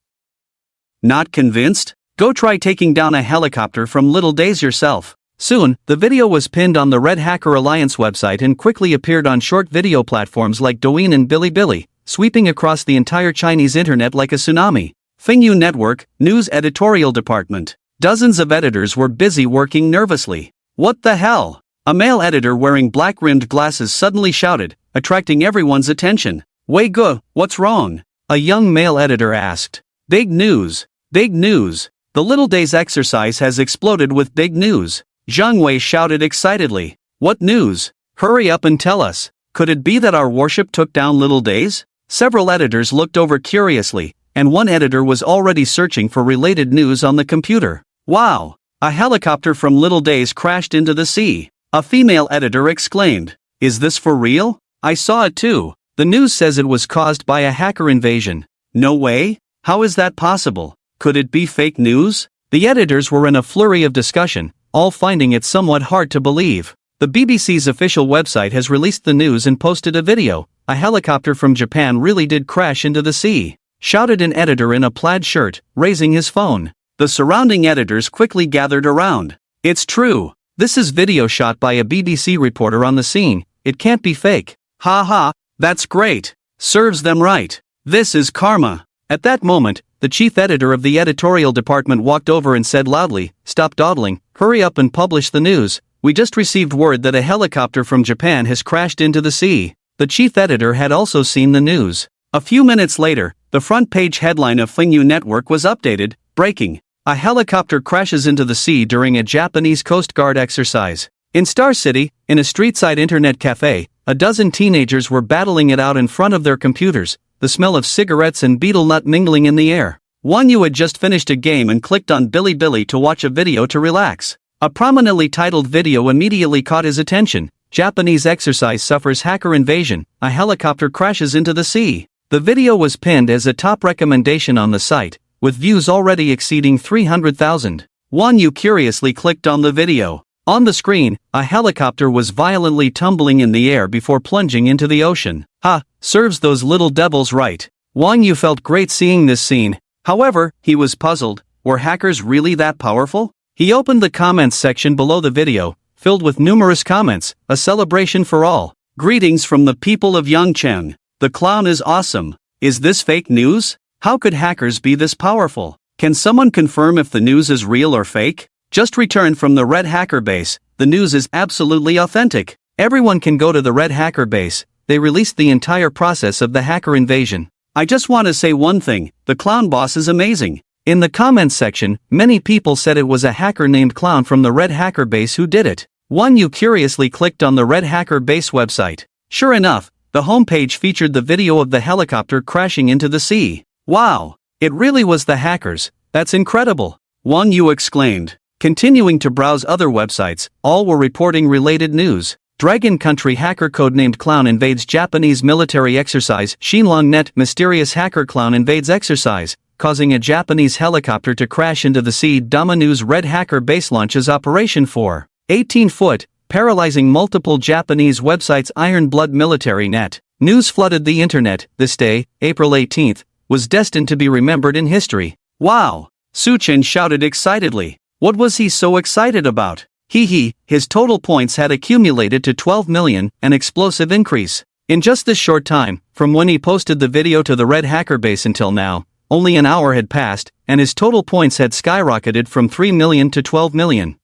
Not convinced? Go try taking down a helicopter from Little Days yourself. Soon, the video was pinned on the Red Hacker Alliance website and quickly appeared on short video platforms like Douyin and Bilibili, sweeping across the entire Chinese internet like a tsunami. Fingyu Network, News Editorial Department. Dozens of editors were busy working nervously. What the hell? A male editor wearing black-rimmed glasses suddenly shouted, attracting everyone's attention. Wei Gu, what's wrong? A young male editor asked. Big news. Big news. The Little Days exercise has exploded with big news. Zhang Wei shouted excitedly. What news? Hurry up and tell us. Could it be that our warship took down Little Days? Several editors looked over curiously, and one editor was already searching for related news on the computer. Wow! A helicopter from Little Days crashed into the sea. A female editor exclaimed. Is this for real? I saw it too. The news says it was caused by a hacker invasion. No way? How is that possible? Could it be fake news? The editors were in a flurry of discussion, all finding it somewhat hard to believe. The BBC's official website has released the news and posted a video. A helicopter from Japan really did crash into the sea, shouted an editor in a plaid shirt, raising his phone. The surrounding editors quickly gathered around. It's true. This is video shot by a BBC reporter on the scene. It can't be fake. Ha ha, that's great. Serves them right. This is karma. At that moment, the chief editor of the editorial department walked over and said loudly, Stop dawdling, hurry up and publish the news. We just received word that a helicopter from Japan has crashed into the sea. The chief editor had also seen the news. A few minutes later, the front page headline of Fingyu Network was updated, breaking. A helicopter crashes into the sea during a Japanese Coast Guard exercise. In Star City, in a street-side internet cafe, a dozen teenagers were battling it out in front of their computers, the smell of cigarettes and betel nut mingling in the air. One you had just finished a game and clicked on Bilibili to watch a video to relax. A prominently titled video immediately caught his attention. Japanese exercise suffers hacker invasion, a helicopter crashes into the sea. The video was pinned as a top recommendation on the site, with views already exceeding 300,000. One you curiously clicked on the video. On the screen, a helicopter was violently tumbling in the air before plunging into the ocean. Ha, serves those little devils right. Wang Yu felt great seeing this scene. However, he was puzzled. Were hackers really that powerful? He opened the comments section below the video, filled with numerous comments, a celebration for all. Greetings from the people of Yangcheng. The clown is awesome. Is this fake news? How could hackers be this powerful? Can someone confirm if the news is real or fake? Just returned from the Red Hacker Base. The news is absolutely authentic. Everyone can go to the Red Hacker Base. They released the entire process of the hacker invasion. I just want to say one thing, the clown boss is amazing. In the comments section, many people said it was a hacker named Clown from the Red Hacker Base who did it. One you curiously clicked on the Red Hacker Base website. Sure enough, the homepage featured the video of the helicopter crashing into the sea. Wow! It really was the hackers. That's incredible! Wang Yu exclaimed. Continuing to browse other websites, all were reporting related news. Dragon Country hacker codenamed Clown invades Japanese military exercise. Shinlong.net mysterious hacker Clown invades exercise, causing a Japanese helicopter to crash into the sea. Dama News Red Hacker Base launches Operation 418-foot, paralyzing multiple Japanese websites. Iron Blood Military Net. News flooded the internet. This day, April 18th, was destined to be remembered in history. Wow! Su Chen shouted excitedly. What was he so excited about? His total points had accumulated to 12 million, an explosive increase. In just this short time, from when he posted the video to the Red Hacker Base until now, only an hour had passed, and his total points had skyrocketed from 3 million to 12 million.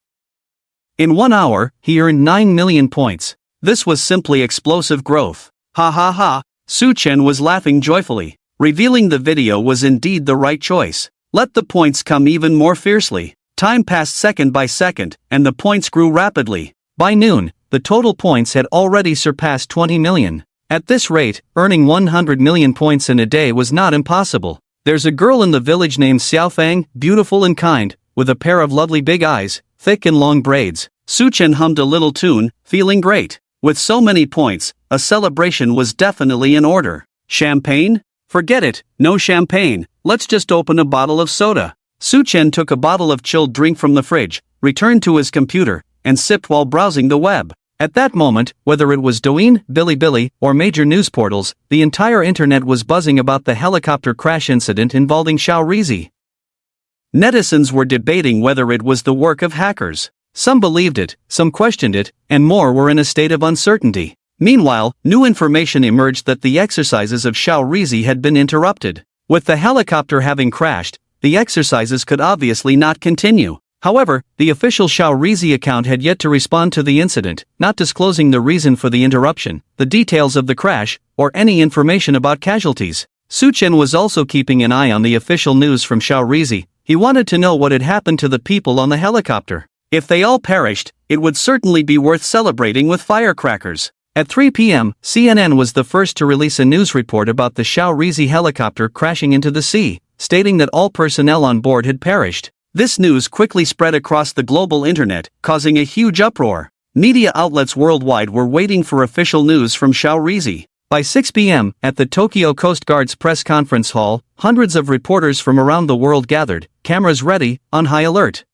In 1 hour, he earned 9 million points. This was simply explosive growth. Ha ha ha, Su Chen was laughing joyfully. Revealing the video was indeed the right choice. Let the points come even more fiercely. Time passed second by second, and the points grew rapidly. By noon, the total points had already surpassed 20 million. At this rate, earning 100 million points in a day was not impossible. There's a girl in the village named Xiaofang, beautiful and kind, with a pair of lovely big eyes, thick and long braids. Su Chen hummed a little tune, feeling great. With so many points, a celebration was definitely in order. Champagne? Forget it, no champagne, let's just open a bottle of soda. Su-chen took a bottle of chilled drink from the fridge, returned to his computer, and sipped while browsing the web. At that moment, whether it was Douyin, Bilibili, or major news portals, the entire internet was buzzing about the helicopter crash incident involving Xiao Rizi. Netizens were debating whether it was the work of hackers. Some believed it, some questioned it, and more were in a state of uncertainty. Meanwhile, new information emerged that the exercises of Xiao Rizi had been interrupted. With the helicopter having crashed, the exercises could obviously not continue. However, the official Xiao Rizi account had yet to respond to the incident, not disclosing the reason for the interruption, the details of the crash, or any information about casualties. Su-chen was also keeping an eye on the official news from Xiao Rizi. He wanted to know what had happened to the people on the helicopter. If they all perished, it would certainly be worth celebrating with firecrackers. At 3 p.m., CNN was the first to release a news report about the Xiao Rizi helicopter crashing into the sea, stating that all personnel on board had perished. This news quickly spread across the global internet, causing a huge uproar. Media outlets worldwide were waiting for official news from Xiao Rizi. By 6 p.m., at the Tokyo Coast Guard's press conference hall, hundreds of reporters from around the world gathered, cameras ready, on high alert.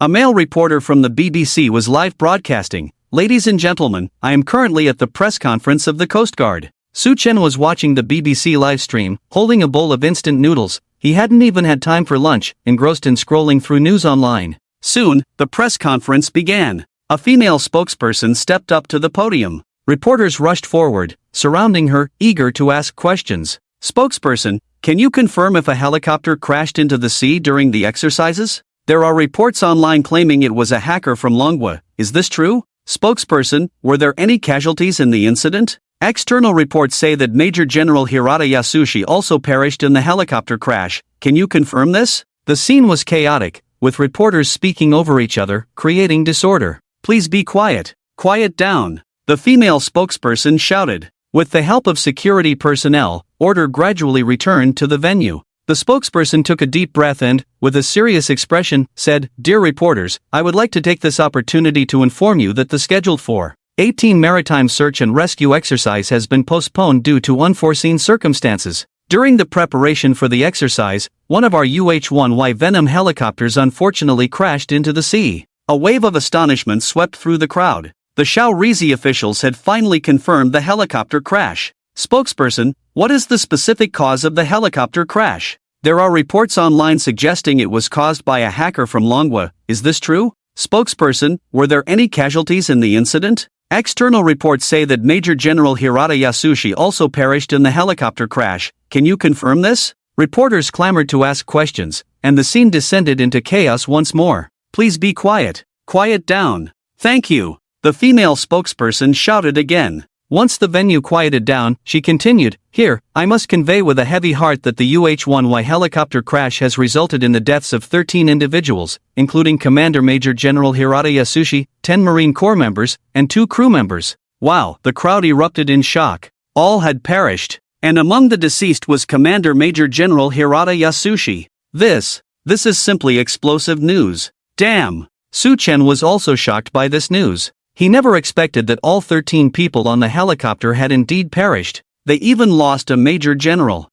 A male reporter from the BBC was live broadcasting. "Ladies and gentlemen, I am currently at the press conference of the Coast Guard." Su-chen was watching the BBC live stream, holding a bowl of instant noodles. He hadn't even had time for lunch, engrossed in scrolling through news online. Soon, the press conference began. A female spokesperson stepped up to the podium. Reporters rushed forward, surrounding her, eager to ask questions. "Spokesperson, can you confirm if a helicopter crashed into the sea during the exercises? There are reports online claiming it was a hacker from Manhwa. Is this true?" "Spokesperson, were there any casualties in the incident?" "External reports say that Major General Hirata Yasushi also perished in the helicopter crash. Can you confirm this?" The scene was chaotic, with reporters speaking over each other, creating disorder. "Please be quiet. Quiet down," the female spokesperson shouted. With the help of security personnel, order gradually returned to the venue. The spokesperson took a deep breath and, with a serious expression, said, "Dear reporters, I would like to take this opportunity to inform you that the scheduled 4/18 maritime search and rescue exercise has been postponed due to unforeseen circumstances. During the preparation for the exercise, one of our UH-1Y Venom helicopters unfortunately crashed into the sea." A wave of astonishment swept through the crowd. The Xiao Rizi officials had finally confirmed the helicopter crash. "Spokesperson, what is the specific cause of the helicopter crash?" "There are reports online suggesting it was caused by a hacker from Manhwa. Is this true?" "Spokesperson, were there any casualties in the incident?" "External reports say that Major General Hirata Yasushi also perished in the helicopter crash. Can you confirm this?" Reporters clamored to ask questions, and the scene descended into chaos once more. "Please be quiet. Quiet down. Thank you," the female spokesperson shouted again. Once the venue quieted down, she continued, "Here, I must convey with a heavy heart that the UH-1Y helicopter crash has resulted in the deaths of 13 individuals, including Commander Major General Hirata Yasushi, 10 Marine Corps members, and 2 crew members." Wow, the crowd erupted in shock. All had perished, and among the deceased was Commander Major General Hirata Yasushi. This is simply explosive news. Damn! Su-chen was also shocked by this news. He never expected that all 13 people on the helicopter had indeed perished. They even lost a major general.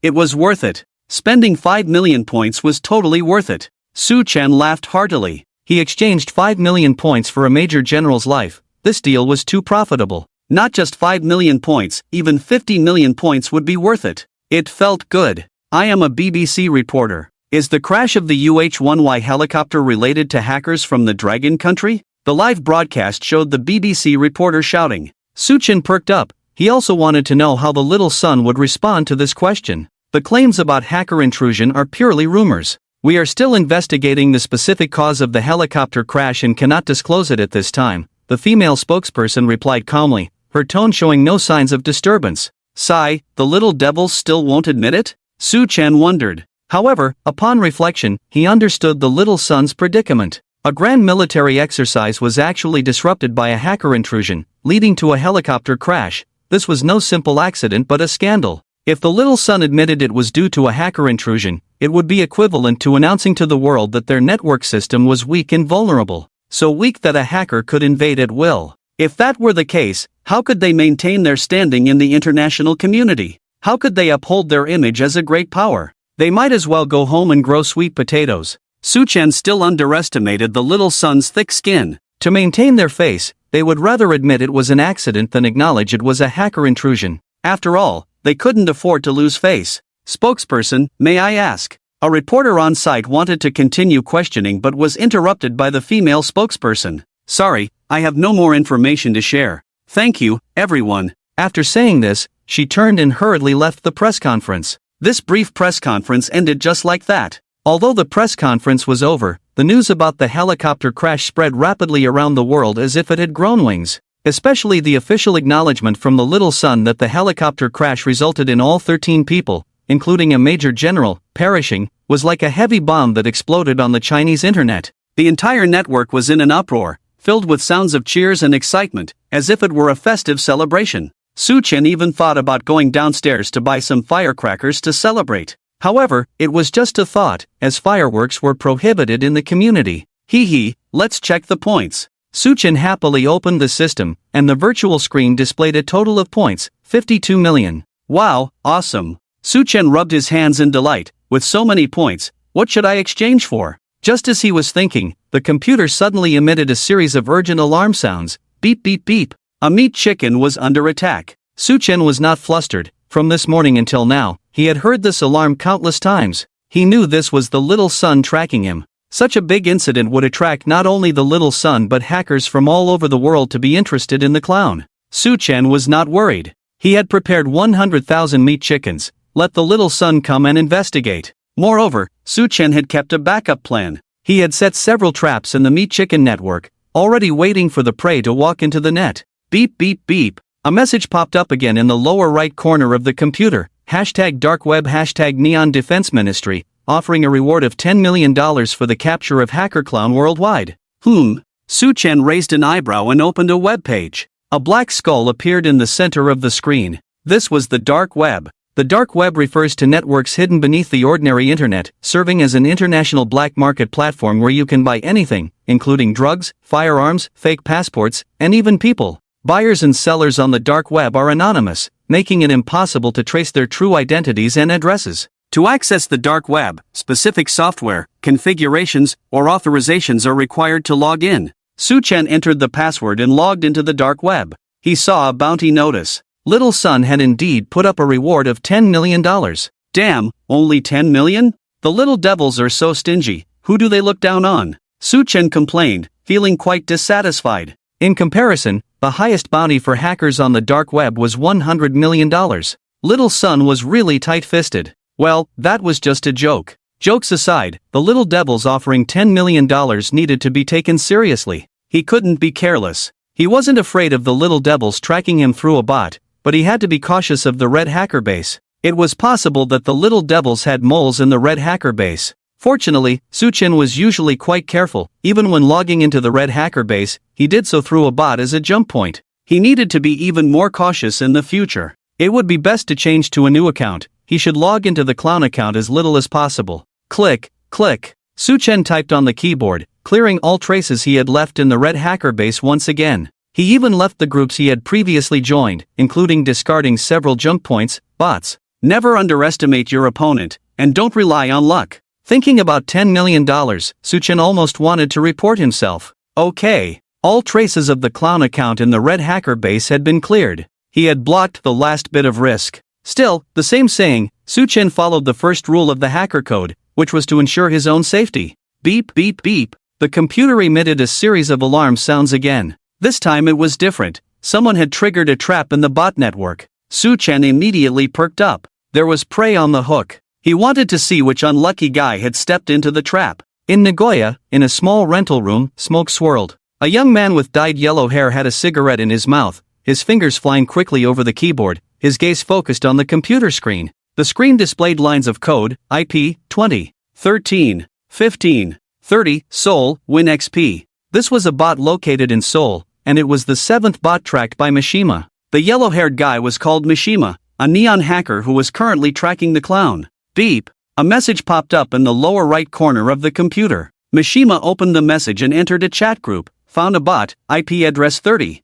It was worth it. Spending 5 million points was totally worth it. Su-chen laughed heartily. He exchanged 5 million points for a major general's life. This deal was too profitable. Not just 5 million points, even 50 million points would be worth it. It felt good. "I am a BBC reporter. Is the crash of the UH-1Y helicopter related to hackers from the Dragon country?" The live broadcast showed the BBC reporter shouting. Su-chen perked up. He also wanted to know how the little son would respond to this question. "The claims about hacker intrusion are purely rumors. We are still investigating the specific cause of the helicopter crash and cannot disclose it at this time," the female spokesperson replied calmly, her tone showing no signs of disturbance. Sigh, the little devil still won't admit it? Su-chen wondered. However, upon reflection, he understood the little son's predicament. A grand military exercise was actually disrupted by a hacker intrusion, leading to a helicopter crash. This was no simple accident but a scandal. If the little son admitted it was due to a hacker intrusion, it would be equivalent to announcing to the world that their network system was weak and vulnerable. So weak that a hacker could invade at will. If that were the case, how could they maintain their standing in the international community? How could they uphold their image as a great power? They might as well go home and grow sweet potatoes. Su-chen still underestimated the little son's thick skin. To maintain their face, they would rather admit it was an accident than acknowledge it was a hacker intrusion. After all, they couldn't afford to lose face. Spokesperson, may I ask? A reporter on site wanted to continue questioning but was interrupted by the female spokesperson. Sorry, I have no more information to share. Thank you, everyone. After saying this, she turned and hurriedly left the press conference. This brief press conference ended just like that. Although the press conference was over, the news about the helicopter crash spread rapidly around the world as if it had grown wings. Especially the official acknowledgement from the little son that the helicopter crash resulted in all 13 people, including a major general, perishing, was like a heavy bomb that exploded on the Chinese internet. The entire network was in an uproar, filled with sounds of cheers and excitement, as if it were a festive celebration. Su-chen even thought about going downstairs to buy some firecrackers to celebrate. However, it was just a thought, as fireworks were prohibited in the community. Let's check the points. Su-chen happily opened the system, and the virtual screen displayed a total of points, 52 million. Wow, awesome. Su-chen rubbed his hands in delight. With so many points, what should I exchange for? Just as he was thinking, the computer suddenly emitted a series of urgent alarm sounds. Beep beep beep. A meat chicken was under attack. Su-chen was not flustered. From this morning until now, he had heard this alarm countless times. He knew this was the little son tracking him. Such a big incident would attract not only the little son but hackers from all over the world to be interested in the clown. Su-chen was not worried. He had prepared 100,000 meat chickens. Let the little son come and investigate. Moreover, Su-chen had kept a backup plan. He had set several traps in the meat chicken network, already waiting for the prey to walk into the net. Beep beep beep. A message popped up again in the lower right corner of the computer. #darkweb #neon defense ministry, offering a reward of $10 million for the capture of hacker clown worldwide. Su-chen raised an eyebrow and opened a web page. A black skull appeared in the center of the screen. This was the dark web. The dark web refers to networks hidden beneath the ordinary internet, serving as an international black market platform where you can buy anything, including drugs, firearms, fake passports, and even people. Buyers and sellers on the dark web are anonymous, making it impossible to trace their true identities and addresses. To access the dark web, specific software, configurations, or authorizations are required to log in. Su-chen entered the password and logged into the dark web. He saw a bounty notice. Little son had indeed put up a reward of $10 million. Damn, only 10 million? The little devils are so stingy. Who do they look down on? Su-chen complained, feeling quite dissatisfied. In comparison, the highest bounty for hackers on the dark web was $100 million. Little son was really tight-fisted. Well, that was just a joke. Jokes aside, the little devils offering $10 million needed to be taken seriously. He couldn't be careless. He wasn't afraid of the little devils tracking him through a bot, but he had to be cautious of the red hacker base. It was possible that the little devils had moles in the red hacker base. Fortunately, Su-chen was usually quite careful. Even when logging into the red hacker base, he did so through a bot as a jump point. He needed to be even more cautious in the future. It would be best to change to a new account. He should log into the clown account as little as possible. Click, click. Su-chen typed on the keyboard, clearing all traces he had left in the red hacker base once again. He even left the groups he had previously joined, including discarding several jump points, bots. Never underestimate your opponent, and don't rely on luck. Thinking about $10 million, Su-chen almost wanted to report himself. Okay. All traces of the clown account in the red hacker base had been cleared. He had blocked the last bit of risk. Still, the same saying, Su-chen followed the first rule of the hacker code, which was to ensure his own safety. Beep beep beep. The computer emitted a series of alarm sounds again. This time it was different. Someone had triggered a trap in the bot network. Su-chen immediately perked up. There was prey on the hook. He wanted to see which unlucky guy had stepped into the trap. In Nagoya, in a small rental room, smoke swirled. A young man with dyed yellow hair had a cigarette in his mouth, his fingers flying quickly over the keyboard, his gaze focused on the computer screen. The screen displayed lines of code, IP, 20, 13, 15, 30, Seoul, Win XP. This was a bot located in Seoul, and it was the 7th bot tracked by Mishima. The yellow-haired guy was called Mishima, a neon hacker who was currently tracking the clown. Beep. A message popped up in the lower right corner of the computer. Mishima opened the message and entered a chat group. Found a bot, IP address 30.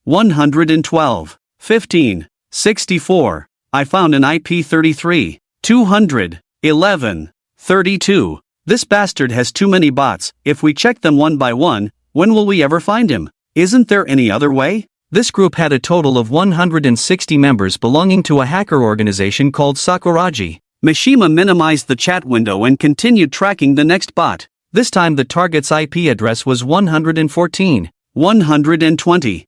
112. 15. 64. I found an IP 33, 200, 11, 32. This bastard has too many bots. If we check them one by one, when will we ever find him? Isn't there any other way? This group had a total of 160 members belonging to a hacker organization called Sakuraji. Mishima minimized the chat window and continued tracking the next bot. This time the target's IP address was 114, 120,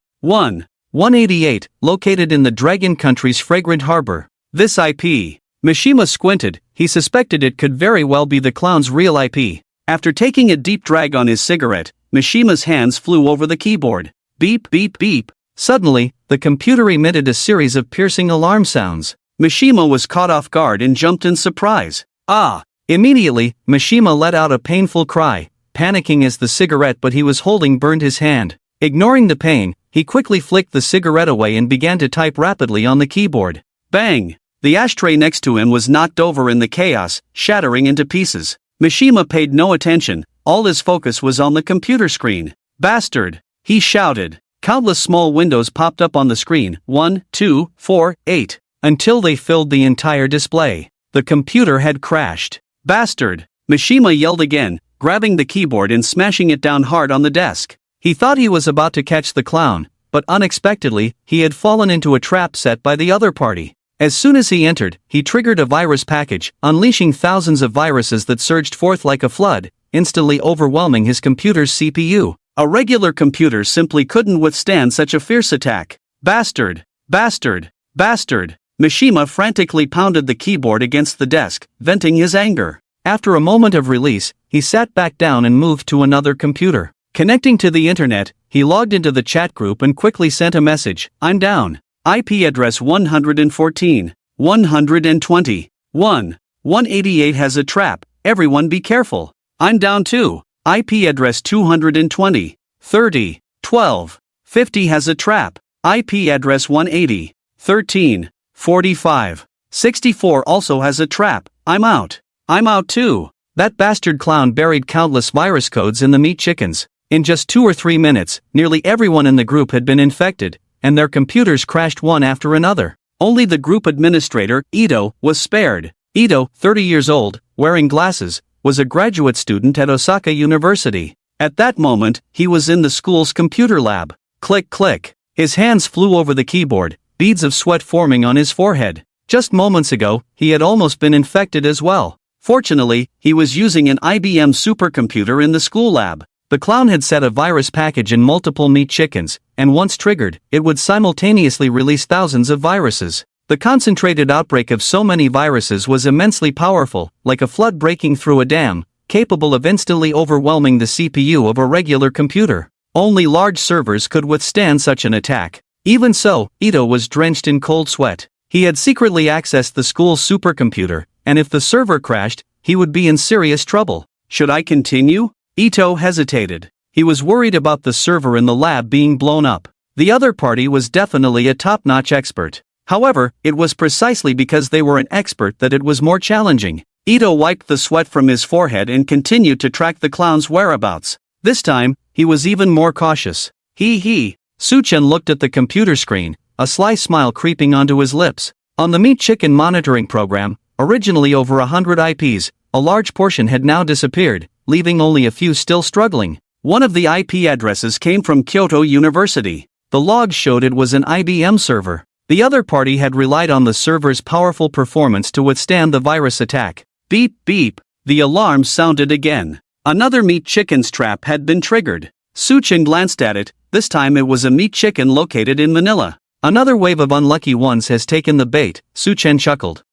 188, located in the Dragon Country's fragrant harbor. This IP. Mishima squinted. He suspected it could very well be the clown's real IP. After taking a deep drag on his cigarette, Mishima's hands flew over the keyboard. Beep, beep, beep. Suddenly, the computer emitted a series of piercing alarm sounds. Mishima was caught off guard and jumped in surprise. Ah! Immediately, Mishima let out a painful cry, panicking as the cigarette he was holding burned his hand. Ignoring the pain, he quickly flicked the cigarette away and began to type rapidly on the keyboard. Bang! The ashtray next to him was knocked over in the chaos, shattering into pieces. Mishima paid no attention. All his focus was on the computer screen. Bastard! He shouted. Countless small windows popped up on the screen, 1, 2, 4, 8, until they filled the entire display. The computer had crashed. Bastard! Mishima yelled again, grabbing the keyboard and smashing it down hard on the desk. He thought he was about to catch the clown, but unexpectedly, he had fallen into a trap set by the other party. As soon as he entered, he triggered a virus package, unleashing thousands of viruses that surged forth like a flood, instantly overwhelming his computer's CPU. A regular computer simply couldn't withstand such a fierce attack. Bastard! Bastard! Bastard! Mishima frantically pounded the keyboard against the desk, venting his anger. After a moment of release, he sat back down and moved to another computer. Connecting to the internet, he logged into the chat group and quickly sent a message. I'm down. IP address 114, 120, 188 has a trap. Everyone be careful. I'm down too. IP address 220, 30, 12, 50 has a trap. IP address 180, 13, 45, 64 also has a trap. I'm out. I'm out too. That bastard clown buried countless virus codes in the meat chickens. In just 2 or 3 minutes, nearly everyone in the group had been infected, and their computers crashed one after another. Only the group administrator, Ito, was spared. Ito, 30 years old, wearing glasses, was a graduate student at Osaka University. At that moment, he was in the school's computer lab. Click, click. His hands flew over the keyboard, beads of sweat forming on his forehead. Just moments ago, he had almost been infected as well. Fortunately, he was using an IBM supercomputer in the school lab. The clown had set a virus package in multiple meat chickens, and once triggered, it would simultaneously release thousands of viruses. The concentrated outbreak of so many viruses was immensely powerful, like a flood breaking through a dam, capable of instantly overwhelming the CPU of a regular computer. Only large servers could withstand such an attack. Even so, Ito was drenched in cold sweat. He had secretly accessed the school's supercomputer, and if the server crashed, he would be in serious trouble. Should I continue? Ito hesitated. He was worried about the server in the lab being blown up. The other party was definitely a top-notch expert. However, it was precisely because they were an expert that it was more challenging. Ito wiped the sweat from his forehead and continued to track the clown's whereabouts. This time, he was even more cautious. Hee. Suchen looked at the computer screen, a sly smile creeping onto his lips. On the meat chicken monitoring program, originally over 100 IPs, a large portion had now disappeared, leaving only a few still struggling. One of the IP addresses came from Kyoto University. The logs showed it was an IBM server. The other party had relied on the server's powerful performance to withstand the virus attack. Beep, beep. The alarm sounded again. Another meat chicken's trap had been triggered. Suchen glanced at it. This time it was a meat chicken located in Manila. Another wave of unlucky ones has taken the bait, Suchen chuckled.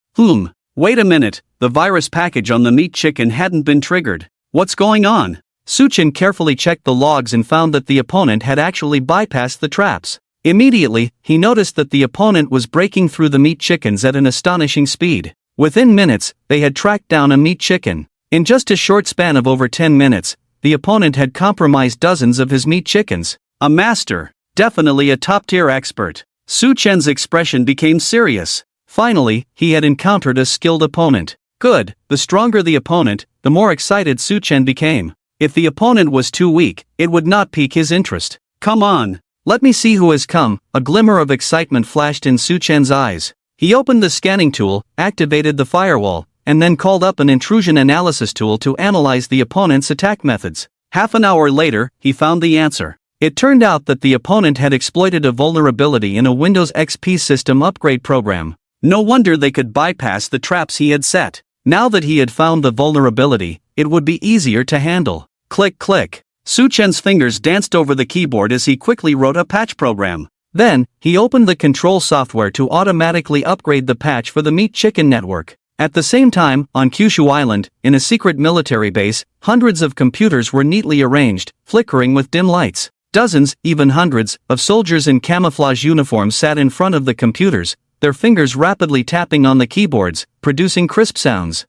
Wait a minute, the virus package on the meat chicken hadn't been triggered. What's going on? Suchen carefully checked the logs and found that the opponent had actually bypassed the traps. Immediately, he noticed that the opponent was breaking through the meat chickens at an astonishing speed. Within minutes, they had tracked down a meat chicken. In just a short span of over 10 minutes, the opponent had compromised dozens of his meat chickens. A master, definitely a top-tier expert. Suchen's expression became serious. Finally, he had encountered a skilled opponent. Good, the stronger the opponent, the more excited Suchen became. If the opponent was too weak, it would not pique his interest. Come on, let me see who has come. A glimmer of excitement flashed in Suchen's eyes. He opened the scanning tool, activated the firewall, and then called up an intrusion analysis tool to analyze the opponent's attack methods. Half an hour later, he found the answer. It turned out that the opponent had exploited a vulnerability in a Windows XP system upgrade program. No wonder they could bypass the traps he had set. Now that he had found the vulnerability, it would be easier to handle. Click click. Su Chen's fingers danced over the keyboard as he quickly wrote a patch program. Then, he opened the control software to automatically upgrade the patch for the Meat Chicken network. At the same time, on Kyushu Island, in a secret military base, hundreds of computers were neatly arranged, flickering with dim lights. Dozens, even hundreds, of soldiers in camouflage uniforms sat in front of the computers, their fingers rapidly tapping on the keyboards, producing crisp sounds.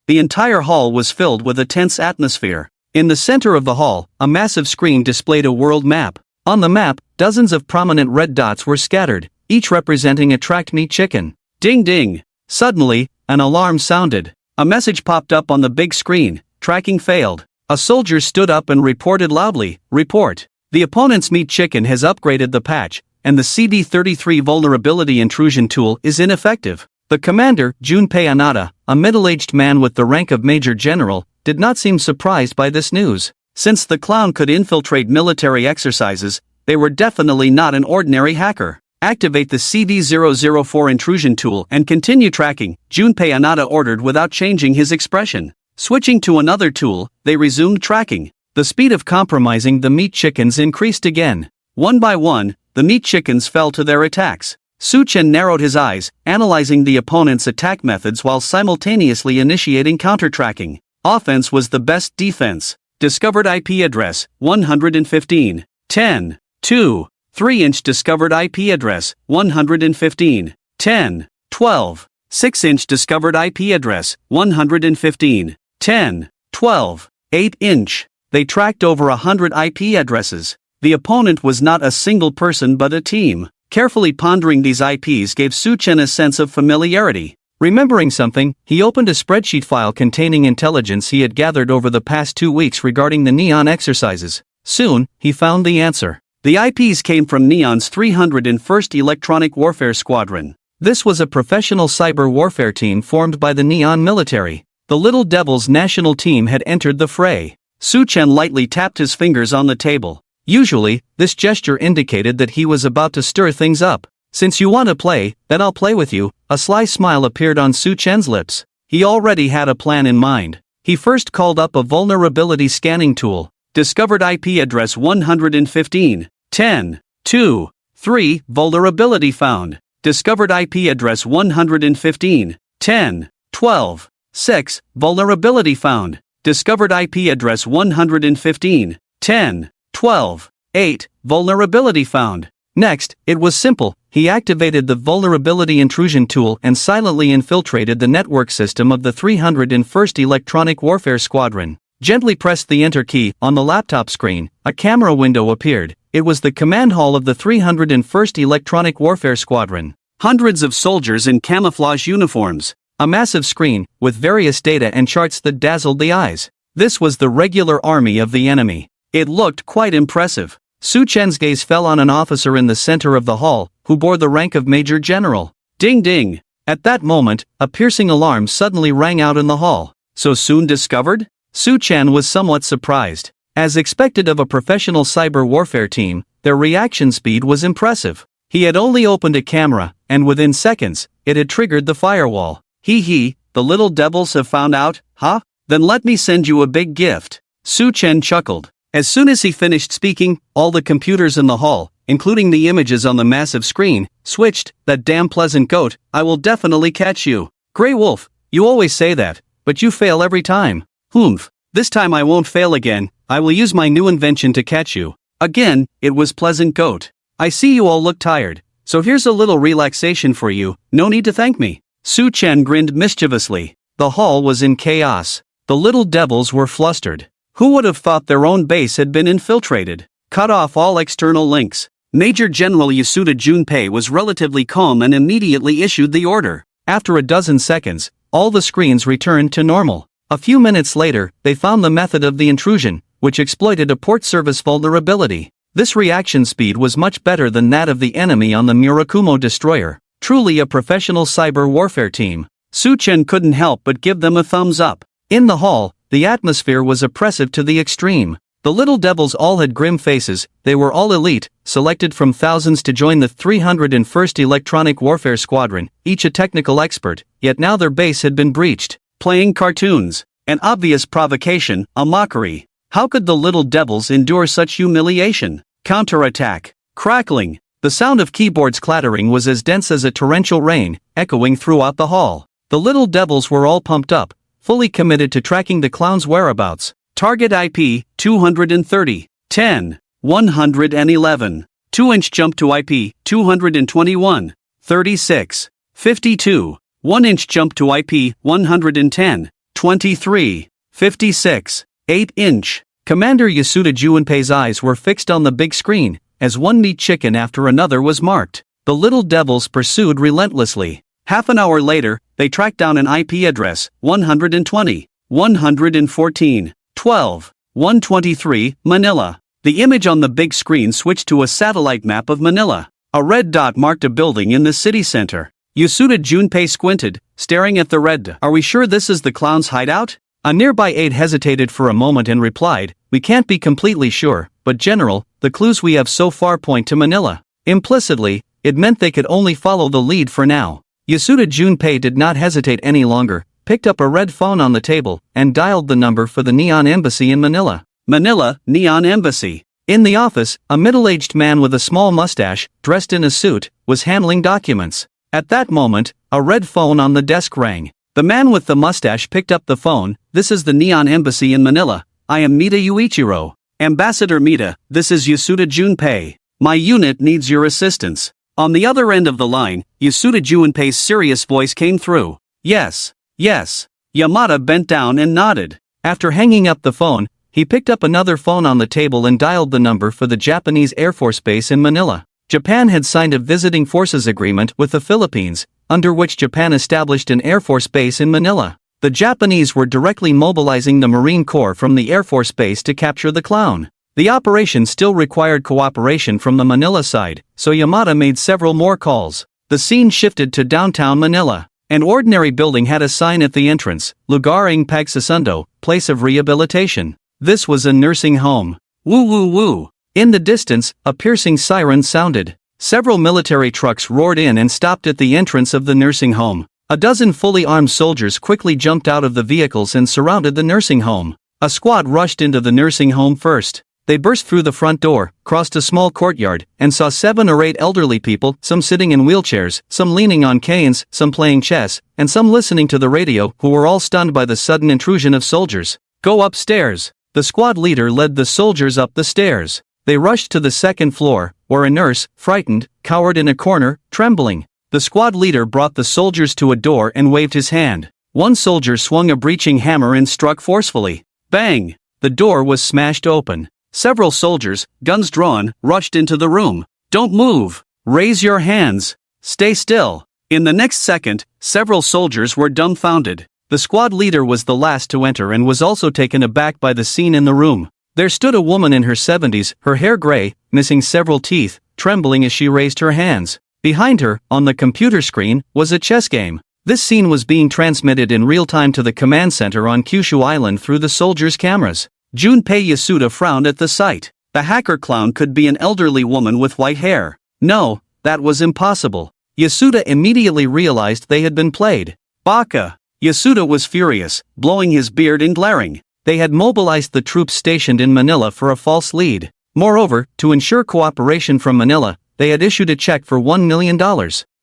The entire hall was filled with a tense atmosphere. In the center of the hall, a massive screen displayed a world map. On the map, dozens of prominent red dots were scattered, each representing a tracked meat chicken. Ding ding! Suddenly, an alarm sounded. A message popped up on the big screen. Tracking failed. A soldier stood up and reported loudly, "Report. The opponent's meat chicken has upgraded the patch, and the CD33 vulnerability intrusion tool is ineffective." The commander, Junpei Anada, a middle-aged man with the rank of Major General, did not seem surprised by this news. Since the clown could infiltrate military exercises, they were definitely not an ordinary hacker. Activate the CD004 intrusion tool and continue tracking, Junpei Anada ordered without changing his expression. Switching to another tool, they resumed tracking. The speed of compromising the meat chickens increased again. One by one, the meat chickens fell to their attacks. Su Chen narrowed his eyes, analyzing the opponent's attack methods while simultaneously initiating counter-tracking. Offense was the best defense. Discovered IP address, 115. 10. 2. 3-inch discovered IP address, 115. 10. 12. 6-inch discovered IP address, 115. 10. 12. 8-inch. They tracked over 100 IP addresses. The opponent was not a single person but a team. Carefully pondering these IPs gave Su Chen a sense of familiarity. Remembering something, he opened a spreadsheet file containing intelligence he had gathered over the past 2 weeks regarding the Neon exercises. Soon, he found the answer. The IPs came from Neon's 301st Electronic Warfare Squadron. This was a professional cyber warfare team formed by the Neon military. The Little Devils national team had entered the fray. Su Chen lightly tapped his fingers on the table. Usually, this gesture indicated that he was about to stir things up. "Since you want to play, then I'll play with you." A sly smile appeared on Su Chen's lips. He already had a plan in mind. He first called up a vulnerability scanning tool. Discovered IP address 115. 10. 2. 3. Vulnerability found. Discovered IP address 115. 10. 12. 6. Vulnerability found. Discovered IP address 115. 10. 12. 8. Vulnerability found. Next, it was simple. He activated the vulnerability intrusion tool and silently infiltrated the network system of the 301st Electronic Warfare Squadron. Gently pressed the enter key on the laptop screen. A camera window appeared. It was the command hall of the 301st Electronic Warfare Squadron. Hundreds of soldiers in camouflage uniforms. A massive screen, with various data and charts that dazzled the eyes. This was the regular army of the enemy. It looked quite impressive. Su Chen's gaze fell on an officer in the center of the hall, who bore the rank of Major General. Ding ding! At that moment, a piercing alarm suddenly rang out in the hall. So soon discovered? Su Chen was somewhat surprised. As expected of a professional cyber warfare team, their reaction speed was impressive. He had only opened a camera, and within seconds, it had triggered the firewall. Hee, the little devils have found out, huh? Then let me send you a big gift. Su Chen chuckled. As soon as he finished speaking, all the computers in the hall, including the images on the massive screen, switched. That damn pleasant goat, I will definitely catch you. Grey Wolf, you always say that, but you fail every time. Humph, this time I won't fail again. I will use my new invention to catch you. Again, it was pleasant goat. I see you all look tired, so here's a little relaxation for you. No need to thank me. Su Chen grinned mischievously. The hall was in chaos. The little devils were flustered. Who would have thought their own base had been infiltrated? Cut off all external links. Major General Yasuda Junpei was relatively calm and immediately issued the order. After a dozen seconds, all the screens returned to normal. A few minutes later, they found the method of the intrusion, which exploited a port service vulnerability. This reaction speed was much better than that of the enemy on the Murakumo destroyer. Truly a professional cyber warfare team. Su Chen couldn't help but give them a thumbs up. In the hall, the atmosphere was oppressive to the extreme. The little devils all had grim faces. They were all elite, selected from thousands to join the 301st Electronic Warfare Squadron, each a technical expert, yet now their base had been breached. Playing cartoons. An obvious provocation, a mockery. How could the little devils endure such humiliation? Counterattack. Crackling. The sound of keyboards clattering was as dense as a torrential rain, echoing throughout the hall. The little devils were all pumped up, fully committed to tracking the clown's whereabouts. Target IP, 230. 10. 111. 2-inch jump to IP, 221. 36. 52. 1-inch jump to IP, 110. 23. 56. 8-inch. Commander Yasuda Junpei's eyes were fixed on the big screen, as one meat chicken after another was marked. The little devils pursued relentlessly. Half an hour later, they tracked down an IP address, 120. 114. 12. 123, Manila. The image on the big screen switched to a satellite map of Manila. A red dot marked a building in the city center. Yasuda Junpei squinted, staring at the red dot. Are we sure this is the clown's hideout? A nearby aide hesitated for a moment and replied, we can't be completely sure, but General, the clues we have so far point to Manila. Implicitly, it meant they could only follow the lead for now. Yasuda Junpei did not hesitate any longer, picked up a red phone on the table, and dialed the number for the Neon Embassy in Manila. Manila, Neon Embassy. In the office, a middle-aged man with a small mustache, dressed in a suit, was handling documents. At that moment, a red phone on the desk rang. The man with the mustache picked up the phone. This is the Neon Embassy in Manila. I am Mita Yuichiro. Ambassador Mita, this is Yasuda Junpei. My unit needs your assistance. On the other end of the line, Yasuda Junpei's serious voice came through. Yes. Yes. Yamada bent down and nodded. After hanging up the phone, he picked up another phone on the table and dialed the number for the Japanese Air Force Base in Manila. Japan had signed a visiting forces agreement with the Philippines, under which Japan established an Air Force Base in Manila. The Japanese were directly mobilizing the Marine Corps from the Air Force Base to capture the clown. The operation still required cooperation from the Manila side, so Yamada made several more calls. The scene shifted to downtown Manila. An ordinary building had a sign at the entrance, Lugar ng Pagsasundo, place of rehabilitation. This was a nursing home. Woo woo woo. In the distance, a piercing siren sounded. Several military trucks roared in and stopped at the entrance of the nursing home. A dozen fully armed soldiers quickly jumped out of the vehicles and surrounded the nursing home. A squad rushed into the nursing home first. They burst through the front door, crossed a small courtyard, and saw 7 or 8 elderly people, some sitting in wheelchairs, some leaning on canes, some playing chess, and some listening to the radio, who were all stunned by the sudden intrusion of soldiers. Go upstairs. The squad leader led the soldiers up the stairs. They rushed to the second floor, where a nurse, frightened, cowered in a corner, trembling. The squad leader brought the soldiers to a door and waved his hand. One soldier swung a breaching hammer and struck forcefully. Bang! The door was smashed open. Several soldiers, guns drawn, rushed into the room. Don't move! Raise your hands! Stay still! In the next second, several soldiers were dumbfounded. The squad leader was the last to enter and was also taken aback by the scene in the room. There stood a woman in her 70s, her hair gray, missing several teeth, trembling as she raised her hands. Behind her, on the computer screen, was a chess game. This scene was being transmitted in real time to the command center on Kyushu Island through the soldiers' cameras. Junpei Yasuda frowned at the sight. The hacker clown could be an elderly woman with white hair. No, that was impossible. Yasuda immediately realized they had been played. Baka! Yasuda was furious, blowing his beard and glaring. They had mobilized the troops stationed in Manila for a false lead. Moreover, to ensure cooperation from Manila, they had issued a check for $1 million.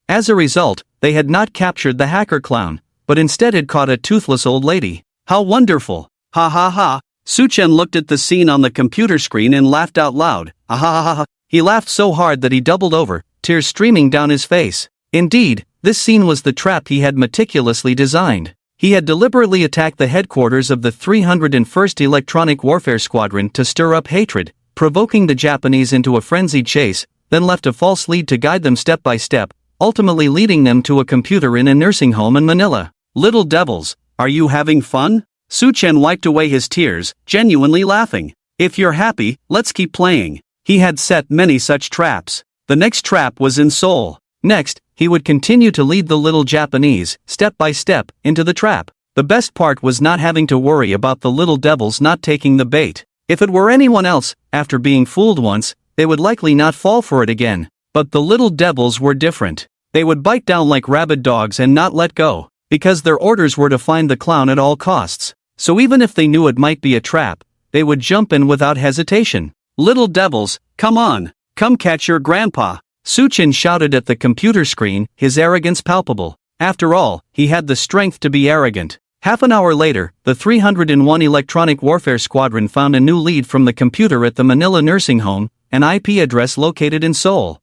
As a result, they had not captured the hacker clown, but instead had caught a toothless old lady. How wonderful! Ha ha ha! Su Chen looked at the scene on the computer screen and laughed out loud. Ah ha ha ha! He laughed so hard that he doubled over, tears streaming down his face. Indeed, this scene was the trap he had meticulously designed. He had deliberately attacked the headquarters of the 301st Electronic Warfare Squadron to stir up hatred, provoking the Japanese into a frenzied chase, then left a false lead to guide them step by step, ultimately leading them to a computer in a nursing home in Manila. Little devils, are you having fun? Su Chen wiped away his tears, genuinely laughing. If you're happy, let's keep playing. He had set many such traps. The next trap was in Seoul. Next, he would continue to lead the little Japanese, step by step, into the trap. The best part was not having to worry about the little devils not taking the bait. If it were anyone else, after being fooled once, they would likely not fall for it again. But the little devils were different. They would bite down like rabid dogs and not let go, because their orders were to find the clown at all costs. So even if they knew it might be a trap, they would jump in without hesitation. "Little devils, come on, come catch your grandpa," Suchin shouted at the computer screen, his arrogance palpable. After all, he had the strength to be arrogant. Half an hour later, the 301 Electronic Warfare Squadron found a new lead from the computer at the Manila nursing home, an IP address located in Seoul.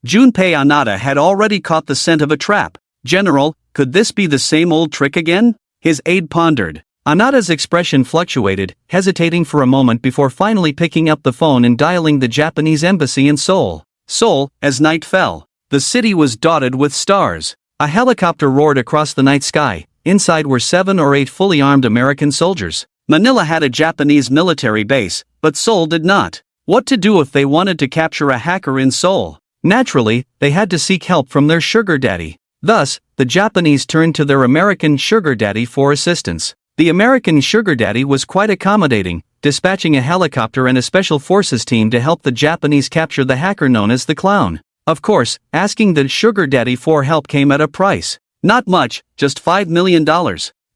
Junpei Anada had already caught the scent of a trap. "General, could this be the same old trick again?" His aide pondered. Anada's expression fluctuated, hesitating for a moment before finally picking up the phone and dialing the Japanese embassy in Seoul. Seoul, as night fell. The city was dotted with stars. A helicopter roared across the night sky. Inside were 7 or 8 fully armed American soldiers. Manila had a Japanese military base, but Seoul did not. What to do if they wanted to capture a hacker in Seoul? Naturally, they had to seek help from their sugar daddy. Thus, the Japanese turned to their American sugar daddy for assistance. The American sugar daddy was quite accommodating, dispatching a helicopter and a special forces team to help the Japanese capture the hacker known as the Clown. Of course, asking the sugar daddy for help came at a price. Not much, just $5 million.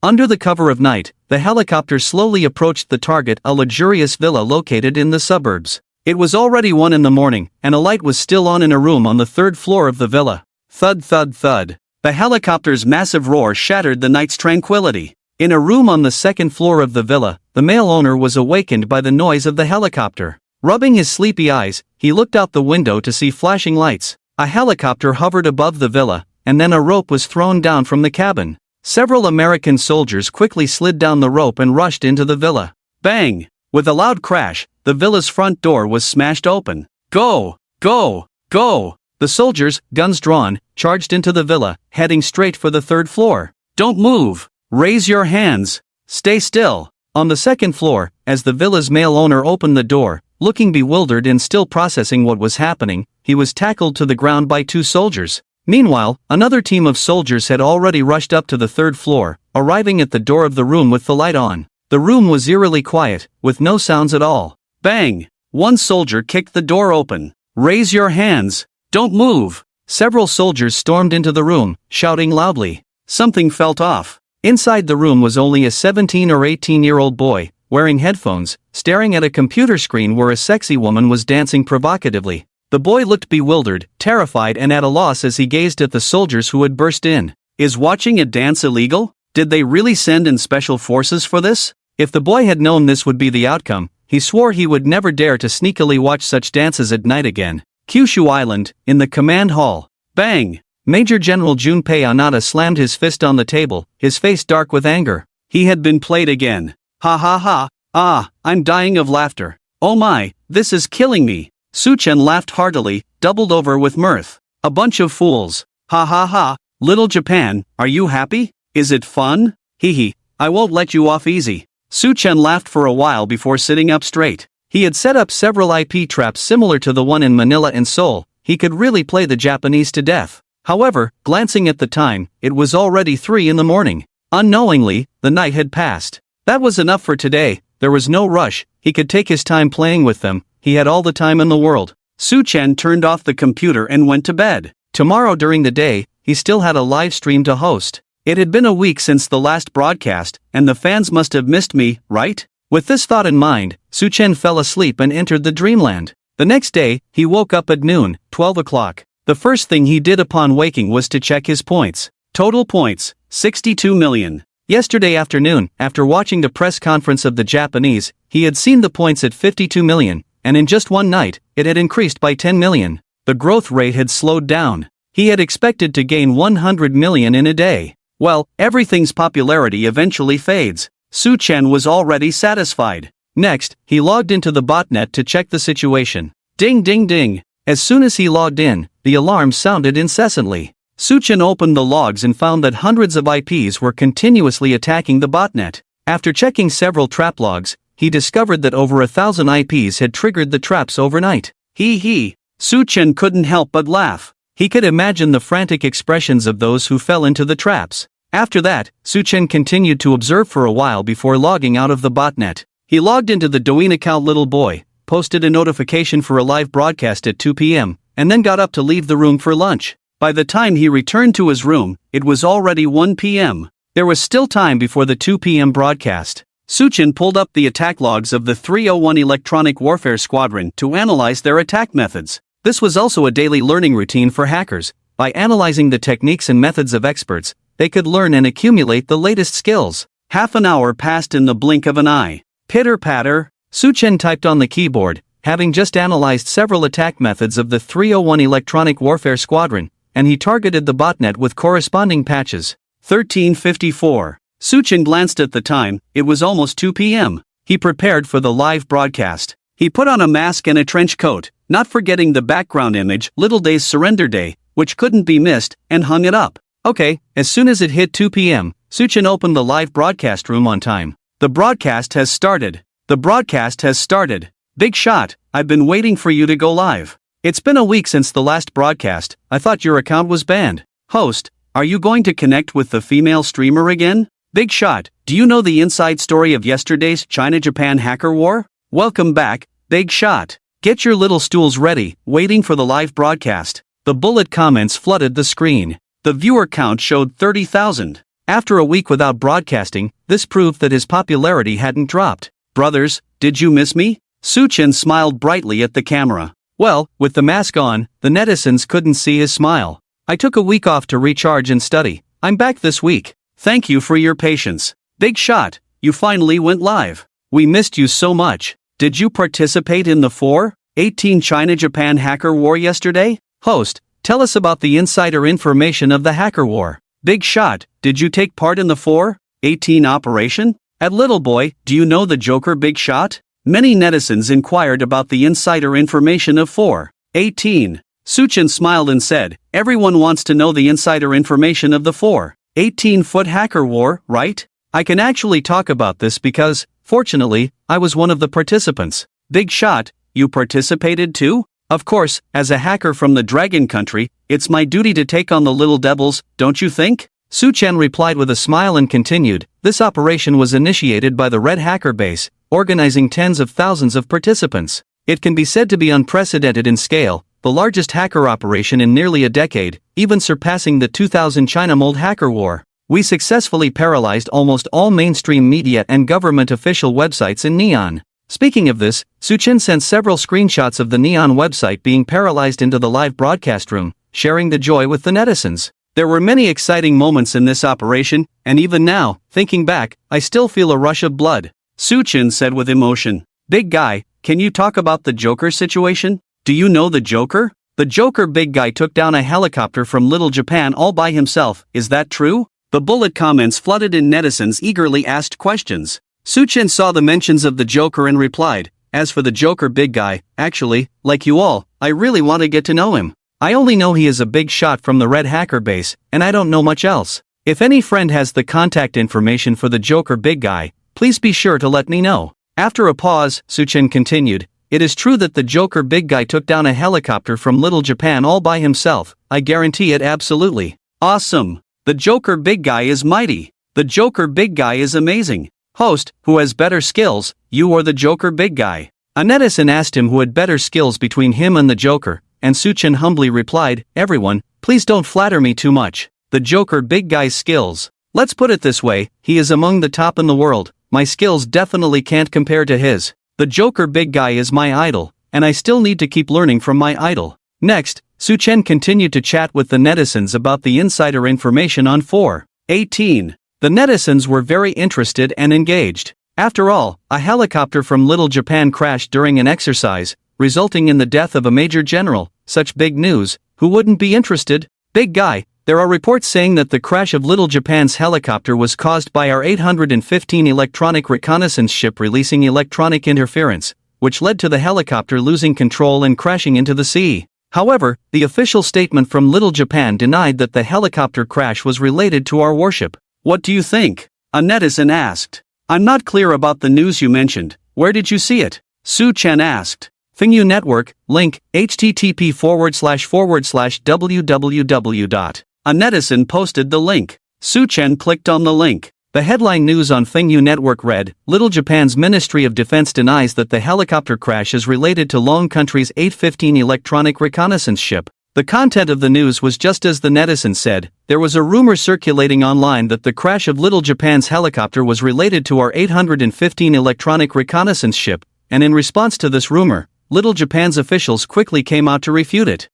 Under the cover of night, the helicopter slowly approached the target, a luxurious villa located in the suburbs. It was already 1 in the morning, and a light was still on in a room on the 3rd floor of the villa. Thud thud thud. The helicopter's massive roar shattered the night's tranquility. In a room on the 2nd floor of the villa, the male owner was awakened by the noise of the helicopter. Rubbing his sleepy eyes, he looked out the window to see flashing lights. A helicopter hovered above the villa, and then a rope was thrown down from the cabin. Several American soldiers quickly slid down the rope and rushed into the villa. Bang! With a loud crash, the villa's front door was smashed open. Go! Go! Go! The soldiers, guns drawn, charged into the villa, heading straight for the 3rd floor. "Don't move! Raise your hands! Stay still!" On the 2nd floor, as the villa's male owner opened the door, looking bewildered and still processing what was happening, he was tackled to the ground by 2 soldiers. Meanwhile, another team of soldiers had already rushed up to the 3rd floor, arriving at the door of the room with the light on. The room was eerily quiet, with no sounds at all. Bang! One soldier kicked the door open. "Raise your hands! Don't move!" Several soldiers stormed into the room, shouting loudly. Something felt off. Inside the room was only a 17 or 18-year-old boy, wearing headphones, staring at a computer screen where a sexy woman was dancing provocatively. The boy looked bewildered, terrified and at a loss as he gazed at the soldiers who had burst in. Is watching a dance illegal? Did they really send in special forces for this? If the boy had known this would be the outcome, he swore he would never dare to sneakily watch such dances at night again. Kyushu Island, in the command hall. Bang! Major General Junpei Anada slammed his fist on the table, his face dark with anger. He had been played again. Ha ha ha, I'm dying of laughter. Oh my, this is killing me. Suchen laughed heartily, doubled over with mirth. A bunch of fools. Ha ha ha, little Japan, are you happy? Is it fun? Hee hee, I won't let you off easy. Suchen laughed for a while before sitting up straight. He had set up several IP traps similar to the one in Manila and Seoul. He could really play the Japanese to death. However, glancing at the time, it was already 3 in the morning. Unknowingly, the night had passed. That was enough for today. There was no rush. He could take his time playing with them. He had all the time in the world. Suchen turned off the computer and went to bed. Tomorrow during the day, he still had a live stream to host. It had been a week since the last broadcast, and the fans must have missed me, right? With this thought in mind, Suchen fell asleep and entered the dreamland. The next day, he woke up at noon, 12 o'clock. The first thing he did upon waking was to check his points. Total points, 62 million. Yesterday afternoon, after watching the press conference of the Japanese, he had seen the points at 52 million, and in just one night, it had increased by 10 million. The growth rate had slowed down. He had expected to gain 100 million in a day. Well, everything's popularity eventually fades. Suchen was already satisfied. Next, he logged into the botnet to check the situation. Ding ding ding. As soon as he logged in, the alarm sounded incessantly. Suchen opened the logs and found that hundreds of IPs were continuously attacking the botnet. After checking several trap logs, he discovered that over 1,000 IPs had triggered the traps overnight. Hee hee. Suchen couldn't help but laugh. He could imagine the frantic expressions of those who fell into the traps. After that, Suchen continued to observe for a while before logging out of the botnet. He logged into the Douyin account Little Boy, posted a notification for a live broadcast at 2 p.m., and then got up to leave the room for lunch. By the time he returned to his room, it was already 1 p.m. There was still time before the 2 p.m. broadcast. Suchen pulled up the attack logs of the 301 Electronic Warfare Squadron to analyze their attack methods. This was also a daily learning routine for hackers. By analyzing the techniques and methods of experts, they could learn and accumulate the latest skills. Half an hour passed in the blink of an eye. Pitter-patter. Suchen typed on the keyboard, having just analyzed several attack methods of the 301 Electronic Warfare Squadron, and he targeted the botnet with corresponding patches. 13:54. Suchen glanced at the time. It was almost 2 p.m. He prepared for the live broadcast. He put on a mask and a trench coat, not forgetting the background image, Little Day's Surrender Day, which couldn't be missed, and hung it up. Okay, as soon as it hit 2 p.m., Suchen opened the live broadcast room on time. The broadcast has started. The broadcast has started. Big shot, I've been waiting for you to go live. It's been a week since the last broadcast. I thought your account was banned. Host, are you going to connect with the female streamer again? Big shot, do you know the inside story of yesterday's China-Japan hacker war? Welcome back, Big shot. Get your little stools ready, waiting for the live broadcast. The bullet comments flooded the screen. The viewer count showed 30,000. After a week without broadcasting, this proved that his popularity hadn't dropped. Brothers, did you miss me? Suchen smiled brightly at the camera. Well, with the mask on, the netizens couldn't see his smile. I took a week off to recharge and study. I'm back this week. Thank you for your patience. Big shot, you finally went live. We missed you so much. Did you participate in the 4/18 China-Japan hacker war yesterday? Host, tell us about the insider information of the hacker war. Big shot, did you take part in the 4/18 operation? At Little Boy, do you know the Joker Big Shot? Many netizens inquired about the insider information of 4/18. Suchen smiled and said, everyone wants to know the insider information of the 4/18 hacker war, right? I can actually talk about this because, fortunately, I was one of the participants. Big shot, you participated too? Of course, as a hacker from the Dragon Country, it's my duty to take on the little devils, don't you think? Suchen replied with a smile and continued, this operation was initiated by the Red Hacker Base, organizing tens of thousands of participants. It can be said to be unprecedented in scale, the largest hacker operation in nearly a decade, even surpassing the 2000 China Mold hacker war. We successfully paralyzed almost all mainstream media and government official websites in Neon. Speaking of this, Suchen sent several screenshots of the Neon website being paralyzed into the live broadcast room, sharing the joy with the netizens. There were many exciting moments in this operation, and even now, thinking back, I still feel a rush of blood. Suchen said with emotion. Big guy, can you talk about the Joker situation? Do you know the Joker? The Joker Big guy took down a helicopter from Little Japan all by himself, is that true? The bullet comments flooded in netizens eagerly asked questions. Suchen saw the mentions of the Joker and replied, as for the Joker Big guy, actually, like you all, I really want to get to know him. I only know he is a big shot from the Red Hacker Base, and I don't know much else. If any friend has the contact information for the Joker Big guy, please be sure to let me know. After a pause, Suchen continued, it is true that the Joker Big guy took down a helicopter from Little Japan all by himself, I guarantee it absolutely. Awesome. The Joker Big guy is mighty. The Joker Big guy is amazing. Host, who has better skills, you or the Joker Big guy? A netizen asked him who had better skills between him and the Joker, and Suchen humbly replied, everyone, please don't flatter me too much. The Joker Big guy's skills. Let's put it this way, he is among the top in the world, my skills definitely can't compare to his. The Joker Big guy is my idol, and I still need to keep learning from my idol. Next, Suchen continued to chat with the netizens about the insider information on 4/18. The netizens were very interested and engaged. After all, a helicopter from Little Japan crashed during an exercise, resulting in the death of a major general. Such big news, who wouldn't be interested? Big guy, there are reports saying that the crash of Little Japan's helicopter was caused by our 815 electronic reconnaissance ship releasing electronic interference, which led to the helicopter losing control and crashing into the sea. However, the official statement from Little Japan denied that the helicopter crash was related to our warship. What do you think? A netizen asked. I'm not clear about the news you mentioned. Where did you see it? Suchen asked. Fingyu Network, link, http://www. A netizen posted the link. Su Chen clicked on the link. The headline news on Fingyu Network read, Little Japan's Ministry of Defense denies that the helicopter crash is related to Long Country's 815 electronic reconnaissance ship. The content of the news was just as the netizen said. There was a rumor circulating online that the crash of Little Japan's helicopter was related to our 815 electronic reconnaissance ship, and in response to this rumor, Little Japan's officials quickly came out to refute it.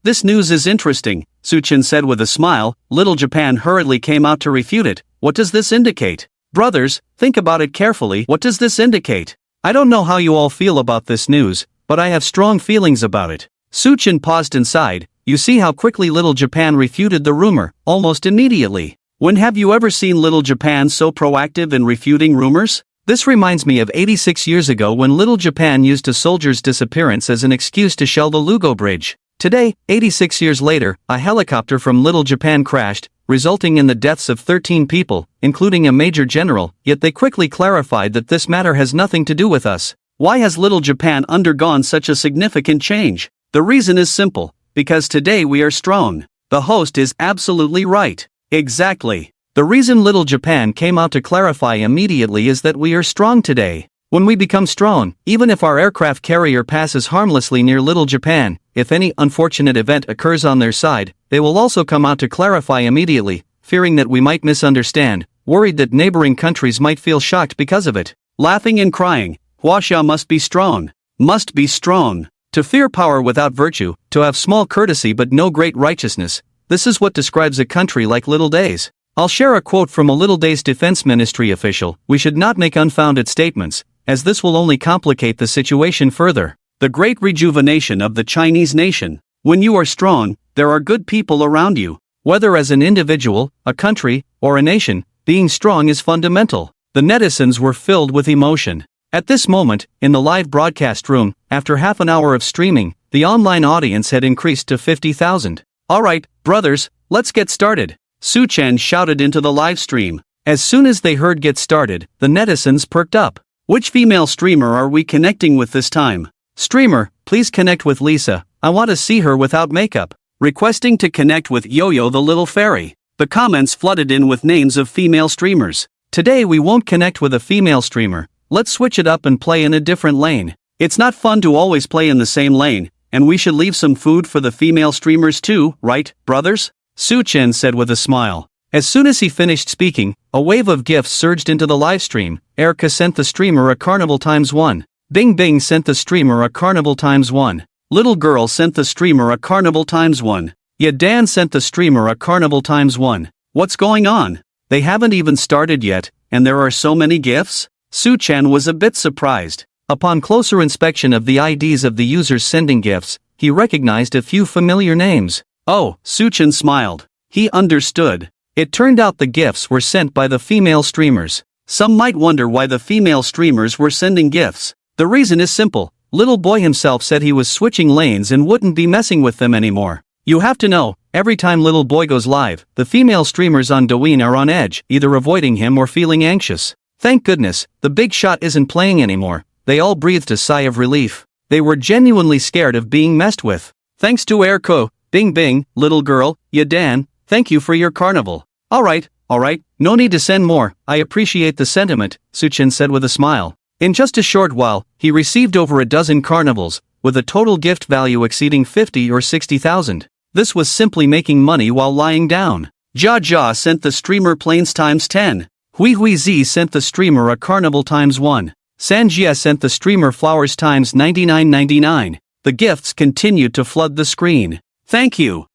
This news is interesting, Su Chen said with a smile. Little Japan hurriedly came out to refute it. What does this indicate? Brothers, think about it carefully. What does this indicate? I don't know how you all feel about this news, but I have strong feelings about it. Su Chen paused and sighed. You see how quickly Little Japan refuted the rumor, almost immediately. When have you ever seen Little Japan so proactive in refuting rumors? This reminds me of 86 years ago when Little Japan used a soldier's disappearance as an excuse to shell the Lugo Bridge. Today, 86 years later, a helicopter from Little Japan crashed, resulting in the deaths of 13 people, including a major general, yet they quickly clarified that this matter has nothing to do with us. Why has Little Japan undergone such a significant change? The reason is simple. Because today we are strong. The host is absolutely right. Exactly. The reason Little Japan came out to clarify immediately is that we are strong today. When we become strong, even if our aircraft carrier passes harmlessly near Little Japan, if any unfortunate event occurs on their side, they will also come out to clarify immediately, fearing that we might misunderstand, worried that neighboring countries might feel shocked because of it. Laughing and crying. Huaxia must be strong. Must be strong. To fear power without virtue, to have small courtesy but no great righteousness, this is what describes a country like Little Days. I'll share a quote from a Little Days Defense Ministry official. We should not make unfounded statements, as this will only complicate the situation further. The great rejuvenation of the Chinese nation. When you are strong, there are good people around you. Whether as an individual, a country, or a nation, being strong is fundamental. The netizens were filled with emotion. At this moment, in the live broadcast room, after half an hour of streaming, the online audience had increased to 50,000. Alright, brothers, let's get started. Su Chen shouted into the live stream. As soon as they heard get started, the netizens perked up. Which female streamer are we connecting with this time? Streamer, please connect with Lisa. I want to see her without makeup. Requesting to connect with Yo-Yo the Little Fairy. The comments flooded in with names of female streamers. Today we won't connect with a female streamer. Let's switch it up and play in a different lane. It's not fun to always play in the same lane, and we should leave some food for the female streamers too, right, brothers? Su Chen said with a smile. As soon as he finished speaking, a wave of gifts surged into the livestream. Erica sent the streamer a carnival ×1. Bing Bing sent the streamer a carnival ×1. Little Girl sent the streamer a carnival ×1. Dan sent the streamer a carnival ×1. What's going on? They haven't even started yet, and there are so many gifts? Su Chen was a bit surprised. Upon closer inspection of the IDs of the users sending gifts, he recognized a few familiar names. Oh, Su Chen smiled. He understood. It turned out the gifts were sent by the female streamers. Some might wonder why the female streamers were sending gifts. The reason is simple. Little Boy himself said he was switching lanes and wouldn't be messing with them anymore. You have to know, every time Little Boy goes live, the female streamers on Douyin are on edge, either avoiding him or feeling anxious. Thank goodness, the big shot isn't playing anymore. They all breathed a sigh of relief. They were genuinely scared of being messed with. Thanks to Airco, Bing Bing, Little Girl, Dan, thank you for your carnival. Alright, no need to send more, I appreciate the sentiment, Su Chen said with a smile. In just a short while, he received over a dozen carnivals, with a total gift value exceeding 50 or 60,000. This was simply making money while lying down. Jia sent the streamer planes ×10. Hui Z sent the streamer a carnival ×1. Sanjia sent the streamer flowers ×99.99. The gifts continued to flood the screen. Thank you.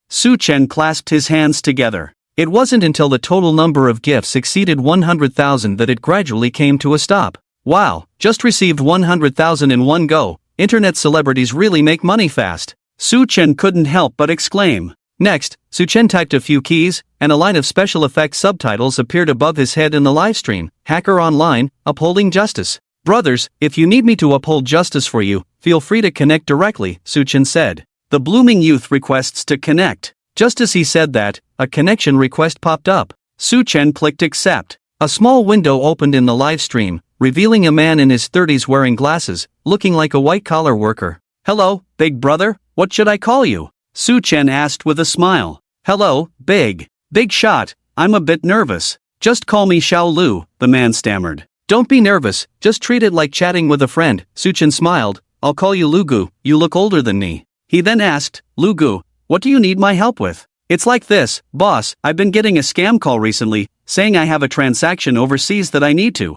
Su Chen clasped his hands together. It wasn't until the total number of gifts exceeded 100,000 that it gradually came to a stop. Wow, just received 100,000 in one go. Internet celebrities really make money fast. Su Chen couldn't help but exclaim. Next, Su Chen typed a few keys, and a line of special effects subtitles appeared above his head in the livestream. Hacker Online, upholding justice. Brothers, if you need me to uphold justice for you, feel free to connect directly, Su Chen said. The blooming youth requests to connect. Just as he said that, a connection request popped up. Su Chen clicked accept. A small window opened in the livestream, revealing a man in his 30s wearing glasses, looking like a white-collar worker. "Hello, big brother, what should I call you?" Su Chen asked with a smile. "Hello, big shot, I'm a bit nervous. Just call me Xiao Lu," the man stammered. "Don't be nervous, just treat it like chatting with a friend," Su Chen smiled. "I'll call you Lugu, you look older than me." He then asked, "Lugu, what do you need my help with?" "It's like this, boss, I've been getting a scam call recently, saying I have a transaction overseas that I need to."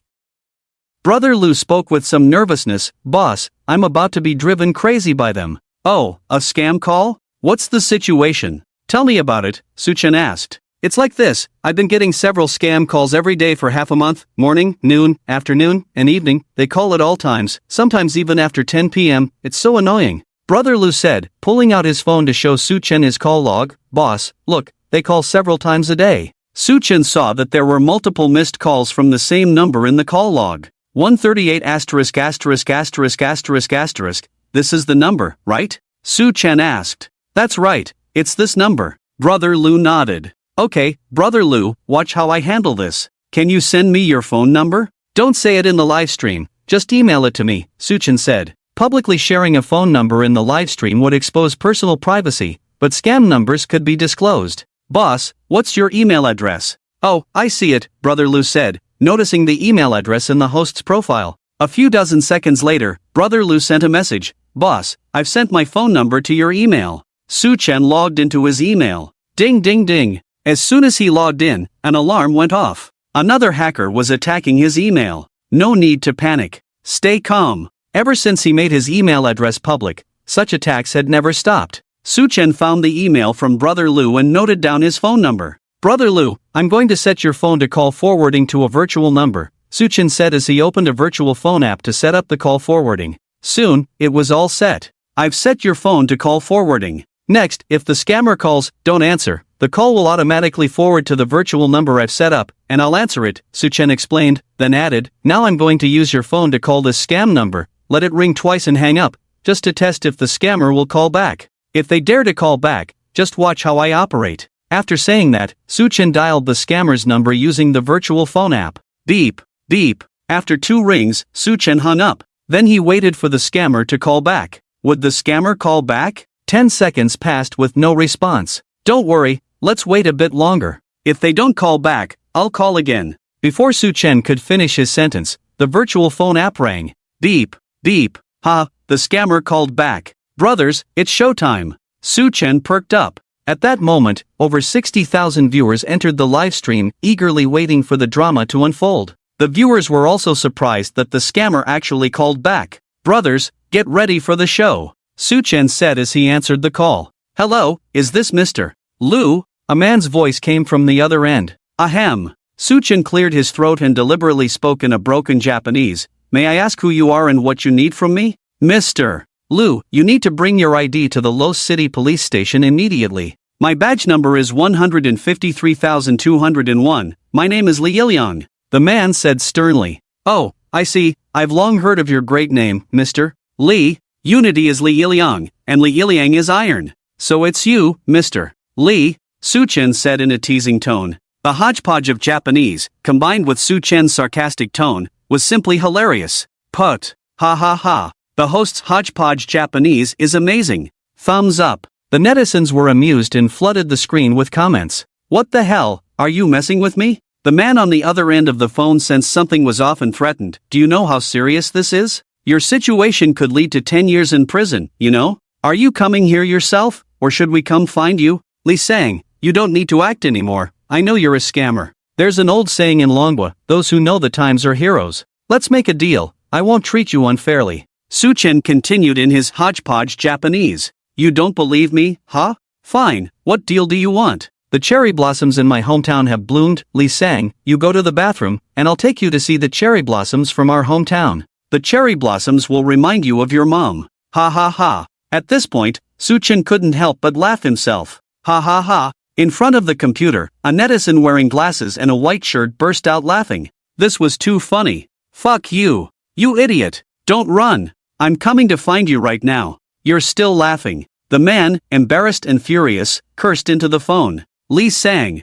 Brother Lu spoke with some nervousness. "Boss, I'm about to be driven crazy by them." "Oh, a scam call? What's the situation? Tell me about it," Su Chen asked. "It's like this, I've been getting several scam calls every day for half a month, morning, noon, afternoon, and evening. They call at all times, sometimes even after 10 p.m, it's so annoying." Brother Lu said, pulling out his phone to show Su Chen his call log. "Boss, look, they call several times a day." Su Chen saw that there were multiple missed calls from the same number in the call log. 138 ********. This is the number, right? Su Chen asked. "That's right, it's this number." Brother Lu nodded. "Okay, Brother Lu, watch how I handle this. Can you send me your phone number? Don't say it in the live stream, just email it to me," Su Chen said. Publicly sharing a phone number in the live stream would expose personal privacy, but scam numbers could be disclosed. "Boss, what's your email address?" "Oh, I see it," Brother Lu said, noticing the email address in the host's profile. A few dozen seconds later, Brother Lu sent a message. "Boss, I've sent my phone number to your email." Su Chen logged into his email. Ding ding ding. As soon as he logged in, an alarm went off. Another hacker was attacking his email. No need to panic. Stay calm. Ever since he made his email address public, such attacks had never stopped. Su Chen found the email from Brother Lu and noted down his phone number. "Brother Lu, I'm going to set your phone to call forwarding to a virtual number," Su Chen said as he opened a virtual phone app to set up the call forwarding. Soon, it was all set. "I've set your phone to call forwarding. Next, if the scammer calls, don't answer. The call will automatically forward to the virtual number I've set up, and I'll answer it," Su Chen explained, then added, "Now I'm going to use your phone to call this scam number. Let it ring twice and hang up, just to test if the scammer will call back. If they dare to call back, just watch how I operate." After saying that, Su Chen dialed the scammer's number using the virtual phone app. Beep, beep. After 2 rings, Su Chen hung up. Then he waited for the scammer to call back. Would the scammer call back? 10 seconds passed with no response. "Don't worry, let's wait a bit longer. If they don't call back, I'll call again." Before Su Chen could finish his sentence, the virtual phone app rang. Beep, beep. Ha, the scammer called back. "Brothers, it's showtime." Su Chen perked up. At that moment, over 60,000 viewers entered the live stream, eagerly waiting for the drama to unfold. The viewers were also surprised that the scammer actually called back. "Brothers, get ready for the show," Su Chen said as he answered the call. "Hello, is this Mr. Lu?" A man's voice came from the other end. "Ahem." Su Chen cleared his throat and deliberately spoke in a broken Japanese. "May I ask who you are and what you need from me?" "Mr. Lu, you need to bring your ID to the Los City police station immediately. My badge number is 153,201. My name is Li Yiliang," the man said sternly. "Oh, I see, I've long heard of your great name, Mr. Li. Unity is Li Yiliang, and Li Yiliang is iron. So it's you, Mr. Li," Su Chen said in a teasing tone. The hodgepodge of Japanese, combined with Su Chen's sarcastic tone, was simply hilarious. Put. Ha ha ha. The host's hodgepodge Japanese is amazing. Thumbs up. The netizens were amused and flooded the screen with comments. "What the hell, are you messing with me?" The man on the other end of the phone sensed something was off and threatened. "Do you know how serious this is? Your situation could lead to 10 years in prison, you know? Are you coming here yourself, or should we come find you?" Li sang, "You don't need to act anymore, I know you're a scammer. There's an old saying in Longwa, those who know the times are heroes. Let's make a deal, I won't treat you unfairly." Su Chen continued in his hodgepodge Japanese. "You don't believe me, huh? Fine, what deal do you want?" "The cherry blossoms in my hometown have bloomed," Li sang. "You go to the bathroom, and I'll take you to see the cherry blossoms from our hometown. The cherry blossoms will remind you of your mom. Ha ha ha." At this point, Su Chen couldn't help but laugh himself. Ha ha ha. In front of the computer, a netizen wearing glasses and a white shirt burst out laughing. This was too funny. "Fuck you. You idiot. Don't run. I'm coming to find you right now. You're still laughing." The man, embarrassed and furious, cursed into the phone. Li sang.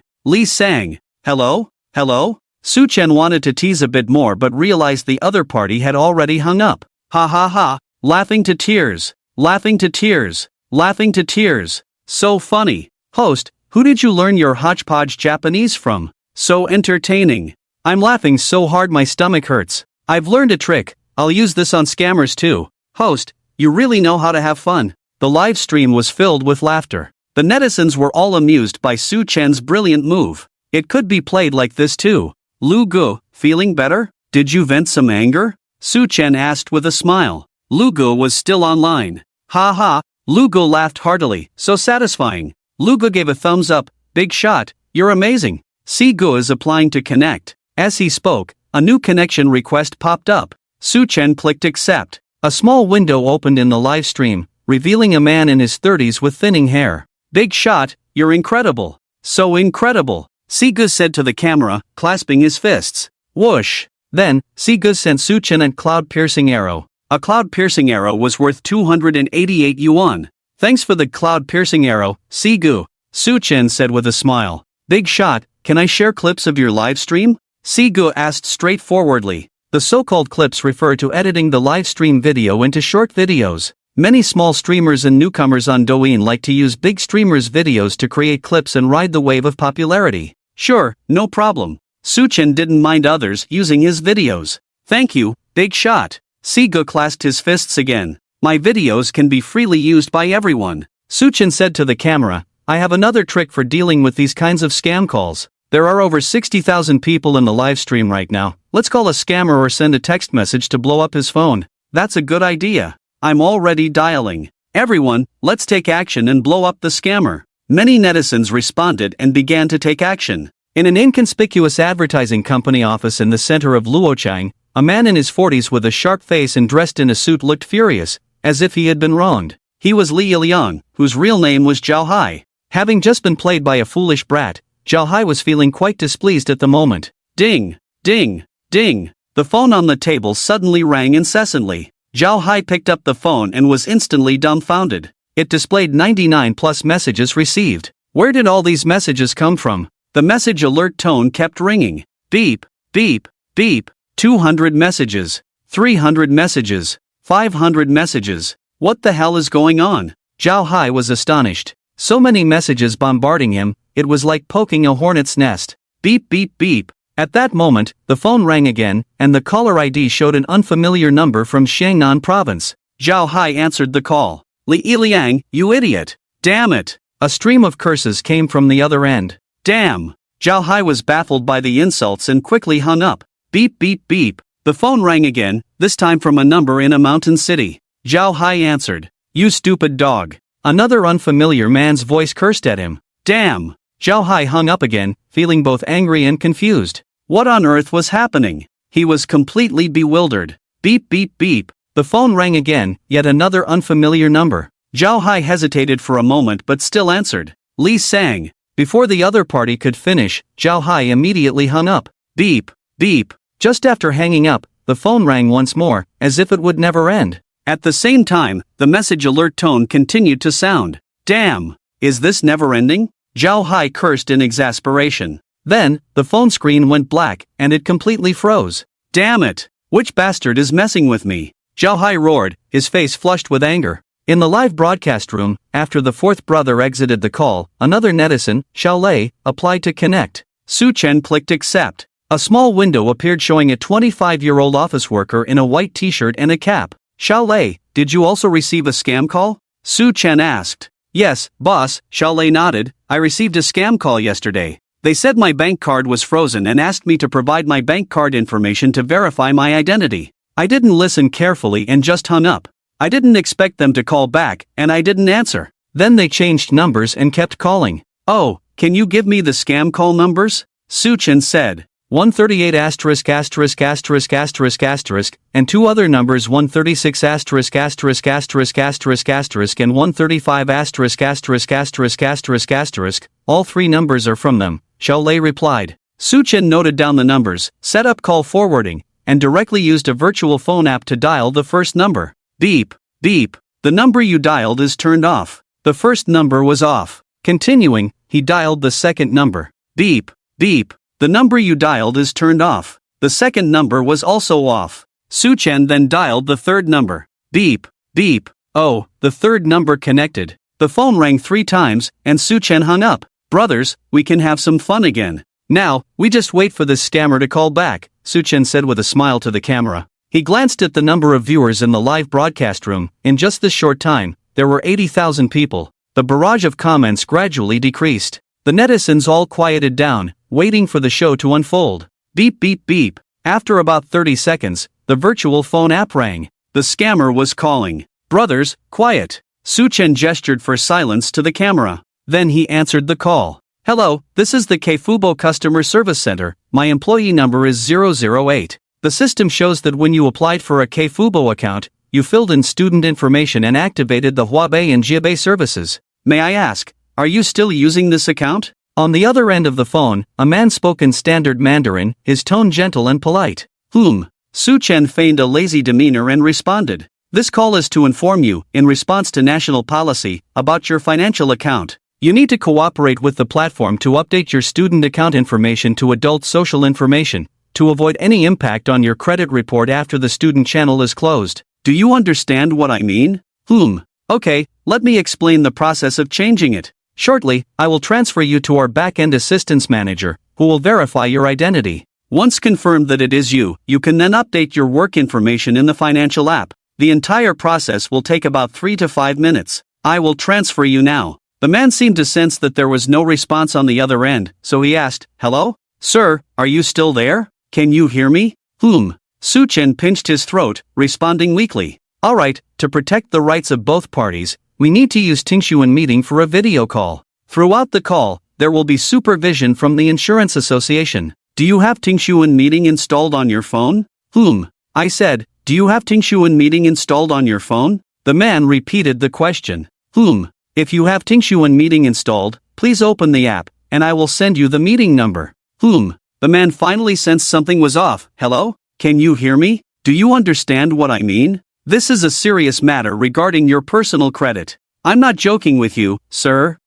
"Hello? Hello? Su Chen wanted to tease a bit more but realized the other party had already hung up. Ha ha ha, laughing to tears, laughing to tears, laughing to tears. So funny. Host, who did you learn your hodgepodge Japanese from? So entertaining. I'm laughing so hard my stomach hurts. I've learned a trick, I'll use this on scammers too. Host, you really know how to have fun. The live stream was filled with laughter. The netizens were all amused by Su Chen's brilliant move. It could be played like this too. Lu Gu, feeling better? Did you vent some anger? Su Chen asked with a smile. Lu Gu was still online. Ha ha, Lu Gu laughed heartily, so satisfying. Lu Gu gave a thumbs up, big shot, you're amazing. Si Gu is applying to connect. As he spoke, a new connection request popped up. Su Chen clicked accept. A small window opened in the live stream, revealing a man in his 30s with thinning hair. Big shot, you're incredible. So incredible. Si Gu said to the camera, clasping his fists. Whoosh. Then, Si Gu sent Su Chen a cloud-piercing arrow. A cloud-piercing arrow was worth 288 yuan. Thanks for the cloud-piercing arrow, Si Gu. Su Chen said with a smile. Big shot, can I share clips of your live stream? Si Gu asked straightforwardly. The so-called clips refer to editing the live stream video into short videos. Many small streamers and newcomers on Douyin like to use big streamers' videos to create clips and ride the wave of popularity. Sure, no problem. Su Chen didn't mind others using his videos. Thank you, big shot. Si Gu clasped his fists again. My videos can be freely used by everyone. Su Chen said to the camera, I have another trick for dealing with these kinds of scam calls. There are over 60,000 people in the live stream right now. Let's call a scammer or send a text message to blow up his phone. That's a good idea. I'm already dialing. Everyone, let's take action and blow up the scammer. Many netizens responded and began to take action. In an inconspicuous advertising company office in the center of Luochang, a man in his 40s with a sharp face and dressed in a suit looked furious, as if he had been wronged. He was Li Yiliang, whose real name was Zhao Hai. Having just been played by a foolish brat, Zhao Hai was feeling quite displeased at the moment. Ding, ding, ding. The phone on the table suddenly rang incessantly. Zhao Hai picked up the phone and was instantly dumbfounded. It displayed 99 plus messages received. Where did all these messages come from? The message alert tone kept ringing. Beep, beep, beep. 200 messages. 300 messages. 500 messages. What the hell is going on? Zhao Hai was astonished. So many messages bombarding him, it was like poking a hornet's nest. Beep beep beep. At that moment, the phone rang again, and the caller ID showed an unfamiliar number from Shannan province. Zhao Hai answered the call. Li Yiliang, you idiot. Damn it. A stream of curses came from the other end. Damn. Zhao Hai was baffled by the insults and quickly hung up. Beep beep beep. The phone rang again, this time from a number in a mountain city. Zhao Hai answered. You stupid dog. Another unfamiliar man's voice cursed at him. Damn. Zhao Hai hung up again, feeling both angry and confused. What on earth was happening? He was completely bewildered. Beep beep beep. The phone rang again, yet another unfamiliar number. Zhao Hai hesitated for a moment but still answered. Li Sang. Before the other party could finish, Zhao Hai immediately hung up. Beep, beep. Just after hanging up, the phone rang once more, as if it would never end. At the same time, the message alert tone continued to sound. Damn. Is this never ending? Zhao Hai cursed in exasperation. Then, the phone screen went black, and it completely froze. Damn it! Which bastard is messing with me? Zhao Hai roared, his face flushed with anger. In the live broadcast room, after the fourth brother exited the call, another netizen, Xiao Lei, applied to connect. Su Chen clicked accept. A small window appeared showing a 25-year-old office worker in a white t-shirt and a cap. Xiao Lei, did you also receive a scam call? Su Chen asked. Yes, boss, Xiao Lei nodded. I received a scam call yesterday. They said my bank card was frozen and asked me to provide my bank card information to verify my identity. I didn't listen carefully and just hung up. I didn't expect them to call back, and I didn't answer. Then they changed numbers and kept calling. Oh, can you give me the scam call numbers? Su Chen said. 138 asterisk asterisk asterisk asterisk asterisk, and two other numbers 136 asterisk asterisk asterisk asterisk asterisk and 135 asterisk asterisk asterisk asterisk asterisk, all three numbers are from them, Xiao Lei replied. Su Chen noted down the numbers, set up call forwarding, and directly used a virtual phone app to dial the first number. Beep, beep, the number you dialed is turned off. The first number was off. Continuing, he dialed the second number. Beep, beep. The number you dialed is turned off. The second number was also off. Su-chen then dialed the third number. Beep, beep. Oh, the third number connected. The phone rang 3 times, and Su-chen hung up. Brothers, we can have some fun again. Now, we just wait for this scammer to call back, Su-chen said with a smile to the camera. He glanced at the number of viewers in the live broadcast room. In just this short time, there were 80,000 people. The barrage of comments gradually decreased. The netizens all quieted down, waiting for the show to unfold. Beep beep beep. After about 30 seconds, the virtual phone app rang. The scammer was calling. Brothers, quiet. Su-chen gestured for silence to the camera. Then he answered the call. Hello, this is the Keifubo Customer Service Center. My employee number is 008. The system shows that when you applied for a Keifubo account, you filled in student information and activated the Huabei and Jiabei services. May I ask, are you still using this account? On the other end of the phone, a man spoke in standard Mandarin, his tone gentle and polite. Su-chen feigned a lazy demeanor and responded. This call is to inform you, in response to national policy, about your financial account. You need to cooperate with the platform to update your student account information to adult social information, to avoid any impact on your credit report after the student channel is closed. Do you understand what I mean? Okay, let me explain the process of changing it. Shortly, I will transfer you to our back-end assistance manager, who will verify your identity. Once confirmed that it is you, you can then update your work information in the financial app. The entire process will take about 3 to 5 minutes. I will transfer you now. The man seemed to sense that there was no response on the other end, so he asked, Hello? Sir, are you still there? Can you hear me? Su-chen pinched his throat, responding weakly. Alright, to protect the rights of both parties, we need to use Tingshuan meeting for a video call. Throughout the call, there will be supervision from the insurance association. Do you have Tingshuan meeting installed on your phone? I said, do you have Tingshuan meeting installed on your phone? The man repeated the question. If you have Tingshuan meeting installed, please open the app, and I will send you the meeting number. The man finally sensed something was off. Hello? Can you hear me? Do you understand what I mean? This is a serious matter regarding your personal credit. I'm not joking with you, sir.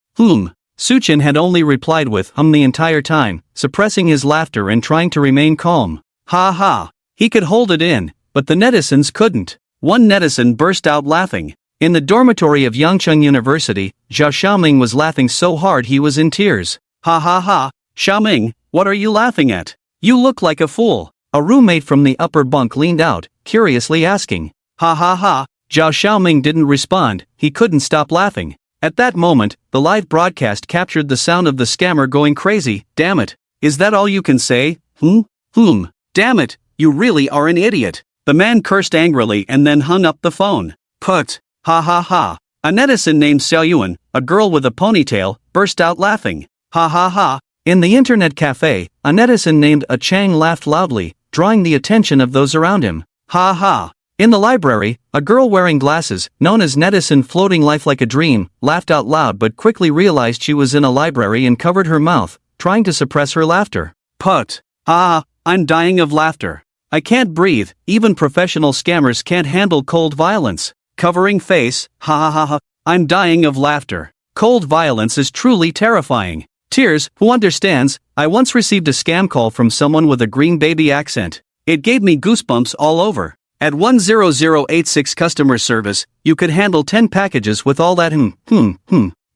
Su-chen had only replied with the entire time, suppressing his laughter and trying to remain calm. Ha ha. He could hold it in, but the netizens couldn't. One netizen burst out laughing. In the dormitory of Yangcheng University, Zhao Xiaoming was laughing so hard he was in tears. Ha ha ha. Xiaoming, what are you laughing at? You look like a fool. A roommate from the upper bunk leaned out, curiously asking. Ha ha ha. Zhao Xiaoming didn't respond, he couldn't stop laughing. At that moment, the live broadcast captured the sound of the scammer going crazy. Damn it. Is that all you can say? Damn it, you really are an idiot. The man cursed angrily and then hung up the phone. Put. Ha ha ha. A netizen named Xiaoyuan, a girl with a ponytail, burst out laughing. Ha ha ha. In the internet cafe, a netizen named A Chang laughed loudly, drawing the attention of those around him. Ha ha. In the library, a girl wearing glasses, known as netizen floating life like a dream, laughed out loud but quickly realized she was in a library and covered her mouth, trying to suppress her laughter. Put. I'm dying of laughter. I can't breathe, even professional scammers can't handle cold violence. Covering face, ha ha ha ha, I'm dying of laughter. Cold violence is truly terrifying. Tears, who understands? I once received a scam call from someone with a green baby accent. It gave me goosebumps all over. At 10086 customer service, you could handle 10 packages with all that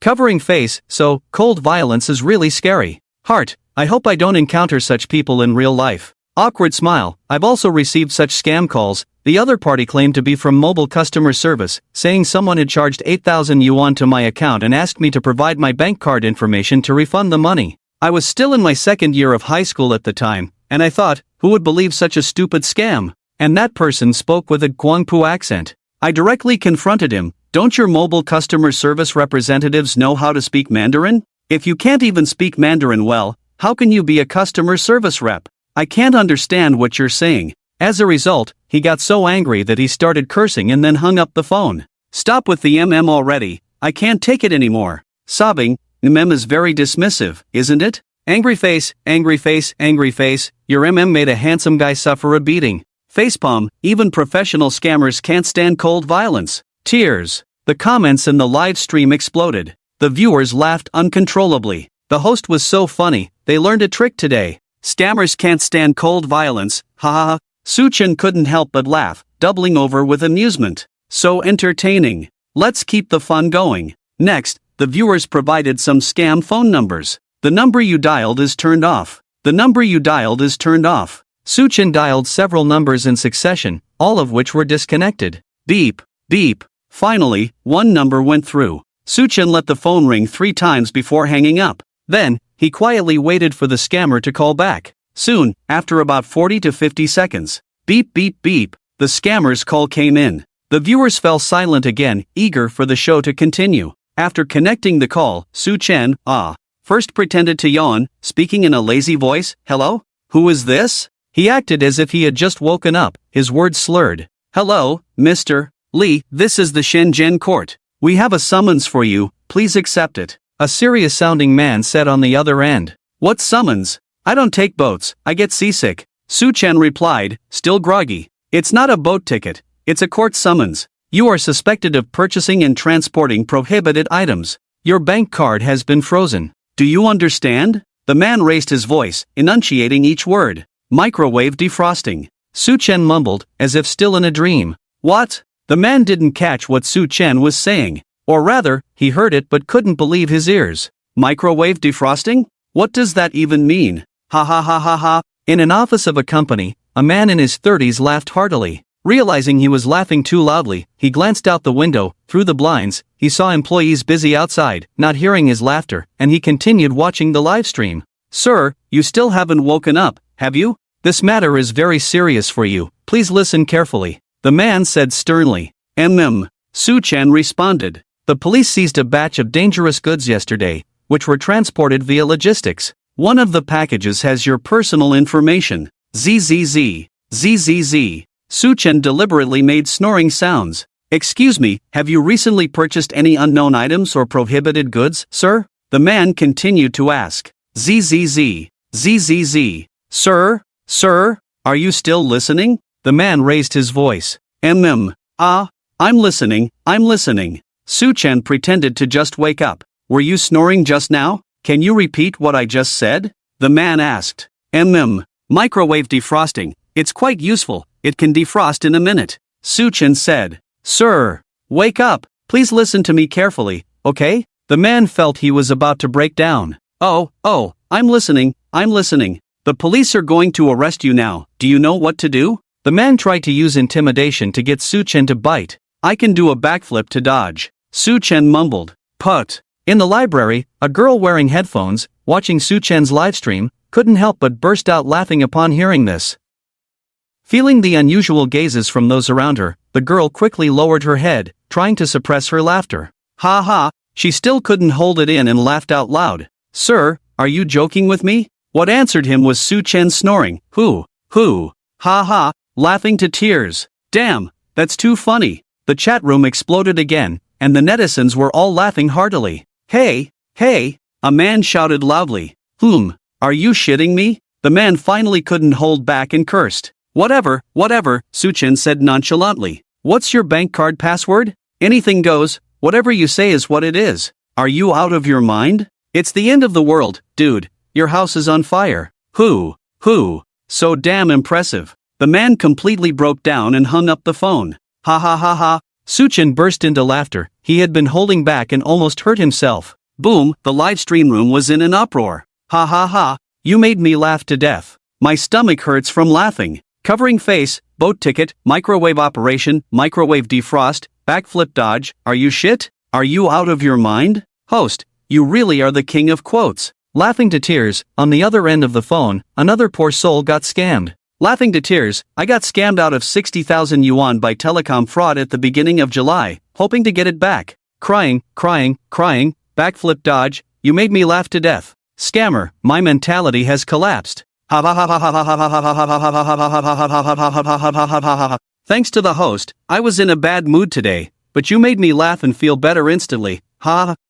Covering face, so, cold violence is really scary. Heart, I hope I don't encounter such people in real life. Awkward smile, I've also received such scam calls. The other party claimed to be from mobile customer service, saying someone had charged 8,000 yuan to my account and asked me to provide my bank card information to refund the money. I was still in my second year of high school at the time, and I thought, who would believe such a stupid scam? And that person spoke with a Guangpu accent. I directly confronted him. Don't your mobile customer service representatives know how to speak Mandarin? If you can't even speak Mandarin well, how can you be a customer service rep? I can't understand what you're saying. As a result, he got so angry that he started cursing and then hung up the phone. Stop with the already, I can't take it anymore. Sobbing, is very dismissive, isn't it? Angry face, angry face, angry face, your made a handsome guy suffer a beating. Facepalm, even professional scammers can't stand cold violence. Tears. The comments in the live stream exploded. The viewers laughed uncontrollably. The host was so funny, they learned a trick today. Scammers can't stand cold violence, ha ha ha. Suchin couldn't help but laugh, doubling over with amusement. So entertaining. Let's keep the fun going. Next, the viewers provided some scam phone numbers. The number you dialed is turned off. The number you dialed is turned off. Suchin dialed several numbers in succession, all of which were disconnected. Beep, beep. Finally, one number went through. Suchin let the phone ring 3 times before hanging up. Then, he quietly waited for the scammer to call back. Soon, after about 40 to 50 seconds, beep beep beep, the scammer's call came in. The viewers fell silent again, eager for the show to continue. After connecting the call, Suchin, first pretended to yawn, speaking in a lazy voice. Hello? Who is this? He acted as if he had just woken up, his words slurred. Hello, Mr. Lee, this is the Shenzhen court. We have a summons for you, please accept it. A serious-sounding man said on the other end. What summons? I don't take boats, I get seasick. Suchin replied, still groggy. It's not a boat ticket, it's a court summons. You are suspected of purchasing and transporting prohibited items. Your bank card has been frozen. Do you understand? The man raised his voice, enunciating each word. Microwave defrosting. Suchin mumbled, as if still in a dream. What? The man didn't catch what Suchin was saying. Or rather, he heard it but couldn't believe his ears. Microwave defrosting? What does that even mean? Ha ha ha ha ha. In an office of a company, a man in his 30s laughed heartily. Realizing he was laughing too loudly, he glanced out the window. Through the blinds, he saw employees busy outside, not hearing his laughter, and he continued watching the live stream. Sir, you still haven't woken up, have you? This matter is very serious for you. Please listen carefully. The man said sternly. Suchin responded. The police seized a batch of dangerous goods yesterday, which were transported via logistics. One of the packages has your personal information. ZZZ. ZZZ. Suchin deliberately made snoring sounds. Excuse me, have you recently purchased any unknown items or prohibited goods, sir? The man continued to ask. ZZZ. ZZZ. Sir? Sir? Are you still listening? The man raised his voice. I'm listening, I'm listening. Suchin pretended to just wake up. Were you snoring just now? Can you repeat what I just said? The man asked. Microwave defrosting. It's quite useful, it can defrost in a minute. Suchin said. Sir, wake up, please listen to me carefully, okay? The man felt he was about to break down. Oh, I'm listening, I'm listening. The police are going to arrest you now, do you know what to do? The man tried to use intimidation to get Suchin to bite. I can do a backflip to dodge. Suchin mumbled. Put. In the library, a girl wearing headphones, watching Suchin's livestream, couldn't help but burst out laughing upon hearing this. Feeling the unusual gazes from those around her, the girl quickly lowered her head, trying to suppress her laughter. Ha ha, she still couldn't hold it in and laughed out loud. Sir, are you joking with me? What answered him was Suchin snoring. Hoo, ha ha, laughing to tears. Damn, that's too funny. The chat room exploded again, and the netizens were all laughing heartily. Hey, a man shouted loudly. Are you shitting me? The man finally couldn't hold back and cursed. Whatever, Suchin said nonchalantly. What's your bank card password? Anything goes, whatever you say is what it is. Are you out of your mind? It's the end of the world, dude, your house is on fire. Who, so damn impressive. The man completely broke down and hung up the phone. Ha ha ha ha. Suchin burst into laughter. He had been holding back and almost hurt himself. Boom, the live stream room was in an uproar. Ha ha ha, you made me laugh to death. My stomach hurts from laughing. Covering face, boat ticket, microwave operation, microwave defrost, backflip dodge. Are you shit? Are you out of your mind? Host, you really are the king of quotes. Laughing to tears, on the other end of the phone, another poor soul got scammed. Laughing to tears, I got scammed out of 60,000 yuan by telecom fraud at the beginning of July, hoping to get it back. Crying, backflip dodge, you made me laugh to death. Scammer, my mentality has collapsed. Thanks to the host, I was in a bad mood today, but you made me laugh and feel better instantly.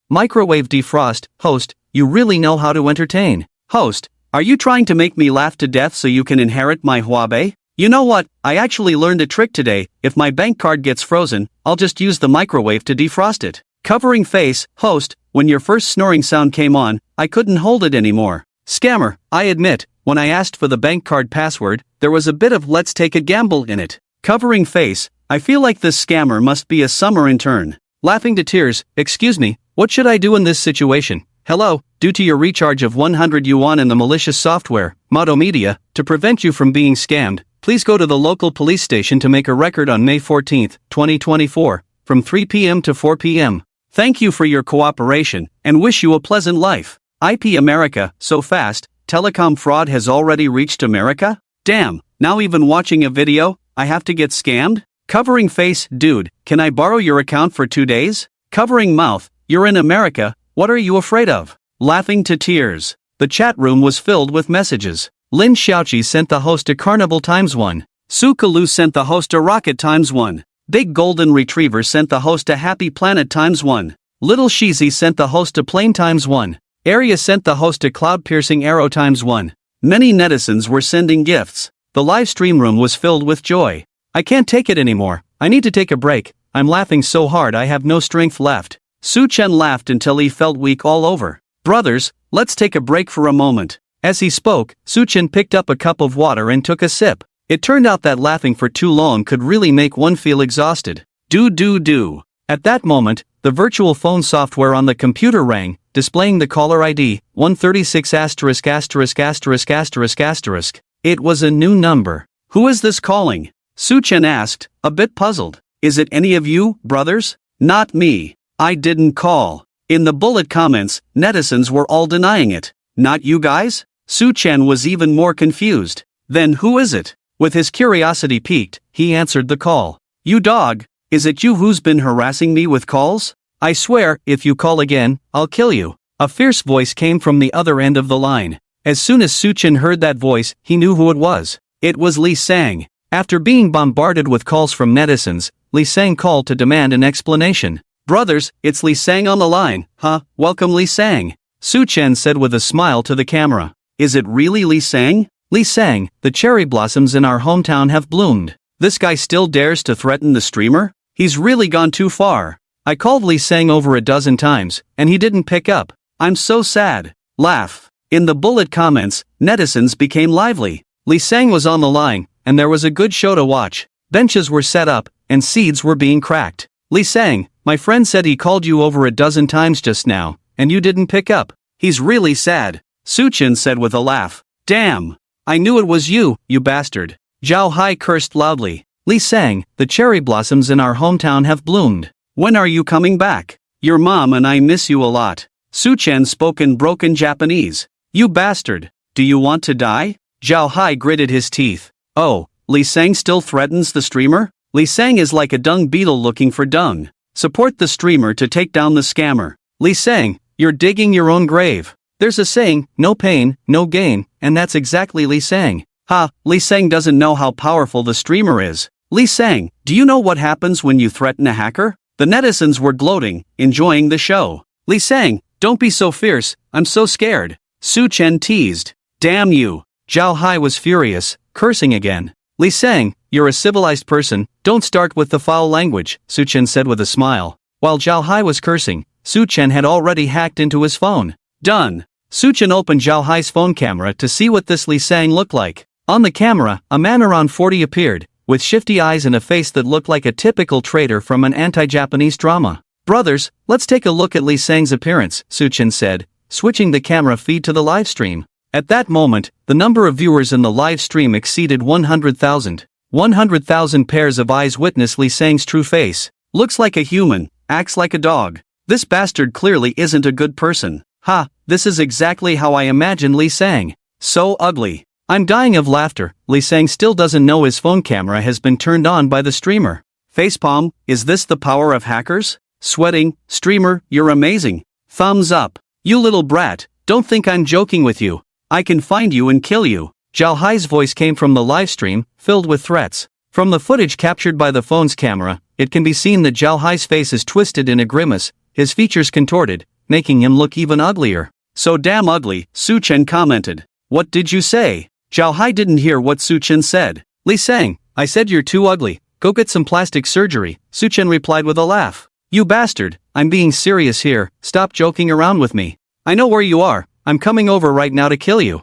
Microwave defrost, host, you really know how to entertain. Host, are you trying to make me laugh to death so you can inherit my Huabei? You know what, I actually learned a trick today. If my bank card gets frozen, I'll just use the microwave to defrost it. Covering face, host, when your first snoring sound came on, I couldn't hold it anymore. Scammer, I admit, When I asked for the bank card password, there was a bit of let's take a gamble in it. Covering face, I feel like this scammer must be a summer intern. Laughing to tears, excuse me, what should I do in this situation? Hello, due to your recharge of 100 yuan in the malicious software, Moto Media, to prevent you from being scammed, please go to the local police station to make a record on May 14, 2024, from 3 p.m. to 4 p.m. Thank you for your cooperation, and wish you a pleasant life. IP America, so fast, telecom fraud has already reached America? Damn, now even watching a video, I have to get scammed? Covering face, dude, can I borrow your account for 2 days? Covering mouth, you're in America, what are you afraid of? Laughing to tears. The chat room was filled with messages. Lin Xiaoqi sent the host a Carnival ×1. Su Kalu sent the host a Rocket ×1. Big Golden Retriever sent the host a Happy Planet ×1. Little Sheezy sent the host a Plane ×1. Arya sent the host a Cloud-Piercing Arrow ×1. Many netizens were sending gifts. The live stream room was filled with joy. I can't take it anymore, I need to take a break, I'm laughing so hard I have no strength left. Su Chen laughed until he felt weak all over. Brothers, let's take a break for a moment. As he spoke, Su Chen picked up a cup of water and took a sip. It turned out that laughing for too long could really make one feel exhausted. Do. At that moment, the virtual phone software on the computer rang, displaying the caller ID, 136*******. It was a new number. Who is this calling? Su Chen asked, a bit puzzled. Is it any of you, brothers? Not me. I didn't call. In the bullet comments, netizens were all denying it. Not you guys? Su Chen was even more confused. Then who is it? With his curiosity piqued, he answered the call. You dog, is it you who's been harassing me with calls? I swear, if you call again, I'll kill you. A fierce voice came from the other end of the line. As soon as Su Chen heard that voice, he knew who it was. It was Li Sang. After being bombarded with calls from netizens, Li Sang called to demand an explanation. Brothers, it's Li Sang on the line, huh? Welcome Li Sang. Su Chen said with a smile to the camera. Is it really Li Sang? Li Sang, the cherry blossoms in our hometown have bloomed. This guy still dares to threaten the streamer? He's really gone too far. I called Li Sang over a dozen times, and he didn't pick up. I'm so sad. Laugh. In the bullet comments, netizens became lively. Li Sang was on the line, and there was a good show to watch. Benches were set up, and seeds were being cracked. Li Sang, my friend said he called you over a dozen times just now, and you didn't pick up. He's really sad. Su Chen said with a laugh. Damn. I knew it was you, you bastard. Zhao Hai cursed loudly. Li Sang, the cherry blossoms in our hometown have bloomed. When are you coming back? Your mom and I miss you a lot. Su Chen spoke in broken Japanese. You bastard. Do you want to die? Zhao Hai gritted his teeth. Oh, Li Sang still threatens the streamer? Li Sang is like a dung beetle looking for dung. Support the streamer to take down the scammer. Li Sang, you're digging your own grave. There's a saying, no pain, no gain, and that's exactly Li Sang. Ha, Li Sang doesn't know how powerful the streamer is. Li Sang, do you know what happens when you threaten a hacker? The netizens were gloating, enjoying the show. Li Sang, don't be so fierce, I'm so scared. Su Chen teased. Damn you. Zhao Hai was furious, cursing again. Li Sang, you're a civilized person, don't start with the foul language, Su Chen said with a smile. While Zhao Hai was cursing, Su Chen had already hacked into his phone. Done. Su Chen opened Zhao Hai's phone camera to see what this Li Sang looked like. On the camera, a man around 40 appeared, with shifty eyes and a face that looked like a typical traitor from an anti-Japanese drama. Brothers, let's take a look at Li Sang's appearance, Su Chen said, switching the camera feed to the live stream. At that moment, the number of viewers in the live stream exceeded 100,000. 100,000 pairs of eyes witnessed Li Sang's true face. Looks like a human, acts like a dog. This bastard clearly isn't a good person. Ha, this is exactly how I imagine Li Sang. So ugly. I'm dying of laughter. Li Sang still doesn't know his phone camera has been turned on by the streamer. Facepalm, is this the power of hackers? Sweating, streamer, you're amazing. Thumbs up. You little brat, don't think I'm joking with you. I can find you and kill you. Zhao Hai's voice came from the livestream, filled with threats. From the footage captured by the phone's camera, it can be seen that Zhao Hai's face is twisted in a grimace, his features contorted, making him look even uglier. So damn ugly, Su Chen commented. What did you say? Zhao Hai didn't hear what Su Chen said. Li Sang, I said you're too ugly, go get some plastic surgery, Su Chen replied with a laugh. You bastard, I'm being serious here, stop joking around with me. I know where you are, I'm coming over right now to kill you.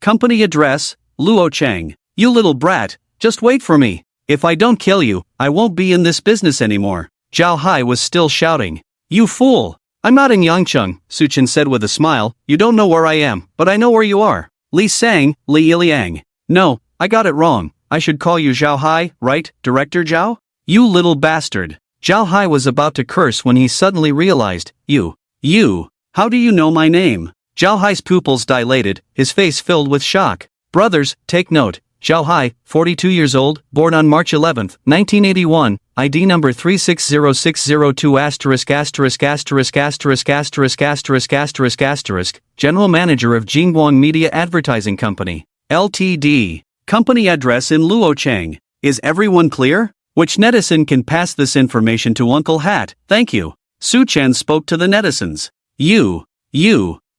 Company address, Luo Chang. You little brat, just wait for me. If I don't kill you, I won't be in this business anymore. Zhao Hai was still shouting. You fool! I'm not in Yangcheng, Suchen said with a smile. You don't know where I am, but I know where you are. Li Sang, Li Iliang. No, I got it wrong. I should call you Zhao Hai, right, Director Zhao? You little bastard. Zhao Hai was about to curse when he suddenly realized, you, how do you know my name? Zhao Hai's pupils dilated, his face filled with shock. Brothers, take note. Zhao Hai, 42 years old, born on March 11, 1981, ID number 360602*********************************************************************************************************************************************************************************************************************yeah. Address in Luo Chang. Is everyone clear? Which netizen can pass this information to Uncle Hat? Thank you. Su Chen spoke to the netizens. You,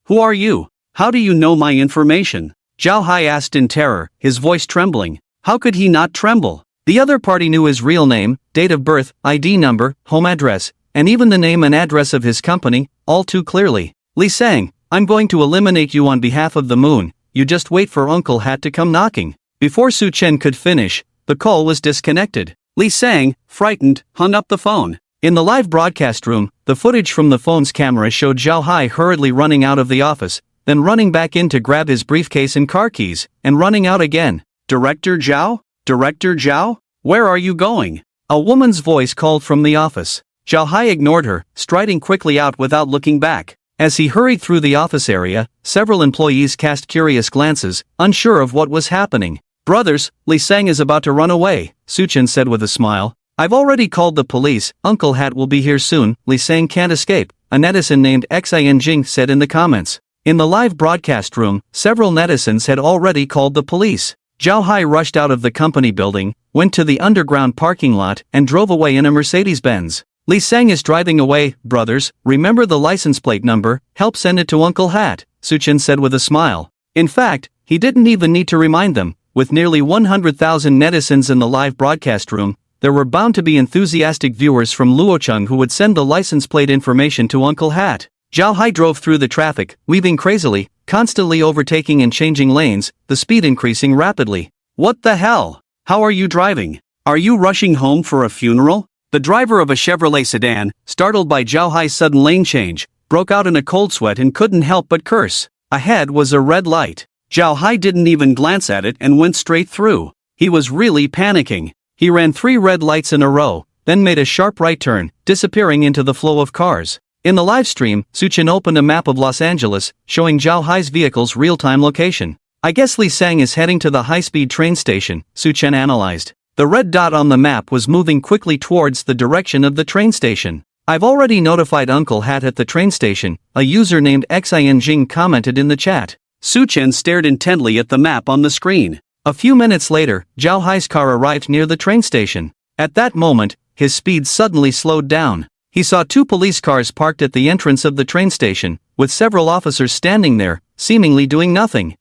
who are you? How do you know my information? Zhao Hai asked in terror, his voice trembling. How could he not tremble? The other party knew his real name, date of birth, ID number, home address, and even the name and address of his company, all too clearly. Li Sang, I'm going to eliminate you on behalf of the moon, you just wait for Uncle Hat to come knocking. Before Su Chen could finish, the call was disconnected. Li Sang, frightened, hung up the phone. In the live broadcast room, the footage from the phone's camera showed Zhao Hai hurriedly running out of the office, then running back in to grab his briefcase and car keys, and running out again. Director Zhao? Director Zhao? Where are you going? A woman's voice called from the office. Zhao Hai ignored her, striding quickly out without looking back. As he hurried through the office area, several employees cast curious glances, unsure of what was happening. Brothers, Li Sang is about to run away, Su Chen said with a smile. I've already called the police, Uncle Hat will be here soon, Li Sang can't escape, a netizen named Xin Jing said in the comments. In the live broadcast room, several netizens had already called the police. Zhao Hai rushed out of the company building, went to the underground parking lot, and drove away in a Mercedes-Benz. Li Sang is driving away, brothers, remember the license plate number, help send it to Uncle Hat, Su Chen said with a smile. In fact, he didn't even need to remind them. With nearly 100,000 netizens in the live broadcast room, there were bound to be enthusiastic viewers from Luocheng who would send the license plate information to Uncle Hat. Zhao Hai drove through the traffic, weaving crazily, constantly overtaking and changing lanes, the speed increasing rapidly. What the hell? How are you driving? Are you rushing home for a funeral? The driver of a Chevrolet sedan, startled by Zhao Hai's sudden lane change, broke out in a cold sweat and couldn't help but curse. Ahead was a red light. Zhao Hai didn't even glance at it and went straight through. He was really panicking. He ran 3 red lights in a row, then made a sharp right turn, disappearing into the flow of cars. In the live stream, Su Chen opened a map of Los Angeles, showing Zhao Hai's vehicle's real-time location. I guess Li Sang is heading to the high-speed train station, Su Chen analyzed. The red dot on the map was moving quickly towards the direction of the train station. I've already notified Uncle Hat at the train station, a user named Xin Jing commented in the chat. Su Chen stared intently at the map on the screen. A few minutes later, Zhao Hai's car arrived near the train station. At that moment, his speed suddenly slowed down. He saw 2 police cars parked at the entrance of the train station, with several officers standing there, seemingly doing nothing.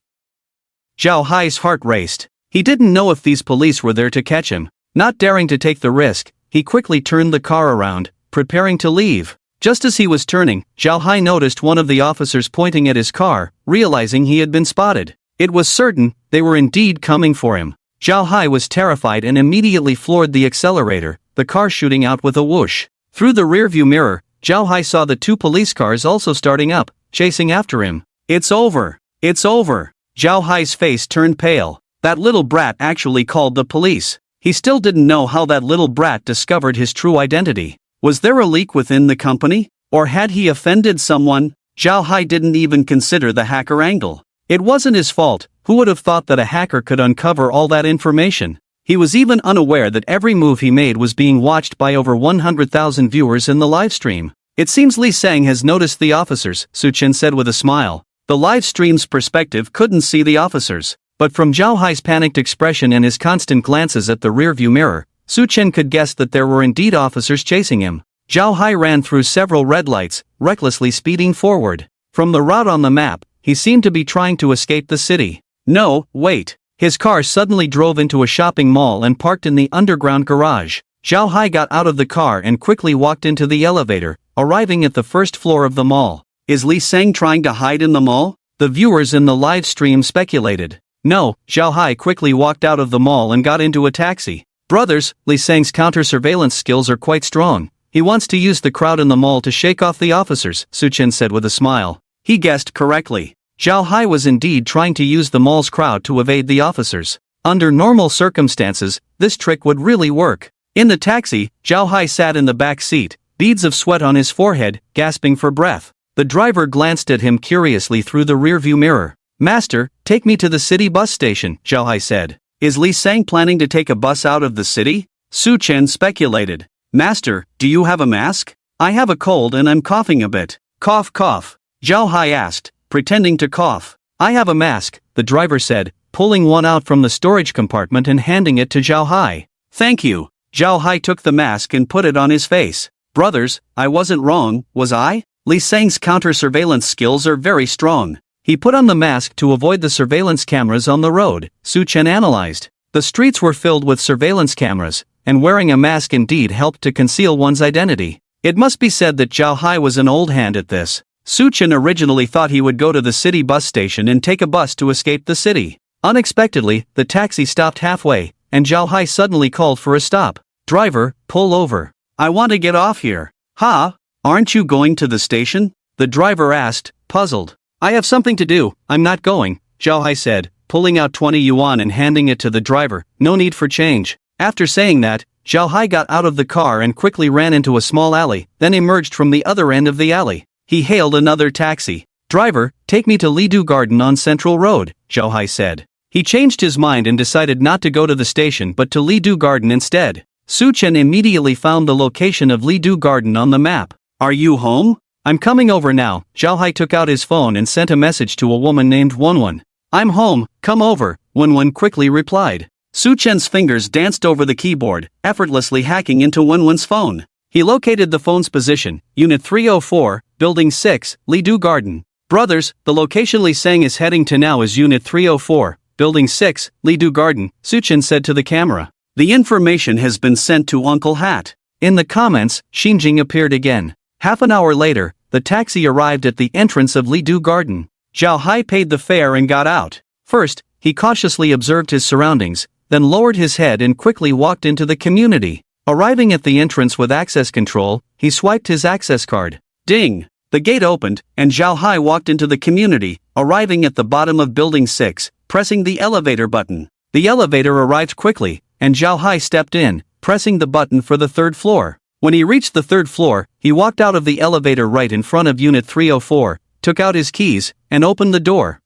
Zhao Hai's heart raced. He didn't know if these police were there to catch him. Not daring to take the risk, he quickly turned the car around, preparing to leave. Just as he was turning, Zhao Hai noticed one of the officers pointing at his car, realizing he had been spotted. It was certain, they were indeed coming for him. Zhao Hai was terrified and immediately floored the accelerator, the car shooting out with a whoosh. Through the rearview mirror, Zhao Hai saw the 2 police cars also starting up, chasing after him. It's over! It's over! Zhao Hai's face turned pale. That little brat actually called the police. He still didn't know how that little brat discovered his true identity. Was there a leak within the company? Or had he offended someone? Zhao Hai didn't even consider the hacker angle. It wasn't his fault. Who would have thought that a hacker could uncover all that information? He was even unaware that every move he made was being watched by over 100,000 viewers in the livestream. It seems Lee Sang has noticed the officers, Su-chen said with a smile. The live stream's perspective couldn't see the officers, but from Zhao Hai's panicked expression and his constant glances at the rearview mirror, Su-chen could guess that there were indeed officers chasing him. Zhao Hai ran through several red lights, recklessly speeding forward. From the route on the map, he seemed to be trying to escape the city. No, wait. His car suddenly drove into a shopping mall and parked in the underground garage. Zhao Hai got out of the car and quickly walked into the elevator, arriving at the first floor of the mall. Is Lee Sang trying to hide in the mall? The viewers in the live stream speculated. No, Zhao Hai quickly walked out of the mall and got into a taxi. Brothers, Lee Sang's counter-surveillance skills are quite strong. He wants to use the crowd in the mall to shake off the officers, Su-chen said with a smile. He guessed correctly. Zhao Hai was indeed trying to use the mall's crowd to evade the officers. Under normal circumstances, this trick would really work. In the taxi, Zhao Hai sat in the back seat, beads of sweat on his forehead, gasping for breath. The driver glanced at him curiously through the rearview mirror. Master, take me to the city bus station, Zhao Hai said. Is Lee Sang planning to take a bus out of the city? Su-chen speculated. Master, do you have a mask? I have a cold and I'm coughing a bit. Cough cough. Zhao Hai asked, pretending to cough. I have a mask, the driver said, pulling one out from the storage compartment and handing it to Zhao Hai. Thank you. Zhao Hai took the mask and put it on his face. Brothers, I wasn't wrong, was I? Lee Sang's counter-surveillance skills are very strong. He put on the mask to avoid the surveillance cameras on the road, Su-chen analyzed. The streets were filled with surveillance cameras, and wearing a mask indeed helped to conceal one's identity. It must be said that Zhao Hai was an old hand at this. Su-chen originally thought he would go to the city bus station and take a bus to escape the city. Unexpectedly, the taxi stopped halfway, and Zhao Hai suddenly called for a stop. Driver, pull over. I want to get off here. Ha? Aren't you going to the station? The driver asked, puzzled. I have something to do, I'm not going, Zhao Hai said, pulling out 20 yuan and handing it to the driver. No need for change. After saying that, Zhao Hai got out of the car and quickly ran into a small alley, then emerged from the other end of the alley. He hailed another taxi. Driver, take me to Lidu Garden on Central Road, Zhao Hai said. He changed his mind and decided not to go to the station but to Lidu Garden instead. Su-chen immediately found the location of Lidu Garden on the map. Are you home? I'm coming over now. Zhao Hai took out his phone and sent a message to a woman named Wenwen. I'm home, come over, Wenwen quickly replied. Su-chen's fingers danced over the keyboard, effortlessly hacking into Wenwen's phone. He located the phone's position, Unit 304, Building 6, Lidu Garden. Brothers, the location Lee Sang is heading to now is Unit 304, Building 6, Lidu Garden, Su-chen said to the camera. The information has been sent to Uncle Hat. In the comments, Xinjing appeared again. Half an hour later, the taxi arrived at the entrance of Lidu Garden. Zhao Hai paid the fare and got out. First, he cautiously observed his surroundings, then lowered his head and quickly walked into the community. Arriving at the entrance with access control, he swiped his access card. Ding! The gate opened, and Zhao Hai walked into the community, arriving at the bottom of Building 6, pressing the elevator button. The elevator arrived quickly, and Zhao Hai stepped in, pressing the button for the third floor. When he reached the third floor, he walked out of the elevator right in front of Unit 304, took out his keys, and opened the door.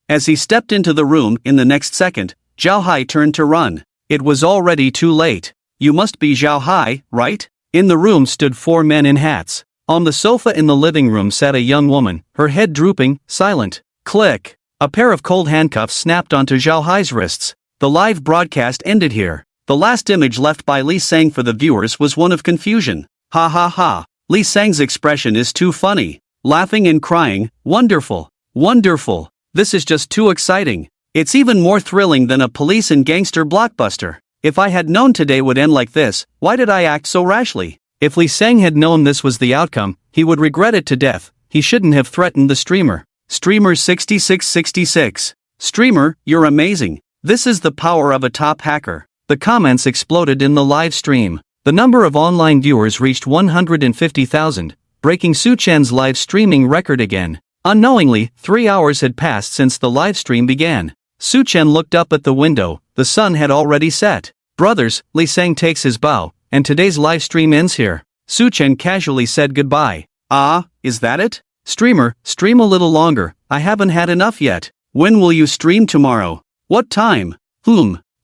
As he stepped into the room in the next second, Zhao Hai turned to run. It was already too late. You must be Zhao Hai, right? In the room stood 4 men in hats. On the sofa in the living room sat a young woman, her head drooping, silent. Click! A pair of cold handcuffs snapped onto Zhao Hai's wrists. The live broadcast ended here. The last image left by Lee Sang for the viewers was one of confusion. Ha ha ha. Lee Sang's expression is too funny. Laughing and crying, wonderful. Wonderful. This is just too exciting. It's even more thrilling than a police and gangster blockbuster. If I had known today would end like this, why did I act so rashly? If Lee Sang had known this was the outcome, he would regret it to death. He shouldn't have threatened the streamer. Streamer 6666. Streamer, you're amazing. This is the power of a top hacker. The comments exploded in the live stream. The number of online viewers reached 150,000, breaking Su-chen's live streaming record again. Unknowingly, 3 hours had passed since the live stream began. Su-chen looked up at the window. The sun had already set. Brothers, Lee Sang takes his bow, and today's live stream ends here. Su-chen casually said goodbye. Ah, is that it? Streamer, stream a little longer. I haven't had enough yet. When will you stream tomorrow? What time?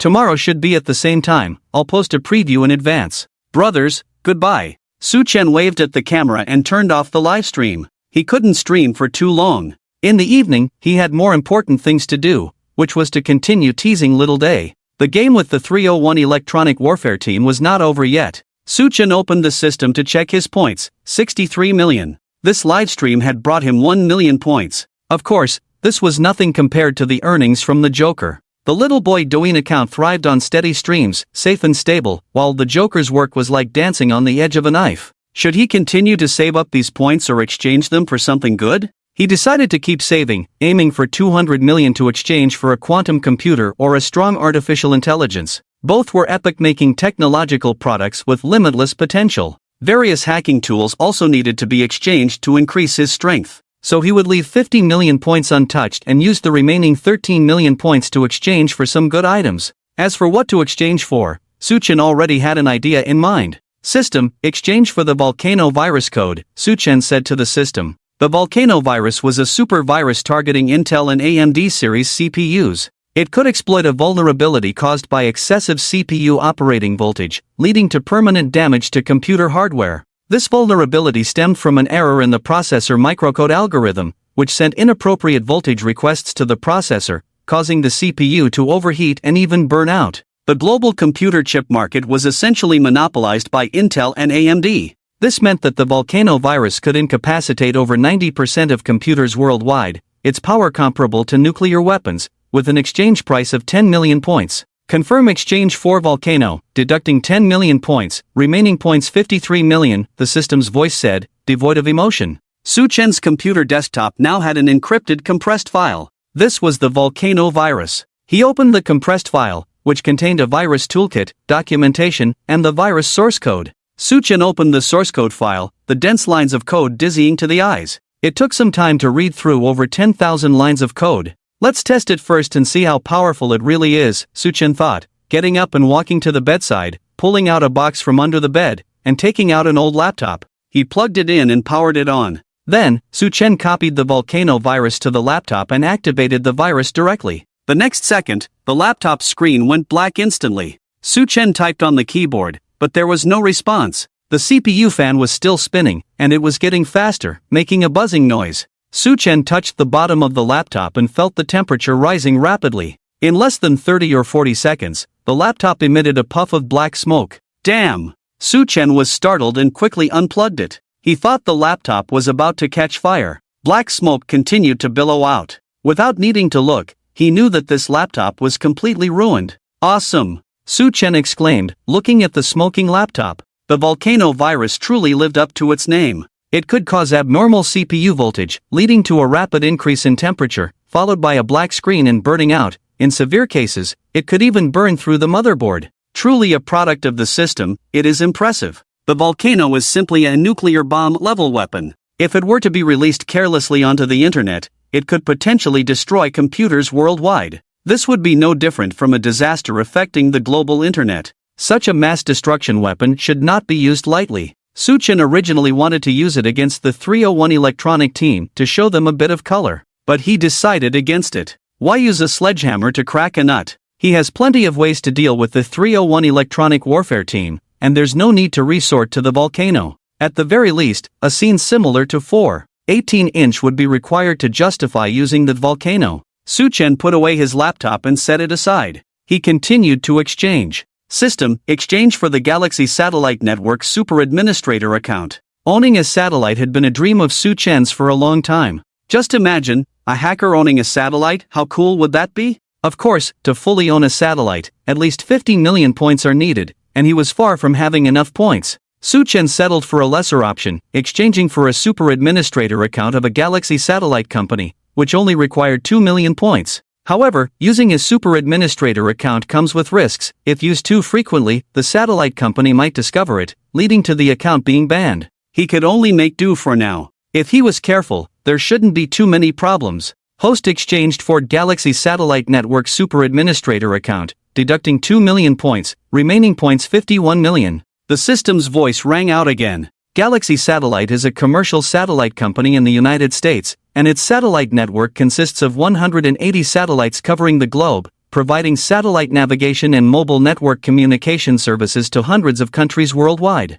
Tomorrow should be at the same time. I'll post a preview in advance. Brothers, goodbye. Su-chen waved at the camera and turned off the live stream. He couldn't stream for too long. In the evening, he had more important things to do, which was to continue teasing Little Day. The game with the 301 Electronic Warfare team was not over yet. Su-chen opened the system to check his points, 63 million. This livestream had brought him 1 million points. Of course, this was nothing compared to the earnings from the Joker. The little boy Douyin account thrived on steady streams, safe and stable, while the Joker's work was like dancing on the edge of a knife. Should he continue to save up these points or exchange them for something good? He decided to keep saving, aiming for 200 million to exchange for a quantum computer or a strong artificial intelligence. Both were epoch-making technological products with limitless potential. Various hacking tools also needed to be exchanged to increase his strength. So he would leave 50 million points untouched and use the remaining 13 million points to exchange for some good items. As for what to exchange for, Su-chen already had an idea in mind. System, exchange for the volcano virus code, Su-chen said to the system. The volcano virus was a super virus targeting Intel and AMD series CPUs. It could exploit a vulnerability caused by excessive CPU operating voltage, leading to permanent damage to computer hardware. This vulnerability stemmed from an error in the processor microcode algorithm, which sent inappropriate voltage requests to the processor, causing the CPU to overheat and even burn out. The global computer chip market was essentially monopolized by Intel and AMD. This meant that the volcano virus could incapacitate over 90% of computers worldwide, its power comparable to nuclear weapons, with an exchange price of 10 million points. Confirm exchange for volcano, deducting 10 million points, remaining points 53 million, the system's voice said, devoid of emotion. Su-chen's computer desktop now had an encrypted compressed file. This was the volcano virus. He opened the compressed file, which contained a virus toolkit, documentation, and the virus source code. Su-chen opened the source code file, the dense lines of code dizzying to the eyes. It took some time to read through over 10,000 lines of code. Let's test it first and see how powerful it really is, Su-chen thought, getting up and walking to the bedside, pulling out a box from under the bed, and taking out an old laptop. He plugged it in and powered it on. Then, Su-chen copied the volcano virus to the laptop and activated the virus directly. The next second, the laptop's screen went black instantly. Su-chen typed on the keyboard, but there was no response. The CPU fan was still spinning, and it was getting faster, making a buzzing noise. Su-chen touched the bottom of the laptop and felt the temperature rising rapidly. In less than 30 or 40 seconds, the laptop emitted a puff of black smoke. Damn! Su-chen was startled and quickly unplugged it. He thought the laptop was about to catch fire. Black smoke continued to billow out. Without needing to look, he knew that this laptop was completely ruined. Awesome! Su-chen exclaimed, looking at the smoking laptop. The volcano virus truly lived up to its name. It could cause abnormal CPU voltage, leading to a rapid increase in temperature, followed by a black screen and burning out. In severe cases, it could even burn through the motherboard. Truly a product of the system, it is impressive. The volcano is simply a nuclear bomb-level weapon. If it were to be released carelessly onto the internet, it could potentially destroy computers worldwide. This would be no different from a disaster affecting the global internet. Such a mass destruction weapon should not be used lightly. Su-chen originally wanted to use it against the 301 Electronic team to show them a bit of color, but he decided against it. Why use a sledgehammer to crack a nut? He has plenty of ways to deal with the 301 Electronic Warfare team, and there's no need to resort to the volcano. At the very least, a scene similar to 4.18" would be required to justify using the volcano. Su-chen put away his laptop and set it aside. He continued to exchange. System, exchange for the Galaxy Satellite Network Super Administrator account. Owning a satellite had been a dream of Su-chen's for a long time. Just imagine, a hacker owning a satellite, how cool would that be? Of course, to fully own a satellite, at least 50 million points are needed, and he was far from having enough points. Su-chen settled for a lesser option, exchanging for a Super Administrator account of a Galaxy satellite company, which only required 2 million points. However, using a Super Administrator account comes with risks. If used too frequently, the satellite company might discover it, leading to the account being banned. He could only make do for now. If he was careful, there shouldn't be too many problems. Host exchanged for Galaxy Satellite Network Super Administrator account, deducting 2 million points, remaining points 51 million. The system's voice rang out again. Galaxy Satellite is a commercial satellite company in the United States, and its satellite network consists of 180 satellites covering the globe, providing satellite navigation and mobile network communication services to hundreds of countries worldwide.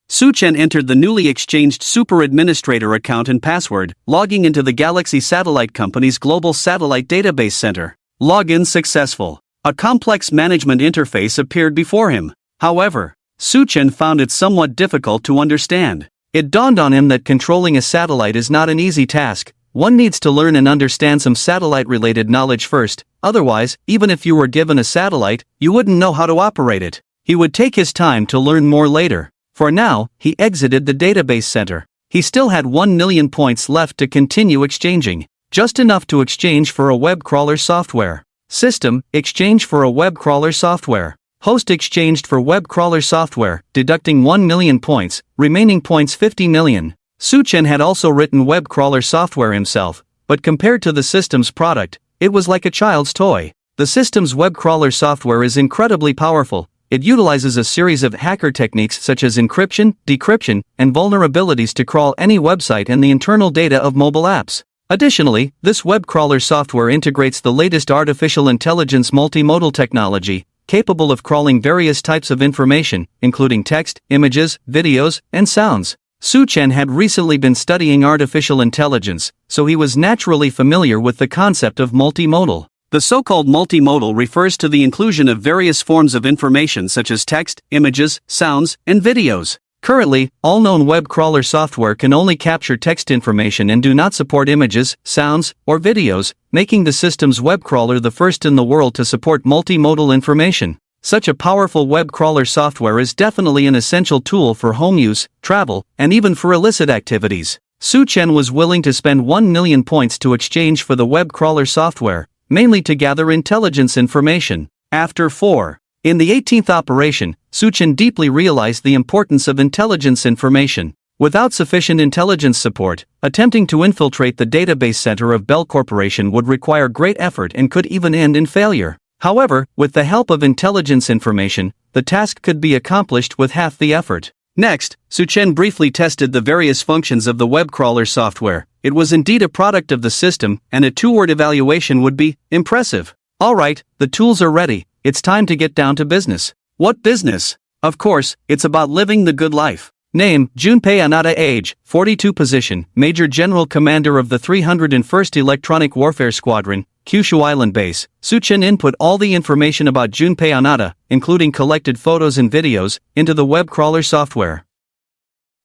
Su Chen entered the newly exchanged Super Administrator account and password, logging into the Galaxy Satellite Company's Global Satellite Database Center. Login successful. A complex management interface appeared before him. However, Su Chen found it somewhat difficult to understand. It dawned on him that controlling a satellite is not an easy task. One needs to learn and understand some satellite-related knowledge first, otherwise, even if you were given a satellite, you wouldn't know how to operate it. He would take his time to learn more later. For now, he exited the database center. He still had 1 million points left to continue exchanging, just enough to exchange for a web crawler software. System, exchange for a web crawler software. Host exchanged for web crawler software, deducting 1 million points, remaining points 50 million. Su Chen had also written web crawler software himself, but compared to the system's product, it was like a child's toy. The system's web crawler software is incredibly powerful. It utilizes a series of hacker techniques such as encryption, decryption, and vulnerabilities to crawl any website and the internal data of mobile apps. Additionally, this web crawler software integrates the latest artificial intelligence multimodal technology, capable of crawling various types of information, including text, images, videos, and sounds. Su Chen had recently been studying artificial intelligence, so he was naturally familiar with the concept of multimodal. The so-called multimodal refers to the inclusion of various forms of information such as text, images, sounds, and videos. Currently, all known web crawler software can only capture text information and do not support images, sounds, or videos, making the system's web crawler the first in the world to support multimodal information. Such a powerful web crawler software is definitely an essential tool for home use, travel, and even for illicit activities. Su Chen was willing to spend 1 million points to exchange for the web crawler software, mainly to gather intelligence information. After 4. In the 18th operation, Su Chen deeply realized the importance of intelligence information. Without sufficient intelligence support, attempting to infiltrate the database center of Bell Corporation would require great effort and could even end in failure. However, with the help of intelligence information, the task could be accomplished with half the effort. Next, Su Chen briefly tested the various functions of the web crawler software. It was indeed a product of the system, and a 2-word evaluation would be impressive. Alright, the tools are ready, it's time to get down to business. What business? Of course, it's about living the good life. Name, Junpei Anada. Age, 42. Position, Major General Commander of the 301st Electronic Warfare Squadron, Kyushu Island Base. Su Chen input all the information about Junpei Anada, including collected photos and videos, into the web crawler software.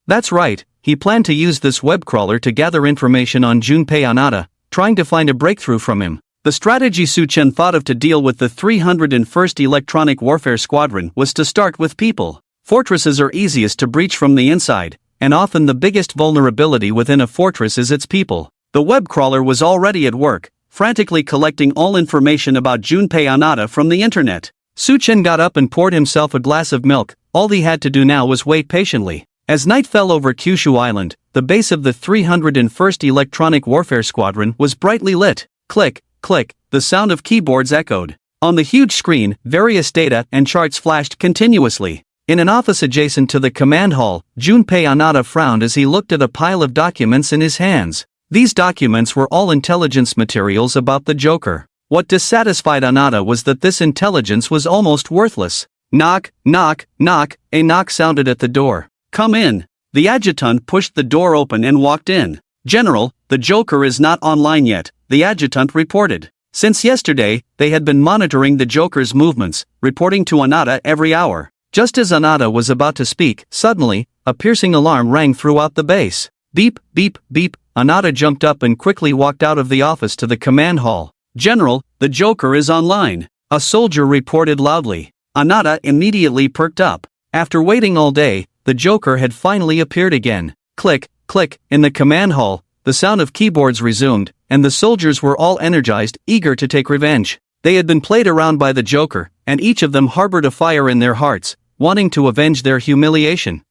That's right, he planned to use this web crawler to gather information on Junpei Anada, trying to find a breakthrough from him. The strategy Su Chen thought of to deal with the 301st Electronic Warfare Squadron was to start with people. Fortresses are easiest to breach from the inside, and often the biggest vulnerability within a fortress is its people. The web crawler was already at work, frantically collecting all information about Junpei Anada from the internet. Su Chen got up and poured himself a glass of milk. All he had to do now was wait patiently. As night fell over Kyushu Island, the base of the 301st Electronic Warfare Squadron was brightly lit. Click, click, the sound of keyboards echoed. On the huge screen, various data and charts flashed continuously. In an office adjacent to the command hall, Junpei Anada frowned as he looked at a pile of documents in his hands. These documents were all intelligence materials about the Joker. What dissatisfied Anada was that this intelligence was almost worthless. Knock, knock, knock, a knock sounded at the door. Come in. The adjutant pushed the door open and walked in. General, the Joker is not online yet, the adjutant reported. Since yesterday, they had been monitoring the Joker's movements, reporting to Anada every hour. Just as Anada was about to speak, suddenly, a piercing alarm rang throughout the base. Beep, beep, beep. Anada jumped up and quickly walked out of the office to the command hall. General, the Joker is online, a soldier reported loudly. Anada immediately perked up. After waiting all day, the Joker had finally appeared again. Click, click, in the command hall, the sound of keyboards resumed, and the soldiers were all energized, eager to take revenge. They had been played around by the Joker, and each of them harbored a fire in their hearts, wanting to avenge their humiliation.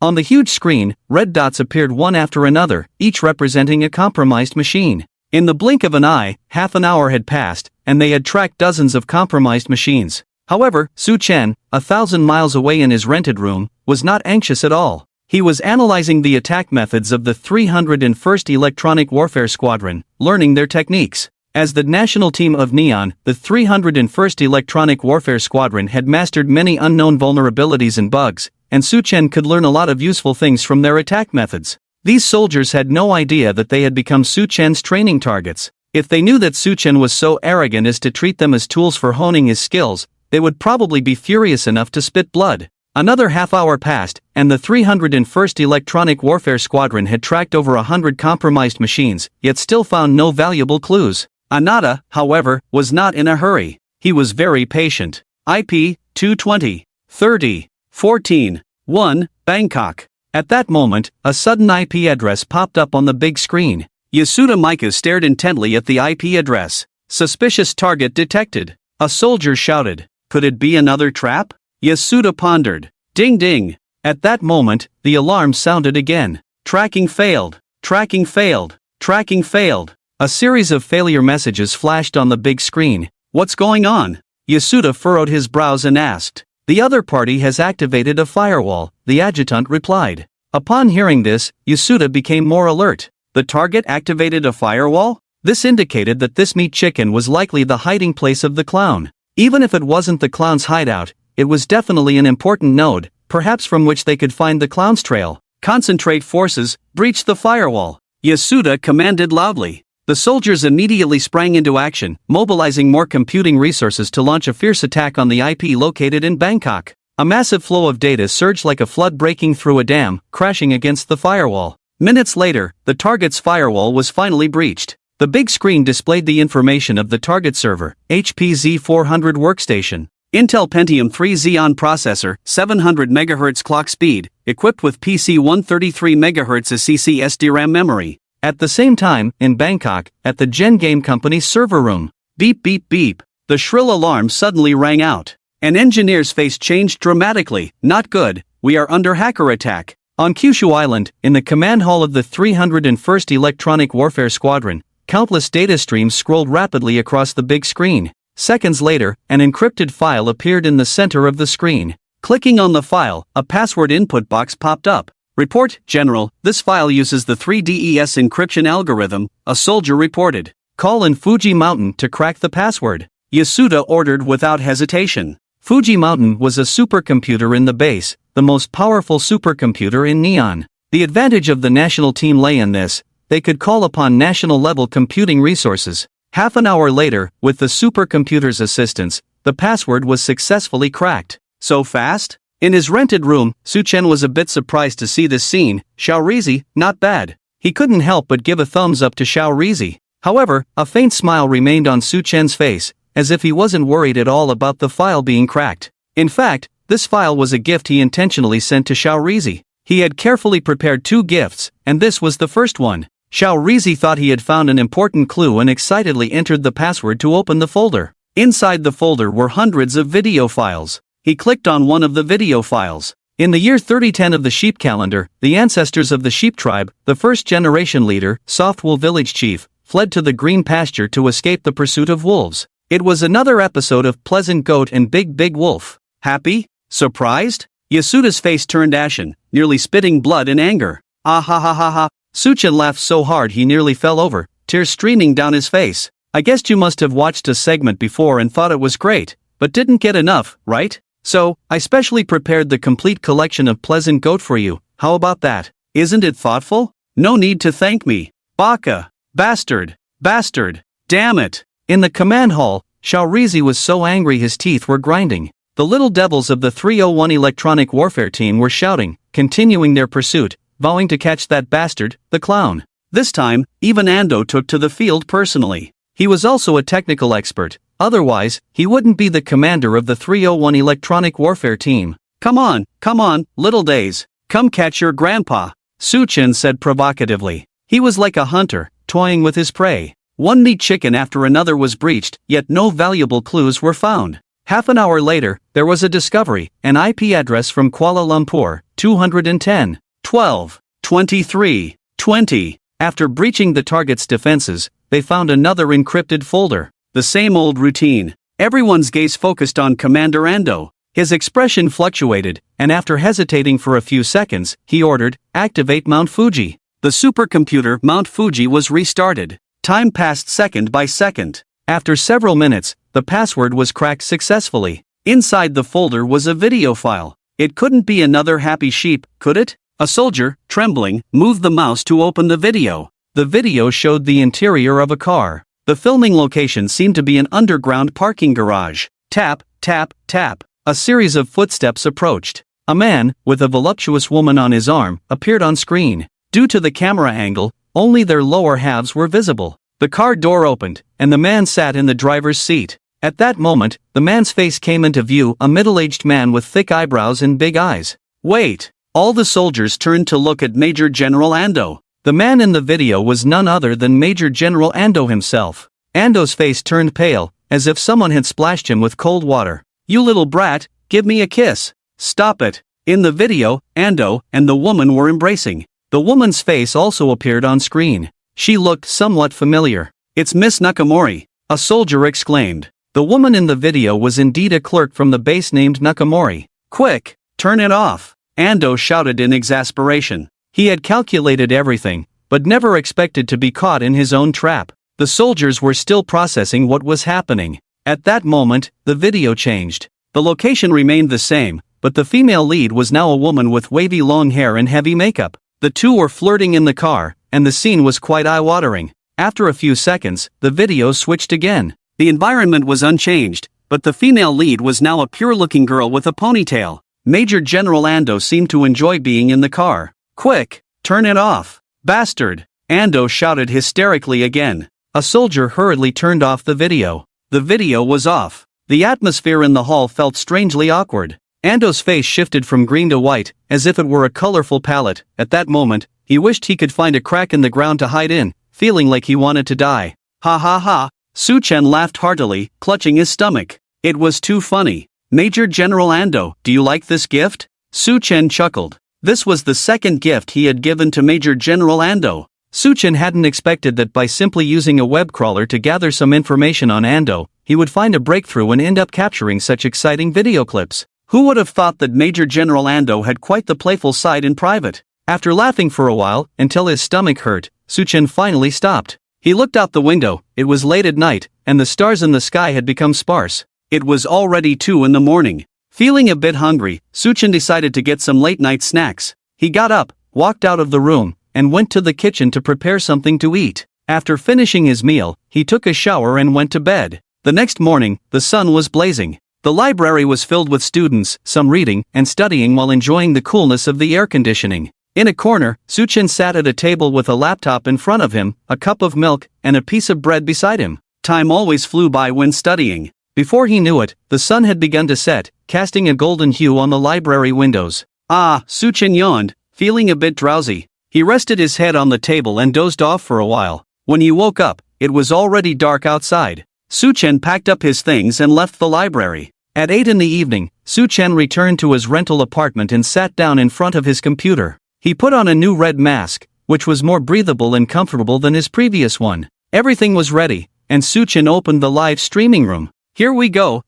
On the huge screen, red dots appeared one after another, each representing a compromised machine. In the blink of an eye, half an hour had passed, and they had tracked dozens of compromised machines. However, Su Chen, 1,000 miles away in his rented room, was not anxious at all. He was analyzing the attack methods of the 301st Electronic Warfare Squadron, learning their techniques. As the national team of Neon, the 301st Electronic Warfare Squadron had mastered many unknown vulnerabilities and bugs, and Su-chen could learn a lot of useful things from their attack methods. These soldiers had no idea that they had become Su-chen's training targets. If they knew that Su-chen was so arrogant as to treat them as tools for honing his skills, they would probably be furious enough to spit blood. Another half-hour passed, and the 301st Electronic Warfare Squadron had tracked over 100 compromised machines, yet still found no valuable clues. Anada, however, was not in a hurry. He was very patient. IP 220 30 14 1 Bangkok. At that moment, a sudden IP address popped up on the big screen. Yasuda Mika stared intently at the IP address. Suspicious target detected. A soldier shouted. Could it be another trap? Yasuda pondered. Ding ding. At that moment, the alarm sounded again. Tracking failed. Tracking failed. Tracking failed. A series of failure messages flashed on the big screen. What's going on? Yasuda furrowed his brows and asked. The other party has activated a firewall, the adjutant replied. Upon hearing this, Yasuda became more alert. The target activated a firewall? This indicated that this meat chicken was likely the hiding place of the clown. Even if it wasn't the clown's hideout, it was definitely an important node, perhaps from which they could find the clown's trail. Concentrate forces, breach the firewall. Yasuda commanded loudly. The soldiers immediately sprang into action, mobilizing more computing resources to launch a fierce attack on the IP located in Bangkok. A massive flow of data surged like a flood breaking through a dam, crashing against the firewall. Minutes later, the target's firewall was finally breached. The big screen displayed the information of the target server, HP Z400 workstation. Intel Pentium 3 Xeon processor, 700 MHz clock speed, equipped with PC 133 MHz CC SDRAM memory. At the same time, in Bangkok, at the Gen Game Company's server room. Beep beep beep. The shrill alarm suddenly rang out. An engineer's face changed dramatically. Not good, we are under hacker attack. On Kyushu Island, in the command hall of the 301st Electronic Warfare Squadron, countless data streams scrolled rapidly across the big screen. Seconds later, an encrypted file appeared in the center of the screen. Clicking on the file, a password input box popped up. Report, General, this file uses the 3DES encryption algorithm, a soldier reported. Call in Fuji Mountain to crack the password. Yasuda ordered without hesitation. Fuji Mountain was a supercomputer in the base, the most powerful supercomputer in Neon. The advantage of the national team lay in this: they could call upon national-level computing resources. Half an hour later, with the supercomputer's assistance, the password was successfully cracked. So fast? In his rented room, Su-chen was a bit surprised to see this scene. Xiaorizi, not bad. He couldn't help but give a thumbs up to Xiaorizi. However, a faint smile remained on Su-chen's face, as if he wasn't worried at all about the file being cracked. In fact, this file was a gift he intentionally sent to Xiaorizi. He had carefully prepared 2 gifts, and this was the first one. Xiaorizi thought he had found an important clue and excitedly entered the password to open the folder. Inside the folder were hundreds of video files. He clicked on one of the video files. In the year 3010 of the sheep calendar, the ancestors of the sheep tribe, the first-generation leader, Softwool village chief, fled to the green pasture to escape the pursuit of wolves. It was another episode of Pleasant Goat and Big Wolf. Happy? Surprised? Yasuda's face turned ashen, nearly spitting blood in anger. Ah ha ha ha ha. Su-chen laughed so hard he nearly fell over, tears streaming down his face. I guessed you must have watched a segment before and thought it was great, but didn't get enough, right? So, I specially prepared the complete collection of Pleasant Goat for you. How about that? Isn't it thoughtful? No need to thank me. Baka. Bastard. Bastard. Damn it. In the command hall, Xiaorizi was so angry his teeth were grinding. The little devils of the 301 Electronic Warfare team were shouting, continuing their pursuit, vowing to catch that bastard, the clown. This time, even Ando took to the field personally. He was also a technical expert. Otherwise, he wouldn't be the commander of the 301 Electronic Warfare team. Come on, little days. Come catch your grandpa, Su-chen said provocatively. He was like a hunter, toying with his prey. One meat chicken after another was breached, yet no valuable clues were found. Half an hour later, there was a discovery, an IP address from Kuala Lumpur, 210, 12, 23, 20. After breaching the target's defenses, they found another encrypted folder. The same old routine. Everyone's gaze focused on Commander Ando. His expression fluctuated, and after hesitating for a few seconds, he ordered, "Activate Mount Fuji." The supercomputer Mount Fuji was restarted. Time passed second by second. After several minutes, the password was cracked successfully. Inside the folder was a video file. It couldn't be another happy sheep, could it? A soldier, trembling, moved the mouse to open the video. The video showed the interior of a car. The filming location seemed to be an underground parking garage. Tap, tap, tap. A series of footsteps approached. A man, with a voluptuous woman on his arm, appeared on screen. Due to the camera angle, only their lower halves were visible. The car door opened, and the man sat in the driver's seat. At that moment, the man's face came into view, a middle-aged man with thick eyebrows and big eyes. Wait! All the soldiers turned to look at Major General Ando. The man in the video was none other than Major General Ando himself. Ando's face turned pale, as if someone had splashed him with cold water. "You little brat, give me a kiss." "Stop it." In the video, Ando and the woman were embracing. The woman's face also appeared on screen. She looked somewhat familiar. "It's Miss Nakamori," a soldier exclaimed. The woman in the video was indeed a clerk from the base named Nakamori. "Quick, turn it off," Ando shouted in exasperation. He had calculated everything, but never expected to be caught in his own trap. The soldiers were still processing what was happening. At that moment, the video changed. The location remained the same, but the female lead was now a woman with wavy long hair and heavy makeup. The two were flirting in the car, and the scene was quite eye-watering. After a few seconds, the video switched again. The environment was unchanged, but the female lead was now a pure-looking girl with a ponytail. Major General Ando seemed to enjoy being in the car. "Quick, turn it off, bastard!" Ando shouted hysterically again. A soldier hurriedly turned off the video. The video was off. The atmosphere in the hall felt strangely awkward. Ando's face shifted from green to white, as if it were a colorful palette. At that moment, he wished he could find a crack in the ground to hide in, feeling like he wanted to die. "Ha ha ha!" Suchen laughed heartily, clutching his stomach. It was too funny. "Major General Ando, do you like this gift?" Suchen chuckled. This was the second gift he had given to Major General Ando. Suchen hadn't expected that by simply using a web crawler to gather some information on Ando, he would find a breakthrough and end up capturing such exciting video clips. Who would have thought that Major General Ando had quite the playful side in private? After laughing for a while, until his stomach hurt, Suchen finally stopped. He looked out the window. It was late at night, and the stars in the sky had become sparse. It was already 2 in the morning. Feeling a bit hungry, Suchen decided to get some late-night snacks. He got up, walked out of the room, and went to the kitchen to prepare something to eat. After finishing his meal, he took a shower and went to bed. The next morning, the sun was blazing. The library was filled with students, some reading and studying while enjoying the coolness of the air conditioning. In a corner, Suchen sat at a table with a laptop in front of him, a cup of milk, and a piece of bread beside him. Time always flew by when studying. Before he knew it, the sun had begun to set, casting a golden hue on the library windows. Suchen yawned, feeling a bit drowsy. He rested his head on the table and dozed off for a while. When he woke up, it was already dark outside. Suchen packed up his things and left the library. At 8 in the evening, Suchen returned to his rental apartment and sat down in front of his computer. He put on a new red mask, which was more breathable and comfortable than his previous one. Everything was ready, and Suchen opened the live streaming room. Here we go.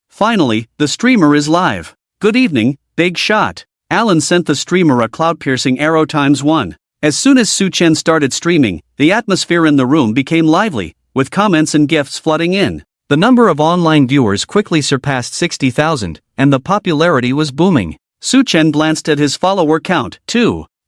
Finally, the streamer is live. "Good evening, big shot." Alan sent the streamer a cloud-piercing arrow ×1. As soon as Suchen started streaming, the atmosphere in the room became lively, with comments and gifts flooding in. The number of online viewers quickly surpassed 60,000, and the popularity was booming. Suchen glanced at his follower count,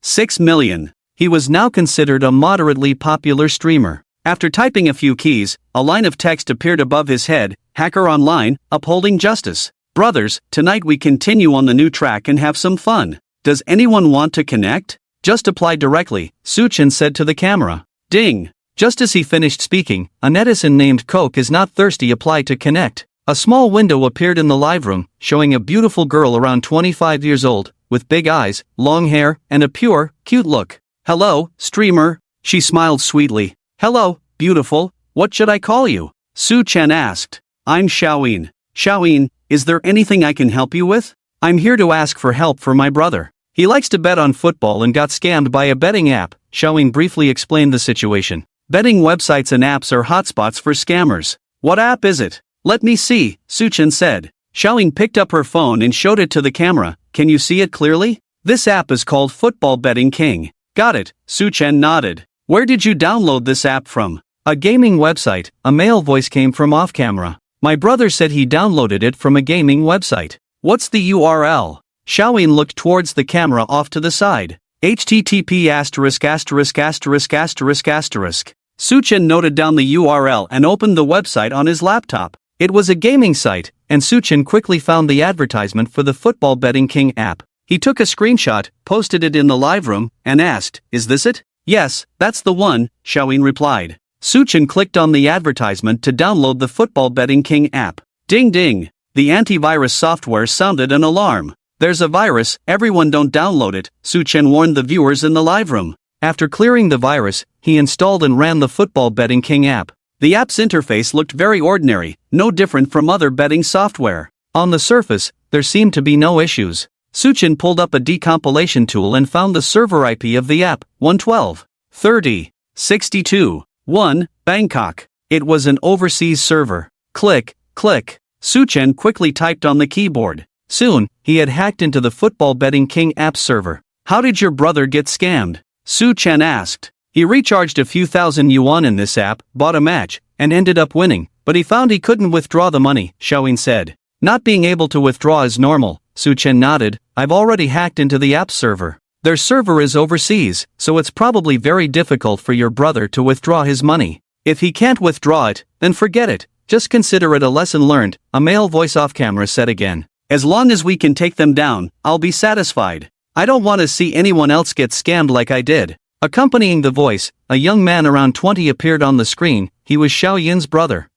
6 million. He was now considered a moderately popular streamer. After typing a few keys, a line of text appeared above his head: "Hacker Online, upholding justice. Brothers, tonight we continue on the new track and have some fun. Does anyone want to connect? Just apply directly," Suchen said to the camera. Ding! Just as he finished speaking, a netizen named Coke is not thirsty applied to connect. A small window appeared in the live room, showing a beautiful girl around 25 years old, with big eyes, long hair, and a pure, cute look. "Hello, streamer," she smiled sweetly. "Hello, beautiful, what should I call you?" Suchen asked. "I'm Xiaoyin. Xiaoyin, is there anything I can help you with? I'm here to ask for help for my brother. He likes to bet on football and got scammed by a betting app." Xiaoyin briefly explained the situation. "Betting websites and apps are hotspots for scammers." "What app is it? Let me see," Suchen said. Xiaoyin picked up her phone and showed it to the camera. "Can you see it clearly? This app is called Football Betting King." "Got it," Suchen nodded. Where did you download this app from? A gaming website, a male voice came from off camera. My brother said he downloaded it from a gaming website. What's the URL? Xiaoyin looked towards the camera off to the side. http://. Su Chen noted down the URL and opened the website on his laptop. It was a gaming site, and Su Chen quickly found the advertisement for the Football Betting King app. He took a screenshot, posted it in the live room, and asked, "Is this it?" "Yes, that's the one," Xiaoyin replied. Su Chen clicked on the advertisement to download the Football Betting King app. Ding ding! The antivirus software sounded an alarm. "There's a virus, everyone don't download it," Su Chen warned the viewers in the live room. After clearing the virus, he installed and ran the Football Betting King app. The app's interface looked very ordinary, no different from other betting software. On the surface, there seemed to be no issues. Su Chen pulled up a decompilation tool and found the server IP of the app, 112.30.62.1, Bangkok. It was an overseas server. Click, click. Su Chen quickly typed on the keyboard. Soon, he had hacked into the Football Betting King app server. "How did your brother get scammed?" Su Chen asked. "He recharged a few thousand yuan in this app, bought a match, and ended up winning, but he found he couldn't withdraw the money," Xiaoyin said. "Not being able to withdraw is normal," Su Chen nodded. "I've already hacked into the app server. Their server is overseas, so it's probably very difficult for your brother to withdraw his money. If he can't withdraw it, then forget it. Just consider it a lesson learned," a male voice off camera said again. "As long as we can take them down, I'll be satisfied. I don't want to see anyone else get scammed like I did." Accompanying the voice, a young man around 20 appeared on the screen. He was Xiao Yin's brother.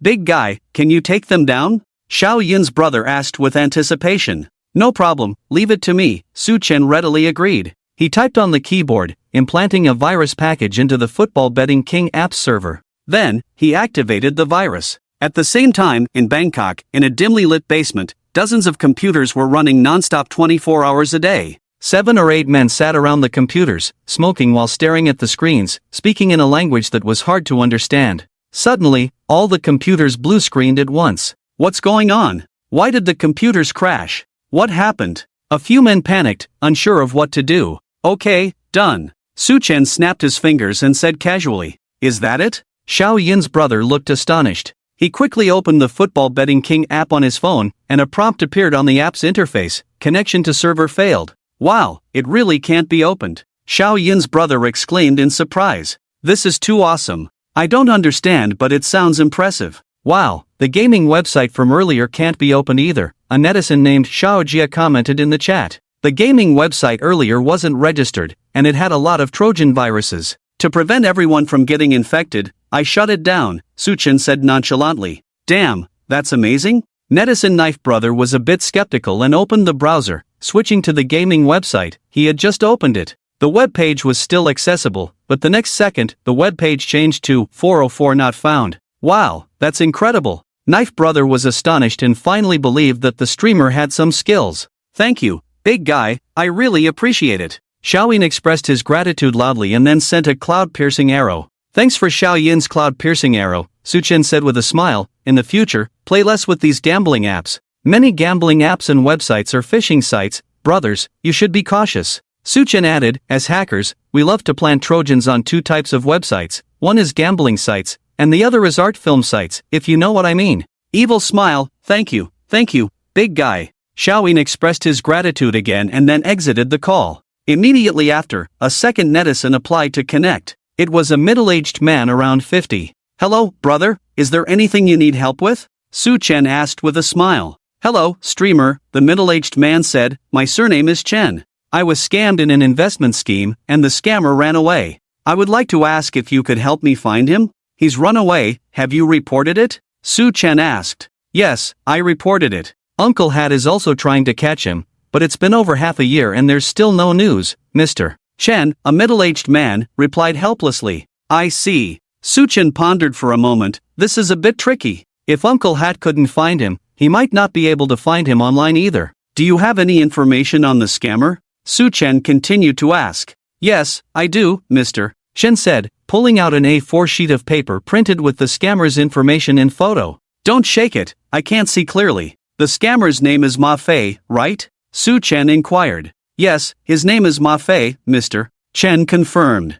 "Big guy, can you take them down?" Xiao Yin's brother asked with anticipation. "No problem, leave it to me," Su Chen readily agreed. He typed on the keyboard, implanting a virus package into the Football Betting King app server. Then, he activated the virus. At the same time, in Bangkok, in a dimly lit basement, dozens of computers were running non-stop 24 hours a day. 7 or 8 men sat around the computers, smoking while staring at the screens, speaking in a language that was hard to understand. Suddenly, all the computers blue-screened at once. "What's going on? Why did the computers crash? What happened?" A few men panicked, unsure of what to do. "Okay, done." Su Chen snapped his fingers and said casually, "Is that it?" Xiao Yin's brother looked astonished. He quickly opened the Football Betting King app on his phone, and a prompt appeared on the app's interface: "Connection to server failed." "Wow, it really can't be opened," Xiao Yin's brother exclaimed in surprise. "This is too awesome. I don't understand, but it sounds impressive." "Wow, the gaming website from earlier can't be opened either," a netizen named Xiao Jia commented in the chat. "The gaming website earlier wasn't registered, and it had a lot of Trojan viruses. To prevent everyone from getting infected, I shut it down," Su Chen said nonchalantly. "Damn, that's amazing." Netizen Knife Brother was a bit skeptical and opened the browser, switching to the gaming website. He had just opened it. The web page was still accessible, but the next second, the web page changed to 404 not found. "Wow, that's incredible." Knife Brother was astonished and finally believed that the streamer had some skills. "Thank you, big guy, I really appreciate it." Xiaoyin expressed his gratitude loudly and then sent a cloud-piercing arrow. "Thanks for Xiao Yin's cloud-piercing arrow," Su Chen said with a smile. "In the future, play less with these gambling apps. Many gambling apps and websites are phishing sites. Brothers, you should be cautious." Su Chen added, "As hackers, we love to plant Trojans on 2 types of websites. One is gambling sites, and the other is art film sites, if you know what I mean." Evil smile, thank you, big guy." Xiaoyin expressed his gratitude again and then exited the call. Immediately after, a second netizen applied to connect. It was a middle-aged man around 50. "Hello, brother, is there anything you need help with?" Su Chen asked with a smile. "Hello, streamer," the middle-aged man said. "My surname is Chen. I was scammed in an investment scheme, and the scammer ran away. I would like to ask if you could help me find him." "He's run away, have you reported it?" Su Chen asked. "Yes, I reported it. Uncle Hat is also trying to catch him, but it's been over half a year and there's still no news, Mr. Chen," a middle-aged man, replied helplessly. "I see." Su Chen pondered for a moment. "This is a bit tricky. If Uncle Hat couldn't find him, he might not be able to find him online either. Do you have any information on the scammer?" Su Chen continued to ask. "Yes, I do, Mr. Chen said, pulling out an A4 sheet of paper printed with the scammer's information in photo. "Don't shake it, I can't see clearly. The scammer's name is Ma Fei, right?" Su Chen inquired. "Yes, his name is Ma Fei, Mr. Chen confirmed."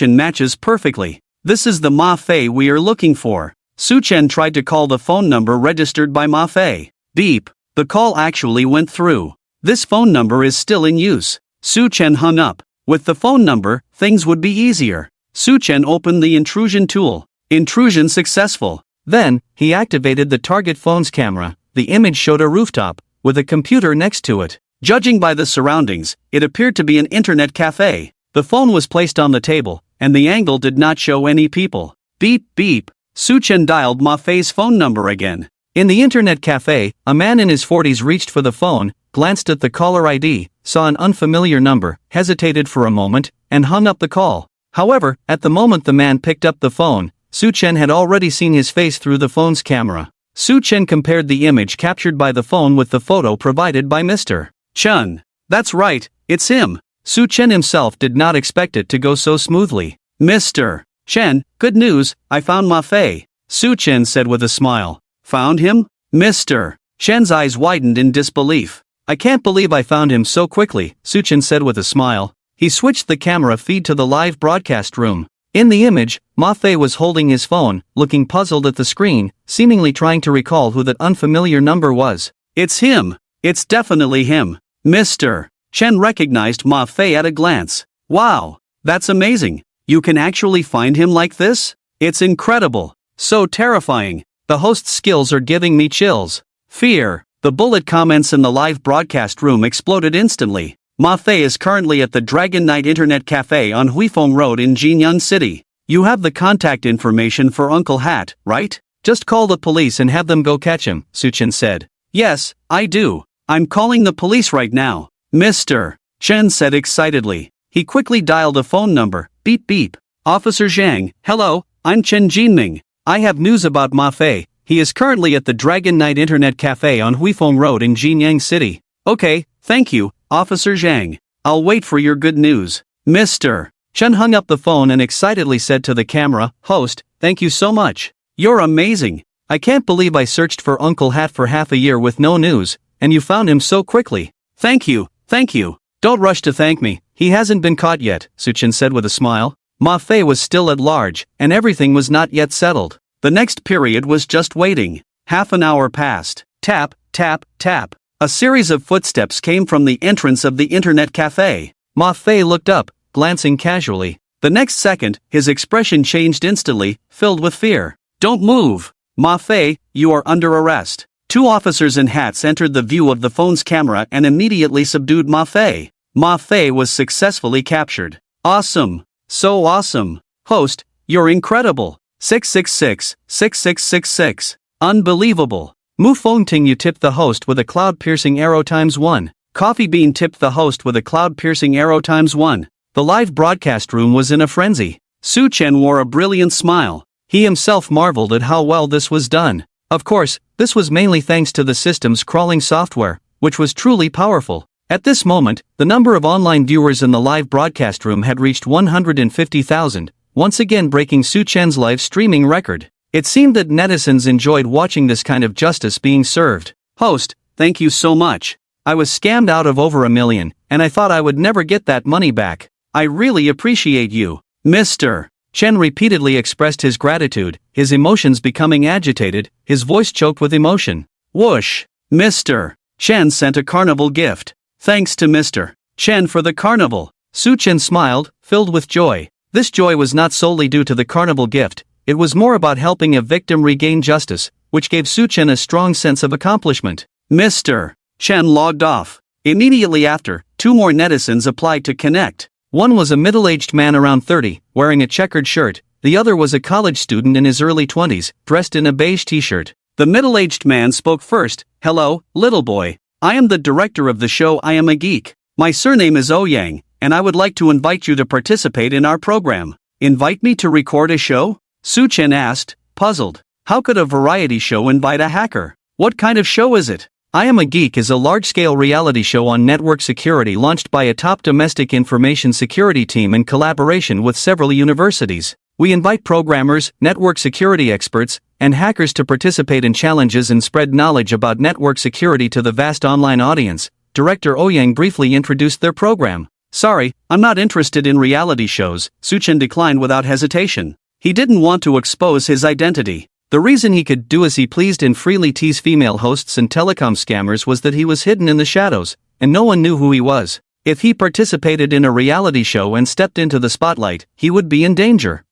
location matches perfectly. This is the Ma Fei we are looking for. Su Chen tried to call the phone number registered by Ma Fei. Beep. The call actually went through. This phone number is still in use. Su Chen hung up. With the phone number, things would be easier. Su Chen opened the intrusion tool. Intrusion successful. Then, he activated the target phone's camera. The image showed a rooftop, with a computer next to it. Judging by the surroundings, it appeared to be an internet cafe. The phone was placed on the table, and the angle did not show any people. Beep beep. Su Chen dialed Ma Fei's phone number again. In the internet cafe, a man in his 40s reached for the phone, glanced at the caller ID, saw an unfamiliar number, hesitated for a moment, and hung up the call. However, at the moment the man picked up the phone, Su Chen had already seen his face through the phone's camera. Su Chen compared the image captured by the phone with the photo provided by Mr. Chen. That's right, it's him. Su Chen himself did not expect it to go so smoothly. Mr. Chen, good news, I found Ma Fei. Su Chen said with a smile. Found him? Mr. Chen's eyes widened in disbelief. I can't believe I found him so quickly, Su Chen said with a smile. He switched the camera feed to the live broadcast room. In the image, Ma Fei was holding his phone, looking puzzled at the screen, seemingly trying to recall who that unfamiliar number was. It's him. It's definitely him. Mr. Chen recognized Ma Fei at a glance. Wow, that's amazing. You can actually find him like this? It's incredible. So terrifying. The host's skills are giving me chills. Fear. The bullet comments in the live broadcast room exploded instantly. Ma Fei is currently at the Dragon Knight Internet Cafe on Huifeng Road in Jinyun City. You have the contact information for Uncle Hat, right? Just call the police and have them go catch him, Su Chen said. Yes, I do. I'm calling the police right now. Mr. Chen said excitedly. He quickly dialed a phone number. Beep beep. Officer Zhang, hello, I'm Chen Jinming. I have news about Ma Fei. He is currently at the Dragon Knight Internet Cafe on Huifeng Road in Jinyang City. Okay, thank you, Officer Zhang. I'll wait for your good news. Mr. Chen hung up the phone and excitedly said to the camera host, "Thank you so much. You're amazing. I can't believe I searched for Uncle Hat for half a year with no news, and you found him so quickly. Thank you, thank you. Don't rush to thank me, he hasn't been caught yet," Suchen said with a smile. Ma Fei was still at large, and everything was not yet settled. The next period was just waiting. Half an hour passed. Tap, tap, tap. A series of footsteps came from the entrance of the internet cafe. Ma Fei looked up, glancing casually. The next second, his expression changed instantly, filled with fear. "Don't move. Ma Fei, you are under arrest." Two officers in hats entered the view of the phone's camera and immediately subdued Ma Fei. Ma Fei was successfully captured. Awesome. So awesome. Host, you're incredible. 666, 6666. Unbelievable. Mu Fengting, you tipped the host with a cloud-piercing arrow ×1. Coffee Bean tipped the host with a cloud-piercing arrow ×1. The live broadcast room was in a frenzy. Su Chen wore a brilliant smile. He himself marveled at how well this was done. Of course, this was mainly thanks to the system's crawling software, which was truly powerful. At this moment, the number of online viewers in the live broadcast room had reached 150,000, once again breaking Su Chen's live streaming record. It seemed that netizens enjoyed watching this kind of justice being served. Host, thank you so much. I was scammed out of over $1 million, and I thought I would never get that money back. I really appreciate you. Mr. Chen repeatedly expressed his gratitude, his emotions becoming agitated, his voice choked with emotion. Whoosh! Mr. Chen sent a carnival gift. Thanks to Mr. Chen for the carnival. Su Chen smiled, filled with joy. This joy was not solely due to the carnival gift, it was more about helping a victim regain justice, which gave Su Chen a strong sense of accomplishment. Mr. Chen logged off. Immediately after, two more netizens applied to connect. One was a middle-aged man around 30, wearing a checkered shirt. The other was a college student in his early 20s, dressed in a beige t-shirt. The middle-aged man spoke first. "Hello, little boy. I am the director of the show I Am a Geek. My surname is Ouyang, and I would like to invite you to participate in our program." "Invite me to record a show?" Su Chen asked, puzzled. How could a variety show invite a hacker? What kind of show is it? I Am a Geek is a large-scale reality show on network security launched by a top domestic information security team in collaboration with several universities. We invite programmers, network security experts, and hackers to participate in challenges and spread knowledge about network security to the vast online audience. Director Ouyang briefly introduced their program. "Sorry, I'm not interested in reality shows," Su Chen declined without hesitation. He didn't want to expose his identity. The reason he could do as he pleased and freely tease female hosts and telecom scammers was that he was hidden in the shadows, and no one knew who he was. If he participated in a reality show and stepped into the spotlight, he would be in danger.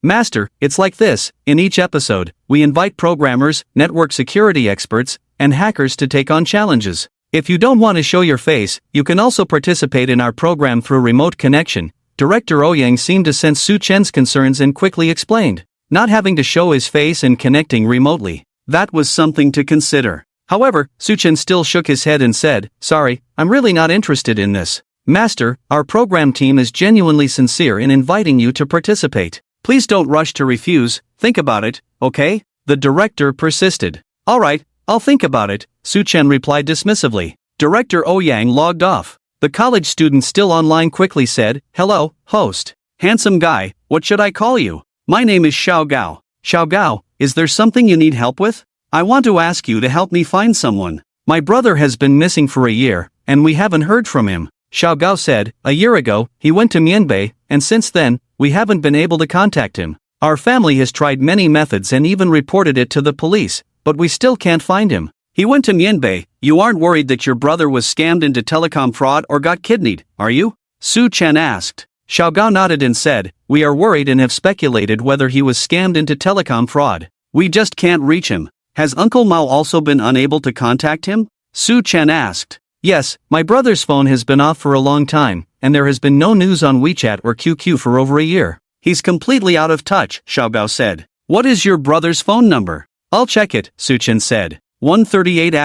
"Master, it's like this. In each episode, we invite programmers, network security experts, and hackers to take on challenges. If you don't want to show your face, you can also participate in our program through remote connection." Director Ouyang seemed to sense Su Chen's concerns and quickly explained. Not having to show his face and connecting remotely. That was something to consider. However, Su Chen still shook his head and said, "Sorry, I'm really not interested in this. Master, our program team is genuinely sincere in inviting you to participate. Please don't rush to refuse, think about it, okay?" The director persisted. "Alright, I'll think about it," Su Chen replied dismissively. Director Ouyang logged off. The college student still online quickly said, "Hello, host. Handsome guy, what should I call you? My name is Xiao Gao. Xiao Gao, is there something you need help with? I want to ask you to help me find someone. My brother has been missing for a year, and we haven't heard from him." Xiao Gao said, "A year ago, he went to Mianbei, and since then, we haven't been able to contact him. Our family has tried many methods and even reported it to the police, but we still can't find him." "He went to Mianbei. You aren't worried that your brother was scammed into telecom fraud or got kidnapped, are you?" Su Chen asked. Xiao Gao nodded and said, "We are worried and have speculated whether he was scammed into telecom fraud. We just can't reach him. Has Uncle Mao also been unable to contact him?" Su Chen asked. "Yes, my brother's phone has been off for a long time, and there has been no news on WeChat or QQ for over a year. He's completely out of touch," Xiao Gao said. "What is your brother's phone number?" "I'll check it," Su Chen said. 138 *********.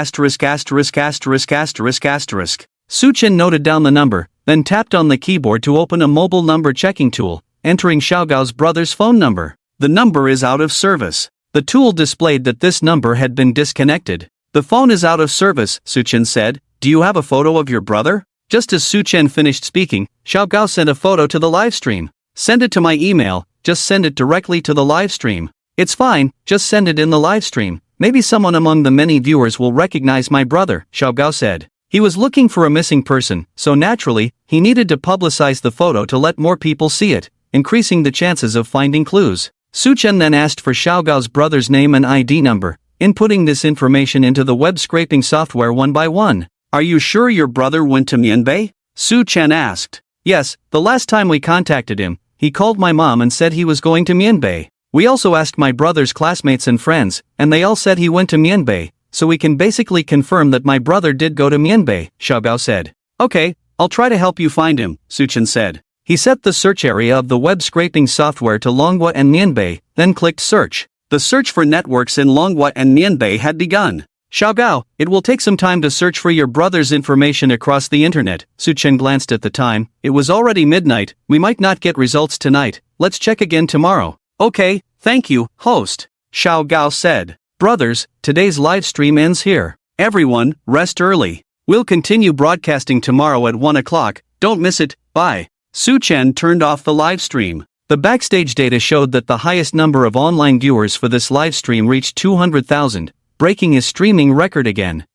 Su Chen noted down the number, then tapped on the keyboard to open a mobile number checking tool, entering Xiaogao's brother's phone number. The number is out of service. The tool displayed that this number had been disconnected. The phone is out of service, Suchen said. Do you have a photo of your brother? Just as Suchen finished speaking, Xiaogao sent a photo to the livestream. Send it to my email, just send it directly to the livestream. It's fine, just send it in the livestream. Maybe someone among the many viewers will recognize my brother, Xiaogao said. He was looking for a missing person, so naturally, he needed to publicize the photo to let more people see it, increasing the chances of finding clues. Suchen then asked for Xiaogao's brother's name and ID number, inputting this information into the web scraping software one by one. Are you sure your brother went to Mianbei? Suchen asked. Yes, the last time we contacted him, he called my mom and said he was going to Mianbei. We also asked my brother's classmates and friends, and they all said he went to Mianbei, so we can basically confirm that my brother did go to Mianbei, Xiaogao said. Okay, I'll try to help you find him, Suchen said. He set the search area of the web scraping software to Manhwa and Mianbei, then clicked search. The search for networks in Manhwa and Mianbei had begun. Xiaogao, it will take some time to search for your brother's information across the internet. Suchen glanced at the time. It was already midnight, we might not get results tonight, let's check again tomorrow. Okay, thank you, host. Xiaogao said. Brothers, today's live stream ends here. Everyone, rest early. We'll continue broadcasting tomorrow at 1 o'clock, don't miss it, bye. Suchen turned off the live stream. The backstage data showed that the highest number of online viewers for this live stream reached 200,000, breaking his streaming record again.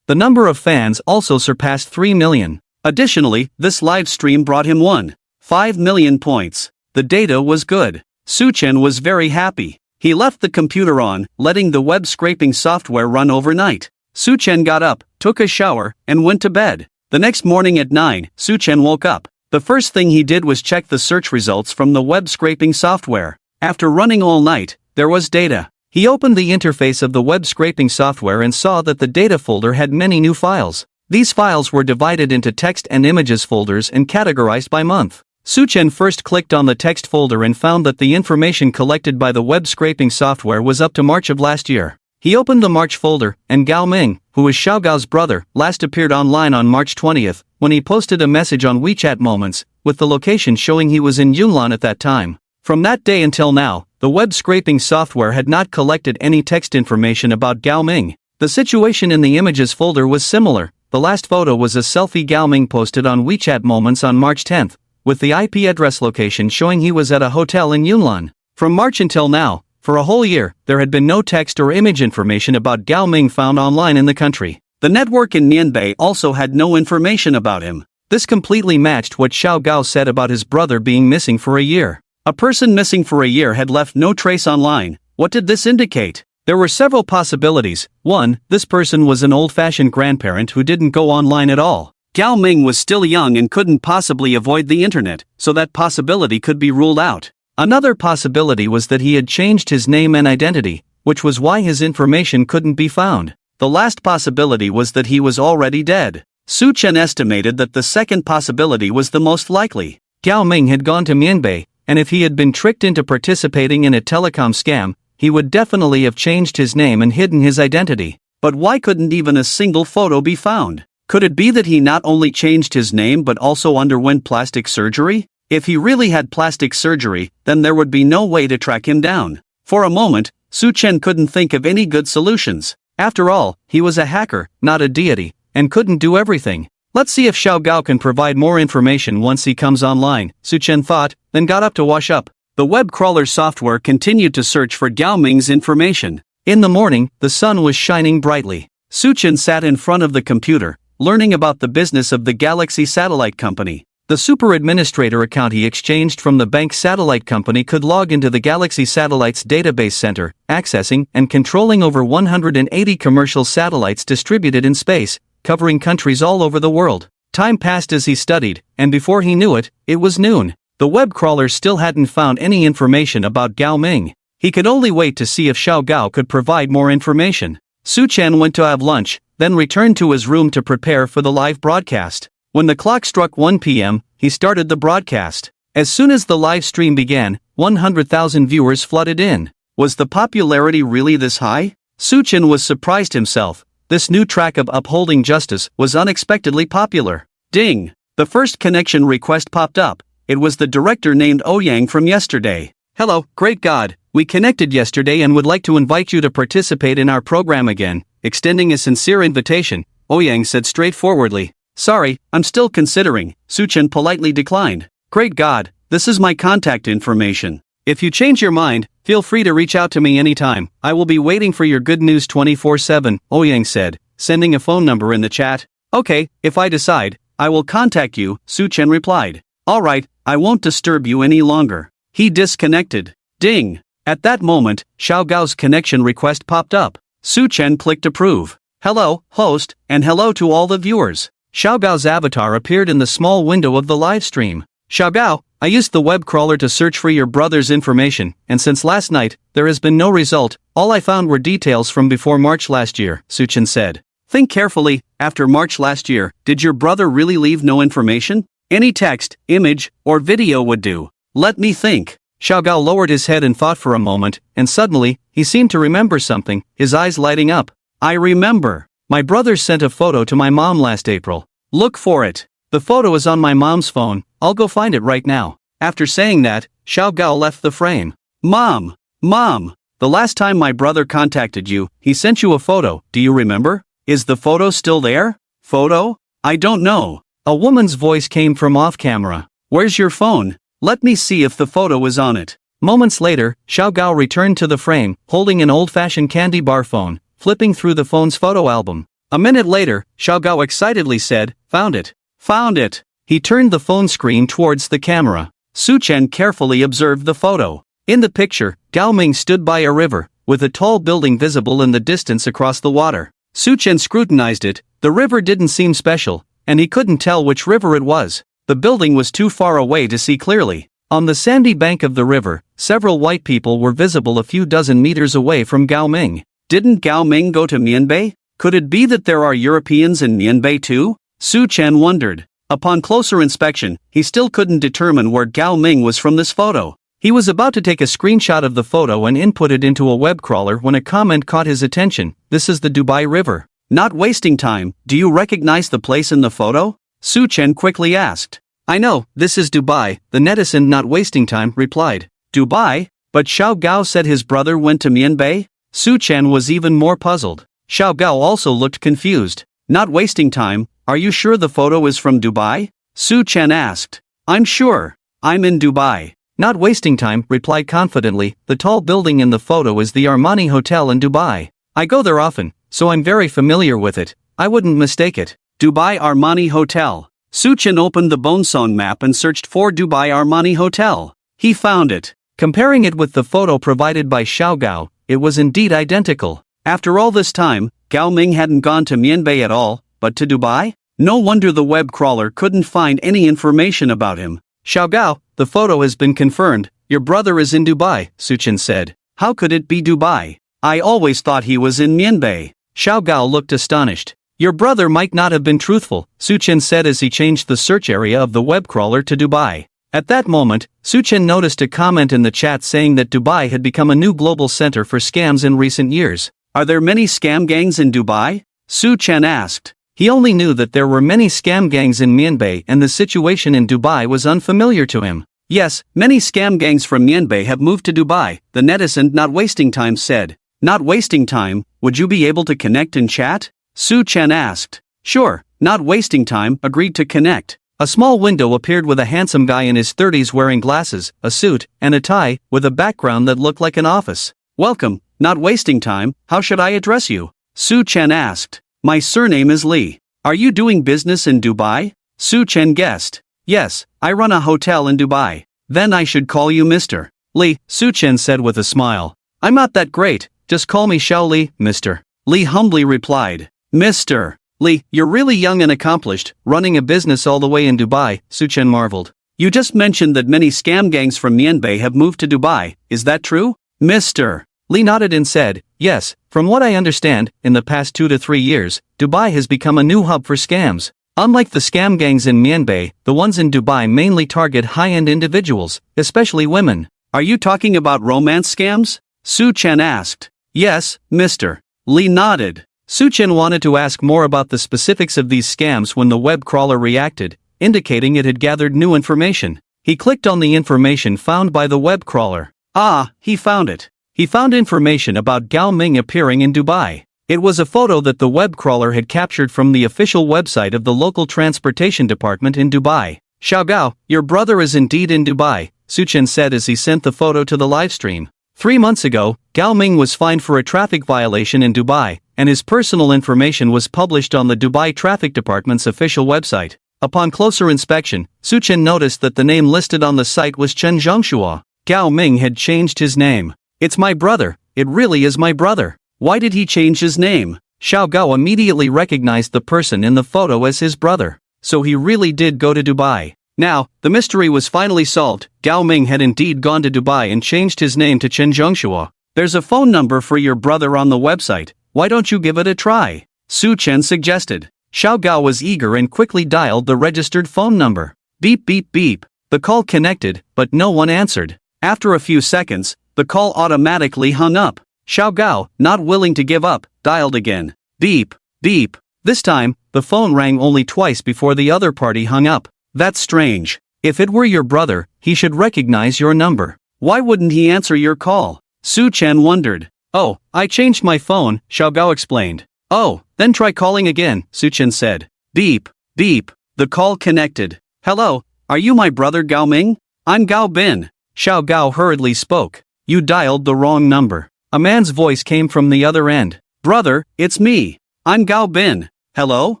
The number of fans also surpassed 3 million. Additionally, this live stream brought him 1.5 million points. The data was good. Suchen was very happy. He left the computer on, letting the web scraping software run overnight. Suchen got up, took a shower, and went to bed. The next morning at 9, Suchen woke up. The first thing he did was check the search results from the web scraping software. After running all night, there was data. He opened the interface of the web scraping software and saw that the data folder had many new files. These files were divided into text and images folders and categorized by month. Suchen first clicked on the text folder and found that the information collected by the web scraping software was up to March of last year. He opened the March folder, and Gao Ming, who is Xiaogao's brother, last appeared online on March 20th, when he posted a message on WeChat Moments, with the location showing he was in Yunnan at that time. From that day until now, the web scraping software had not collected any text information about Gao Ming. The situation in the images folder was similar. The last photo was a selfie Gao Ming posted on WeChat Moments on March 10th, with the IP address location showing he was at a hotel in Yunnan. From March until now, for a whole year, there had been no text or image information about Gao Ming found online in the country. The network in Mianbei also had no information about him. This completely matched what Xiaogao said about his brother being missing for a year. A person missing for a year had left no trace online. What did this indicate? There were several possibilities. 1. This person was an old-fashioned grandparent who didn't go online at all. Gao Ming was still young and couldn't possibly avoid the internet, so that possibility could be ruled out. Another possibility was that he had changed his name and identity, which was why his information couldn't be found. The last possibility was that he was already dead. Suchen estimated that the second possibility was the most likely. Gao Ming had gone to Mianbei, and if he had been tricked into participating in a telecom scam, he would definitely have changed his name and hidden his identity. But why couldn't even a single photo be found? Could it be that he not only changed his name but also underwent plastic surgery? If he really had plastic surgery, then there would be no way to track him down. For a moment, Suchen couldn't think of any good solutions. After all, he was a hacker, not a deity, and couldn't do everything. Let's see if Xiaogao can provide more information once he comes online, Suchen thought, then got up to wash up. The web crawler software continued to search for Gao Ming's information. In the morning, the sun was shining brightly. Suchen sat in front of the computer, learning about the business of the Galaxy Satellite Company. The super administrator account he exchanged from the bank satellite company could log into the Galaxy Satellites database center, accessing and controlling over 180 commercial satellites distributed in space, covering countries all over the world. Time passed as he studied, and before he knew it, it was noon. The web crawler still hadn't found any information about Gao Ming. He could only wait to see if Xiaogao could provide more information. Suchen went to have lunch, then returned to his room to prepare for the live broadcast. When the clock struck 1 p.m., he started the broadcast. As soon as the live stream began, 100,000 viewers flooded in. Was the popularity really this high? Suchen was surprised himself. This new track of upholding justice was unexpectedly popular. Ding! The first connection request popped up. It was the director named Ouyang from yesterday. Hello, great God, we connected yesterday and would like to invite you to participate in our program again, extending a sincere invitation, Ouyang said straightforwardly. Sorry, I'm still considering, Suchen politely declined. Great God, this is my contact information. If you change your mind, feel free to reach out to me anytime. I will be waiting for your good news 24/7, Ouyang said, sending a phone number in the chat. Okay, if I decide, I will contact you, Suchen replied. Alright, I won't disturb you any longer. He disconnected. Ding! At that moment, Xiao Gao's connection request popped up. Suchen clicked approve. Hello, host, and hello to all the viewers. Xiao Gao's avatar appeared in the small window of the live stream. Xiao Gao, I used the web crawler to search for your brother's information, and since last night, there has been no result. All I found were details from before March last year, Suchen said. Think carefully, after March last year, did your brother really leave no information? Any text, image, or video would do. Let me think. Xiao Gao lowered his head and thought for a moment, and suddenly, he seemed to remember something, his eyes lighting up. I remember. My brother sent a photo to my mom last April. Look for it. The photo is on my mom's phone, I'll go find it right now. After saying that, Xiao Gao left the frame. Mom! The last time my brother contacted you, he sent you a photo, do you remember? Is the photo still there? Photo? I don't know. A woman's voice came from off camera. Where's your phone? Let me see if the photo is on it. Moments later, Xiao Gao returned to the frame, holding an old-fashioned candy bar phone, flipping through the phone's photo album. A minute later, Xiao Gao excitedly said, Found it. Found it. He turned the phone screen towards the camera. Suchen carefully observed the photo. In the picture, Gao Ming stood by a river, with a tall building visible in the distance across the water. Suchen scrutinized it. The river didn't seem special, and he couldn't tell which river it was. The building was too far away to see clearly. On the sandy bank of the river, several white people were visible a few dozen meters away from Gao Ming. Didn't Gao Ming go to Mianbei? Could it be that there are Europeans in Mianbei too? Suchen wondered. Upon closer inspection, he still couldn't determine where Gao Ming was from this photo. He was about to take a screenshot of the photo and input it into a web crawler when a comment caught his attention. This is the Dubai River. Not wasting time, do you recognize the place in the photo? Suchen quickly asked. I know, this is Dubai, the netizen not wasting time replied. Dubai? But Xiao Gao said his brother went to Mianbei? Suchen was even more puzzled. Xiao Gao also looked confused. Not wasting time, are you sure the photo is from Dubai? Suchen asked. I'm sure. I'm in Dubai. Not wasting time replied confidently, the tall building in the photo is the Armani Hotel in Dubai. I go there often, so I'm very familiar with it. I wouldn't mistake it. Dubai Armani Hotel. Suchen opened the Bonsong map and searched for Dubai Armani Hotel. He found it. Comparing it with the photo provided by Xiao Gao, it was indeed identical. After all this time, Gao Ming hadn't gone to Mianbei at all, but to Dubai? No wonder the web crawler couldn't find any information about him. Xiao Gao, the photo has been confirmed. Your brother is in Dubai, Suchen said. How could it be Dubai? I always thought he was in Mianbei. Xiao Gao looked astonished. Your brother might not have been truthful, Suchen said as he changed the search area of the web crawler to Dubai. At that moment, Suchen noticed a comment in the chat saying that Dubai had become a new global center for scams in recent years. Are there many scam gangs in Dubai? Suchen asked. He only knew that there were many scam gangs in Mianbei and the situation in Dubai was unfamiliar to him. Yes, many scam gangs from Mianbei have moved to Dubai, the netizen not wasting time said. Not wasting time, would you be able to connect and chat? Suchen asked. Sure, not wasting time agreed to connect. A small window appeared with a handsome guy in his 30s wearing glasses, a suit, and a tie, with a background that looked like an office. Welcome, not wasting time, how should I address you? Suchen asked. My surname is Li. Are you doing business in Dubai? Suchen guessed. Yes, I run a hotel in Dubai. Then I should call you Mr. Li, Suchen said with a smile. I'm not that great, just call me Xiao Li, Mr. Li humbly replied. Mr. Li, you're really young and accomplished, running a business all the way in Dubai, Suchen marveled. You just mentioned that many scam gangs from Mianbei have moved to Dubai, is that true? Mr. Li nodded and said, yes, from what I understand, in the past 2 to 3 years, Dubai has become a new hub for scams. Unlike the scam gangs in Mianbei, the ones in Dubai mainly target high-end individuals, especially women. Are you talking about romance scams? Suchen asked. Yes, Mr. Li nodded. Suchen wanted to ask more about the specifics of these scams when the web crawler reacted, indicating it had gathered new information. He clicked on the information found by the web crawler. Ah, he found it. He found information about Gao Ming appearing in Dubai. It was a photo that the web crawler had captured from the official website of the local transportation department in Dubai. Xiao Gao, your brother is indeed in Dubai, Su Chen said as he sent the photo to the livestream. 3 months ago, Gao Ming was fined for a traffic violation in Dubai, and his personal information was published on the Dubai Traffic Department's official website. Upon closer inspection, Su Chen noticed that the name listed on the site was Chen Zhongshua. Gao Ming had changed his name. It's my brother, it really is my brother. Why did he change his name? Xiao Gao immediately recognized the person in the photo as his brother. So he really did go to Dubai. Now, the mystery was finally solved. Gao Ming had indeed gone to Dubai and changed his name to Chen Zhongshua. There's a phone number for your brother on the website. Why don't you give it a try? Su Chen suggested. Xiao Gao was eager and quickly dialed the registered phone number. Beep beep beep. The call connected, but no one answered. After a few seconds, the call automatically hung up. Xiao Gao, not willing to give up, dialed again. Beep, beep. This time, the phone rang only twice before the other party hung up. That's strange. If it were your brother, he should recognize your number. Why wouldn't he answer your call? Su Chen wondered. Oh, I changed my phone, Xiao Gao explained. Oh, then try calling again, Su Chen said. Beep, beep. The call connected. Hello, are you my brother Gao Ming? I'm Gao Bin. Xiao Gao hurriedly spoke. You dialed the wrong number. A man's voice came from the other end. Brother, it's me. I'm Gao Bin. Hello?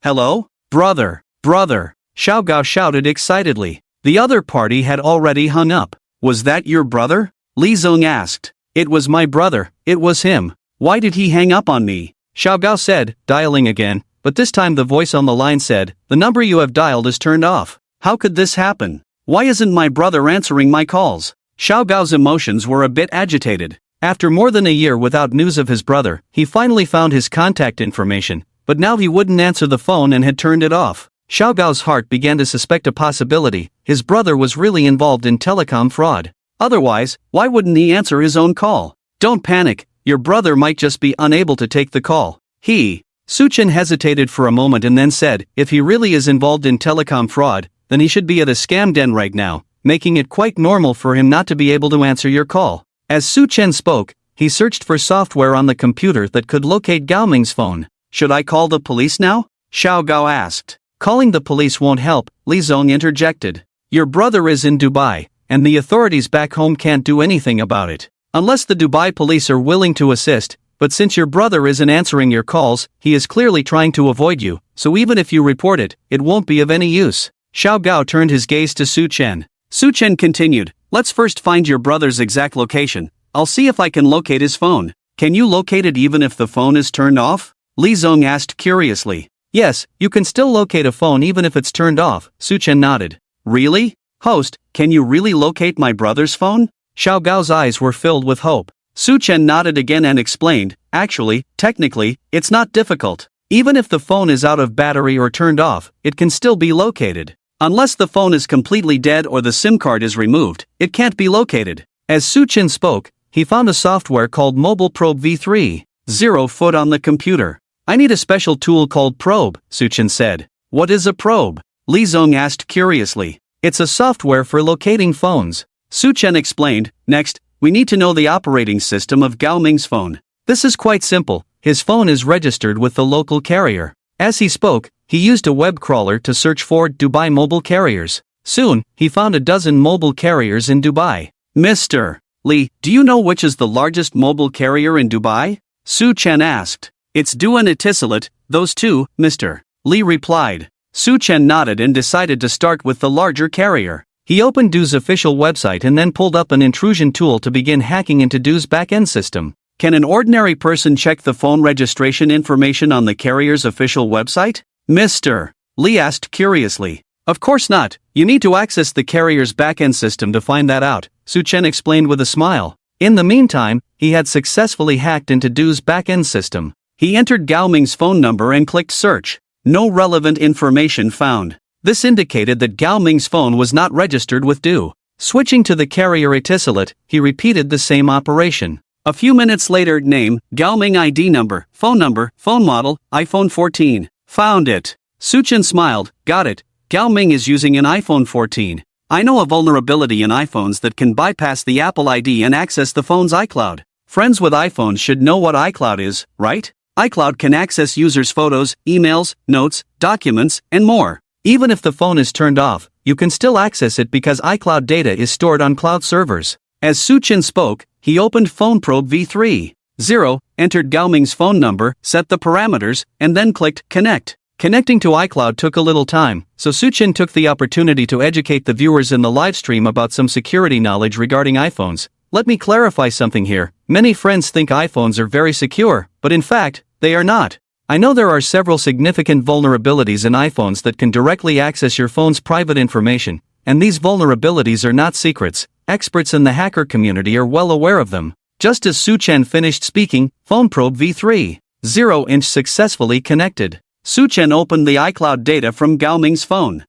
Hello? Brother, brother. Xiao Gao shouted excitedly. The other party had already hung up. Was that your brother? Li Zong asked. It was my brother, it was him. Why did he hang up on me? Xiao Gao said, dialing again, but this time the voice on the line said, the number you have dialed is turned off. How could this happen? Why isn't my brother answering my calls? Xiao Gao's emotions were a bit agitated. After more than a year without news of his brother, he finally found his contact information, but now he wouldn't answer the phone and had turned it off. Xiao Gao's heart began to suspect a possibility. His brother was really involved in telecom fraud. Otherwise, why wouldn't he answer his own call? Don't panic, your brother might just be unable to take the call. Su Chen hesitated for a moment and then said, if he really is involved in telecom fraud, then he should be at a scam den right now, making it quite normal for him not to be able to answer your call. As Su Chen spoke, he searched for software on the computer that could locate Gao Ming's phone. Should I call the police now? Xiao Gao asked. Calling the police won't help, Li Zong interjected. Your brother is in Dubai, and the authorities back home can't do anything about it. Unless the Dubai police are willing to assist, but since your brother isn't answering your calls, he is clearly trying to avoid you, so even if you report it, it won't be of any use. Xiao Gao turned his gaze to Su Chen. Su Chen continued, let's first find your brother's exact location. I'll see if I can locate his phone. Can you locate it even if the phone is turned off? Li Zong asked curiously. Yes, you can still locate a phone even if it's turned off, Su Chen nodded. Really? Host, can you really locate my brother's phone? Xiao Gao's eyes were filled with hope. Su Chen nodded again and explained, actually, technically, it's not difficult. Even if the phone is out of battery or turned off, it can still be located. Unless the phone is completely dead or the SIM card is removed, it can't be located. As Su Chen spoke, he found a software called Mobile Probe V3. 0 foot on the computer. I need a special tool called Probe, Su Chen said. What is a probe? Li Zong asked curiously. It's a software for locating phones. Su Chen explained, next, we need to know the operating system of Gao Ming's phone. This is quite simple, his phone is registered with the local carrier. As he spoke, he used a web crawler to search for Dubai mobile carriers. Soon, he found a dozen mobile carriers in Dubai. Mr. Li, do you know which is the largest mobile carrier in Dubai? Su Chen asked. It's Du and Etisalat, those two, Mr. Li replied. Su Chen nodded and decided to start with the larger carrier. He opened Du's official website and then pulled up an intrusion tool to begin hacking into Du's backend system. Can an ordinary person check the phone registration information on the carrier's official website? Mr. Li asked curiously. Of course not, you need to access the carrier's backend system to find that out, Su Chen explained with a smile. In the meantime, he had successfully hacked into Du's backend system. He entered Gao Ming's phone number and clicked search. No relevant information found. This indicated that Gao Ming's phone was not registered with Du. Switching to the carrier Etisalat, he repeated the same operation. A few minutes later, name, Gao Ming ID number, phone model, iPhone 14. Found it. Su Chen smiled, got it. Gao Ming is using an iPhone 14. I know a vulnerability in iPhones that can bypass the Apple ID and access the phone's iCloud. Friends with iPhones should know what iCloud is, right? iCloud can access users' photos, emails, notes, documents, and more. Even if the phone is turned off, you can still access it because iCloud data is stored on cloud servers. As Suchin spoke, he opened Phone Probe v3.0, entered Gao Ming's phone number, set the parameters, and then clicked Connect. Connecting to iCloud took a little time, so Suchin took the opportunity to educate the viewers in the livestream about some security knowledge regarding iPhones. Let me clarify something here. Many friends think iPhones are very secure, but in fact, they are not. I know there are several significant vulnerabilities in iPhones that can directly access your phone's private information, and these vulnerabilities are not secrets. Experts in the hacker community are well aware of them. Just as Suchin finished speaking, Phone Probe v3.0 successfully connected. Suchin opened the iCloud data from Gao Ming's phone.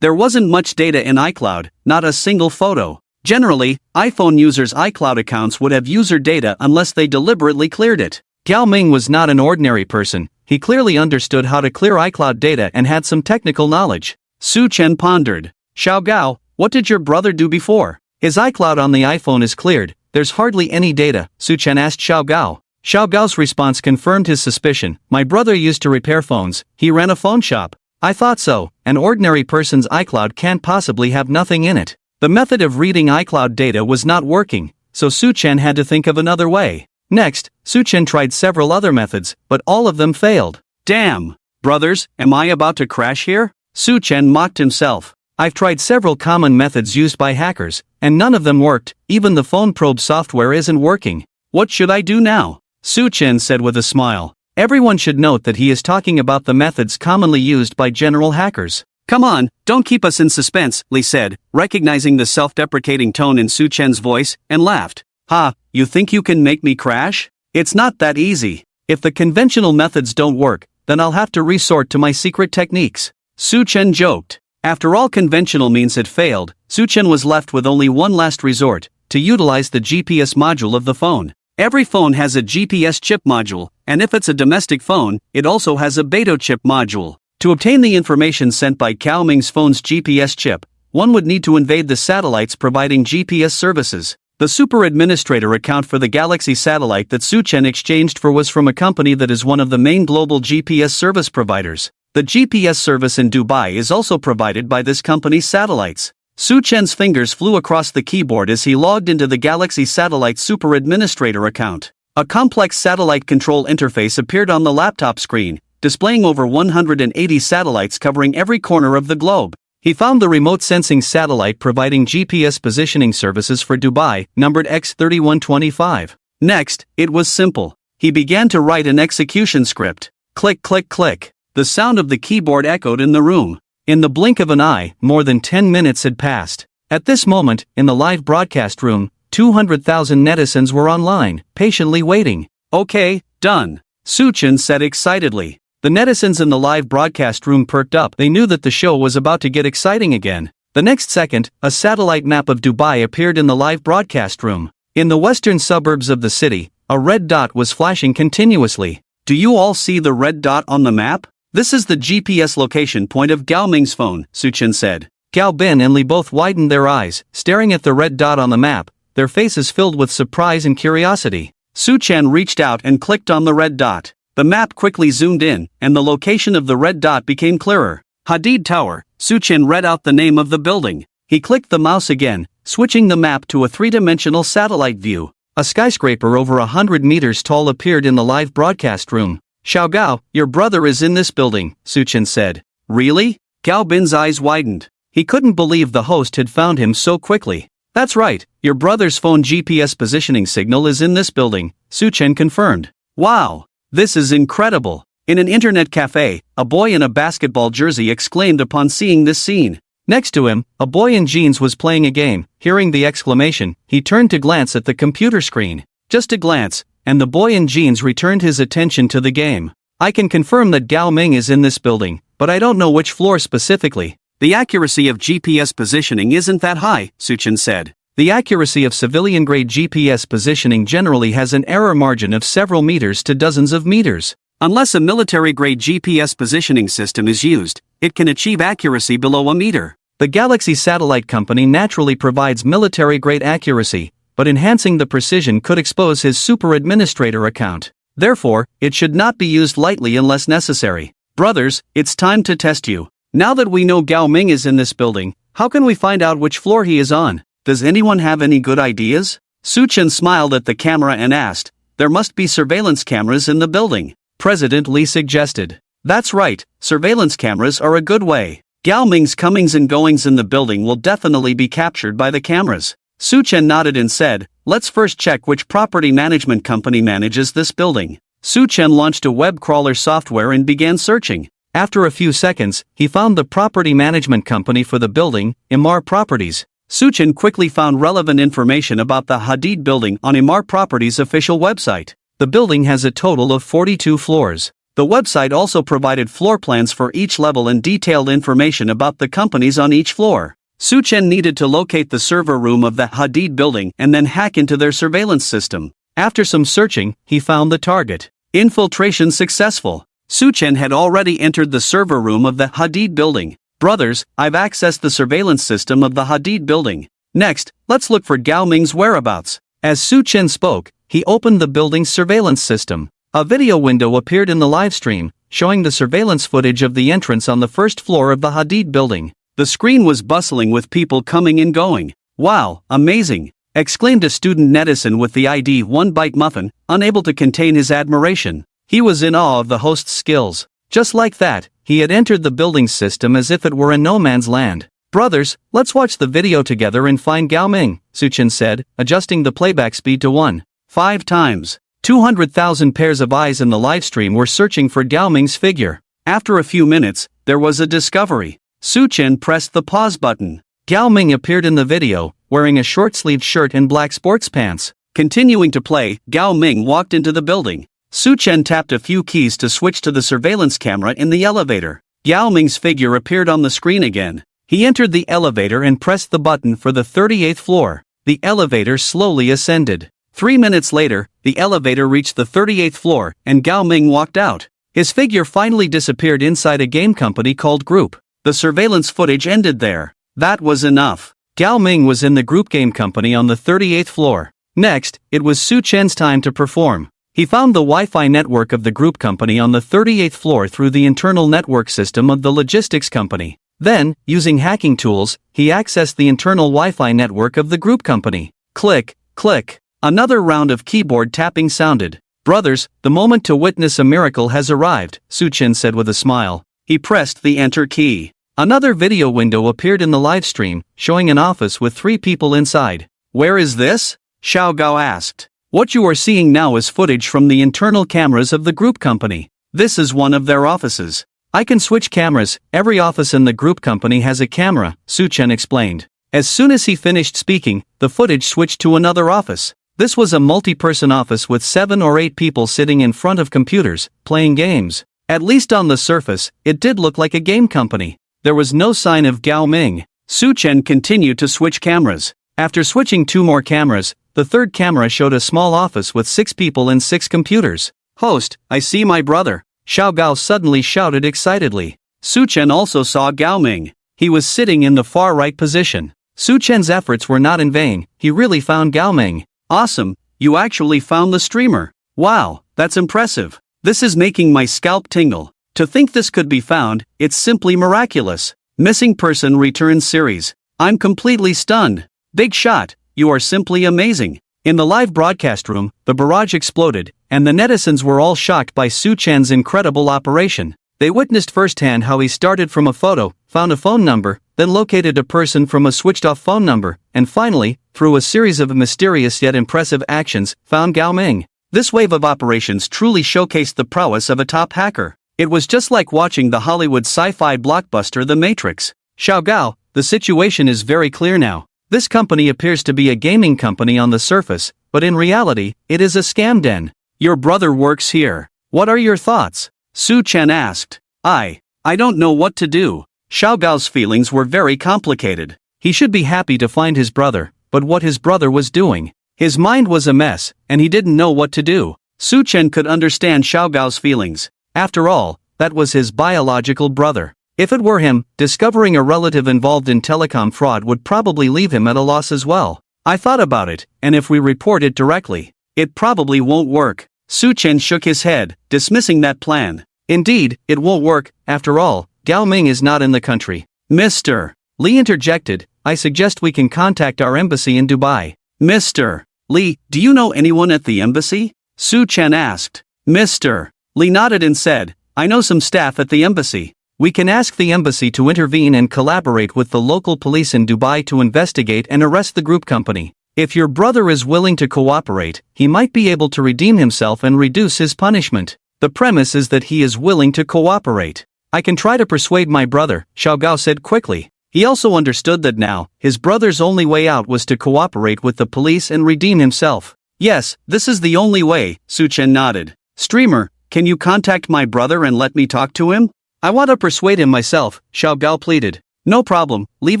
There wasn't much data in iCloud, not a single photo. Generally, iPhone users' iCloud accounts would have user data unless they deliberately cleared it. Gao Ming was not an ordinary person. He clearly understood how to clear iCloud data and had some technical knowledge. Suchin pondered. Xiao Gao, what did your brother do before? His iCloud on the iPhone is cleared. There's hardly any data, Suchin asked Xiao Gao. Xiao Gao's response confirmed his suspicion. My brother used to repair phones. He ran a phone shop. I thought so. An ordinary person's iCloud can't possibly have nothing in it. The method of reading iCloud data was not working, so Suchin had to think of another way. Next, Suchin tried several other methods, but all of them failed. Damn! Brothers, am I about to crash here? Suchin mocked himself. I've tried several common methods used by hackers, and none of them worked. Even the Phone Probe software isn't working. What should I do now? Suchin said with a smile. Everyone should note that he is talking about the methods commonly used by general hackers. Come on, don't keep us in suspense, Li said, recognizing the self-deprecating tone in Suchin's voice, and laughed. Ha, you think you can make me crash? It's not that easy. If the conventional methods don't work, then I'll have to resort to my secret techniques. Suchin joked. After all conventional means had failed, Suchin was left with only one last resort, to utilize the GPS module of the phone. Every phone has a GPS chip module, and if it's a domestic phone, it also has a beta chip module. To obtain the information sent by Gao Ming's phone's GPS chip, one would need to invade the satellites providing GPS services. The super administrator account for the Galaxy satellite that Suchin exchanged for was from a company that is one of the main global GPS service providers. The GPS service in Dubai is also provided by this company's satellites. Suchin's fingers flew across the keyboard as he logged into the Galaxy Satellite Super Administrator account. A complex satellite control interface appeared on the laptop screen, displaying over 180 satellites covering every corner of the globe. He found the remote sensing satellite providing GPS positioning services for Dubai, numbered X3125. Next, it was simple. He began to write an execution script. Click, click, click. The sound of the keyboard echoed in the room. In the blink of an eye, more than 10 minutes had passed. At this moment, in the live broadcast room, 200,000 netizens were online, patiently waiting. Okay, done. Suchin said excitedly. The netizens in the live broadcast room perked up. They knew that the show was about to get exciting again. The next second, a satellite map of Dubai appeared in the live broadcast room. In the western suburbs of the city, a red dot was flashing continuously. Do you all see the red dot on the map? This is the GPS location point of Gao Ming's phone, Suchin said. Gao Bin and Li both widened their eyes, staring at the red dot on the map, their faces filled with surprise and curiosity. Suchin reached out and clicked on the red dot. The map quickly zoomed in, and the location of the red dot became clearer. Hadid Tower. Suchin read out the name of the building. He clicked the mouse again, switching the map to a three-dimensional satellite view. A skyscraper over 100 meters tall appeared in the live broadcast room. Xiao Gao, your brother is in this building, Suchin said. Really? Gao Bin's eyes widened. He couldn't believe the host had found him so quickly. That's right, your brother's phone GPS positioning signal is in this building, Suchin confirmed. Wow! This is incredible. In an internet cafe, a boy in a basketball jersey exclaimed upon seeing this scene. Next to him, a boy in jeans was playing a game. Hearing the exclamation, he turned to glance at the computer screen. Just a glance, and the boy in jeans returned his attention to the game. I can confirm that Gao Ming is in this building, but I don't know which floor specifically. The accuracy of GPS positioning isn't that high, Suchin said. The accuracy of civilian-grade GPS positioning generally has an error margin of several meters to dozens of meters. Unless a military-grade GPS positioning system is used, it can achieve accuracy below a meter. The Galaxy Satellite Company naturally provides military-grade accuracy, but enhancing the precision could expose his super administrator account. Therefore, it should not be used lightly unless necessary. Brothers, it's time to test you. Now that we know Gao Ming is in this building, how can we find out which floor he is on? Does anyone have any good ideas? Su Chen smiled at the camera and asked, "There must be surveillance cameras in the building." President Li suggested. "That's right, surveillance cameras are a good way. Gao Ming's comings and goings in the building will definitely be captured by the cameras." Su Chen nodded and said, "Let's first check which property management company manages this building." Su Chen launched a web crawler software and began searching. After a few seconds, he found the property management company for the building, Imar Properties. Su Chen quickly found relevant information about the Hadid building on Imar Properties' official website. The building has a total of 42 floors. The website also provided floor plans for each level and detailed information about the companies on each floor. Su Chen needed to locate the server room of the Hadid building and then hack into their surveillance system. After some searching, he found the target. Infiltration successful. Su Chen had already entered the server room of the Hadid building. "Brothers, I've accessed the surveillance system of the Hadid building. Next, let's look for Gao Ming's whereabouts." As Su Chen spoke, he opened the building's surveillance system. A video window appeared in the live stream, showing the surveillance footage of the entrance on the first floor of the Hadid building. The screen was bustling with people coming and going. "Wow, amazing!" exclaimed a student netizen with the ID 1 Byte Muffin, unable to contain his admiration. He was in awe of the host's skills. Just like that, he had entered the building system as if it were a no man's land. "Brothers, let's watch the video together and find Gao Ming," Su Chen said, adjusting the playback speed to 1.5 times. 200,000 pairs of eyes in the livestream were searching for Gao Ming's figure. After a few minutes, there was a discovery. Su Chen pressed the pause button. Gao Ming appeared in the video, wearing a short-sleeved shirt and black sports pants. Continuing to play, Gao Ming walked into the building. Su Chen tapped a few keys to switch to the surveillance camera in the elevator. Gao Ming's figure appeared on the screen again. He entered the elevator and pressed the button for the 38th floor. The elevator slowly ascended. 3 minutes later, the elevator reached the 38th floor, and Gao Ming walked out. His figure finally disappeared inside a game company called Group. The surveillance footage ended there. That was enough. Gao Ming was in the Group game company on the 38th floor. Next, it was Su Chen's time to perform. He found the Wi-Fi network of the Group company on the 38th floor through the internal network system of the logistics company. Then, using hacking tools, he accessed the internal Wi-Fi network of the Group company. Click, click. Another round of keyboard tapping sounded. "Brothers, the moment to witness a miracle has arrived," Su Chen said with a smile. He pressed the enter key. Another video window appeared in the live stream, showing an office with 3 people inside. "Where is this?" Xiao Gao asked. "What you are seeing now is footage from the internal cameras of the Group company. This is one of their offices. I can switch cameras, every office in the Group company has a camera," Su Chen explained. As soon as he finished speaking, the footage switched to another office. This was a multi-person office with 7 or 8 people sitting in front of computers, playing games. At least on the surface, it did look like a game company. There was no sign of Gao Ming. Su Chen continued to switch cameras. After switching 2 more cameras, the third camera showed a small office with 6 people and 6 computers. "Host, I see my brother," Xiao Gao suddenly shouted excitedly. Su Chen also saw Gao Ming. He was sitting in the far right position. Su Chen's efforts were not in vain, he really found Gao Ming. "Awesome, you actually found the streamer. Wow, that's impressive. This is making my scalp tingle. To think this could be found, it's simply miraculous. Missing person return series. I'm completely stunned. Big shot, you are simply amazing." In the live broadcast room, the barrage exploded, and the netizens were all shocked by Su Chen's incredible operation. They witnessed firsthand how he started from a photo, found a phone number, then located a person from a switched-off phone number, and finally, through a series of mysterious yet impressive actions, found Gao Ming. This wave of operations truly showcased the prowess of a top hacker. It was just like watching the Hollywood sci-fi blockbuster The Matrix. "Xiao Gao, the situation is very clear now. This company appears to be a gaming company on the surface, but in reality, it is a scam den. Your brother works here. What are your thoughts?" Su Chen asked. I don't know what to do." Xiao Gao's feelings were very complicated. He should be happy to find his brother, but what his brother was doing. His mind was a mess, and he didn't know what to do. Su Chen could understand Xiao Gao's feelings. After all, that was his biological brother. If it were him, discovering a relative involved in telecom fraud would probably leave him at a loss as well. I thought about it, and if we report it directly, it probably won't work. Su Chen shook his head, dismissing that plan. Indeed, it won't work. After all, Gao Ming is not in the country. Mr. Lee interjected, I suggest we can contact our embassy in Dubai. Mr. Lee, do you know anyone at the embassy? Su Chen asked. Mr. Lee nodded and said, I know some staff at the embassy. We can ask the embassy to intervene and collaborate with the local police in Dubai to investigate and arrest the group company. If your brother is willing to cooperate, he might be able to redeem himself and reduce his punishment. The premise is that he is willing to cooperate. I can try to persuade my brother, Xiao Gao said quickly. He also understood that now, his brother's only way out was to cooperate with the police and redeem himself. Yes, this is the only way, Su Chen nodded. Streamer, can you contact my brother and let me talk to him? I want to persuade him myself, Xiao Gao pleaded. No problem, leave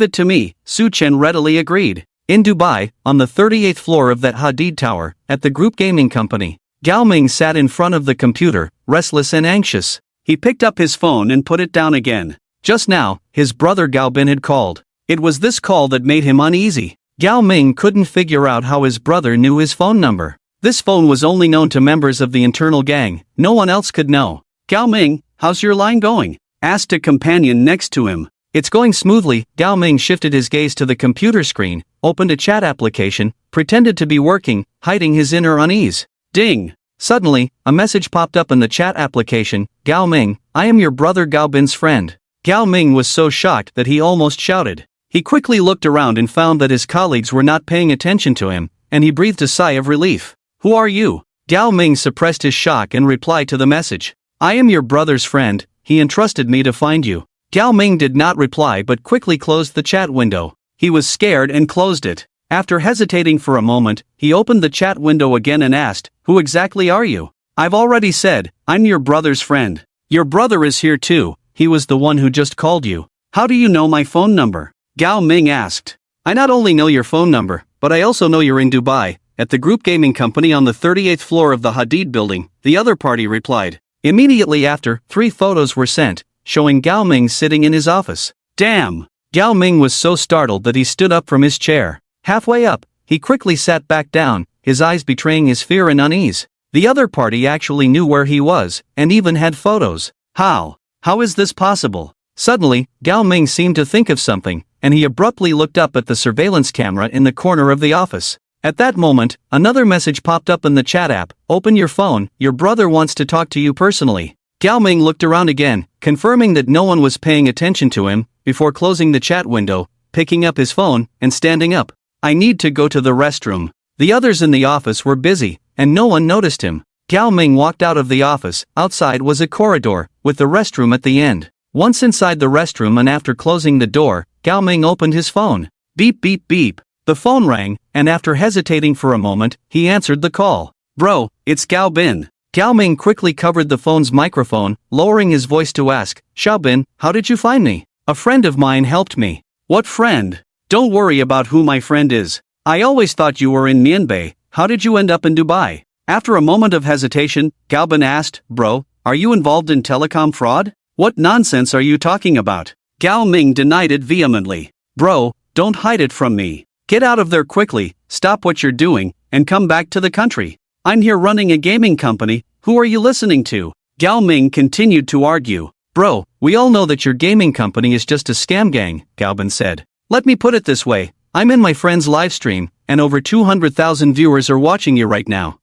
it to me, Su Chen readily agreed. In Dubai, on the 38th floor of that Hadid Tower, at the group gaming company, Gao Ming sat in front of the computer, restless and anxious. He picked up his phone and put it down again. Just now, his brother Gao Bin had called. It was this call that made him uneasy. Gao Ming couldn't figure out how his brother knew his phone number. This phone was only known to members of the internal gang, no one else could know. Gao Ming, how's your line going? Asked a companion next to him. It's going smoothly. Gao Ming shifted his gaze to the computer screen, opened a chat application, pretended to be working, hiding his inner unease. Ding! Suddenly, a message popped up in the chat application. Gao Ming, I am your brother Gao Bin's friend. Gao Ming was so shocked that he almost shouted. He quickly looked around and found that his colleagues were not paying attention to him, and he breathed a sigh of relief. Who are you? Gao Ming suppressed his shock and replied to the message. I am your brother's friend, he entrusted me to find you. Gao Ming did not reply but quickly closed the chat window. He was scared and closed it. After hesitating for a moment, he opened the chat window again and asked, Who exactly are you? I've already said, I'm your brother's friend. Your brother is here too, he was the one who just called you. How do you know my phone number? Gao Ming asked. I not only know your phone number, but I also know you're in Dubai, at the group gaming company on the 38th floor of the Hadid building, the other party replied. Immediately after, 3 photos were sent, showing Gao Ming sitting in his office. Damn! Gao Ming was so startled that he stood up from his chair. Halfway up, he quickly sat back down, his eyes betraying his fear and unease. The other party actually knew where he was, and even had photos. How? How is this possible? Suddenly, Gao Ming seemed to think of something, and he abruptly looked up at the surveillance camera in the corner of the office. At that moment, another message popped up in the chat app. Open your phone, your brother wants to talk to you personally. Gao Ming looked around again, confirming that no one was paying attention to him, before closing the chat window, picking up his phone, and standing up. I need to go to the restroom. The others in the office were busy, and no one noticed him. Gao Ming walked out of the office. Outside was a corridor, with the restroom at the end. Once inside the restroom and after closing the door, Gao Ming opened his phone. Beep beep beep. The phone rang, and after hesitating for a moment, he answered the call. Bro, it's Gao Bin. Gao Ming quickly covered the phone's microphone, lowering his voice to ask, Xiao Bin, how did you find me? A friend of mine helped me. What friend? Don't worry about who my friend is. I always thought you were in Mianbei. How did you end up in Dubai? After a moment of hesitation, Gao Bin asked, Bro, are you involved in telecom fraud? What nonsense are you talking about? Gao Ming denied it vehemently. Bro, don't hide it from me. Get out of there quickly, stop what you're doing, and come back to the country. I'm here running a gaming company, who are you listening to? Gao Ming continued to argue. Bro, we all know that your gaming company is just a scam gang, Gao Bin said. Let me put it this way, I'm in my friend's live stream, and over 200,000 viewers are watching you right now.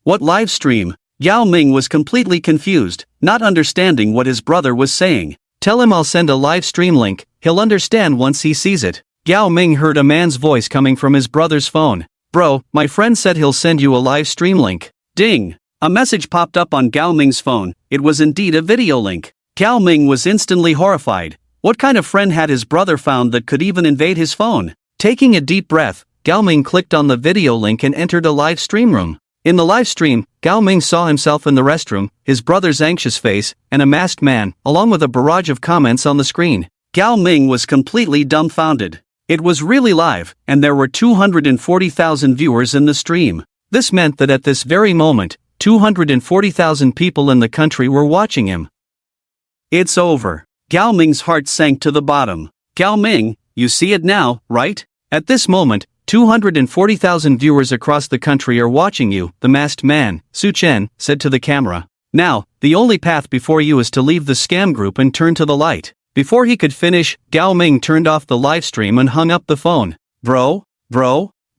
What live stream? Gao Ming was completely confused, not understanding what his brother was saying. Tell him I'll send a live stream link, he'll understand once he sees it. Gao Ming heard a man's voice coming from his brother's phone. Bro, my friend said he'll send you a live stream link. Ding! A message popped up on Gao Ming's phone. It was indeed a video link. Gao Ming was instantly horrified. What kind of friend had his brother found that could even invade his phone? Taking a deep breath, Gao Ming clicked on the video link and entered a live stream room. In the live stream, Gao Ming saw himself in the restroom, his brother's anxious face, and a masked man, along with a barrage of comments on the screen. Gao Ming was completely dumbfounded. It was really live, and there were 240,000 viewers in the stream. This meant that at this very moment, 240,000 people in the country were watching him. It's over. Gao Ming's heart sank to the bottom. Gao Ming, you see it now, right? At this moment, 240,000 viewers across the country are watching you, the masked man, Su Chen, said to the camera. Now, the only path before you is to leave the scam group and turn to the light. Before he could finish, Gao Ming turned off the live stream and hung up the phone. Bro?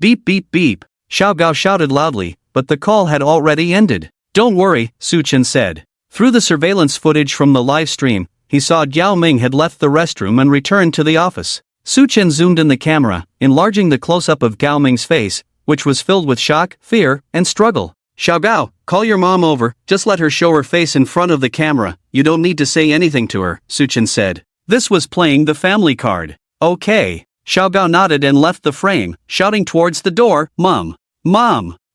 Beep beep beep. Xiao Gao shouted loudly, but the call had already ended. Don't worry, Su Chen said. Through the surveillance footage from the live stream, he saw Gao Ming had left the restroom and returned to the office. Su Chen zoomed in the camera, enlarging the close-up of Gao Ming's face, which was filled with shock, fear, and struggle. Xiao Gao, call your mom over, just let her show her face in front of the camera, you don't need to say anything to her, Su Chen said. This was playing the family card. Okay. Xiao Gao nodded and left the frame, shouting towards the door, Mom!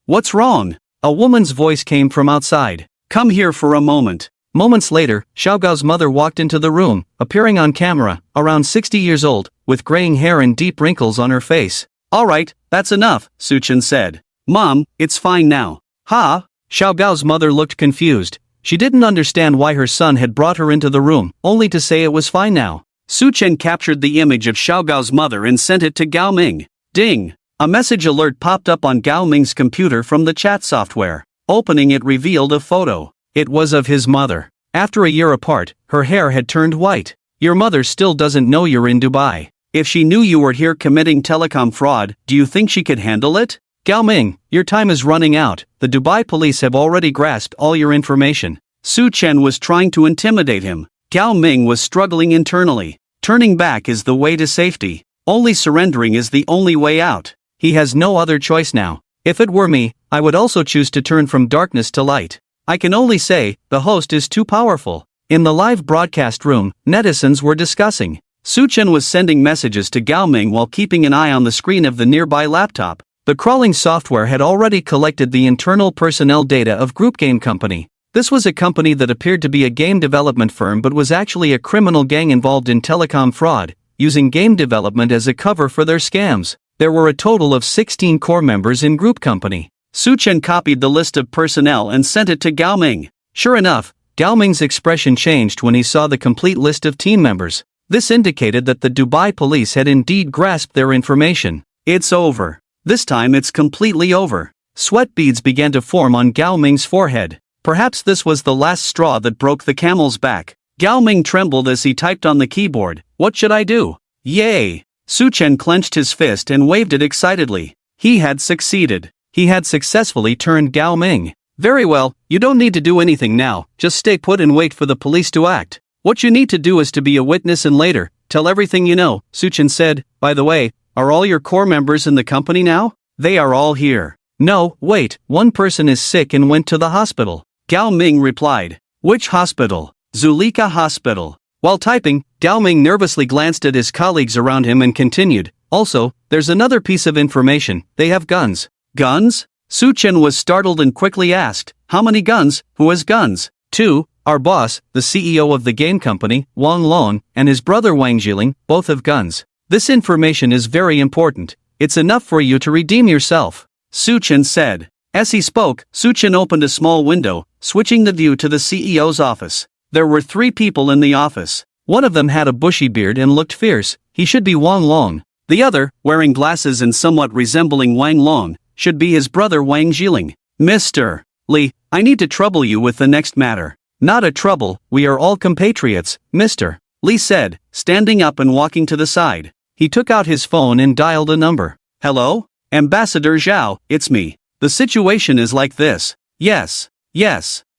What's wrong? A woman's voice came from outside. Come here for a moment. Moments later, Xiao Gao's mother walked into the room, appearing on camera, around 60 years old, with graying hair and deep wrinkles on her face. Alright, that's enough, Su Chen said. Mom, it's fine now. Ha? Xiao Gao's mother looked confused. She didn't understand why her son had brought her into the room, only to say it was fine now. Su Chen captured the image of Xiao Gao's mother and sent it to Gao Ming. Ding! A message alert popped up on Gao Ming's computer from the chat software. Opening it revealed a photo. It was of his mother. After a year apart, her hair had turned white. Your mother still doesn't know you're in Dubai. If she knew you were here committing telecom fraud, do you think she could handle it? Gao Ming, your time is running out. The Dubai police have already grasped all your information. Su Chen was trying to intimidate him. Gao Ming was struggling internally. Turning back is the way to safety. Only surrendering is the only way out. He has no other choice now. If it were me, I would also choose to turn from darkness to light. I can only say, the host is too powerful. In the live broadcast room, netizens were discussing. Su Chen was sending messages to Gao Ming while keeping an eye on the screen of the nearby laptop. The crawling software had already collected the internal personnel data of Group Game Company. This was a company that appeared to be a game development firm but was actually a criminal gang involved in telecom fraud, using game development as a cover for their scams. There were a total of 16 core members in Group Company. Su Chen copied the list of personnel and sent it to Gao Ming. Sure enough, Gao Ming's expression changed when he saw the complete list of team members. This indicated that the Dubai police had indeed grasped their information. It's over. This time it's completely over. Sweat beads began to form on Gao Ming's forehead. Perhaps this was the last straw that broke the camel's back. Gao Ming trembled as he typed on the keyboard. What should I do? Yay! Su Chen clenched his fist and waved it excitedly. He had succeeded. He had successfully turned Gao Ming. Very well, you don't need to do anything now, just stay put and wait for the police to act. What you need to do is to be a witness and later, tell everything you know, Su Chen said. By the way, are all your core members in the company now? They are all here. No, wait, one person is sick and went to the hospital. Gao Ming replied. Which hospital? Zulika Hospital. While typing, Gao Ming nervously glanced at his colleagues around him and continued. Also, there's another piece of information, they have guns. Guns? Su Chen was startled and quickly asked, how many guns? Who has guns? 2. Our boss, the CEO of the game company, Wang Lon, and his brother Wang Jiling, both have guns. This information is very important. It's enough for you to redeem yourself. Su Chen said. As he spoke, Su Chen opened a small window, switching the view to the CEO's office. There were 3 people in the office. One of them had a bushy beard and looked fierce. He should be Wang Long. The other, wearing glasses and somewhat resembling Wang Long, should be his brother Wang Jiling. Mr. Li, I need to trouble you with the next matter. Not a trouble, we are all compatriots, Mr. Li said, standing up and walking to the side. He took out his phone and dialed a number. Hello? Ambassador Zhao, it's me. The situation is like this. Yes,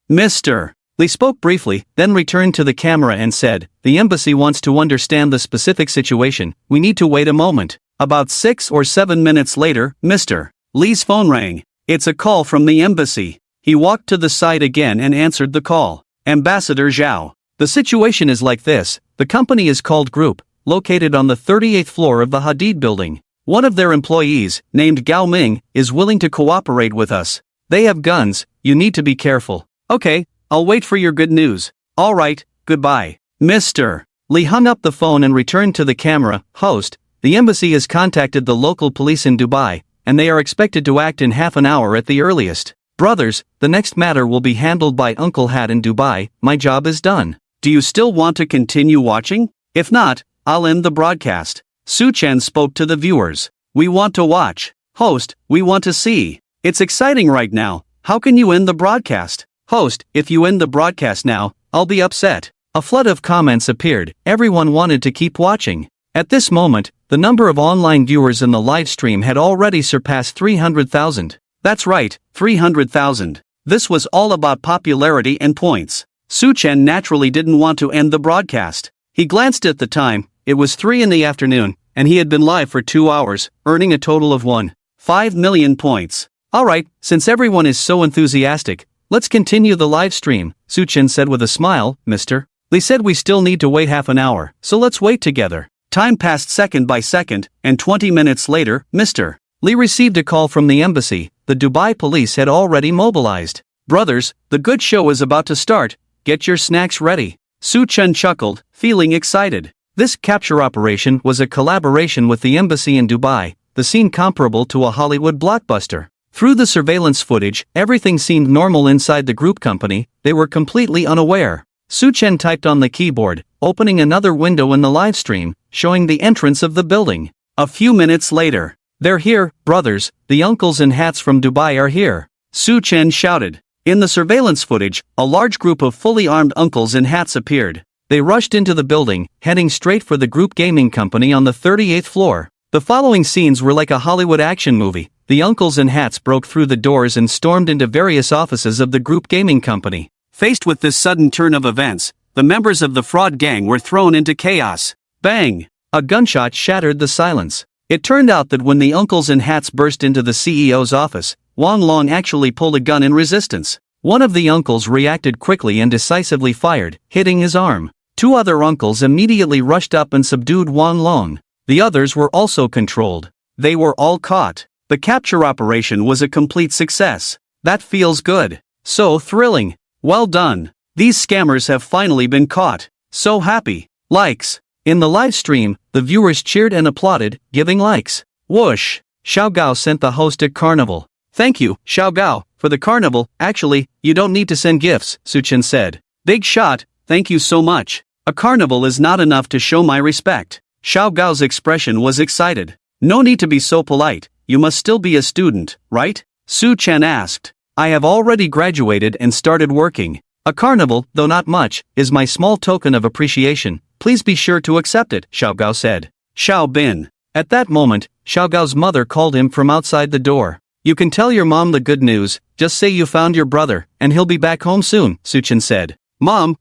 Mr. Li spoke briefly, then returned to the camera and said, the embassy wants to understand the specific situation, we need to wait a moment. About 6 or 7 minutes later, Mr. Li's phone rang. It's a call from the embassy. He walked to the side again and answered the call. Ambassador Zhao. The situation is like this, the company is called Group, located on the 38th floor of the Hadid building. One of their employees, named Gao Ming, is willing to cooperate with us. They have guns, you need to be careful. Okay, I'll wait for your good news. Alright, goodbye. Mr. Li hung up the phone and returned to the camera. Host, the embassy has contacted the local police in Dubai, and they are expected to act in half an hour at the earliest. Brothers, the next matter will be handled by Uncle Hat in Dubai, my job is done. Do you still want to continue watching? If not, I'll end the broadcast. Su-chan spoke to the viewers. We want to watch. Host, we want to see. It's exciting right now. How can you end the broadcast? Host, if you end the broadcast now, I'll be upset. A flood of comments appeared. Everyone wanted to keep watching. At this moment, the number of online viewers in the live stream had already surpassed 300,000. That's right, 300,000. This was all about popularity and points. Su-chan naturally didn't want to end the broadcast. He glanced at the time. It was 3 in the afternoon, and he had been live for 2 hours, earning a total of 1.5 million points. Alright, since everyone is so enthusiastic, let's continue the live stream, Su-chan said with a smile. Mr. Lee said we still need to wait half an hour, so let's wait together. Time passed second by second, and 20 minutes later, Mr. Lee received a call from the embassy. The Dubai police had already mobilized. Brothers, the good show is about to start. Get your snacks ready. Su-chan chuckled, feeling excited. This capture operation was a collaboration with the embassy in Dubai, the scene comparable to a Hollywood blockbuster. Through the surveillance footage, everything seemed normal inside the group company. They were completely unaware. Su-chan typed on the keyboard, opening another window in the live stream, showing the entrance of the building. A few minutes later, they're here, brothers, the uncles in hats from Dubai are here. Su-chan shouted. In the surveillance footage, a large group of fully armed uncles in hats appeared. They rushed into the building, heading straight for the group gaming company on the 38th floor. The following scenes were like a Hollywood action movie. The uncles in hats broke through the doors and stormed into various offices of the group gaming company. Faced with this sudden turn of events, the members of the fraud gang were thrown into chaos. Bang! A gunshot shattered the silence. It turned out that when the uncles in hats burst into the CEO's office, Wang Long actually pulled a gun in resistance. One of the uncles reacted quickly and decisively fired, hitting his arm. 2 other uncles immediately rushed up and subdued Wang Long. The others were also controlled. They were all caught. The capture operation was a complete success. That feels good. So thrilling. Well done. These scammers have finally been caught. So happy. Likes. In the live stream, the viewers cheered and applauded, giving likes. Whoosh. Xiao Gao sent the host a carnival. Thank you, Xiao Gao, for the carnival. Actually, you don't need to send gifts, Su-chan said. Big shot, thank you so much. A carnival is not enough to show my respect. Xiao Gao's expression was excited. No need to be so polite, you must still be a student, right? Su-chan asked. I have already graduated and started working. A carnival, though not much, is my small token of appreciation. Please be sure to accept it, Xiao Gao said. Xiao Bin. At that moment, Xiao Gao's mother called him from outside the door. You can tell your mom the good news, just say you found your brother, and he'll be back home soon, Su-chan said. Mom,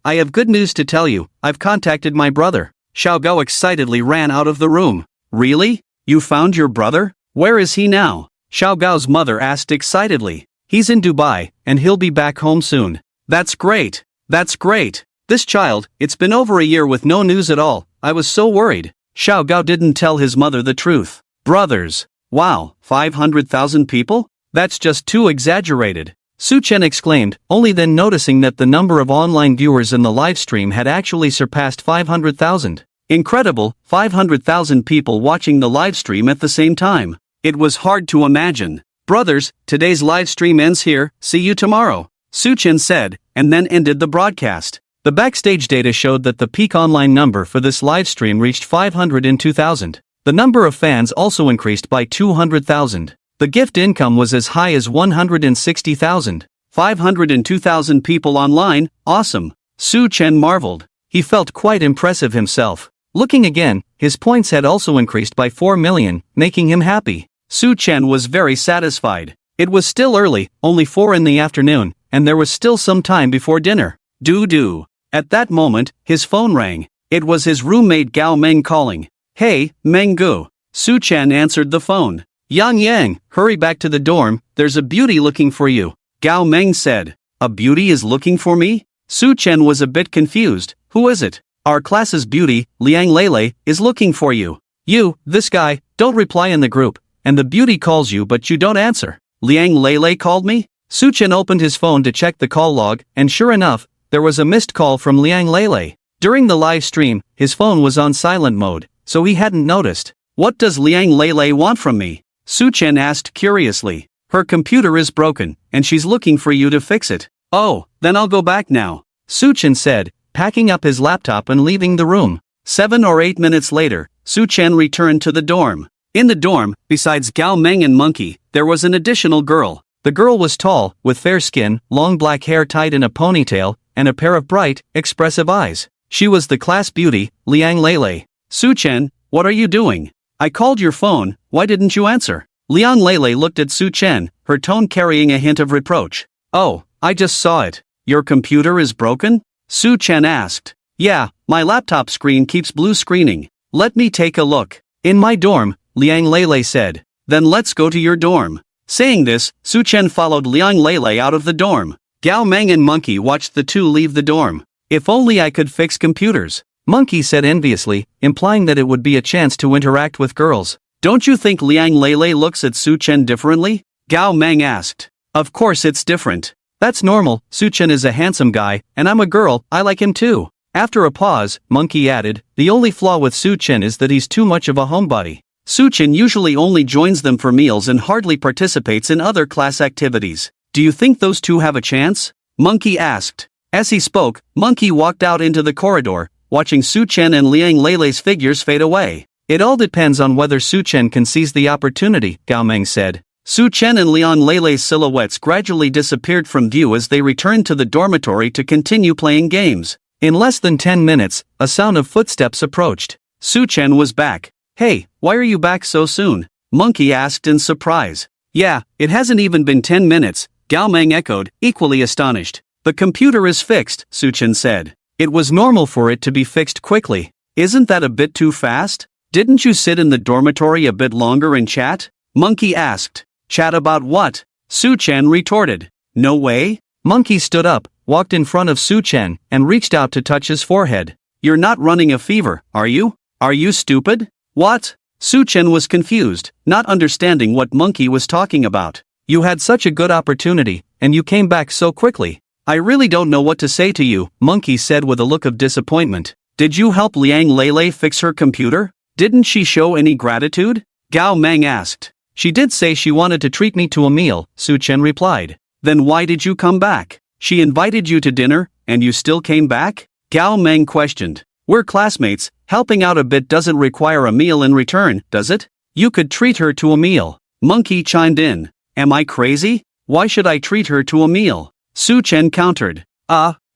I have good news to tell you, I've contacted my brother. Xiao Gao excitedly ran out of the room. Really? You found your brother? Where is he now? Xiao Gao's mother asked excitedly. He's in Dubai, and he'll be back home soon. That's great. That's great. This child, it's been over a year with no news at all, I was so worried. Xiao Gao didn't tell his mother the truth. Brothers. Wow, 500,000 people? That's just too exaggerated. Su-chan exclaimed, only then noticing that the number of online viewers in the live stream had actually surpassed 500,000. Incredible, 500,000 people watching the live stream at the same time. It was hard to imagine. Brothers, today's live stream ends here, see you tomorrow. Su-chan said, and then ended the broadcast. The backstage data showed that the peak online number for this live stream reached 502,000. The number of fans also increased by 200,000. The gift income was as high as 160,000. 502,000 people online, awesome. Su-chan marveled. He felt quite impressive himself. Looking again, his points had also increased by 4 million, making him happy. Su-chan was very satisfied. It was still early, only 4 in the afternoon, and there was still some time before dinner. Doo-doo. At that moment, his phone rang. It was his roommate Gao Meng calling. Hey, Menggu. Su-chan answered the phone. Yang, hurry back to the dorm, there's a beauty looking for you. Gao Meng said. A beauty is looking for me? Su-chan was a bit confused. Who is it? Our class's beauty, Liang Lele, is looking for you. You, this guy, don't reply in the group, and the beauty calls you but you don't answer. Liang Lele called me? Su-chan opened his phone to check the call log, and sure enough, there was a missed call from Liang Lele. During the live stream, his phone was on silent mode, so he hadn't noticed. What does Liang Lele want from me? Su-chan asked curiously. Her computer is broken, and she's looking for you to fix it. Oh, then I'll go back now. Su-chan said, packing up his laptop and leaving the room. 7 or 8 minutes later, Su Chen returned to the dorm. In the dorm, besides Gao Meng and Monkey, there was an additional girl. The girl was tall, with fair skin, long black hair tied in a ponytail, and a pair of bright, expressive eyes. She was the class beauty, Liang Lele. Su Chen, what are you doing? I called your phone, why didn't you answer? Liang Lele looked at Su Chen, her tone carrying a hint of reproach. Oh, I just saw it. Your computer is broken? Su Chen asked. Yeah, my laptop screen keeps blue screening. Let me take a look. In my dorm, Liang Lele said. Then let's go to your dorm. Saying this, Su Chen followed Liang Lele out of the dorm. Gao Meng and Monkey watched the two leave the dorm. If only I could fix computers, Monkey said enviously, implying that it would be a chance to interact with girls. Don't you think Liang Lele looks at Su Chen differently? Gao Meng asked. Of course it's different. That's normal, Su Chen is a handsome guy, and I'm a girl, I like him too. After a pause, Monkey added, the only flaw with Su Chen is that he's too much of a homebody. Su Chen usually only joins them for meals and hardly participates in other class activities. Do you think those two have a chance? Monkey asked. As he spoke, Monkey walked out into the corridor, watching Su Chen and Liang Lele's figures fade away. It all depends on whether Su Chen can seize the opportunity, Gao Meng said. Su Chen and Liang Lele's silhouettes gradually disappeared from view as they returned to the dormitory to continue playing games. In less than 10 minutes, a sound of footsteps approached. Su Chen was back. Hey, why are you back so soon? Monkey asked in surprise. Yeah, it hasn't even been 10 minutes, Gao Meng echoed, equally astonished. The computer is fixed, Su Chen said. It was normal for it to be fixed quickly. Isn't that a bit too fast? Didn't you sit in the dormitory a bit longer and chat? Monkey asked. Chat about what? Su Chen retorted. No way? Monkey stood up, walked in front of Su Chen, and reached out to touch his forehead. You're not running a fever, are you? Are you stupid? What? Su Chen was confused, not understanding what Monkey was talking about. You had such a good opportunity, and you came back so quickly. I really don't know what to say to you, Monkey said with a look of disappointment. Did you help Liang Lele fix her computer? Didn't she show any gratitude? Gao Meng asked. She did say she wanted to treat me to a meal, Su Chen replied. Then why did you come back? She invited you to dinner, and you still came back? Gao Meng questioned. We're classmates, helping out a bit doesn't require a meal in return, does it? You could treat her to a meal. Monkey chimed in. Am I crazy? Why should I treat her to a meal? Su Chen countered.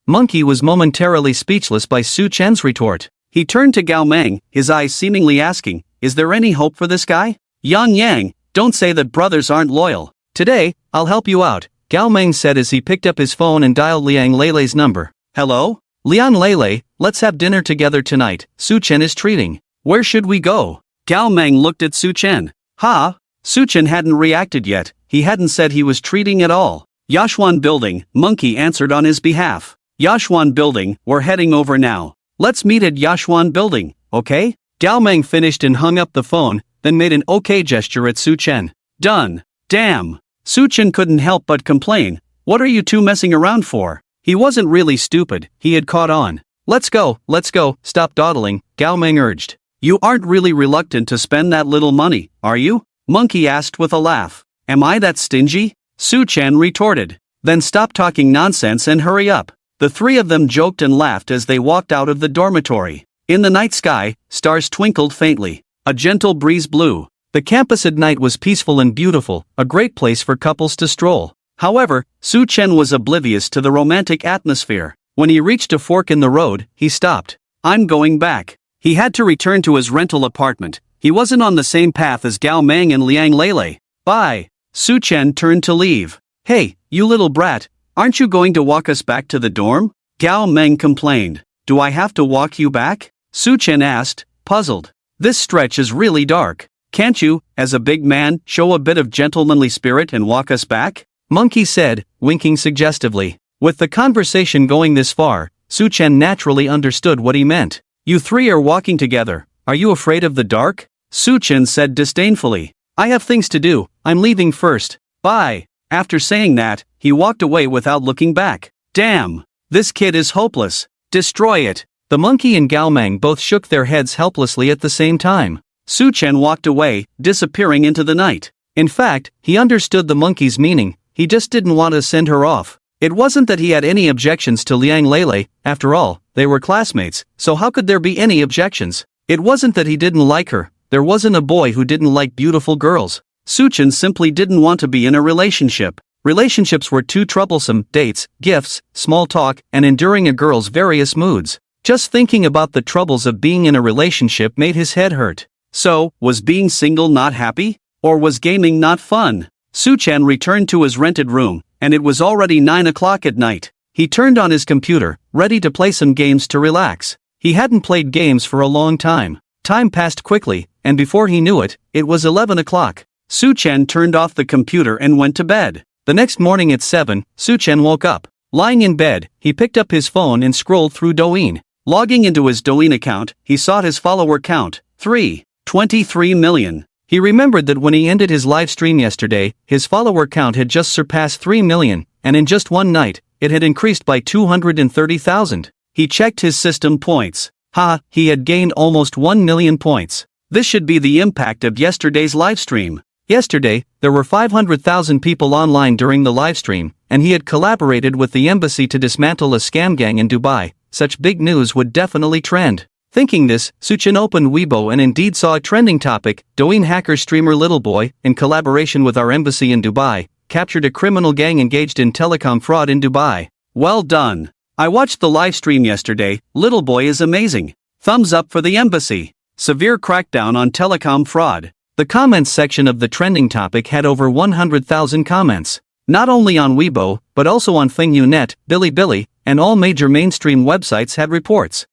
Monkey was momentarily speechless by Su Chen's retort. He turned to Gao Meng, his eyes seemingly asking, is there any hope for this guy? Yang, don't say that brothers aren't loyal. Today, I'll help you out, Gao Meng said as he picked up his phone and dialed Liang Lele's number. Hello? Liang Lele, let's have dinner together tonight, Su Chen is treating. Where should we go? Gao Meng looked at Su Chen. Su Chen hadn't reacted yet, he hadn't said he was treating at all. Yashuan Building, Monkey answered on his behalf. Yashuan Building, we're heading over now. Let's meet at Yashuan Building, okay? Gao Meng finished and hung up the phone, then made an okay gesture at Su Chen. Done. Damn. Su Chen couldn't help but complain. What are you two messing around for? He wasn't really stupid, he had caught on. Let's go, stop dawdling, Gao Meng urged. You aren't really reluctant to spend that little money, are you? Monkey asked with a laugh. Am I that stingy? Su Chen retorted. Then stop talking nonsense and hurry up. The three of them joked and laughed as they walked out of the dormitory. In the night sky, stars twinkled faintly. A gentle breeze blew. The campus at night was peaceful and beautiful, a great place for couples to stroll. However, Su Chen was oblivious to the romantic atmosphere. When he reached a fork in the road, he stopped. I'm going back. He had to return to his rental apartment. He wasn't on the same path as Gao Meng and Liang Lele. Bye. Su Chen turned to leave. Hey, you little brat, aren't you going to walk us back to the dorm? Gao Meng complained. Do I have to walk you back? Su Chen asked, puzzled. This stretch is really dark. Can't you, as a big man, show a bit of gentlemanly spirit and walk us back? Monkey said, winking suggestively. With the conversation going this far, Su Chen naturally understood what he meant. You three are walking together. Are you afraid of the dark? Su Chen said disdainfully. I have things to do, I'm leaving first. Bye. After saying that, he walked away without looking back. Damn. This kid is hopeless. Destroy it. The monkey and Gao Meng both shook their heads helplessly at the same time. Su Chen walked away, disappearing into the night. In fact, he understood the monkey's meaning, he just didn't want to send her off. It wasn't that he had any objections to Liang Lele, after all, they were classmates, so how could there be any objections? It wasn't that he didn't like her, there wasn't a boy who didn't like beautiful girls. Suchin simply didn't want to be in a relationship. Relationships were too troublesome, dates, gifts, small talk, and enduring a girl's various moods. Just thinking about the troubles of being in a relationship made his head hurt. So, was being single not happy? Or was gaming not fun? Suchan returned to his rented room, and it was already 9 o'clock at night. He turned on his computer, ready to play some games to relax. He hadn't played games for a long time. Time passed quickly, and before he knew it, it was 11 o'clock. Suchan turned off the computer and went to bed. The next morning at 7, Suchan woke up. Lying in bed, he picked up his phone and scrolled through Douyin. Logging into his Douyin account, he saw his follower count, 23 million. He remembered that when he ended his live stream yesterday, his follower count had just surpassed 3 million, and in just one night, it had increased by 230,000. He checked his system points. He had gained almost 1 million points. This should be the impact of yesterday's live stream. Yesterday, there were 500,000 people online during the live stream, and he had collaborated with the embassy to dismantle a scam gang in Dubai. Such big news would definitely trend. Thinking this, Suchin opened Weibo and indeed saw a trending topic. Douyin hacker streamer Little Boy, in collaboration with our embassy in Dubai, captured a criminal gang engaged in telecom fraud in Dubai. Well done. I watched the live stream yesterday. Little Boy is amazing. Thumbs up for the embassy. Severe crackdown on telecom fraud. The comments section of the trending topic had over 100,000 comments. Not only on Weibo, but also on Fengyu.net, Bilibili, and all major mainstream websites had reports.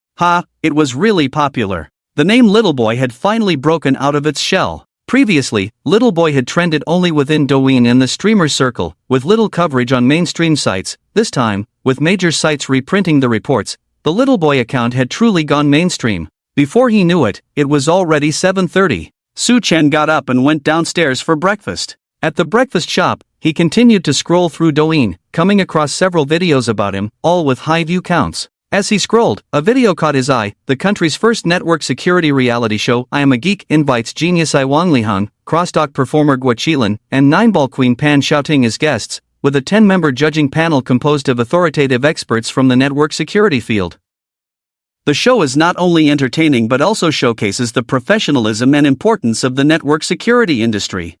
It was really popular. The name Little Boy had finally broken out of its shell. Previously, Little Boy had trended only within Douyin and the streamer circle, with little coverage on mainstream sites. This time, with major sites reprinting the reports, the Little Boy account had truly gone mainstream. Before he knew it, it was already 7:30. Suchan got up and went downstairs for breakfast. At the breakfast shop, he continued to scroll through Douyin, coming across several videos about him, all with high view counts. As he scrolled, a video caught his eye. The country's first network security reality show, I Am a Geek, invites genius I Wang Lihang, crosstalk performer Guo Qilan, and Nineball Queen Pan Xiaoting as guests, with a 10-member judging panel composed of authoritative experts from the network security field. The show is not only entertaining but also showcases the professionalism and importance of the network security industry.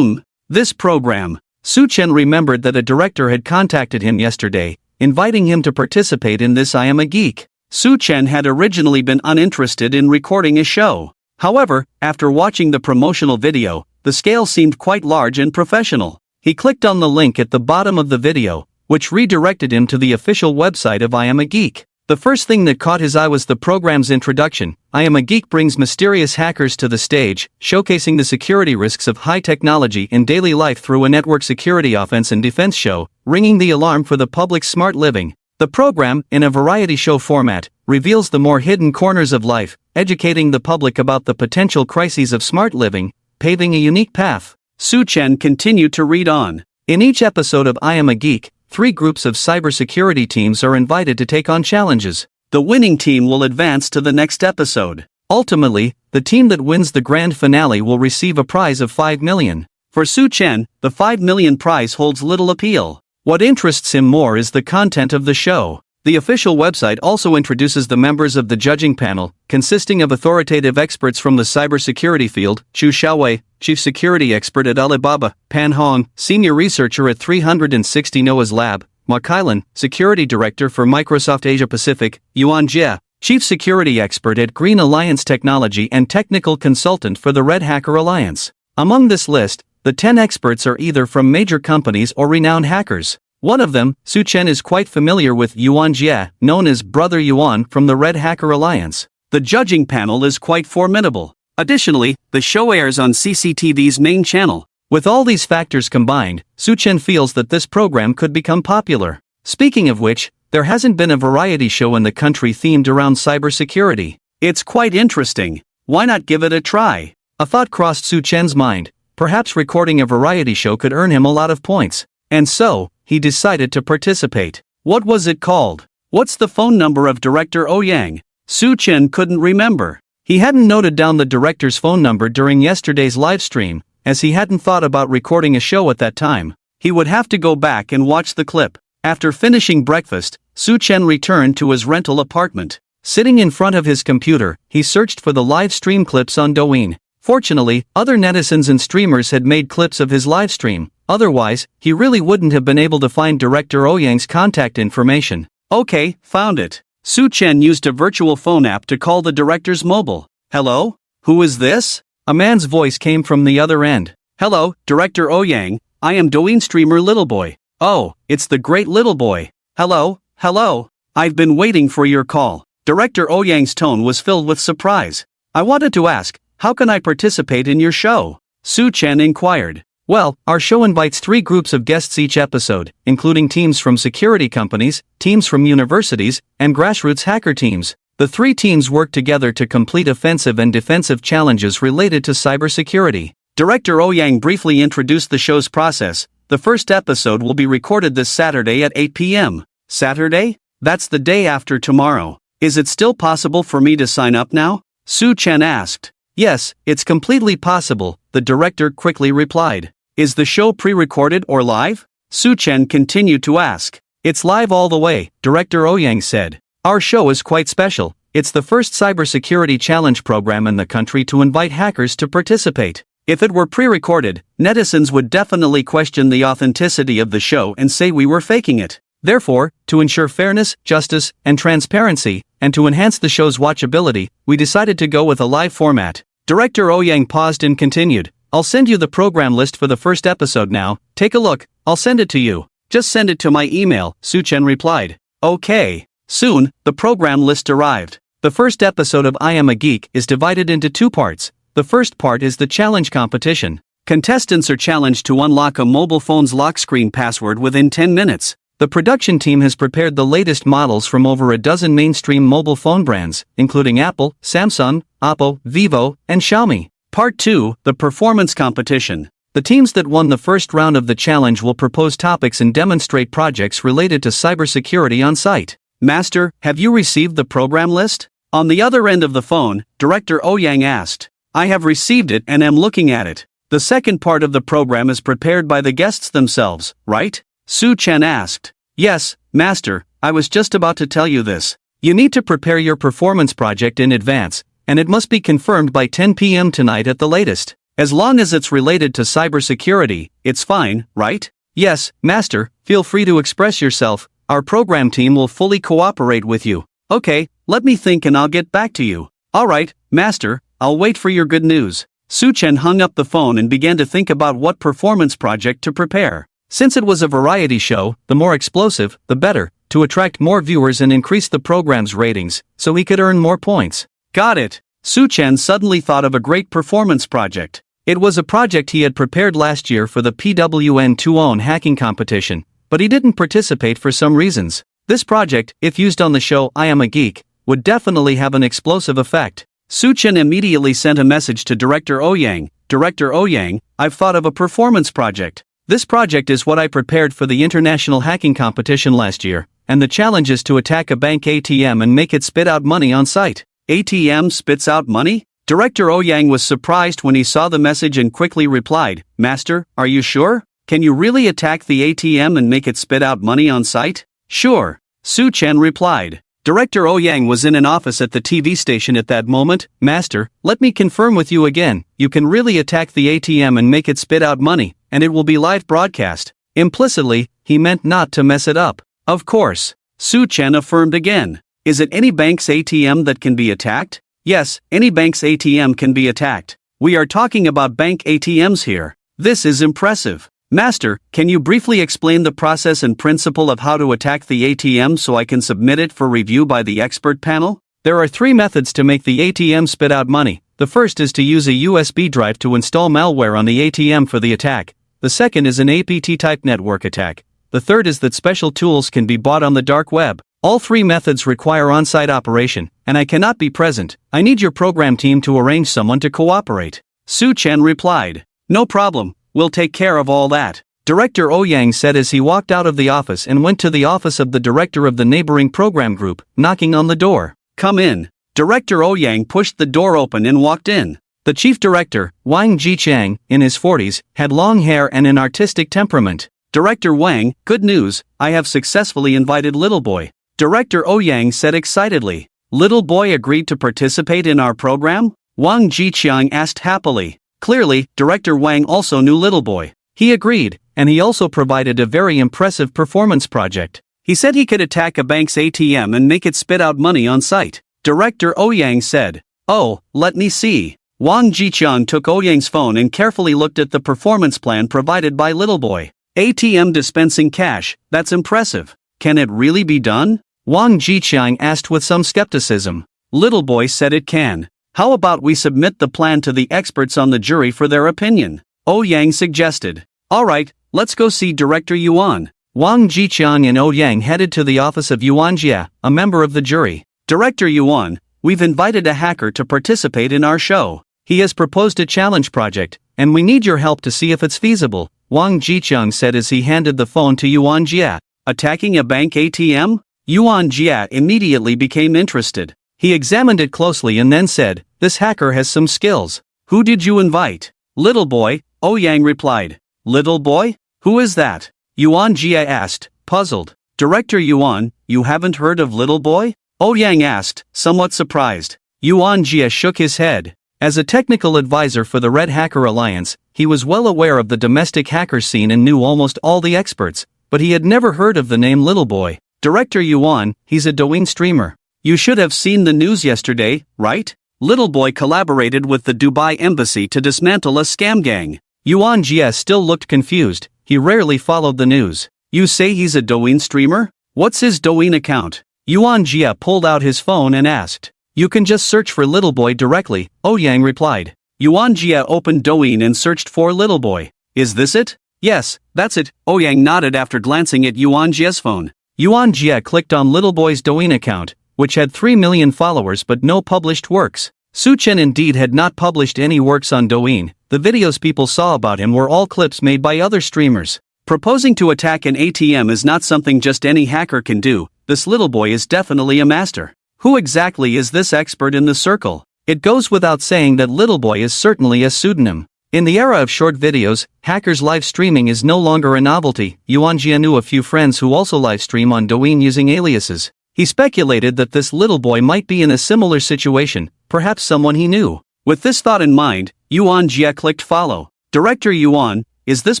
This program. Suchan remembered that a director had contacted him yesterday, inviting him to participate in this I Am a Geek. Suchan had originally been uninterested in recording a show. However, after watching the promotional video, the scale seemed quite large and professional. He clicked on the link at the bottom of the video, which redirected him to the official website of I Am a Geek. The first thing that caught his eye was the program's introduction. I Am a Geek brings mysterious hackers to the stage, showcasing the security risks of high technology in daily life through a network security offense and defense show, ringing the alarm for the public's smart living. The program, in a variety show format, reveals the more hidden corners of life, educating the public about the potential crises of smart living, paving a unique path. Suchan continued to read on. In each episode of I Am a Geek, 3 groups of cybersecurity teams are invited to take on challenges. The winning team will advance to the next episode. Ultimately, the team that wins the grand finale will receive a prize of 5 million. For Suchan, the 5 million prize holds little appeal. What interests him more is the content of the show. The official website also introduces the members of the judging panel, consisting of authoritative experts from the cybersecurity field: Chu Xiaowei, chief security expert at Alibaba; Pan Hong, senior researcher at 360 Noah's Lab; Ma Kailan, security director for Microsoft Asia Pacific; Yuan Jie, chief security expert at Green Alliance Technology and technical consultant for the Red Hacker Alliance. Among this list, the 10 experts are either from major companies or renowned hackers. One of them, Suchan, is quite familiar with: Yuan Jie, known as Brother Yuan from the Red Hacker Alliance. The judging panel is quite formidable. Additionally, the show airs on CCTV's main channel. With all these factors combined, Suchan feels that this program could become popular. Speaking of which, there hasn't been a variety show in the country themed around cybersecurity. It's quite interesting. Why not give it a try? A thought crossed Suchan's mind. Perhaps recording a variety show could earn him a lot of points. And so, he decided to participate. What was it called? What's the phone number of director Ouyang? Suchan couldn't remember. He hadn't noted down the director's phone number during yesterday's live stream, as he hadn't thought about recording a show at that time. He would have to go back and watch the clip. After finishing breakfast, Su Chen returned to his rental apartment. Sitting in front of his computer, he searched for the live stream clips on Douyin. Fortunately, other netizens and streamers had made clips of his live stream. Otherwise, he really wouldn't have been able to find Director Ouyang's contact information. Okay, found it. Su Chen used a virtual phone app to call the director's mobile. Hello? Who is this? A man's voice came from the other end. Hello, Director Ouyang, I am Douyin streamer Little Boy. Oh, it's the great Little Boy. Hello, hello. I've been waiting for your call. Director Ouyang's tone was filled with surprise. I wanted to ask, how can I participate in your show? Su Chen inquired. Well, our show invites 3 groups of guests each episode, including teams from security companies, teams from universities, and grassroots hacker teams. The 3 teams work together to complete offensive and defensive challenges related to cybersecurity. Director Ouyang briefly introduced the show's process. The first episode will be recorded this Saturday at 8 p.m. Saturday? That's the day after tomorrow. Is it still possible for me to sign up now? Su Chen asked. Yes, it's completely possible, the director quickly replied. Is the show pre-recorded or live? Su Chen continued to ask. It's live all the way, Director Ouyang said. Our show is quite special. It's the first cybersecurity challenge program in the country to invite hackers to participate. If it were pre-recorded, netizens would definitely question the authenticity of the show and say we were faking it. Therefore, to ensure fairness, justice, and transparency, and to enhance the show's watchability, we decided to go with a live format. Director Ouyang paused and continued. I'll send you the program list for the first episode now. Take a look, I'll send it to you. Just send it to my email, Su Chen replied. Okay. Soon, the program list arrived. The first episode of I Am a Geek is divided into 2 parts. The first part is the challenge competition. Contestants are challenged to unlock a mobile phone's lock screen password within 10 minutes. The production team has prepared the latest models from over a dozen mainstream mobile phone brands, including Apple, Samsung, Oppo, Vivo, and Xiaomi. Part 2, the performance competition. The teams that won the first round of the challenge will propose topics and demonstrate projects related to cybersecurity on site. Master, have you received the program list? On the other end of the phone, Director Ouyang asked. I have received it and am looking at it. The second part of the program is prepared by the guests themselves, right? Su Chen asked. Yes, Master, I was just about to tell you this. You need to prepare your performance project in advance, and it must be confirmed by 10 p.m. tonight at the latest. As long as it's related to cybersecurity, it's fine, right? Yes, Master, feel free to express yourself. Our program team will fully cooperate with you. Okay, let me think and I'll get back to you. Alright, Master, I'll wait for your good news. Su Chen hung up the phone and began to think about what performance project to prepare. Since it was a variety show, the more explosive, the better, to attract more viewers and increase the program's ratings, so he could earn more points. Got it. Su Chen suddenly thought of a great performance project. It was a project he had prepared last year for the PWN2ON hacking competition, but he didn't participate for some reasons. This project, if used on the show I Am a Geek, would definitely have an explosive effect. Su Chen immediately sent a message to Director Ouyang. Director Ouyang, I've thought of a performance project. This project is what I prepared for the international hacking competition last year, and the challenge is to attack a bank ATM and make it spit out money on site. ATM spits out money? Director Ouyang was surprised when he saw the message and quickly replied, Master, are you sure? Can you really attack the ATM and make it spit out money on site? Sure. Su Chen replied. Director Ouyang was in an office at the TV station at that moment. Master, let me confirm with you again, you can really attack the ATM and make it spit out money, and it will be live broadcast. Implicitly, he meant not to mess it up. Of course. Su Chen affirmed again. Is it any bank's ATM that can be attacked? Yes, any bank's ATM can be attacked. We are talking about bank ATMs here. This is impressive. Master, can you briefly explain the process and principle of how to attack the ATM so I can submit it for review by the expert panel? There are 3 methods to make the ATM spit out money. The first is to use a USB drive to install malware on the ATM for the attack. The second is an APT-type network attack. The third is that special tools can be bought on the dark web. All 3 methods require on-site operation, and I cannot be present. I need your program team to arrange someone to cooperate. Su Chen replied. No problem. We'll take care of all that. Director Ouyang said as he walked out of the office and went to the office of the director of the neighboring program group, knocking on the door. Come in. Director Ouyang pushed the door open and walked in. The chief director, Wang Jichang, in his 40s, had long hair and an artistic temperament. Director Wang, good news, I have successfully invited Little Boy. Director Ouyang said excitedly. Little Boy agreed to participate in our program? Wang Jiqiang asked happily. Clearly, Director Wang also knew Little Boy. He agreed, and he also provided a very impressive performance project. He said he could attack a bank's ATM and make it spit out money on sight. Director Ouyang said. Oh, let me see. Wang Jiqiang took Ouyang's phone and carefully looked at the performance plan provided by Little Boy. ATM dispensing cash, that's impressive. Can it really be done? Wang Jiqiang asked with some skepticism. Little Boy said it can. How about we submit the plan to the experts on the jury for their opinion? Ouyang suggested. Alright, let's go see Director Yuan. Wang Jiqiang and Ouyang headed to the office of Yuan Jia, a member of the jury. Director Yuan, we've invited a hacker to participate in our show. He has proposed a challenge project, and we need your help to see if it's feasible, Wang Jiqiang said as he handed the phone to Yuan Jia. Attacking a bank ATM? Yuan Jia immediately became interested. He examined it closely and then said, this hacker has some skills. Who did you invite? Little Boy, Ouyang replied. Little Boy? Who is that? Yuan Jia asked, puzzled. Director Yuan, you haven't heard of Little Boy? Ouyang asked, somewhat surprised. Yuan Jia shook his head. As a technical advisor for the Red Hacker Alliance, he was well aware of the domestic hacker scene and knew almost all the experts, but he had never heard of the name Little Boy. Director Yuan, he's a Douyin streamer. You should have seen the news yesterday, right? Little Boy collaborated with the Dubai embassy to dismantle a scam gang. Yuan Jia still looked confused, he rarely followed the news. You say he's a Douyin streamer? What's his Douyin account? Yuan Jia pulled out his phone and asked. You can just search for Little Boy directly, Ouyang replied. Yuan Jia opened Douyin and searched for Little Boy. Is this it? Yes, that's it, Ouyang nodded after glancing at Yuan Jia's phone. Yuan Jia clicked on Little Boy's Douyin account, which had 3 million followers but no published works. Su Chen indeed had not published any works on Douyin. The videos people saw about him were all clips made by other streamers. Proposing to attack an ATM is not something just any hacker can do. This Little Boy is definitely a master. Who exactly is this expert in the circle? It goes without saying that Little Boy is certainly a pseudonym. In the era of short videos, hackers live streaming is no longer a novelty. Yuan Jia knew a few friends who also live stream on Douyin using aliases. He speculated that this Little Boy might be in a similar situation, perhaps someone he knew. With this thought in mind, Yuan Jia clicked follow. Director Yuan, is this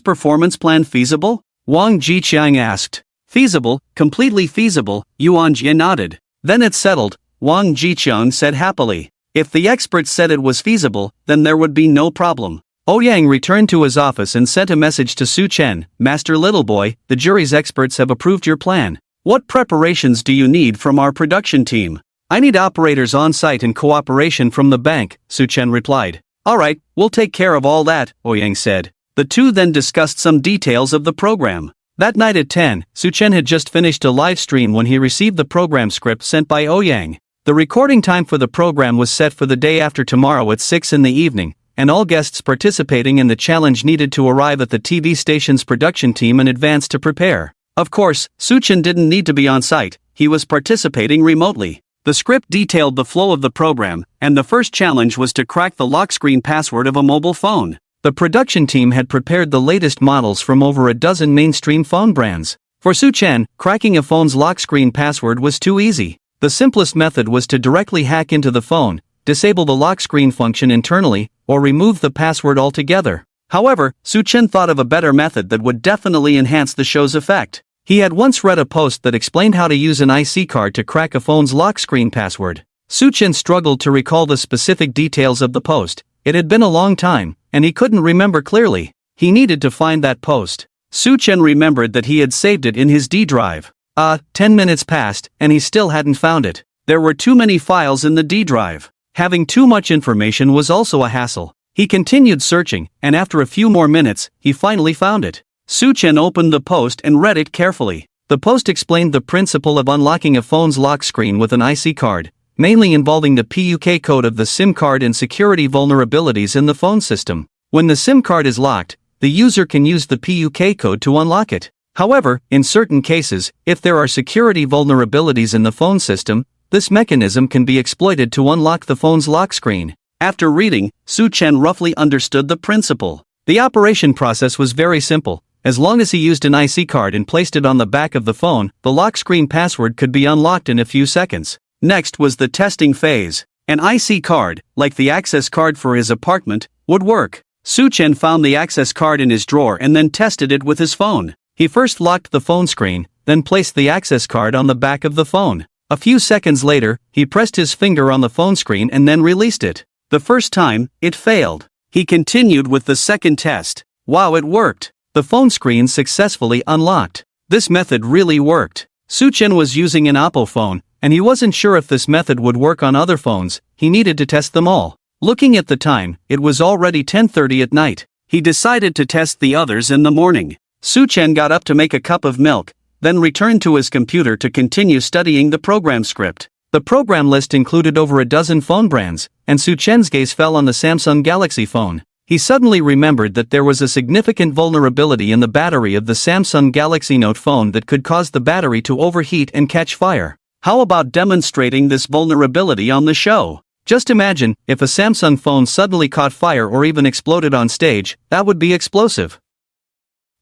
performance plan feasible? Wang Jiqiang asked. Feasible, completely feasible, Yuan Jia nodded. Then it's settled, Wang Jiqiang said happily. If the experts said it was feasible, then there would be no problem. Ouyang returned to his office and sent a message to Su Chen. Master Little Boy, the jury's experts have approved your plan. What preparations do you need from our production team? I need operators on site and cooperation from the bank, Su Chen replied. Alright, we'll take care of all that, Ouyang said. The two then discussed some details of the program. That night at 10, Su Chen had just finished a live stream when he received the program script sent by Ouyang. The recording time for the program was set for the day after tomorrow at 6 in the evening, and all guests participating in the challenge needed to arrive at the TV station's production team in advance to prepare. Of course, Su Chen didn't need to be on site, he was participating remotely. The script detailed the flow of the program, and the first challenge was to crack the lock screen password of a mobile phone. The production team had prepared the latest models from over a dozen mainstream phone brands. For Su Chen, cracking a phone's lock screen password was too easy. The simplest method was to directly hack into the phone, disable the lock screen function internally, or remove the password altogether. However, Su Chen thought of a better method that would definitely enhance the show's effect. He had once read a post that explained how to use an IC card to crack a phone's lock screen password. Su Chen struggled to recall the specific details of the post. It had been a long time, and he couldn't remember clearly. He needed to find that post. Su Chen remembered that he had saved it in his D drive. 10 minutes passed, and he still hadn't found it. There were too many files in the D drive. Having too much information was also a hassle. He continued searching, and after a few more minutes, he finally found it. Su Chen opened the post and read it carefully. The post explained the principle of unlocking a phone's lock screen with an IC card, mainly involving the PUK code of the SIM card and security vulnerabilities in the phone system. When the SIM card is locked, the user can use the PUK code to unlock it. However, in certain cases, if there are security vulnerabilities in the phone system, this mechanism can be exploited to unlock the phone's lock screen. After reading, Su Chen roughly understood the principle. The operation process was very simple. As long as he used an IC card and placed it on the back of the phone, the lock screen password could be unlocked in a few seconds. Next was the testing phase. An IC card, like the access card for his apartment, would work. Su-chen found the access card in his drawer and then tested it with his phone. He first locked the phone screen, then placed the access card on the back of the phone. A few seconds later, he pressed his finger on the phone screen and then released it. The first time, it failed. He continued with the second test. Wow, it worked! The phone screen successfully unlocked. This method really worked. Su-chen was using an Oppo phone, and he wasn't sure if this method would work on other phones. He needed to test them all. Looking at the time, it was already 10:30 at night. He decided to test the others in the morning. Su-chen got up to make a cup of milk, then returned to his computer to continue studying the program script. The program list included over a dozen phone brands, and Su-chen's gaze fell on the Samsung Galaxy phone. He suddenly remembered that there was a significant vulnerability in the battery of the Samsung Galaxy Note phone that could cause the battery to overheat and catch fire. How about demonstrating this vulnerability on the show? Just imagine, if a Samsung phone suddenly caught fire or even exploded on stage, that would be explosive.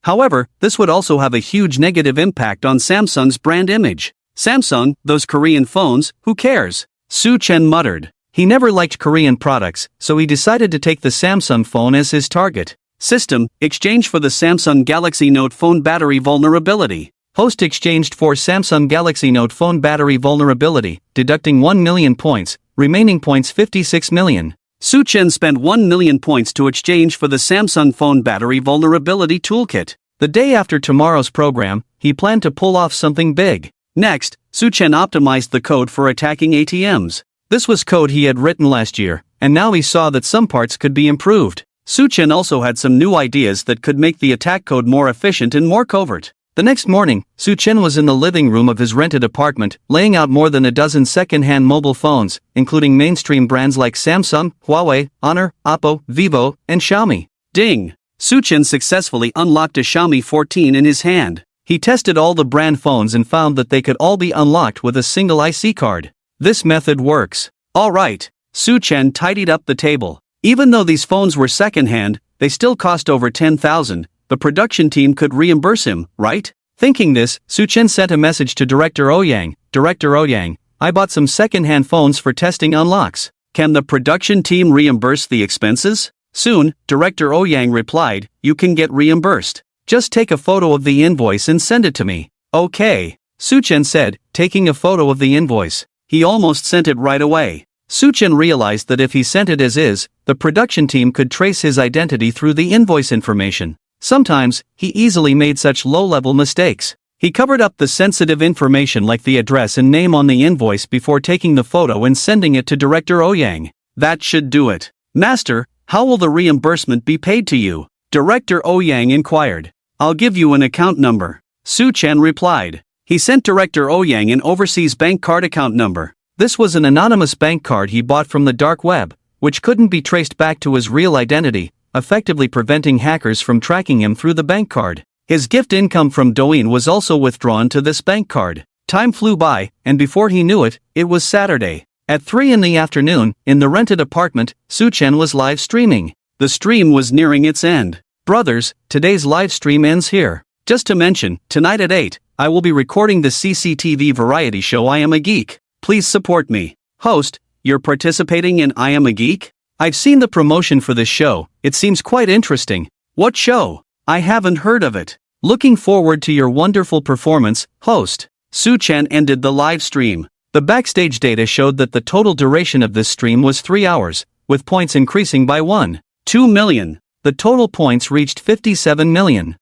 However, this would also have a huge negative impact on Samsung's brand image. Samsung, those Korean phones, who cares? Su-chen muttered. He never liked Korean products, so he decided to take the Samsung phone as his target. System, exchange for the Samsung Galaxy Note phone battery vulnerability. Host exchanged for Samsung Galaxy Note phone battery vulnerability, deducting 1 million points, remaining points 56 million. Su-chen spent 1 million points to exchange for the Samsung phone battery vulnerability toolkit. The day after tomorrow's program, he planned to pull off something big. Next, Su-chen optimized the code for attacking ATMs. This was code he had written last year, and now he saw that some parts could be improved. Su-chen also had some new ideas that could make the attack code more efficient and more covert. The next morning, Su-chen was in the living room of his rented apartment, laying out more than a dozen second-hand mobile phones, including mainstream brands like Samsung, Huawei, Honor, Oppo, Vivo, and Xiaomi. Ding! Su-chen successfully unlocked a Xiaomi 14 in his hand. He tested all the brand phones and found that they could all be unlocked with a single IC card. This method works. Alright. Su-chen tidied up the table. Even though these phones were second-hand, they still cost over 10,000. The production team could reimburse him, right? Thinking this, Su-chen sent a message to Director Ouyang. Director Ouyang, I bought some second-hand phones for testing unlocks. Can the production team reimburse the expenses? Soon, Director Ouyang replied, you can get reimbursed. Just take a photo of the invoice and send it to me. Okay. Su-chen said, taking a photo of the invoice. He almost sent it right away. Su-chen realized that if he sent it as is, the production team could trace his identity through the invoice information. Sometimes, he easily made such low-level mistakes. He covered up the sensitive information like the address and name on the invoice before taking the photo and sending it to Director Ouyang. That should do it. Master, how will the reimbursement be paid to you? Director Ouyang inquired. I'll give you an account number. Su-chen replied. He sent Director Ouyang an overseas bank card account number. This was an anonymous bank card he bought from the dark web, which couldn't be traced back to his real identity, effectively preventing hackers from tracking him through the bank card. His gift income from Douyin was also withdrawn to this bank card. Time flew by, and before he knew it, it was Saturday. At 3 in the afternoon, in the rented apartment, Su-chen was live streaming. The stream was nearing its end. Brothers, today's live stream ends here. Just to mention, tonight at 8, I will be recording the CCTV variety show I Am a Geek. Please support me. Host, you're participating in I Am a Geek? I've seen the promotion for this show, it seems quite interesting. What show? I haven't heard of it. Looking forward to your wonderful performance, host. Su-chen ended the live stream. The backstage data showed that the total duration of this stream was 3 hours, with points increasing by 1.2 million. The total points reached 57 million.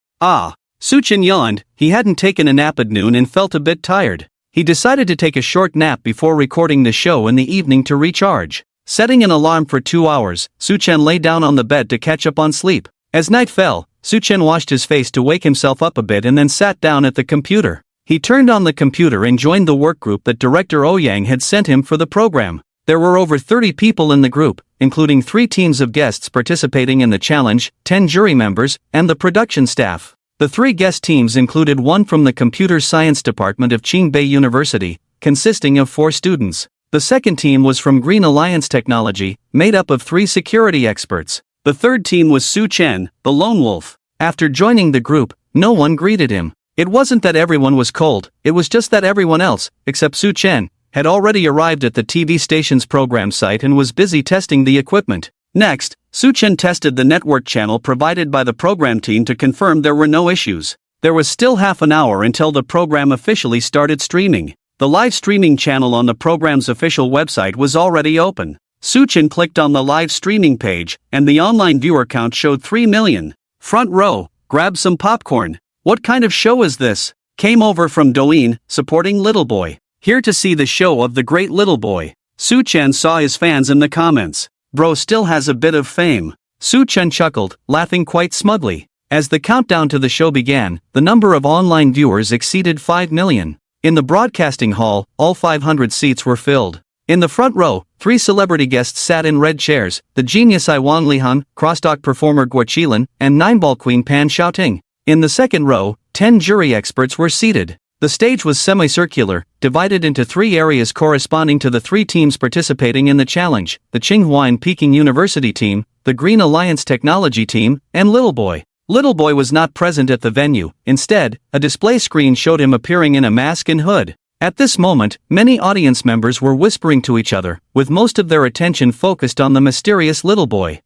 Su-chen yawned. He hadn't taken a nap at noon and felt a bit tired. He decided to take a short nap before recording the show in the evening to recharge. Setting an alarm for 2 hours, Su-chen lay down on the bed to catch up on sleep. As night fell, Su-chen washed his face to wake himself up a bit and then sat down at the computer. He turned on the computer and joined the work group that Director Ouyang had sent him for the program. There were over 30 people in the group, including 3 teams of guests participating in the challenge, 10 jury members, and the production staff. The 3 guest teams included one from the Computer Science Department of Qingbei University, consisting of 4 students. The second team was from Green Alliance Technology, made up of 3 security experts. The third team was Su-chen, the lone wolf. After joining the group, no one greeted him. It wasn't that everyone was cold, it was just that everyone else, except Su Chen, had already arrived at the TV station's program site and was busy testing the equipment. Next, Su Chen tested the network channel provided by the program team to confirm there were no issues. There was still half an hour until the program officially started streaming. The live streaming channel on the program's official website was already open. Su Chen clicked on the live streaming page, and the online viewer count showed 3 million. Front row, grab some popcorn. What kind of show is this? Came over from Douyin, supporting Little Boy. Here to see the show of the great Little Boy. Su Chen saw his fans in the comments. Bro still has a bit of fame. Su Chen chuckled, laughing quite smugly. As the countdown to the show began, the number of online viewers exceeded 5 million. In the broadcasting hall, all 500 seats were filled. In the front row, 3 celebrity guests sat in red chairs, the genius Iwan Lihan, crosstalk performer Guo Qilin, and Nineball queen Pan Xiaoting. In the second row, 10 jury experts were seated. The stage was semicircular, divided into 3 areas corresponding to the 3 teams participating in the challenge: the Tsinghua and Peking University team, the Green Alliance Technology team, and Little Boy. Little Boy was not present at the venue. Instead, a display screen showed him appearing in a mask and hood. At this moment, many audience members were whispering to each other, with most of their attention focused on the mysterious Little Boy.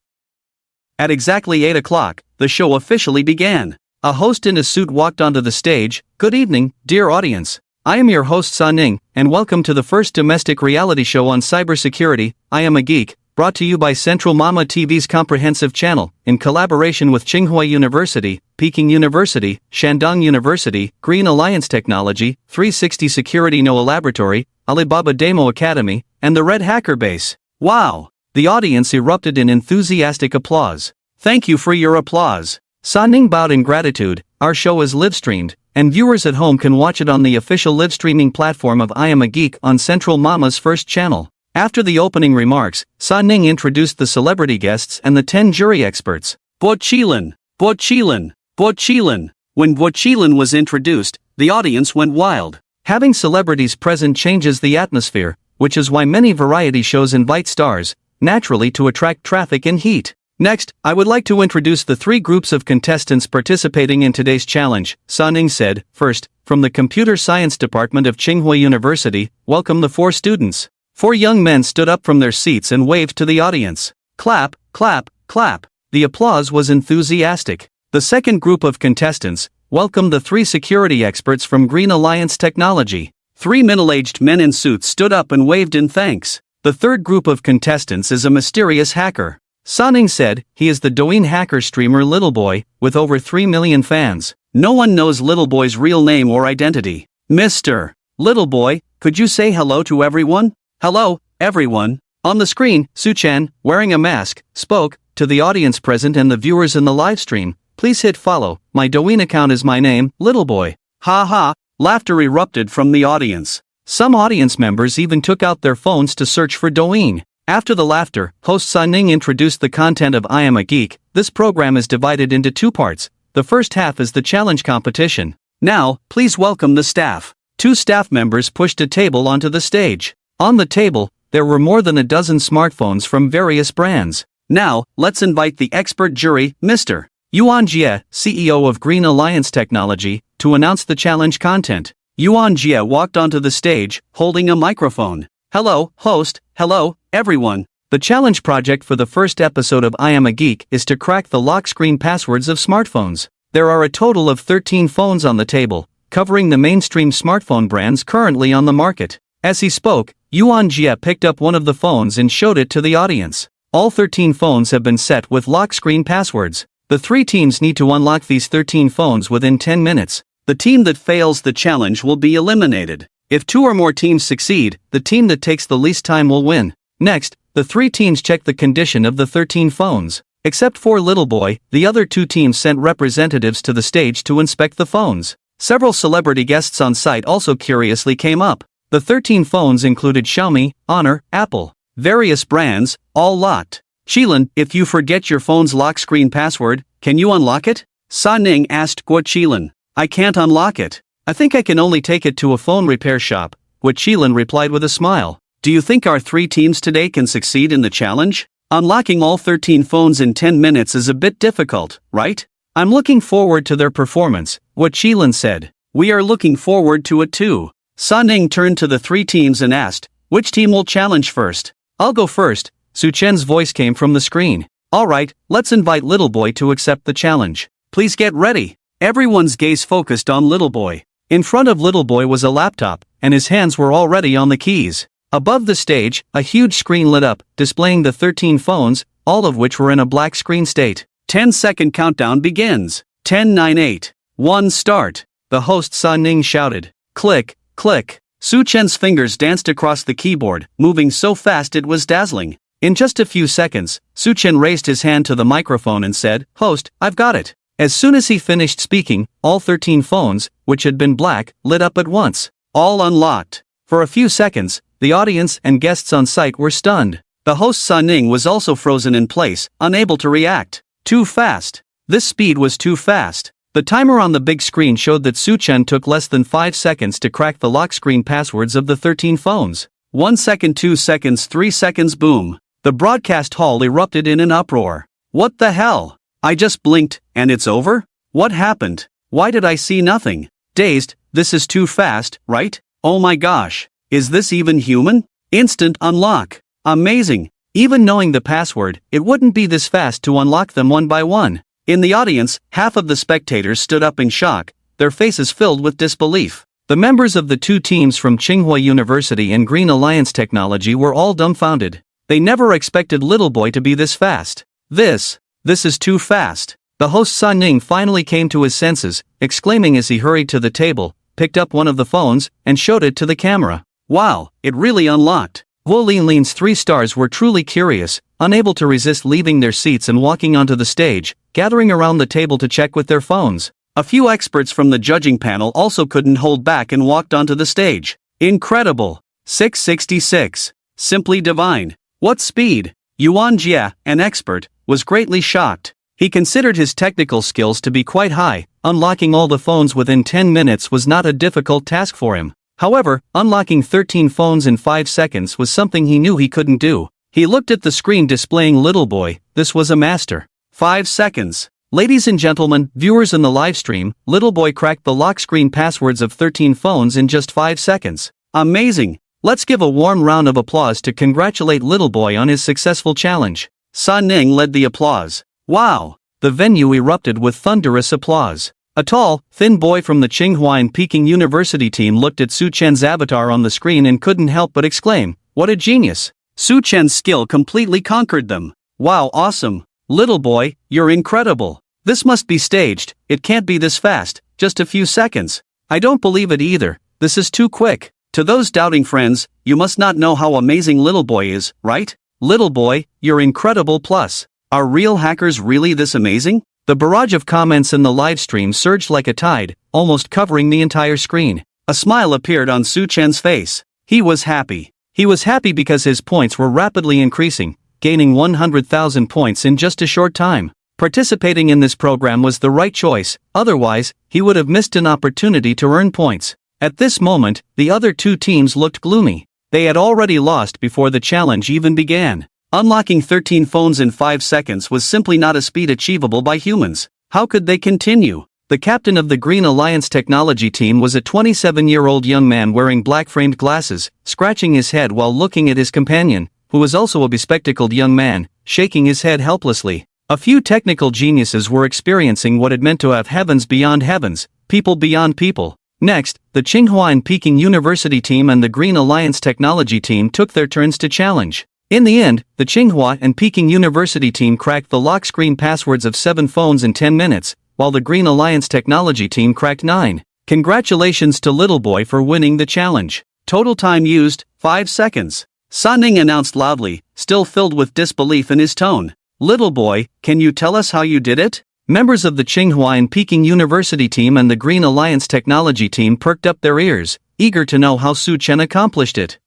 At exactly 8 o'clock, the show officially began. A host in a suit walked onto the stage. Good evening, dear audience. I am your host Sa Ning, and welcome to the first domestic reality show on cybersecurity, I Am a Geek, brought to you by Central Mama TV's comprehensive channel, in collaboration with Tsinghua University, Peking University, Shandong University, Green Alliance Technology, 360 Security Noah Laboratory, Alibaba Demo Academy, and the Red Hacker Base. Wow! The audience erupted in enthusiastic applause. Thank you for your applause. Sa Ning bowed in gratitude. Our show is live-streamed, and viewers at home can watch it on the official live-streaming platform of I Am a Geek on Central Mama's first channel. After the opening remarks, Sa Ning introduced the celebrity guests and the 10 jury experts. Guo Qilin, Guo Qilin, Guo Qilin. When Guo Qilin was introduced, the audience went wild. Having celebrities present changes the atmosphere, which is why many variety shows invite stars, naturally to attract traffic and heat. Next, I would like to introduce the 3 groups of contestants participating in today's challenge, Sa Ning said. First, from the Computer Science Department of Tsinghua University, welcome the 4 students. 4 young men stood up from their seats and waved to the audience. Clap, clap, clap. The applause was enthusiastic. The second group of contestants welcomed the 3 security experts from Green Alliance Technology. 3 middle-aged men in suits stood up and waved in thanks. The third group of contestants is a mysterious hacker. Sa Ning said, he is the Douyin hacker streamer Little Boy, with over 3 million fans. No one knows Little Boy's real name or identity. Mr. Little Boy, could you say hello to everyone? Hello, everyone. On the screen, Su Chen, wearing a mask, spoke to the audience present and the viewers in the live stream. Please hit follow. My Douyin account is my name, Little Boy. Ha ha. Laughter erupted from the audience. Some audience members even took out their phones to search for Douyin. After the laughter, host Sa Ning introduced the content of I Am a Geek. This program is divided into 2 parts. The first half is the challenge competition. Now, please welcome the staff. 2 staff members pushed a table onto the stage. On the table, there were more than a dozen smartphones from various brands. Now, let's invite the expert jury, Mr. Yuan Jie, CEO of Green Alliance Technology, to announce the challenge content. Yuan Jie walked onto the stage, holding a microphone. Hello, host. Hello, everyone. The challenge project for the first episode of I Am a Geek is to crack the lock screen passwords of smartphones. There are a total of 13 phones on the table, covering the mainstream smartphone brands currently on the market. As he spoke, Yuan Jie picked up one of the phones and showed it to the audience. All 13 phones have been set with lock screen passwords. The 3 teams need to unlock these 13 phones within 10 minutes. The team that fails the challenge will be eliminated. If 2 or more teams succeed, the team that takes the least time will win. Next, the 3 teams check the condition of the 13 phones. Except for Little Boy, the other 2 teams sent representatives to the stage to inspect the phones. Several celebrity guests on site also curiously came up. The 13 phones included Xiaomi, Honor, Apple. Various brands, all locked. Qilin, if you forget your phone's lock screen password, can you unlock it? Sa Ning asked Guo Qilin. I can't unlock it. I think I can only take it to a phone repair shop. Guo Qilin replied with a smile. Do you think our 3 teams today can succeed in the challenge? Unlocking all 13 phones in 10 minutes is a bit difficult, right? I'm looking forward to their performance, what Qilin said. We are looking forward to it too. Sun Ning turned to the three teams and asked, which team will challenge first? I'll go first, Su Chen's voice came from the screen. Alright, let's invite Little Boy to accept the challenge. Please get ready. Everyone's gaze focused on Little Boy. In front of Little Boy was a laptop, and his hands were already on the keys. Above the stage, a huge screen lit up, displaying the 13 phones, all of which were in a black screen state. 10-second countdown begins. 10, 9, 8. 1 start. The host Sun Ning shouted. Click, click. Su Chen's fingers danced across the keyboard, moving so fast it was dazzling. In just a few seconds, Su Chen raised his hand to the microphone and said, Host, I've got it. As soon as he finished speaking, all 13 phones, which had been black, lit up at once. All unlocked. For a few seconds, the audience and guests on site were stunned. The host Sun Ning was also frozen in place, unable to react. Too fast. This speed was too fast. The timer on the big screen showed that Su Chen took less than 5 seconds to crack the lock screen passwords of the 13 phones. 1 second, 2 seconds, 3 seconds, boom. The broadcast hall erupted in an uproar. What the hell? I just blinked, and it's over? What happened? Why did I see nothing? Dazed, this is too fast, right? Oh my gosh. Is this even human? Instant unlock. Amazing. Even knowing the password, it wouldn't be this fast to unlock them one by one. In the audience, half of the spectators stood up in shock, their faces filled with disbelief. The members of the two teams from Tsinghua University and Green Alliance Technology were all dumbfounded. They never expected Little Boy to be this fast. This is too fast. The host Sun Ning finally came to his senses, exclaiming as he hurried to the table, picked up one of the phones, and showed it to the camera. Wow, it really unlocked. Wu Linlin's 3 stars were truly curious, unable to resist leaving their seats and walking onto the stage, gathering around the table to check with their phones. A few experts from the judging panel also couldn't hold back and walked onto the stage. Incredible. 666. Simply divine. What speed? Yuan Jia, an expert, was greatly shocked. He considered his technical skills to be quite high. Unlocking all the phones within 10 minutes was not a difficult task for him. However, unlocking 13 phones in 5 seconds was something he knew he couldn't do. He looked at the screen displaying Little Boy. This was a master. 5 seconds. Ladies and gentlemen, viewers in the live stream, Little Boy cracked the lock screen passwords of 13 phones in just 5 seconds. Amazing. Let's give a warm round of applause to congratulate Little Boy on his successful challenge. Sun Ning led the applause. Wow! The venue erupted with thunderous applause. A tall, thin boy from the Tsinghua and Peking University team looked at Su Chen's avatar on the screen and couldn't help but exclaim, what a genius! Su Chen's skill completely conquered them. Wow, awesome! Little Boy, you're incredible! This must be staged, it can't be this fast, just a few seconds. I don't believe it either, this is too quick. To those doubting friends, you must not know how amazing Little Boy is, right? Little Boy, you're incredible plus. Are real hackers really this amazing? The barrage of comments in the live stream surged like a tide, almost covering the entire screen. A smile appeared on Su Chen's face. He was happy. He was happy because his points were rapidly increasing, gaining 100,000 points in just a short time. Participating in this program was the right choice, otherwise, he would have missed an opportunity to earn points. At this moment, the other two teams looked gloomy. They had already lost before the challenge even began. Unlocking 13 phones in 5 seconds was simply not a speed achievable by humans. How could they continue? The captain of the Green Alliance Technology team was a 27-year-old young man wearing black-framed glasses, scratching his head while looking at his companion, who was also a bespectacled young man, shaking his head helplessly. A few technical geniuses were experiencing what it meant to have heavens beyond heavens, people beyond people. Next, the Tsinghua and Peking University team and the Green Alliance Technology team took their turns to challenge. In the end, the Tsinghua and Peking University team cracked the lock screen passwords of 7 phones in 10 minutes, while the Green Alliance Technology team cracked 9. Congratulations to Little Boy for winning the challenge. Total time used, 5 seconds. Sun Ning announced loudly, still filled with disbelief in his tone. Little Boy, can you tell us how you did it? Members of the Tsinghua and Peking University team and the Green Alliance Technology team perked up their ears, eager to know how Su Chen accomplished it.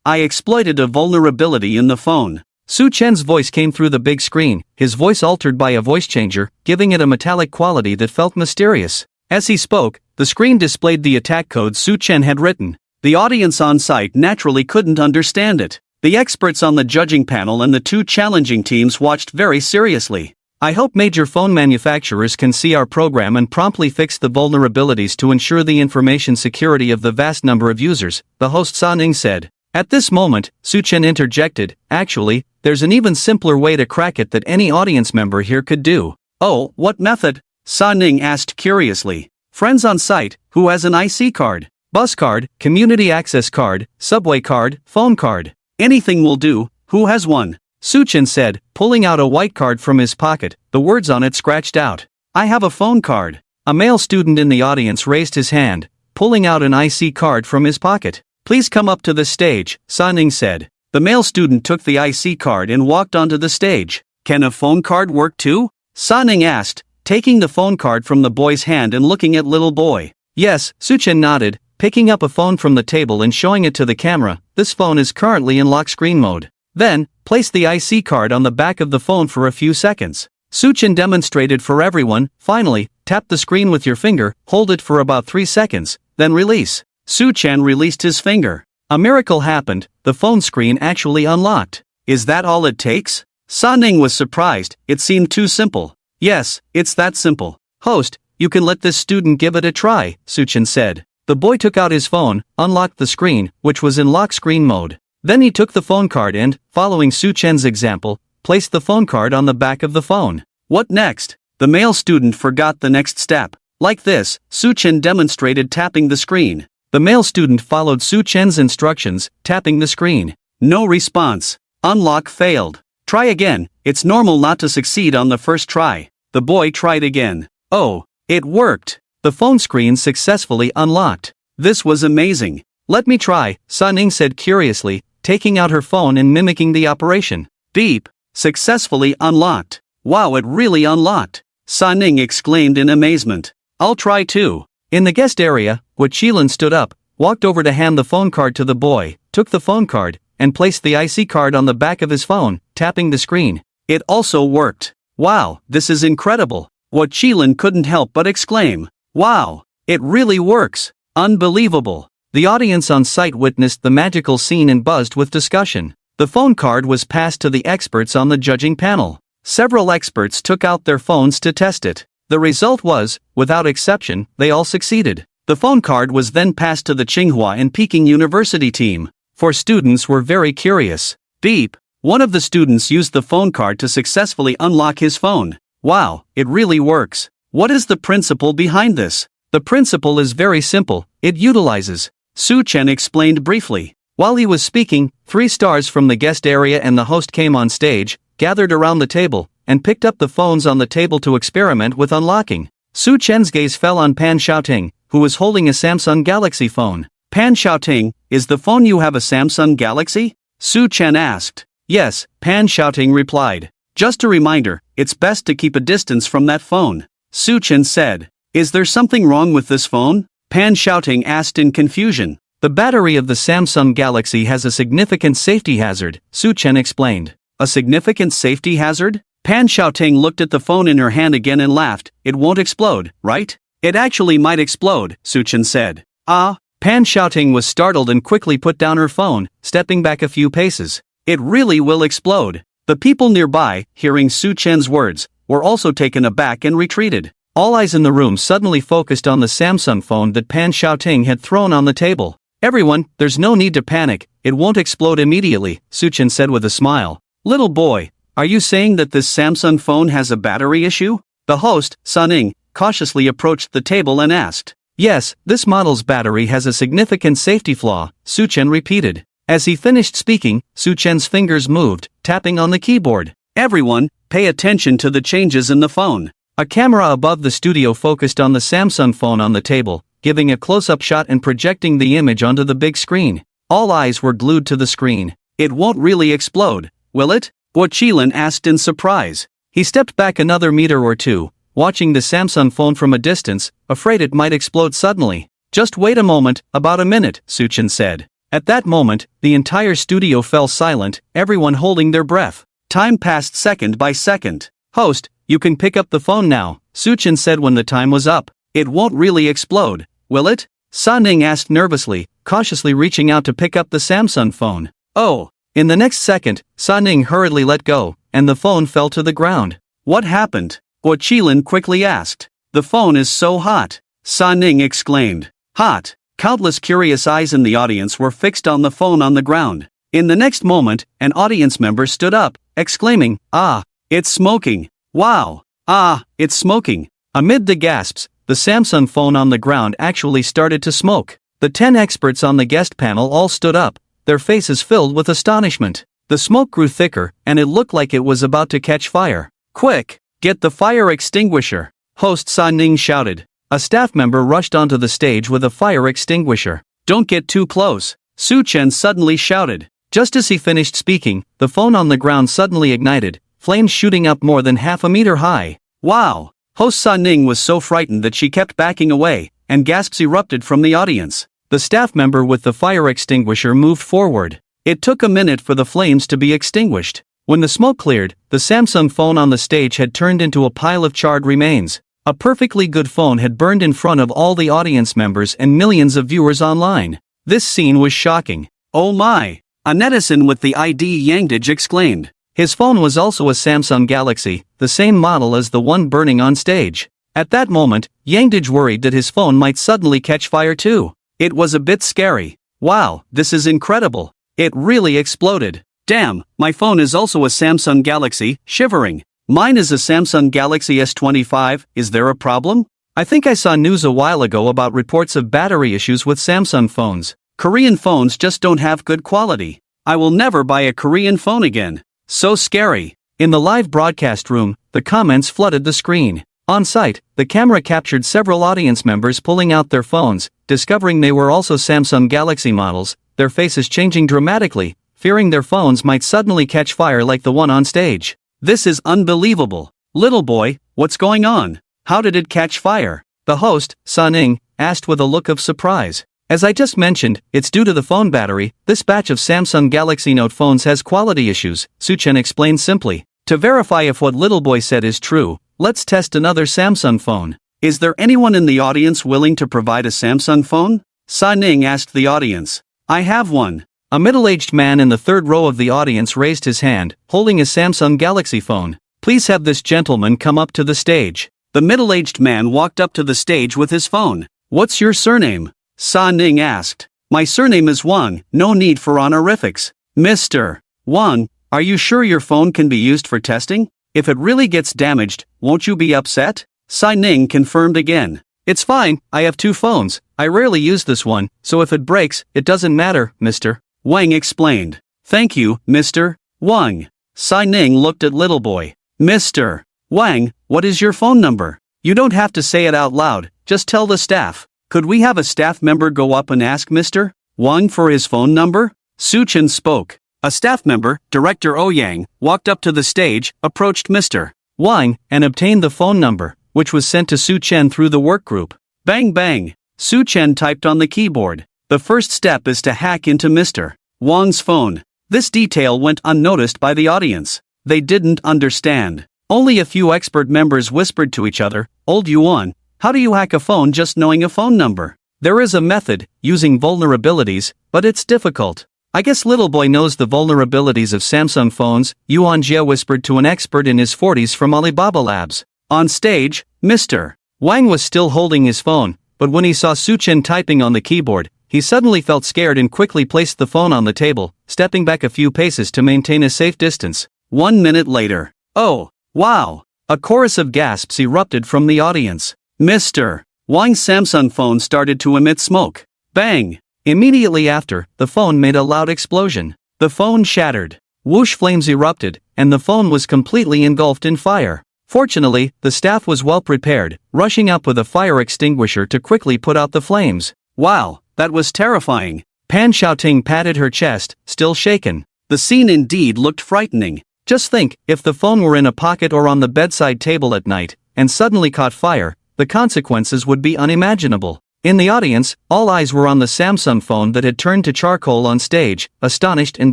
I exploited a vulnerability in the phone. Su Chen's voice came through the big screen, his voice altered by a voice changer, giving it a metallic quality that felt mysterious. As he spoke, the screen displayed the attack code Su Chen had written. The audience on site naturally couldn't understand it. The experts on the judging panel and the two challenging teams watched very seriously. I hope major phone manufacturers can see our program and promptly fix the vulnerabilities to ensure the information security of the vast number of users, the host Sa Ning said. At this moment, Suchen interjected, actually, there's an even simpler way to crack it that any audience member here could do. Oh, what method? Sa Ning asked curiously. Friends on site, who has an IC card? Bus card, community access card, subway card, phone card. Anything will do, who has one? Suchen said, pulling out a white card from his pocket, the words on it scratched out. I have a phone card. A male student in the audience raised his hand, pulling out an IC card from his pocket. Please come up to the stage, Sa Ning said. The male student took the IC card and walked onto the stage. Can a phone card work too? Sa Ning asked, taking the phone card from the boy's hand and looking at little boy. Yes, Suchen nodded, picking up a phone from the table and showing it to the camera. This phone is currently in lock screen mode. Then, place the IC card on the back of the phone for a few seconds. Suchen demonstrated for everyone. Finally, tap the screen with your finger, hold it for about 3 seconds, then release. Suchen released his finger. A miracle happened, the phone screen actually unlocked. Is that all it takes? Sa Ning was surprised, it seemed too simple. Yes, it's that simple. Host, you can let this student give it a try, Suchen said. The boy took out his phone, unlocked the screen, which was in lock screen mode. Then he took the phone card and, following Suchen's example, placed the phone card on the back of the phone. What next? The male student forgot the next step. Like this, Suchen demonstrated tapping the screen. The male student followed Suchen's instructions, tapping the screen. No response. Unlock failed. Try again, it's normal not to succeed on the first try. The boy tried again. Oh, it worked. The phone screen successfully unlocked. This was amazing. Let me try, Sa Ning said curiously, taking out her phone and mimicking the operation. Beep. Successfully unlocked. Wow, it really unlocked. Sa Ning exclaimed in amazement. I'll try too. In the guest area, Wachilin stood up, walked over to hand the phone card to the boy, took the phone card, and placed the IC card on the back of his phone, tapping the screen. It also worked. Wow, this is incredible. Wachilin couldn't help but exclaim. Wow, it really works. Unbelievable. The audience on site witnessed the magical scene and buzzed with discussion. The phone card was passed to the experts on the judging panel. Several experts took out their phones to test it. The result was, without exception, they all succeeded. The phone card was then passed to the Tsinghua and Peking University team. 4 students were very curious. Beep. One of the students used the phone card to successfully unlock his phone. Wow, it really works. What is the principle behind this? The principle is very simple, it utilizes. Suchen explained briefly. While he was speaking, 3 stars from the guest area and the host came on stage, gathered around the table, and picked up the phones on the table to experiment with unlocking. Suchen's gaze fell on Pan Xiaoting, who was holding a Samsung Galaxy phone. Pan Xiaoting, is the phone you have a Samsung Galaxy? Suchen asked. Yes, Pan Xiaoting replied. Just a reminder, it's best to keep a distance from that phone. Suchen said. Is there something wrong with this phone? Pan Xiaoting asked in confusion. The battery of the Samsung Galaxy has a significant safety hazard, Suchen explained. A significant safety hazard? Pan Xiaoting looked at the phone in her hand again and laughed. It won't explode, right? It actually might explode, Suchen said. Ah? Pan Xiaoting was startled and quickly put down her phone, stepping back a few paces. It really will explode. The people nearby, hearing Suchen's words, were also taken aback and retreated. All eyes in the room suddenly focused on the Samsung phone that Pan Xiaoting had thrown on the table. Everyone, there's no need to panic, it won't explode immediately, Suchen said with a smile. Little boy, are you saying that this Samsung phone has a battery issue? The host, Sa Ning, cautiously approached the table and asked. Yes, this model's battery has a significant safety flaw, Suchen repeated. As he finished speaking, Suchen's fingers moved, tapping on the keyboard. Everyone, pay attention to the changes in the phone. A camera above the studio focused on the Samsung phone on the table, giving a close-up shot and projecting the image onto the big screen. All eyes were glued to the screen. It won't really explode, will it? Wachilin asked in surprise. He stepped back another meter or two, watching the Samsung phone from a distance, afraid it might explode suddenly. Just wait a moment, about a minute, Suchen said. At that moment, the entire studio fell silent, everyone holding their breath. Time passed second by second. Host, you can pick up the phone now, Suchen said when the time was up. It won't really explode, will it? Sa Ning asked nervously, cautiously reaching out to pick up the Samsung phone. Oh! In the next second, Sa Ning hurriedly let go, and the phone fell to the ground. What happened? Guo Qilin quickly asked. The phone is so hot. Sa Ning exclaimed. Hot. Countless curious eyes in the audience were fixed on the phone on the ground. In the next moment, an audience member stood up, exclaiming, "Ah, it's smoking. Wow. Ah, it's smoking." Amid the gasps, the Samsung phone on the ground actually started to smoke. The 10 experts on the guest panel all stood up, their faces filled with astonishment. The smoke grew thicker, and it looked like it was about to catch fire. Quick, get the fire extinguisher, host Sa Ning shouted. A staff member rushed onto the stage with a fire extinguisher. Don't get too close, Su Chen suddenly shouted. Just as he finished speaking, the phone on the ground suddenly ignited, flames shooting up more than half a meter high. Wow! Host Sa Ning was so frightened that she kept backing away, and gasps erupted from the audience. The staff member with the fire extinguisher moved forward. It took a minute for the flames to be extinguished. When the smoke cleared, the Samsung phone on the stage had turned into a pile of charred remains. A perfectly good phone had burned in front of all the audience members and millions of viewers online. This scene was shocking. Oh my! A netizen with the ID Yangdij exclaimed. His phone was also a Samsung Galaxy, the same model as the one burning on stage. At that moment, Yangdij worried that his phone might suddenly catch fire too. It was a bit scary. Wow, this is incredible. It really exploded. Damn, my phone is also a Samsung Galaxy, shivering. Mine is a Samsung Galaxy S25, is there a problem? I think I saw news a while ago about reports of battery issues with Samsung phones. Korean phones just don't have good quality. I will never buy a Korean phone again. So scary. In the live broadcast room, the comments flooded the screen. On site, the camera captured several audience members pulling out their phones, discovering they were also Samsung Galaxy models, their faces changing dramatically, fearing their phones might suddenly catch fire like the one on stage. This is unbelievable. Little boy, what's going on? How did it catch fire? The host, Sa Ning, asked with a look of surprise. As I just mentioned, it's due to the phone battery. This batch of Samsung Galaxy Note phones has quality issues, Su Chen explained simply. To verify if what little boy said is true, let's test another Samsung phone. Is there anyone in the audience willing to provide a Samsung phone? Sa Ning asked the audience. I have one. A middle-aged man in the third row of the audience raised his hand, holding a Samsung Galaxy phone. Please have this gentleman come up to the stage. The middle-aged man walked up to the stage with his phone. What's your surname? Sa Ning asked. My surname is Wang, no need for honorifics. Mr. Wang, are you sure your phone can be used for testing? If it really gets damaged, won't you be upset? Sa Ning confirmed again. It's fine, I have two phones. I rarely use this one, so if it breaks, it doesn't matter, Mr. Wang explained. Thank you, Mr. Wang. Sa Ning looked at little boy. Mr. Wang, what is your phone number? You don't have to say it out loud, just tell the staff. Could we have a staff member go up and ask Mr. Wang for his phone number? Su Chen spoke. A staff member, Director Ouyang, walked up to the stage, approached Mr. Wang, and obtained the phone number, which was sent to Su Chen through the work group. Bang bang! Su Chen typed on the keyboard. The first step is to hack into Mr. Wang's phone. This detail went unnoticed by the audience. They didn't understand. Only a few expert members whispered to each other, Old Yuan, how do you hack a phone just knowing a phone number? There is a method, using vulnerabilities, but it's difficult. I guess little boy knows the vulnerabilities of Samsung phones, Yuan Jie whispered to an expert in his 40s from Alibaba Labs. On stage, Mr. Wang was still holding his phone, but when he saw Su Chen typing on the keyboard, he suddenly felt scared and quickly placed the phone on the table, stepping back a few paces to maintain a safe distance. 1 minute later. Oh, wow! A chorus of gasps erupted from the audience. Mr. Wang's Samsung phone started to emit smoke. Bang! Immediately after, the phone made a loud explosion. The phone shattered. Whoosh, flames erupted, and the phone was completely engulfed in fire. Fortunately, the staff was well prepared, rushing up with a fire extinguisher to quickly put out the flames. Wow, that was terrifying. Pan Xiaoting patted her chest, still shaken. The scene indeed looked frightening. Just think, if the phone were in a pocket or on the bedside table at night, and suddenly caught fire, the consequences would be unimaginable. In the audience, all eyes were on the Samsung phone that had turned to charcoal on stage, astonished and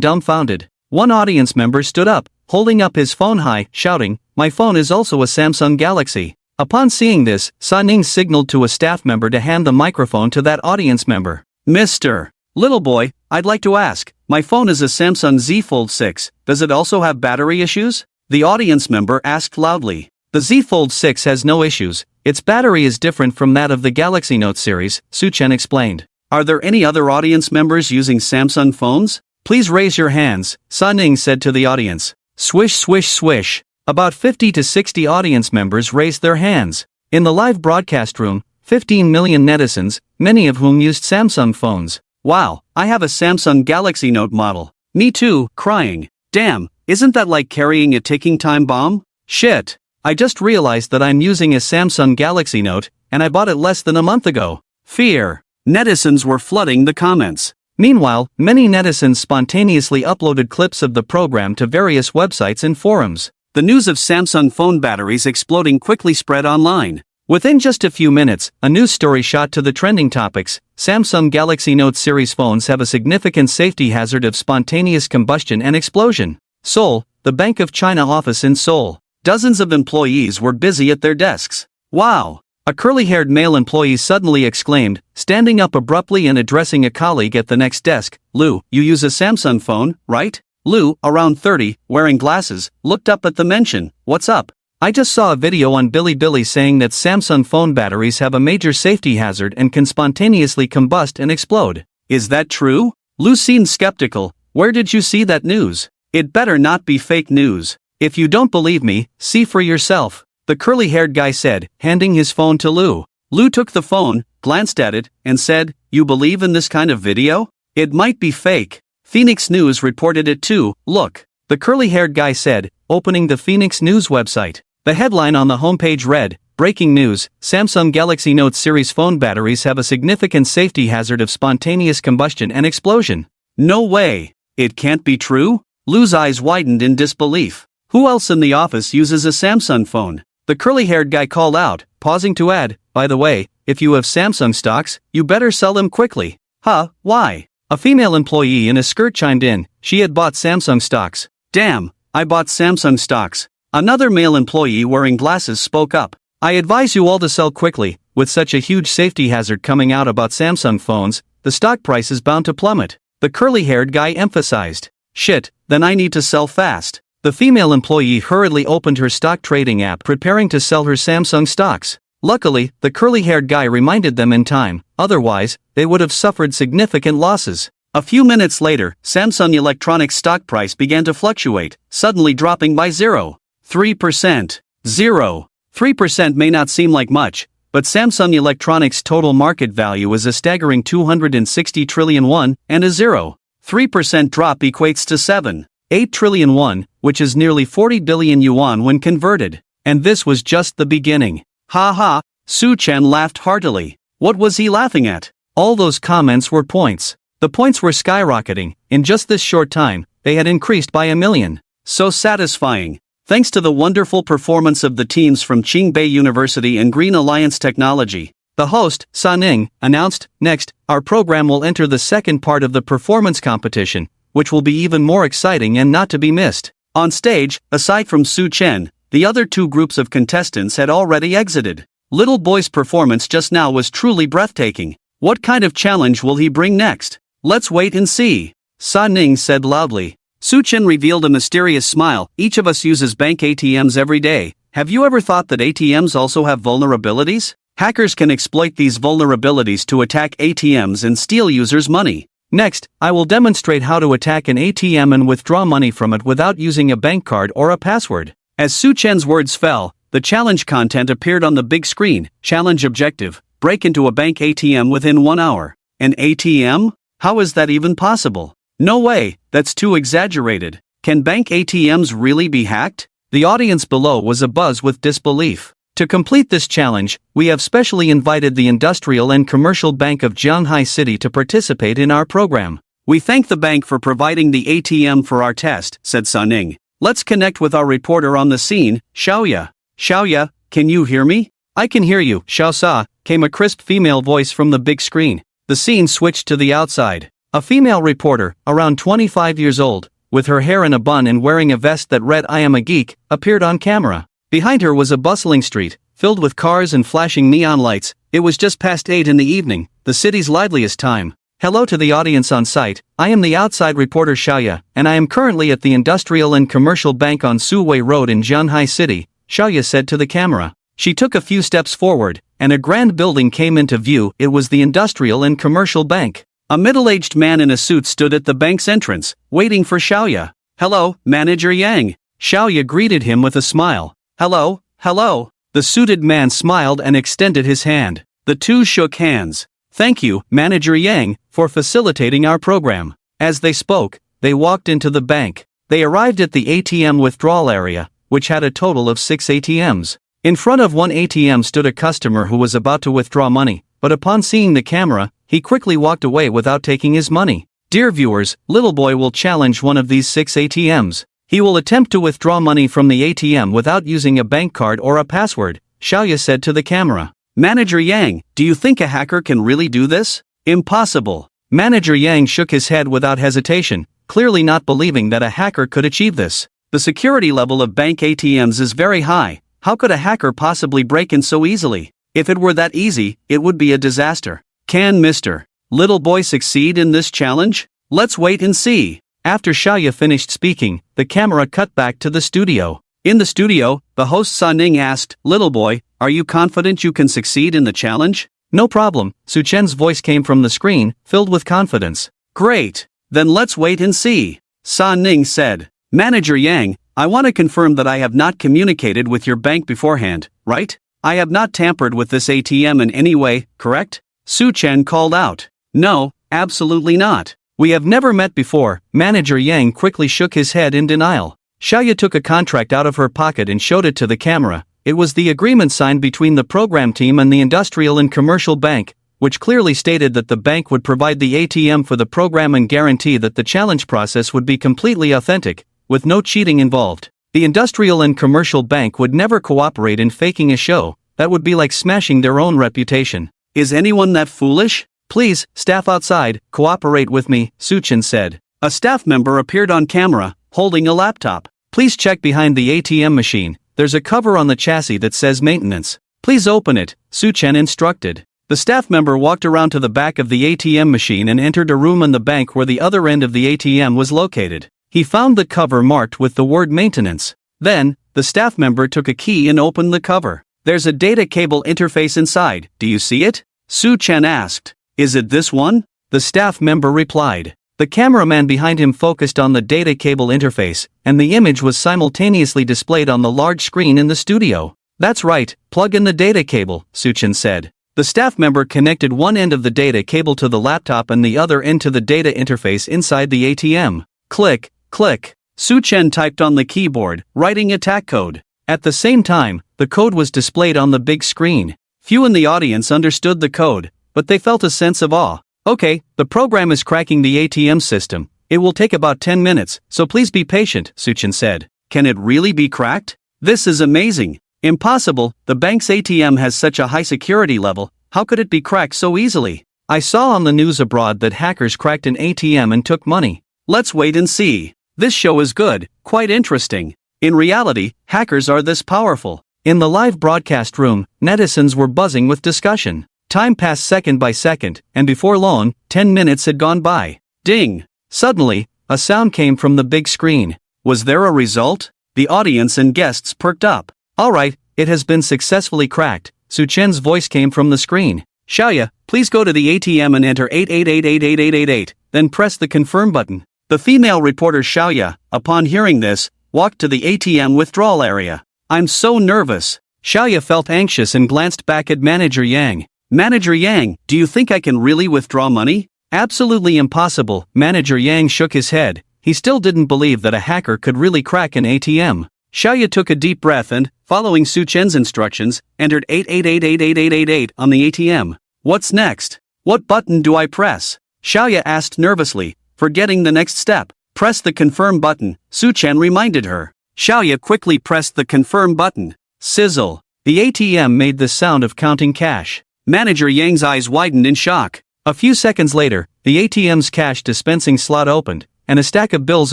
dumbfounded. One audience member stood up, holding up his phone high, shouting, "My phone is also a Samsung Galaxy." Upon seeing this, Sa Ning signaled to a staff member to hand the microphone to that audience member. Mr. Little boy, I'd like to ask, my phone is a Samsung Z Fold 6, does it also have battery issues? The audience member asked loudly. The Z Fold 6 has no issues, its battery is different from that of the Galaxy Note series, Su Chen explained. Are there any other audience members using Samsung phones? Please raise your hands, Sa Ning said to the audience. Swish swish swish. About 50 to 60 audience members raised their hands. In the live broadcast room, 15 million netizens, many of whom used Samsung phones. Wow, I have a Samsung Galaxy Note model. Me too, crying. Damn, isn't that like carrying a ticking time bomb? Shit. I just realized that I'm using a Samsung Galaxy Note, and I bought it less than a month ago. Fear. Netizens were flooding the comments. Meanwhile, many netizens spontaneously uploaded clips of the program to various websites and forums. The news of Samsung phone batteries exploding quickly spread online. Within just a few minutes, a news story shot to the trending topics. Samsung Galaxy Note series phones have a significant safety hazard of spontaneous combustion and explosion. Seoul, the Bank of China office in Seoul. Dozens of employees were busy at their desks. Wow! A curly-haired male employee suddenly exclaimed, standing up abruptly and addressing a colleague at the next desk. Lu, you use a Samsung phone, right? Lu, around 30, wearing glasses, looked up at the mention. What's up? I just saw a video on Bilibili saying that Samsung phone batteries have a major safety hazard and can spontaneously combust and explode. Is that true? Lu seemed skeptical. Where did you see that news? It better not be fake news. If you don't believe me, see for yourself, the curly-haired guy said, handing his phone to Lu. Lu took the phone, glanced at it, and said, "You believe in this kind of video? It might be fake." Phoenix News reported it too. Look, the curly-haired guy said, opening the Phoenix News website. The headline on the homepage read, Breaking news, Samsung Galaxy Note series phone batteries have a significant safety hazard of spontaneous combustion and explosion. No way. It can't be true? Lu's eyes widened in disbelief. Who else in the office uses a Samsung phone? The curly-haired guy called out, pausing to add, by the way, if you have Samsung stocks, you better sell them quickly. Huh, why? A female employee in a skirt chimed in, she had bought Samsung stocks. Damn, I bought Samsung stocks. Another male employee wearing glasses spoke up. I advise you all to sell quickly, with such a huge safety hazard coming out about Samsung phones, the stock price is bound to plummet. The curly-haired guy emphasized. Shit, then I need to sell fast. The female employee hurriedly opened her stock trading app preparing to sell her Samsung stocks. Luckily, the curly-haired guy reminded them in time, otherwise, they would have suffered significant losses. A few minutes later, Samsung Electronics stock price began to fluctuate, suddenly dropping by 0.3%. 0.3% may not seem like much, but Samsung Electronics' total market value is a staggering 260 trillion won, and a 0.3% drop equates to 7.8 trillion won, which is nearly 40 billion yuan when converted. And this was just the beginning. Ha ha, Su Chen laughed heartily. What was he laughing at? All those comments were points. The points were skyrocketing. In just this short time, they had increased by 1 million. So satisfying. Thanks to the wonderful performance of the teams from Qingbei University and Green Alliance Technology, the host, Sa Ning, announced, next, our program will enter the second part of the performance competition, which will be even more exciting and not to be missed. On stage, aside from Su Chen, the other two groups of contestants had already exited. Little boy's performance just now was truly breathtaking. What kind of challenge will he bring next? Let's wait and see. Sa Ning said loudly. Su Chen revealed a mysterious smile. Each of us uses bank ATMs every day. Have you ever thought that ATMs also have vulnerabilities? Hackers can exploit these vulnerabilities to attack ATMs and steal users' money. Next, I will demonstrate how to attack an ATM and withdraw money from it without using a bank card or a password. As Su Chen's words fell, the challenge content appeared on the big screen. Challenge objective: break into a bank ATM within 1 hour. An ATM? How is that even possible? No way, that's too exaggerated. Can bank ATMs really be hacked? The audience below was abuzz with disbelief. To complete this challenge, we have specially invited the Industrial and Commercial Bank of Jianghai City to participate in our program. We thank the bank for providing the ATM for our test, said Sa Ning. Let's connect with our reporter on the scene, Xiaoya. Xiaoya, can you hear me? I can hear you, Xiao Sa, came a crisp female voice from the big screen. The scene switched to the outside. A female reporter, around 25 years old, with her hair in a bun and wearing a vest that read "I am a geek," appeared on camera. Behind her was a bustling street, filled with cars and flashing neon lights. It was just past 8 in the evening, the city's liveliest time. Hello to the audience on site, I am the outside reporter Xiaoya, and I am currently at the Industrial and Commercial Bank on Suwei Road in Zhanghai City, Xiaoya said to the camera. She took a few steps forward, and a grand building came into view. It was the Industrial and Commercial Bank. A middle-aged man in a suit stood at the bank's entrance, waiting for Xiaoya. Hello, Manager Yang. Xiaoya greeted him with a smile. Hello, hello. The suited man smiled and extended his hand. The two shook hands. Thank you, Manager Yang, for facilitating our program. As they spoke, they walked into the bank. They arrived at the ATM withdrawal area, which had a total of 6 ATMs. In front of one ATM stood a customer who was about to withdraw money, but upon seeing the camera, he quickly walked away without taking his money. Dear viewers, little boy will challenge one of these 6 ATMs. He will attempt to withdraw money from the ATM without using a bank card or a password, Xiaoya said to the camera. Manager Yang, do you think a hacker can really do this? Impossible. Manager Yang shook his head without hesitation, clearly not believing that a hacker could achieve this. The security level of bank ATMs is very high. How could a hacker possibly break in so easily? If it were that easy, it would be a disaster. Can Mr. Little Boy succeed in this challenge? Let's wait and see. After Xiaoya finished speaking, the camera cut back to the studio. In the studio, the host Sa Ning asked, Little Boy, are you confident you can succeed in the challenge? No problem, Su Chen's voice came from the screen, filled with confidence. Great. Then let's wait and see. Sa Ning said. Manager Yang, I want to confirm that I have not communicated with your bank beforehand, right? I have not tampered with this ATM in any way, correct? Su Chen called out. No, absolutely not. We have never met before. Manager Yang quickly shook his head in denial. Xiaoya took a contract out of her pocket and showed it to the camera. It was the agreement signed between the program team and the Industrial and Commercial Bank, which clearly stated that the bank would provide the ATM for the program and guarantee that the challenge process would be completely authentic, with no cheating involved. The Industrial and Commercial Bank would never cooperate in faking a show. That would be like smashing their own reputation. Is anyone that foolish? Please, staff outside, cooperate with me, Su Chen said. A staff member appeared on camera, holding a laptop. Please check behind the ATM machine. There's a cover on the chassis that says maintenance. Please open it, Su Chen instructed. The staff member walked around to the back of the ATM machine and entered a room in the bank where the other end of the ATM was located. He found the cover marked with the word maintenance. Then, the staff member took a key and opened the cover. There's a data cable interface inside. Do you see it? Su Chen asked. Is it this one? The staff member replied. The cameraman behind him focused on the data cable interface, and the image was simultaneously displayed on the large screen in the studio. That's right, plug in the data cable, Su Chen said. The staff member connected one end of the data cable to the laptop and the other end to the data interface inside the ATM. Click, click. Su Chen typed on the keyboard, writing attack code. At the same time, the code was displayed on the big screen. Few in the audience understood the code, but they felt a sense of awe. Okay, the program is cracking the ATM system. It will take about 10 minutes, so please be patient, Su Chen said. Can it really be cracked? This is amazing. Impossible, the bank's ATM has such a high security level. How could it be cracked so easily? I saw on the news abroad that hackers cracked an ATM and took money. Let's wait and see. This show is good, quite interesting. In reality, hackers are this powerful. In the live broadcast room, netizens were buzzing with discussion. Time passed second by second, and before long, 10 minutes had gone by. Ding! Suddenly, a sound came from the big screen. Was there a result? The audience and guests perked up. Alright, it has been successfully cracked, Su Chen's voice came from the screen. Xiaoya, please go to the ATM and enter 88888888, then press the confirm button. The female reporter Xiaoya, upon hearing this, walked to the ATM withdrawal area. I'm so nervous. Xiaoya felt anxious and glanced back at Manager Yang. Manager Yang, do you think I can really withdraw money? Absolutely impossible, Manager Yang shook his head. He still didn't believe that a hacker could really crack an ATM. Xiaoya took a deep breath and, following Su Chen's instructions, entered 88888888 on the ATM. What's next? What button do I press? Xiaoya asked nervously, forgetting the next step. Press the confirm button, Su Chen reminded her. Xiaoya quickly pressed the confirm button. Sizzle. The ATM made the sound of counting cash. Manager Yang's eyes widened in shock. A few seconds later, the ATM's cash dispensing slot opened, and a stack of bills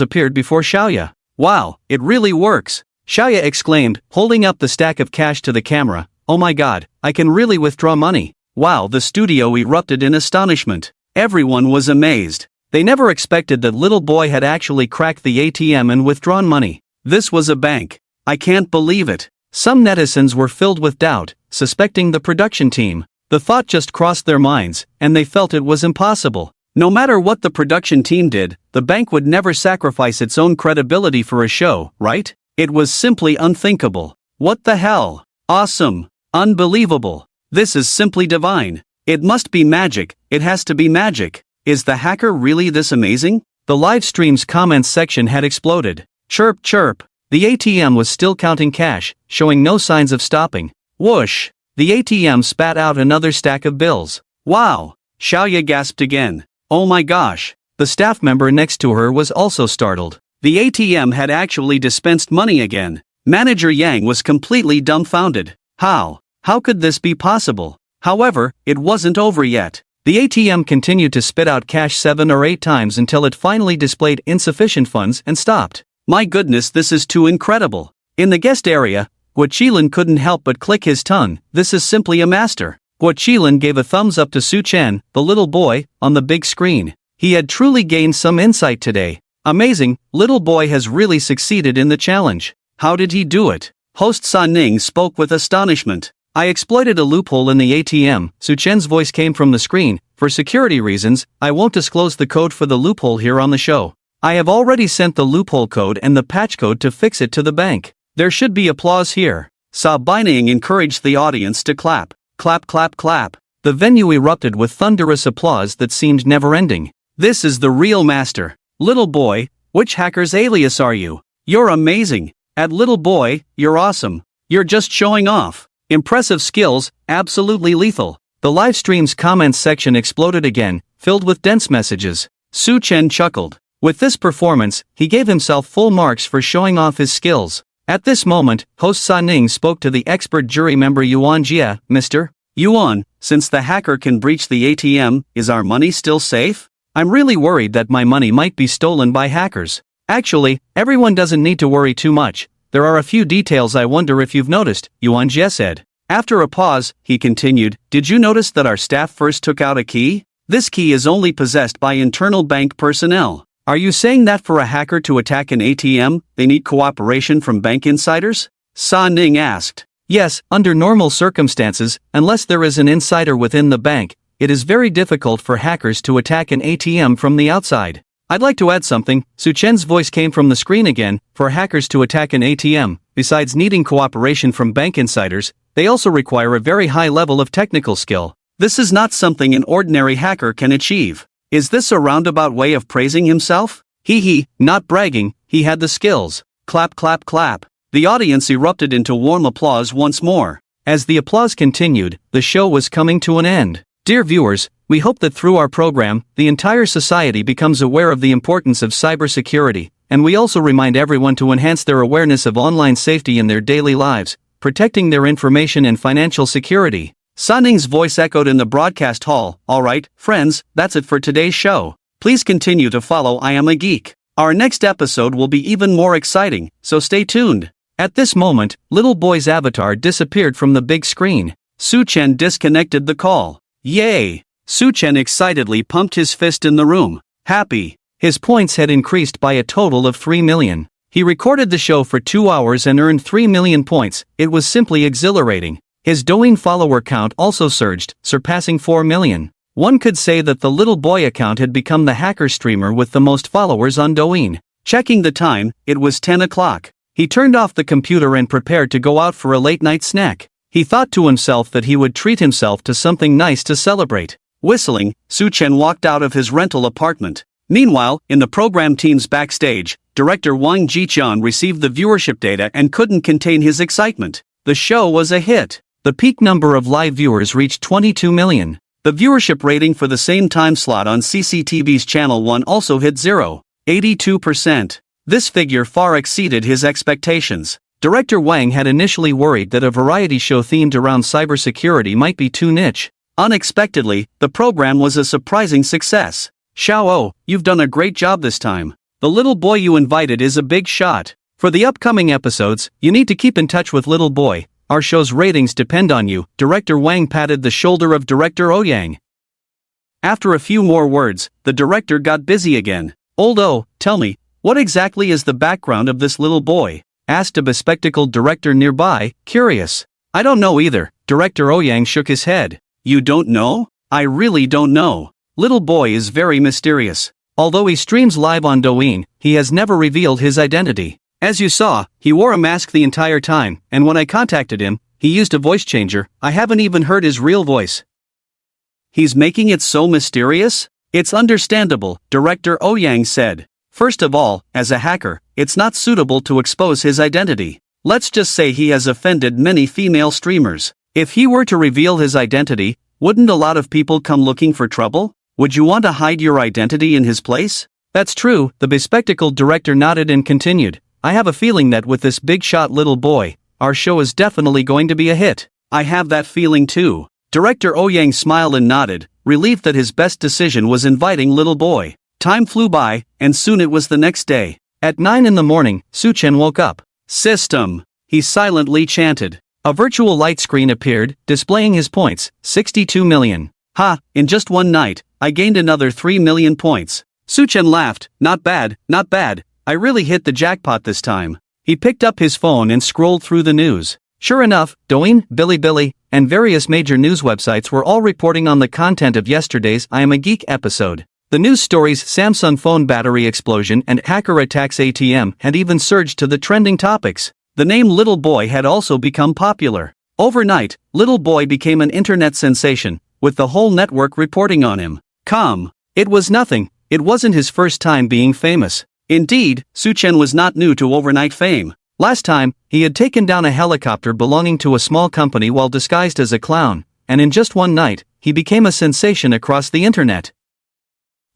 appeared before Xiaoya. Wow, it really works! Xiaoya exclaimed, holding up the stack of cash to the camera. Oh my god, I can really withdraw money. Wow, the studio erupted in astonishment. Everyone was amazed. They never expected that little boy had actually cracked the ATM and withdrawn money. This was a bank. I can't believe it. Some netizens were filled with doubt, suspecting the production team. The thought just crossed their minds, and they felt it was impossible. No matter what the production team did, the bank would never sacrifice its own credibility for a show, right? It was simply unthinkable. What the hell? Awesome. Unbelievable. This is simply divine. It must be magic. It has to be magic. Is the hacker really this amazing? The live stream's comments section had exploded. Chirp chirp. The ATM was still counting cash, showing no signs of stopping. Whoosh. The ATM spat out another stack of bills. Wow. Xiaoya gasped again. Oh my gosh. The staff member next to her was also startled. The ATM had actually dispensed money again. Manager Yang was completely dumbfounded. How could this be possible? However, it wasn't over yet. The ATM continued to spit out cash 7 or 8 times until it finally displayed insufficient funds and stopped. My goodness, this is too incredible. In the guest area, Guoqilin couldn't help but click his tongue. This is simply a master. Guoqilin gave a thumbs up to Su Chen, the little boy, on the big screen. He had truly gained some insight today. Amazing, little boy has really succeeded in the challenge. How did he do it? Host San Ning spoke with astonishment. I exploited a loophole in the ATM. Su Chen's voice came from the screen. For security reasons, I won't disclose the code for the loophole here on the show. I have already sent the loophole code and the patch code to fix it to the bank. There should be applause here. Sa Baining encouraged the audience to clap. Clap clap clap. The venue erupted with thunderous applause that seemed never-ending. This is the real master. Little boy, which hacker's alias are you? You're amazing. At little boy, you're awesome. You're just showing off. Impressive skills, absolutely lethal. The live stream's comments section exploded again, filled with dense messages. Su Chen chuckled. With this performance, he gave himself full marks for showing off his skills. At this moment, host San Ning spoke to the expert jury member Yuan Jia. Mr. Yuan, since the hacker can breach the ATM, is our money still safe? I'm really worried that my money might be stolen by hackers. Actually, everyone doesn't need to worry too much. There are a few details I wonder if you've noticed, Yuan Jie said. After a pause, he continued, did you notice that our staff first took out a key? This key is only possessed by internal bank personnel. Are you saying that for a hacker to attack an ATM, they need cooperation from bank insiders? Sa Ning asked. Yes, under normal circumstances, unless there is an insider within the bank, it is very difficult for hackers to attack an ATM from the outside. I'd like to add something. Su Chen's voice came from the screen again. For hackers to attack an ATM, besides needing cooperation from bank insiders, they also require a very high level of technical skill. This is not something an ordinary hacker can achieve. Is this a roundabout way of praising himself? He, not bragging, he had the skills. Clap clap clap. The audience erupted into warm applause once more. As the applause continued, the show was coming to an end. Dear viewers, we hope that through our program, the entire society becomes aware of the importance of cybersecurity, and we also remind everyone to enhance their awareness of online safety in their daily lives, protecting their information and financial security. San Ning's voice echoed in the broadcast hall. Alright, friends, that's it for today's show. Please continue to follow I Am a Geek. Our next episode will be even more exciting, so stay tuned. At this moment, little boy's avatar disappeared from the big screen. Su Chen disconnected the call. Yay! Su Chen excitedly pumped his fist in the room. Happy. His points had increased by a total of 3 million. He recorded the show for 2 hours and earned 3 million points. It was simply exhilarating. His Douyin follower count also surged, surpassing 4 million. One could say that the little boy account had become the hacker streamer with the most followers on Douyin. Checking the time, it was 10 o'clock. He turned off the computer and prepared to go out for a late-night snack. He thought to himself that he would treat himself to something nice to celebrate. Whistling, Su Chen walked out of his rental apartment. Meanwhile, in the program team's backstage, director Wang Jiqian received the viewership data and couldn't contain his excitement. The show was a hit. The peak number of live viewers reached 22 million. The viewership rating for the same time slot on CCTV's Channel 1 also hit 82%. This figure far exceeded his expectations. Director Wang had initially worried that a variety show themed around cybersecurity might be too niche. Unexpectedly, the program was a surprising success. Xiao, you've done a great job this time. The little boy you invited is a big shot. For the upcoming episodes, you need to keep in touch with little boy. Our show's ratings depend on you. Director Wang patted the shoulder of Director Ouyang. After a few more words, the director got busy again. "Oldo, tell me, what exactly is the background of this little boy?" asked a bespectacled director nearby, curious. "I don't know either," Director Ouyang shook his head. "You don't know?" "I really don't know. Little boy is very mysterious. Although he streams live on Douyin, he has never revealed his identity. As you saw, he wore a mask the entire time, and when I contacted him, he used a voice changer. I haven't even heard his real voice." "He's making it so mysterious?" "It's understandable," Director Ouyang said. "First of all, as a hacker, it's not suitable to expose his identity. Let's just say he has offended many female streamers. If he were to reveal his identity, wouldn't a lot of people come looking for trouble? Would you want to hide your identity in his place?" "That's true," the bespectacled director nodded and continued. "I have a feeling that with this big shot little boy, our show is definitely going to be a hit." "I have that feeling too." Director Ouyang smiled and nodded, relieved that his best decision was inviting little boy. Time flew by, and soon it was the next day. At 9 in the morning, Suchen woke up. "System," he silently chanted. A virtual light screen appeared, displaying his points, 62 million. "Ha, in just one night, I gained another 3 million points." Suchen laughed. Not bad, not bad. I really hit the jackpot this time." He picked up his phone and scrolled through the news. Sure enough, Douyin, Bilibili, and various major news websites were all reporting on the content of yesterday's I Am a Geek episode. The news stories Samsung phone battery explosion and hacker attacks ATM had even surged to the trending topics. The name Little Boy had also become popular. Overnight, Little Boy became an internet sensation, with the whole network reporting on him. It was nothing, it wasn't his first time being famous. Indeed, Suchen was not new to overnight fame. Last time, he had taken down a helicopter belonging to a small company while disguised as a clown, and in just one night, he became a sensation across the internet.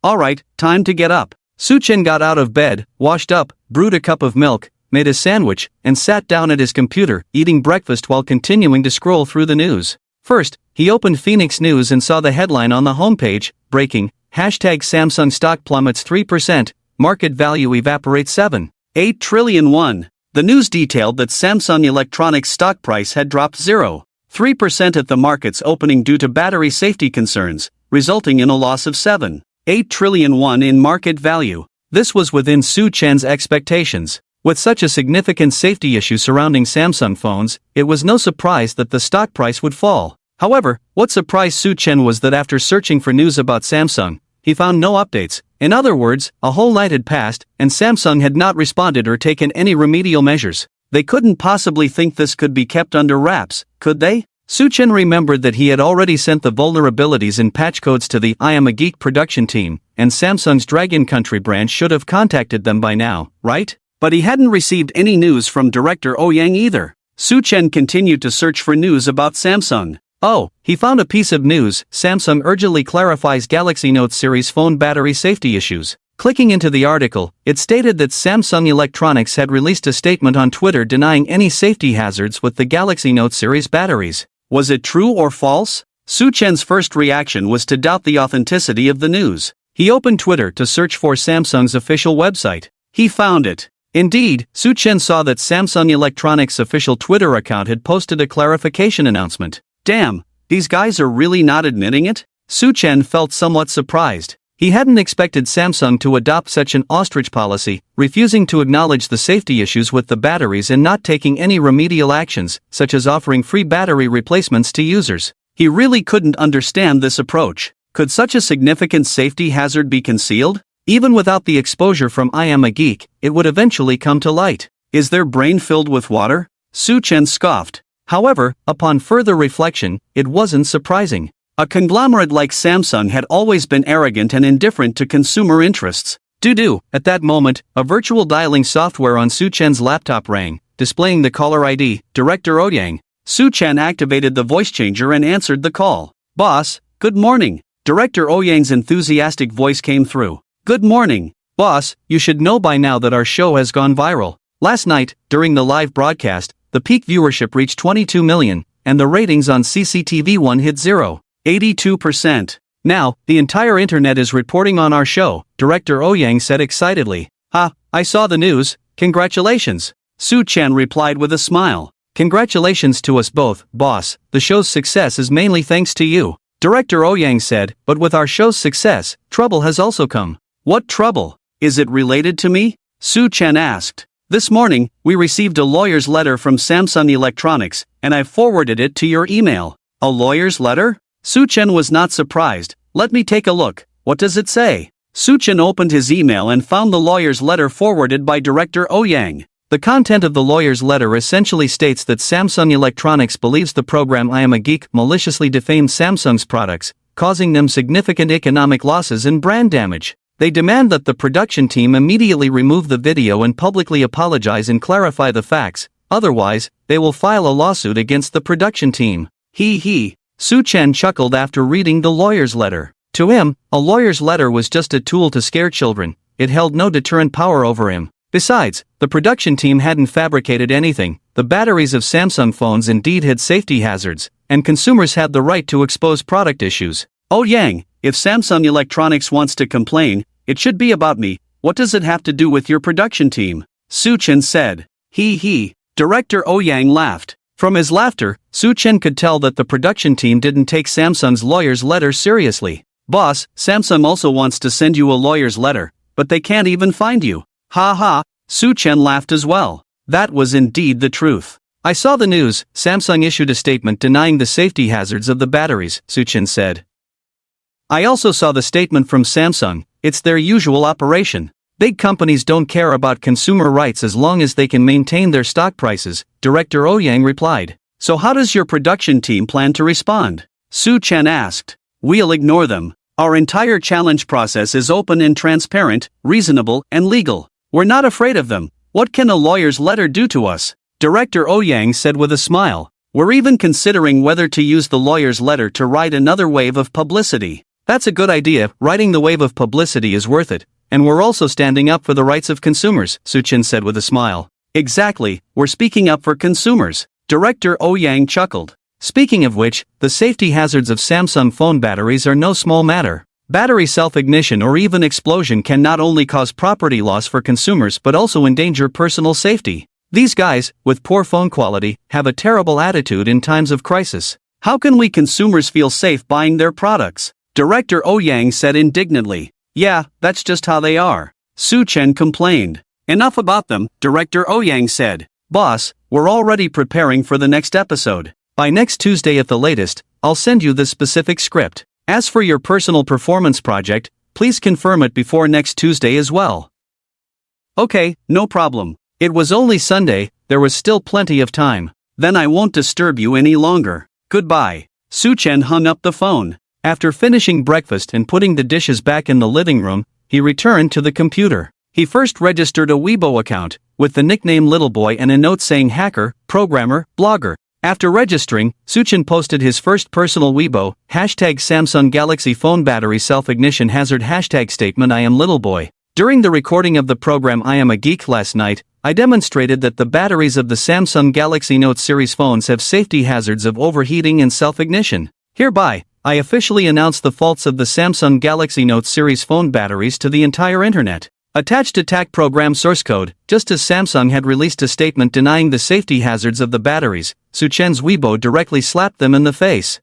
Alright, time to get up. Suchen got out of bed, washed up, brewed a cup of milk, made a sandwich, and sat down at his computer, eating breakfast while continuing to scroll through the news. First, he opened Phoenix News and saw the headline on the homepage, breaking, #Samsung stock plummets 3%, market value evaporates 7.8 trillion won. The news detailed that Samsung Electronics stock price had dropped 0.3% at the market's opening due to battery safety concerns, resulting in a loss of 7.8 trillion won in market value. This was within Suchen's expectations. With such a significant safety issue surrounding Samsung phones, it was no surprise that the stock price would fall. However, what surprised Suchen was that after searching for news about Samsung, he found no updates. In other words, a whole night had passed, and Samsung had not responded or taken any remedial measures. They couldn't possibly think this could be kept under wraps, could they? Suchen remembered that he had already sent the vulnerabilities and patch codes to the I Am a Geek production team, and Samsung's Dragon Country branch should have contacted them by now, right? But he hadn't received any news from Director Ouyang either. Suchen continued to search for news about Samsung. Oh, he found a piece of news: Samsung urgently clarifies Galaxy Note series phone battery safety issues. Clicking into the article, it stated that Samsung Electronics had released a statement on Twitter denying any safety hazards with the Galaxy Note series batteries. Was it true or false? Suchen's first reaction was to doubt the authenticity of the news. He opened Twitter to search for Samsung's official website. He found it. Indeed, Suchen saw that Samsung Electronics' official Twitter account had posted a clarification announcement. Damn, these guys are really not admitting it? Suchen felt somewhat surprised. He hadn't expected Samsung to adopt such an ostrich policy, refusing to acknowledge the safety issues with the batteries and not taking any remedial actions, such as offering free battery replacements to users. He really couldn't understand this approach. Could such a significant safety hazard be concealed? Even without the exposure from I Am a Geek, it would eventually come to light. Is their brain filled with water? Suchen scoffed. However, upon further reflection, it wasn't surprising. A conglomerate like Samsung had always been arrogant and indifferent to consumer interests. At that moment, a virtual dialing software on Suchen's laptop rang, displaying the caller ID, Director Ouyang. Suchen activated the voice changer and answered the call. "Boss, good morning." Director Ouyang's enthusiastic voice came through. "Good morning, boss. You should know by now that our show has gone viral. Last night, during the live broadcast, the peak viewership reached 22 million, and the ratings on CCTV1 hit 0.82%. Now, the entire internet is reporting on our show," Director Ouyang said excitedly. "Ha, I saw the news, congratulations." Suchen replied with a smile. "Congratulations to us both, boss. The show's success is mainly thanks to you." Director Ouyang said, but with our show's success, trouble has also come. What trouble? Is it related to me? Su Chen asked. This morning, we received a lawyer's letter from Samsung Electronics, and I've forwarded it to your email. A lawyer's letter? Su Chen was not surprised. Let me take a look. What does it say? Su Chen opened his email and found the lawyer's letter forwarded by Director Ouyang. The content of the lawyer's letter essentially states that Samsung Electronics believes the program I Am a Geek maliciously defamed Samsung's products, causing them significant economic losses and brand damage. They demand that the production team immediately remove the video and publicly apologize and clarify the facts, otherwise, they will file a lawsuit against the production team. He. Su Chen chuckled after reading the lawyer's letter. To him, a lawyer's letter was just a tool to scare children. It held no deterrent power over him. Besides, the production team hadn't fabricated anything. The batteries of Samsung phones indeed had safety hazards, and consumers had the right to expose product issues. Ouyang, if Samsung Electronics wants to complain, it should be about me. What does it have to do with your production team? Su Chen said. He. Director Ouyang laughed. From his laughter, Su Chen could tell that the production team didn't take Samsung's lawyer's letter seriously. Boss, Samsung also wants to send you a lawyer's letter, but they can't even find you. Ha. Su Chen laughed as well. That was indeed the truth. I saw the news. Samsung issued a statement denying the safety hazards of the batteries, Su Chen said. I also saw the statement from Samsung. It's their usual operation. Big companies don't care about consumer rights as long as they can maintain their stock prices, Director Ouyang replied. So how does your production team plan to respond? Su Chen asked. We'll ignore them. Our entire challenge process is open and transparent, reasonable, and legal. We're not afraid of them. What can a lawyer's letter do to us? Director Ouyang said with a smile. We're even considering whether to use the lawyer's letter to ride another wave of publicity. That's a good idea. Riding the wave of publicity is worth it. And we're also standing up for the rights of consumers, Su Chen said with a smile. Exactly, we're speaking up for consumers. Director Ouyang chuckled. Speaking of which, the safety hazards of Samsung phone batteries are no small matter. Battery self-ignition or even explosion can not only cause property loss for consumers but also endanger personal safety. These guys, with poor phone quality, have a terrible attitude in times of crisis. How can we consumers feel safe buying their products? Director Ouyang said indignantly. Yeah, that's just how they are. Su Chen complained. Enough about them, Director Ouyang said. Boss, we're already preparing for the next episode. By next Tuesday at the latest, I'll send you the specific script. As for your personal performance project, please confirm it before next Tuesday as well. Okay, no problem. It was only Sunday, there was still plenty of time. Then I won't disturb you any longer. Goodbye. Su Chen hung up the phone. After finishing breakfast and putting the dishes back in the living room, he returned to the computer. He first registered a Weibo account, with the nickname Little Boy and a note saying hacker, programmer, blogger. After registering, Su Chen posted his first personal Weibo, #Samsung Galaxy phone battery self-ignition hazard #statement I am Little Boy. During the recording of the program I Am a Geek last night, I demonstrated that the batteries of the Samsung Galaxy Note series phones have safety hazards of overheating and self-ignition. Hereby, I officially announce the faults of the Samsung Galaxy Note series phone batteries to the entire internet. Attached attack program source code. Just as Samsung had released a statement denying the safety hazards of the batteries, Su Chen's Weibo directly slapped them in the face.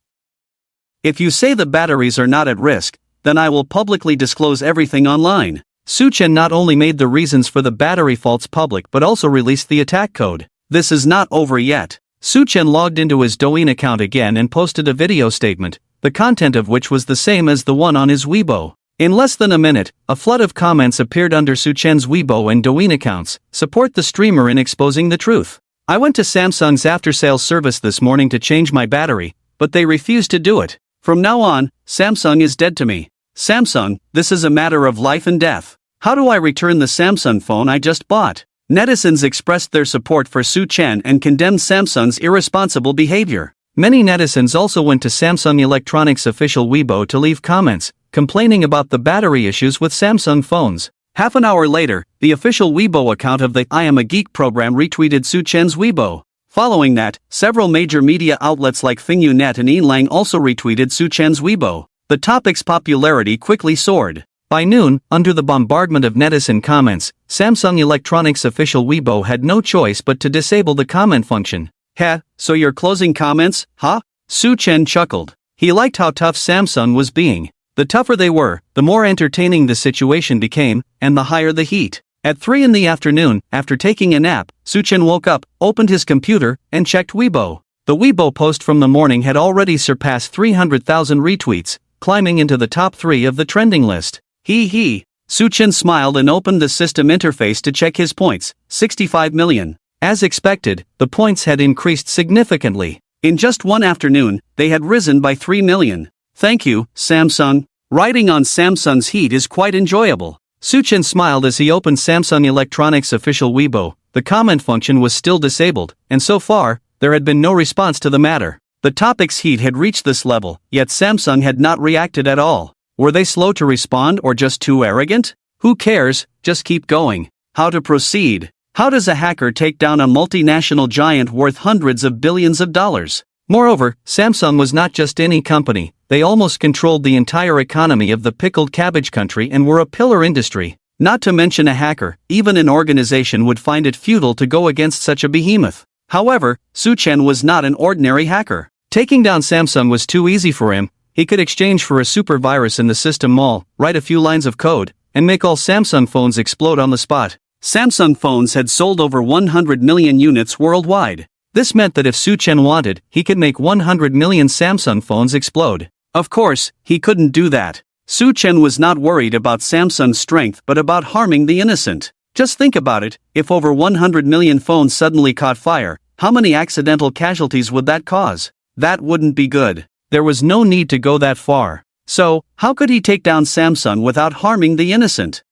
If you say the batteries are not at risk, then I will publicly disclose everything online. Su Chen not only made the reasons for the battery faults public but also released the attack code. This is not over yet. Su Chen logged into his Douyin account again and posted a video statement, the content of which was the same as the one on his Weibo. In less than a minute, a flood of comments appeared under Su Chen's Weibo and Douyin accounts. Support the streamer in exposing the truth. I went to Samsung's after-sales service this morning to change my battery, but they refused to do it. From now on, Samsung is dead to me. Samsung, this is a matter of life and death. How do I return the Samsung phone I just bought? Netizens expressed their support for Su Chen and condemned Samsung's irresponsible behavior. Many netizens also went to Samsung Electronics' official Weibo to leave comments, complaining about the battery issues with Samsung phones. Half an hour later, the official Weibo account of the I Am a Geek program retweeted Su Chen's Weibo. Following that, several major media outlets like FingYuNet and Inlang also retweeted Su Chen's Weibo. The topic's popularity quickly soared. By noon, under the bombardment of netizen comments, Samsung Electronics' official Weibo had no choice but to disable the comment function. Heh, so you're closing comments, huh? Su Chen chuckled. He liked how tough Samsung was being. The tougher they were, the more entertaining the situation became, and the higher the heat. At 3 in the afternoon, after taking a nap, Suchen woke up, opened his computer, and checked Weibo. The Weibo post from the morning had already surpassed 300,000 retweets, climbing into the top 3 of the trending list. Hee. Suchen smiled and opened the system interface to check his points, 65 million. As expected, the points had increased significantly. In just one afternoon, they had risen by 3 million. Thank you, Samsung. Riding on Samsung's heat is quite enjoyable. Suchen smiled as he opened Samsung Electronics' official Weibo. The comment function was still disabled, and so far, there had been no response to the matter. The topic's heat had reached this level, yet Samsung had not reacted at all. Were they slow to respond or just too arrogant? Who cares, just keep going. How to proceed? How does a hacker take down a multinational giant worth hundreds of billions of dollars? Moreover, Samsung was not just any company, they almost controlled the entire economy of the pickled cabbage country and were a pillar industry. Not to mention a hacker, even an organization would find it futile to go against such a behemoth. However, Suchen was not an ordinary hacker. Taking down Samsung was too easy for him. He could exchange for a super virus in the system mall, write a few lines of code, and make all Samsung phones explode on the spot. Samsung phones had sold over 100 million units worldwide. This meant that if Suchen wanted, he could make 100 million Samsung phones explode. Of course, he couldn't do that. Suchen was not worried about Samsung's strength but about harming the innocent. Just think about it, if over 100 million phones suddenly caught fire, how many accidental casualties would that cause? That wouldn't be good. There was no need to go that far. So, how could he take down Samsung without harming the innocent?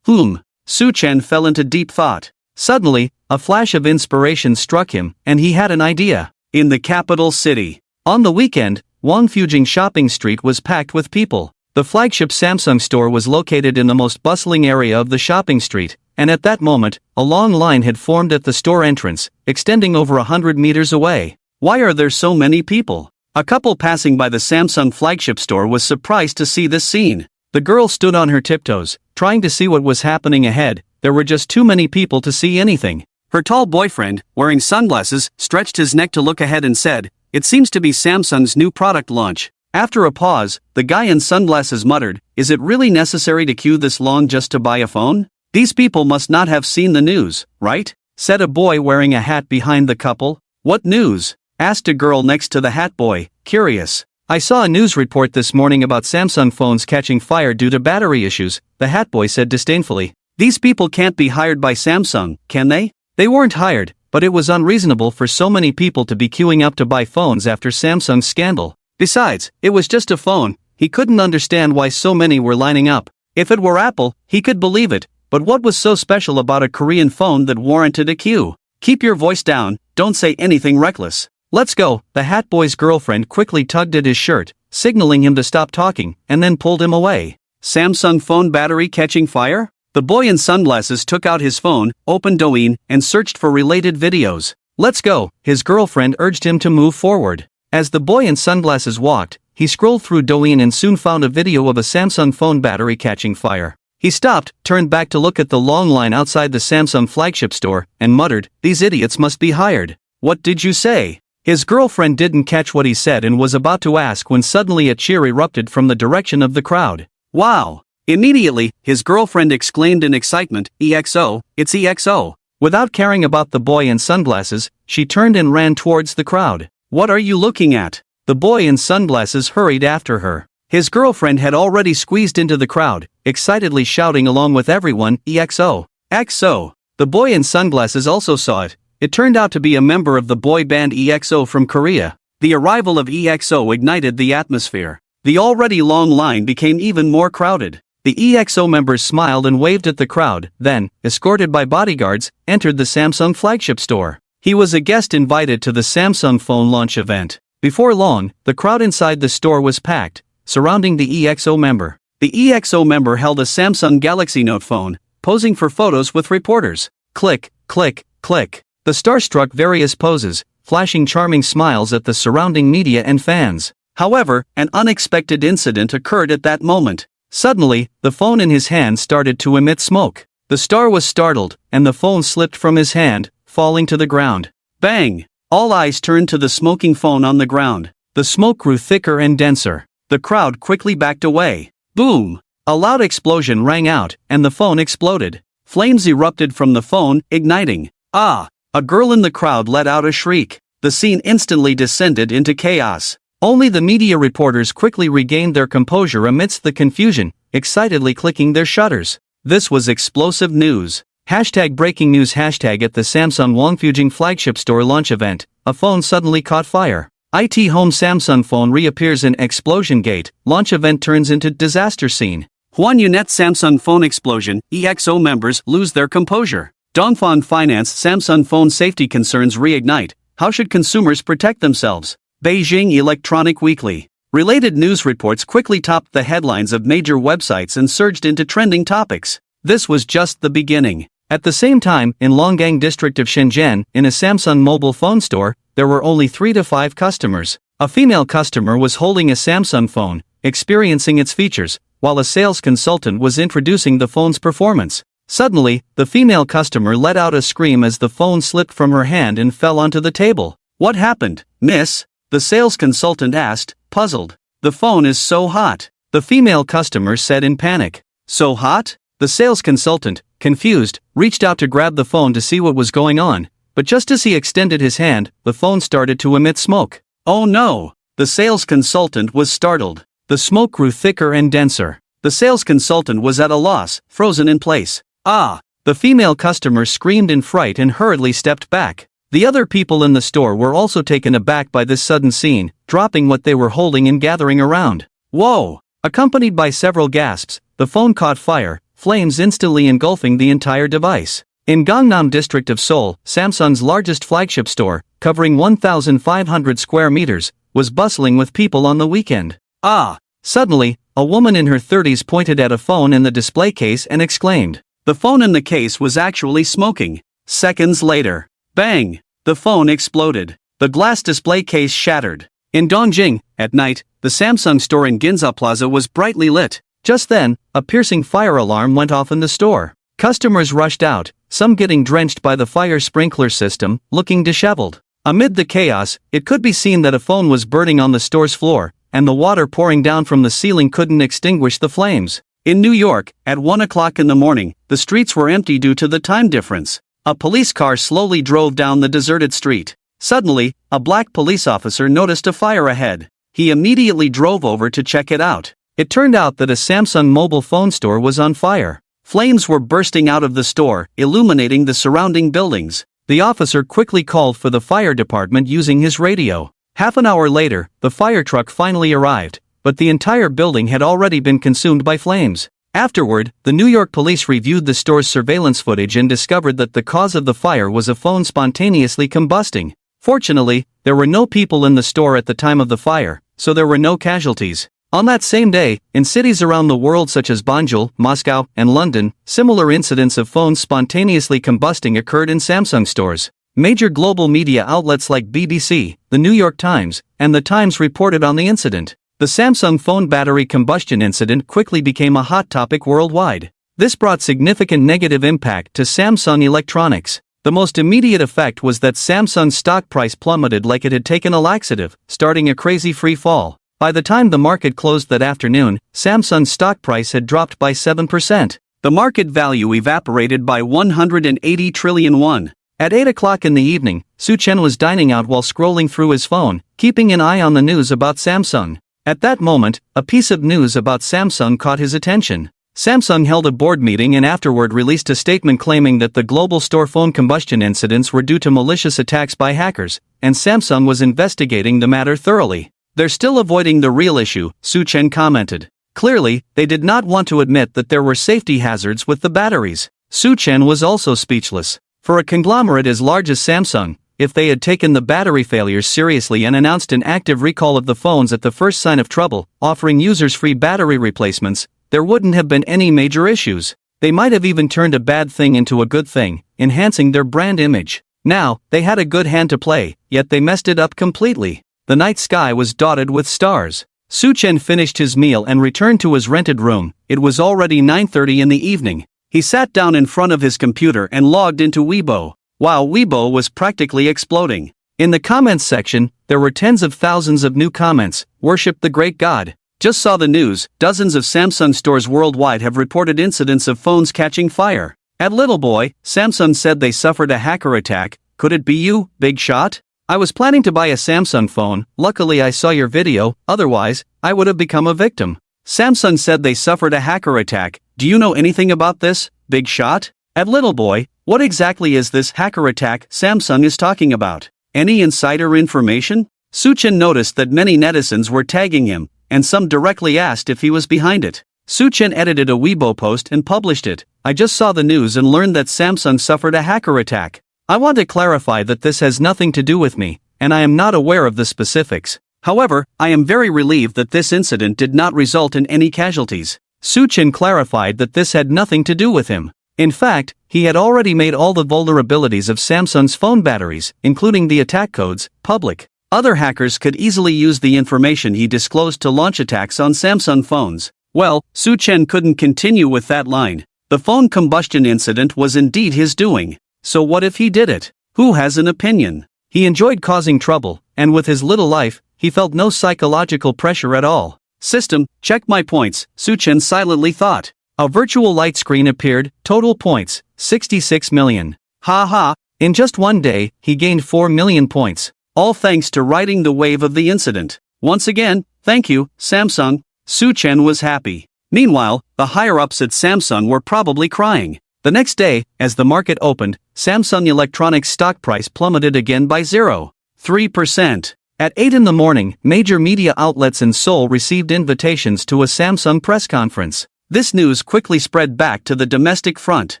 Suchen fell into deep thought. Suddenly, a flash of inspiration struck him, and he had an idea. In the capital city. On the weekend, Wangfujing shopping street was packed with people. The flagship Samsung store was located in the most bustling area of the shopping street, and at that moment, a long line had formed at the store entrance, extending over 100 meters away. Why are there so many people? A couple passing by the Samsung flagship store was surprised to see this scene. The girl stood on her tiptoes, trying to see what was happening ahead. There were just too many people to see anything. Her tall boyfriend, wearing sunglasses, stretched his neck to look ahead and said, "It seems to be Samsung's new product launch." After a pause, the guy in sunglasses muttered, "Is it really necessary to queue this long just to buy a phone? These people must not have seen the news, right?" said a boy wearing a hat behind the couple. "What news?" asked a girl next to the hat boy, curious. "I saw a news report this morning about Samsung phones catching fire due to battery issues," the hat boy said disdainfully. "These people can't be hired by Samsung, can they?" They weren't hired, but it was unreasonable for so many people to be queuing up to buy phones after Samsung's scandal. Besides, it was just a phone. He couldn't understand why so many were lining up. If it were Apple, he could believe it, but what was so special about a Korean phone that warranted a queue? "Keep your voice down, don't say anything reckless. Let's go." The hat boy's girlfriend quickly tugged at his shirt, signaling him to stop talking, and then pulled him away. Samsung phone battery catching fire? The boy in sunglasses took out his phone, opened Douyin, and searched for related videos. "Let's go," his girlfriend urged him to move forward. As the boy in sunglasses walked, he scrolled through Douyin and soon found a video of a Samsung phone battery catching fire. He stopped, turned back to look at the long line outside the Samsung flagship store, and muttered, "These idiots must be hired." "What did you say?" His girlfriend didn't catch what he said and was about to ask when suddenly a cheer erupted from the direction of the crowd. "Wow!" Immediately, his girlfriend exclaimed in excitement, "EXO, it's EXO." Without caring about the boy in sunglasses, she turned and ran towards the crowd. "What are you looking at?" The boy in sunglasses hurried after her. His girlfriend had already squeezed into the crowd, excitedly shouting along with everyone, "EXO! EXO!" The boy in sunglasses also saw it. It turned out to be a member of the boy band EXO from Korea. The arrival of EXO ignited the atmosphere. The already long line became even more crowded. The EXO members smiled and waved at the crowd, then, escorted by bodyguards, entered the Samsung flagship store. He was a guest invited to the Samsung phone launch event. Before long, the crowd inside the store was packed, surrounding the EXO member. The EXO member held a Samsung Galaxy Note phone, posing for photos with reporters. Click, click, click. The star struck various poses, flashing charming smiles at the surrounding media and fans. However, an unexpected incident occurred at that moment. Suddenly, the phone in his hand started to emit smoke. The star was startled, and the phone slipped from his hand, falling to the ground. Bang! All eyes turned to the smoking phone on the ground. The smoke grew thicker and denser. The crowd quickly backed away. Boom! A loud explosion rang out, and the phone exploded. Flames erupted from the phone, igniting. Ah! A girl in the crowd let out a shriek. The scene instantly descended into chaos. Only the media reporters quickly regained their composure amidst the confusion, excitedly clicking their shutters. This was explosive news. Hashtag breaking news. Hashtag at the Samsung Wangfujing flagship store launch event, a phone suddenly caught fire. IT home Samsung phone reappears in explosion gate, launch event turns into disaster scene. Huanyunet Samsung phone explosion, EXO members lose their composure. Dongfang Finance Samsung phone safety concerns reignite, how should consumers protect themselves? Beijing Electronic Weekly. Related news reports quickly topped the headlines of major websites and surged into trending topics. This was just the beginning. At the same time, in Longgang district of Shenzhen, in a Samsung mobile phone store, there were only 3 to 5 customers. A female customer was holding a Samsung phone, experiencing its features, while a sales consultant was introducing the phone's performance. Suddenly, the female customer let out a scream as the phone slipped from her hand and fell onto the table. "What happened, miss?" the sales consultant asked, puzzled. "The phone is so hot," the female customer said in panic. "So hot?" The sales consultant, confused, reached out to grab the phone to see what was going on, but just as he extended his hand, the phone started to emit smoke. "Oh no!" The sales consultant was startled. The smoke grew thicker and denser. The sales consultant was at a loss, frozen in place. "Ah!" The female customer screamed in fright and hurriedly stepped back. The other people in the store were also taken aback by this sudden scene, dropping what they were holding and gathering around. "Whoa!" Accompanied by several gasps, the phone caught fire, flames instantly engulfing the entire device. In Gangnam district of Seoul, Samsung's largest flagship store, covering 1,500 square meters, was bustling with people on the weekend. Ah! Suddenly, a woman in her 30s pointed at a phone in the display case and exclaimed. The phone in the case was actually smoking. Seconds later, bang! The phone exploded. The glass display case shattered. In Dongjing, at night, the Samsung store in Ginza Plaza was brightly lit. Just then, a piercing fire alarm went off in the store. Customers rushed out, some getting drenched by the fire sprinkler system, looking disheveled. Amid the chaos, it could be seen that a phone was burning on the store's floor, and the water pouring down from the ceiling couldn't extinguish the flames. In New York, at 1 o'clock in the morning, the streets were empty due to the time difference. A police car slowly drove down the deserted street. Suddenly, a black police officer noticed a fire ahead. He immediately drove over to check it out. It turned out that a Samsung mobile phone store was on fire. Flames were bursting out of the store, illuminating the surrounding buildings. The officer quickly called for the fire department using his radio. Half an hour later, the fire truck finally arrived, but the entire building had already been consumed by flames. Afterward, the New York police reviewed the store's surveillance footage and discovered that the cause of the fire was a phone spontaneously combusting. Fortunately, there were no people in the store at the time of the fire, so there were no casualties. On that same day, in cities around the world such as Banjul, Moscow, and London, similar incidents of phones spontaneously combusting occurred in Samsung stores. Major global media outlets like BBC, The New York Times, and The Times reported on the incident. The Samsung phone battery combustion incident quickly became a hot topic worldwide. This brought significant negative impact to Samsung electronics. The most immediate effect was that Samsung's stock price plummeted like it had taken a laxative, starting a crazy free fall. By the time the market closed that afternoon, Samsung's stock price had dropped by 7%. The market value evaporated by 180 trillion won. At 8 o'clock in the evening, Su Chen was dining out while scrolling through his phone, keeping an eye on the news about Samsung. At that moment, a piece of news about Samsung caught his attention. Samsung held a board meeting and afterward released a statement claiming that the global store phone combustion incidents were due to malicious attacks by hackers, and Samsung was investigating the matter thoroughly. They're still avoiding the real issue, Su Chen commented. Clearly, they did not want to admit that there were safety hazards with the batteries. Su Chen was also speechless. For a conglomerate as large as Samsung, if they had taken the battery failures seriously and announced an active recall of the phones at the first sign of trouble, offering users free battery replacements, there wouldn't have been any major issues. They might have even turned a bad thing into a good thing, enhancing their brand image. Now, they had a good hand to play, yet they messed it up completely. The night sky was dotted with stars. Su Chen finished his meal and returned to his rented room. It was already 9:30 in the evening. He sat down in front of his computer and logged into Weibo. While Weibo was practically exploding. In the comments section, there were tens of thousands of new comments. Worship the great God. Just saw the news, dozens of Samsung stores worldwide have reported incidents of phones catching fire. At Little Boy, Samsung said they suffered a hacker attack. Could it be you, big shot? I was planning to buy a Samsung phone, luckily I saw your video, otherwise, I would have become a victim. Samsung said they suffered a hacker attack. Do you know anything about this, big shot? At Little Boy, what exactly is this hacker attack Samsung is talking about? Any insider information? Suchin noticed that many netizens were tagging him, and some directly asked if he was behind it. Suchin edited a Weibo post and published it. I just saw the news and learned that Samsung suffered a hacker attack. I want to clarify that this has nothing to do with me, and I am not aware of the specifics. However, I am very relieved that this incident did not result in any casualties. Suchin clarified that this had nothing to do with him. In fact, he had already made all the vulnerabilities of Samsung's phone batteries, including the attack codes, public. Other hackers could easily use the information he disclosed to launch attacks on Samsung phones. Well, Suchin couldn't continue with that line. The phone combustion incident was indeed his doing. So what if he did it? Who has an opinion? He enjoyed causing trouble, and with his little life, he felt no psychological pressure at all. System, check my points, Suchin silently thought. A virtual light screen appeared, total points, 66 million. Ha ha, in just one day, he gained 4 million points. All thanks to riding the wave of the incident. Once again, thank you, Samsung. Suchin was happy. Meanwhile, the higher-ups at Samsung were probably crying. The next day, as the market opened, Samsung Electronics stock price plummeted again by 0.3%. At 8 in the morning, major media outlets in Seoul received invitations to a Samsung press conference. This news quickly spread back to the domestic front.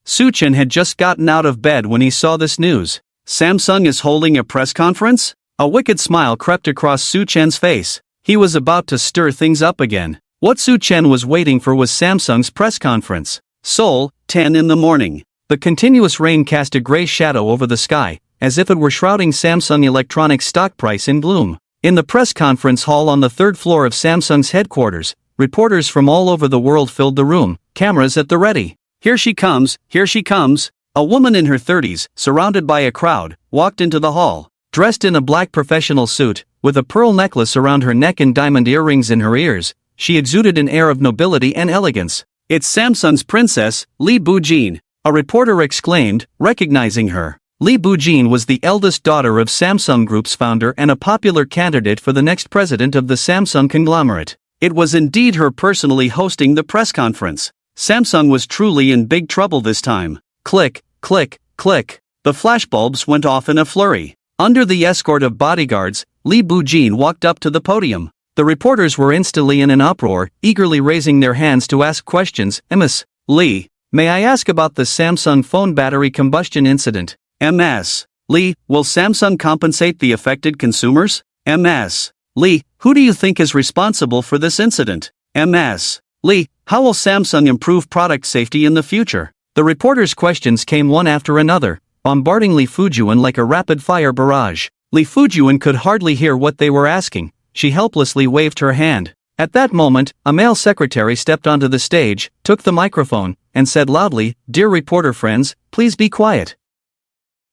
Suchin had just gotten out of bed when he saw this news. Samsung is holding a press conference? A wicked smile crept across Suchin's face. He was about to stir things up again. What Suchin was waiting for was Samsung's press conference. Seoul, 10 in the morning. The continuous rain cast a gray shadow over the sky, as if it were shrouding Samsung Electronics stock price in gloom. In the press conference hall on the third floor of Samsung's headquarters, reporters from all over the world filled the room, cameras at the ready. Here she comes, here she comes. A woman in her 30s, surrounded by a crowd, walked into the hall. Dressed in a black professional suit, with a pearl necklace around her neck and diamond earrings in her ears, she exuded an air of nobility and elegance. It's Samsung's princess, Lee Bujin, a reporter exclaimed, recognizing her. Lee Bujin was the eldest daughter of Samsung Group's founder and a popular candidate for the next president of the Samsung conglomerate. It was indeed her personally hosting the press conference. Samsung was truly in big trouble this time. Click, click, click. The flashbulbs went off in a flurry. Under the escort of bodyguards, Lee Bujin walked up to the podium. The reporters were instantly in an uproar, eagerly raising their hands to ask questions. Ms. Lee, may I ask about the Samsung phone battery combustion incident? Ms. Lee, will Samsung compensate the affected consumers? Ms. Lee, who do you think is responsible for this incident? Ms. Lee, how will Samsung improve product safety in the future? The reporters' questions came one after another, bombarding Lee Fujuan like a rapid-fire barrage. Lee Fujuan could hardly hear what they were asking. She helplessly waved her hand. At that moment, a male secretary stepped onto the stage, took the microphone, and said loudly, "Dear reporter friends, please be quiet.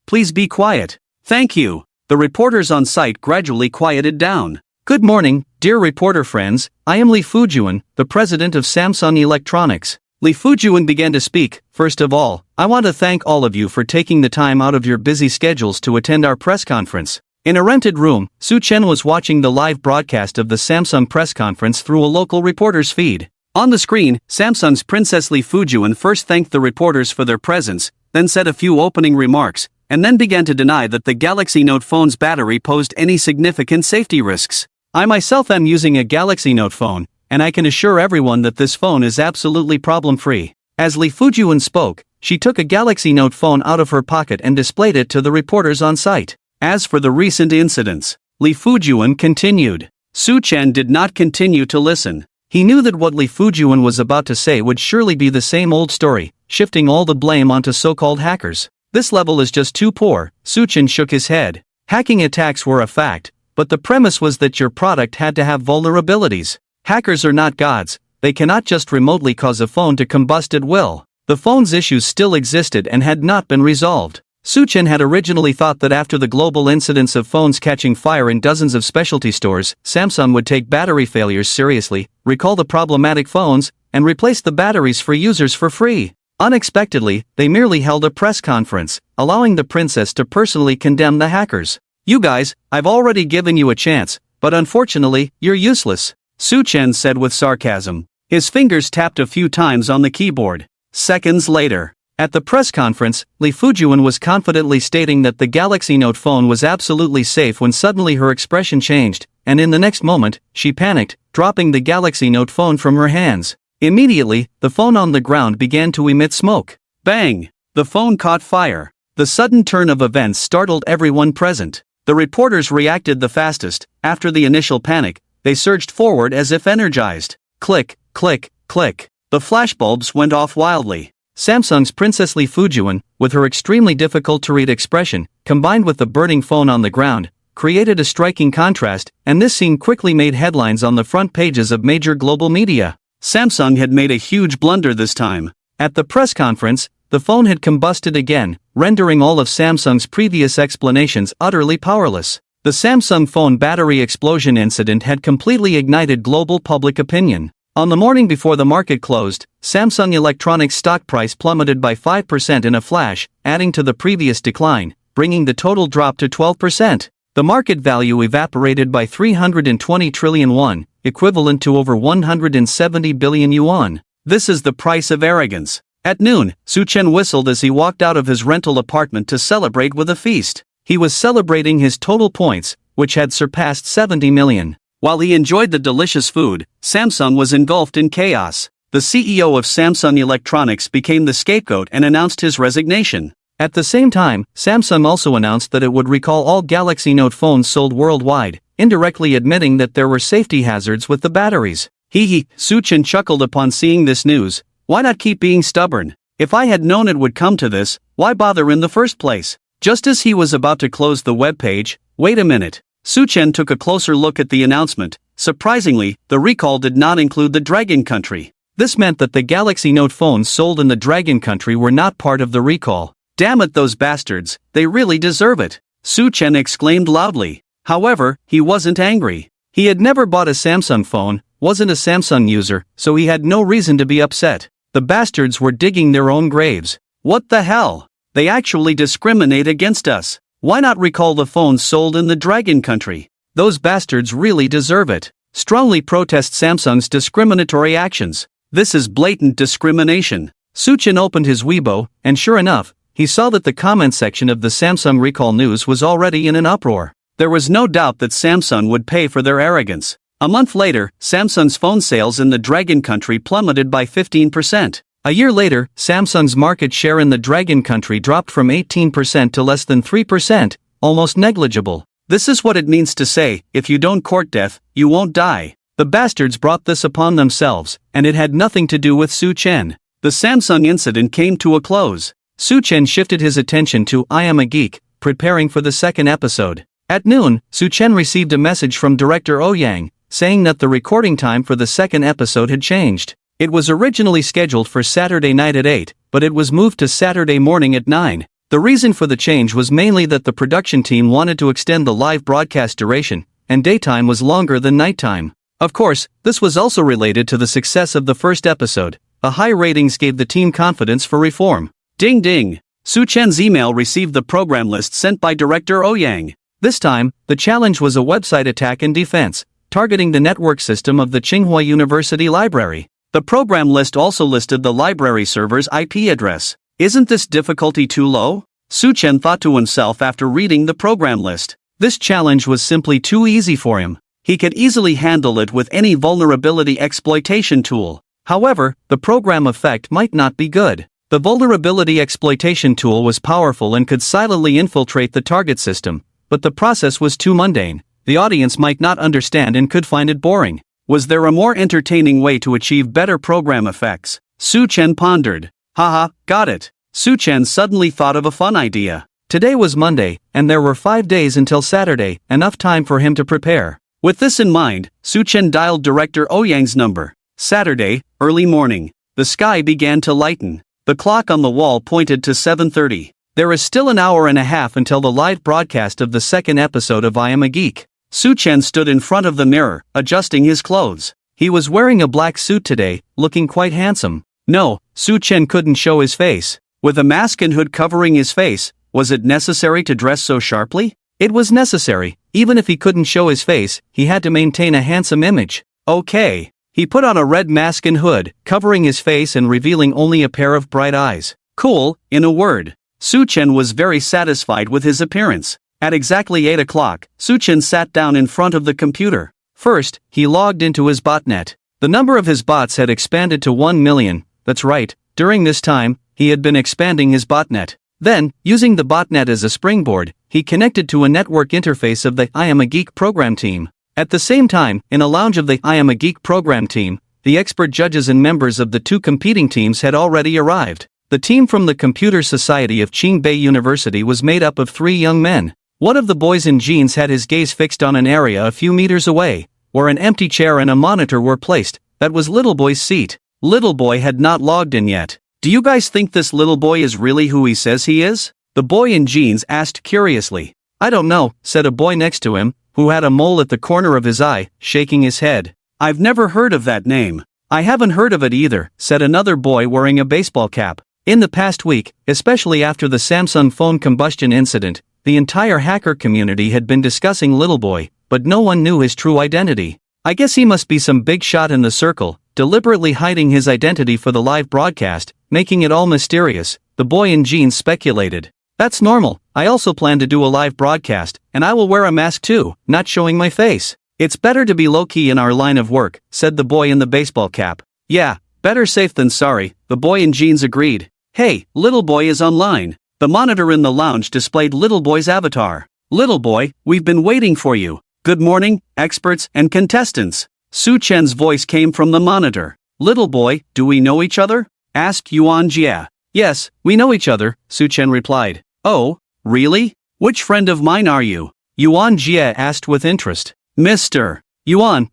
Please be quiet. Thank you." The reporters on site gradually quieted down. Good morning, dear reporter friends, I am Lee Fujuan, the president of Samsung Electronics. Lee Fujuan began to speak. First of all, I want to thank all of you for taking the time out of your busy schedules to attend our press conference. In a rented room, Suchin was watching the live broadcast of the Samsung press conference through a local reporter's feed. On the screen, Samsung's Princess Lee Fujuan first thanked the reporters for their presence, then said a few opening remarks, and then began to deny that the Galaxy Note phone's battery posed any significant safety risks. I myself am using a Galaxy Note phone, and I can assure everyone that this phone is absolutely problem-free. As Lee Fujuan spoke, she took a Galaxy Note phone out of her pocket and displayed it to the reporters on site. As for the recent incidents, Lee Fujuan continued. Suchin did not continue to listen. He knew that what Lee Fujuan was about to say would surely be the same old story, shifting all the blame onto so-called hackers. This level is just too poor. Suchin shook his head. Hacking attacks were a fact, but the premise was that your product had to have vulnerabilities. Hackers are not gods, they cannot just remotely cause a phone to combust at will. The phone's issues still existed and had not been resolved. Su Chen had originally thought that after the global incidents of phones catching fire in dozens of specialty stores, Samsung would take battery failures seriously, recall the problematic phones, and replace the batteries for users for free. Unexpectedly, they merely held a press conference, allowing the princess to personally condemn the hackers. "You guys, I've already given you a chance, but unfortunately, you're useless," Su Chen said with sarcasm. His fingers tapped a few times on the keyboard. Seconds later, at the press conference, Li Fujian was confidently stating that the Galaxy Note phone was absolutely safe when suddenly her expression changed, and in the next moment, she panicked, dropping the Galaxy Note phone from her hands. Immediately, the phone on the ground began to emit smoke. Bang! The phone caught fire. The sudden turn of events startled everyone present. The reporters reacted the fastest. After the initial panic, they surged forward as if energized. Click, click, click. The flashbulbs went off wildly. Samsung's Princess Li Fujian, with her extremely difficult-to-read expression, combined with the burning phone on the ground, created a striking contrast, and this scene quickly made headlines on the front pages of major global media. Samsung had made a huge blunder this time. At the press conference, the phone had combusted again, rendering all of Samsung's previous explanations utterly powerless. The Samsung phone battery explosion incident had completely ignited global public opinion. On the morning before the market closed, Samsung Electronics stock price plummeted by 5% in a flash, adding to the previous decline, bringing the total drop to 12%. The market value evaporated by 320 trillion won, equivalent to over 170 billion yuan. This is the price of arrogance. At noon, Su Chen whistled as he walked out of his rental apartment to celebrate with a feast. He was celebrating his total points, which had surpassed 70 million. While he enjoyed the delicious food, Samsung was engulfed in chaos. The CEO of Samsung Electronics became the scapegoat and announced his resignation. At the same time, Samsung also announced that it would recall all Galaxy Note phones sold worldwide, indirectly admitting that there were safety hazards with the batteries. Su Chen chuckled upon seeing this news. Why not keep being stubborn? If I had known it would come to this, why bother in the first place? Just as he was about to close the webpage, wait a minute. Su Chen took a closer look at the announcement. Surprisingly, the recall did not include the Dragon Country. This meant that the Galaxy Note phones sold in the Dragon Country were not part of the recall. Damn it, those bastards, they really deserve it, Su Chen exclaimed loudly. However, he wasn't angry. He had never bought a Samsung phone, wasn't a Samsung user, so he had no reason to be upset. The bastards were digging their own graves. What the hell? They actually discriminate against us. Why not recall the phones sold in the Dragon Country? Those bastards really deserve it. Strongly protest Samsung's discriminatory actions. This is blatant discrimination. Su Chen opened his Weibo, and sure enough, he saw that the comment section of the Samsung recall news was already in an uproar. There was no doubt that Samsung would pay for their arrogance. A month later, Samsung's phone sales in the Dragon Country plummeted by 15%. A year later, Samsung's market share in the Dragon Country dropped from 18% to less than 3%, almost negligible. This is what it means to say, if you don't court death, you won't die. The bastards brought this upon themselves, and it had nothing to do with Su Chen. The Samsung incident came to a close. Su Chen shifted his attention to I Am a Geek, preparing for the second episode. At noon, Su Chen received a message from director Oh Yang, saying that the recording time for the second episode had changed. It was originally scheduled for Saturday night at 8, but it was moved to Saturday morning at 9. The reason for the change was mainly that the production team wanted to extend the live broadcast duration, and daytime was longer than nighttime. Of course, this was also related to the success of the first episode. The high ratings gave the team confidence for reform. Ding ding! Su Chen's email received the program list sent by director Oh Yang. This time, the challenge was a website attack and defense, targeting the network system of the Tsinghua University Library. The program list also listed the library server's IP address. Isn't this difficulty too low? Su Chen thought to himself after reading the program list. This challenge was simply too easy for him. He could easily handle it with any vulnerability exploitation tool. However, the program effect might not be good. The vulnerability exploitation tool was powerful and could silently infiltrate the target system, but the process was too mundane. The audience might not understand and could find it boring. Was there a more entertaining way to achieve better program effects? Su Chen pondered. Haha, got it. Su Chen suddenly thought of a fun idea. Today was Monday, and there were 5 days until Saturday, enough time for him to prepare. With this in mind, Su Chen dialed director Oh Yang's number. Saturday, early morning. The sky began to lighten. The clock on the wall pointed to 7:30. There is still an hour and a half until the live broadcast of the second episode of I Am a Geek. Su Chen stood in front of the mirror, adjusting his clothes. He was wearing a black suit today, looking quite handsome. No, Su Chen couldn't show his face. With a mask and hood covering his face, was it necessary to dress so sharply? It was necessary. Even if he couldn't show his face, he had to maintain a handsome image. Okay. He put on a red mask and hood, covering his face and revealing only a pair of bright eyes. Cool, in a word. Su Chen was very satisfied with his appearance. At exactly 8 o'clock, Su Chen sat down in front of the computer. First, he logged into his botnet. The number of his bots had expanded to 1 million. That's right, during this time, he had been expanding his botnet. Then, using the botnet as a springboard, he connected to a network interface of the I Am a Geek program team. At the same time, in a lounge of the I Am a Geek program team, the expert judges and members of the two competing teams had already arrived. The team from the Computer Society of Qingbei University was made up of 3 young men. One of the boys in jeans had his gaze fixed on an area a few meters away, where an empty chair and a monitor were placed. That was Little Boy's seat. Little Boy had not logged in yet. Do you guys think this little boy is really who he says he is? The boy in jeans asked curiously. I don't know, said a boy next to him, who had a mole at the corner of his eye, shaking his head. I've never heard of that name. I haven't heard of it either, said another boy wearing a baseball cap. In the past week, especially after the Samsung phone combustion incident, the entire hacker community had been discussing Little Boy, but no one knew his true identity. I guess he must be some big shot in the circle, deliberately hiding his identity for the live broadcast, making it all mysterious, the boy in jeans speculated. That's normal, I also plan to do a live broadcast, and I will wear a mask too, not showing my face. It's better to be low-key in our line of work, said the boy in the baseball cap. Yeah, better safe than sorry, the boy in jeans agreed. Hey, Little Boy is online. The monitor in the lounge displayed Little Boy's avatar. Little Boy, we've been waiting for you. Good morning, experts and contestants. Su Chen's voice came from the monitor. Little Boy, do we know each other? Asked Yuan Jie. Yes, we know each other, Su Chen replied. Oh, really? Which friend of mine are you? Yuan Jie asked with interest. Mr. Yuan,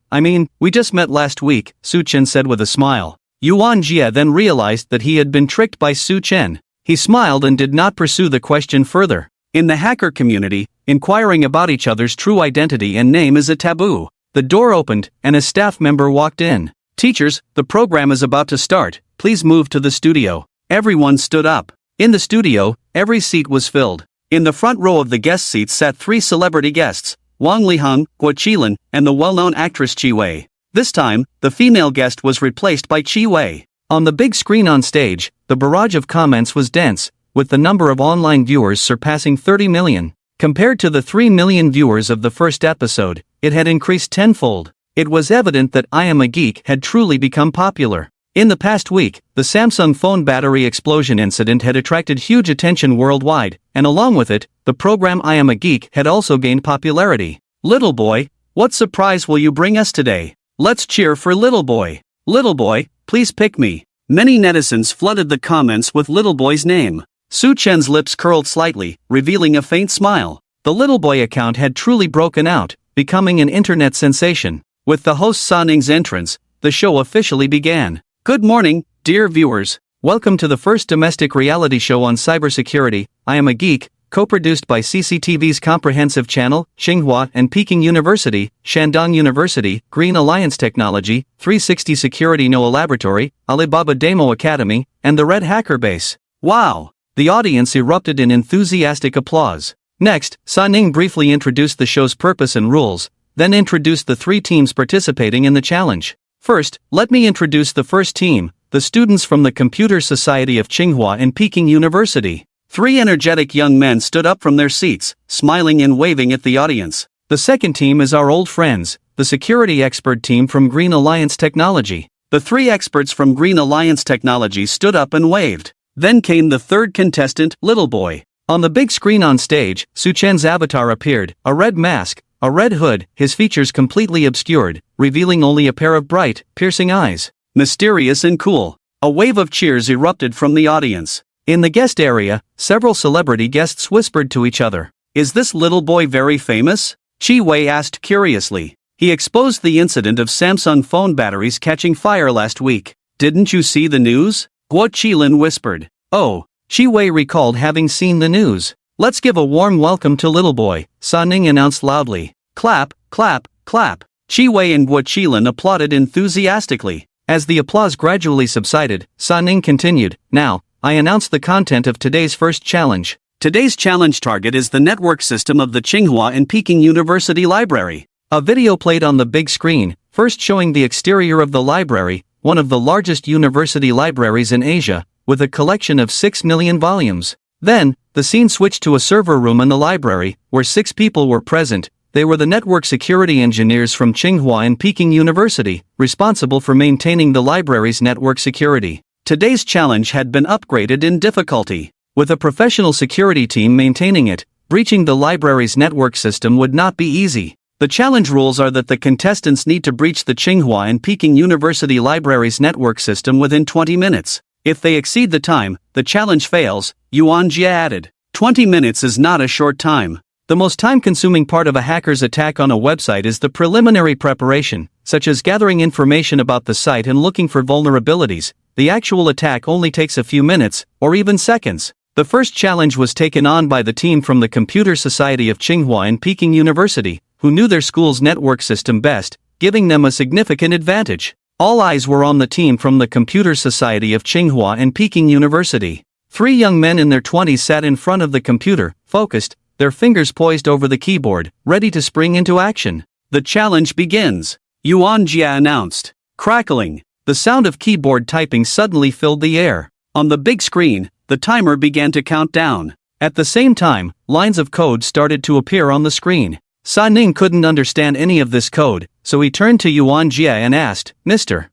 we just met last week, Su Chen said with a smile. Yuan Jie then realized that he had been tricked by Su Chen. He smiled and did not pursue the question further. In the hacker community, inquiring about each other's true identity and name is a taboo. The door opened, and a staff member walked in. Teachers, the program is about to start, please move to the studio. Everyone stood up. In the studio, every seat was filled. In the front row of the guest seats sat 3 celebrity guests, Wang Liheng, Guo Qilin, and the well-known actress Qi Wei. This time, the female guest was replaced by Qi Wei. On the big screen on stage, the barrage of comments was dense, with the number of online viewers surpassing 30 million. Compared to the 3 million viewers of the first episode, it had increased tenfold. It was evident that I Am a Geek had truly become popular. In the past week, the Samsung phone battery explosion incident had attracted huge attention worldwide, and along with it, the program I Am a Geek had also gained popularity. Little Boy, what surprise will you bring us today? Let's cheer for Little Boy. Little Boy, please pick me. Many netizens flooded the comments with Little Boy's name. Su Chen's lips curled slightly, revealing a faint smile. The Little Boy account had truly broken out, becoming an internet sensation. With the host Sa Ning's entrance, the show officially began. Good morning, dear viewers. Welcome to the first domestic reality show on cybersecurity, I Am a Geek, co-produced by CCTV's comprehensive channel, Xinhua and Peking University, Shandong University, Green Alliance Technology, 360 Security Noah Laboratory, Alibaba Demo Academy, and the Red Hacker Base. Wow! The audience erupted in enthusiastic applause. Next, Sa Ning briefly introduced the show's purpose and rules, then introduced the 3 teams participating in the challenge. First, let me introduce the first team, the students from the Computer Society of Tsinghua and Peking University. 3 energetic young men stood up from their seats, smiling and waving at the audience. The second team is our old friends, the security expert team from Green Alliance Technology. The 3 experts from Green Alliance Technology stood up and waved. Then came the third contestant, Little Boy. On the big screen on stage, Su Chen's avatar appeared, a red mask, a red hood, his features completely obscured, revealing only a pair of bright, piercing eyes. Mysterious and cool. A wave of cheers erupted from the audience. In the guest area, several celebrity guests whispered to each other. Is this Little Boy very famous? Qi Wei asked curiously. He exposed the incident of Samsung phone batteries catching fire last week. Didn't you see the news? Guo Qilin whispered. Oh, Chi Wei recalled having seen the news. "Let's give a warm welcome to little boy," Sa Ning announced loudly. Clap, clap, clap. Chi Wei and Guo Qilin applauded enthusiastically. As the applause gradually subsided, Sa Ning continued, "Now, I announce the content of today's first challenge. Today's challenge target is the network system of the Tsinghua and Peking University Library." A video played on the big screen, first showing the exterior of the library, one of the largest university libraries in Asia, with a collection of 6 million volumes. Then, the scene switched to a server room in the library, where 6 people were present. They were the network security engineers from Tsinghua and Peking University, responsible for maintaining the library's network security. Today's challenge had been upgraded in difficulty. With a professional security team maintaining it, breaching the library's network system would not be easy. The challenge rules are that the contestants need to breach the Tsinghua and Peking University Library's network system within 20 minutes. If they exceed the time, the challenge fails, Yuan Jia added. 20 minutes is not a short time. The most time-consuming part of a hacker's attack on a website is the preliminary preparation, such as gathering information about the site and looking for vulnerabilities. The actual attack only takes a few minutes, or even seconds. The first challenge was taken on by the team from the Computer Society of Tsinghua and Peking University, who knew their school's network system best, giving them a significant advantage. All eyes were on the team from the Computer Society of Tsinghua and Peking University. 3 young men in their 20s sat in front of the computer, focused, their fingers poised over the keyboard, ready to spring into action. "The challenge begins," Yuan Jia announced. Crackling. The sound of keyboard typing suddenly filled the air. On the big screen, the timer began to count down. At the same time, lines of code started to appear on the screen. Sa Ning couldn't understand any of this code, so he turned to Yuan Jia and asked, "Mr.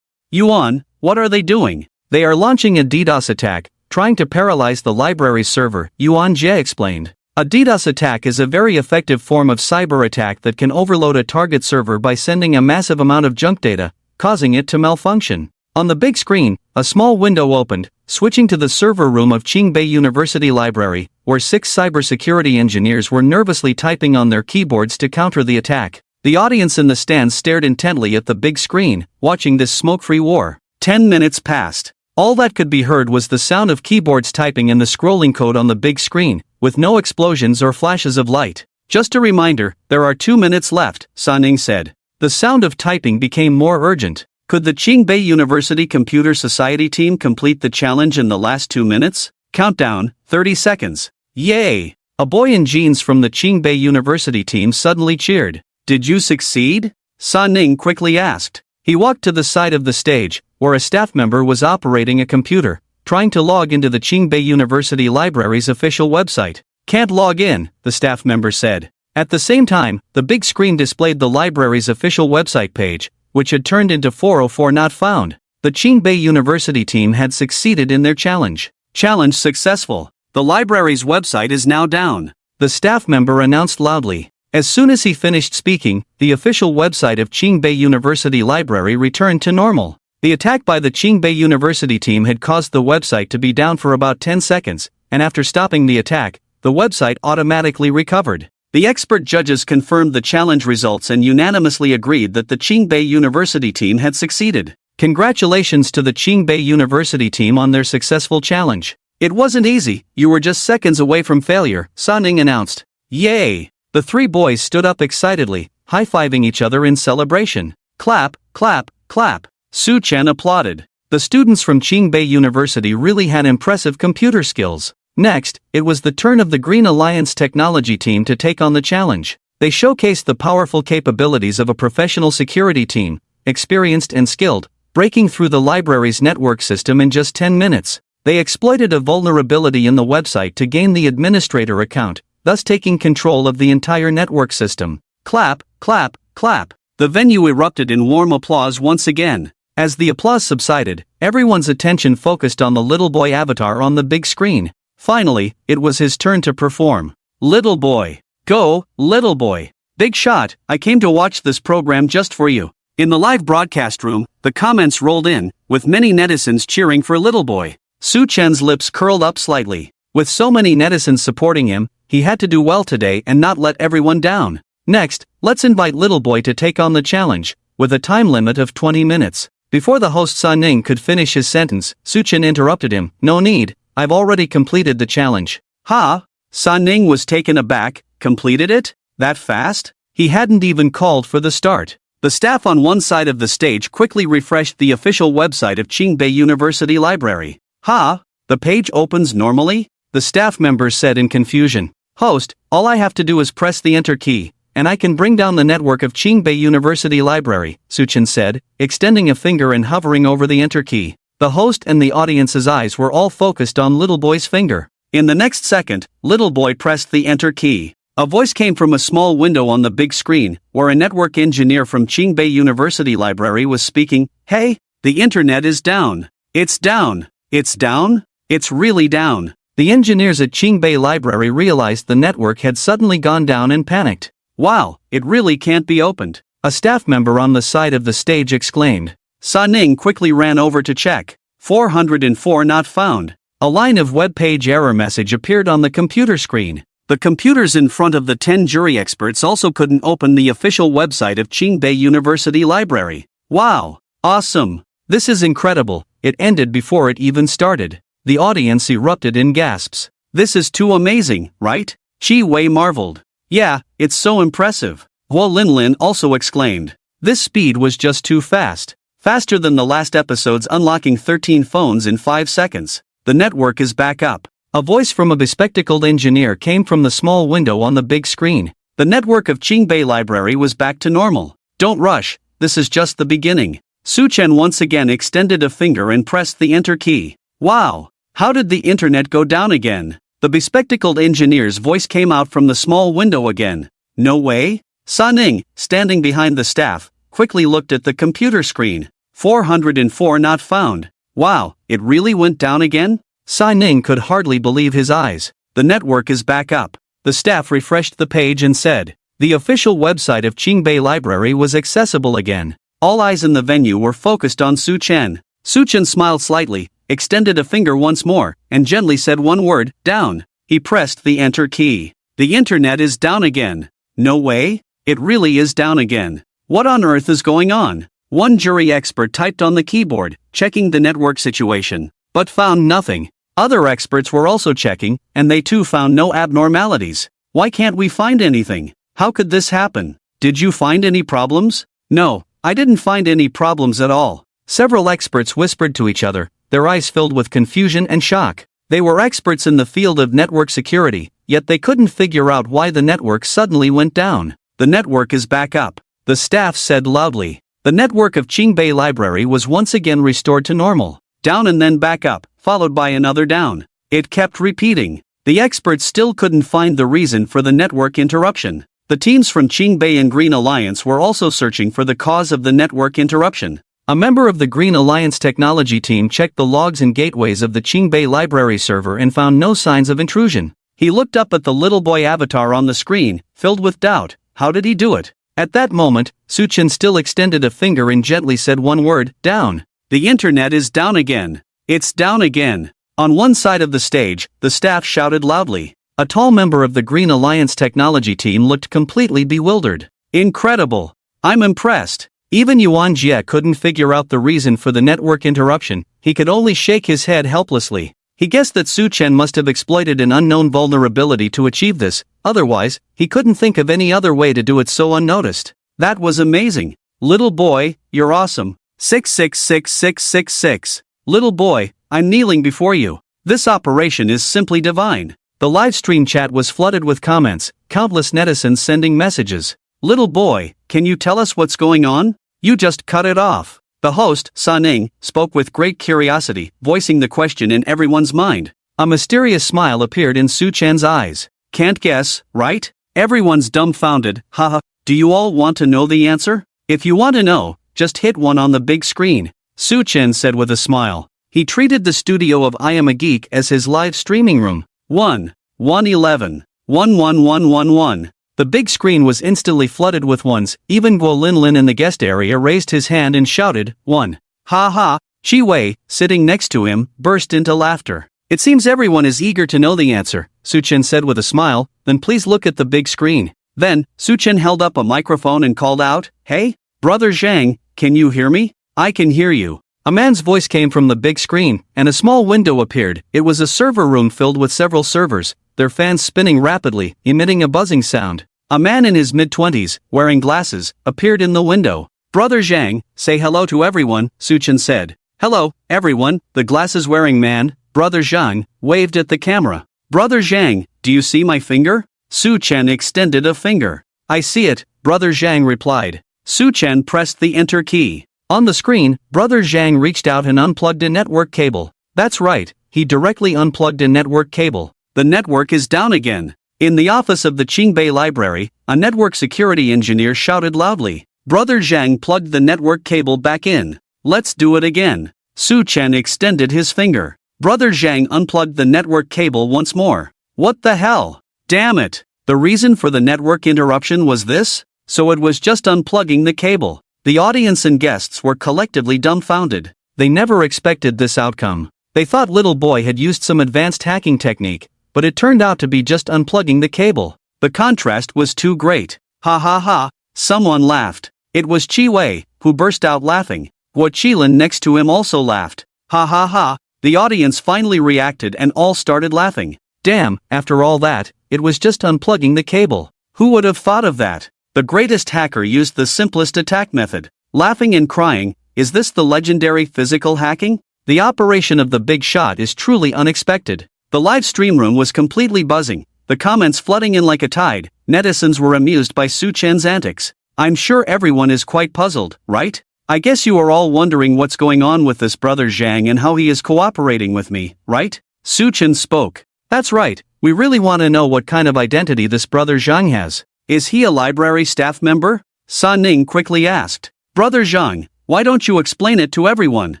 Yuan, what are they doing?" "They are launching a DDoS attack, trying to paralyze the library's server," Yuan Jia explained. A DDoS attack is a very effective form of cyber attack that can overload a target server by sending a massive amount of junk data, causing it to malfunction. On the big screen, a small window opened, switching to the server room of Qingbei University Library, where 6 cybersecurity engineers were nervously typing on their keyboards to counter the attack. The audience in the stands stared intently at the big screen, watching this smoke-free war. 10 minutes passed. All that could be heard was the sound of keyboards typing and the scrolling code on the big screen, with no explosions or flashes of light. "Just a reminder, there are 2 minutes left," Sa Ning said. The sound of typing became more urgent. Could the Qingbei University Computer Society team complete the challenge in the last 2 minutes? Countdown, 30 seconds. Yay! A boy in jeans from the Qingbei University team suddenly cheered. "Did you succeed?" Sa Ning quickly asked. He walked to the side of the stage, where a staff member was operating a computer, trying to log into the Qingbei University Library's official website. "Can't log in," the staff member said. At the same time, the big screen displayed the library's official website page, which had turned into 404 not found. The Qingbei University team had succeeded in their challenge. "Challenge successful. The library's website is now down," the staff member announced loudly. As soon as he finished speaking, the official website of Qingbei University Library returned to normal. The attack by the Qingbei University team had caused the website to be down for about 10 seconds, and after stopping the attack, the website automatically recovered. The expert judges confirmed the challenge results and unanimously agreed that the Qingbei University team had succeeded. Congratulations to the Qingbei University team on their successful challenge. "It wasn't easy, you were just seconds away from failure," Sa Ning announced. "Yay!" The 3 boys stood up excitedly, high-fiving each other in celebration. Clap, clap, clap. Su Chen applauded. The students from Qingbei University really had impressive computer skills. Next, it was the turn of the Green Alliance technology team to take on the challenge. They showcased the powerful capabilities of a professional security team, experienced and skilled, breaking through the library's network system in just 10 minutes. They exploited a vulnerability in the website to gain the administrator account, thus taking control of the entire network system. Clap, clap, clap. The venue erupted in warm applause once again. As the applause subsided, everyone's attention focused on the little boy avatar on the big screen. Finally, it was his turn to perform. "Little boy. Go, little boy. Big shot, I came to watch this program just for you." In the live broadcast room, the comments rolled in, with many netizens cheering for little boy. Su Chen's lips curled up slightly. With so many netizens supporting him, he had to do well today and not let everyone down. Next, let's invite little boy to take on the challenge, with a time limit of 20 minutes. Before the host Sa Ning could finish his sentence, Su Chen interrupted him. "No need, I've already completed the challenge. Ha! Sa Ning was taken aback. Completed it? That fast? He hadn't even called for the start. The staff on one side of the stage quickly refreshed the official website of Qingbei University Library. Ha! The page opens normally? The staff members said in confusion. Host, all I have to do is press the enter key, and I can bring down the network of Qingbei University Library, Suchen said, extending a finger and hovering over the enter key. The host and the audience's eyes were all focused on Little Boy's finger. In the next second, Little Boy pressed the enter key. A voice came from a small window on the big screen, where a network engineer from Qingbei University Library was speaking. Hey, the internet is down. It's down. It's down? It's really down. The engineers at Qingbei Library realized the network had suddenly gone down and panicked. Wow, it really can't be opened. A staff member on the side of the stage exclaimed. Sa Ning quickly ran over to check. 404 not found. A line of web page error message appeared on the computer screen. The computers in front of the 10 jury experts also couldn't open the official website of Qingbei University Library. Wow! Awesome! This is incredible. It ended before it even started. The audience erupted in gasps. This is too amazing, right? Chi Wei marveled. Yeah, it's so impressive. Huo Linlin also exclaimed. This speed was just too fast. Faster than the last episode's unlocking 13 phones in 5 seconds. The network is back up. A voice from a bespectacled engineer came from the small window on the big screen. The network of Qingbei Library was back to normal. Don't rush, this is just the beginning. Su Chen once again extended a finger and pressed the enter key. Wow! How did the internet go down again? The bespectacled engineer's voice came out from the small window again. No way? Sa Ning, standing behind the staff, quickly looked at the computer screen. 404 not found. Wow, it really went down again? Sa Ning could hardly believe his eyes. The network is back up. The staff refreshed the page and said, the official website of Qingbei Library was accessible again. All eyes in the venue were focused on Su Chen. Su Chen smiled slightly, extended a finger once more, and gently said one word, down. He pressed the enter key. The internet is down again. No way? It really is down again. What on earth is going on? One jury expert typed on the keyboard, checking the network situation, but found nothing. Other experts were also checking, and they too found no abnormalities. Why can't we find anything? How could this happen? Did you find any problems? No, I didn't find any problems at all. Several experts whispered to each other, their eyes filled with confusion and shock. They were experts in the field of network security, yet they couldn't figure out why the network suddenly went down. The network is back up, the staff said loudly. The network of Qingbei Library was once again restored to normal. Down and then back up, followed by another down. It kept repeating. The experts still couldn't find the reason for the network interruption. The teams from Qingbei and Green Alliance were also searching for the cause of the network interruption. A member of the Green Alliance technology team checked the logs and gateways of the Qingbei Library server and found no signs of intrusion. He looked up at the little boy avatar on the screen, filled with doubt. How did he do it? At that moment, Su Chen still extended a finger and gently said one word, down. The internet is down again. It's down again. On one side of the stage, the staff shouted loudly. A tall member of the Green Alliance technology team looked completely bewildered. Incredible. I'm impressed. Even Yuan Jie couldn't figure out the reason for the network interruption. He could only shake his head helplessly. He guessed that Su Chen must have exploited an unknown vulnerability to achieve this, otherwise, he couldn't think of any other way to do it so unnoticed. That was amazing. Little boy, you're awesome. 666666. Little boy, I'm kneeling before you. This operation is simply divine. The live stream chat was flooded with comments, countless netizens sending messages. Little boy, can you tell us what's going on? You just cut it off. The host, Sa Ning, spoke with great curiosity, voicing the question in everyone's mind. A mysterious smile appeared in Su Chen's eyes. Can't guess, right? Everyone's dumbfounded, haha. Do you all want to know the answer? If you want to know, just hit one on the big screen. Su Chen said with a smile. He treated the studio of I Am a Geek as his live streaming room. 111 11111. The big screen was instantly flooded with ones. Even Guo Linlin in the guest area raised his hand and shouted, 1. Ha ha. Chi Wei, sitting next to him, burst into laughter. It seems everyone is eager to know the answer, Su Chen said with a smile. Then please look at the big screen. Then, Su Chen held up a microphone and called out, Hey, Brother Zhang, can you hear me? I can hear you. A man's voice came from the big screen, and a small window appeared. It was a server room filled with several servers, their fans spinning rapidly, emitting a buzzing sound. A man in his mid-20s, wearing glasses, appeared in the window. "Brother Zhang, say hello to everyone," Su-chen said. "Hello, everyone," the glasses-wearing man, Brother Zhang, waved at the camera. "Brother Zhang, do you see my finger?" Su-chen extended a finger. "I see it," Brother Zhang replied. Su-chen pressed the enter key. On the screen, Brother Zhang reached out and unplugged a network cable. That's right, he directly unplugged a network cable. The network is down again. In the office of the Qingbei Library, a network security engineer shouted loudly. Brother Zhang plugged the network cable back in. "Let's do it again." Su-chen extended his finger. Brother Zhang unplugged the network cable once more. "What the hell? Damn it! The reason for the network interruption was this? So it was just unplugging the cable." The audience and guests were collectively dumbfounded. They never expected this outcome. They thought little boy had used some advanced hacking technique, but it turned out to be just unplugging the cable. The contrast was too great. "Ha ha ha," someone laughed. It was Chi Wei, who burst out laughing. Guo Qilin next to him also laughed. "Ha ha ha." The audience finally reacted and all started laughing. Damn, after all that, it was just unplugging the cable. Who would have thought of that? The greatest hacker used the simplest attack method. Laughing and crying, is this the legendary physical hacking? The operation of the big shot is truly unexpected. The live stream room was completely buzzing, the comments flooding in like a tide. Netizens were amused by Su-chen's antics. I'm sure everyone is quite puzzled, right? I guess you are all wondering what's going on with this Brother Zhang and how he is cooperating with me, right? Su-chen spoke. That's right, we really want to know what kind of identity this Brother Zhang has. Is he a library staff member? Sa Ning quickly asked. Brother Zhang, why don't you explain it to everyone?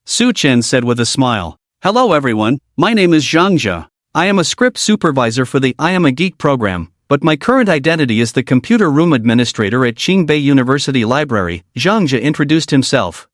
Su-chen said with a smile. Hello everyone, my name is Zhang Jia. I am a script supervisor for the I Am a Geek program, but my current identity is the computer room administrator at Qingbei University Library. Zhang Jia introduced himself.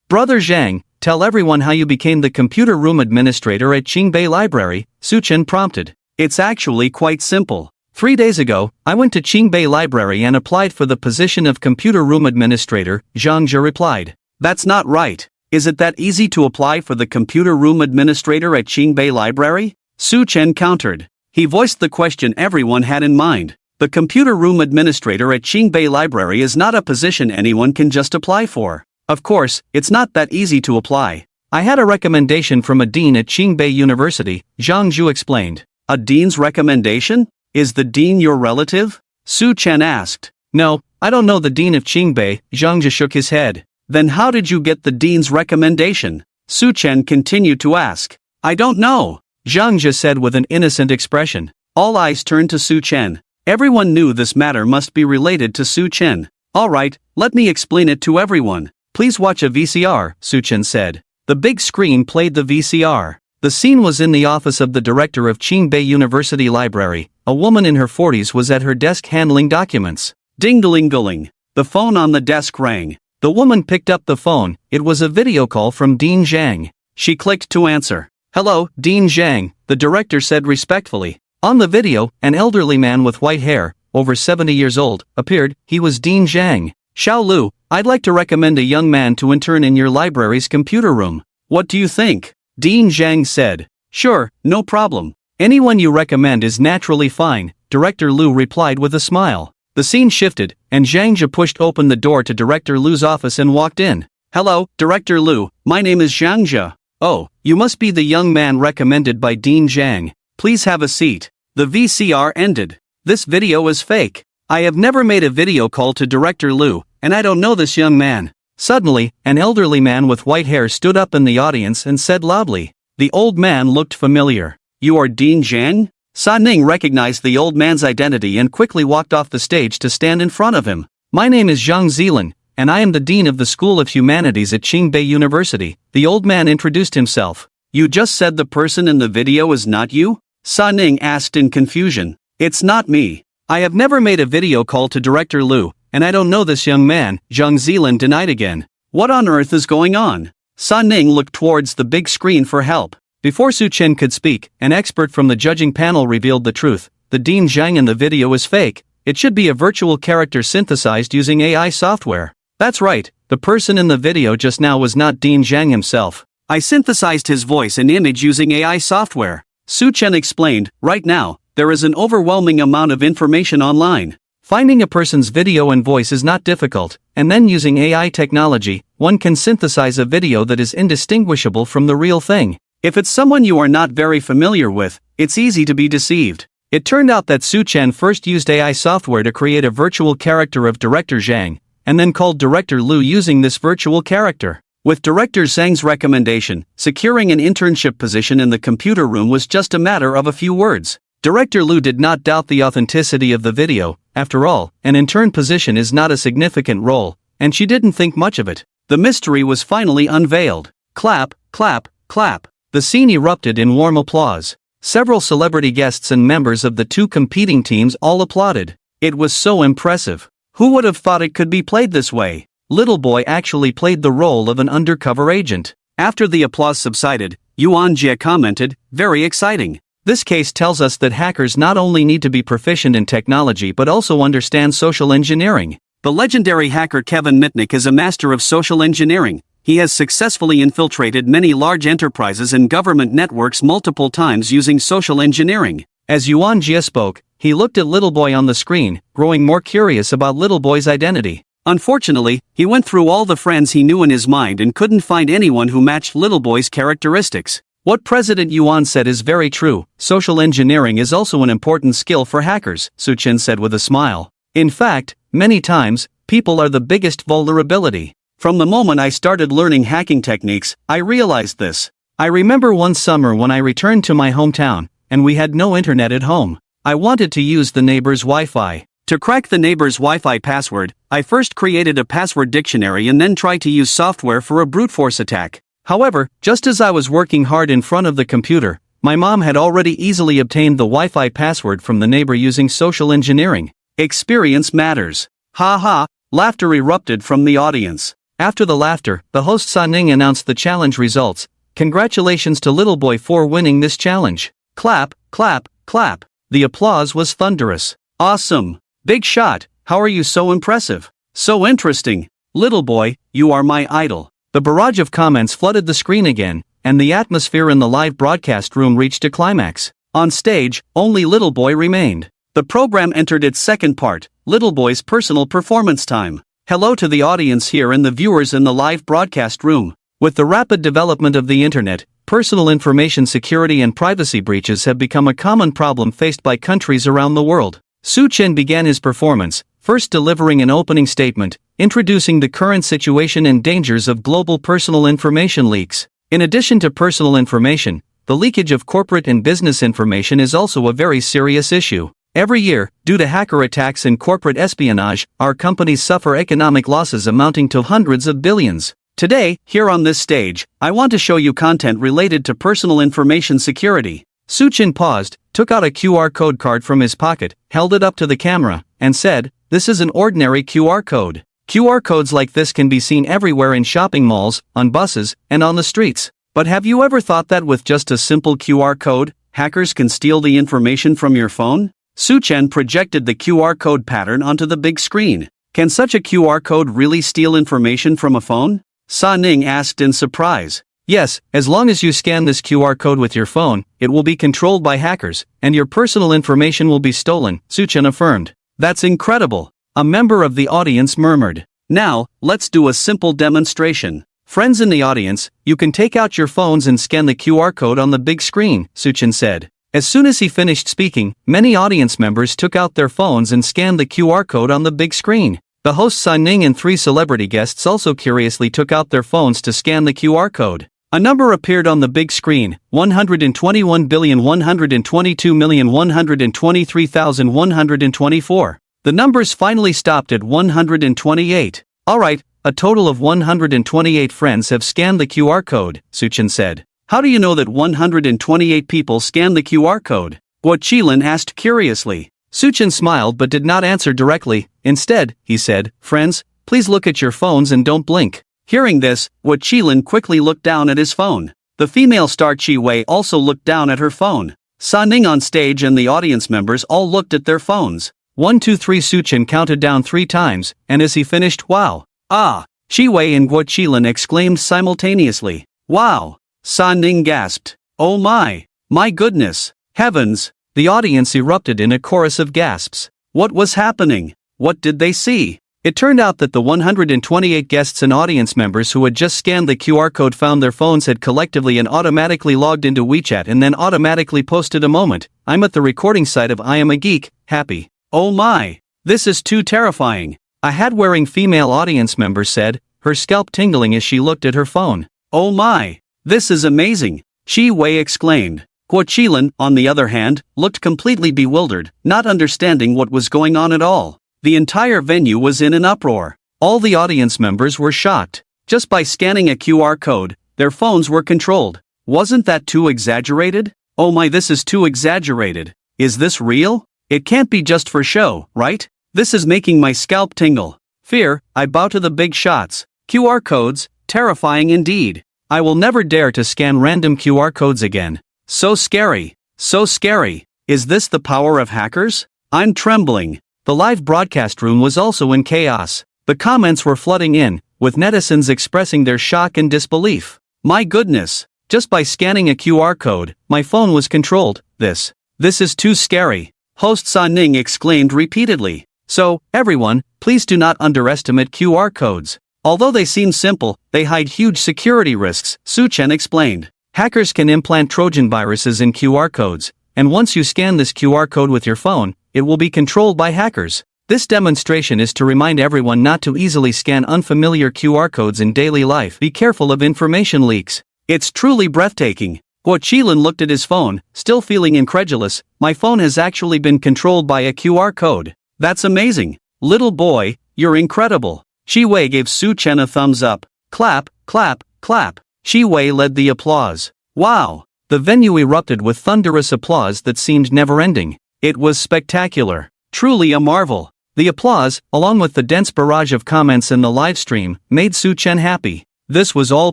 Brother Zhang, tell everyone how you became the computer room administrator at Qingbei Library, Su-chen prompted. It's actually quite simple. 3 days ago, I went to Qingbei Library and applied for the position of computer room administrator, Zhang Jia replied. That's not right. Is it that easy to apply for the computer room administrator at Qingbei Library? Su-chen countered. He voiced the question everyone had in mind. The computer room administrator at Qingbei Library is not a position anyone can just apply for. Of course, it's not that easy to apply. I had a recommendation from a dean at Qingbei University, Zhang Zhu explained. A dean's recommendation? Is the dean your relative? Su-chen asked. No, I don't know the dean of Qingbei, Zhang Zhu shook his head. Then how did you get the dean's recommendation? Su-chen continued to ask. I don't know, Zhang Zhu said with an innocent expression. All eyes turned to Su-chen. Everyone knew this matter must be related to Su-chen. Alright, let me explain it to everyone. Please watch a VCR, Su-chen said. The big screen played the VCR. The scene was in the office of the director of Qingbei University Library. A woman in her 40s was at her desk handling documents. Ding-a-ling-a-ling. The phone on the desk rang. The woman picked up the phone. It was a video call from Dean Zhang. She clicked to answer. Hello, Dean Zhang, the director said respectfully. On the video, an elderly man with white hair, over 70 years old, appeared. He was Dean Zhang. Xiao Lu, I'd like to recommend a young man to intern in your library's computer room. What do you think? Dean Zhang said. Sure, no problem. Anyone you recommend is naturally fine, Director Lu replied with a smile. The scene shifted, and Zhang Jia pushed open the door to Director Lu's office and walked in. Hello, Director Lu, my name is Zhang Jia. Oh, you must be the young man recommended by Dean Zhang. Please have a seat. The VCR ended. This video is fake. I have never made a video call to Director Lu, and I don't know this young man. Suddenly, an elderly man with white hair stood up in the audience and said loudly. The old man looked familiar. You are Dean Zhang? Sa Ning recognized the old man's identity and quickly walked off the stage to stand in front of him. My name is Zhang Zilin, and I am the Dean of the School of Humanities at Qingbei University. The old man introduced himself. You just said the person in the video is not you? Sa Ning asked in confusion. It's not me. I have never made a video call to Director Lu, and I don't know this young man, Zhang Zilin denied again. What on earth is going on? Sa Ning looked towards the big screen for help. Before Su-chen could speak, an expert from the judging panel revealed the truth. The Dean Zhang in the video is fake. It should be a virtual character synthesized using AI software. That's right, the person in the video just now was not Dean Zhang himself. I synthesized his voice and image using AI software. Su Chen explained. Right now, there is an overwhelming amount of information online. Finding a person's video and voice is not difficult, and then using AI technology, one can synthesize a video that is indistinguishable from the real thing. If it's someone you are not very familiar with, it's easy to be deceived. It turned out that Su Chen first used AI software to create a virtual character of Director Zhang, and then called Director Liu using this virtual character. With Director Zhang's recommendation, securing an internship position in the computer room was just a matter of a few words. Director Liu did not doubt the authenticity of the video. After all, an intern position is not a significant role, and she didn't think much of it. The mystery was finally unveiled. Clap, clap, clap. The scene erupted in warm applause. Several celebrity guests and members of the two competing teams all applauded. It was so impressive. Who would have thought it could be played this way? Little Boy actually played the role of an undercover agent. After the applause subsided, Yuan Jie commented, "Very exciting. This case tells us that hackers not only need to be proficient in technology but also understand social engineering. The legendary hacker Kevin Mitnick is a master of social engineering. He has successfully infiltrated many large enterprises and government networks multiple times using social engineering." As Yuan Jie spoke, he looked at Little Boy on the screen, growing more curious about Little Boy's identity. Unfortunately, he went through all the friends he knew in his mind and couldn't find anyone who matched Little Boy's characteristics. What President Yuan said is very true. Social engineering is also an important skill for hackers, Su Chen said with a smile. In fact, many times, people are the biggest vulnerability. From the moment I started learning hacking techniques, I realized this. I remember one summer when I returned to my hometown, and we had no internet at home. I wanted to use the neighbor's Wi-Fi. To crack the neighbor's Wi-Fi password, I first created a password dictionary and then tried to use software for a brute force attack. However, just as I was working hard in front of the computer, my mom had already easily obtained the Wi-Fi password from the neighbor using social engineering. Experience matters. Ha ha, laughter erupted from the audience. After the laughter, the host Sa Ning announced the challenge results. Congratulations to Little Boy for winning this challenge. Clap, clap, clap. The applause was thunderous. Awesome. Big shot. How are you so impressive? So interesting. Little Boy, you are my idol. The barrage of comments flooded the screen again, and the atmosphere in the live broadcast room reached a climax. On stage, only Little Boy remained. The program entered its second part, Little Boy's personal performance time. Hello to the audience here and the viewers in the live broadcast room. With the rapid development of the internet, personal information security and privacy breaches have become a common problem faced by countries around the world. Su Chen began his performance, first delivering an opening statement, introducing the current situation and dangers of global personal information leaks. In addition to personal information, the leakage of corporate and business information is also a very serious issue. Every year, due to hacker attacks and corporate espionage, our companies suffer economic losses amounting to hundreds of billions. Today, here on this stage, I want to show you content related to personal information security. Su Chen paused, took out a QR code card from his pocket, held it up to the camera, and said, "This is an ordinary QR code. QR codes like this can be seen everywhere in shopping malls, on buses, and on the streets. But have you ever thought that with just a simple QR code, hackers can steal the information from your phone?" Su Chen projected the QR code pattern onto the big screen. Can such a QR code really steal information from a phone? Sa Ning asked in surprise. Yes, as long as you scan this QR code with your phone, it will be controlled by hackers, and your personal information will be stolen, Su Chen affirmed. That's incredible. A member of the audience murmured. Now, let's do a simple demonstration. Friends in the audience, you can take out your phones and scan the QR code on the big screen, Su Chen said. As soon as he finished speaking, many audience members took out their phones and scanned the QR code on the big screen. The host Sa Ning and 3 celebrity guests also curiously took out their phones to scan the QR code. A number appeared on the big screen, 121,122,123,124. The numbers finally stopped at 128. Alright, a total of 128 friends have scanned the QR code, Su Chen said. How do you know that 128 people scanned the QR code? Guo Qilin asked curiously. Su Chen smiled but did not answer directly. Instead, he said, "Friends, please look at your phones and don't blink." Hearing this, Guo Qilin quickly looked down at his phone. The female star Chi Wei also looked down at her phone. Sa Ning on stage and the audience members all looked at their phones. 1, 2, 3. Su Chen counted down 3 times, and as he finished, wow. Ah! Shi Wei and Guo Qilin exclaimed simultaneously. Wow! Sa Ning gasped. Oh my goodness! Heavens! The audience erupted in a chorus of gasps. What was happening? What did they see? It turned out that the 128 guests and audience members who had just scanned the QR code found their phones had collectively and automatically logged into WeChat and then automatically posted a moment. I'm at the recording site of I Am a Geek, happy. Oh my! This is too terrifying. A hat-wearing female audience member said, her scalp tingling as she looked at her phone. Oh my! This is amazing! Shi Wei exclaimed. Guo Qilin, on the other hand, looked completely bewildered, not understanding what was going on at all. The entire venue was in an uproar. All the audience members were shocked. Just by scanning a QR code, their phones were controlled. Wasn't that too exaggerated? Oh my, this is too exaggerated. Is this real? It can't be just for show, right? This is making my scalp tingle. Fear, I bow to the big shots. QR codes, terrifying indeed. I will never dare to scan random QR codes again. So scary. So scary. Is this the power of hackers? I'm trembling. The live broadcast room was also in chaos. The comments were flooding in, with netizens expressing their shock and disbelief. My goodness! Just by scanning a QR code, my phone was controlled. This is too scary. Host Sa Ning exclaimed repeatedly. So, everyone, please do not underestimate QR codes. Although they seem simple, they hide huge security risks, Su Chen explained. Hackers can implant Trojan viruses in QR codes, and once you scan this QR code with your phone, it will be controlled by hackers. This demonstration is to remind everyone not to easily scan unfamiliar QR codes in daily life. Be careful of information leaks. It's truly breathtaking. Guo Qilin looked at his phone, still feeling incredulous. My phone has actually been controlled by a QR code. That's amazing. Little boy, you're incredible. Shi Wei gave Su Chen a thumbs up. Clap, clap, clap. Shi Wei led the applause. Wow! The venue erupted with thunderous applause that seemed never-ending. It was spectacular. Truly a marvel. The applause, along with the dense barrage of comments in the live stream, made Su Chen happy. This was all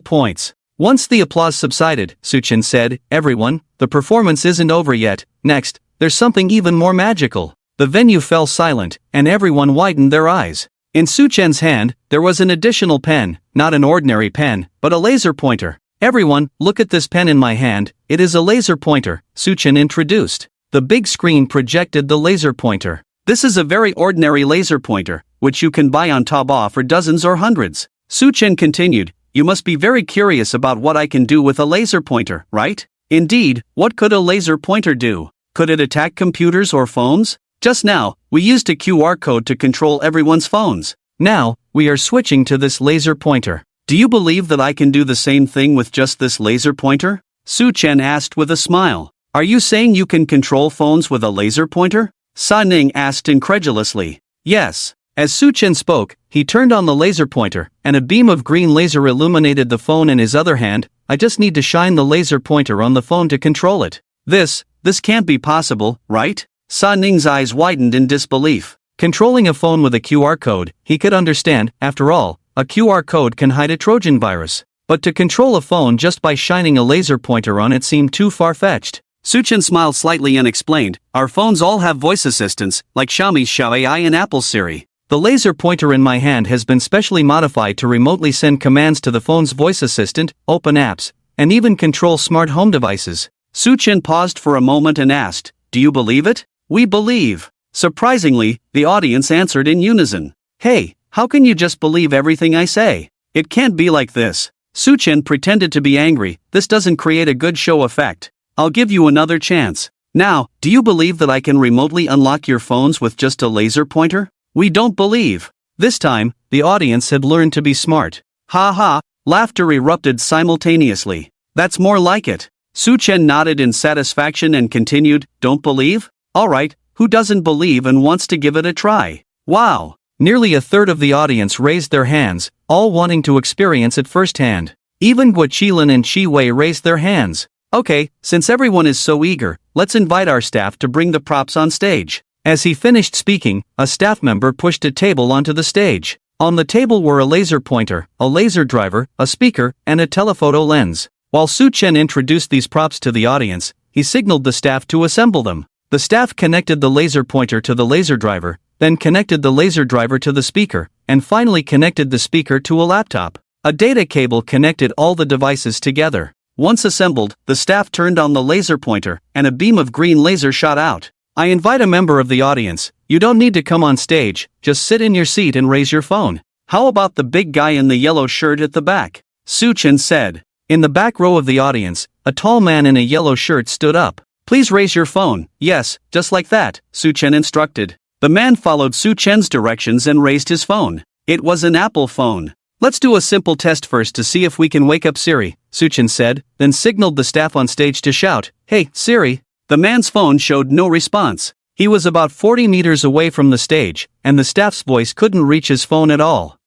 points. Once the applause subsided, Su Chen said, everyone, the performance isn't over yet. Next, there's something even more magical. The venue fell silent, and everyone widened their eyes. In Su Chen's hand, there was an additional pen, not an ordinary pen, but a laser pointer. Everyone, look at this pen in my hand, it is a laser pointer, Su Chen introduced. The big screen projected the laser pointer. This is a very ordinary laser pointer, which you can buy on Taobao for dozens or hundreds. Su Chen continued, you must be very curious about what I can do with a laser pointer, right? Indeed, what could a laser pointer do? Could it attack computers or phones? Just now, we used a QR code to control everyone's phones. Now, we are switching to this laser pointer. Do you believe that I can do the same thing with just this laser pointer? Su Chen asked with a smile. Are you saying you can control phones with a laser pointer? Sa Ning asked incredulously. Yes. As Su Chen spoke, he turned on the laser pointer, and a beam of green laser illuminated the phone in his other hand. I just need to shine the laser pointer on the phone to control it. This can't be possible, right? Sa Ning's eyes widened in disbelief. Controlling a phone with a QR code, he could understand. After all, a QR code can hide a Trojan virus. But to control a phone just by shining a laser pointer on it seemed too far-fetched. Su Chen smiled slightly and explained, our phones all have voice assistants, like Xiaomi's Xiao AI and Apple's Siri. The laser pointer in my hand has been specially modified to remotely send commands to the phone's voice assistant, open apps, and even control smart home devices. Su Chen paused for a moment and asked, do you believe it? We believe. Surprisingly, the audience answered in unison. Hey, how can you just believe everything I say? It can't be like this. Su Chen pretended to be angry, this doesn't create a good show effect. I'll give you another chance. Now, do you believe that I can remotely unlock your phones with just a laser pointer? We don't believe. This time, the audience had learned to be smart. Ha ha, laughter erupted simultaneously. That's more like it. Su Chen nodded in satisfaction and continued, don't believe? Alright, who doesn't believe and wants to give it a try? Wow! Nearly a third of the audience raised their hands, all wanting to experience it firsthand. Even Guo Qilin and Shi Wei raised their hands. Okay, since everyone is so eager, let's invite our staff to bring the props on stage. As he finished speaking, a staff member pushed a table onto the stage. On the table were a laser pointer, a laser driver, a speaker, and a telephoto lens. While Su Chen introduced these props to the audience, he signaled the staff to assemble them. The staff connected the laser pointer to the laser driver, then connected the laser driver to the speaker, and finally connected the speaker to a laptop. A data cable connected all the devices together. Once assembled, the staff turned on the laser pointer, and a beam of green laser shot out. I invite a member of the audience. You don't need to come on stage, just sit in your seat and raise your phone. How about the big guy in the yellow shirt at the back? Su-chen said. In the back row of the audience, a tall man in a yellow shirt stood up. Please raise your phone. Yes, just like that, Su-chen instructed. The man followed Su-chen's directions and raised his phone. It was an Apple phone. Let's do a simple test first to see if we can wake up Siri, Su-chen said, then signaled the staff on stage to shout, "Hey, Siri." The man's phone showed no response. He was about 40 meters away from the stage, and the staff's voice couldn't reach his phone at all.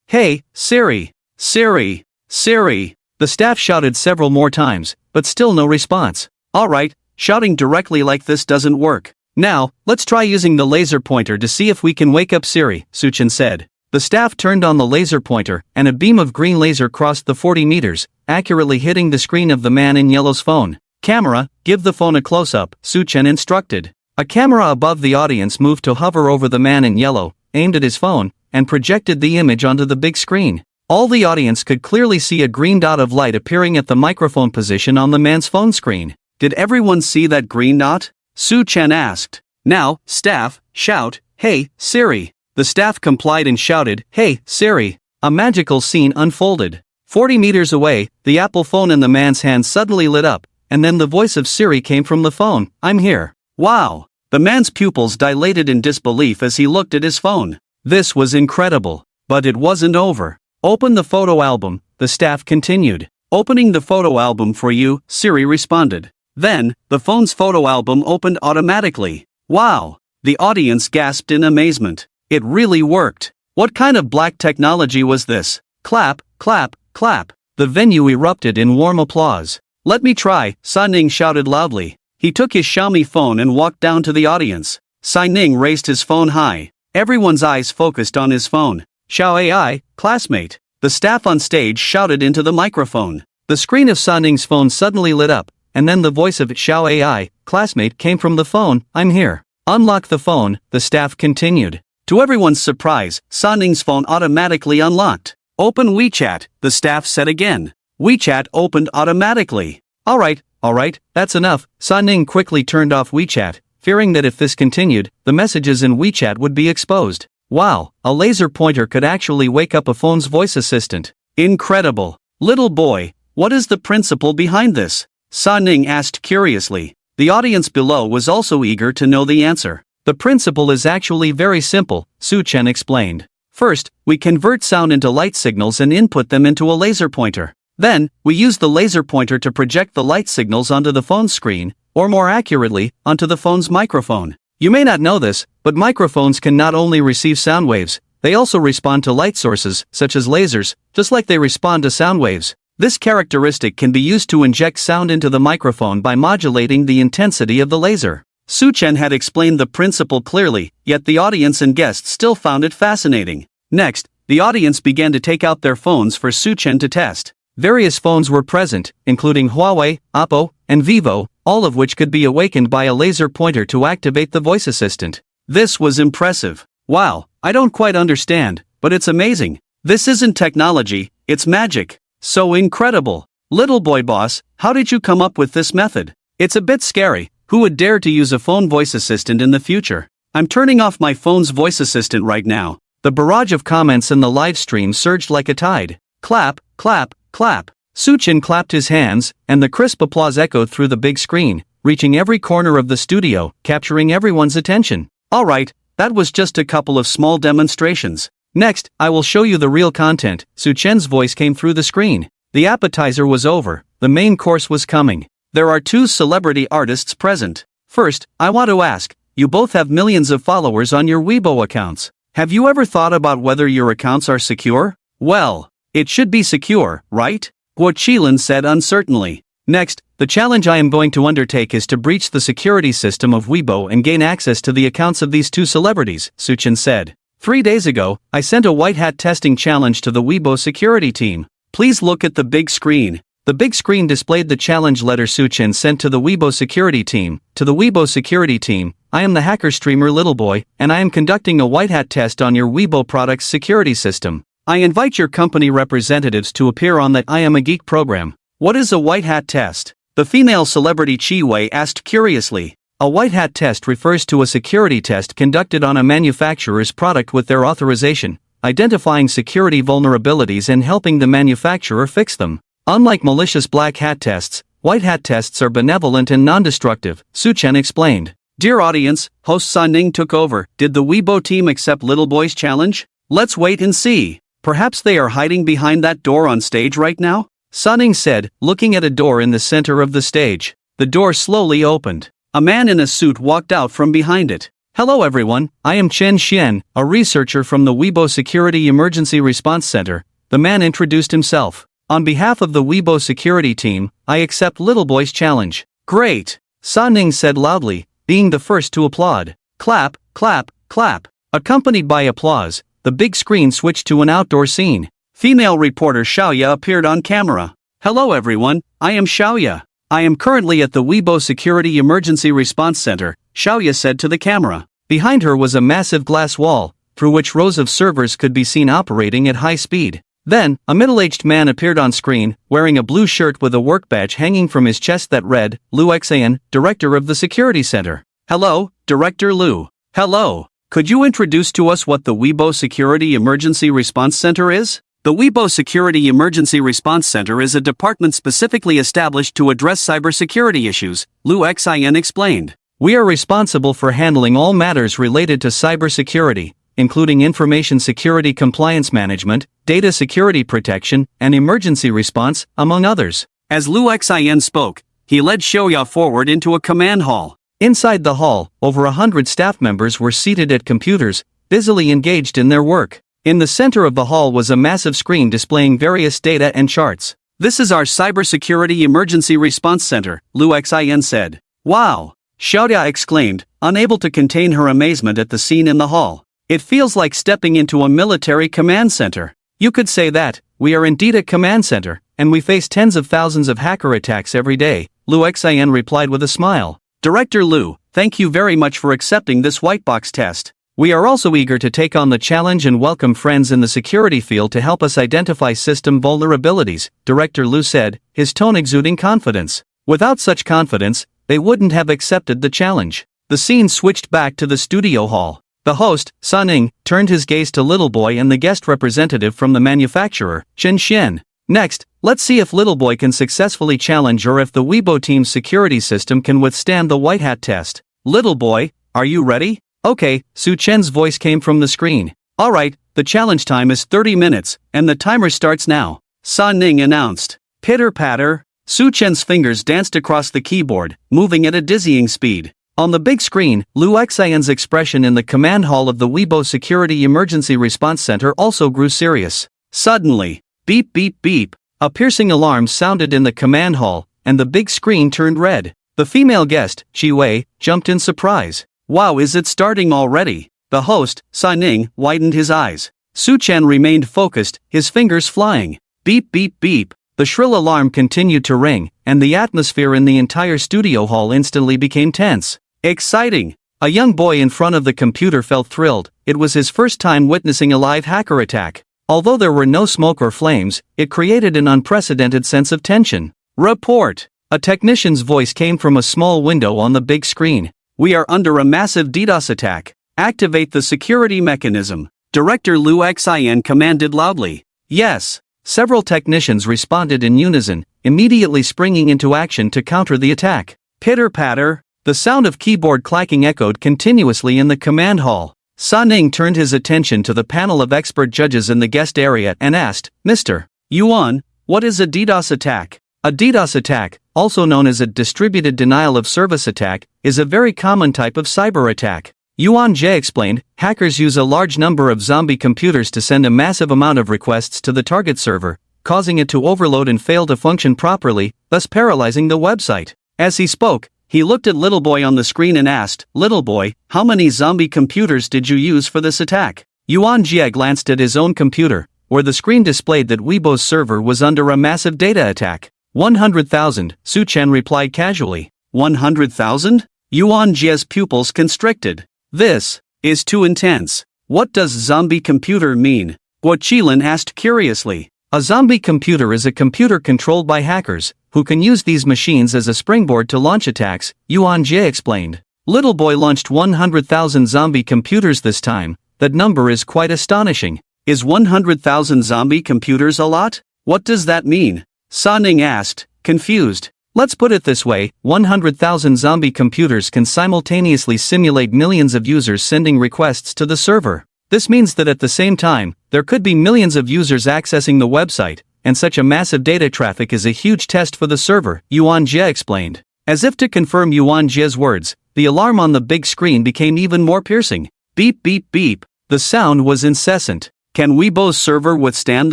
"Hey, Siri. Siri. Siri." The staff shouted several more times, but still no response. Alright, shouting directly like this doesn't work. Now, let's try using the laser pointer to see if we can wake up Siri, Su-chen said. The staff turned on the laser pointer, and a beam of green laser crossed the 40 meters, accurately hitting the screen of the man in yellow's phone. Camera, give the phone a close-up, Su-chen instructed. A camera above the audience moved to hover over the man in yellow, aimed at his phone, and projected the image onto the big screen. All the audience could clearly see a green dot of light appearing at the microphone position on the man's phone screen. Did everyone see that green dot? Su-chen asked. Now, staff, shout, "Hey, Siri." The staff complied and shouted, "Hey, Siri." A magical scene unfolded. 40 meters away, the Apple phone in the man's hand suddenly lit up, and then the voice of Siri came from the phone. "I'm here." Wow! The man's pupils dilated in disbelief as he looked at his phone. This was incredible. But it wasn't over. "Open the photo album," the staff continued. "Opening the photo album for you," Siri responded. Then, the phone's photo album opened automatically. Wow! The audience gasped in amazement. It really worked. What kind of black technology was this? Clap, clap, clap. The venue erupted in warm applause. "Let me try," Sa-ning shouted loudly. He took his Xiaomi phone and walked down to the audience. Sa-ning raised his phone high. Everyone's eyes focused on his phone. "Xiao AI, classmate." The staff on stage shouted into the microphone. The screen of Sa-ning's phone suddenly lit up, and then the voice of Xiao AI, classmate came from the phone. "I'm here." "Unlock the phone," the staff continued. To everyone's surprise, Sa-ning's phone automatically unlocked. "Open WeChat," the staff said again. WeChat opened automatically. Alright, that's enough." Sa-ning quickly turned off WeChat, fearing that if this continued, the messages in WeChat would be exposed. Wow, a laser pointer could actually wake up a phone's voice assistant. Incredible. "Little boy, what is the principle behind this?" Sa-ning asked curiously. The audience below was also eager to know the answer. "The principle is actually very simple," Su-chen explained. "First, we convert sound into light signals and input them into a laser pointer. Then, we use the laser pointer to project the light signals onto the phone screen, or more accurately, onto the phone's microphone. You may not know this, but microphones can not only receive sound waves, they also respond to light sources, such as lasers, just like they respond to sound waves. This characteristic can be used to inject sound into the microphone by modulating the intensity of the laser." Su-chen had explained the principle clearly, yet the audience and guests still found it fascinating. Next, the audience began to take out their phones for Su-chen to test. Various phones were present, including Huawei, Oppo, and Vivo, all of which could be awakened by a laser pointer to activate the voice assistant. This was impressive. Wow, I don't quite understand, but it's amazing. This isn't technology, it's magic. So incredible. "Little boy boss, how did you come up with this method? It's a bit scary. Who would dare to use a phone voice assistant in the future? I'm turning off my phone's voice assistant right now." The barrage of comments in the live stream surged like a tide. Clap, clap, clap. Su-chen clapped his hands, and the crisp applause echoed through the big screen, reaching every corner of the studio, capturing everyone's attention. Alright, that was just a couple of small demonstrations. Next, I will show you the real content. Su-chen's voice came through the screen. The appetizer was over, the main course was coming. There are two celebrity artists present. First, I want to ask, you both have millions of followers on your Weibo accounts. Have you ever thought about whether your accounts are secure? Well, it should be secure, right? Guo Qilin said uncertainly. Next, the challenge I am going to undertake is to breach the security system of Weibo and gain access to the accounts of these two celebrities, Su-chen said. 3 days ago, I sent a white hat testing challenge to the Weibo security team. Please look at the big screen. The big screen displayed the challenge letter Suchen sent to the Weibo security team. To the Weibo security team, I am the hacker streamer Little Boy, and I am conducting a white hat test on your Weibo product's security system. I invite your company representatives to appear on that I Am a Geek program. What is a white hat test? The female celebrity Chi Wei asked curiously. A white hat test refers to a security test conducted on a manufacturer's product with their authorization, identifying security vulnerabilities and helping the manufacturer fix them. Unlike malicious black hat tests, white hat tests are benevolent and non-destructive, Suchen explained. Dear audience, host Sa Ning took over. Did the Weibo team accept Little Boy's challenge? Let's wait and see. Perhaps they are hiding behind that door on stage right now? Sa Ning said, looking at a door in the center of the stage. The door slowly opened. A man in a suit walked out from behind it. Hello everyone, I am Chen Xian, a researcher from the Weibo Security Emergency Response Center. The man introduced himself. On behalf of the Weibo security team, I accept Little Boy's challenge. Great! Sa Ning said loudly, being the first to applaud. Clap, clap, clap. Accompanied by applause, the big screen switched to an outdoor scene. Female reporter Xiaoya appeared on camera. Hello everyone, I am Xiaoya. I am currently at the Weibo Security Emergency Response Center, Xiaoya said to the camera. Behind her was a massive glass wall, through which rows of servers could be seen operating at high speed. Then, a middle-aged man appeared on screen, wearing a blue shirt with a work badge hanging from his chest that read, Lu Xian, director of the security center. Hello, Director Lu. Hello. Could you introduce to us what the Weibo Security Emergency Response Center is? The Weibo Security Emergency Response Center is a department specifically established to address cybersecurity issues, Lu Xian explained. We are responsible for handling all matters related to cybersecurity, including information security compliance management, data security protection, and emergency response, among others. As Lu Xian spoke, he led Xiaoya forward into a command hall. Inside the hall, over 100 staff members were seated at computers, busily engaged in their work. In the center of the hall was a massive screen displaying various data and charts. This is our Cybersecurity Emergency Response Center, Lu Xian said. Wow! Xiaoya exclaimed, unable to contain her amazement at the scene in the hall. It feels like stepping into a military command center. You could say that, we are indeed a command center, and we face tens of thousands of hacker attacks every day, Lu Xian replied with a smile. Director Lu, thank you very much for accepting this white box test. We are also eager to take on the challenge and welcome friends in the security field to help us identify system vulnerabilities, Director Lu said, his tone exuding confidence. Without such confidence, they wouldn't have accepted the challenge. The scene switched back to the studio hall. The host, Sa Ning, turned his gaze to Little Boy and the guest representative from the manufacturer, Chen Xian. Next, let's see if Little Boy can successfully challenge or if the Weibo team's security system can withstand the white hat test. Little Boy, are you ready? Okay, Su Chen's voice came from the screen. Alright, the challenge time is 30 minutes, and the timer starts now. Sa Ning announced. Pitter-patter. Su Chen's fingers danced across the keyboard, moving at a dizzying speed. On the big screen, Lu Xian's expression in the command hall of the Weibo Security Emergency Response Center also grew serious. Suddenly, beep beep beep, a piercing alarm sounded in the command hall, and the big screen turned red. The female guest, Chi Wei, jumped in surprise. Wow, is it starting already? The host, Sa Ning, widened his eyes. Su Chen remained focused, his fingers flying. Beep beep beep. The shrill alarm continued to ring, and the atmosphere in the entire studio hall instantly became tense. Exciting! A young boy in front of the computer felt thrilled. It was his first time witnessing a live hacker attack. Although there were no smoke or flames, it created an unprecedented sense of tension. Report! A technician's voice came from a small window on the big screen. We are under a massive DDoS attack. Activate the security mechanism. Director Lu Xian commanded loudly. Yes. Several technicians responded in unison, immediately springing into action to counter the attack. Pitter-patter. The sound of keyboard clacking echoed continuously in the command hall. Sa Ning turned his attention to the panel of expert judges in the guest area and asked, Mr. Yuan, what is a DDoS attack? A DDoS attack, also known as a distributed denial of service attack, is a very common type of cyber attack. Yuan Jie explained, hackers use a large number of zombie computers to send a massive amount of requests to the target server, causing it to overload and fail to function properly, thus paralyzing the website. As he spoke, he looked at Little Boy on the screen and asked, Little Boy, how many zombie computers did you use for this attack? Yuan Jie glanced at his own computer, where the screen displayed that Weibo's server was under a massive data attack. 100,000, Su Chen replied casually. 100,000? Yuan Jie's pupils constricted. This is too intense. What does zombie computer mean? Guo Qilin asked curiously. A zombie computer is a computer controlled by hackers, who can use these machines as a springboard to launch attacks, Yuan Jie explained. Little boy launched 100,000 zombie computers this time. That number is quite astonishing. Is 100,000 zombie computers a lot? What does that mean? Sa Ning asked, confused. Let's put it this way, 100,000 zombie computers can simultaneously simulate millions of users sending requests to the server. This means that at the same time, there could be millions of users accessing the website, and such a massive data traffic is a huge test for the server, Yuan Jie explained. As if to confirm Yuan Jie's words, the alarm on the big screen became even more piercing. Beep beep beep. The sound was incessant. Can Weibo's server withstand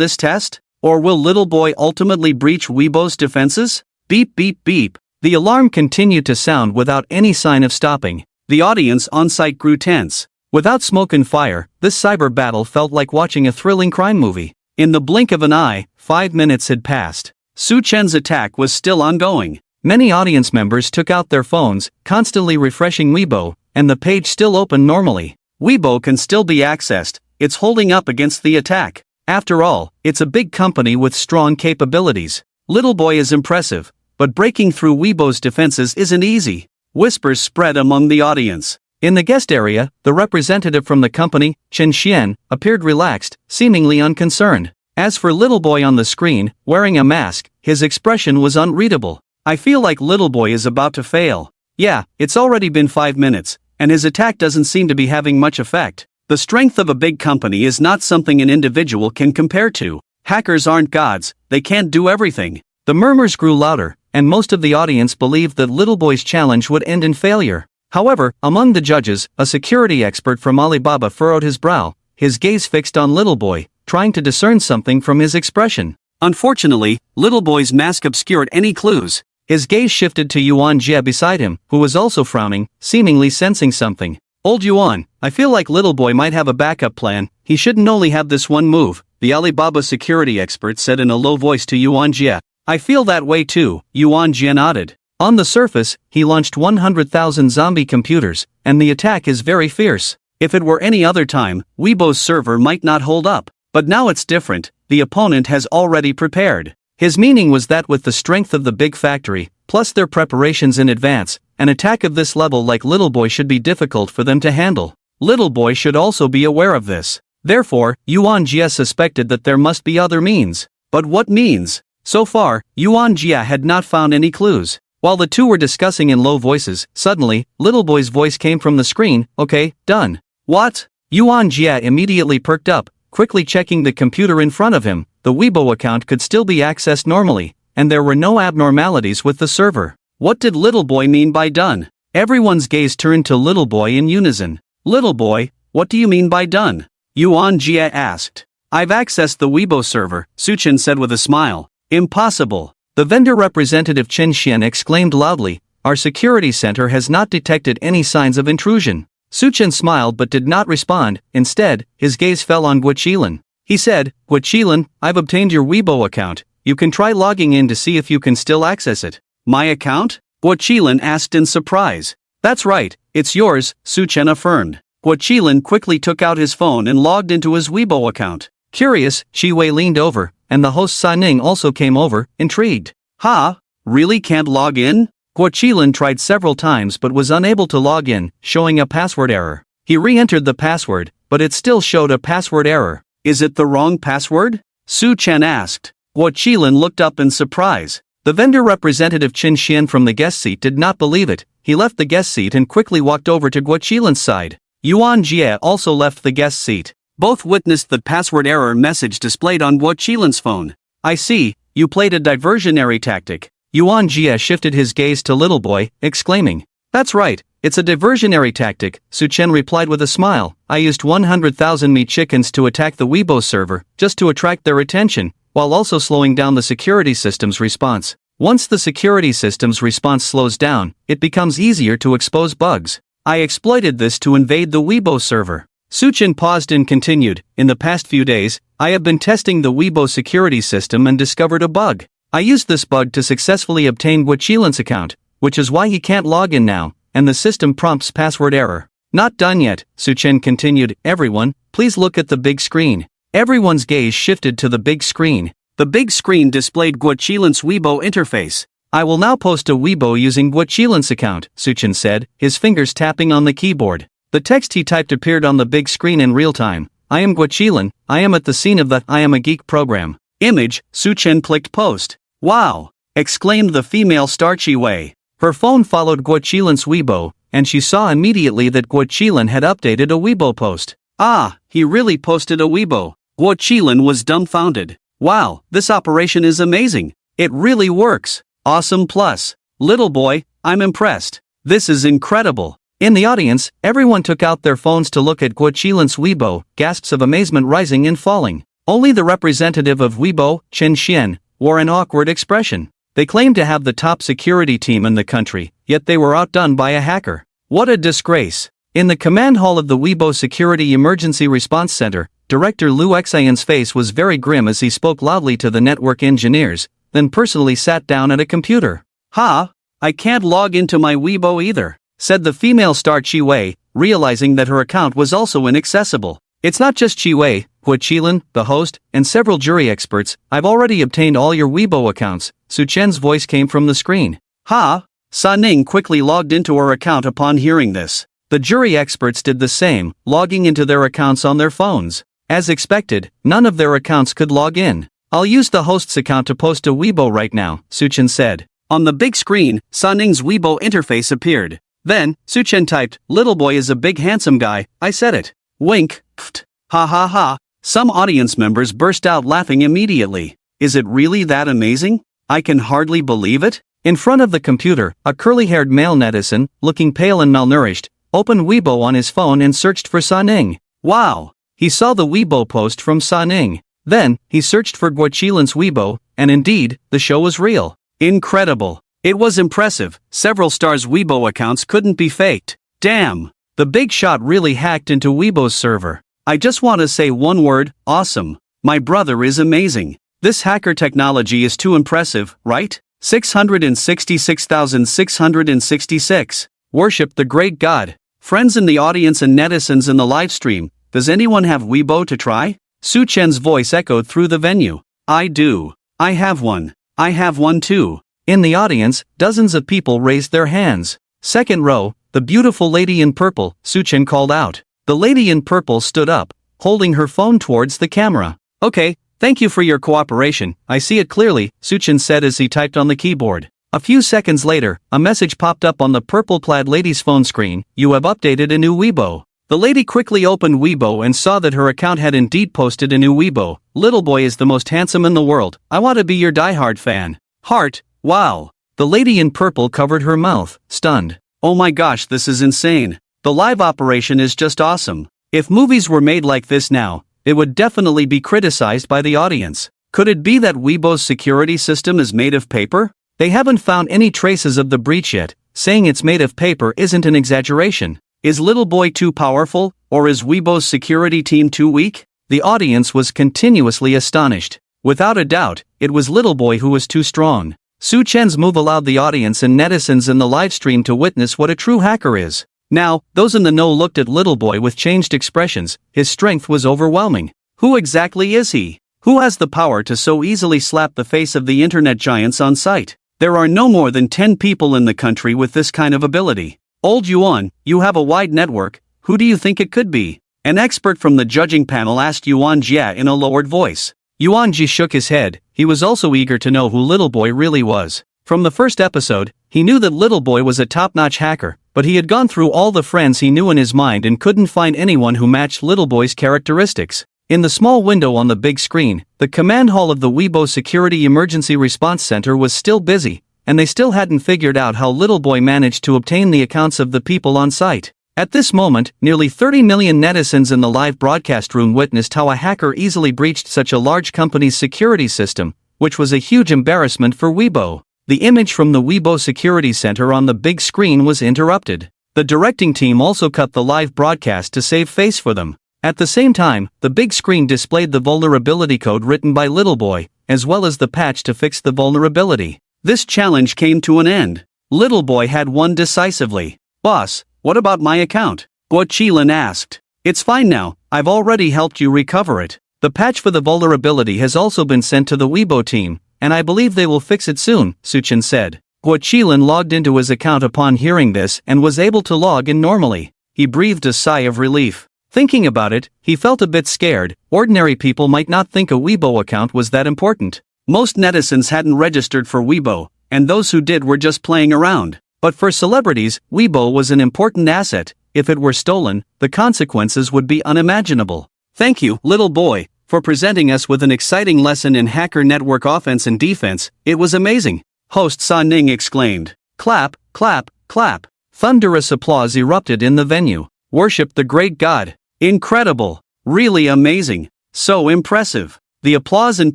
this test? Or will Little Boy ultimately breach Weibo's defenses? Beep beep beep. The alarm continued to sound without any sign of stopping. The audience on site grew tense. Without smoke and fire, this cyber battle felt like watching a thrilling crime movie. In the blink of an eye, 5 minutes had passed. Su Chen's attack was still ongoing. Many audience members took out their phones, constantly refreshing Weibo, and the page still opened normally. Weibo can still be accessed, it's holding up against the attack. After all, it's a big company with strong capabilities. Little Boy is impressive, but breaking through Weibo's defenses isn't easy. Whispers spread among the audience. In the guest area, the representative from the company, Chen Xian, appeared relaxed, seemingly unconcerned. As for Little Boy on the screen, wearing a mask, his expression was unreadable. I feel like Little Boy is about to fail. Yeah, it's already been 5 minutes, and his attack doesn't seem to be having much effect. The strength of a big company is not something an individual can compare to. Hackers aren't gods, they can't do everything. The murmurs grew louder, and most of the audience believed that Little Boy's challenge would end in failure. However, among the judges, a security expert from Alibaba furrowed his brow, his gaze fixed on Little Boy, trying to discern something from his expression. Unfortunately, Little Boy's mask obscured any clues. His gaze shifted to Yuan Jie beside him, who was also frowning, seemingly sensing something. Old Yuan, I feel like Little Boy might have a backup plan. He shouldn't only have this one move, the Alibaba security expert said in a low voice to Yuan Jie. I feel that way too, Yuan Jie nodded. On the surface, he launched 100,000 zombie computers, and the attack is very fierce. If it were any other time, Weibo's server might not hold up. But now it's different, the opponent has already prepared. His meaning was that with the strength of the big factory, plus their preparations in advance, an attack of this level like Little Boy should be difficult for them to handle. Little Boy should also be aware of this. Therefore, Yuan Jie suspected that there must be other means. But what means? So far, Yuan Jie had not found any clues. While the two were discussing in low voices, suddenly, Little Boy's voice came from the screen. Okay, done. What? Yuan Jie immediately perked up, quickly checking the computer in front of him. The Weibo account could still be accessed normally, and there were no abnormalities with the server. What did Little Boy mean by done? Everyone's gaze turned to Little Boy in unison. Little Boy, what do you mean by done? Yuan Jie asked. I've accessed the Weibo server, Su Chen said with a smile. Impossible. The vendor representative Chen Xian exclaimed loudly, our security center has not detected any signs of intrusion. Su Chen smiled but did not respond. Instead, his gaze fell on Guo Qilin. He said, Guo Qilin, I've obtained your Weibo account. You can try logging in to see if you can still access it. My account? Guo Qilin asked in surprise. That's right, it's yours, Su Chen affirmed. Guo Qilin quickly took out his phone and logged into his Weibo account. Curious, Shi Wei leaned over, and the host Sa Ning also came over, intrigued. Ha? Really can't log in? Guo Qilin tried several times but was unable to log in, showing a password error. He re-entered the password, but it still showed a password error. Is it the wrong password? Su Chen asked. Guo Qilin looked up in surprise. The vendor representative Chen Xian from the guest seat did not believe it. He left the guest seat and quickly walked over to Guo Qilin's side. Yuan Jie also left the guest seat. Both witnessed the password error message displayed on Guo Qilin's phone. I see, you played a diversionary tactic. Yuan Jie shifted his gaze to Little Boy, exclaiming. That's right, it's a diversionary tactic, Su Chen replied with a smile. I used 100,000 meat chickens to attack the Weibo server, just to attract their attention, while also slowing down the security system's response. Once the security system's response slows down, it becomes easier to expose bugs. I exploited this to invade the Weibo server. Su Chen paused and continued, in the past few days, I have been testing the Weibo security system and discovered a bug. I used this bug to successfully obtain Guachilin's account, which is why he can't log in now, and the system prompts password error. Not done yet, Suchen continued. Everyone, please look at the big screen. Everyone's gaze shifted to the big screen. The big screen displayed Guachilin's Weibo interface. I will now post a Weibo using Guachilin's account, Suchen said, his fingers tapping on the keyboard. The text he typed appeared on the big screen in real time. I am Guachilin, I am at the scene of the I Am a Geek program. Image, Suchen clicked post. Wow! Exclaimed the female starchy way. Her phone followed Guachilin's Weibo, and she saw immediately that Guachilin had updated a Weibo post. Ah, he really posted a Weibo. Guachilin was dumbfounded. Wow, this operation is amazing. It really works. Awesome plus. Little boy, I'm impressed. This is incredible. In the audience, everyone took out their phones to look at Guachilin's Weibo, gasps of amazement rising and falling. Only the representative of Weibo, Chen Xian, wore an awkward expression. They claimed to have the top security team in the country, yet they were outdone by a hacker. What a disgrace. In the command hall of the Weibo Security Emergency Response Center, Director Liu Xian's face was very grim as he spoke loudly to the network engineers, then personally sat down at a computer. Ha! I can't log into my Weibo either, said the female star Chi Wei, realizing that her account was also inaccessible. It's not just Chi Wei, Guachilin, the host, and several jury experts. I've already obtained all your Weibo accounts. Su Chen's voice came from the screen. Ha! Sa Ning quickly logged into her account upon hearing this. The jury experts did the same, logging into their accounts on their phones. As expected, none of their accounts could log in. I'll use the host's account to post a Weibo right now, Suchen said. On the big screen, Sa Ning's Weibo interface appeared. Then, Suchen typed, little boy is a big handsome guy, I said it. Wink, pft, ha ha ha. Some audience members burst out laughing immediately. Is it really that amazing? I can hardly believe it. In front of the computer, a curly-haired male netizen, looking pale and malnourished, opened Weibo on his phone and searched for Sa Ning. Wow! He saw the Weibo post from Sa Ning. Then, he searched for Guachilin's Weibo, and indeed, the show was real. Incredible. It was impressive. Several stars' Weibo accounts couldn't be faked. Damn. The big shot really hacked into Weibo's server. I just want to say one word, awesome. My brother is amazing. This hacker technology is too impressive, right? 666,666. Worship the great God. Friends in the audience and netizens in the live stream, does anyone have Weibo to try? Su Chen's voice echoed through the venue. I do. I have one. I have one too. In the audience, dozens of people raised their hands. Second row, the beautiful lady in purple, Su Chen called out. The lady in purple stood up, holding her phone towards the camera. Okay, thank you for your cooperation, I see it clearly, Su Chen said as he typed on the keyboard. A few seconds later, a message popped up on the purple-clad lady's phone screen. You have updated a new Weibo. The lady quickly opened Weibo and saw that her account had indeed posted a new Weibo. Little boy is the most handsome in the world. I want to be your diehard fan. Heart, wow. The lady in purple covered her mouth, stunned. Oh my gosh, this is insane. The live operation is just awesome. If movies were made like this now, it would definitely be criticized by the audience. Could it be that Weibo's security system is made of paper? They haven't found any traces of the breach yet. Saying it's made of paper isn't an exaggeration. Is Little Boy too powerful, or is Weibo's security team too weak? The audience was continuously astonished. Without a doubt, it was Little Boy who was too strong. Su Chen's move allowed the audience and netizens in the livestream to witness what a true hacker is. Now, those in the know looked at Little Boy with changed expressions. His strength was overwhelming. Who exactly is he? Who has the power to so easily slap the face of the internet giants on sight? There are no more than 10 people in the country with this kind of ability. Old Yuan, you have a wide network, who do you think it could be? An expert from the judging panel asked Yuan Jia in a lowered voice. Yuan Ji shook his head. He was also eager to know who Little Boy really was. From the first episode, he knew that Little Boy was a top-notch hacker, but he had gone through all the friends he knew in his mind and couldn't find anyone who matched Little Boy's characteristics. In the small window on the big screen, the command hall of the Weibo Security Emergency Response Center was still busy, and they still hadn't figured out how Little Boy managed to obtain the accounts of the people on site. At this moment, nearly 30 million netizens in the live broadcast room witnessed how a hacker easily breached such a large company's security system, which was a huge embarrassment for Weibo. The image from the Weibo Security Center on the big screen was interrupted. The directing team also cut the live broadcast to save face for them. At the same time, the big screen displayed the vulnerability code written by Little Boy, as well as the patch to fix the vulnerability. This challenge came to an end. Little Boy had won decisively. "Boss, what about my account?" Guo Qilin asked. "It's fine now, I've already helped you recover it. The patch for the vulnerability has also been sent to the Weibo team, and I believe they will fix it soon," Suchen said. Guo Qilin logged into his account upon hearing this and was able to log in normally. He breathed a sigh of relief. Thinking about it, he felt a bit scared. Ordinary people might not think a Weibo account was that important. Most netizens hadn't registered for Weibo, and those who did were just playing around. But for celebrities, Weibo was an important asset. If it were stolen, the consequences would be unimaginable. "Thank you, Little Boy, for presenting us with an exciting lesson in hacker network offense and defense. It was amazing," host Sa Ning exclaimed. Clap, clap, clap. Thunderous applause erupted in the venue. "Worship the great God. Incredible. Really amazing. So impressive." The applause and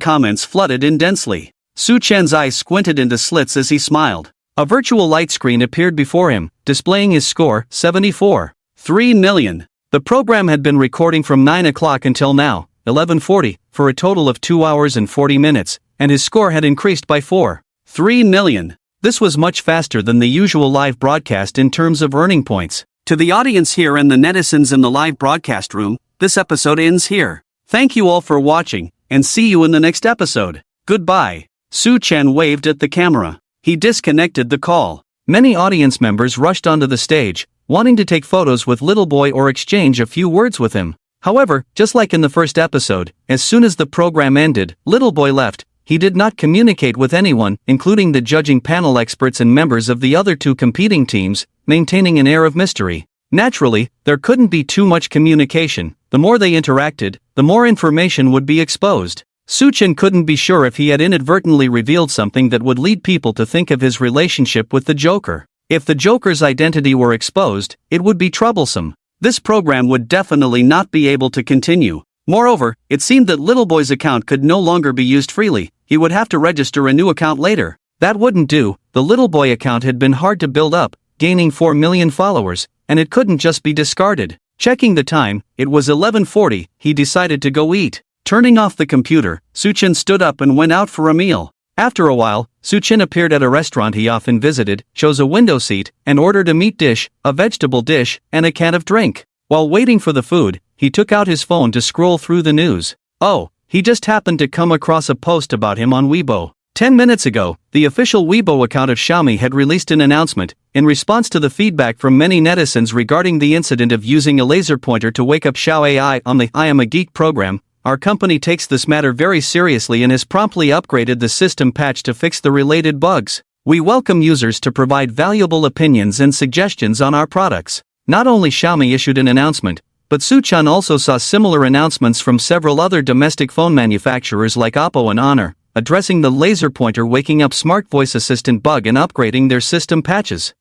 comments flooded in densely. Su Chen's eyes squinted into slits as he smiled. A virtual light screen appeared before him, displaying his score, 74.3 million. The program had been recording from 9 o'clock until now, 11:40, for a total of 2 hours and 40 minutes, and his score had increased by 4.3 million. This was much faster than the usual live broadcast in terms of earning points. To the audience here and the netizens in the live broadcast room, this episode ends here. Thank you all for watching, and see you in the next episode. Goodbye. Su Chen waved at the camera. He disconnected the call. Many audience members rushed onto the stage, wanting to take photos with Little Boy or exchange a few words with him. However, just like in the first episode, as soon as the program ended, Little Boy left. He did not communicate with anyone, including the judging panel experts and members of the other two competing teams, maintaining an air of mystery. Naturally, there couldn't be too much communication. The more they interacted, the more information would be exposed. Suchen couldn't be sure if he had inadvertently revealed something that would lead people to think of his relationship with the Joker. If the Joker's identity were exposed, it would be troublesome. This program would definitely not be able to continue. Moreover, it seemed that Little Boy's account could no longer be used freely. He would have to register a new account later. That wouldn't do. The Little Boy account had been hard to build up, gaining 4 million followers, and it couldn't just be discarded. Checking the time, it was 11:40. He decided to go eat. Turning off the computer, Suchen stood up and went out for a meal. After a while, Suchen appeared at a restaurant he often visited, chose a window seat, and ordered a meat dish, a vegetable dish, and a can of drink. While waiting for the food, he took out his phone to scroll through the news. Oh, he just happened to come across a post about him on Weibo. 10 minutes ago, the official Weibo account of Xiaomi had released an announcement. In response to the feedback from many netizens regarding the incident of using a laser pointer to wake up Xiao AI on the I Am a Geek program, our company takes this matter very seriously and has promptly upgraded the system patch to fix the related bugs. We welcome users to provide valuable opinions and suggestions on our products. Not only Xiaomi issued an announcement, but Suchen also saw similar announcements from several other domestic phone manufacturers like Oppo and Honor, addressing the laser pointer waking up smart voice assistant bug and upgrading their system patches.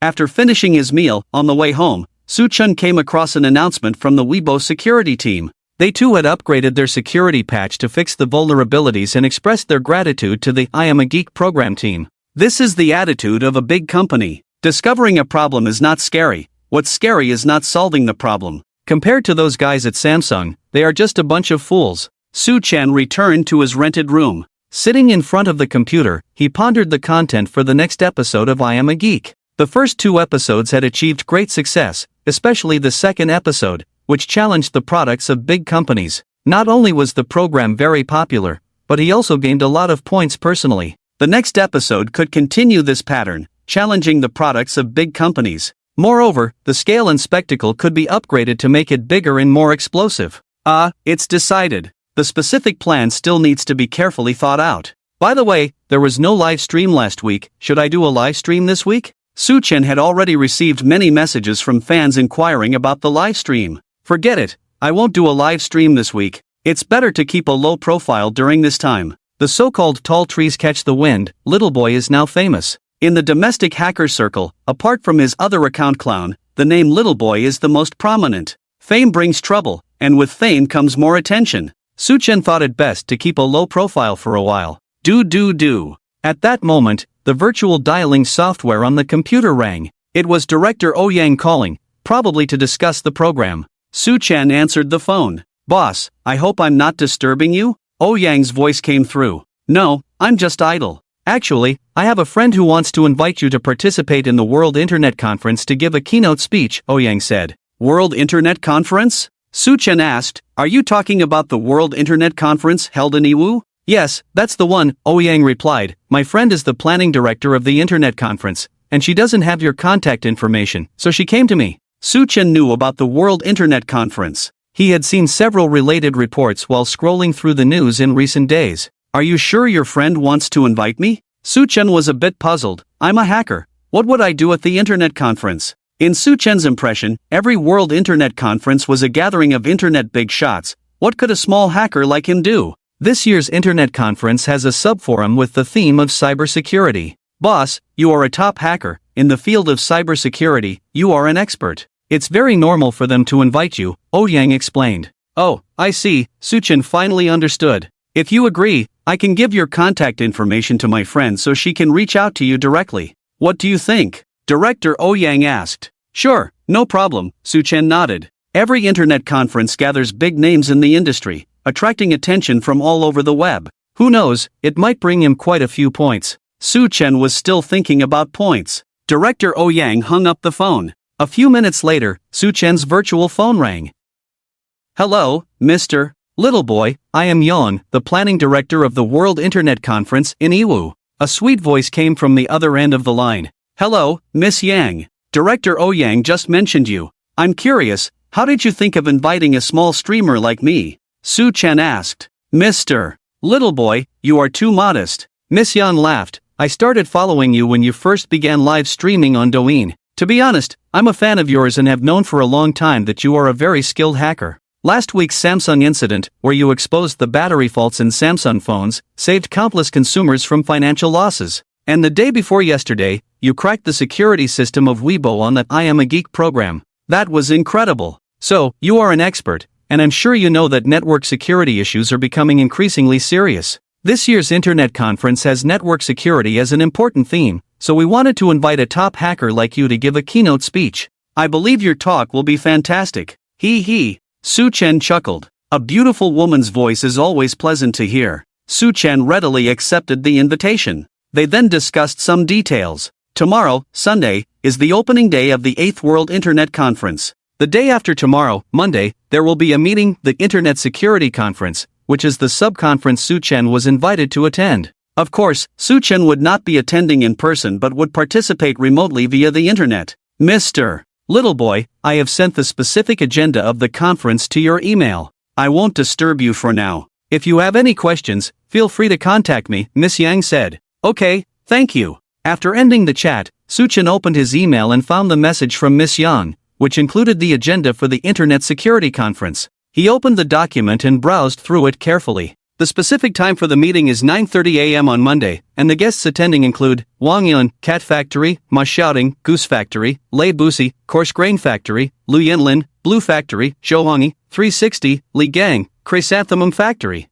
After finishing his meal, on the way home, Suchen came across an announcement from the Weibo security team. They too had upgraded their security patch to fix the vulnerabilities and expressed their gratitude to the I Am a Geek program team. This is the attitude of a big company. Discovering a problem is not scary. What's scary is not solving the problem. Compared to those guys at Samsung, they are just a bunch of fools. Suchen returned to his rented room. Sitting in front of the computer, he pondered the content for the next episode of I Am a Geek. The first 2 episodes had achieved great success, especially the second episode, which challenged the products of big companies. Not only was the program very popular, but he also gained a lot of points personally. The next episode could continue this pattern, challenging the products of big companies. Moreover, the scale and spectacle could be upgraded to make it bigger and more explosive. It's decided. The specific plan still needs to be carefully thought out. By the way, there was no live stream last week. Should I do a live stream this week? Suchen had already received many messages from fans inquiring about the live stream. Forget it, I won't do a live stream this week. It's better to keep a low profile during this time. The so-called tall trees catch the wind. Little Boy is now famous. In the domestic hacker circle, apart from his other account Clown, the name Little Boy is the most prominent. Fame brings trouble, and with fame comes more attention. Suchen thought it best to keep a low profile for a while. Do. At that moment, the virtual dialing software on the computer rang. It was Director Ouyang calling, probably to discuss the program. Suchen answered the phone. Boss, I hope I'm not disturbing you? Ouyang's voice came through. No, I'm just idle. Actually, I have a friend who wants to invite you to participate in the World Internet Conference to give a keynote speech, Ouyang said. World Internet Conference? Suchen asked, are you talking about the World Internet Conference held in Iwu? Yes, that's the one, Ouyang replied. My friend is the planning director of the Internet Conference, and she doesn't have your contact information, so she came to me. Suchen knew about the World Internet Conference. He had seen several related reports while scrolling through the news in recent days. Are you sure your friend wants to invite me? Suchen was a bit puzzled. I'm a hacker. What would I do at the Internet Conference? In Suchen's impression, every World Internet Conference was a gathering of Internet big shots. What could a small hacker like him do? This year's Internet Conference has a subforum with the theme of cybersecurity. Boss, you are a top hacker. In the field of cybersecurity, you are an expert. It's very normal for them to invite you, Ouyang explained. Oh, I see, Suchen finally understood. If you agree, I can give your contact information to my friend so she can reach out to you directly. What do you think? Director Ouyang asked. Sure, no problem, Suchen nodded. Every internet conference gathers big names in the industry, attracting attention from all over the web. Who knows, it might bring him quite a few points. Suchen was still thinking about points. Director Ouyang hung up the phone. A few minutes later, Suchen's virtual phone rang. Hello, Mr. Little Boy, I am Yang, the planning director of the World Internet Conference in Iwu. A sweet voice came from the other end of the line. Hello, Miss Yang. Director Ouyang just mentioned you. I'm curious, how did you think of inviting a small streamer like me? Suchen asked. Mr. Little Boy, you are too modest. Miss Yang laughed. I started following you when you first began live streaming on Douyin. To be honest, I'm a fan of yours and have known for a long time that you are a very skilled hacker. Last week's Samsung incident, where you exposed the battery faults in Samsung phones, saved countless consumers from financial losses. And the day before yesterday, you cracked the security system of Weibo on that I Am a Geek program. That was incredible. So, you are an expert, and I'm sure you know that network security issues are becoming increasingly serious. This year's Internet Conference has network security as an important theme, so we wanted to invite a top hacker like you to give a keynote speech. I believe your talk will be fantastic. Hee hee. Suchen chuckled. A beautiful woman's voice is always pleasant to hear. Suchen readily accepted the invitation. They then discussed some details. Tomorrow, Sunday, is the opening day of the 8th World Internet Conference. The day after tomorrow, Monday, there will be a meeting, the Internet Security Conference, which is the sub-conference Suchen was invited to attend. Of course, Suchen would not be attending in person but would participate remotely via the internet. Mr. Little Boy, I have sent the specific agenda of the conference to your email. I won't disturb you for now. If you have any questions, feel free to contact me, Miss Yang said. Okay, thank you. After ending the chat, Suchen opened his email and found the message from Miss Yang, which included the agenda for the Internet Security Conference. He opened the document and browsed through it carefully. The specific time for the meeting is 9:30 a.m. on Monday, and the guests attending include Wang Yun, Cat Factory, Ma Xiaoding, Goose Factory, Lei Busi, Coarse Grain Factory, Lu Yinlin, Blue Factory, Zhouhangi, 360, Li Gang, Chrysanthemum Factory.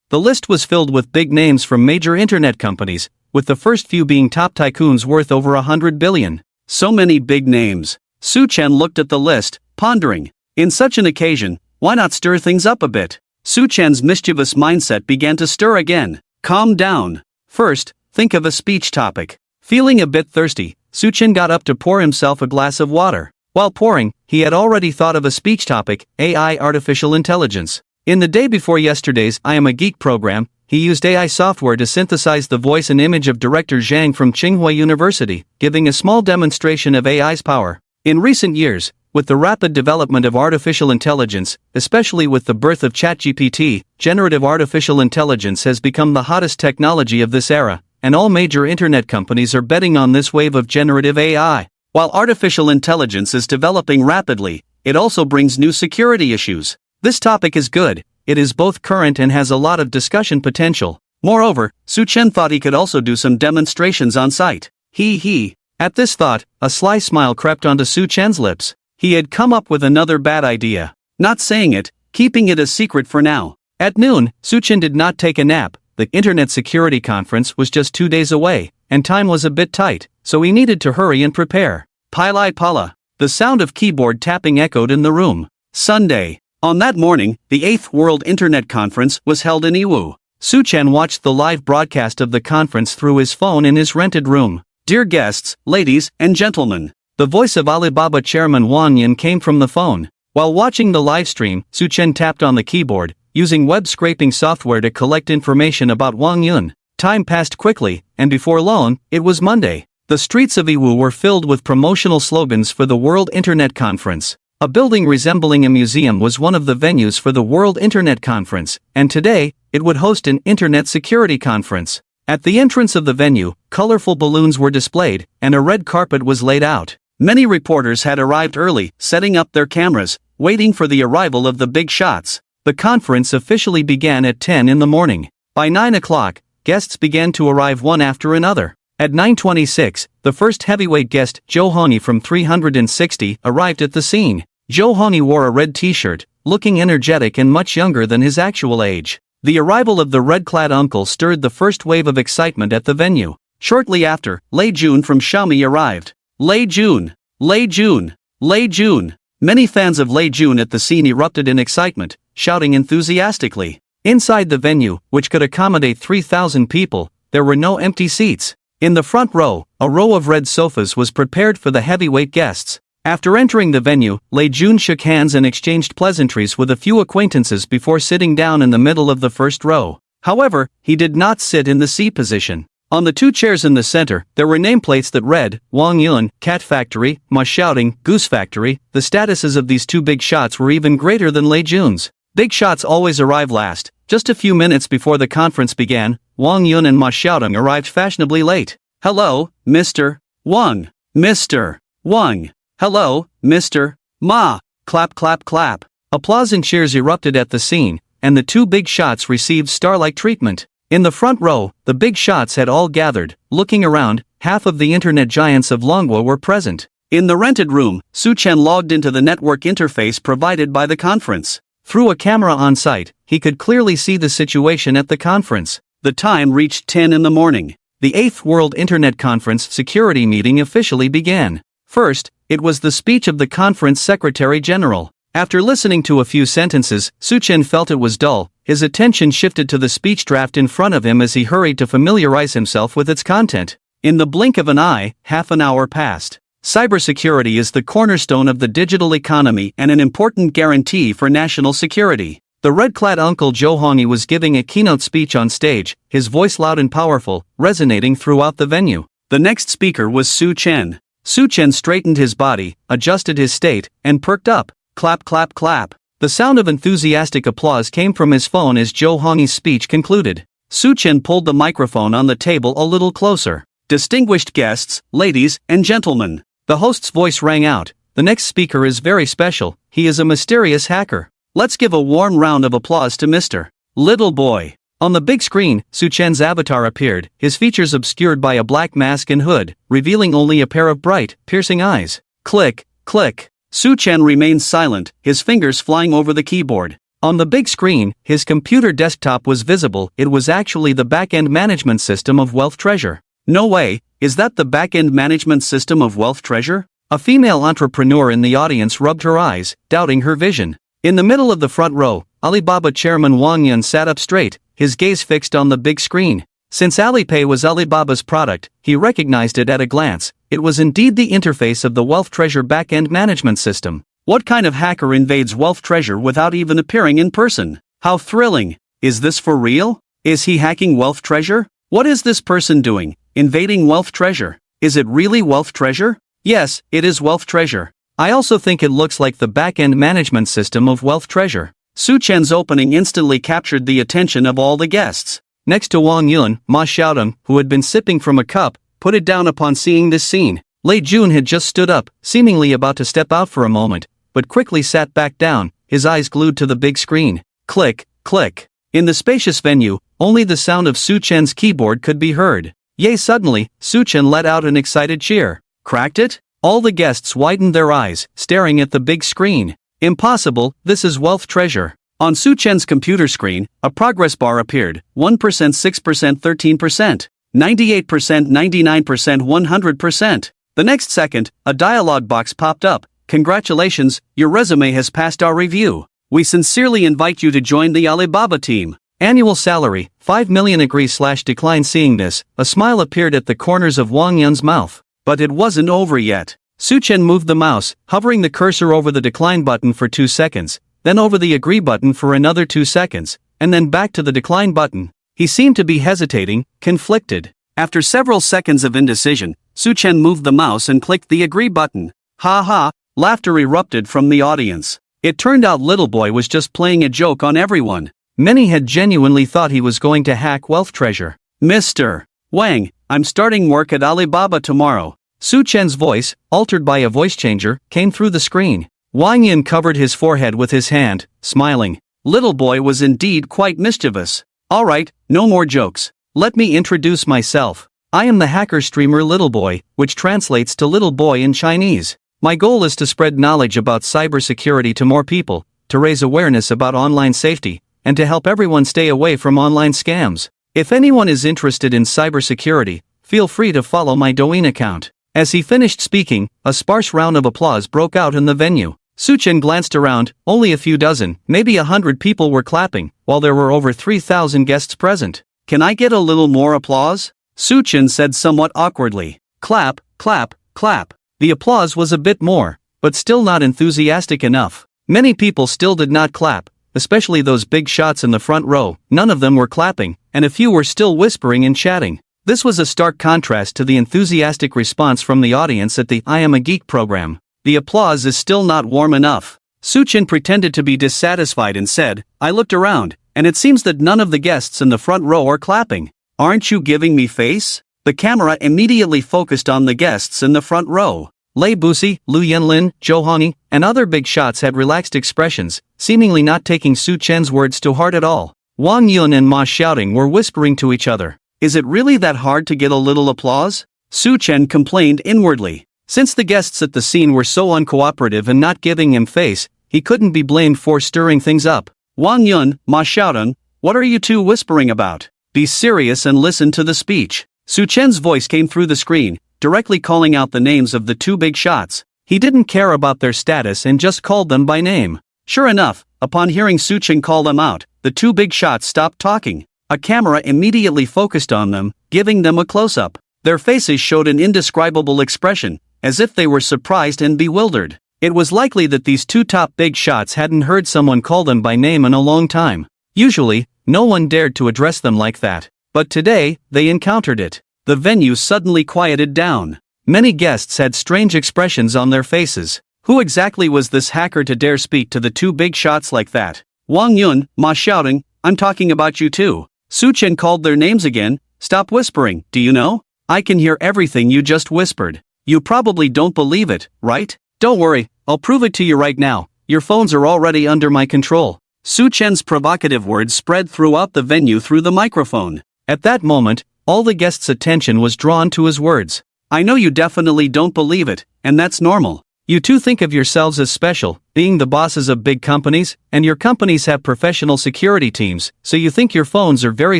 The list was filled with big names from major internet companies, with the first few being top tycoons worth over 100 billion. So many big names. Suchen looked at the list, pondering. In such an occasion, why not stir things up a bit? Suchen's mischievous mindset began to stir again. Calm down. First, think of a speech topic. Feeling a bit thirsty, Suchen got up to pour himself a glass of water. While pouring, he had already thought of a speech topic, AI artificial intelligence. In the day before yesterday's I Am a Geek program, he used AI software to synthesize the voice and image of director Zhang from Tsinghua University, giving a small demonstration of AI's power. In recent years, with the rapid development of artificial intelligence, especially with the birth of ChatGPT, generative artificial intelligence has become the hottest technology of this era, and all major internet companies are betting on this wave of generative AI. While artificial intelligence is developing rapidly, it also brings new security issues. This topic is good, it is both current and has a lot of discussion potential. Moreover, Suchen thought he could also do some demonstrations on site. Hee hee. At this thought, a sly smile crept onto Suchen's lips. He had come up with another bad idea. Not saying it, keeping it a secret for now. At noon, Suchen did not take a nap. The Internet Security Conference was just 2 days away, and time was a bit tight, so he needed to hurry and prepare. Pilai pala. The sound of keyboard tapping echoed in the room. Sunday. On that morning, the 8th World Internet Conference was held in Iwu. Su-chen watched the live broadcast of the conference through his phone in his rented room. Dear guests, ladies and gentlemen. The voice of Alibaba chairman Wang Yun came from the phone. While watching the live stream, Su-chen tapped on the keyboard, using web scraping software to collect information about Wang Yun. Time passed quickly, and before long, it was Monday. The streets of Iwu were filled with promotional slogans for the World Internet Conference. A building resembling a museum was one of the venues for the World Internet Conference, and today, it would host an Internet Security Conference. At the entrance of the venue, colorful balloons were displayed, and a red carpet was laid out. Many reporters had arrived early, setting up their cameras, waiting for the arrival of the big shots. The conference officially began at 10 in the morning. By 9 o'clock, guests began to arrive one after another. At 9:26, the first heavyweight guest, Joe Honey from 360, arrived at the scene. Joe Honey wore a red t-shirt, looking energetic and much younger than his actual age. The arrival of the red-clad uncle stirred the first wave of excitement at the venue. Shortly after, Lei Jun from Xiaomi arrived. Lei Jun! Lei Jun! Lei Jun! Many fans of Lei Jun at the scene erupted in excitement, shouting enthusiastically. Inside the venue, which could accommodate 3,000 people, there were no empty seats. In the front row, a row of red sofas was prepared for the heavyweight guests. After entering the venue, Lei Jun shook hands and exchanged pleasantries with a few acquaintances before sitting down in the middle of the first row. However, he did not sit in the C position. On the two chairs in the center, there were nameplates that read, Wang Yun, Cat Factory, Ma Shouting, Goose Factory. The statuses of these two big shots were even greater than Lei Jun's. Big shots always arrive last. Just a few minutes before the conference began, Wang Yun and Ma Shouting arrived fashionably late. Hello, Mr. Wang. Mr. Wang. Hello, Mr. Ma. Clap clap clap. Applause and cheers erupted at the scene, and the two big shots received star-like treatment. In the front row, the big shots had all gathered. Looking around, half of the internet giants of Manhwa were present. In the rented room, Su-chen logged into the network interface provided by the conference. Through a camera on site, he could clearly see the situation at the conference. The time reached 10 in the morning. The 8th World Internet Conference security meeting officially began. First, it was the speech of the conference Secretary General. After listening to a few sentences, Su-chen felt it was dull. His attention shifted to the speech draft in front of him as he hurried to familiarize himself with its content. In the blink of an eye, half an hour passed. Cybersecurity is the cornerstone of the digital economy and an important guarantee for national security. The red-clad Uncle Joe Honey was giving a keynote speech on stage, his voice loud and powerful, resonating throughout the venue. The next speaker was Su-chen. Su-chen straightened his body, adjusted his state, and perked up. Clap clap clap. The sound of enthusiastic applause came from his phone as Joe Honey's speech concluded. Su-chen pulled the microphone on the table a little closer. Distinguished guests, ladies and gentlemen. The host's voice rang out. The next speaker is very special. He is a mysterious hacker. Let's give a warm round of applause to Mr. Little Boy. On the big screen, Su-chen's avatar appeared, his features obscured by a black mask and hood, revealing only a pair of bright, piercing eyes. Click, click. Su-chen remained silent, his fingers flying over the keyboard. On the big screen, his computer desktop was visible. It was actually the back-end management system of Wealth Treasure. No way, is that the back-end management system of Wealth Treasure? A female entrepreneur in the audience rubbed her eyes, doubting her vision. In the middle of the front row, Alibaba chairman Wang Yun sat up straight, his gaze fixed on the big screen. Since Alipay was Alibaba's product, he recognized it at a glance. It was indeed the interface of the Wealth Treasure back-end management system. What kind of hacker invades Wealth Treasure without even appearing in person? How thrilling! Is this for real? Is he hacking Wealth Treasure? What is this person doing, invading Wealth Treasure? Is it really Wealth Treasure? Yes, it is Wealth Treasure. I also think it looks like the back-end management system of Wealth Treasure. Su-chen's opening instantly captured the attention of all the guests. Next to Wang Yun, Ma Xiaodong, who had been sipping from a cup, put it down upon seeing this scene. Lei Jun had just stood up, seemingly about to step out for a moment, but quickly sat back down, his eyes glued to the big screen. Click, click. In the spacious venue, only the sound of Su-chen's keyboard could be heard. Yay! Suddenly, Su-chen let out an excited cheer. Cracked it? All the guests widened their eyes, staring at the big screen. Impossible, this is Wealth Treasure. On Su-chen's computer screen, a progress bar appeared. 1%, 6%, 13%. 98%, 99%, 100%. The next second, a dialog box popped up. Congratulations, your resume has passed our review. We sincerely invite you to join the Alibaba team. Annual salary, 5 million. Agree/decline. Seeing this, a smile appeared at the corners of Wang Yun's mouth. But it wasn't over yet. Su Chen moved the mouse, hovering the cursor over the decline button for 2 seconds, then over the agree button for another 2 seconds, and then back to the decline button. He seemed to be hesitating, conflicted. After several seconds of indecision, Su Chen moved the mouse and clicked the agree button. Ha ha, laughter erupted from the audience. It turned out Little Boy was just playing a joke on everyone. Many had genuinely thought he was going to hack Wealth Treasure. Mr. Wang, I'm starting work at Alibaba tomorrow. Su Chen's voice, altered by a voice changer, came through the screen. Wang Yun covered his forehead with his hand, smiling. Little Boy was indeed quite mischievous. Alright, no more jokes. Let me introduce myself. I am the hacker streamer Little Boy, which translates to Little Boy in Chinese. My goal is to spread knowledge about cybersecurity to more people, to raise awareness about online safety, and to help everyone stay away from online scams. If anyone is interested in cybersecurity, feel free to follow my Douyin account. As he finished speaking, a sparse round of applause broke out in the venue. Su Chen glanced around, only a few dozen, maybe 100 people were clapping, while there were over 3,000 guests present. Can I get a little more applause? Su Chen said somewhat awkwardly. Clap, clap, clap. The applause was a bit more, but still not enthusiastic enough. Many people still did not clap, especially those big shots in the front row. None of them were clapping, and a few were still whispering and chatting. This was a stark contrast to the enthusiastic response from the audience at the I Am a Geek program. The applause is still not warm enough. Su Chen pretended to be dissatisfied and said, I looked around, and it seems that none of the guests in the front row are clapping. Aren't you giving me face? The camera immediately focused on the guests in the front row. Lei Busi, Lu Yanlin, Zhou Hongyi, and other big shots had relaxed expressions, seemingly not taking Su Chen's words to heart at all. Wang Yun and Ma Shouting were whispering to each other. Is it really that hard to get a little applause? Su Chen complained inwardly. Since the guests at the scene were so uncooperative and not giving him face, he couldn't be blamed for stirring things up. Wang Yun, Ma Shouting, what are you two whispering about? Be serious and listen to the speech. Su Chen's voice came through the screen, directly calling out the names of the two big shots. He didn't care about their status and just called them by name. Sure enough, upon hearing Su Chen call them out, the two big shots stopped talking. A camera immediately focused on them, giving them a close-up. Their faces showed an indescribable expression, as if they were surprised and bewildered. It was likely that these two top big shots hadn't heard someone call them by name in a long time. Usually, no one dared to address them like that. But today, they encountered it. The venue suddenly quieted down. Many guests had strange expressions on their faces. Who exactly was this hacker to dare speak to the two big shots like that? Wang Yun, Ma Shouting, I'm talking about you too. Su Chen called their names again. Stop whispering, do you know? I can hear everything you just whispered. You probably don't believe it, right? Don't worry, I'll prove it to you right now. Your phones are already under my control. Su Chen's provocative words spread throughout the venue through the microphone. At that moment, all the guests' attention was drawn to his words. I know you definitely don't believe it, and that's normal. You two think of yourselves as special, being the bosses of big companies, and your companies have professional security teams, so you think your phones are very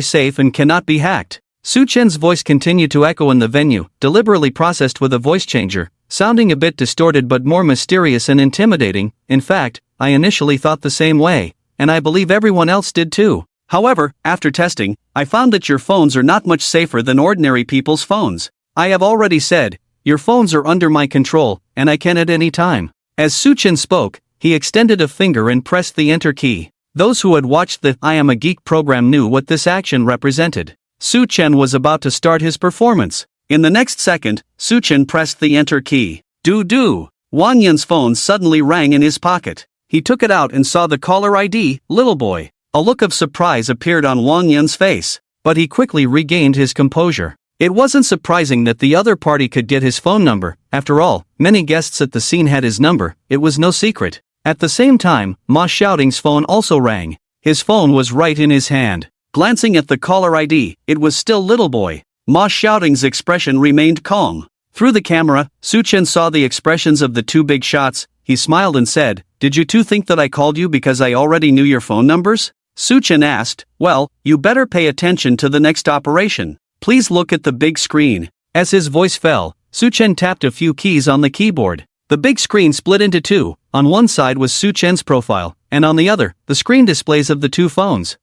safe and cannot be hacked. Su Chen's voice continued to echo in the venue, deliberately processed with a voice changer, sounding a bit distorted but more mysterious and intimidating. In fact, I initially thought the same way, and I believe everyone else did too. However, after testing, I found that your phones are not much safer than ordinary people's phones. I have already said, your phones are under my control, and I can at any time. As Su Chen spoke, he extended a finger and pressed the enter key. Those who had watched the I Am a Geek program knew what this action represented. Su Chen was about to start his performance. In the next second, Su Chen pressed the enter key. Do. Wang Yun's phone suddenly rang in his pocket. He took it out and saw the caller ID, Little Boy. A look of surprise appeared on Wang Yun's face, but he quickly regained his composure. It wasn't surprising that the other party could get his phone number. After all, many guests at the scene had his number. It was no secret. At the same time, Ma Shouting's phone also rang. His phone was right in his hand. Glancing at the caller ID, it was still Little Boy. Ma Shouting's expression remained calm. Through the camera, Su Chen saw the expressions of the two big shots. He smiled and said, Did you two think that I called you because I already knew your phone numbers? Su Chen asked, Well, you better pay attention to the next operation. Please look at the big screen. As his voice fell, Su Chen tapped a few keys on the keyboard. The big screen split into two. On one side was Su Chen's profile, and on the other, the screen displays of the two phones.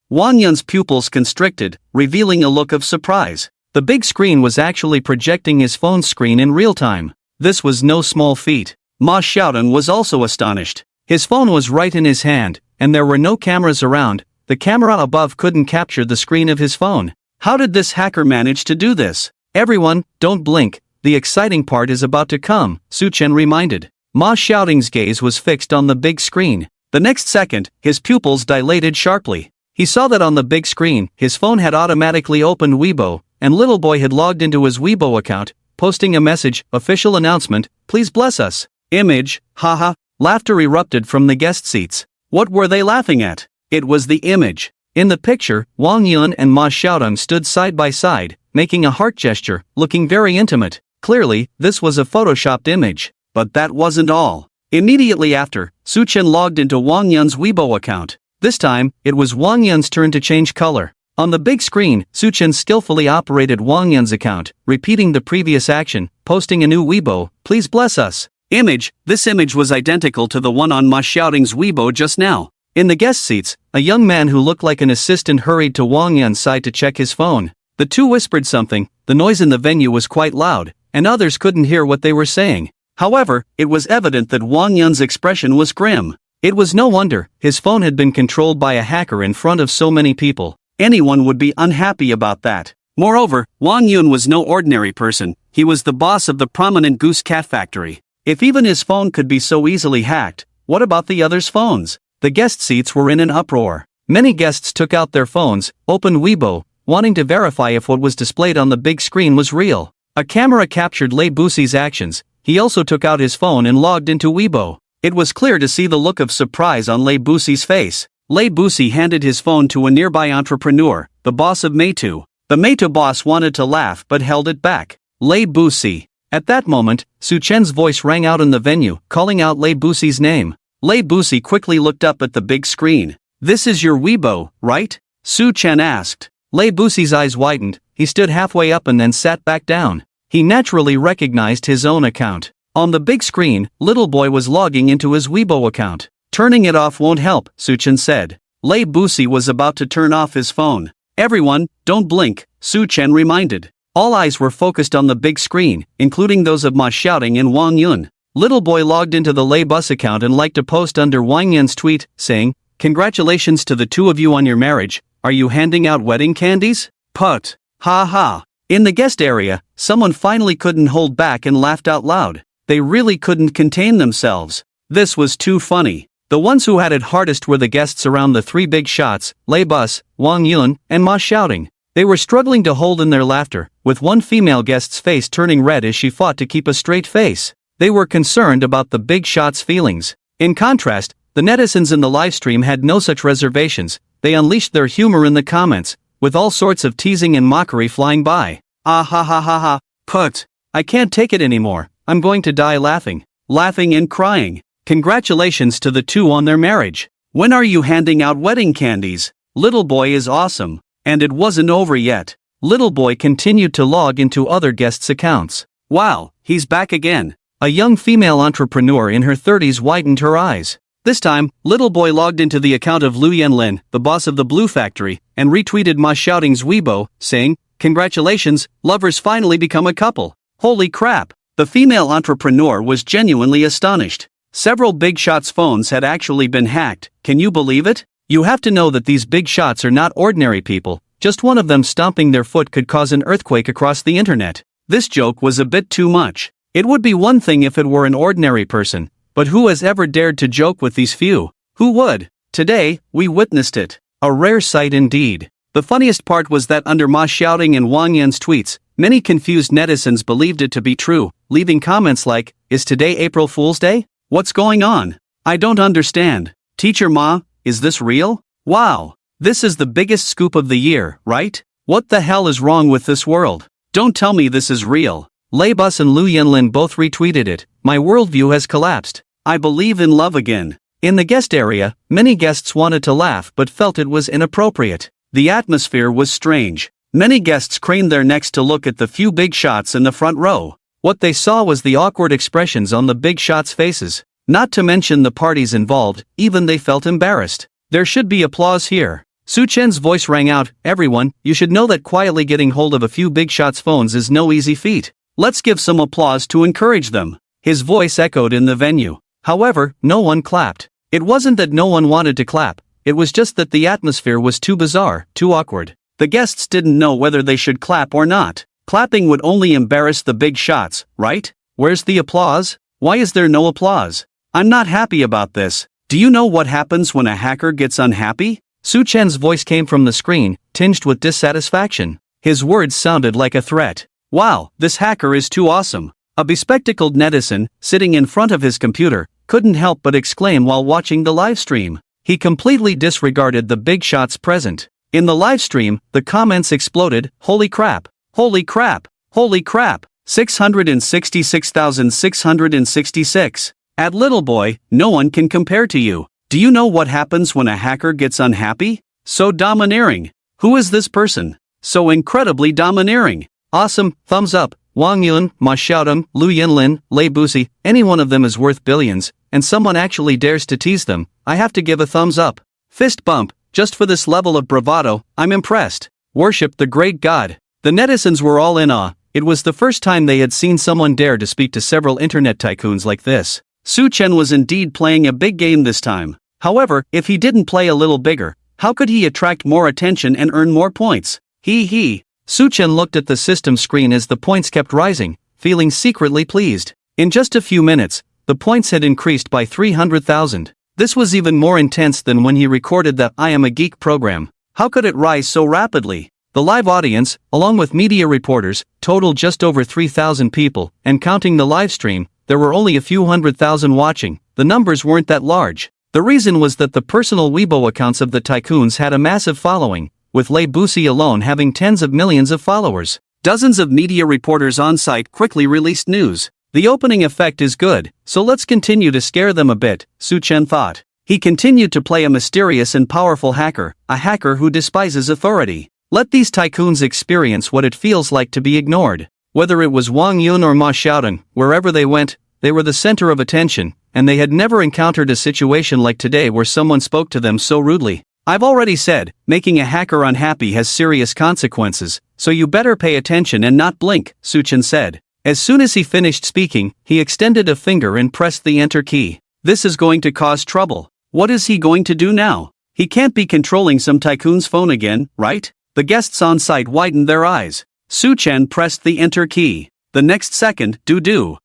Wang Yun's pupils constricted, revealing a look of surprise. The big screen was actually projecting his phone's screen in real time. This was no small feat. Ma Xiaodong was also astonished. His phone was right in his hand, and there were no cameras around. The camera above couldn't capture the screen of his phone. How did this hacker manage to do this? Everyone, don't blink. The exciting part is about to come, Su Chen reminded. Ma Xiaodong's gaze was fixed on the big screen. The next second, his pupils dilated sharply. He saw that on the big screen, his phone had automatically opened Weibo, and little boy had logged into his Weibo account, posting a message, official announcement, please bless us. Image, haha. Laughter erupted from the guest seats. What were they laughing at? It was the image. In the picture, Wang Yun and Ma Xiaodong stood side by side, making a heart gesture, looking very intimate. Clearly, this was a photoshopped image. But that wasn't all. Immediately after, Su Chen logged into Wang Yun's Weibo account. This time, it was Wang Yun's turn to change color. On the big screen, Su Chen skillfully operated Wang Yun's account, repeating the previous action, posting a new Weibo, please bless us. Image, this image was identical to the one on Ma Xiaodong's Weibo just now. In the guest seats, a young man who looked like an assistant hurried to Wang Yun's side to check his phone. The two whispered something. The noise in the venue was quite loud, and others couldn't hear what they were saying. However, it was evident that Wang Yun's expression was grim. It was no wonder, his phone had been controlled by a hacker in front of so many people. Anyone would be unhappy about that. Moreover, Wang Yun was no ordinary person. He was the boss of the prominent Goose Cat factory. If even his phone could be so easily hacked, what about the others' phones? The guest seats were in an uproar. Many guests took out their phones, opened Weibo, wanting to verify if what was displayed on the big screen was real. A camera captured Lei Buxi's actions. He also took out his phone and logged into Weibo. It was clear to see the look of surprise on Lei Buxi's face. Lei Buxi handed his phone to a nearby entrepreneur, the boss of Meitu. The Meitu boss wanted to laugh but held it back. Lei Buxi. At that moment, Su Chen's voice rang out in the venue, calling out Lei Buxi's name. Lei Buxi quickly looked up at the big screen. This is your Weibo, right? Su Chen asked. Lei Buxi's eyes widened. He stood halfway up and then sat back down. He naturally recognized his own account. On the big screen, little boy was logging into his Weibo account. Turning it off won't help, Su Chen said. Lei Buxi was about to turn off his phone. Everyone, don't blink, Su Chen reminded. All eyes were focused on the big screen, including those of Ma Xiaodong and Wang Yun. Little boy logged into the Lei Bus account and liked a post under Wang Yun's tweet, saying, congratulations to the two of you on your marriage. Are you handing out wedding candies? Put. Ha ha. In the guest area, someone finally couldn't hold back and laughed out loud. They really couldn't contain themselves. This was too funny. The ones who had it hardest were the guests around the three big shots, Lei Bus, Wang Yun, and Ma Xiaodong. They were struggling to hold in their laughter, with one female guest's face turning red as she fought to keep a straight face. They were concerned about the big shot's feelings. In contrast, the netizens in the livestream had no such reservations. They unleashed their humor in the comments, with all sorts of teasing and mockery flying by. Ah ha ha ha ha. Put. I can't take it anymore. I'm going to die laughing. Laughing and crying. Congratulations to the two on their marriage. When are you handing out wedding candies? Little boy is awesome. And it wasn't over yet. Little boy continued to log into other guests' accounts. Wow, he's back again. A young female entrepreneur in her 30s widened her eyes. This time, little boy logged into the account of Lu Yanlin, the boss of the Blue Factory, and retweeted Ma Xiaodong's Weibo, saying, congratulations, lovers finally become a couple. Holy crap. The female entrepreneur was genuinely astonished. Several big shots' phones had actually been hacked. Can you believe it? You have to know that these big shots are not ordinary people. Just one of them stomping their foot could cause an earthquake across the internet. This joke was a bit too much. It would be one thing if it were an ordinary person, but who has ever dared to joke with these few? Who would? Today, we witnessed it. A rare sight indeed. The funniest part was that under Ma Xiaodong and Wang Yun's tweets, many confused netizens believed it to be true, leaving comments like, is today April Fool's Day? What's going on? I don't understand. Teacher Ma, is this real? Wow. This is the biggest scoop of the year, right? What the hell is wrong with this world? Don't tell me this is real. Lei Bus and Lu Yanlin both retweeted it. My worldview has collapsed. I believe in love again. In the guest area, many guests wanted to laugh but felt it was inappropriate. The atmosphere was strange. Many guests craned their necks to look at the few big shots in the front row. What they saw was the awkward expressions on the big shots' faces. Not to mention the parties involved, even they felt embarrassed. There should be applause here. Su Chen's voice rang out, everyone, you should know that quietly getting hold of a few big shots' phones is no easy feat. Let's give some applause to encourage them. His voice echoed in the venue. However, no one clapped. It wasn't that no one wanted to clap, it was just that the atmosphere was too bizarre, too awkward. The guests didn't know whether they should clap or not. Clapping would only embarrass the big shots, right? Where's the applause? Why is there no applause? I'm not happy about this. Do you know what happens when a hacker gets unhappy? Su Chen's voice came from the screen, tinged with dissatisfaction. His words sounded like a threat. Wow, this hacker is too awesome. A bespectacled netizen, sitting in front of his computer, couldn't help but exclaim while watching the live stream. He completely disregarded the big shots present. In the live stream, the comments exploded, holy crap, holy crap, holy crap, 666,666. At little boy, no one can compare to you. Do you know what happens when a hacker gets unhappy? So domineering. Who is this person? So incredibly domineering. Awesome, thumbs up. Wang Yun, Ma Xiaodong, Lu Yinlin, Lei Busi, any one of them is worth billions, and someone actually dares to tease them, I have to give a thumbs up. Fist bump, just for this level of bravado, I'm impressed. Worship the great god. The netizens were all in awe. It was the first time they had seen someone dare to speak to several internet tycoons like this. Su Chen was indeed playing a big game this time. However, if he didn't play a little bigger, how could he attract more attention and earn more points? He. Su Chen looked at the system screen as the points kept rising, feeling secretly pleased. In just a few minutes, the points had increased by 300,000. This was even more intense than when he recorded the I Am a Geek program. How could it rise so rapidly? The live audience, along with media reporters, totaled just over 3,000 people, and counting the live stream, there were only a few 100,000 watching. The numbers weren't that large. The reason was that the personal Weibo accounts of the tycoons had a massive following, with Lei Busi alone having tens of millions of followers. Dozens of media reporters on site quickly released news. The opening effect is good, so let's continue to scare them a bit, Su Chen thought. He continued to play a mysterious and powerful hacker, a hacker who despises authority. Let these tycoons experience what it feels like to be ignored. Whether it was Wang Yun or Ma Xiaodong, wherever they went, they were the center of attention, and they had never encountered a situation like today where someone spoke to them so rudely. I've already said, making a hacker unhappy has serious consequences, so you better pay attention and not blink, Su Chen said. As soon as he finished speaking, he extended a finger and pressed the enter key. This is going to cause trouble. What is he going to do now? He can't be controlling some tycoon's phone again, right? The guests on site widened their eyes. Su Chen pressed the enter key. The next second, do.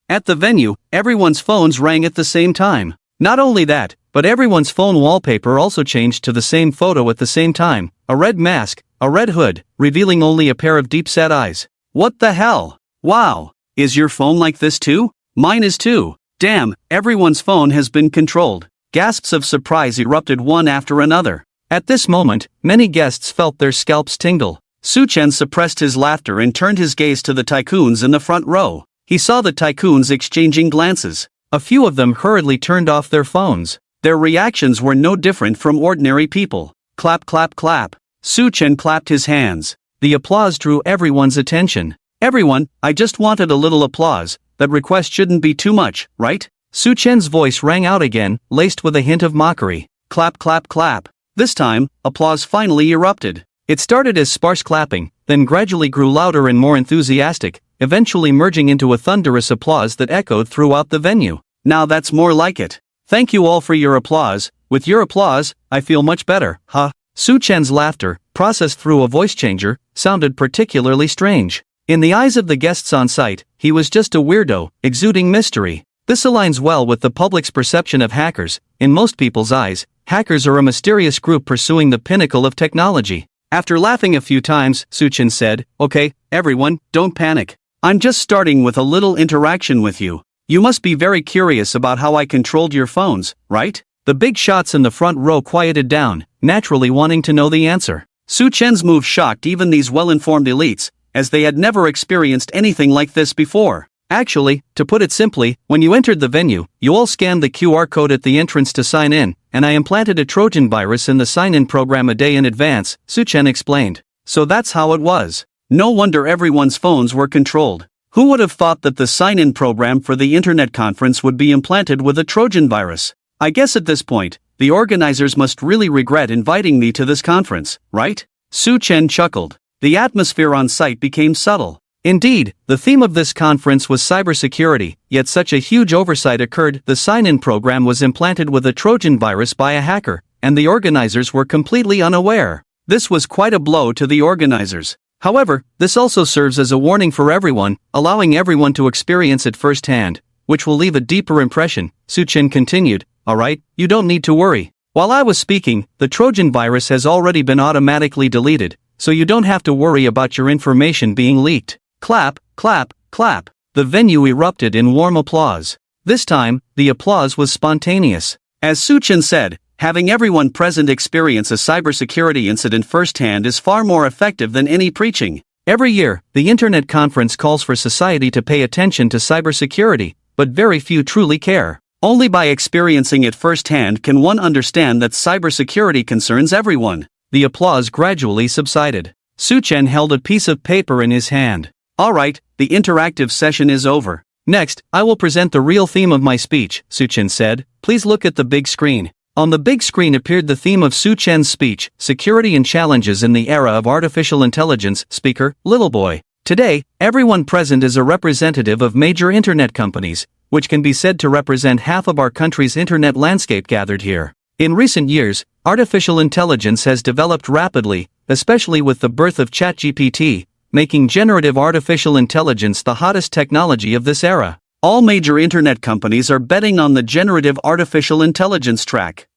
At the venue, everyone's phones rang at the same time. Not only that, but everyone's phone wallpaper also changed to the same photo at the same time, a red mask, a red hood, revealing only a pair of deep-set eyes. What the hell? Wow! Is your phone like this too? Mine is too. Damn, everyone's phone has been controlled. Gasps of surprise erupted one after another. At this moment, many guests felt their scalps tingle. Su Chen suppressed his laughter and turned his gaze to the tycoons in the front row. He saw the tycoons exchanging glances. A few of them hurriedly turned off their phones. Their reactions were no different from ordinary people. Clap, clap, clap. Su Chen clapped his hands. The applause drew everyone's attention. Everyone, I just wanted a little applause. That request shouldn't be too much, right? Su Chen's voice rang out again, laced with a hint of mockery. Clap, clap, clap. This time, applause finally erupted. It started as sparse clapping, then gradually grew louder and more enthusiastic, eventually merging into a thunderous applause that echoed throughout the venue. Now that's more like it. Thank you all for your applause. With your applause, I feel much better, huh? Su Chen's laughter, processed through a voice changer, sounded particularly strange. In the eyes of the guests on site, he was just a weirdo, exuding mystery. This aligns well with the public's perception of hackers. In most people's eyes, hackers are a mysterious group pursuing the pinnacle of technology. After laughing a few times, Su Chen said, Okay, everyone, don't panic. I'm just starting with a little interaction with you. You must be very curious about how I controlled your phones, right? The big shots in the front row quieted down, naturally wanting to know the answer. Su Chen's move shocked even these well-informed elites, as they had never experienced anything like this before. Actually, to put it simply, when you entered the venue, you all scanned the QR code at the entrance to sign in, and I implanted a Trojan virus in the sign-in program a day in advance, Su Chen explained. So that's how it was. No wonder everyone's phones were controlled. Who would have thought that the sign-in program for the internet conference would be implanted with a Trojan virus? I guess at this point, the organizers must really regret inviting me to this conference, right? Su Chen chuckled. The atmosphere on site became subtle. Indeed, the theme of this conference was cybersecurity, yet such a huge oversight occurred. The sign-in program was implanted with a Trojan virus by a hacker, and the organizers were completely unaware. This was quite a blow to the organizers. However, this also serves as a warning for everyone, allowing everyone to experience it firsthand, which will leave a deeper impression. Su Chen continued, "Alright, you don't need to worry. While I was speaking, the Trojan virus has already been automatically deleted, so you don't have to worry about your information being leaked." Clap, clap, clap. The venue erupted in warm applause. This time, the applause was spontaneous. As Su Chen said, having everyone present experience a cybersecurity incident firsthand is far more effective than any preaching. Every year, the Internet Conference calls for society to pay attention to cybersecurity, but very few truly care. Only by experiencing it firsthand can one understand that cybersecurity concerns everyone. The applause gradually subsided. Su Chen held a piece of paper in his hand. "Alright, the interactive session is over. Next, I will present the real theme of my speech," Su Chen said. "Please look at the big screen." On the big screen appeared the theme of Su Chen's speech, Security and Challenges in the Era of Artificial Intelligence. Speaker, Little Boy. Today, everyone present is a representative of major internet companies, which can be said to represent half of our country's internet landscape gathered here. In recent years, artificial intelligence has developed rapidly, especially with the birth of ChatGPT, making generative artificial intelligence the hottest technology of this era. All major internet companies are betting on the generative artificial intelligence track.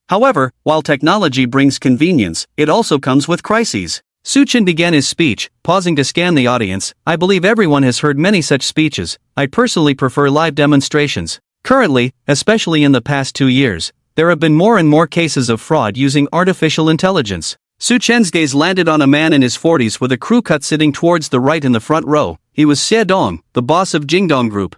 However, while technology brings convenience, it also comes with crises. Su Chen began his speech, pausing to scan the audience. "I believe everyone has heard many such speeches. I personally prefer live demonstrations. Currently, especially in the past 2 years, there have been more and more cases of fraud using artificial intelligence." Su Chen's gaze landed on a man in his 40s with a crew cut sitting towards the right in the front row. He was Xie Dong, the boss of Jingdong Group.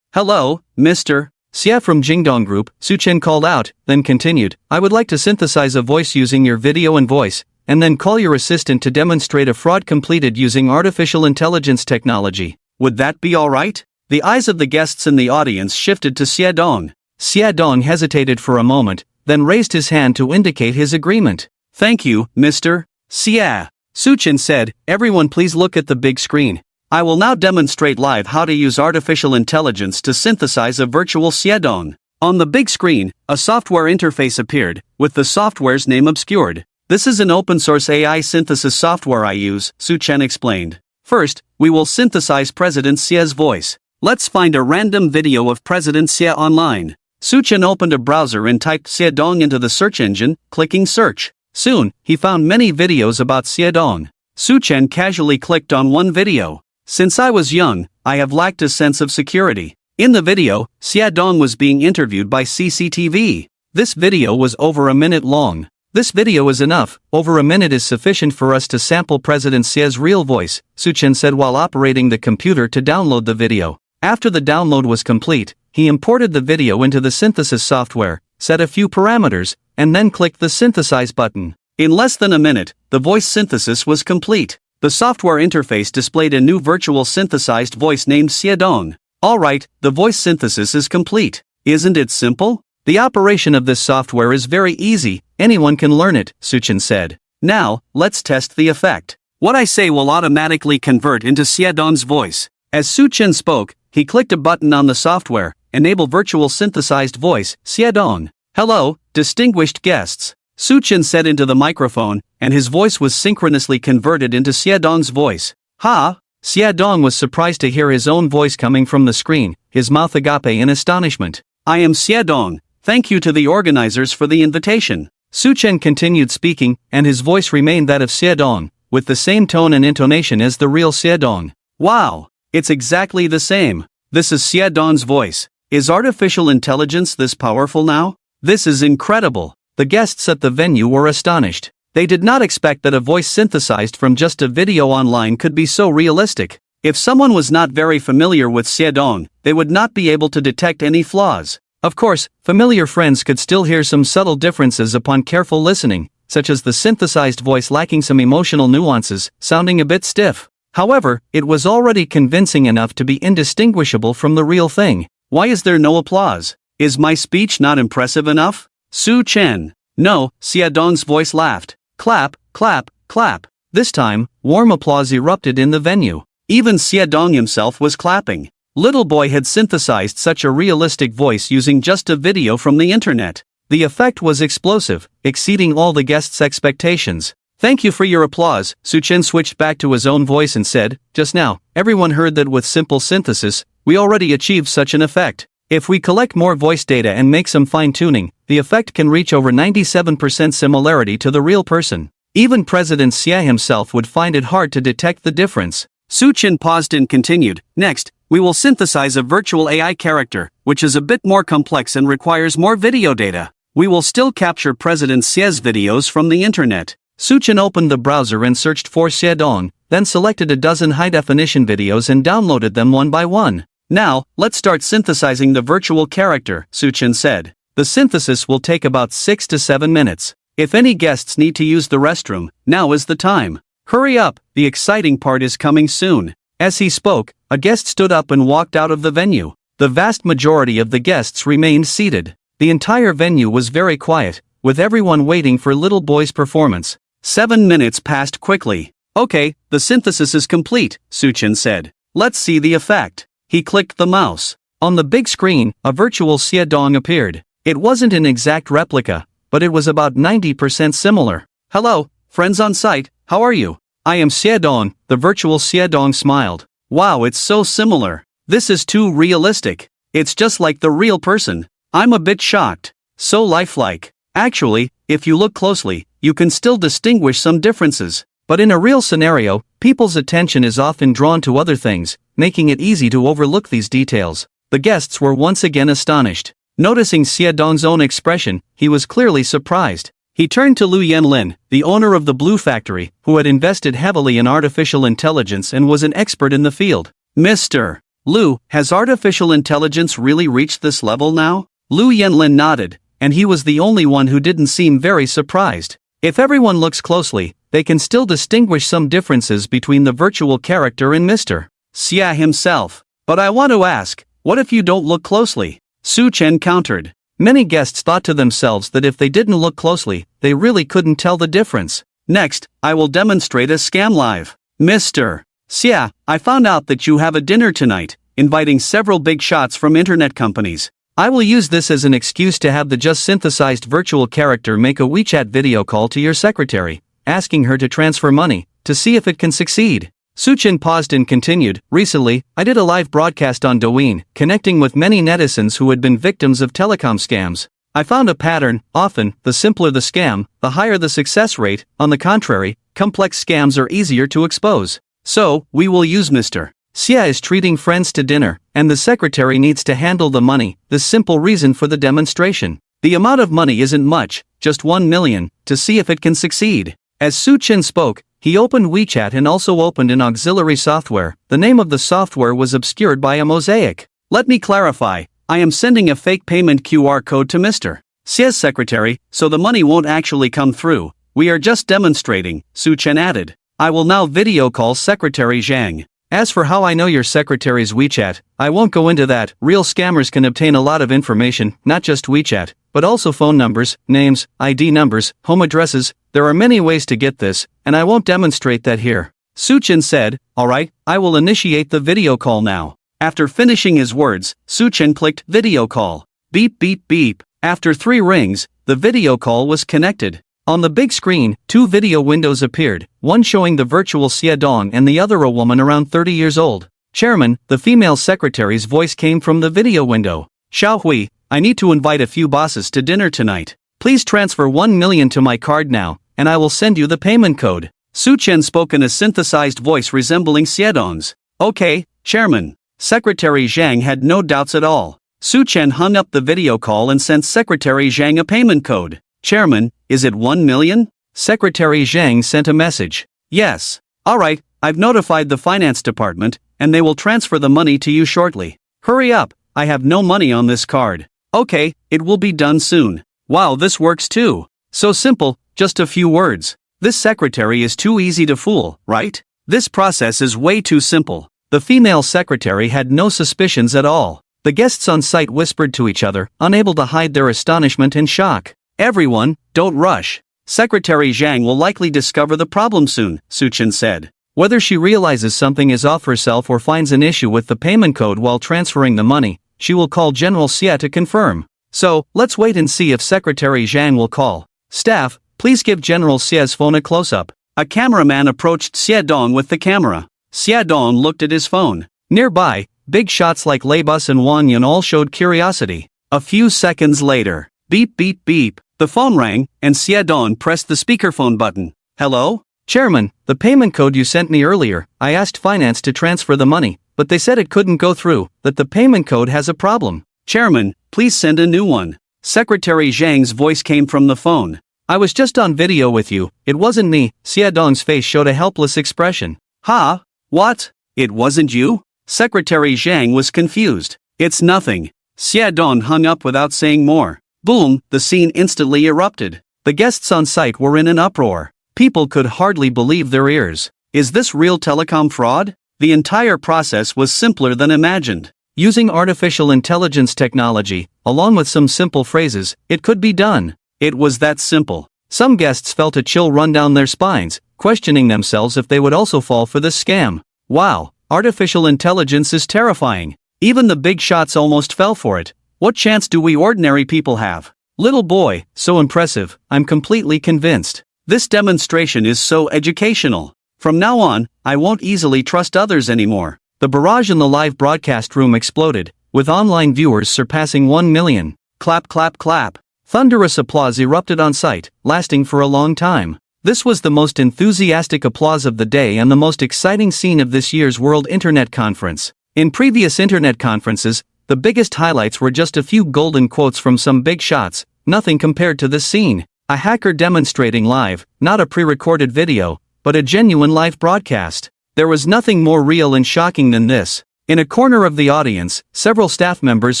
"Hello, Mr. Xie from Jingdong Group," Su Chen called out, then continued, "I would like to synthesize a voice using your video and voice, and then call your assistant to demonstrate a fraud completed using artificial intelligence technology. Would that be alright?" The eyes of the guests in the audience shifted to Xie Dong. Xie Dong hesitated for a moment, then raised his hand to indicate his agreement. "Thank you, Mr. Xie." Su Chen said, "Everyone please look at the big screen. I will now demonstrate live how to use artificial intelligence to synthesize a virtual Xie Dong." On the big screen, a software interface appeared, with the software's name obscured. "This is an open-source AI synthesis software I use," Su Chen explained. "First, we will synthesize President Xie's voice. Let's find a random video of President Xie online." Su Chen opened a browser and typed Xie Dong into the search engine, clicking search. Soon, he found many videos about Xie Dong. Su Chen casually clicked on one video. "Since I was young, I have lacked a sense of security." In the video, Xie Dong was being interviewed by CCTV. This video was over a minute long. "This video is enough, over a minute is sufficient for us to sample President Xie's real voice," Su Chen said while operating the computer to download the video. After the download was complete, he imported the video into the synthesis software, set a few parameters, and then clicked the synthesize button. In less than a minute, the voice synthesis was complete. The software interface displayed a new virtual synthesized voice named Xie Dong. "Alright, the voice synthesis is complete. Isn't it simple? The operation of this software is very easy, anyone can learn it," Su Chen said. "Now, let's test the effect. What I say will automatically convert into Xie Dong's voice." As Su Chen spoke, he clicked a button on the software, Enable Virtual Synthesized Voice, Xie Dong. "Hello, distinguished guests," Su Chen said into the microphone, and his voice was synchronously converted into Xie Dong's voice. "Ha!" Xie Dong was surprised to hear his own voice coming from the screen, his mouth agape in astonishment. "I am Xie Dong. Thank you to the organizers for the invitation." Su Chen continued speaking, and his voice remained that of Xie Dong, with the same tone and intonation as the real Xie Dong. "Wow! It's exactly the same. This is Xie Dong's voice. Is artificial intelligence this powerful now? This is incredible." The guests at the venue were astonished. They did not expect that a voice synthesized from just a video online could be so realistic. If someone was not very familiar with Xie Dong, they would not be able to detect any flaws. Of course, familiar friends could still hear some subtle differences upon careful listening, such as the synthesized voice lacking some emotional nuances, sounding a bit stiff. However, it was already convincing enough to be indistinguishable from the real thing. Why is there no applause? Is my speech not impressive enough? Su Chen. No, Xiaodong's voice laughed. Clap, clap, clap. This time, warm applause erupted in the venue. Even Xiaodong himself was clapping. Little Boy had synthesized such a realistic voice using just a video from the internet. The effect was explosive, exceeding all the guests' expectations. Thank you for your applause. Su Chen switched back to his own voice and said, just now, everyone heard that with simple synthesis, we already achieved such an effect. If we collect more voice data and make some fine-tuning, the effect can reach over 97% similarity to the real person. Even President Xia himself would find it hard to detect the difference. Su Chen paused and continued, next, we will synthesize a virtual AI character, which is a bit more complex and requires more video data. We will still capture President Xia's videos from the internet. Su Chen opened the browser and searched for Xiaodong, then selected a dozen high-definition videos and downloaded them one by one. Now, let's start synthesizing the virtual character, Su Chen said. The synthesis will take about 6 to 7 minutes. If any guests need to use the restroom, now is the time. Hurry up, the exciting part is coming soon. As he spoke, a guest stood up and walked out of the venue. The vast majority of the guests remained seated. The entire venue was very quiet, with everyone waiting for Little Boy's performance. 7 minutes passed quickly. Okay, the synthesis is complete, Su Chen said. Let's see the effect. He clicked the mouse. On the big screen, a virtual Xiaodong appeared. It wasn't an exact replica, but it was about 90% similar. Hello, friends on site, how are you? I am Xiaodong, the virtual Xiaodong smiled. Wow, it's so similar. This is too realistic. It's just like the real person. I'm a bit shocked. So lifelike. Actually, if you look closely, you can still distinguish some differences. But in a real scenario, people's attention is often drawn to other things, making it easy to overlook these details. The guests were once again astonished. Noticing Xiaodong's own expression, he was clearly surprised. He turned to Lu Yanlin, the owner of the Blue Factory, who had invested heavily in artificial intelligence and was an expert in the field. Mr. Lu, has artificial intelligence really reached this level now? Lu Yanlin nodded, and he was the only one who didn't seem very surprised. If everyone looks closely, they can still distinguish some differences between the virtual character and Mr. Xia himself. But I want to ask, what if you don't look closely? Su Chen countered. Many guests thought to themselves that if they didn't look closely, they really couldn't tell the difference. Next, I will demonstrate a scam live. Mr. Xia, I found out that you have a dinner tonight, inviting several big shots from internet companies. I will use this as an excuse to have the just synthesized virtual character make a WeChat video call to your secretary, asking her to transfer money, to see if it can succeed. Su Chen paused and continued, recently, I did a live broadcast on Douyin, connecting with many netizens who had been victims of telecom scams. I found a pattern, often, the simpler the scam, the higher the success rate. On the contrary, complex scams are easier to expose. So, we will use Mr. Xia is treating friends to dinner, and the secretary needs to handle the money, the simple reason for the demonstration. The amount of money isn't much, just 1 million, to see if it can succeed. As Su Chen spoke, he opened WeChat and also opened an auxiliary software. The name of the software was obscured by a mosaic. Let me clarify, I am sending a fake payment QR code to Mr. Xia's secretary, so the money won't actually come through. We are just demonstrating, Su Chen added. I will now video call Secretary Zhang. As for how I know your secretary's WeChat, I won't go into that. Real scammers can obtain a lot of information, not just WeChat, but also phone numbers, names, ID numbers, home addresses. There are many ways to get this, and I won't demonstrate that here. Su Chen said, alright, I will initiate the video call now. After finishing his words, Su Chen clicked video call. Beep beep beep. After 3 rings, the video call was connected. On the big screen, 2 video windows appeared, one showing the virtual Xiaodong and the other a woman around 30 years old. Chairman, the female secretary's voice came from the video window. Xiao Hui, I need to invite a few bosses to dinner tonight. Please transfer 1 million to my card now, and I will send you the payment code. Su Chen spoke in a synthesized voice resembling Xiaodong's. Okay, Chairman. Secretary Zhang had no doubts at all. Su Chen hung up the video call and sent Secretary Zhang a payment code. Chairman, is it 1 million? Secretary Zhang sent a message. Yes. Alright, I've notified the finance department, and they will transfer the money to you shortly. Hurry up, I have no money on this card. Okay, it will be done soon. Wow, this works too. So simple, just a few words. This secretary is too easy to fool, right? This process is way too simple. The female secretary had no suspicions at all. The guests on site whispered to each other, unable to hide their astonishment and shock. Everyone, don't rush. Secretary Zhang will likely discover the problem soon, Suchen said. Whether she realizes something is off herself or finds an issue with the payment code while transferring the money, she will call General Xie to confirm. So, let's wait and see if Secretary Zhang will call. Staff, please give General Xie's phone a close-up. A cameraman approached Xie Dong with the camera. Xie Dong looked at his phone. Nearby, big shots like Labus and Wang Yun all showed curiosity. A few seconds later, beep beep beep, the phone rang, and Xie Dong pressed the speakerphone button. Hello? Chairman, the payment code you sent me earlier, I asked finance to transfer the money, but they said it couldn't go through, that the payment code has a problem. Chairman, please send a new one. Secretary Zhang's voice came from the phone. I was just on video with you, it wasn't me. Xie Dong's face showed a helpless expression. Huh? What? It wasn't you? Secretary Zhang was confused. It's nothing. Xie Dong hung up without saying more. Boom, the scene instantly erupted. The guests on site were in an uproar. People could hardly believe their ears. Is this real telecom fraud? The entire process was simpler than imagined. Using artificial intelligence technology, along with some simple phrases, it could be done. It was that simple. Some guests felt a chill run down their spines, questioning themselves if they would also fall for this scam. Wow, artificial intelligence is terrifying. Even the big shots almost fell for it. What chance do we ordinary people have? Little boy, so impressive, I'm completely convinced. This demonstration is so educational. From now on, I won't easily trust others anymore. The barrage in the live broadcast room exploded, with online viewers surpassing 1 million. Clap clap clap. Thunderous applause erupted on site, lasting for a long time. This was the most enthusiastic applause of the day and the most exciting scene of this year's World Internet Conference. In previous internet conferences, the biggest highlights were just a few golden quotes from some big shots, nothing compared to this scene. A hacker demonstrating live, not a pre-recorded video, but a genuine live broadcast. There was nothing more real and shocking than this. In a corner of the audience, several staff members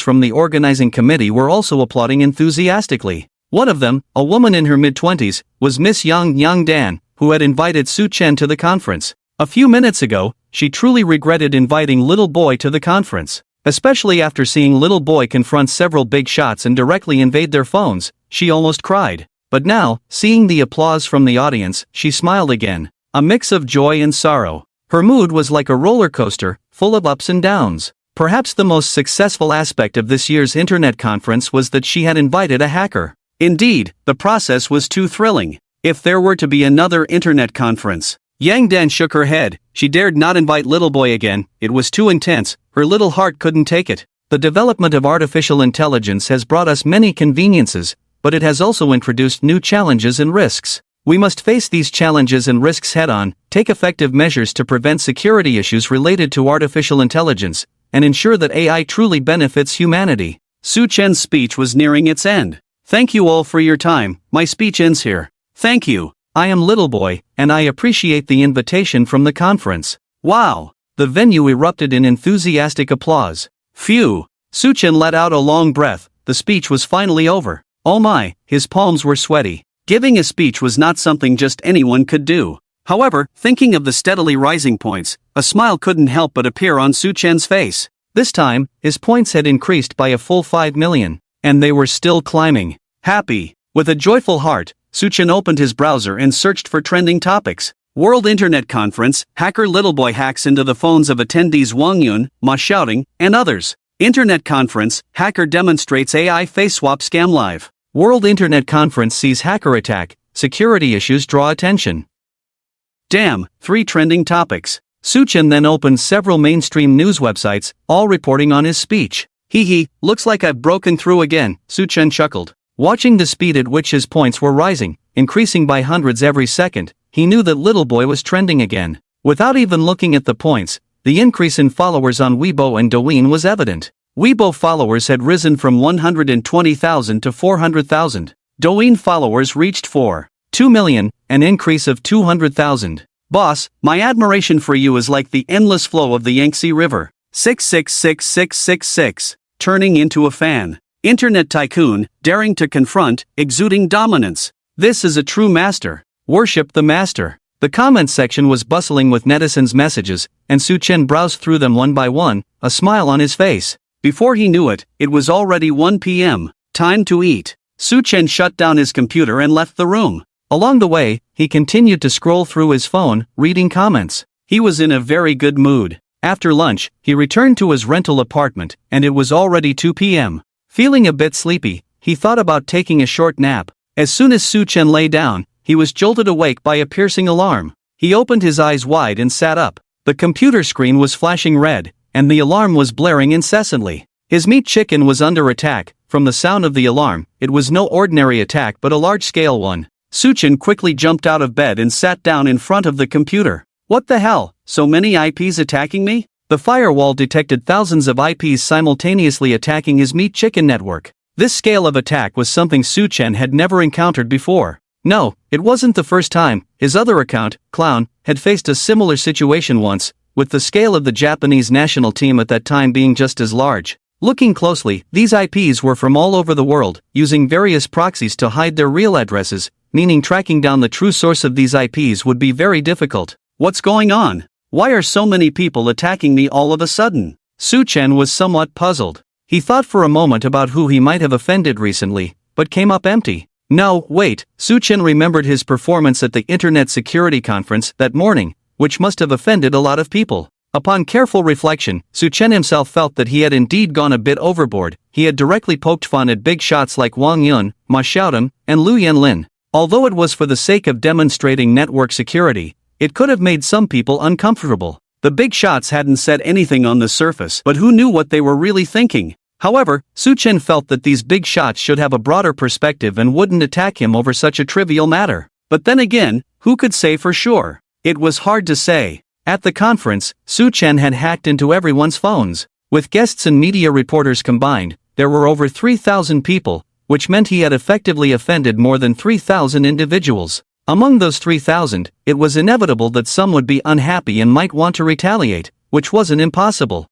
from the organizing committee were also applauding enthusiastically. One of them, a woman in her mid-20s, was Miss Yang Dan, who had invited Su Chen to the conference. A few minutes ago, she truly regretted inviting Little Boy to the conference. Especially after seeing Little Boy confront several big shots and directly invade their phones, she almost cried. But now, seeing the applause from the audience, she smiled again. A mix of joy and sorrow. Her mood was like a roller coaster, full of ups and downs. Perhaps the most successful aspect of this year's internet conference was that she had invited a hacker. Indeed, the process was too thrilling. If there were to be another internet conference. Yang Dan shook her head. She dared not invite Little Boy again, it was too intense, her little heart couldn't take it. The development of artificial intelligence has brought us many conveniences, but it has also introduced new challenges and risks. We must face these challenges and risks head-on, take effective measures to prevent security issues related to artificial intelligence, and ensure that AI truly benefits humanity. Su Chen's speech was nearing its end. Thank you all for your time, my speech ends here. Thank you. I am Little Boy, and I appreciate the invitation from the conference. Wow! The venue erupted in enthusiastic applause. Phew! Su Chen let out a long breath, the speech was finally over. Oh my, his palms were sweaty. Giving a speech was not something just anyone could do. However, thinking of the steadily rising points, a smile couldn't help but appear on Su Chen's face. This time, his points had increased by a full 5 million, and they were still climbing. Happy. With a joyful heart, Su Chen opened his browser and searched for trending topics. World Internet Conference, hacker Little Boy hacks into the phones of attendees Wang Yun, Ma Shouting, and others. Internet Conference, hacker demonstrates AI face swap scam live. World Internet Conference sees hacker attack, security issues draw attention. Damn, 3 trending topics. Su Chen then opened several mainstream news websites, all reporting on his speech. Hee, looks like I've broken through again, Su Chen chuckled. Watching the speed at which his points were rising, increasing by hundreds every second, he knew that Little Boy was trending again. Without even looking at the points, the increase in followers on Weibo and Douyin was evident. Weibo followers had risen from 120,000 to 400,000. Douyin followers reached 2 million, an increase of 200,000. Boss, my admiration for you is like the endless flow of the Yangtze River. 666666. Turning into a fan. Internet tycoon, daring to confront, exuding dominance. This is a true master. Worship the master. The comments section was bustling with netizens' messages, and Su-chen browsed through them one by one, a smile on his face. Before he knew it, it was already 1 p.m. Time to eat. Su-chen shut down his computer and left the room. Along the way, he continued to scroll through his phone, reading comments. He was in a very good mood. After lunch, he returned to his rental apartment, and it was already 2 p.m. Feeling a bit sleepy, he thought about taking a short nap. As soon as Su-chen lay down, he was jolted awake by a piercing alarm. He opened his eyes wide and sat up. The computer screen was flashing red, and the alarm was blaring incessantly. His meat chicken was under attack. From the sound of the alarm, it was no ordinary attack but a large-scale one. Su-chen quickly jumped out of bed and sat down in front of the computer. What the hell, so many IPs attacking me? The firewall detected thousands of IPs simultaneously attacking his meat chicken network. This scale of attack was something Su-chen had never encountered before. No, it wasn't the first time. His other account, Clown, had faced a similar situation once, with the scale of the Japanese national team at that time being just as large. Looking closely, these IPs were from all over the world, using various proxies to hide their real addresses, meaning tracking down the true source of these IPs would be very difficult. What's going on? Why are so many people attacking me all of a sudden? Su-chen was somewhat puzzled. He thought for a moment about who he might have offended recently, but came up empty. No, wait, Su-chen remembered his performance at the Internet Security Conference that morning, which must have offended a lot of people. Upon careful reflection, Su-chen himself felt that he had indeed gone a bit overboard. He had directly poked fun at big shots like Wang Yun, Ma Xiaodong, and Lu Yanlin. Although it was for the sake of demonstrating network security, it could have made some people uncomfortable. The big shots hadn't said anything on the surface, but who knew what they were really thinking? However, Su-chen felt that these big shots should have a broader perspective and wouldn't attack him over such a trivial matter. But then again, who could say for sure? It was hard to say. At the conference, Su-chen had hacked into everyone's phones. With guests and media reporters combined, there were over 3,000 people, which meant he had effectively offended more than 3,000 individuals. Among those 3,000, it was inevitable that some would be unhappy and might want to retaliate, which wasn't impossible.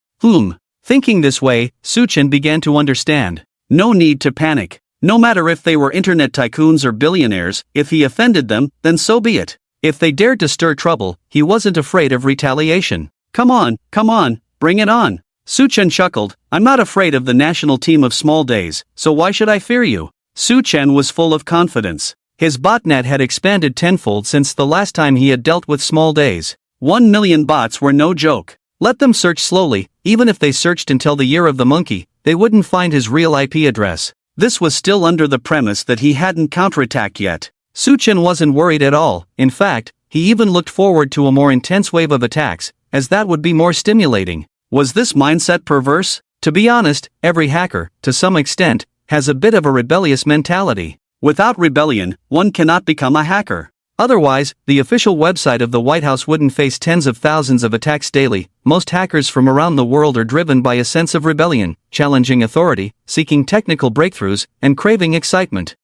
Thinking this way, Su-chen began to understand. No need to panic. No matter if they were internet tycoons or billionaires, if he offended them, then so be it. If they dared to stir trouble, he wasn't afraid of retaliation. Come on, bring it on. Su-chen chuckled. I'm not afraid of the national team of small days, so why should I fear you? Su-chen was full of confidence. His botnet had expanded tenfold since the last time he had dealt with small days. 1 million bots were no joke. Let them search slowly. Even if they searched until the year of the monkey, they wouldn't find his real IP address. This was still under the premise that he hadn't counterattacked yet. Su-chen wasn't worried at all. In fact, he even looked forward to a more intense wave of attacks, as that would be more stimulating. Was this mindset perverse? To be honest, every hacker, to some extent, has a bit of a rebellious mentality. Without rebellion, one cannot become a hacker. Otherwise, the official website of the White House wouldn't face tens of thousands of attacks daily. Most hackers from around the world are driven by a sense of rebellion, challenging authority, seeking technical breakthroughs, and craving excitement.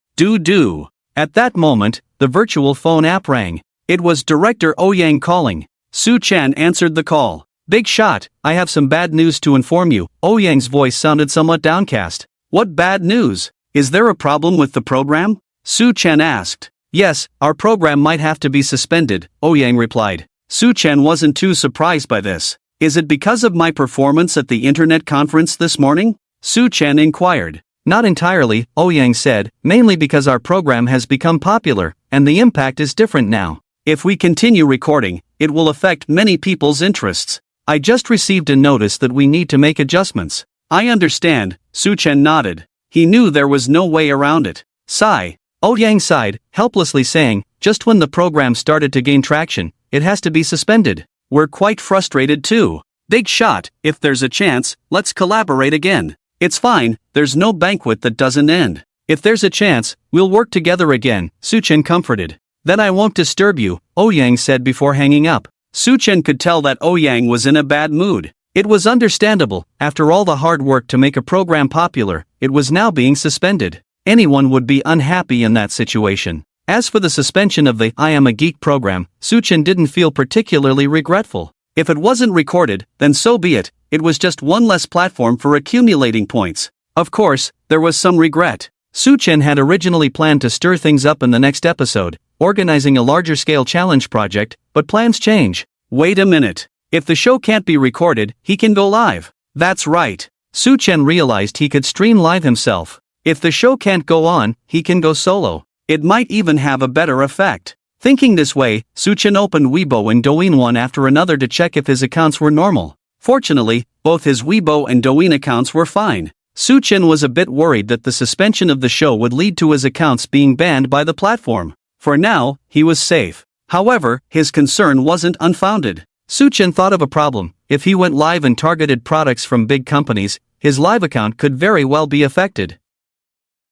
At that moment, the virtual phone app rang. It was Director Ouyang calling. Su-chen answered the call. Big shot, I have some bad news to inform you. Ouyang's voice sounded somewhat downcast. What bad news? Is there a problem with the program? Su-chen asked. Yes, our program might have to be suspended, Ouyang replied. Su-chen wasn't too surprised by this. Is it because of my performance at the internet conference this morning? Su-chen inquired. Not entirely, Ouyang said, mainly because our program has become popular, and the impact is different now. If we continue recording, it will affect many people's interests. I just received a notice that we need to make adjustments. I understand, Su-chen nodded. He knew there was no way around it. Sigh. Ouyang sighed, helplessly saying, just when the program started to gain traction, it has to be suspended. We're quite frustrated too. Big shot, if there's a chance, let's collaborate again. It's fine, there's no banquet that doesn't end. If there's a chance, we'll work together again, Su-chen comforted. Then I won't disturb you, Ouyang said before hanging up. Su-chen could tell that Ouyang was in a bad mood. It was understandable. After all the hard work to make a program popular, it was now being suspended. Anyone would be unhappy in that situation. As for the suspension of the I Am a Geek program, Su-chen didn't feel particularly regretful. If it wasn't recorded, then so be it. It was just one less platform for accumulating points. Of course, there was some regret. Su-chen had originally planned to stir things up in the next episode, organizing a larger-scale challenge project, but plans change. Wait a minute. If the show can't be recorded, he can go live. That's right. Su Chen realized he could stream live himself. If the show can't go on, he can go solo. It might even have a better effect. Thinking this way, Su Chen opened Weibo and Douyin one after another to check if his accounts were normal. Fortunately, both his Weibo and Douyin accounts were fine. Su Chen was a bit worried that the suspension of the show would lead to his accounts being banned by the platform. For now, he was safe. However, his concern wasn't unfounded. Su Chen thought of a problem. If he went live and targeted products from big companies, his live account could very well be affected.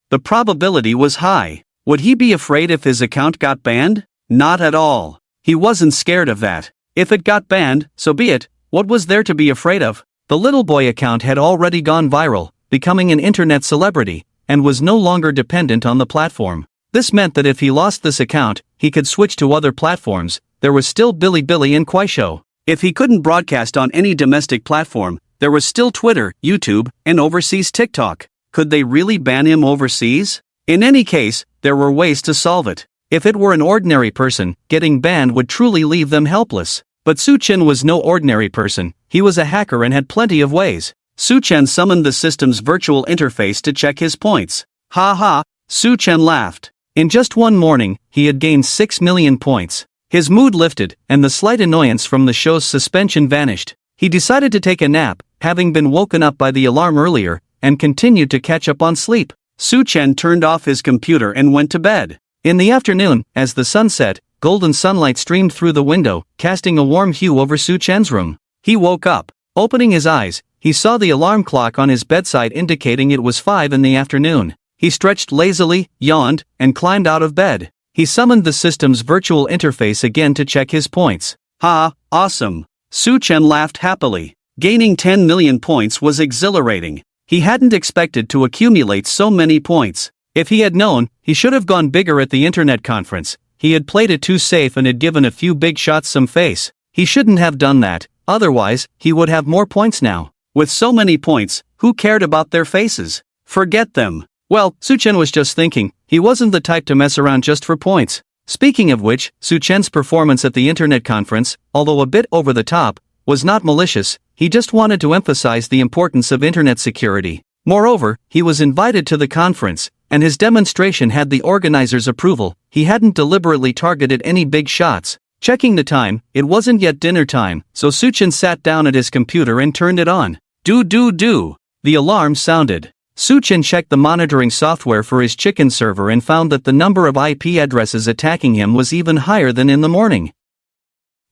The probability was high. Would he be afraid if his account got banned? Not at all. He wasn't scared of that. If it got banned, so be it. What was there to be afraid of? The little boy account had already gone viral, becoming an internet celebrity, and was no longer dependent on the platform. This meant that if he lost this account, he could switch to other platforms. There was still Bilibili and Kuaishou. If he couldn't broadcast on any domestic platform, there was still Twitter, YouTube, and overseas TikTok. Could they really ban him overseas? In any case, there were ways to solve it. If it were an ordinary person, getting banned would truly leave them helpless. But Su Chen was no ordinary person. He was a hacker and had plenty of ways. Su Chen summoned the system's virtual interface to check his points. Ha ha, Su Chen laughed. In just one morning, he had gained 6 million points. His mood lifted, and the slight annoyance from the show's suspension vanished. He decided to take a nap, having been woken up by the alarm earlier, and continued to catch up on sleep. Su Chen turned off his computer and went to bed. In the afternoon, as the sun set, golden sunlight streamed through the window, casting a warm hue over Su Chen's room. He woke up. Opening his eyes, he saw the alarm clock on his bedside indicating it was 5 in the afternoon. He stretched lazily, yawned, and climbed out of bed. He summoned the system's virtual interface again to check his points. Ha, awesome. Su Chen laughed happily. Gaining 10 million points was exhilarating. He hadn't expected to accumulate so many points. If he had known, he should have gone bigger at the internet conference. He had played it too safe and had given a few big shots some face. He shouldn't have done that, otherwise, he would have more points now. With so many points, who cared about their faces? Forget them. Well, Su Chen was just thinking, he wasn't the type to mess around just for points. Speaking of which, Su Chen's performance at the internet conference, although a bit over the top, was not malicious. He just wanted to emphasize the importance of internet security. Moreover, he was invited to the conference, and his demonstration had the organizers' approval. He hadn't deliberately targeted any big shots. Checking the time, it wasn't yet dinner time, so Su Chen sat down at his computer and turned it on. Do. The alarm sounded. Su Chen checked the monitoring software for his chicken server and found that the number of IP addresses attacking him was even higher than in the morning.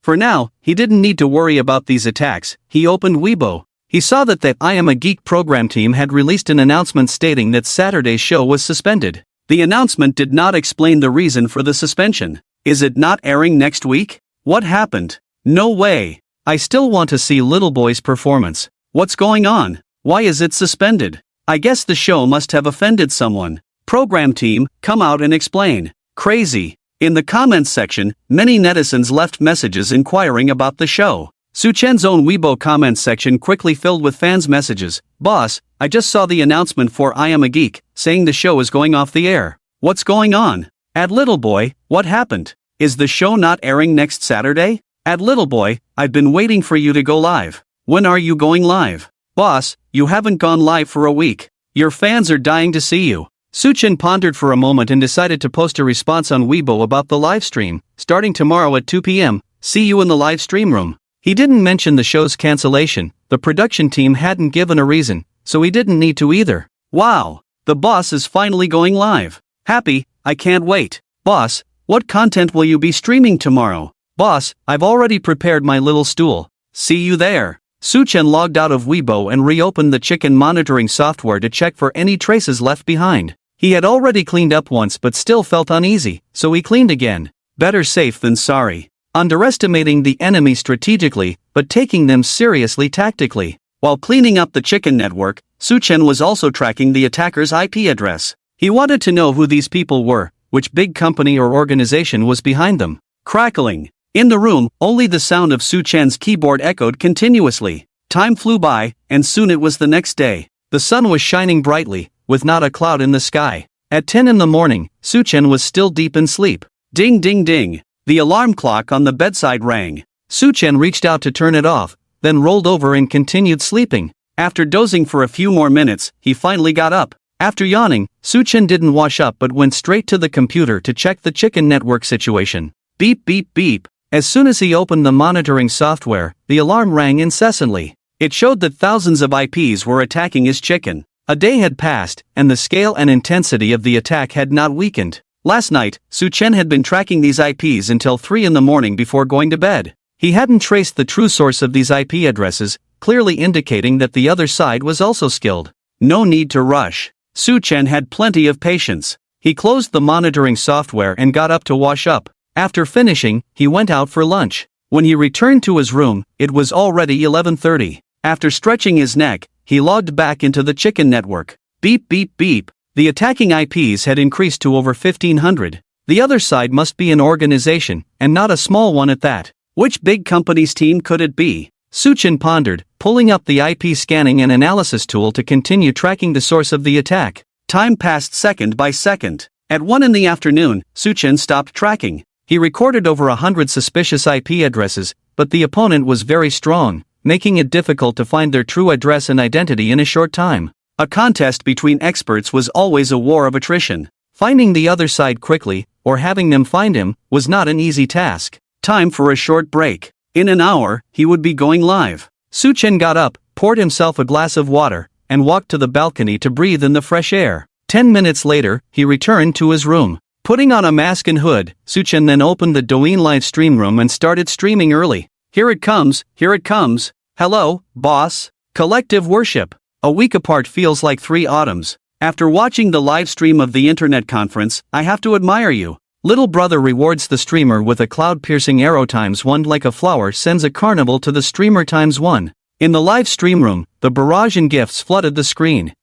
For now, he didn't need to worry about these attacks. He opened Weibo. He saw that the I Am a Geek program team had released an announcement stating that Saturday's show was suspended. The announcement did not explain the reason for the suspension. Is it not airing next week? What happened? No way. I still want to see Little Boy's performance. What's going on? Why is it suspended? I guess the show must have offended someone. Program team, come out and explain. Crazy. In the comments section, many netizens left messages inquiring about the show. Su Chen's own Weibo comments section quickly filled with fans' messages. Boss, I just saw the announcement for I Am a Geek, saying the show is going off the air. What's going on? At Little Boy, what happened? Is the show not airing next Saturday? At Little Boy, I've been waiting for you to go live. When are you going live? Boss, you haven't gone live for a week. Your fans are dying to see you. Su Chen pondered for a moment and decided to post a response on Weibo about the live stream, starting tomorrow at 2 p.m. See you in the live stream room. He didn't mention the show's cancellation. The production team hadn't given a reason, so he didn't need to either. Wow, the boss is finally going live. Happy, I can't wait. Boss, what content will you be streaming tomorrow? Boss, I've already prepared my little stool. See you there. Su Chen logged out of Weibo and reopened the chicken monitoring software to check for any traces left behind. He had already cleaned up once but still felt uneasy, so he cleaned again. Better safe than sorry. Underestimating the enemy strategically, but taking them seriously tactically. While cleaning up the chicken network, Su Chen was also tracking the attacker's IP address. He wanted to know who these people were, which big company or organization was behind them. Crackling. In the room, only the sound of Su Chen's keyboard echoed continuously. Time flew by, and soon it was the next day. The sun was shining brightly, with not a cloud in the sky. At 10 in the morning, Su Chen was still deep in sleep. Ding ding ding. The alarm clock on the bedside rang. Su-chen reached out to turn it off, then rolled over and continued sleeping. After dozing for a few more minutes, he finally got up. After yawning, Su-chen didn't wash up but went straight to the computer to check the chicken network situation. Beep beep beep. As soon as he opened the monitoring software, the alarm rang incessantly. It showed that thousands of IPs were attacking his chicken. A day had passed, and the scale and intensity of the attack had not weakened. Last night, Su-chen had been tracking these IPs until 3 in the morning before going to bed. He hadn't traced the true source of these IP addresses, clearly indicating that the other side was also skilled. No need to rush. Su-chen had plenty of patience. He closed the monitoring software and got up to wash up. After finishing, he went out for lunch. When he returned to his room, it was already 11:30. After stretching his neck, he logged back into the chicken network. Beep beep beep. The attacking IPs had increased to over 1,500. The other side must be an organization, and not a small one at that. Which big company's team could it be? Su-chen pondered, pulling up the IP scanning and analysis tool to continue tracking the source of the attack. Time passed second by second. At 1 in the afternoon, Su-chen stopped tracking. He recorded over 100 suspicious IP addresses, but the opponent was very strong, making it difficult to find their true address and identity in a short time. A contest between experts was always a war of attrition. Finding the other side quickly, or having them find him, was not an easy task. Time for a short break. In an hour, he would be going live. Su-chen got up, poured himself a glass of water, and walked to the balcony to breathe in the fresh air. 10 minutes later, he returned to his room. Putting on a mask and hood, Su-chen then opened the Douyin live stream room and started streaming early. Here it comes, here it comes. Hello, boss. Collective worship. A week apart feels like 3 autumns. After watching the live stream of the internet conference, I have to admire you. Little brother rewards the streamer with a cloud-piercing arrow ×1 like a flower sends a carnival to the streamer ×1. In the live stream room, the barrage and gifts flooded the screen.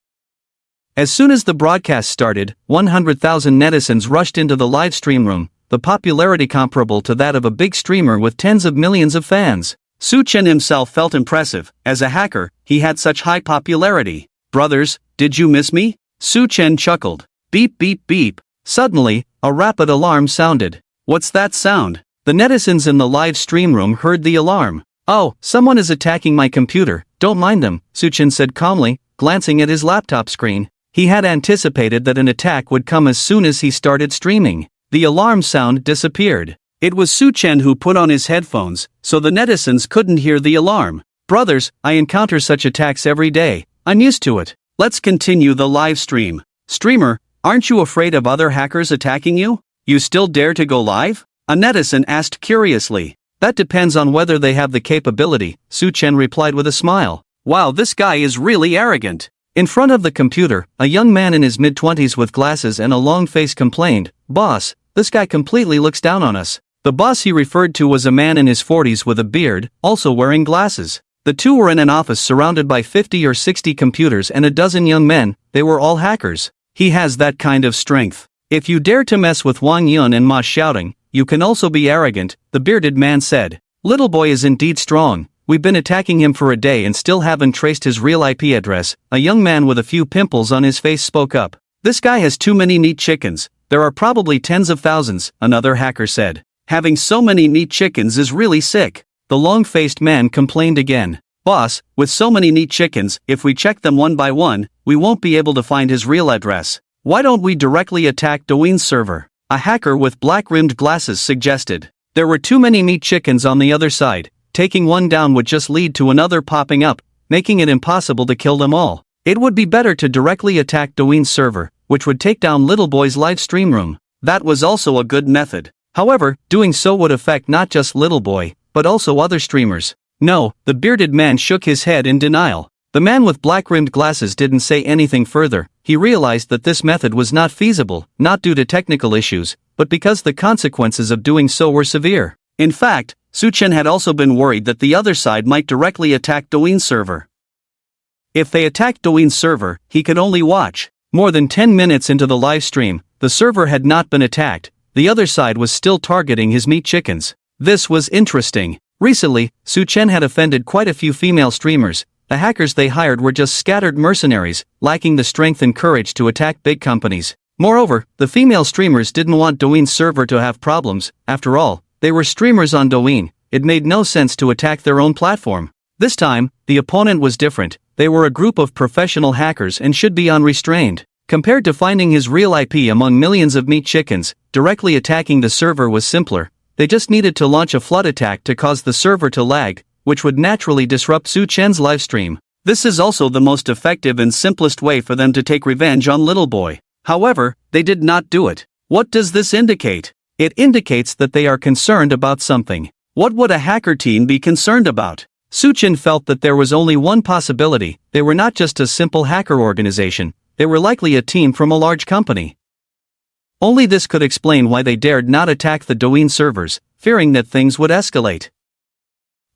As soon as the broadcast started, 100,000 netizens rushed into the live stream room, the popularity comparable to that of a big streamer with tens of millions of fans. Su-chen himself felt impressive. As a hacker, he had such high popularity. Brothers, did you miss me? Su-chen chuckled. Beep beep beep. Suddenly, a rapid alarm sounded. What's that sound? The netizens in the live stream room heard the alarm. Oh, someone is attacking my computer, don't mind them, Su-chen said calmly, glancing at his laptop screen. He had anticipated that an attack would come as soon as he started streaming. The alarm sound disappeared. It was Su-chen who put on his headphones, so the netizens couldn't hear the alarm. Brothers, I encounter such attacks every day. I'm used to it. Let's continue the live stream. Streamer, aren't you afraid of other hackers attacking you? You still dare to go live? A netizen asked curiously. That depends on whether they have the capability, Su-chen replied with a smile. Wow, this guy is really arrogant. In front of the computer, a young man in his mid-20s with glasses and a long face complained, Boss, this guy completely looks down on us. The boss he referred to was a man in his 40s with a beard, also wearing glasses. The two were in an office surrounded by 50 or 60 computers and a dozen young men. They were all hackers. He has that kind of strength. If you dare to mess with Wang Yun and Ma shouting, you can also be arrogant, the bearded man said. Little boy is indeed strong. We've been attacking him for a day and still haven't traced his real IP address. A young man with a few pimples on his face spoke up. This guy has too many neat chickens. There are probably tens of thousands, another hacker said. Having so many neat chickens is really sick. The long-faced man complained again. Boss, with so many neat chickens, if we check them one by one, we won't be able to find his real address. Why don't we directly attack Douyin's server? A hacker with black-rimmed glasses suggested. There were too many neat chickens on the other side. Taking one down would just lead to another popping up, making it impossible to kill them all. It would be better to directly attack Douyin's server, which would take down Little Boy's live stream room. That was also a good method. However, doing so would affect not just Little Boy, but also other streamers. No, the bearded man shook his head in denial. The man with black-rimmed glasses didn't say anything further. He realized that this method was not feasible, not due to technical issues, but because the consequences of doing so were severe. In fact, Su-chen had also been worried that the other side might directly attack Douyin's server. If they attacked Douyin's server, he could only watch. More than 10 minutes into the live stream, the server had not been attacked. The other side was still targeting his meat chickens. This was interesting. Recently, Su-chen had offended quite a few female streamers. The hackers they hired were just scattered mercenaries, lacking the strength and courage to attack big companies. Moreover, the female streamers didn't want Douyin's server to have problems. After all, they were streamers on Douyin. It made no sense to attack their own platform. This time, the opponent was different. They were a group of professional hackers and should be unrestrained. Compared to finding his real IP among millions of meat chickens, directly attacking the server was simpler. They just needed to launch a flood attack to cause the server to lag, which would naturally disrupt Su Chen's livestream. This is also the most effective and simplest way for them to take revenge on Little Boy. However, they did not do it. What does this indicate? It indicates that they are concerned about something. What would a hacker team be concerned about? Su Chen felt that there was only one possibility. They were not just a simple hacker organization, they were likely a team from a large company. Only this could explain why they dared not attack the Douyin servers, fearing that things would escalate.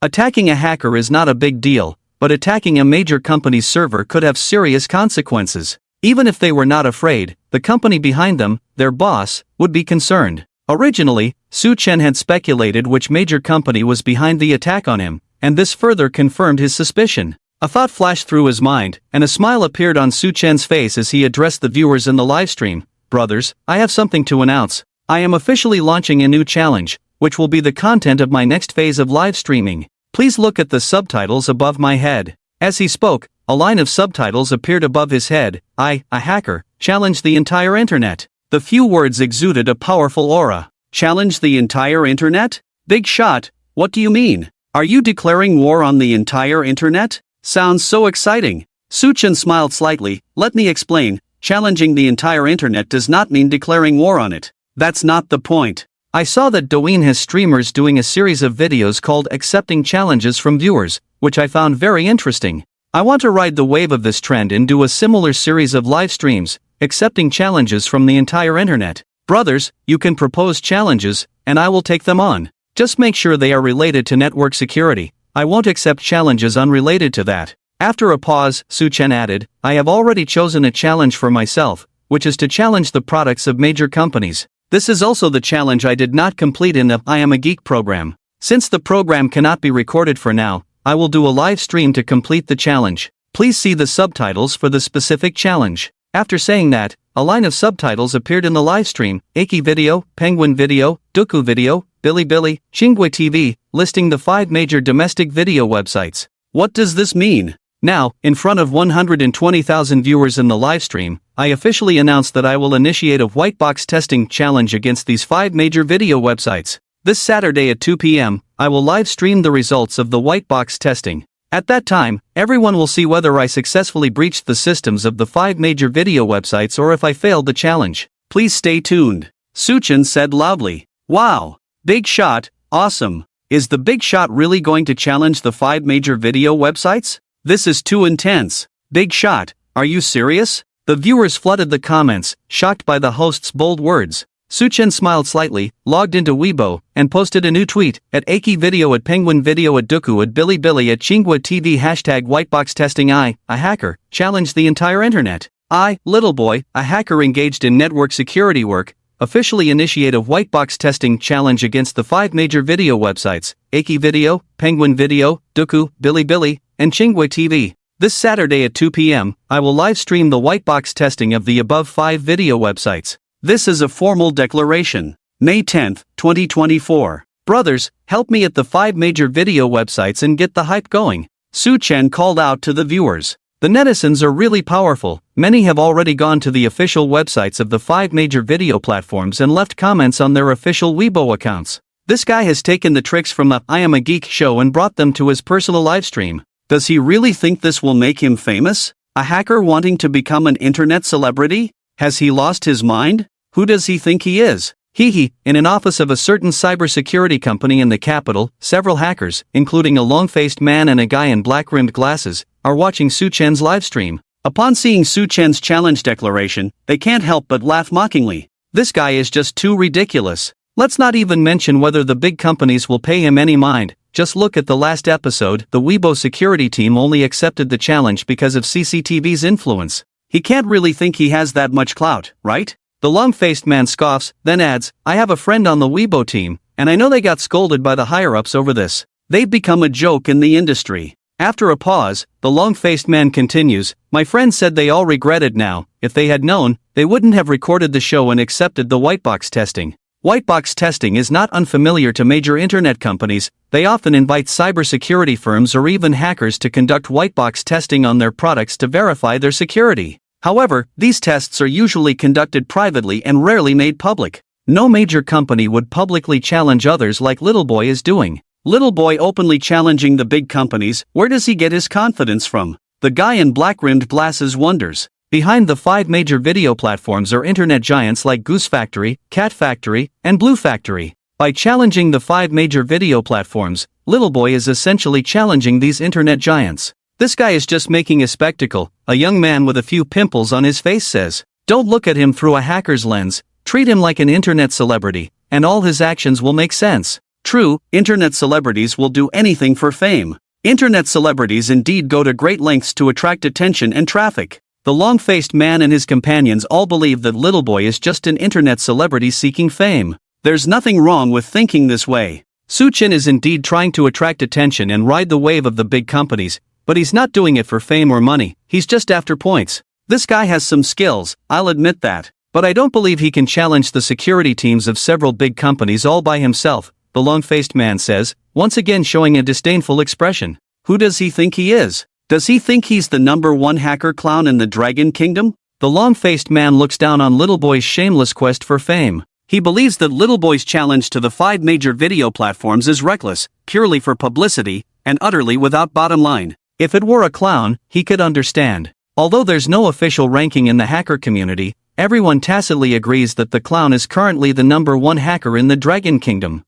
Attacking a hacker is not a big deal, but attacking a major company's server could have serious consequences. Even if they were not afraid, the company behind them, their boss, would be concerned. Originally, Su Chen had speculated which major company was behind the attack on him, and this further confirmed his suspicion. A thought flashed through his mind, and a smile appeared on Su Chen's face as he addressed the viewers in the livestream. Brothers, I have something to announce. I am officially launching a new challenge, which will be the content of my next phase of live streaming. Please look at the subtitles above my head. As he spoke, a line of subtitles appeared above his head. I, a hacker, challenge the entire internet. The few words exuded a powerful aura. Challenge the entire internet? Big shot, what do you mean? Are you declaring war on the entire internet? Sounds so exciting. Su Chen smiled slightly. Let me explain. Challenging the entire internet does not mean declaring war on it. That's not the point. I saw that Douyin has streamers doing a series of videos called Accepting Challenges from Viewers, which I found very interesting. I want to ride the wave of this trend and do a similar series of live streams, accepting challenges from the entire internet. Brothers, you can propose challenges, and I will take them on. Just make sure they are related to network security. I won't accept challenges unrelated to that. After a pause, Su Chen added, I have already chosen a challenge for myself, which is to challenge the products of major companies. This is also the challenge I did not complete in the I Am a Geek program. Since the program cannot be recorded for now, I will do a live stream to complete the challenge. Please see the subtitles for the specific challenge. After saying that, a line of subtitles appeared in the live stream: Aki Video, Penguin Video, Duku Video, Bilibili, Chingwe TV, listing the 5 major domestic video websites. What does this mean? Now, in front of 120,000 viewers in the livestream, I officially announced that I will initiate a white box testing challenge against these 5 major video websites. This Saturday at 2 p.m., I will live stream the results of the white box testing. At that time, everyone will see whether I successfully breached the systems of the 5 major video websites or if I failed the challenge. Please stay tuned. Su Chen said loudly. Wow! Big shot, awesome. Is the big shot really going to challenge the 5 major video websites? This is too intense. Big shot, are you serious? The viewers flooded the comments, shocked by the host's bold words. Su Chen smiled slightly, logged into Weibo, and posted a new tweet, at Aki Video, at Penguin Video, at Duku, at Bilibili, at Chingwa TV, #whiteboxtesting. I, a hacker, challenged the entire internet. I, Little Boy, a hacker engaged in network security work, officially initiate a whitebox testing challenge against the 5 major video websites, Aki Video, Penguin Video, Duku, Bilibili, and Chingwe TV. This Saturday at 2 p.m., I will live stream the whitebox testing of the above 5 video websites. This is a formal declaration. May 10, 2024. Brothers, help me at the 5 major video websites and get the hype going. Su Chen called out to the viewers. The netizens are really powerful. Many have already gone to the official websites of the 5 major video platforms and left comments on their official Weibo accounts. This guy has taken the tricks from the I Am a Geek show and brought them to his personal livestream. Does he really think this will make him famous? A hacker wanting to become an internet celebrity? Has he lost his mind? Who does he think he is? In an office of a certain cybersecurity company in the capital, several hackers, including a long-faced man and a guy in black-rimmed glasses, are watching Su Chen's livestream. Upon seeing Su Chen's challenge declaration, they can't help but laugh mockingly. This guy is just too ridiculous. Let's not even mention whether the big companies will pay him any mind. Just look at the last episode. The Weibo security team only accepted the challenge because of CCTV's influence. He can't really think he has that much clout, right? The long-faced man scoffs, then adds, I have a friend on the Weibo team, and I know they got scolded by the higher-ups over this. They've become a joke in the industry. After a pause, the long-faced man continues, my friend said they all regret it now. If they had known, they wouldn't have recorded the show and accepted the whitebox testing. Whitebox testing is not unfamiliar to major internet companies. They often invite cybersecurity firms or even hackers to conduct whitebox testing on their products to verify their security. However, these tests are usually conducted privately and rarely made public. No major company would publicly challenge others like Little Boy is doing. Little Boy openly challenging the big companies. Where does he get his confidence from? The guy in black-rimmed glasses wonders. Behind the 5 major video platforms are internet giants like Goose Factory, Cat Factory, and Blue Factory. By challenging the 5 major video platforms, Little Boy is essentially challenging these internet giants. This guy is just making a spectacle, a young man with a few pimples on his face says. Don't look at him through a hacker's lens, treat him like an internet celebrity, and all his actions will make sense. True, internet celebrities will do anything for fame. Internet celebrities indeed go to great lengths to attract attention and traffic. The long-faced man and his companions all believe that Little Boy is just an internet celebrity seeking fame. There's nothing wrong with thinking this way. Suchin is indeed trying to attract attention and ride the wave of the big companies, but he's not doing it for fame or money, he's just after points. This guy has some skills, I'll admit that, but I don't believe he can challenge the security teams of several big companies all by himself, the long-faced man says, once again showing a disdainful expression. Who does he think he is? Does he think he's the #1 hacker clown in the Dragon Kingdom? The long-faced man looks down on Little Boy's shameless quest for fame. He believes that Little Boy's challenge to the 5 major video platforms is reckless, purely for publicity, and utterly without bottom line. If it were a clown, he could understand. Although there's no official ranking in the hacker community, everyone tacitly agrees that the clown is currently the #1 hacker in the Dragon Kingdom.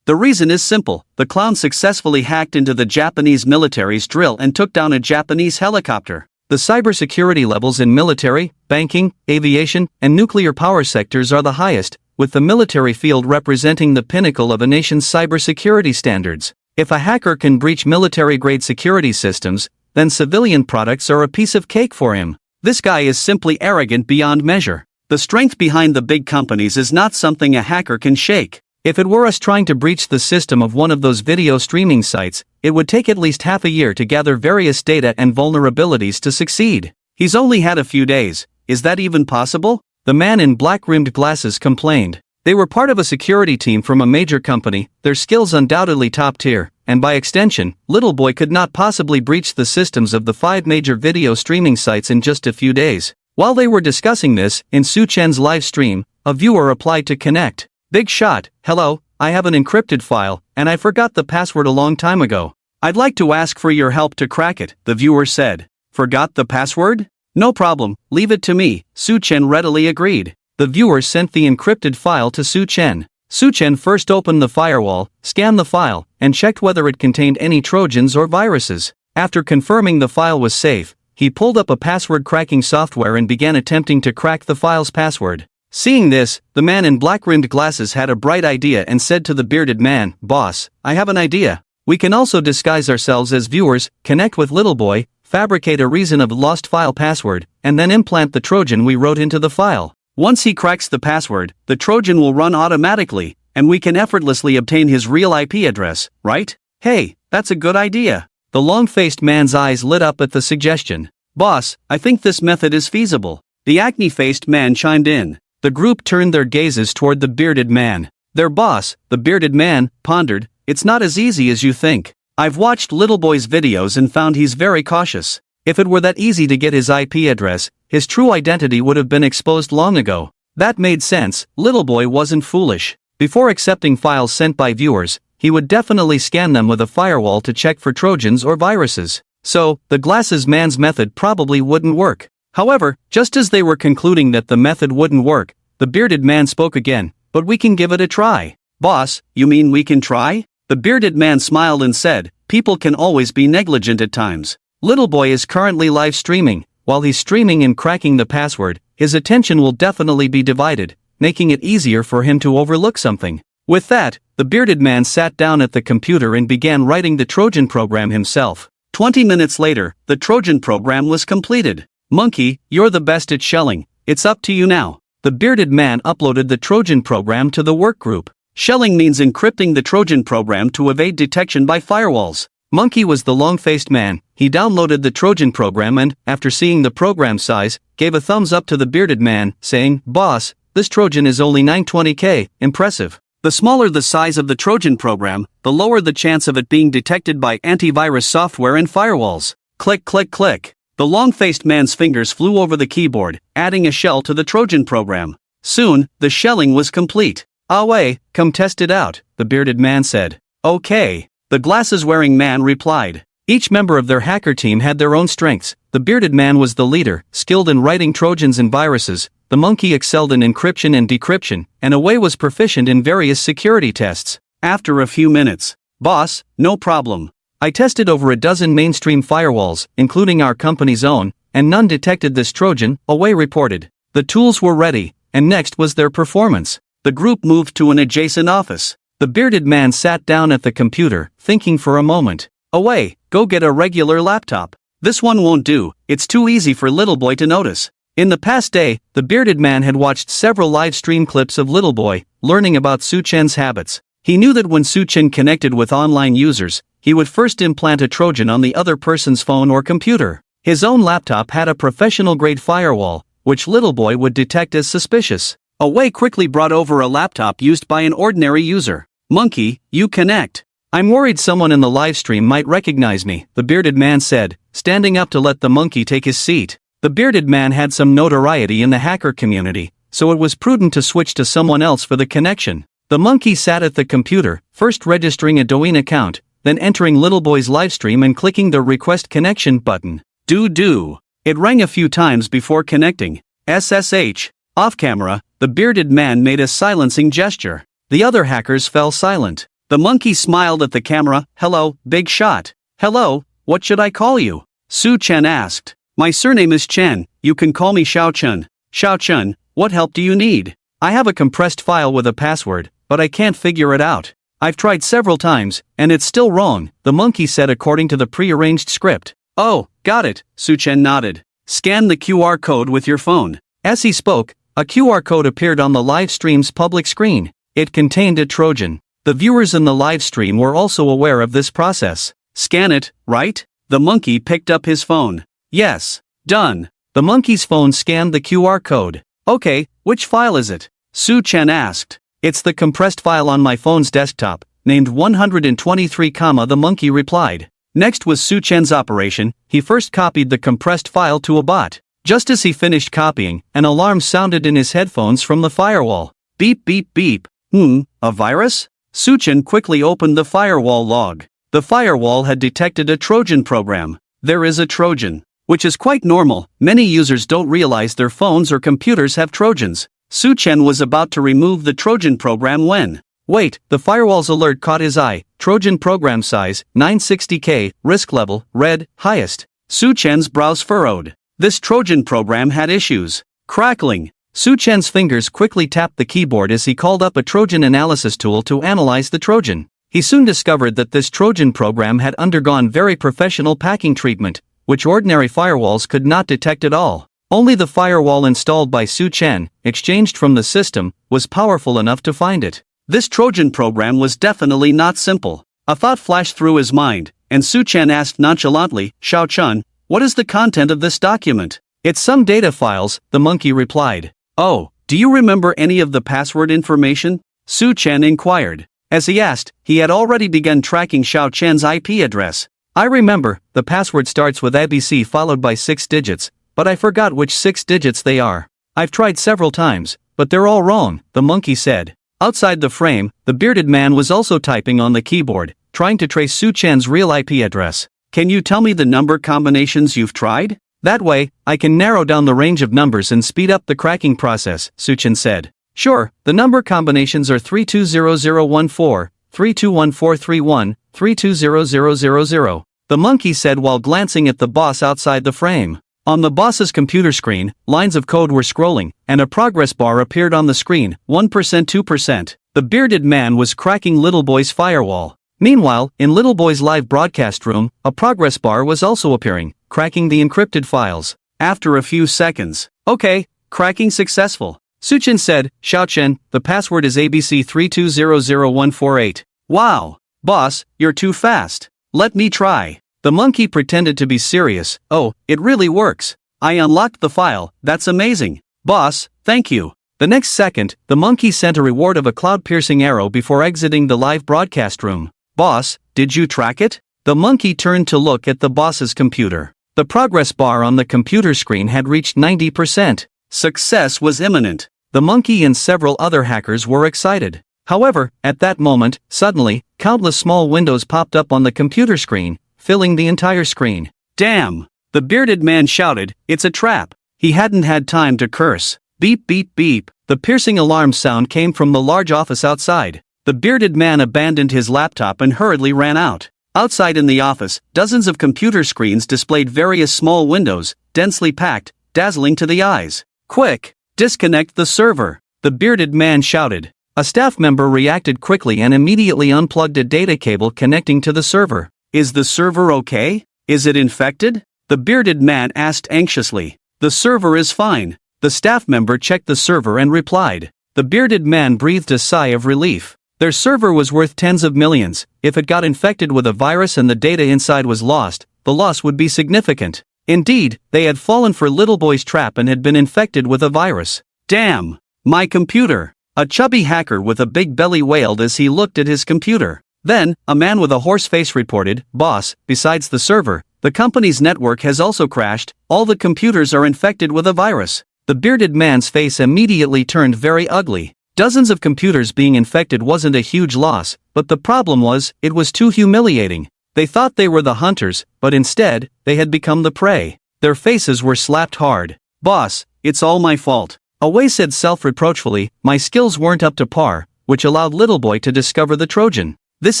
The reason is simple. The clown successfully hacked into the Japanese military's drill and took down a Japanese helicopter. The cybersecurity levels in military, banking, aviation, and nuclear power sectors are the highest, with the military field representing the pinnacle of a nation's cybersecurity standards. If a hacker can breach military-grade security systems, then civilian products are a piece of cake for him. This guy is simply arrogant beyond measure. The strength behind the big companies is not something a hacker can shake. If it were us trying to breach the system of one of those video streaming sites, it would take at least half a year to gather various data and vulnerabilities to succeed. He's only had a few days. Is that even possible? The man in black-rimmed glasses complained. They were part of a security team from a major company, their skills undoubtedly top tier, and by extension, Little Boy could not possibly breach the systems of the 5 major video streaming sites in just a few days. While they were discussing this, in Su Chen's live stream, a viewer applied to connect. Big shot, hello, I have an encrypted file, and I forgot the password a long time ago. I'd like to ask for your help to crack it, the viewer said. Forgot the password? No problem, leave it to me, Su Chen readily agreed. The viewer sent the encrypted file to Su Chen. Su Chen first opened the firewall, scanned the file, and checked whether it contained any trojans or viruses. After confirming the file was safe, he pulled up a password cracking software and began attempting to crack the file's password. Seeing this, the man in black-rimmed glasses had a bright idea and said to the bearded man, "Boss, I have an idea. We can also disguise ourselves as viewers, connect with Little Boy, fabricate a reason of lost file password, and then implant the Trojan we wrote into the file. Once he cracks the password, the Trojan will run automatically, and we can effortlessly obtain his real IP address, right? Hey, that's a good idea." The long-faced man's eyes lit up at the suggestion. "Boss, I think this method is feasible." The acne-faced man chimed in. The group turned their gazes toward the bearded man. Their boss, the bearded man, pondered, "It's not as easy as you think. I've watched Little Boy's videos and found he's very cautious. If it were that easy to get his IP address, his true identity would have been exposed long ago." That made sense. Little Boy wasn't foolish. Before accepting files sent by viewers, he would definitely scan them with a firewall to check for trojans or viruses. So, the glasses man's method probably wouldn't work. However, just as they were concluding that the method wouldn't work, the bearded man spoke again, "But we can give it a try." "Boss, you mean we can try?" The bearded man smiled and said, "People can always be negligent at times. Little Boy is currently live streaming. While he's streaming and cracking the password, his attention will definitely be divided, making it easier for him to overlook something." With that, the bearded man sat down at the computer and began writing the Trojan program himself. 20 minutes later, the Trojan program was completed. "Monkey, you're the best at shelling, it's up to you now." The bearded man uploaded the Trojan program to the workgroup. Shelling means encrypting the Trojan program to evade detection by firewalls. Monkey was the long-faced man. He downloaded the Trojan program and, after seeing the program size, gave a thumbs up to the bearded man, saying, "Boss, this Trojan is only 920K, impressive." The smaller the size of the Trojan program, the lower the chance of it being detected by antivirus software and firewalls. Click, click, click. The long-faced man's fingers flew over the keyboard, adding a shell to the Trojan program. Soon, the shelling was complete. "Ah wait, come test it out," the bearded man said. "Okay," the glasses-wearing man replied. Each member of their hacker team had their own strengths. The bearded man was the leader, skilled in writing Trojans and viruses. The monkey excelled in encryption and decryption, and Away was proficient in various security tests. After a few minutes, "Boss, no problem. I tested over a dozen mainstream firewalls, including our company's own, and none detected this Trojan," Away reported. The tools were ready, and next was their performance. The group moved to an adjacent office. The bearded man sat down at the computer, thinking for a moment. "Away, go get a regular laptop. This one won't do, it's too easy for Little Boy to notice." In the past day, the bearded man had watched several live stream clips of Little Boy, learning about Su Chen's habits. He knew that when Su Chen connected with online users, he would first implant a Trojan on the other person's phone or computer. His own laptop had a professional-grade firewall, which Little Boy would detect as suspicious. Away quickly brought over a laptop used by an ordinary user. "Monkey, you connect. I'm worried someone in the livestream might recognize me," the bearded man said, standing up to let the monkey take his seat. The bearded man had some notoriety in the hacker community, so it was prudent to switch to someone else for the connection. The monkey sat at the computer, first registering a Douyin account, then entering Little Boy's livestream and clicking the request connection button. Do. It rang a few times before connecting. SSH. Off camera, the bearded man made a silencing gesture. The other hackers fell silent. The monkey smiled at the camera. "Hello, big shot." "Hello, what should I call you?" Su Chen asked. "My surname is Chen, you can call me Xiao Chen." "Xiao Chen, what help do you need?" "I have a compressed file with a password, but I can't figure it out. I've tried several times, and it's still wrong," the monkey said according to the pre-arranged script. "Oh, got it," Su Chen nodded. "Scan the QR code with your phone." As he spoke, a QR code appeared on the live stream's public screen. It contained a Trojan. The viewers in the live stream were also aware of this process. "Scan it, right?" The monkey picked up his phone. "Yes. Done." The monkey's phone scanned the QR code. "Okay, which file is it?" Su Chen asked. "It's the compressed file on my phone's desktop, named 123, the monkey replied. Next was Su Chen's operation. He first copied the compressed file to a bot. Just as he finished copying, an alarm sounded in his headphones from the firewall. Beep beep beep. A virus? Su Chen quickly opened the firewall log. The firewall had detected a Trojan program. There is a Trojan. Which is quite normal, many users don't realize their phones or computers have Trojans. Su Chen was about to remove the Trojan program when... Wait, the firewall's alert caught his eye. Trojan program size, 960K, risk level, red, highest. Su Chen's brows furrowed. This Trojan program had issues. Crackling. Su Chen's fingers quickly tapped the keyboard as he called up a Trojan analysis tool to analyze the Trojan. He soon discovered that this Trojan program had undergone very professional packing treatment, which ordinary firewalls could not detect at all. Only the firewall installed by Su Chen, exchanged from the system, was powerful enough to find it. This Trojan program was definitely not simple. A thought flashed through his mind, and Su Chen asked nonchalantly, "Xiao Chen, what is the content of this document?" "It's some data files," the monkey replied. "Oh, do you remember any of the password information?" Su Chen inquired. As he asked, he had already begun tracking Xiao Chen's IP address. "I remember, the password starts with ABC followed by 6 digits, but I forgot which 6 digits they are. I've tried several times, but they're all wrong," the monkey said. Outside the frame, the bearded man was also typing on the keyboard, trying to trace Su Chen's real IP address. "Can you tell me the number combinations you've tried? That way, I can narrow down the range of numbers and speed up the cracking process," Su Chen said. "Sure, the number combinations are 320014, 321431, 320000, the monkey said while glancing at the boss outside the frame. On the boss's computer screen, lines of code were scrolling, and a progress bar appeared on the screen, 1%, 2%. The bearded man was cracking Little Boy's firewall. Meanwhile, in Little Boy's live broadcast room, a progress bar was also appearing, cracking the encrypted files. After a few seconds, "Okay, cracking successful," Su Chen said. "Xiao Chen, the password is ABC 3200148. "Wow, boss, you're too fast. Let me try. The monkey pretended to be serious. Oh, it really works. I unlocked the file, that's amazing. Boss, thank you. The next second, the monkey sent a reward of a cloud-piercing arrow before exiting the live broadcast room. Boss, did you track it? The monkey turned to look at the boss's computer. The progress bar on the computer screen had reached 90%. Success was imminent. The monkey and several other hackers were excited. However, at that moment, suddenly, countless small windows popped up on the computer screen, filling the entire screen. Damn! The bearded man shouted, it's a trap. He hadn't had time to curse. Beep beep beep. The piercing alarm sound came from the large office outside. The bearded man abandoned his laptop and hurriedly ran out. Outside in the office, dozens of computer screens displayed various small windows, densely packed, dazzling to the eyes. Quick! Disconnect the server! The bearded man shouted. A staff member reacted quickly and immediately unplugged a data cable connecting to the server. Is the server okay? Is it infected? The bearded man asked anxiously. The server is fine. The staff member checked the server and replied. The bearded man breathed a sigh of relief. Their server was worth tens of millions. If it got infected with a virus and the data inside was lost, the loss would be significant. Indeed, they had fallen for Little Boy's trap and had been infected with a virus. Damn! My computer! A chubby hacker with a big belly wailed as he looked at his computer. Then, a man with a hoarse face reported, Boss, besides the server, the company's network has also crashed, all the computers are infected with a virus. The bearded man's face immediately turned very ugly. Dozens of computers being infected wasn't a huge loss, but the problem was, it was too humiliating. They thought they were the hunters, but instead, they had become the prey. Their faces were slapped hard. Boss, it's all my fault. Away said self-reproachfully, my skills weren't up to par, which allowed Little Boy to discover the Trojan. This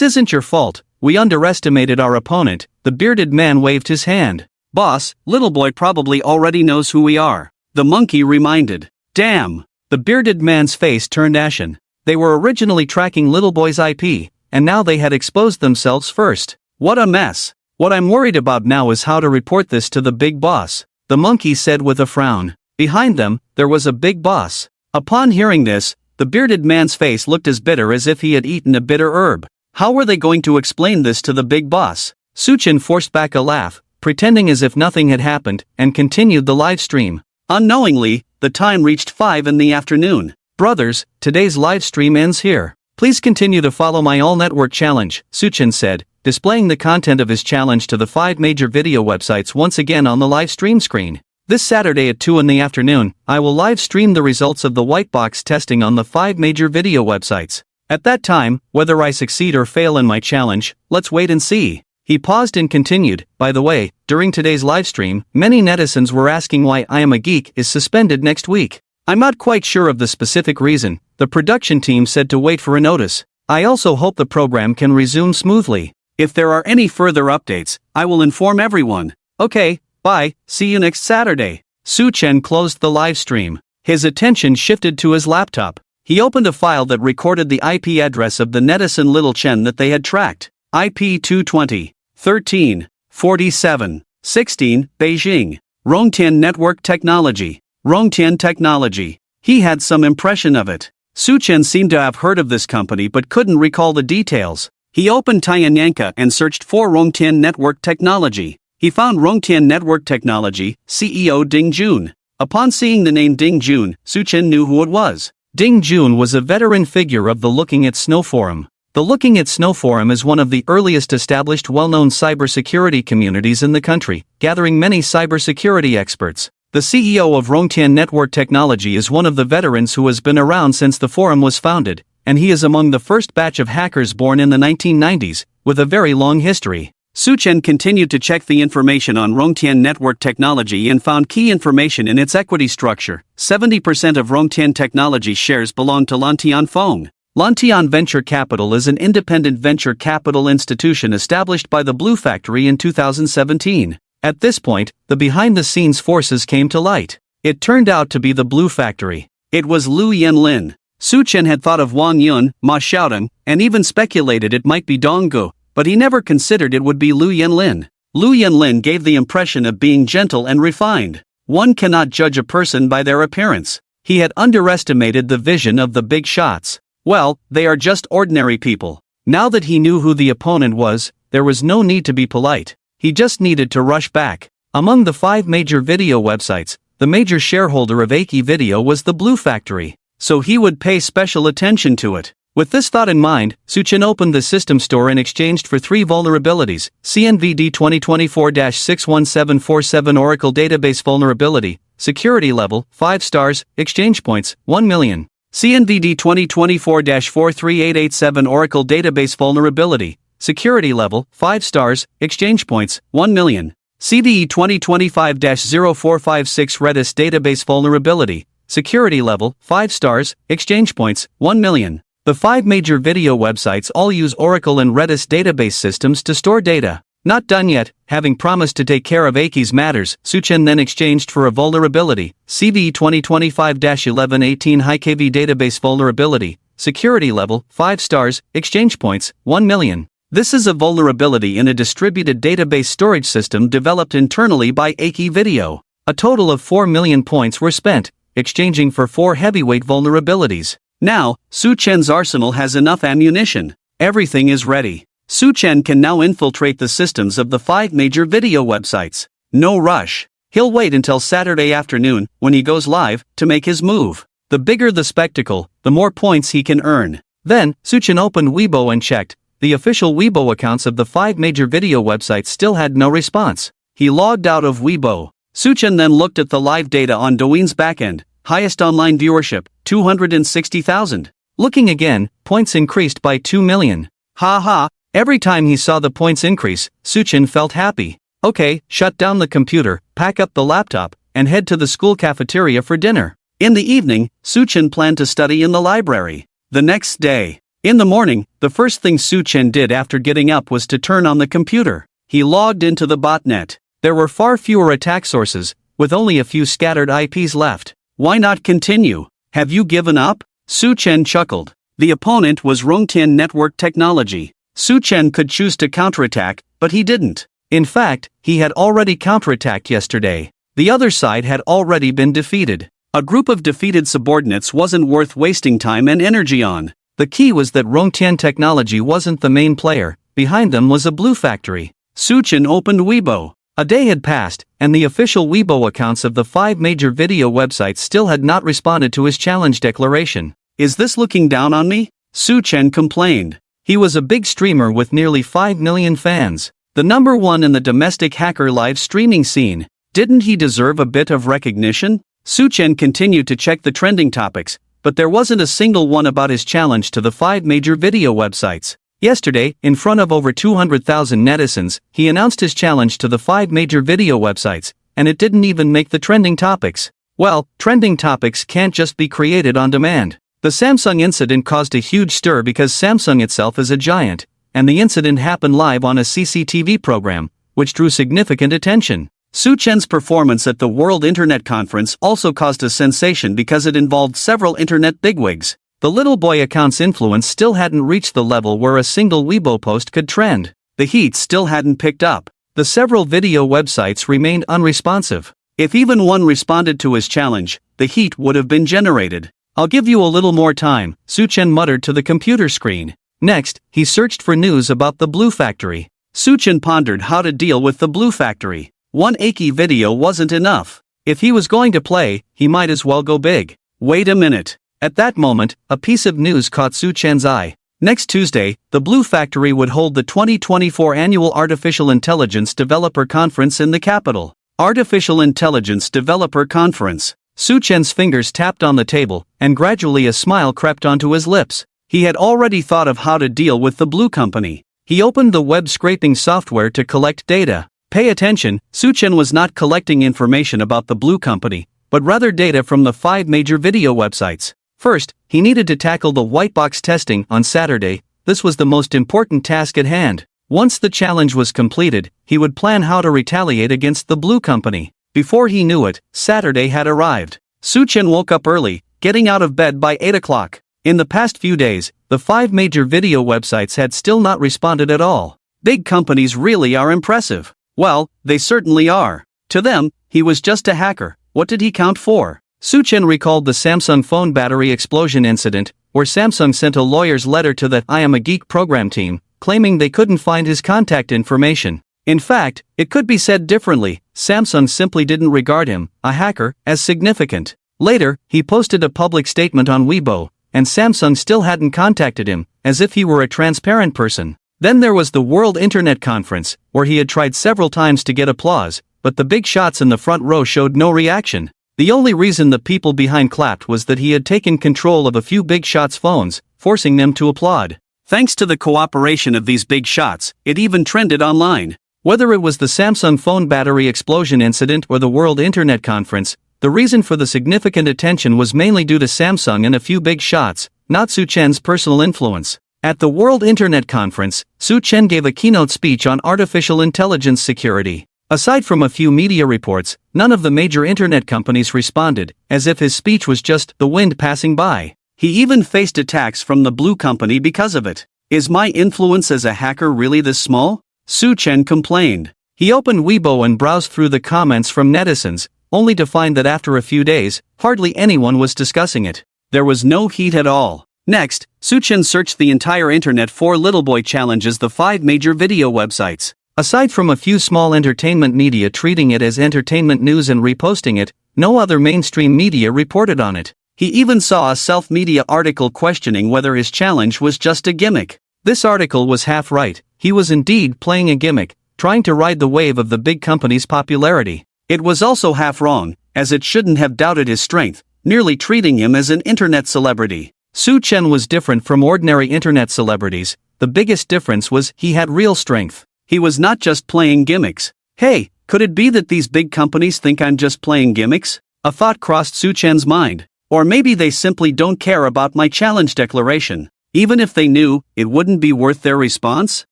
isn't your fault, we underestimated our opponent. The bearded man waved his hand. Boss, Little Boy probably already knows who we are. The monkey reminded. Damn! The bearded man's face turned ashen. They were originally tracking Little Boy's IP, and now they had exposed themselves first. What a mess! What I'm worried about now is how to report this to the big boss, the monkey said with a frown. Behind them, there was a big boss. Upon hearing this, the bearded man's face looked as bitter as if he had eaten a bitter herb. How were they going to explain this to the big boss? Suchin forced back a laugh, pretending as if nothing had happened, and continued the live stream. Unknowingly, the time reached 5 in the afternoon. Brothers, today's live stream ends here. Please continue to follow my all-network challenge, Suchin said, displaying the content of his challenge to the 5 major video websites once again on the live stream screen. This Saturday at 2 in the afternoon, I will live stream the results of the white box testing on the 5 major video websites. At that time, whether I succeed or fail in my challenge, let's wait and see. He paused and continued, by the way, during today's livestream, many netizens were asking why I Am a Geek is suspended next week. I'm not quite sure of the specific reason. The production team said to wait for a notice. I also hope the program can resume smoothly. If there are any further updates, I will inform everyone. Okay, bye, see you next Saturday. Su Chen closed the live stream. His attention shifted to his laptop. He opened a file that recorded the IP address of the netizen Little Chen that they had tracked. IP 220.13.47.16, Beijing. Rongtian Network Technology. Rongtian Technology. He had some impression of it. Su Chen seemed to have heard of this company but couldn't recall the details. He opened Tianyanka and searched for Rongtian Network Technology. He found Rongtian Network Technology, CEO Ding Jun. Upon seeing the name Ding Jun, Su Chen knew who it was. Ding Jun was a veteran figure of the Looking at Snow Forum. The Looking at Snow Forum is one of the earliest established well-known cybersecurity communities in the country, gathering many cybersecurity experts. The CEO of Rongtian Network Technology is one of the veterans who has been around since the forum was founded, and he is among the first batch of hackers born in the 1990s, with a very long history. Su Chen continued to check the information on Rongtian Network Technology and found key information in its equity structure. 70% of Rongtian Technology shares belong to Lantian Feng. Lantian Venture Capital is an independent venture capital institution established by the Blue Factory in 2017. At this point, the behind-the-scenes forces came to light. It turned out to be the Blue Factory. It was Lu Yanlin. Su Chen had thought of Wang Yun, Ma Xiaodong, and even speculated it might be Donggu, but he never considered it would be Lu Yanlin. Lu Yanlin gave the impression of being gentle and refined. One cannot judge a person by their appearance. He had underestimated the vision of the big shots. Well, they are just ordinary people. Now that he knew who the opponent was, there was no need to be polite. He just needed to rush back. Among the 5 major video websites, the major shareholder of Aki Video was the Blue Factory, so he would pay special attention to it. With this thought in mind, Suchin opened the system store and exchanged for 3 vulnerabilities: CNVD 2024-61747 Oracle Database Vulnerability, Security Level, 5 stars, Exchange Points, 1 million. CNVD 2024-43887 Oracle Database Vulnerability, Security Level, 5 stars, Exchange Points, 1 million. CVE 2025-0456 Redis Database Vulnerability, Security Level, 5 stars, Exchange Points, 1 million. The 5 major video websites all use Oracle and Redis database systems to store data. Not done yet, having promised to take care of Aki's matters, Suchin then exchanged for a vulnerability, CVE 2025-1118 HiKV Database Vulnerability, Security Level, 5 stars, Exchange Points, 1 million. This is a vulnerability in a distributed database storage system developed internally by Aki Video. A total of 4 million points were spent, exchanging for 4 heavyweight vulnerabilities. Now, Suchen's arsenal has enough ammunition. Everything is ready. Suchen can now infiltrate the systems of the 5 major video websites. No rush. He'll wait until Saturday afternoon, when he goes live, to make his move. The bigger the spectacle, the more points he can earn. Then, Suchen opened Weibo and checked. The official Weibo accounts of the 5 major video websites still had no response. He logged out of Weibo. Suchen then looked at the live data on Douyin's backend. Highest online viewership, 260,000. Looking again, points increased by 2 million. Ha. Every time he saw the points increase, Suchen felt happy. Okay, shut down the computer, pack up the laptop, and head to the school cafeteria for dinner. In the evening, Suchen planned to study in the library. The next day. In the morning, the first thing Suchen did after getting up was to turn on the computer. He logged into the botnet. There were far fewer attack sources, with only a few scattered IPs left. Why not continue? Have you given up? Suchen chuckled. The opponent was Rongtian Network Technology. Suchen could choose to counterattack, but he didn't. In fact, he had already counterattacked yesterday. The other side had already been defeated. A group of defeated subordinates wasn't worth wasting time and energy on. The key was that Rongtian Technology wasn't the main player. Behind them was a Blue Factory. Suchen opened Weibo. A day had passed, and the official Weibo accounts of the 5 major video websites still had not responded to his challenge declaration. Is this looking down on me? Suchen complained. He was a big streamer with nearly 5 million fans. The number 1 in the domestic hacker live streaming scene. Didn't he deserve a bit of recognition? Suchen continued to check the trending topics, but there wasn't a single one about his challenge to the 5 major video websites. Yesterday, in front of over 200,000 netizens, he announced his challenge to the 5 major video websites, and it didn't even make the trending topics. Well, trending topics can't just be created on demand. The Samsung incident caused a huge stir because Samsung itself is a giant, and the incident happened live on a CCTV program, which drew significant attention. Suchen's performance at the World Internet Conference also caused a sensation because it involved several internet bigwigs. The little boy account's influence still hadn't reached the level where a single Weibo post could trend. The heat still hadn't picked up. The several video websites remained unresponsive. If even one responded to his challenge, the heat would have been generated. I'll give you a little more time, Suchen muttered to the computer screen. Next, he searched for news about the Blue Factory. Suchen pondered how to deal with the Blue Factory. One Aki video wasn't enough. If he was going to play, he might as well go big. Wait a minute. At that moment, a piece of news caught Suchen's eye. Next Tuesday, the Blue Factory would hold the 2024 Annual Artificial Intelligence Developer Conference in the capital. Artificial Intelligence Developer Conference. Suchen's fingers tapped on the table, and gradually a smile crept onto his lips. He had already thought of how to deal with the Blue Company. He opened the web scraping software to collect data. Pay attention, Suchen was not collecting information about the Blue Company, but rather data from the 5 major video websites. First, he needed to tackle the white box testing on Saturday. This was the most important task at hand. Once the challenge was completed, he would plan how to retaliate against the Blue Company. Before he knew it, Saturday had arrived. Suchen woke up early, getting out of bed by 8 o'clock. In the past few days, the 5 major video websites had still not responded at all. Big companies really are impressive. Well, they certainly are. To them, he was just a hacker. What did he count for? Suchen recalled the Samsung phone battery explosion incident, where Samsung sent a lawyer's letter to the I Am a Geek program team, claiming they couldn't find his contact information. In fact, it could be said differently, Samsung simply didn't regard him, a hacker, as significant. Later, he posted a public statement on Weibo, and Samsung still hadn't contacted him, as if he were a transparent person. Then there was the World Internet Conference, where he had tried several times to get applause, but the big shots in the front row showed no reaction. The only reason the people behind clapped was that he had taken control of a few big shots' phones, forcing them to applaud. Thanks to the cooperation of these big shots, it even trended online. Whether it was the Samsung phone battery explosion incident or the World Internet Conference, the reason for the significant attention was mainly due to Samsung and a few big shots, not Su Chen's personal influence. At the World Internet Conference, Su Chen gave a keynote speech on artificial intelligence security. Aside from a few media reports, none of the major internet companies responded, as if his speech was just the wind passing by. He even faced attacks from the Blue Company because of it. Is my influence as a hacker really this small? Su Chen complained. He opened Weibo and browsed through the comments from netizens, only to find that after a few days, hardly anyone was discussing it. There was no heat at all. Next, Su Chen searched the entire internet for Little Boy challenges the 5 major video websites. Aside from a few small entertainment media treating it as entertainment news and reposting it, no other mainstream media reported on it. He even saw a self-media article questioning whether his challenge was just a gimmick. This article was half right. He was indeed playing a gimmick, trying to ride the wave of the big company's popularity. It was also half wrong, as it shouldn't have doubted his strength, nearly treating him as an internet celebrity. Su Chen was different from ordinary internet celebrities. The biggest difference was he had real strength. He was not just playing gimmicks. Hey, could it be that these big companies think I'm just playing gimmicks? A thought crossed Su Chen's mind. Or maybe they simply don't care about my challenge declaration. Even if they knew, it wouldn't be worth their response?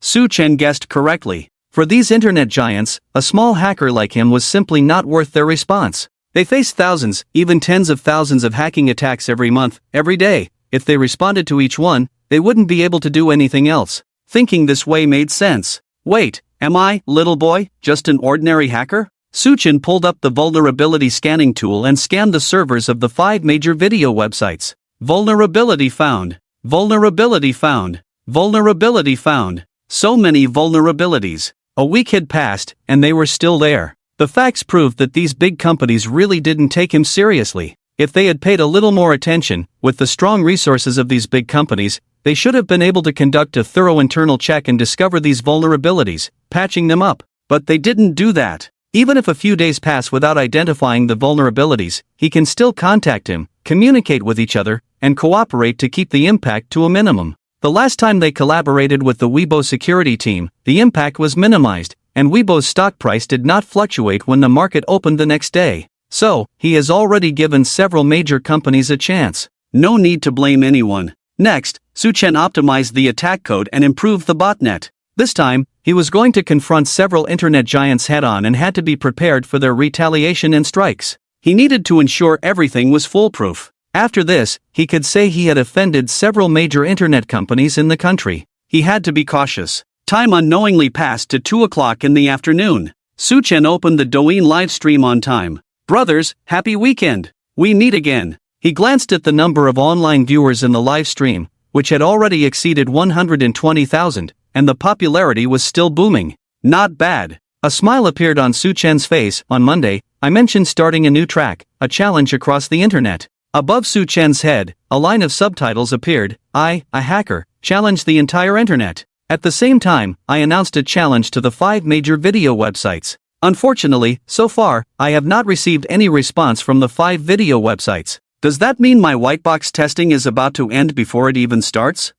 Su Chen guessed correctly. For these internet giants, a small hacker like him was simply not worth their response. They face thousands, even tens of thousands of hacking attacks every month, every day. If they responded to each one, they wouldn't be able to do anything else. Thinking this way made sense. Wait, am I, little boy, just an ordinary hacker? Su Chen pulled up the vulnerability scanning tool and scanned the servers of the 5 major video websites. Vulnerability found. Vulnerability found. Vulnerability found. So many vulnerabilities. A week had passed, and they were still there. The facts proved that these big companies really didn't take him seriously. If they had paid a little more attention, with the strong resources of these big companies, they should have been able to conduct a thorough internal check and discover these vulnerabilities, patching them up. But they didn't do that. Even if a few days pass without identifying the vulnerabilities, he can still contact him, communicate with each other, and cooperate to keep the impact to a minimum. The last time they collaborated with the Weibo security team, the impact was minimized, and Weibo's stock price did not fluctuate when the market opened the next day. So, he has already given several major companies a chance. No need to blame anyone. Next, Su Chen optimized the attack code and improved the botnet. This time, he was going to confront several internet giants head-on and had to be prepared for their retaliation and strikes. He needed to ensure everything was foolproof. After this, he could say he had offended several major internet companies in the country. He had to be cautious. Time unknowingly passed to 2 o'clock in the afternoon. Su Chen opened the Douyin live stream on time. Brothers, happy weekend. We meet again. He glanced at the number of online viewers in the live stream, which had already exceeded 120,000, and the popularity was still booming. Not bad. A smile appeared on Su Chen's face. On Monday, I mentioned starting a new track, a challenge across the internet. Above Su Chen's head, a line of subtitles appeared. I, a hacker, challenged the entire internet. At the same time, I announced a challenge to the 5 major video websites. Unfortunately, so far, I have not received any response from the 5 video websites. Does that mean my whitebox testing is about to end before it even starts?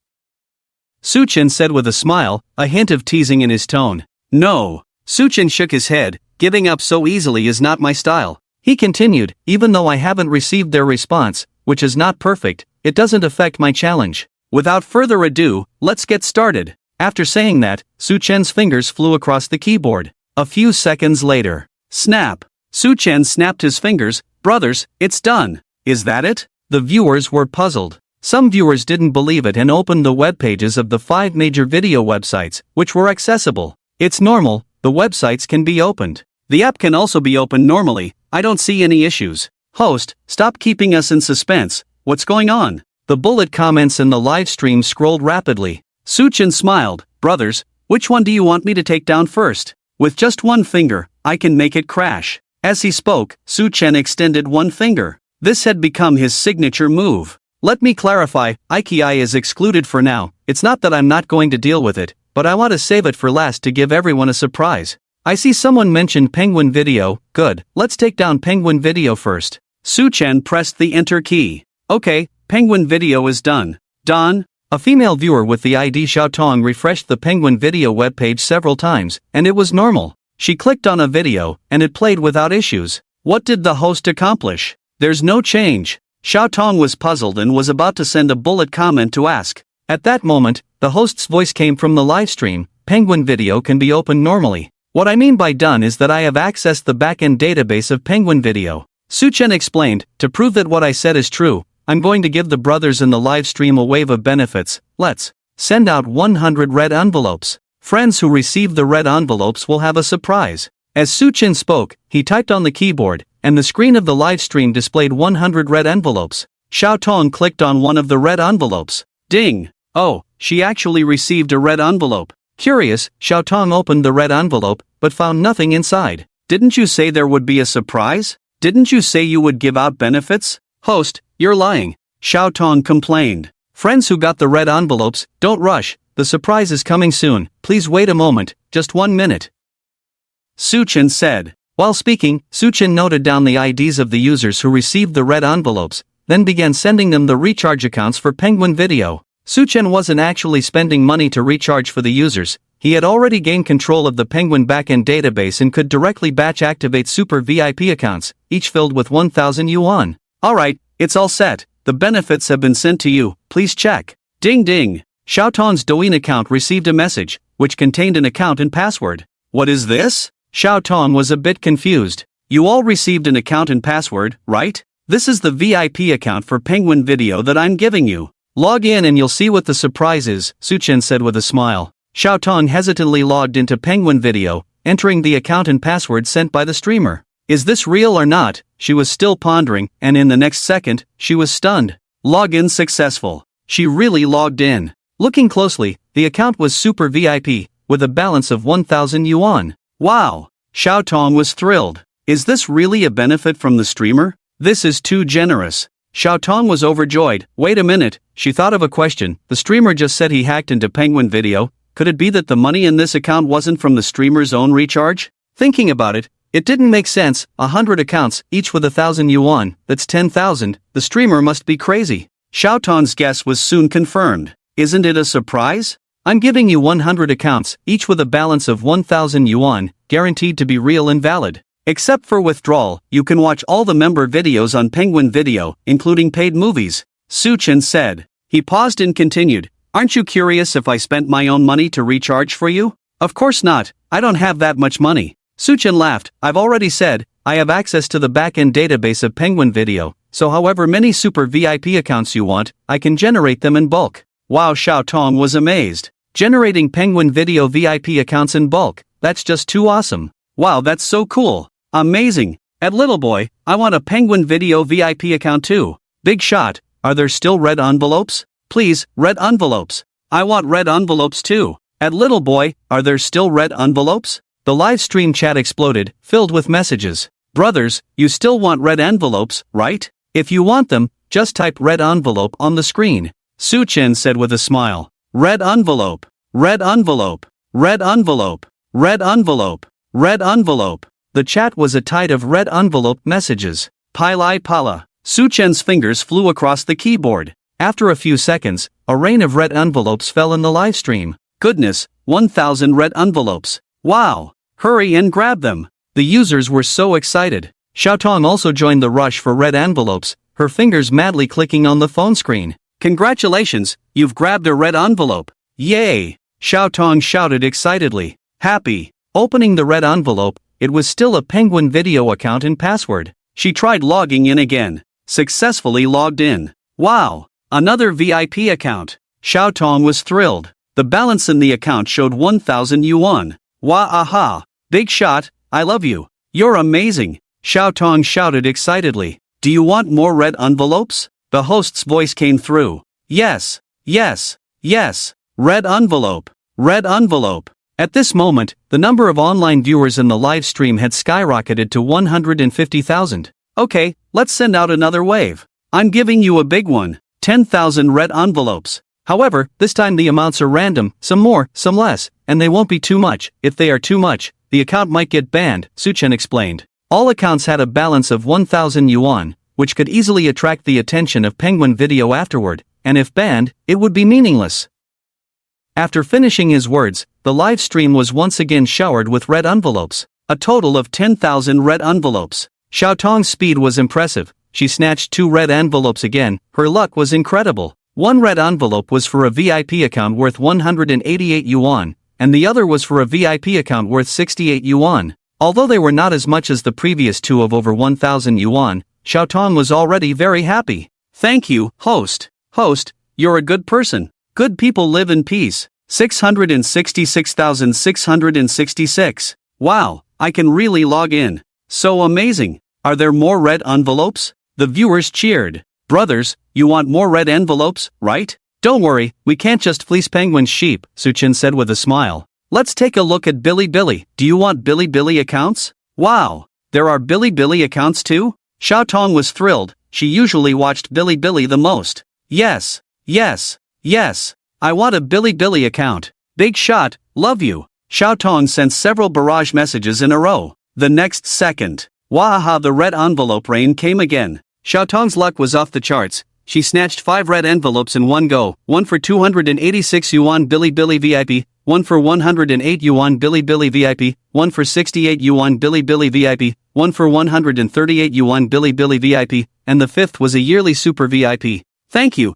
Su Chen said with a smile, a hint of teasing in his tone. No. Su Chen shook his head. Giving up so easily is not my style. He continued, even though I haven't received their response, which is not perfect, it doesn't affect my challenge. Without further ado, let's get started. After saying that, Su Chen's fingers flew across the keyboard. A few seconds later, snap. Su Chen snapped his fingers. Brothers, it's done. Is that it? The viewers were puzzled. Some viewers didn't believe it and opened the web pages of the 5 major video websites, which were accessible. It's normal, the websites can be opened. The app can also be opened normally. I don't see any issues. Host, stop keeping us in suspense. What's going on? The bullet comments in the live stream scrolled rapidly. Su Chen smiled. Brothers, which one do you want me to take down first? With just one finger, I can make it crash. As he spoke, Su Chen extended one finger. This had become his signature move. Let me clarify, Ikei is excluded for now. It's not that I'm not going to deal with it, but I want to save it for last to give everyone a surprise. I see someone mentioned Penguin Video. Good, let's take down Penguin Video first. Su Chen pressed the enter key. Okay, Penguin Video is done. Done? A female viewer with the ID Xiaotong refreshed the Penguin Video webpage several times, and it was normal. She clicked on a video, and it played without issues. What did the host accomplish? There's no change. Xiaotong was puzzled and was about to send a bullet comment to ask. At that moment, the host's voice came from the livestream. Penguin Video can be opened normally. What I mean by done is that I have accessed the backend database of Penguin Video. Su Chen explained, to prove that what I said is true, I'm going to give the brothers in the live stream a wave of benefits. Let's send out 100 red envelopes. Friends who receive the red envelopes will have a surprise. As Su Chen spoke, he typed on the keyboard, and the screen of the live stream displayed 100 red envelopes. Xiaotong clicked on one of the red envelopes. Ding! Oh, she actually received a red envelope. Curious, Xiaotong opened the red envelope, but found nothing inside. Didn't you say there would be a surprise? Didn't you say you would give out benefits? Host, you're lying. Xiaotong complained. Friends who got the red envelopes, don't rush, the surprise is coming soon, please wait a moment, just 1 minute. Su Chen said. While speaking, Su Chen noted down the IDs of the users who received the red envelopes, then began sending them the recharge accounts for Penguin Video. Su Chen wasn't actually spending money to recharge for the users, he had already gained control of the Penguin backend database and could directly batch activate super VIP accounts, each filled with 1,000 yuan. Alright, it's all set, the benefits have been sent to you, please check. Ding ding! Xiaotong's Douyin account received a message, which contained an account and password. What is this? Xiaotong was a bit confused. You all received an account and password, right? This is the VIP account for Penguin Video that I'm giving you. Log in and you'll see what the surprise is, Su Chen said with a smile. Xiaotong hesitantly logged into Penguin Video, entering the account and password sent by the streamer. Is this real or not? She was still pondering, and in the next second, she was stunned. Login successful. She really logged in. Looking closely, the account was super VIP, with a balance of 1,000 yuan. Wow! Xiaotong was thrilled. Is this really a benefit from the streamer? This is too generous. Xiaotong was overjoyed. Wait a minute, she thought of a question. The streamer just said he hacked into Penguin Video. Could it be that the money in this account wasn't from the streamer's own recharge? Thinking about it, it didn't make sense. 100 accounts, each with 1,000 yuan, that's 10,000, the streamer must be crazy. Xiaotong's guess was soon confirmed. Isn't it a surprise? I'm giving you 100 accounts, each with a balance of 1,000 yuan, guaranteed to be real and valid. Except for withdrawal, you can watch all the member videos on Penguin Video, including paid movies. Su Chen said. He paused and continued. Aren't you curious if I spent my own money to recharge for you? Of course not, I don't have that much money. Su Chen laughed. I've already said, I have access to the backend database of Penguin Video, so however many super VIP accounts you want, I can generate them in bulk. Wow, Xiaotong was amazed. Generating Penguin Video VIP accounts in bulk, that's just too awesome. Wow, that's so cool. Amazing. At Little Boy, I want a Penguin Video VIP account too. Big shot, are there still red envelopes? Please, red envelopes. I want red envelopes too. At Little Boy, are there still red envelopes? The live stream chat exploded, filled with messages. Brothers, you still want red envelopes, right? If you want them, just type red envelope on the screen. Su Chen said with a smile. Red envelope. Red envelope. Red envelope. Red envelope. Red envelope. The chat was a tide of red envelope messages. Pilai pala. Su Chen's fingers flew across the keyboard. After a few seconds, a rain of red envelopes fell in the live stream. Goodness, 1,000 red envelopes. Wow! Hurry and grab them. The users were so excited. Xiaotong also joined the rush for red envelopes, her fingers madly clicking on the phone screen. Congratulations, you've grabbed a red envelope. Yay! Xiaotong shouted excitedly. Happy. Opening the red envelope, it was still a Penguin Video account and password. She tried logging in again. Successfully logged in. Wow! Another VIP account. Xiaotong was thrilled. The balance in the account showed 1,000 yuan. Wah aha! Big shot, I love you. You're amazing. Xiaotong shouted excitedly. Do you want more red envelopes? The host's voice came through. Yes, yes, yes. Red envelope. Red envelope. At this moment, the number of online viewers in the live stream had skyrocketed to 150,000. Okay, let's send out another wave. I'm giving you a big one. 10,000 red envelopes. However, this time the amounts are random, some more, some less, and they won't be too much. If they are too much, the account might get banned, Suchen explained. All accounts had a balance of 1,000 yuan, which could easily attract the attention of Penguin Video afterward, and if banned, it would be meaningless. After finishing his words, the live stream was once again showered with red envelopes. A total of 10,000 red envelopes. Xiaotong's speed was impressive. She snatched 2 red envelopes again. Her luck was incredible. One red envelope was for a VIP account worth 188 yuan, and the other was for a VIP account worth 68 yuan. Although they were not as much as the previous 2 of over 1,000 yuan, Xiaotong was already very happy. Thank you, host. Host, you're a good person. Good people live in peace. 666,666. Wow, I can really log in. So amazing. Are there more red envelopes? The viewers cheered. Brothers, you want more red envelopes, right? Don't worry, we can't just fleece Penguin's sheep, Suchen said with a smile. Let's take a look at Bilibili. Do you want Bilibili accounts? Wow, there are Bilibili accounts too? Xiaotong was thrilled. She usually watched Bilibili the most. Yes, yes, yes. I want a Bilibili account. Big shot, love you. Xiaotong sent several barrage messages in a row. The next second, wahaha, the red envelope rain came again. Xiaotong's luck was off the charts. She snatched 5 red envelopes in one go, one for 286 yuan Bilibili VIP, one for 108 yuan Bilibili VIP, one for 68 yuan Bilibili VIP, one for 138 yuan Bilibili VIP, and the 5th was a yearly super VIP. Thank you,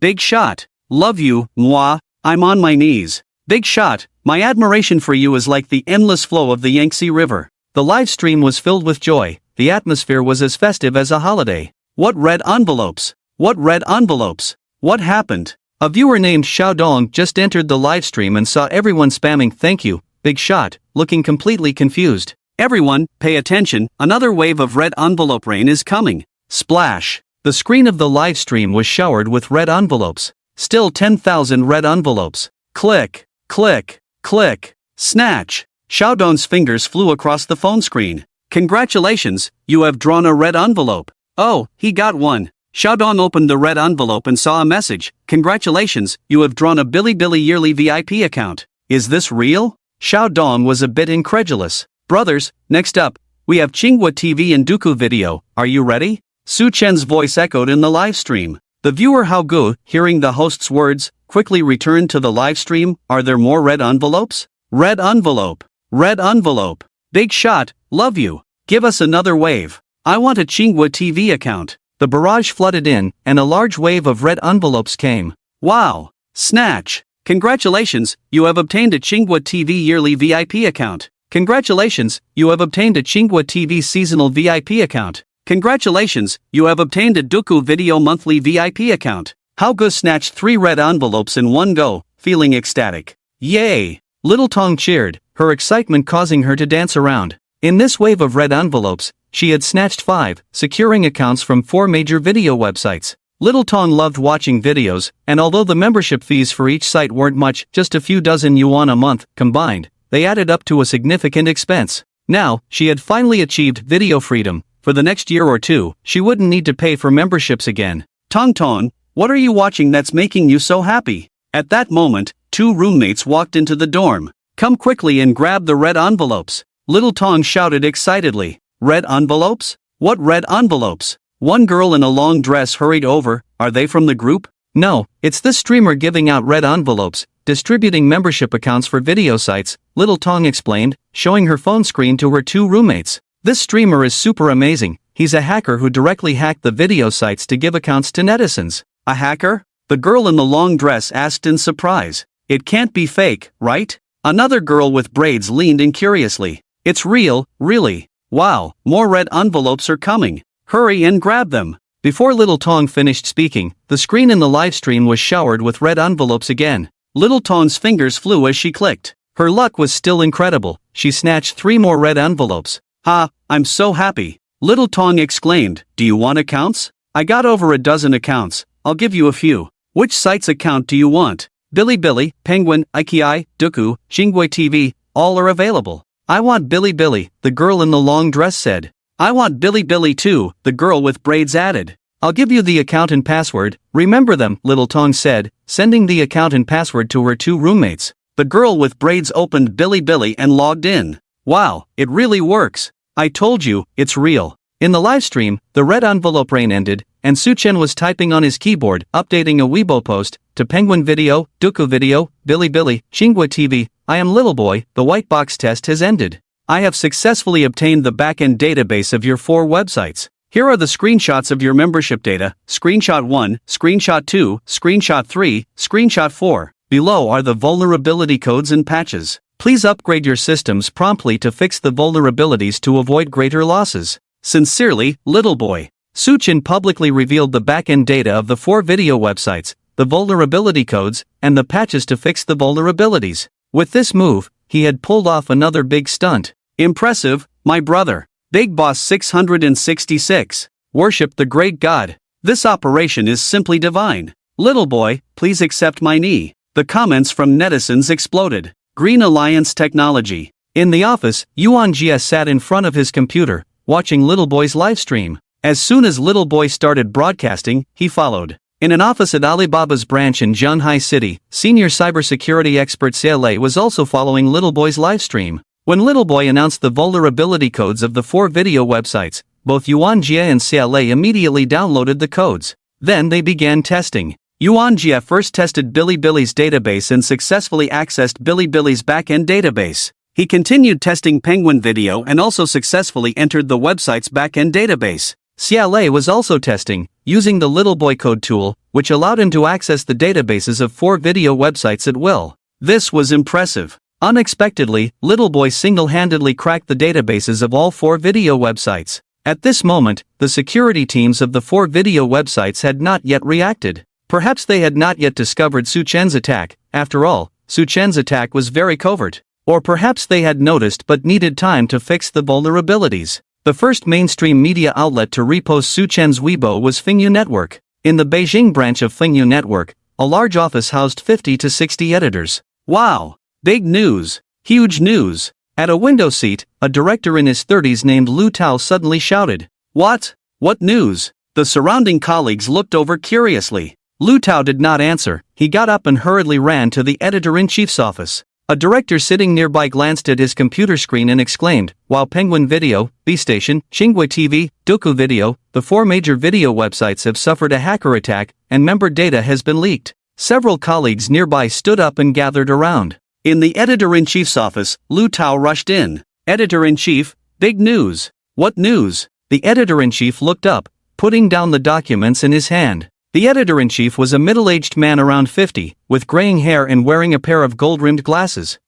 big shot. Love you, moi, I'm on my knees. Big shot, my admiration for you is like the endless flow of the Yangtze River. The live stream was filled with joy. The atmosphere was as festive as a holiday. What red envelopes? What red envelopes? What happened? A viewer named Xiaodong just entered the live stream and saw everyone spamming thank you, big shot, looking completely confused. Everyone, pay attention, another wave of red envelope rain is coming. Splash. The screen of the live stream was showered with red envelopes. Still 10,000 red envelopes. Click, click, click, snatch. Xiaodong's fingers flew across the phone screen. Congratulations, you have drawn a red envelope. Oh, he got one. Xiaodong opened the red envelope and saw a message. Congratulations, you have drawn a Bilibili yearly VIP account. Is this real? Xiaodong was a bit incredulous. Brothers, next up, we have Tsinghua TV and Duku Video. Are you ready? Su Chen's voice echoed in the live stream. The viewer Hao Gu, hearing the host's words, quickly returned to the live stream. Are there more red envelopes? Red envelope. Red envelope. Big shot, love you. Give us another wave. I want a Tsinghua TV account. The barrage flooded in, and a large wave of red envelopes came. Wow. Snatch. Congratulations, you have obtained a Tsinghua TV yearly VIP account. Congratulations, you have obtained a Tsinghua TV seasonal VIP account. Congratulations, you have obtained a Duku Video monthly VIP account. Hao Gu snatched 3 red envelopes in one go, feeling ecstatic. Yay! Little Tong cheered, her excitement causing her to dance around. In this wave of red envelopes, she had snatched 5, securing accounts from 4 major video websites. Little Tong loved watching videos, and although the membership fees for each site weren't much, just a few dozen yuan a month, combined, they added up to a significant expense. Now, she had finally achieved video freedom. For the next year or 2, she wouldn't need to pay for memberships again. Tong Tong, what are you watching that's making you so happy? At that moment, 2 roommates walked into the dorm. Come quickly and grab the red envelopes. Little Tong shouted excitedly. Red envelopes? What red envelopes? One girl in a long dress hurried over. Are they from the group? No, it's this streamer giving out red envelopes, distributing membership accounts for video sites, Little Tong explained, showing her phone screen to her 2 roommates. This streamer is super amazing. He's a hacker who directly hacked the video sites to give accounts to netizens. A hacker? The girl in the long dress asked in surprise. It can't be fake, right? Another girl with braids leaned in curiously. It's real, really. Wow, more red envelopes are coming. Hurry and grab them. Before Little Tong finished speaking, the screen in the live stream was showered with red envelopes again. Little Tong's fingers flew as she clicked. Her luck was still incredible. She snatched 3 more red envelopes. Ha, I'm so happy. Little Tong exclaimed, do you want accounts? I got over a dozen accounts. I'll give you a few. Which site's account do you want? Bilibili, Penguin, Ikei, Duku, Shingway TV, all are available. I want Bilibili, the girl in the long dress said. I want Bilibili too, the girl with braids added. I'll give you the account and password, remember them, Little Tong said, sending the account and password to her two roommates. The girl with braids opened Bilibili and logged in. Wow, it really works. I told you, it's real. In the livestream, the red envelope rain ended, and Suchen was typing on his keyboard, updating a Weibo post, to Penguin Video, Duku Video, Bilibili, Xinghui TV, I am Little Boy, the white box test has ended. I have successfully obtained the backend database of your 4 websites. Here are the screenshots of your membership data, Screenshot 1, Screenshot 2, Screenshot 3, Screenshot 4. Below are the vulnerability codes and patches. Please upgrade your systems promptly to fix the vulnerabilities to avoid greater losses. Sincerely, Little Boy. Suchen publicly revealed the backend data of the 4 video websites, the vulnerability codes, and the patches to fix the vulnerabilities. With this move, he had pulled off another big stunt. Impressive, my brother. Big Boss 666. Worship the great God. This operation is simply divine. Little Boy, please accept my knee. The comments from netizens exploded. Green Alliance Technology. In the office, Yuan Jia sat in front of his computer, watching Little Boy's livestream. As soon as Little Boy started broadcasting, he followed. In an office at Alibaba's branch in Zhanghai City, senior cybersecurity expert Xia Lei was also following Little Boy's livestream. When Little Boy announced the vulnerability codes of the 4 video websites, both Yuan Jia and Xia Lei immediately downloaded the codes. Then they began testing. Yuan Jia first tested Bilibili's database and successfully accessed Bilibili's backend database. He continued testing Penguin Video and also successfully entered the website's backend database. Xia Lei was also testing, using the Little Boy code tool, which allowed him to access the databases of 4 video websites at will. This was impressive. Unexpectedly, Little Boy single-handedly cracked the databases of all 4 video websites. At this moment, the security teams of the 4 video websites had not yet reacted. Perhaps they had not yet discovered Suchen's attack. After all, Suchen's attack was very covert. Or perhaps they had noticed but needed time to fix the vulnerabilities. The first mainstream media outlet to repost Suchen's Weibo was Fengyu Network. In the Beijing branch of Fengyu Network, a large office housed 50 to 60 editors. Wow! Big news! Huge news! At a window seat, a director in his 30s named Lu Tao suddenly shouted, "What? What news?" The surrounding colleagues looked over curiously. Lu Tao did not answer. He got up and hurriedly ran to the editor-in-chief's office. A director sitting nearby glanced at his computer screen and exclaimed, while Penguin Video, B-Station, Xinghui TV, Duku Video, the 4 major video websites have suffered a hacker attack, and member data has been leaked. Several colleagues nearby stood up and gathered around. In the editor-in-chief's office, Lu Tao rushed in. "Editor-in-chief, big news." "What news?" The editor-in-chief looked up, putting down the documents in his hand. The editor-in-chief was a middle-aged man around 50, with graying hair and wearing a pair of gold-rimmed glasses.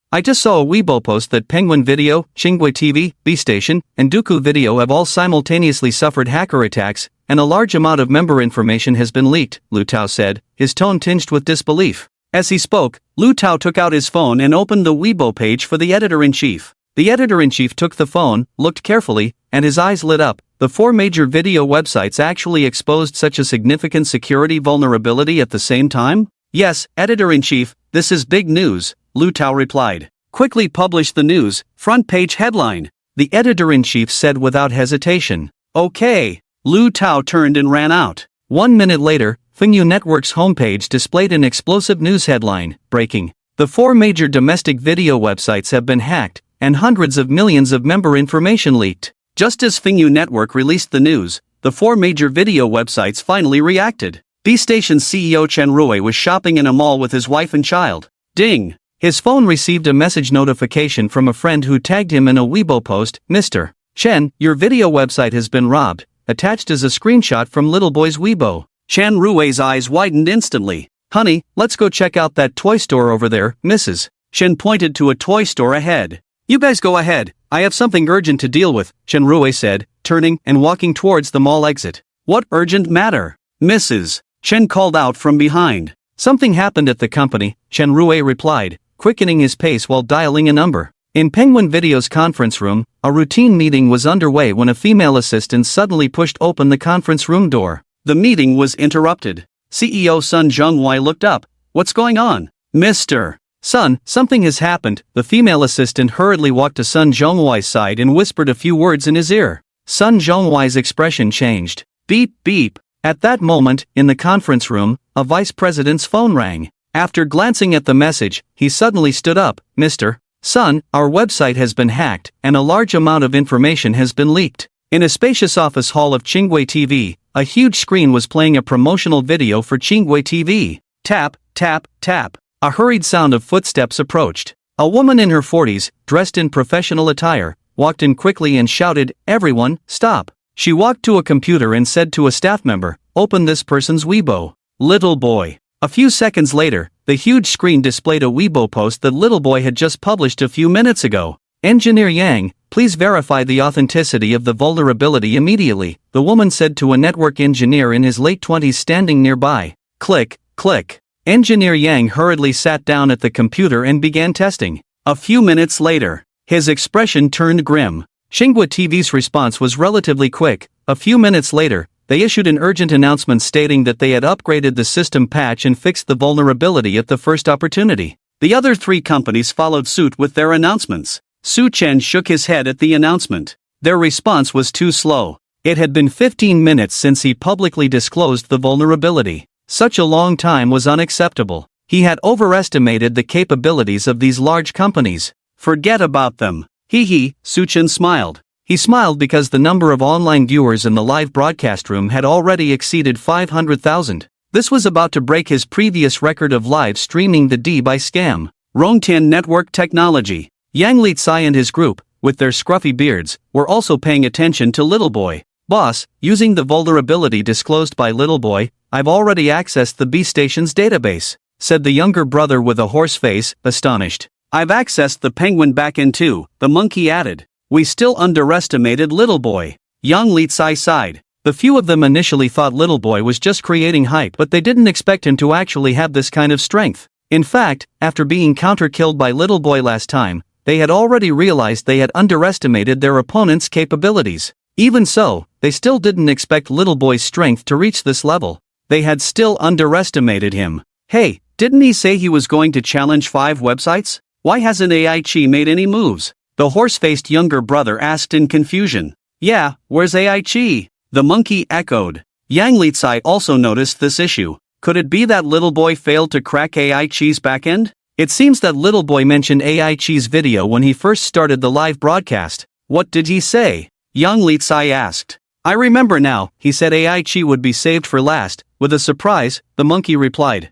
"I just saw a Weibo post that Penguin Video, Xinghui TV, B-Station, and Duku Video have all simultaneously suffered hacker attacks, and a large amount of member information has been leaked," Lu Tao said, his tone tinged with disbelief. As he spoke, Lu Tao took out his phone and opened the Weibo page for the editor-in-chief. The editor-in-chief took the phone, looked carefully, and his eyes lit up. The 4 major video websites actually exposed such a significant security vulnerability at the same time? "Yes, editor-in-chief, this is big news," Lu Tao replied. "Quickly publish the news, front page headline," the editor-in-chief said without hesitation. "Okay." Lu Tao turned and ran out. 1 minute later, Fengyu Network's homepage displayed an explosive news headline, breaking. The 4 major domestic video websites have been hacked, and hundreds of millions of member information leaked. Just as Fengyu Network released the news, the 4 major video websites finally reacted. B-Station's CEO Chen Rui was shopping in a mall with his wife and child. Ding! His phone received a message notification from a friend who tagged him in a Weibo post. "Mr. Chen, your video website has been robbed," attached as a screenshot from Little Boy's Weibo. Chen Rui's eyes widened instantly. "Honey, let's go check out that toy store over there, Mrs. Chen pointed to a toy store ahead. "You guys go ahead, I have something urgent to deal with," Chen Rui said, turning and walking towards the mall exit. "What urgent matter, Mrs. Chen called out from behind. "Something happened at the company," Chen Rui replied, quickening his pace while dialing a number. In Penguin Video's conference room, a routine meeting was underway when a female assistant suddenly pushed open the conference room door. The meeting was interrupted. CEO Sun Zhengwei looked up, What's going on? Mr. Sun, something has happened. The female assistant hurriedly walked to Sun Zhonghuai's side and whispered a few words in his ear. Sun Zhonghuai's expression changed. Beep, beep. At that moment, in the conference room, a vice president's phone rang. After glancing at the message, he suddenly stood up. Mr. Sun, our website has been hacked, and a large amount of information has been leaked. In a spacious office hall of Qingwei TV, a huge screen was playing a promotional video for Qingwei TV. Tap, tap, tap. A hurried sound of footsteps approached. A woman in her 40s, dressed in professional attire, walked in quickly and shouted, "Everyone, stop." She walked to a computer and said to a staff member, "Open this person's Weibo." Little boy. A few seconds later, the huge screen displayed a Weibo post that Little Boy had just published a few minutes ago. "Engineer Yang, please verify the authenticity of the vulnerability immediately," the woman said to a network engineer in his late 20s standing nearby. Click, click. Engineer Yang hurriedly sat down at the computer and began testing. A few minutes later, his expression turned grim. Qingwei TV's response was relatively quick. A few minutes later, they issued an urgent announcement stating that they had upgraded the system patch and fixed the vulnerability at the first opportunity. The other 3 companies followed suit with their announcements. Su Chen shook his head at the announcement. Their response was too slow. It had been 15 minutes since he publicly disclosed the vulnerability. Such a long time was unacceptable. He had overestimated the capabilities of these large companies. Forget about them. Hee, Su Chen smiled. He smiled because the number of online viewers in the live broadcast room had already exceeded 500,000. This was about to break his previous record of live streaming the D by scam. Rongtian Network Technology. Yang Litsai and his group, with their scruffy beards, were also paying attention to Little Boy. "Boss, using the vulnerability disclosed by Little Boy, I've already accessed the B Station's database," said the younger brother with a hoarse face, astonished. "I've accessed the Penguin backend too," the monkey added. "We still underestimated Little Boy." Yang Litsai sighed. The few of them initially thought Little Boy was just creating hype, but they didn't expect him to actually have this kind of strength. In fact, after being counter-killed by Little Boy last time, they had already realized they had underestimated their opponent's capabilities. Even so, they still didn't expect Little Boy's strength to reach this level. They had still underestimated him. "Hey, didn't he say he was going to challenge 5 websites? Why hasn't AI-Chi made any moves?" the horse-faced younger brother asked in confusion. "Yeah, where's AI-Chi?" the monkey echoed. Yang Litsai also noticed this issue. Could it be that Little Boy failed to crack AI-Chi's backend? It seems that Little Boy mentioned AI-Chi's video when he first started the live broadcast. "What did he say?" Yang Litsai asked. "I remember now, he said AI-Chi would be saved for last, with a surprise," the monkey replied.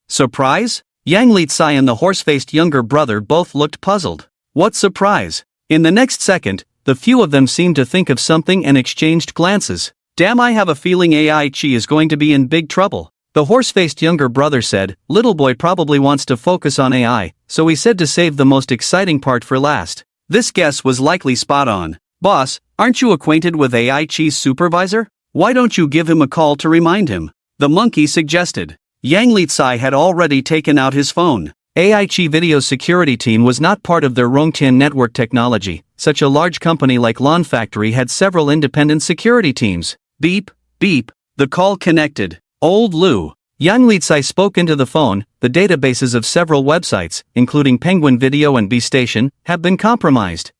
"Surprise?" Yang Litsai and the horse-faced younger brother both looked puzzled. What surprise? In the next second, the few of them seemed to think of something and exchanged glances. "Damn, I have a feeling AI-Chi is going to be in big trouble," the horse-faced younger brother said. "Little Boy probably wants to focus on AI, so he said to save the most exciting part for last." This guess was likely spot on. "Boss, aren't you acquainted with AI-Chi's supervisor? Why don't you give him a call to remind him?" the monkey suggested. Yang Litsai had already taken out his phone. AI-Chi Video's security team was not part of their Rongtian Network Technology. Such a large company like Lawn Factory had several independent security teams. Beep, beep, the call connected. Old Lu. Yang Litsai spoke into the phone. "The databases of several websites, including Penguin Video and B Station, have been compromised.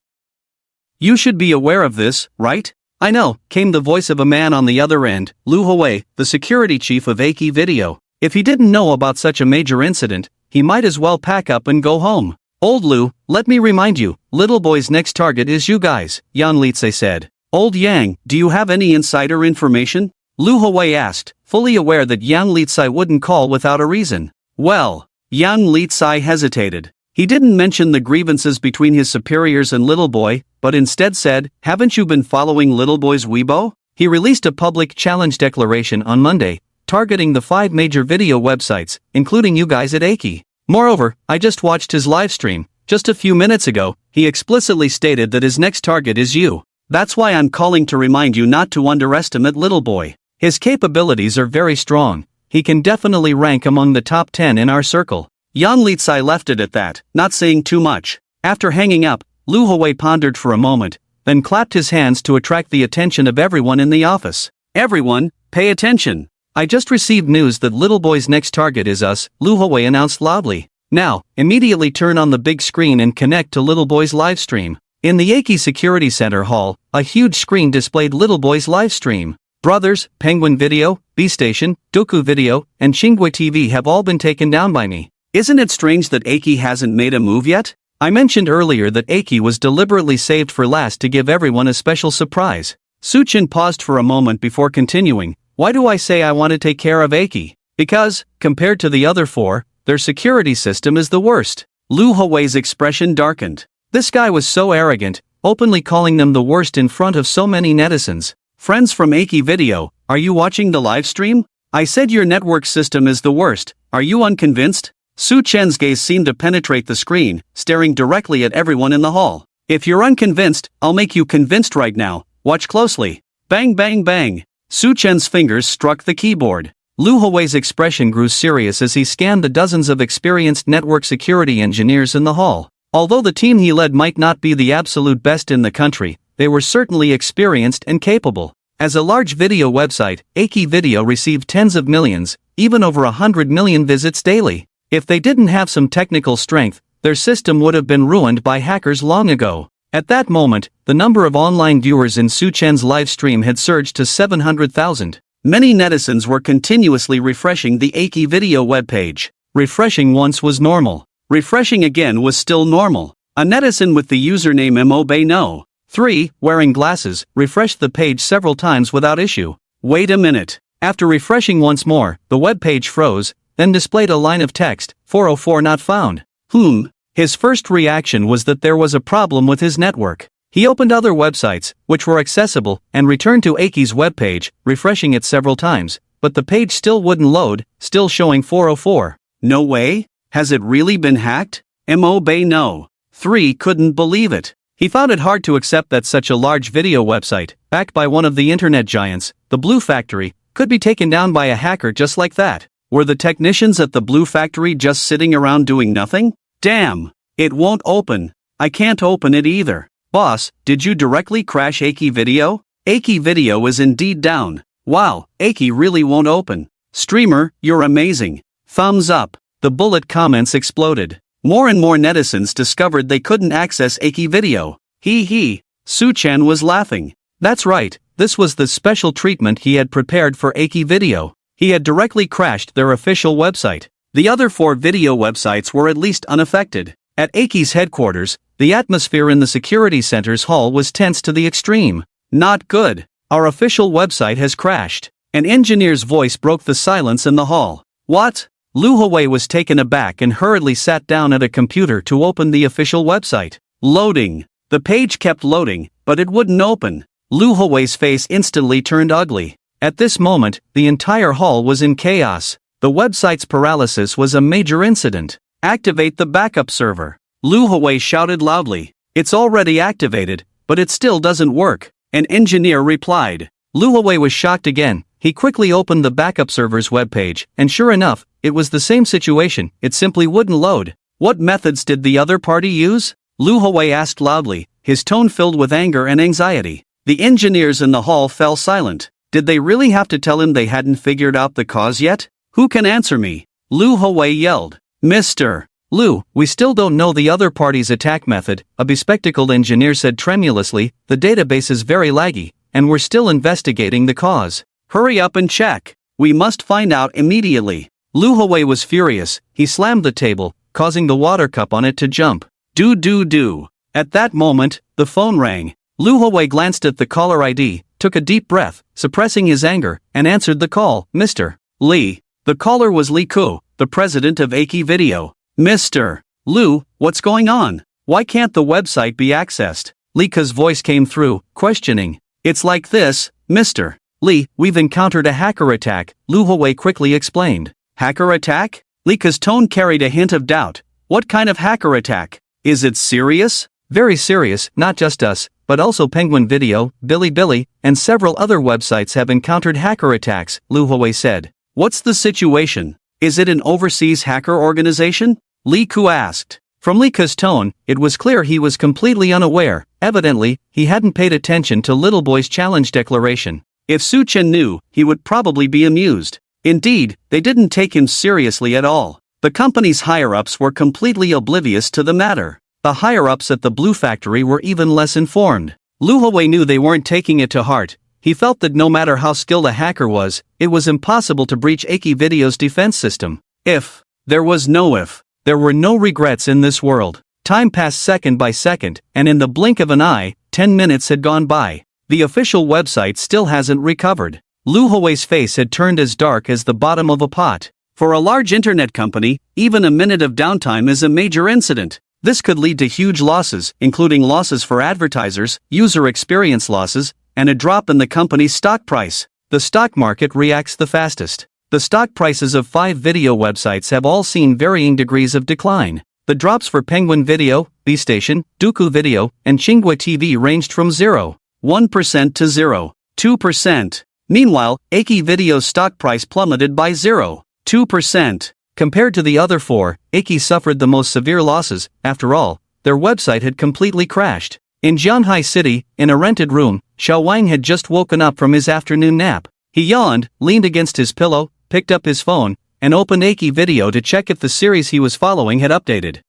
You should be aware of this, right?" "I know," came the voice of a man on the other end, Lu Hui, the security chief of Aki Video. If he didn't know about such a major incident, he might as well pack up and go home. "Old Lu, let me remind you, Little Boy's next target is you guys," Yang Litsai said. "Old Yang, do you have any insider information?" Lu Hui asked, fully aware that Yang Litsai wouldn't call without a reason. "Well," Yang Litsai hesitated. He didn't mention the grievances between his superiors and Little Boy, but instead said, "Haven't you been following Little Boy's Weibo?" He released a public challenge declaration on Monday, targeting the 5 major video websites, including you guys at Aki. "Moreover, I just watched his livestream. Just a few minutes ago, he explicitly stated that his next target is you. That's why I'm calling to remind you not to underestimate Little Boy. His capabilities are very strong. He can definitely rank among the top 10 in our circle." Yang Litsai left it at that, not saying too much. After hanging up, Lu Hui pondered for a moment, then clapped his hands to attract the attention of everyone in the office. "Everyone, pay attention. I just received news that Little Boy's next target is us, Lu Huawei announced loudly. Now, immediately turn on the big screen and connect to Little Boy's live stream. In the Aki Security Center hall, a huge screen displayed Little Boy's live stream. Brothers, Penguin Video, B-Station, Doku Video, and Chingwe TV have all been taken down by me. Isn't it strange that Aki hasn't made a move yet? I mentioned earlier that Aki was deliberately saved for last to give everyone a special surprise. Suchin paused for a moment before continuing. Why do I say I want to take care of Aki? Because, compared to the other four, their security system is the worst. Lu Huawei's expression darkened. This guy was so arrogant, openly calling them the worst in front of so many netizens. Friends from Aki Video, are you watching the live stream? I said your network system is the worst, are you unconvinced? Su Chen's gaze seemed to penetrate the screen, staring directly at everyone in the hall. If you're unconvinced, I'll make you convinced right now, watch closely. Bang bang bang. Su Chen's fingers struck the keyboard. Lu Huawei's expression grew serious as he scanned the dozens of experienced network security engineers in the hall. Although the team he led might not be the absolute best in the country, they were certainly experienced and capable. As a large video website, Aki Video received tens of millions, even over 100 million visits daily. If they didn't have some technical strength, their system would have been ruined by hackers long ago. At that moment, the number of online viewers in Su Chen's live stream had surged to 700,000. Many netizens were continuously refreshing the Aki Video webpage. Refreshing once was normal. Refreshing again was still normal. A netizen with the username MOBENO3, wearing glasses, refreshed the page several times without issue. Wait a minute. After refreshing once more, the web page froze, then displayed a line of text, 404 not found. His first reaction was that there was a problem with his network. He opened other websites, which were accessible, and returned to Aki's webpage, refreshing it several times, but the page still wouldn't load, still showing 404. No way? Has it really been hacked? MOBENO3 couldn't believe it. He found it hard to accept that such a large video website, backed by one of the internet giants, the Blue Factory, could be taken down by a hacker just like that. Were the technicians at the Blue Factory just sitting around doing nothing? Damn! It won't open. I can't open it either. Boss, did you directly crash Aki Video? Aki Video is indeed down. Wow, Aki really won't open. Streamer, you're amazing. Thumbs up. The bullet comments exploded. More and more netizens discovered they couldn't access Aki Video. Hee. Su Chen was laughing. That's right, this was the special treatment he had prepared for Aki Video. He had directly crashed their official website. The other four video websites were at least unaffected. At Aki's headquarters, the atmosphere in the security center's hall was tense to the extreme. Not good. Our official website has crashed. An engineer's voice broke the silence in the hall. What? Lu Huawei was taken aback and hurriedly sat down at a computer to open the official website. Loading. The page kept loading, but it wouldn't open. Lu Huawei's face instantly turned ugly. At this moment, the entire hall was in chaos. The website's paralysis was a major incident. Activate the backup server. Lu Huawei shouted loudly. It's already activated, but it still doesn't work. An engineer replied. Lu Huawei was shocked again. He quickly opened the backup server's webpage, and sure enough, it was the same situation, it simply wouldn't load. What methods did the other party use? Lu Huawei asked loudly, his tone filled with anger and anxiety. The engineers in the hall fell silent. Did they really have to tell him they hadn't figured out the cause yet? Who can answer me? Lu Huawei yelled. Mr. Lu, we still don't know the other party's attack method, a bespectacled engineer said tremulously. The database is very laggy, and we're still investigating the cause. Hurry up and check. We must find out immediately. Lu Huawei was furious. He slammed the table, causing the water cup on it to jump. Do. At that moment, the phone rang. Lu Huawei glanced at the caller ID, took a deep breath, suppressing his anger, and answered the call. Mr. Lee. The caller was Li Ku, the president of Aki Video. Mr. Lu, what's going on? Why can't the website be accessed? Li Ku's voice came through, questioning. It's like this, Mr. Lee, we've encountered a hacker attack, Lu Huawei quickly explained. Hacker attack? Li Ku's tone carried a hint of doubt. What kind of hacker attack? Is it serious? Very serious, not just us, but also Penguin Video, Bilibili, and several other websites have encountered hacker attacks, Lu Huawei said. What's the situation? Is it an overseas hacker organization? Li Ku asked. From Li Ku's tone, it was clear he was completely unaware. Evidently, he hadn't paid attention to Little Boy's challenge declaration. If Su Chen knew, he would probably be amused. Indeed, they didn't take him seriously at all. The company's higher-ups were completely oblivious to the matter. The higher-ups at the Blue Factory were even less informed. Lu Huawei knew they weren't taking it to heart. He felt that no matter how skilled a hacker was, it was impossible to breach Aki Video's defense system. There was no if. There were no regrets in this world. Time passed second by second, and in the blink of an eye, 10 minutes had gone by. The official website still hasn't recovered. Lu Huawei's face had turned as dark as the bottom of a pot. For a large internet company, even a minute of downtime is a major incident. This could lead to huge losses, including losses for advertisers, user experience losses, and a drop in the company's stock price. The stock market reacts the fastest. The stock prices of 5 video websites have all seen varying degrees of decline. The drops for Penguin Video, B-Station, Duku Video, and Chinghua TV ranged from 0.1% to 0.2%. Meanwhile, Aki Video's stock price plummeted by 0.2%. Compared to the other 4, Aki suffered the most severe losses. After all, their website had completely crashed. In Jianhai City, in a rented room, Xiao Wang had just woken up from his afternoon nap. He yawned, leaned against his pillow, picked up his phone, and opened Aki Video to check if the series he was following had updated.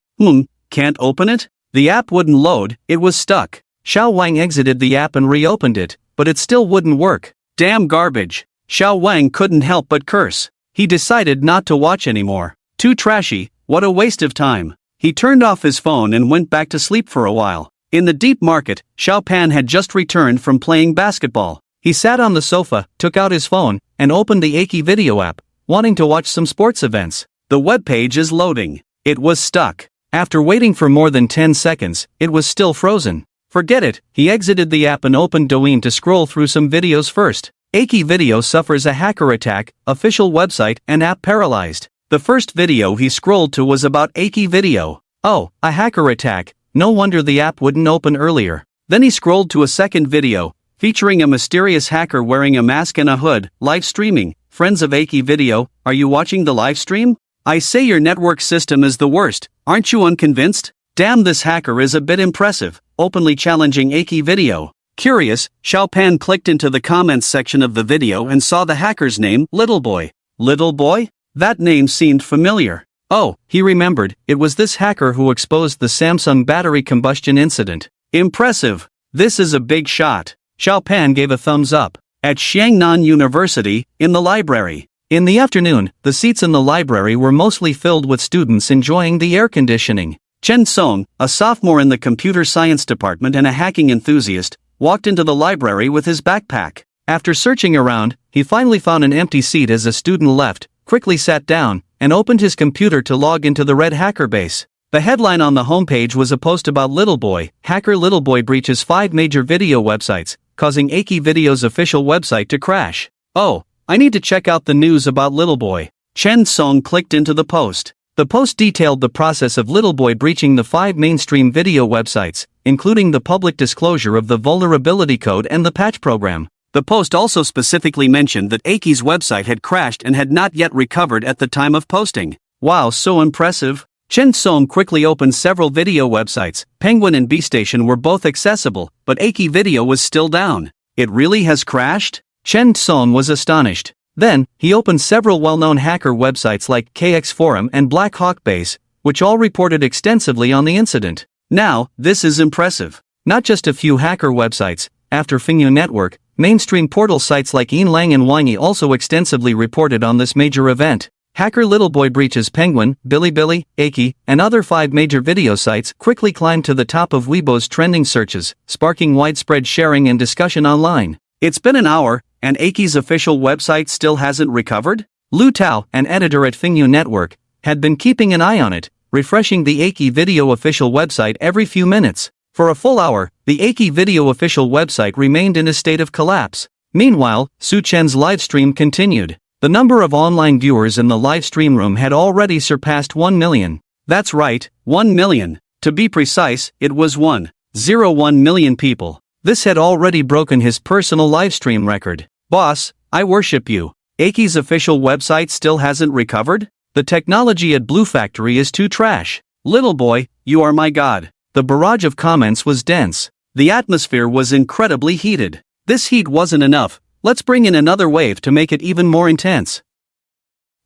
Can't open it? The app wouldn't load, it was stuck. Xiao Wang exited the app and reopened it, but it still wouldn't work. Damn garbage. Xiao Wang couldn't help but curse. He decided not to watch anymore. Too trashy, what a waste of time. He turned off his phone and went back to sleep for a while. In the deep market, Xiao Pan had just returned from playing basketball. He sat on the sofa, took out his phone, and opened the Aki Video app, wanting to watch some sports events. The web page is loading. It was stuck. After waiting for more than 10 seconds, it was still frozen. Forget it, he exited the app and opened Douyin to scroll through some videos first. Aki Video suffers a hacker attack, official website and app paralyzed. The first video he scrolled to was about Aki Video. Oh, a hacker attack, no wonder the app wouldn't open earlier. Then he scrolled to a second video, featuring a mysterious hacker wearing a mask and a hood, live streaming. Friends of Aki Video, are you watching the live stream? I say your network system is the worst, aren't you unconvinced? Damn, this hacker is a bit impressive, openly challenging Aki Video. Curious, Xiao Pan clicked into the comments section of the video and saw the hacker's name, Little Boy. Little Boy? That name seemed familiar. Oh, he remembered, it was this hacker who exposed the Samsung battery combustion incident. Impressive. This is a big shot. Xiao Pan gave a thumbs up. At Xiangnan University, in the library. In the afternoon, the seats in the library were mostly filled with students enjoying the air conditioning. Chen Song, a sophomore in the computer science department and a hacking enthusiast, walked into the library with his backpack. After searching around, he finally found an empty seat as a student left, quickly sat down, and opened his computer to log into the Red Hacker base. The headline on the homepage was a post about Little Boy. Hacker Little Boy breaches 5 major video websites, causing Aki Video's official website to crash. Oh, I need to check out the news about Little Boy. Chen Song clicked into the post. The post detailed the process of Little Boy breaching the 5 mainstream video websites, including the public disclosure of the vulnerability code and the patch program. The post also specifically mentioned that Aki's website had crashed and had not yet recovered at the time of posting. Wow, so impressive. Chen Song quickly opened several video websites. Penguin and B-Station were both accessible, but Aki Video was still down. It really has crashed? Chen Song was astonished. Then, he opened several well-known hacker websites like KX Forum and Black Hawk Base, which all reported extensively on the incident. Now, this is impressive. Not just a few hacker websites. After Fingyu Network, mainstream portal sites like Yinlang and Wanyi also extensively reported on this major event. Hacker Little Boy breaches Penguin, Bilibili, Aki, and other 5 major video sites quickly climbed to the top of Weibo's trending searches, sparking widespread sharing and discussion online. It's been an hour, and Aki's official website still hasn't recovered? Lu Tao, an editor at Fingyu Network, had been keeping an eye on it, refreshing the Aki Video official website every few minutes. For a full hour, the Aki Video official website remained in a state of collapse. Meanwhile, Su Chen's livestream continued. The number of online viewers in the live stream room had already surpassed 1 million. That's right, 1 million. To be precise, it was 1.01 million people. This had already broken his personal livestream record. Boss, I worship you. Aki's official website still hasn't recovered? The technology at Blue Factory is too trash. Little Boy, you are my god. The barrage of comments was dense. The atmosphere was incredibly heated. This heat wasn't enough. Let's bring in another wave to make it even more intense.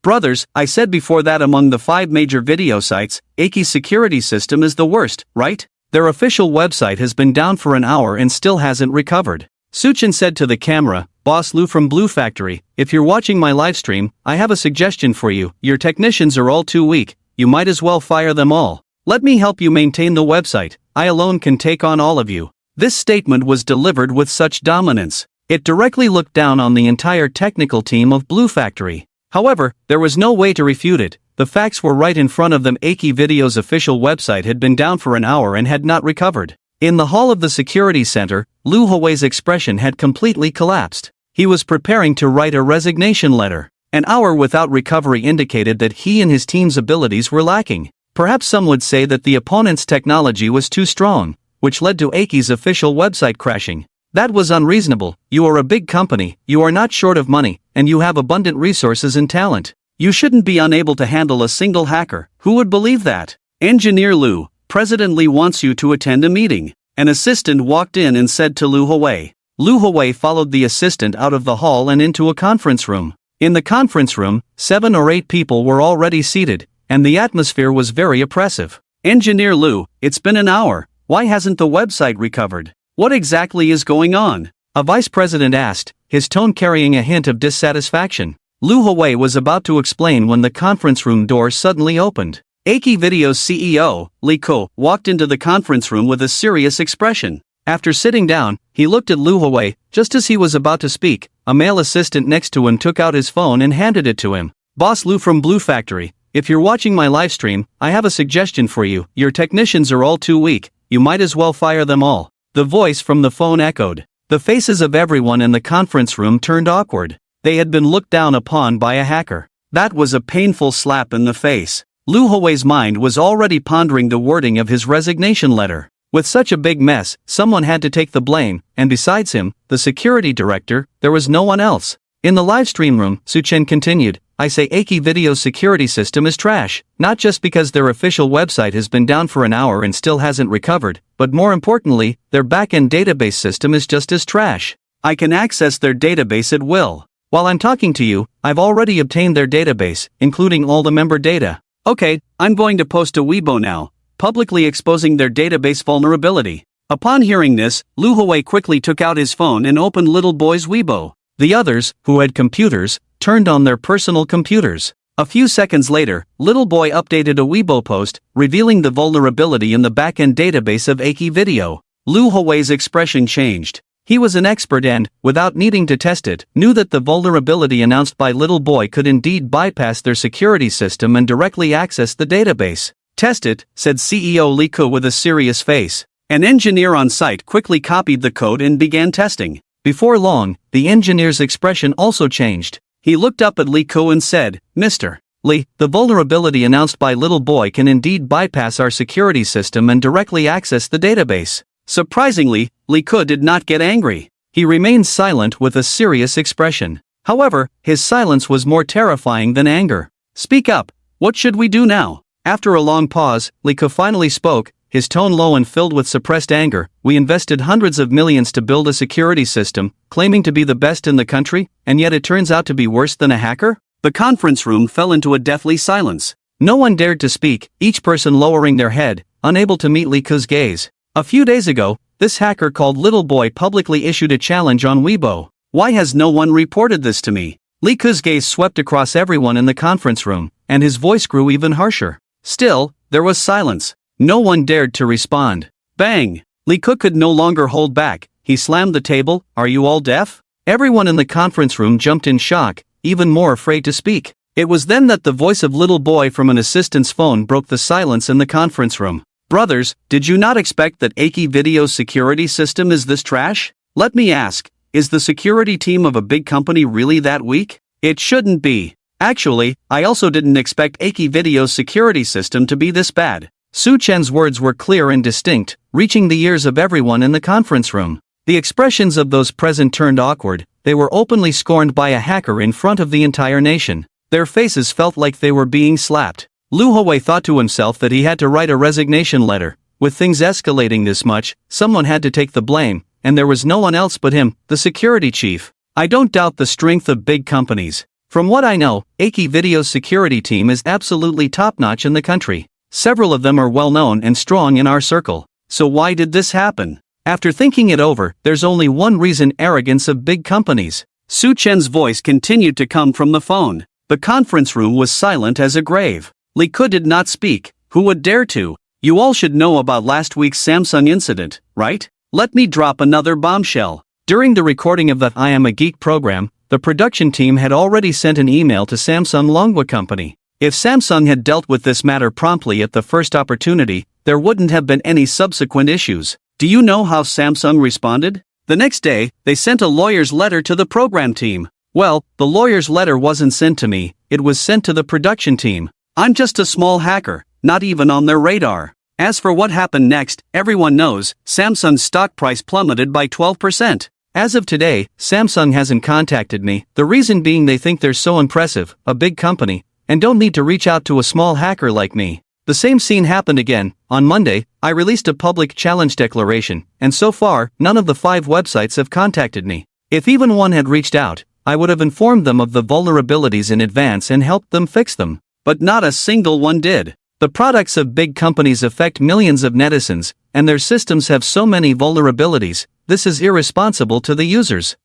Brothers, I said before that among the 5 major video sites, Aiki's security system is the worst, right? Their official website has been down for an hour and still hasn't recovered. Suchin said to the camera, Boss Lou from Blue Factory, if you're watching my livestream, I have a suggestion for you. Your technicians are all too weak, you might as well fire them all. Let me help you maintain the website, I alone can take on all of you. This statement was delivered with such dominance. It directly looked down on the entire technical team of Blue Factory. However, there was no way to refute it. The facts were right in front of them. Aiki Video's official website had been down for an hour and had not recovered. In the hall of the security center, Lu Hui's expression had completely collapsed. He was preparing to write a resignation letter. An hour without recovery indicated that he and his team's abilities were lacking. Perhaps some would say that the opponent's technology was too strong, which led to Aiki's official website crashing. That was unreasonable. You are a big company, you are not short of money, and you have abundant resources and talent. You shouldn't be unable to handle a single hacker. Who would believe that? Engineer Lu, President Li wants you to attend a meeting. An assistant walked in and said to Lu Hui. Lu Hui followed the assistant out of the hall and into a conference room. In the conference room, 7 or 8 people were already seated, and the atmosphere was very oppressive. Engineer Lu, it's been an hour. Why hasn't the website recovered? What exactly is going on? A vice president asked, his tone carrying a hint of dissatisfaction. Lu Hui was about to explain when the conference room door suddenly opened. Aiki Video's CEO, Li Ko, walked into the conference room with a serious expression. After sitting down, he looked at Lu Hui. Just as he was about to speak, a male assistant next to him took out his phone and handed it to him. Boss Lu from Blue Factory, if you're watching my livestream, I have a suggestion for you. Your technicians are all too weak, you might as well fire them all. The voice from the phone echoed. The faces of everyone in the conference room turned awkward. They had been looked down upon by a hacker. That was a painful slap in the face. Lu Hui's mind was already pondering the wording of his resignation letter. With such a big mess, someone had to take the blame, and besides him, the security director, there was no one else. In the livestream room, Suchen continued, I say Aiki Video's security system is trash, not just because their official website has been down for an hour and still hasn't recovered, but more importantly, their backend database system is just as trash. I can access their database at will. While I'm talking to you, I've already obtained their database, including all the member data. Okay, I'm going to post a Weibo now, publicly exposing their database vulnerability. Upon hearing this, Lu Hui quickly took out his phone and opened Little Boy's Weibo. The others, who had computers, turned on their personal computers. A few seconds later, Little Boy updated a Weibo post, revealing the vulnerability in the backend database of Aiki Video. Lu Hui's expression changed. He was an expert and, without needing to test it, knew that the vulnerability announced by Little Boy could indeed bypass their security system and directly access the database. Test it, said CEO Li Ko with a serious face. An engineer on site quickly copied the code and began testing. Before long, the engineer's expression also changed. He looked up at Li Ko and said, Mr. Li, the vulnerability announced by Little Boy can indeed bypass our security system and directly access the database. Surprisingly, Li Ko did not get angry. He remained silent with a serious expression. However, his silence was more terrifying than anger. Speak up. What should we do now? After a long pause, Li Ko finally spoke, his tone low and filled with suppressed anger. We invested hundreds of millions to build a security system, claiming to be the best in the country, and yet it turns out to be worse than a hacker? The conference room fell into a deathly silence. No one dared to speak, each person lowering their head, unable to meet Li Ko's gaze. A few days ago, this hacker called Little Boy publicly issued a challenge on Weibo. Why has no one reported this to me? Li Ko's gaze swept across everyone in the conference room, and his voice grew even harsher. Still, there was silence. No one dared to respond. Bang! Li Ko could no longer hold back. He slammed the table. Are you all deaf? Everyone in the conference room jumped in shock, even more afraid to speak. It was then that the voice of Little Boy from an assistant's phone broke the silence in the conference room. Brothers, did you not expect that Aiki Video's security system is this trash? Let me ask, is the security team of a big company really that weak? It shouldn't be. Actually, I also didn't expect Aiki Video's security system to be this bad. Su Chen's words were clear and distinct, reaching the ears of everyone in the conference room. The expressions of those present turned awkward. They were openly scorned by a hacker in front of the entire nation. Their faces felt like they were being slapped. Lu Hui thought to himself that he had to write a resignation letter. With things escalating this much, someone had to take the blame, and there was no one else but him, the security chief. I don't doubt the strength of big companies. From what I know, Aki Video's security team is absolutely top-notch in the country. Several of them are well-known and strong in our circle. So why did this happen? After thinking it over, there's only one reason: arrogance of big companies. Su Chen's voice continued to come from the phone. The conference room was silent as a grave. Li Ke did not speak. Who would dare to? You all should know about last week's Samsung incident, right? Let me drop another bombshell. During the recording of the I Am a Geek program, the production team had already sent an email to Samsung Manhwa company. If Samsung had dealt with this matter promptly at the first opportunity, there wouldn't have been any subsequent issues. Do you know how Samsung responded? The next day, they sent a lawyer's letter to the program team. Well, the lawyer's letter wasn't sent to me, it was sent to the production team. I'm just a small hacker, not even on their radar. As for what happened next, everyone knows, Samsung's stock price plummeted by 12%. As of today, Samsung hasn't contacted me, the reason being they think they're so impressive, a big company, and don't need to reach out to a small hacker like me. The same scene happened again. On Monday, I released a public challenge declaration, and so far, none of the 5 websites have contacted me. If even one had reached out, I would have informed them of the vulnerabilities in advance and helped them fix them. But not a single one did. The products of big companies affect millions of netizens, and their systems have so many vulnerabilities. This is irresponsible to the users.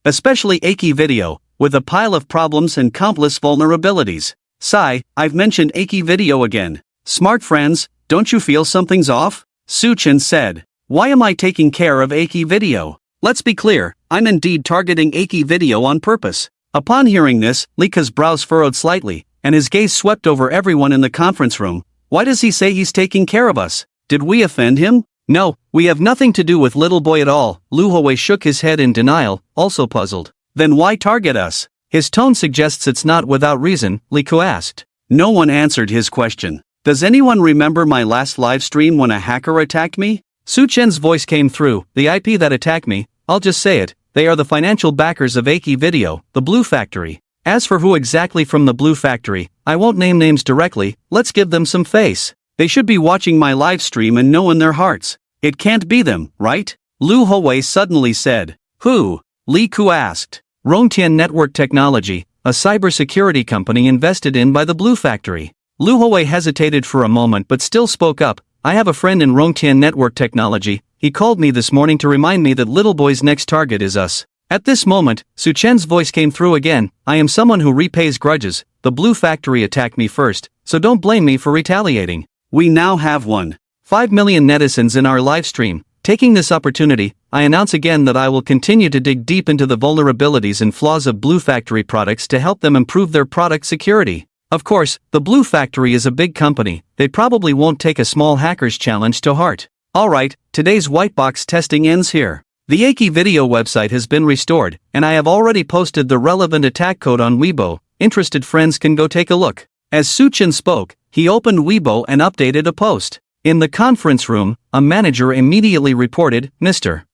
Especially Aki Video, with a pile of problems and countless vulnerabilities. Sigh, I've mentioned Aki Video again. Smart friends, don't you feel something's off? Su Chen said. Why am I taking care of Aki Video? Let's be clear, I'm indeed targeting Aki Video on purpose. Upon hearing this, Li Ke's brows furrowed slightly, and his gaze swept over everyone in the conference room. Why does he say he's taking care of us? Did we offend him? No, we have nothing to do with little boy at all. Lu Houwei shook his head in denial, also puzzled. Then why target us? His tone suggests it's not without reason, Li Ke asked. No one answered his question. Does anyone remember my last live stream when a hacker attacked me? Su Chen's voice came through. The IP that attacked me, I'll just say it, they are the financial backers of Aki Video, the Blue Factory. As for who exactly from the Blue Factory, I won't name names directly, let's give them some face. They should be watching my live stream and know in their hearts. It can't be them, right? Lu Houwei suddenly said. Who? Li Ke asked. Rongtian Network Technology, a cybersecurity company invested in by the Blue Factory. Lu Houwei hesitated for a moment but still spoke up. I have a friend in Rongtian Network Technology. He called me this morning to remind me that little boy's next target is us. At this moment, Su Chen's voice came through again. I am someone who repays grudges. The Blue Factory attacked me first, so don't blame me for retaliating. We now have 1.5 million netizens in our live stream. Taking this opportunity, I announce again that I will continue to dig deep into the vulnerabilities and flaws of Blue Factory products to help them improve their product security. Of course, the Blue Factory is a big company, they probably won't take a small hacker's challenge to heart. Alright, today's white box testing ends here. The Aki Video website has been restored, and I have already posted the relevant attack code on Weibo. Interested friends can go take a look. As Su Chen spoke, he opened Weibo and updated a post. In the conference room, a manager immediately reported, Mr.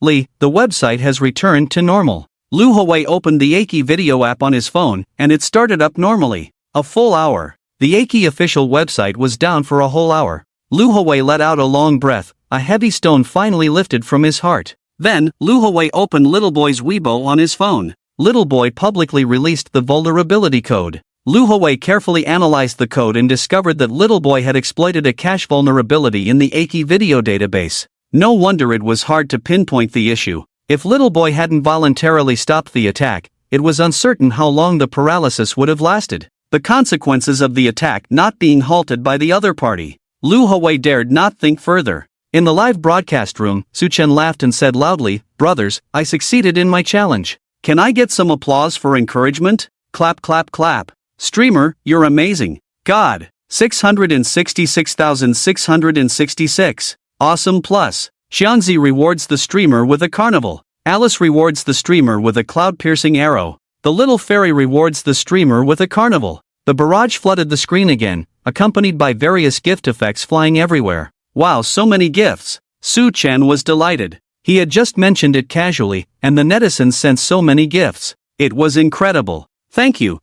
Li, the website has returned to normal. Lu Houwei opened the Aki Video app on his phone, and it started up normally. A full hour. The Aki official website was down for a whole hour. Lu Houwei let out a long breath, a heavy stone finally lifted from his heart. Then, Lu Houwei opened Little Boy's Weibo on his phone. Little Boy publicly released the vulnerability code. Lu Houwei carefully analyzed the code and discovered that Little Boy had exploited a cache vulnerability in the Aki Video database. No wonder it was hard to pinpoint the issue. If Little Boy hadn't voluntarily stopped the attack, it was uncertain how long the paralysis would have lasted. The consequences of the attack not being halted by the other party. Lu Houwei dared not think further. In the live broadcast room, Su Chen laughed and said loudly, Brothers, I succeeded in my challenge. Can I get some applause for encouragement? Clap clap clap. Streamer, you're amazing. God. 666,666. Awesome plus. Xiangzi rewards the streamer with a carnival. Alice rewards the streamer with a cloud-piercing arrow. The little fairy rewards the streamer with a carnival. The barrage flooded the screen again, accompanied by various gift effects flying everywhere. Wow, so many gifts. Su Chen was delighted. He had just mentioned it casually, and the netizens sent so many gifts. It was incredible. Thank you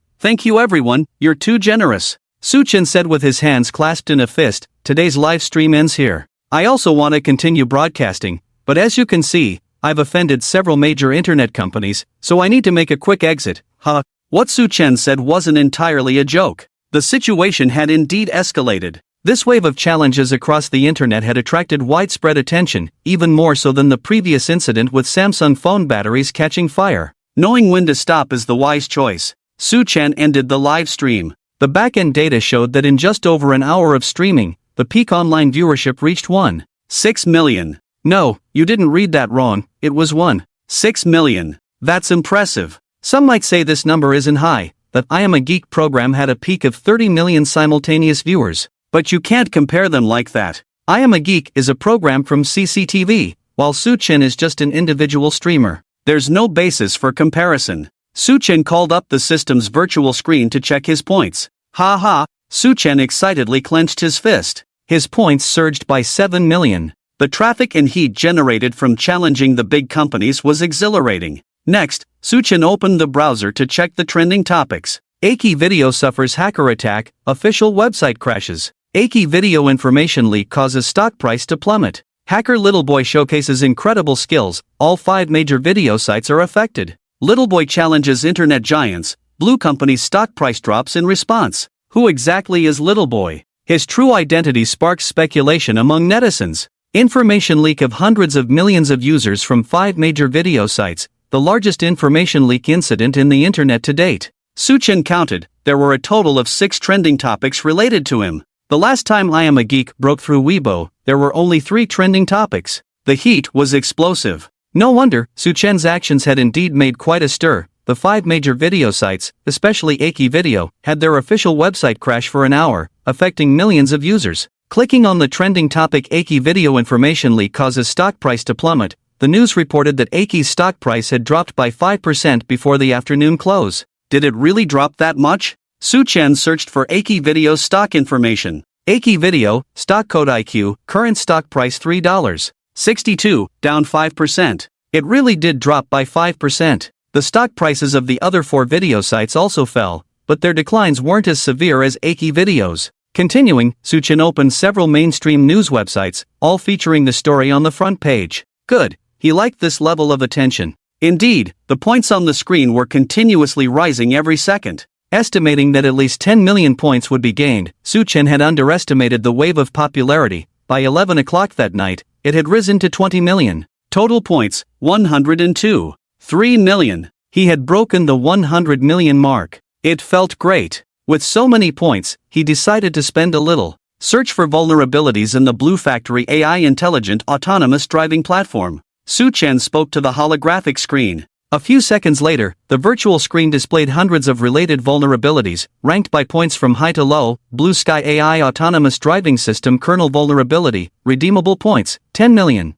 everyone, you're too generous. Su Chen said with his hands clasped in a fist. Today's live stream ends here. I also want to continue broadcasting, but as you can see, I've offended several major internet companies, so I need to make a quick exit. What Su Chen said wasn't entirely a joke. The situation had indeed escalated. This wave of challenges across the internet had attracted widespread attention, even more so than the previous incident with Samsung phone batteries catching fire. Knowing when to stop is the wise choice. Su Chen ended the live stream. The back-end data showed that in just over an hour of streaming, the peak online viewership reached 1.6 million. No, you didn't read that wrong, it was 1.6 million. That's impressive. Some might say this number isn't high. That I Am a Geek program had a peak of 30 million simultaneous viewers. But you can't compare them like that. I Am a Geek is a program from CCTV, while Su Chen is just an individual streamer. There's no basis for comparison. Su Chen called up the system's virtual screen to check his points. Su Chen excitedly clenched his fist. His points surged by 7 million. The traffic and heat generated from challenging the big companies was exhilarating. Next, Su Chen opened the browser to check the trending topics. Aki Video suffers hacker attack, official website crashes. Aki Video information leak causes stock price to plummet. Hacker Littleboy showcases incredible skills, all 5 major video sites are affected. Littleboy challenges internet giants, Blue Company's stock price drops in response. Who exactly is Littleboy? His true identity sparks speculation among netizens. Information leak of hundreds of millions of users from 5 major video sites, the largest information leak incident in the internet to date. Su Chen counted, there were a total of 6 trending topics related to him. The last time I Am a Geek broke through Weibo, there were only 3 trending topics. The heat was explosive. No wonder, Su Chen's actions had indeed made quite a stir. The 5 major video sites, especially Aki Video, had their official website crash for an hour, affecting millions of users. Clicking on the trending topic Aki Video information leak causes stock price to plummet, the news reported that Aki's stock price had dropped by 5% before the afternoon close. Did it really drop that much? Su Chen searched for Aki Video's stock information. Aki Video, stock code IQ, current stock price $3.62, down 5%. It really did drop by 5%. The stock prices of the other 4 video sites also fell, but their declines weren't as severe as Aki Video's. Continuing, Su Chen opened several mainstream news websites, all featuring the story on the front page. Good, he liked this level of attention. Indeed, the points on the screen were continuously rising every second. Estimating that at least 10 million points would be gained, Su Chen had underestimated the wave of popularity. By 11 o'clock that night, it had risen to 20 million. Total points, 102.3 million. He had broken the 100 million mark. It felt great. With so many points, he decided to spend a little. Search for vulnerabilities in the Blue Factory AI intelligent autonomous driving platform. Su Chen spoke to the holographic screen. A few seconds later, the virtual screen displayed hundreds of related vulnerabilities, ranked by points from high to low. Blue Sky AI Autonomous Driving System Kernel Vulnerability, Redeemable Points, 10 million.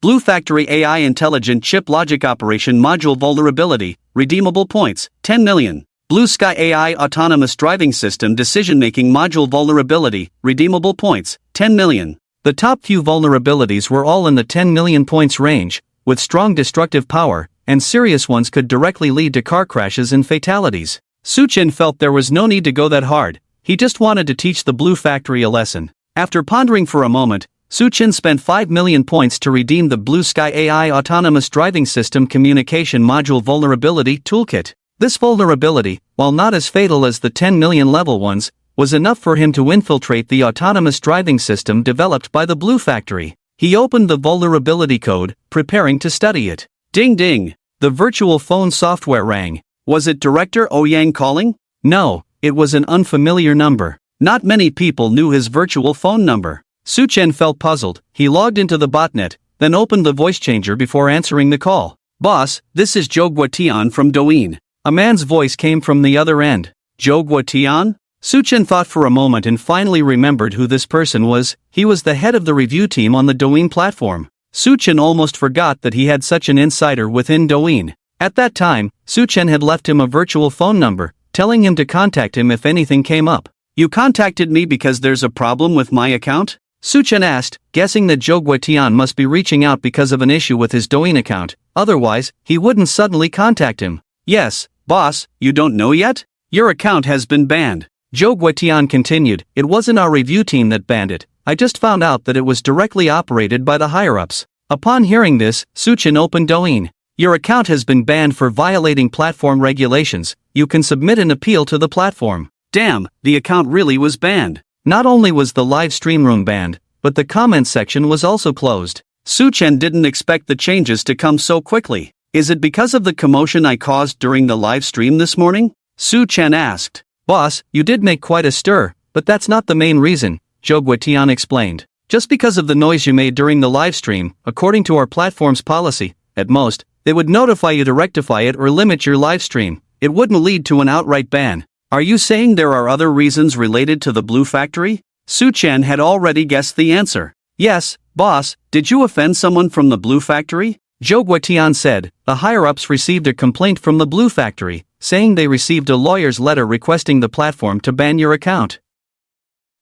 Blue Factory AI Intelligent Chip Logic Operation Module Vulnerability, Redeemable Points, 10 million. Blue Sky AI Autonomous Driving System Decision-Making Module Vulnerability, Redeemable Points, 10 million. The top few vulnerabilities were all in the 10 million points range, with strong destructive power, and serious ones could directly lead to car crashes and fatalities. Su Chen felt there was no need to go that hard, he just wanted to teach the Blue Factory a lesson. After pondering for a moment, Su Chen spent 5 million points to redeem the Blue Sky AI Autonomous Driving System Communication Module Vulnerability Toolkit. This vulnerability, while not as fatal as the 10 million level ones, was enough for him to infiltrate the autonomous driving system developed by the Blue Factory. He opened the vulnerability code, preparing to study it. Ding ding! The virtual phone software rang. Was it Director Ouyang calling? No, it was an unfamiliar number. Not many people knew his virtual phone number. Su Chen felt puzzled. He logged into the botnet, then opened the voice changer before answering the call. Boss, this is Zhou Guotian from Douyin. A man's voice came from the other end. Zhou Guotian? Su Chen thought for a moment and finally remembered who this person was. He was the head of the review team on the Douyin platform. Su Chen almost forgot that he had such an insider within Douyin. At that time, Su Chen had left him a virtual phone number, telling him to contact him if anything came up. You contacted me because there's a problem with my account? Su Chen asked, guessing that Zhou Guotian must be reaching out because of an issue with his Douyin account, otherwise, he wouldn't suddenly contact him. Yes, boss, you don't know yet? Your account has been banned. Zhou Guotian continued, it wasn't our review team that banned it, I just found out that it was directly operated by the higher-ups. Upon hearing this, Su Chen opened Douyin. Your account has been banned for violating platform regulations. You can submit an appeal to the platform. Damn, the account really was banned. Not only was the live stream room banned, but the comments section was also closed. Su-Chen didn't expect the changes to come so quickly. Is it because of the commotion I caused during the live stream this morning? Su-Chen asked. Boss, you did make quite a stir, but that's not the main reason, Zhou Guotian explained. Just because of the noise you made during the live stream, according to our platform's policy, at most, they would notify you to rectify it or limit your live stream. It wouldn't lead to an outright ban. Are you saying there are other reasons related to the Blue Factory? Su-Chen had already guessed the answer. Yes, boss, did you offend someone from the Blue Factory? Zhou Guotian said. The higher-ups received a complaint from the Blue Factory, saying they received a lawyer's letter requesting the platform to ban your account.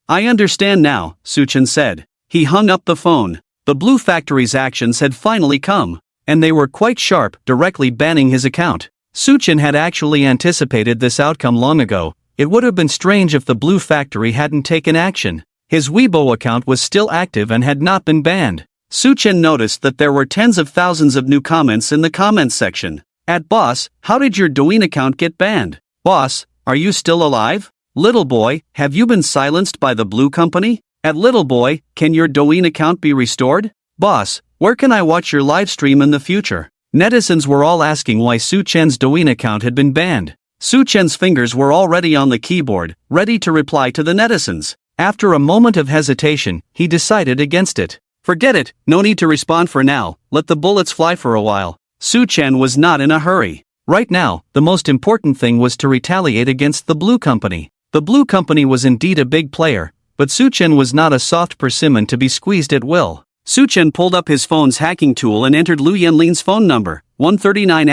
I understand now, Su-Chen said. He hung up the phone. The Blue Factory's actions had finally come, and they were quite sharp, directly banning his account. Su-Chen had actually anticipated this outcome long ago. It would have been strange if the Blue Factory hadn't taken action. His Weibo account was still active and had not been banned. Su-Chen noticed that there were tens of thousands of new comments in the comments section. Boss, how did your Douyin account get banned? Boss, are you still alive? Little boy, have you been silenced by the Blue Company? Little boy, can your Douyin account be restored? Boss, where can I watch your live stream in the future? Netizens were all asking why Su-Chen's Douyin account had been banned. Su-Chen's fingers were already on the keyboard, ready to reply to the netizens. After a moment of hesitation, he decided against it. Forget it, no need to respond for now, let the bullets fly for a while. Su-Chen was not in a hurry. Right now, the most important thing was to retaliate against the Blue Company. The Blue Company was indeed a big player, but Su-Chen was not a soft persimmon to be squeezed at will. Su-Chen pulled up his phone's hacking tool and entered Lu Yanlin's phone number, 139 ***********.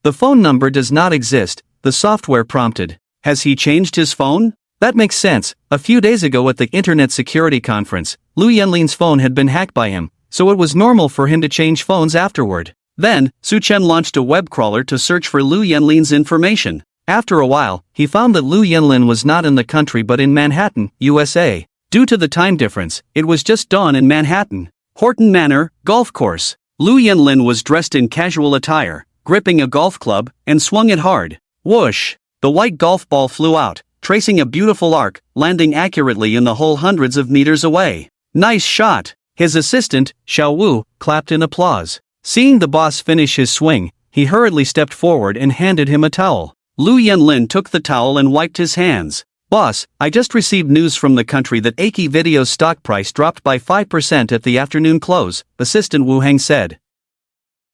The phone number does not exist, the software prompted. Has he changed his phone? That makes sense. A few days ago at the Internet Security Conference, Lu Yanlin's phone had been hacked by him, so it was normal for him to change phones afterward. Then, Su-Chen launched a web crawler to search for Lu Yanlin's information. After a while, he found that Lu Yanlin was not in the country but in Manhattan, USA. Due to the time difference, it was just dawn in Manhattan. Horton Manor, golf course. Lu Yanlin was dressed in casual attire, gripping a golf club, and swung it hard. Whoosh! The white golf ball flew out, tracing a beautiful arc, landing accurately in the hole hundreds of meters away. Nice shot! His assistant, Xiao Wu, clapped in applause. Seeing the boss finish his swing, he hurriedly stepped forward and handed him a towel. Lu Yanlin took the towel and wiped his hands. Boss, I just received news from the country that Aki Video's stock price dropped by 5% at the afternoon close, Assistant Wu Heng said.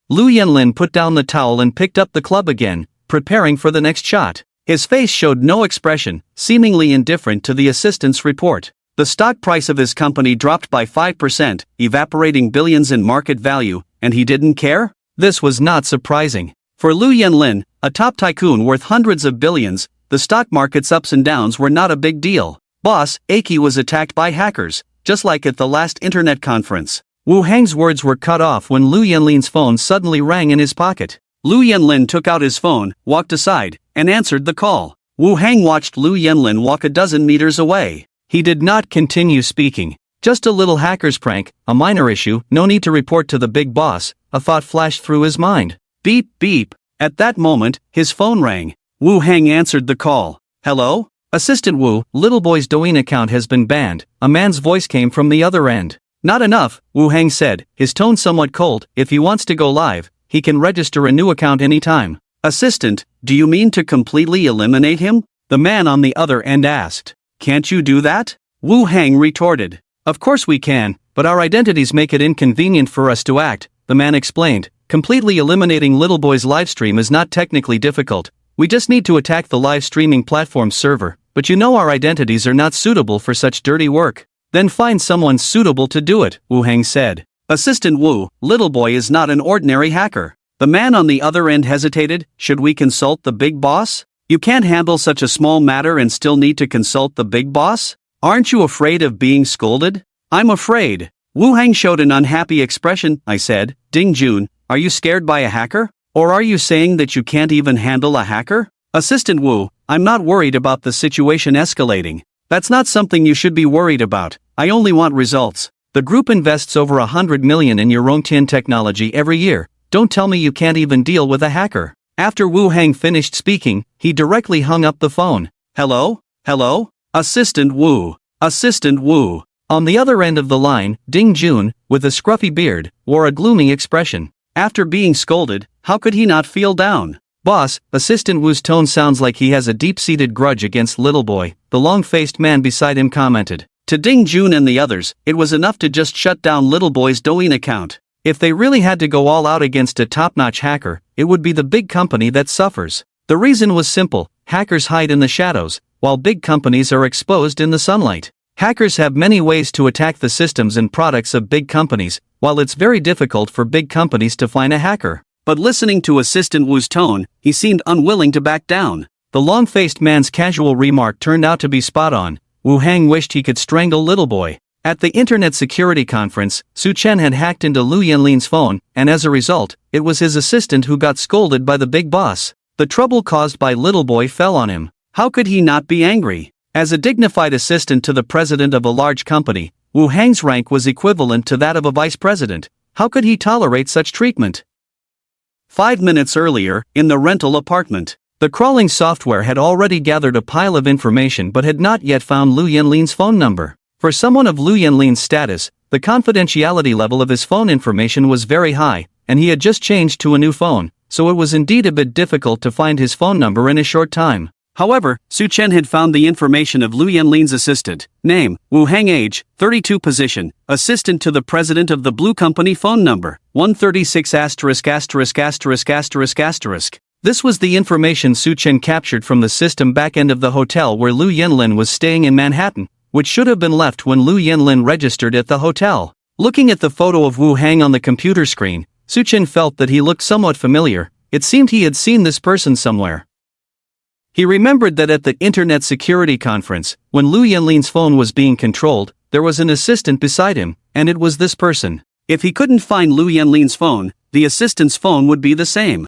Lu Yanlin put down the towel and picked up the club again, preparing for the next shot. His face showed no expression, seemingly indifferent to the assistant's report. The stock price of his company dropped by 5%, evaporating billions in market value, and he didn't care? This was not surprising. For Lu Yanlin, a top tycoon worth hundreds of billions, the stock market's ups and downs were not a big deal. Boss, Aki was attacked by hackers, just like at the last internet conference. Wu Heng's words were cut off when Lu Yanlin's phone suddenly rang in his pocket. Lu Yanlin took out his phone, walked aside, and answered the call. Wu Heng watched Lu Yanlin walk a dozen meters away. He did not continue speaking. Just a little hacker's prank, a minor issue, no need to report to the big boss, a thought flashed through his mind. Beep, beep. At that moment, his phone rang. Wu Heng answered the call. Hello? Assistant Wu, little boy's Douyin account has been banned. A man's voice came from the other end. Not enough, Wu Heng said, his tone somewhat cold. If he wants to go live, he can register a new account anytime. Assistant, do you mean to completely eliminate him? The man on the other end asked. Can't you do that? Wu Heng retorted. Of course we can, but our identities make it inconvenient for us to act, the man explained. Completely eliminating little boy's livestream is not technically difficult. We just need to attack the live streaming platform's server, but you know our identities are not suitable for such dirty work. Then find someone suitable to do it, Wu Heng said. Assistant Wu, little boy is not an ordinary hacker. The man on the other end hesitated. Should we consult the big boss? You can't handle such a small matter and still need to consult the big boss? Aren't you afraid of being scolded? I'm afraid. Wu Heng showed an unhappy expression. I said, Ding Jun, are you scared by a hacker? Or are you saying that you can't even handle a hacker? Assistant Wu, I'm not worried about the situation escalating. That's not something you should be worried about. I only want results. The group invests over 100 million in your Rongtian technology every year. Don't tell me you can't even deal with a hacker. After Wu Hang finished speaking, he directly hung up the phone. Hello? Hello? Assistant Wu. Assistant Wu. On the other end of the line, Ding Jun, with a scruffy beard, wore a gloomy expression. After being scolded, how could he not feel down? Boss, Assistant Wu's tone sounds like he has a deep-seated grudge against Little Boy, the long-faced man beside him commented. To Ding Jun and the others, it was enough to just shut down Little Boy's Douyin account. If they really had to go all out against a top-notch hacker, it would be the big company that suffers. The reason was simple: hackers hide in the shadows, while big companies are exposed in the sunlight. Hackers have many ways to attack the systems and products of big companies, while it's very difficult for big companies to find a hacker. But listening to Assistant Wu's tone, he seemed unwilling to back down. The long-faced man's casual remark turned out to be spot on. Wu Hang wished he could strangle Little Boy. At the Internet Security Conference, Su Chen had hacked into Lu Yanlin's phone, and as a result, it was his assistant who got scolded by the big boss. The trouble caused by Little Boy fell on him. How could he not be angry? As a dignified assistant to the president of a large company, Wu Hang's rank was equivalent to that of a vice president. How could he tolerate such treatment? 5 minutes earlier, in the rental apartment, the crawling software had already gathered a pile of information but had not yet found Lu Yanlin's phone number. For someone of Lu Yanlin's status, the confidentiality level of his phone information was very high, and he had just changed to a new phone, so it was indeed a bit difficult to find his phone number in a short time. However, Su Chen had found the information of Lu Yanlin's assistant. Name, Wu Hang, age, 32, position, assistant to the president of the Blue Company, phone number, 136 *********. This was the information Su Chen captured from the system backend of the hotel where Lu Yanlin was staying in Manhattan, which should have been left when Lu Yanlin registered at the hotel. Looking at the photo of Wu Hang on the computer screen, Su Chen felt that he looked somewhat familiar. It seemed he had seen this person somewhere. He remembered that at the Internet Security Conference, when Lu Yanlin's phone was being controlled, there was an assistant beside him, and it was this person. If he couldn't find Lu Yanlin's phone, the assistant's phone would be the same.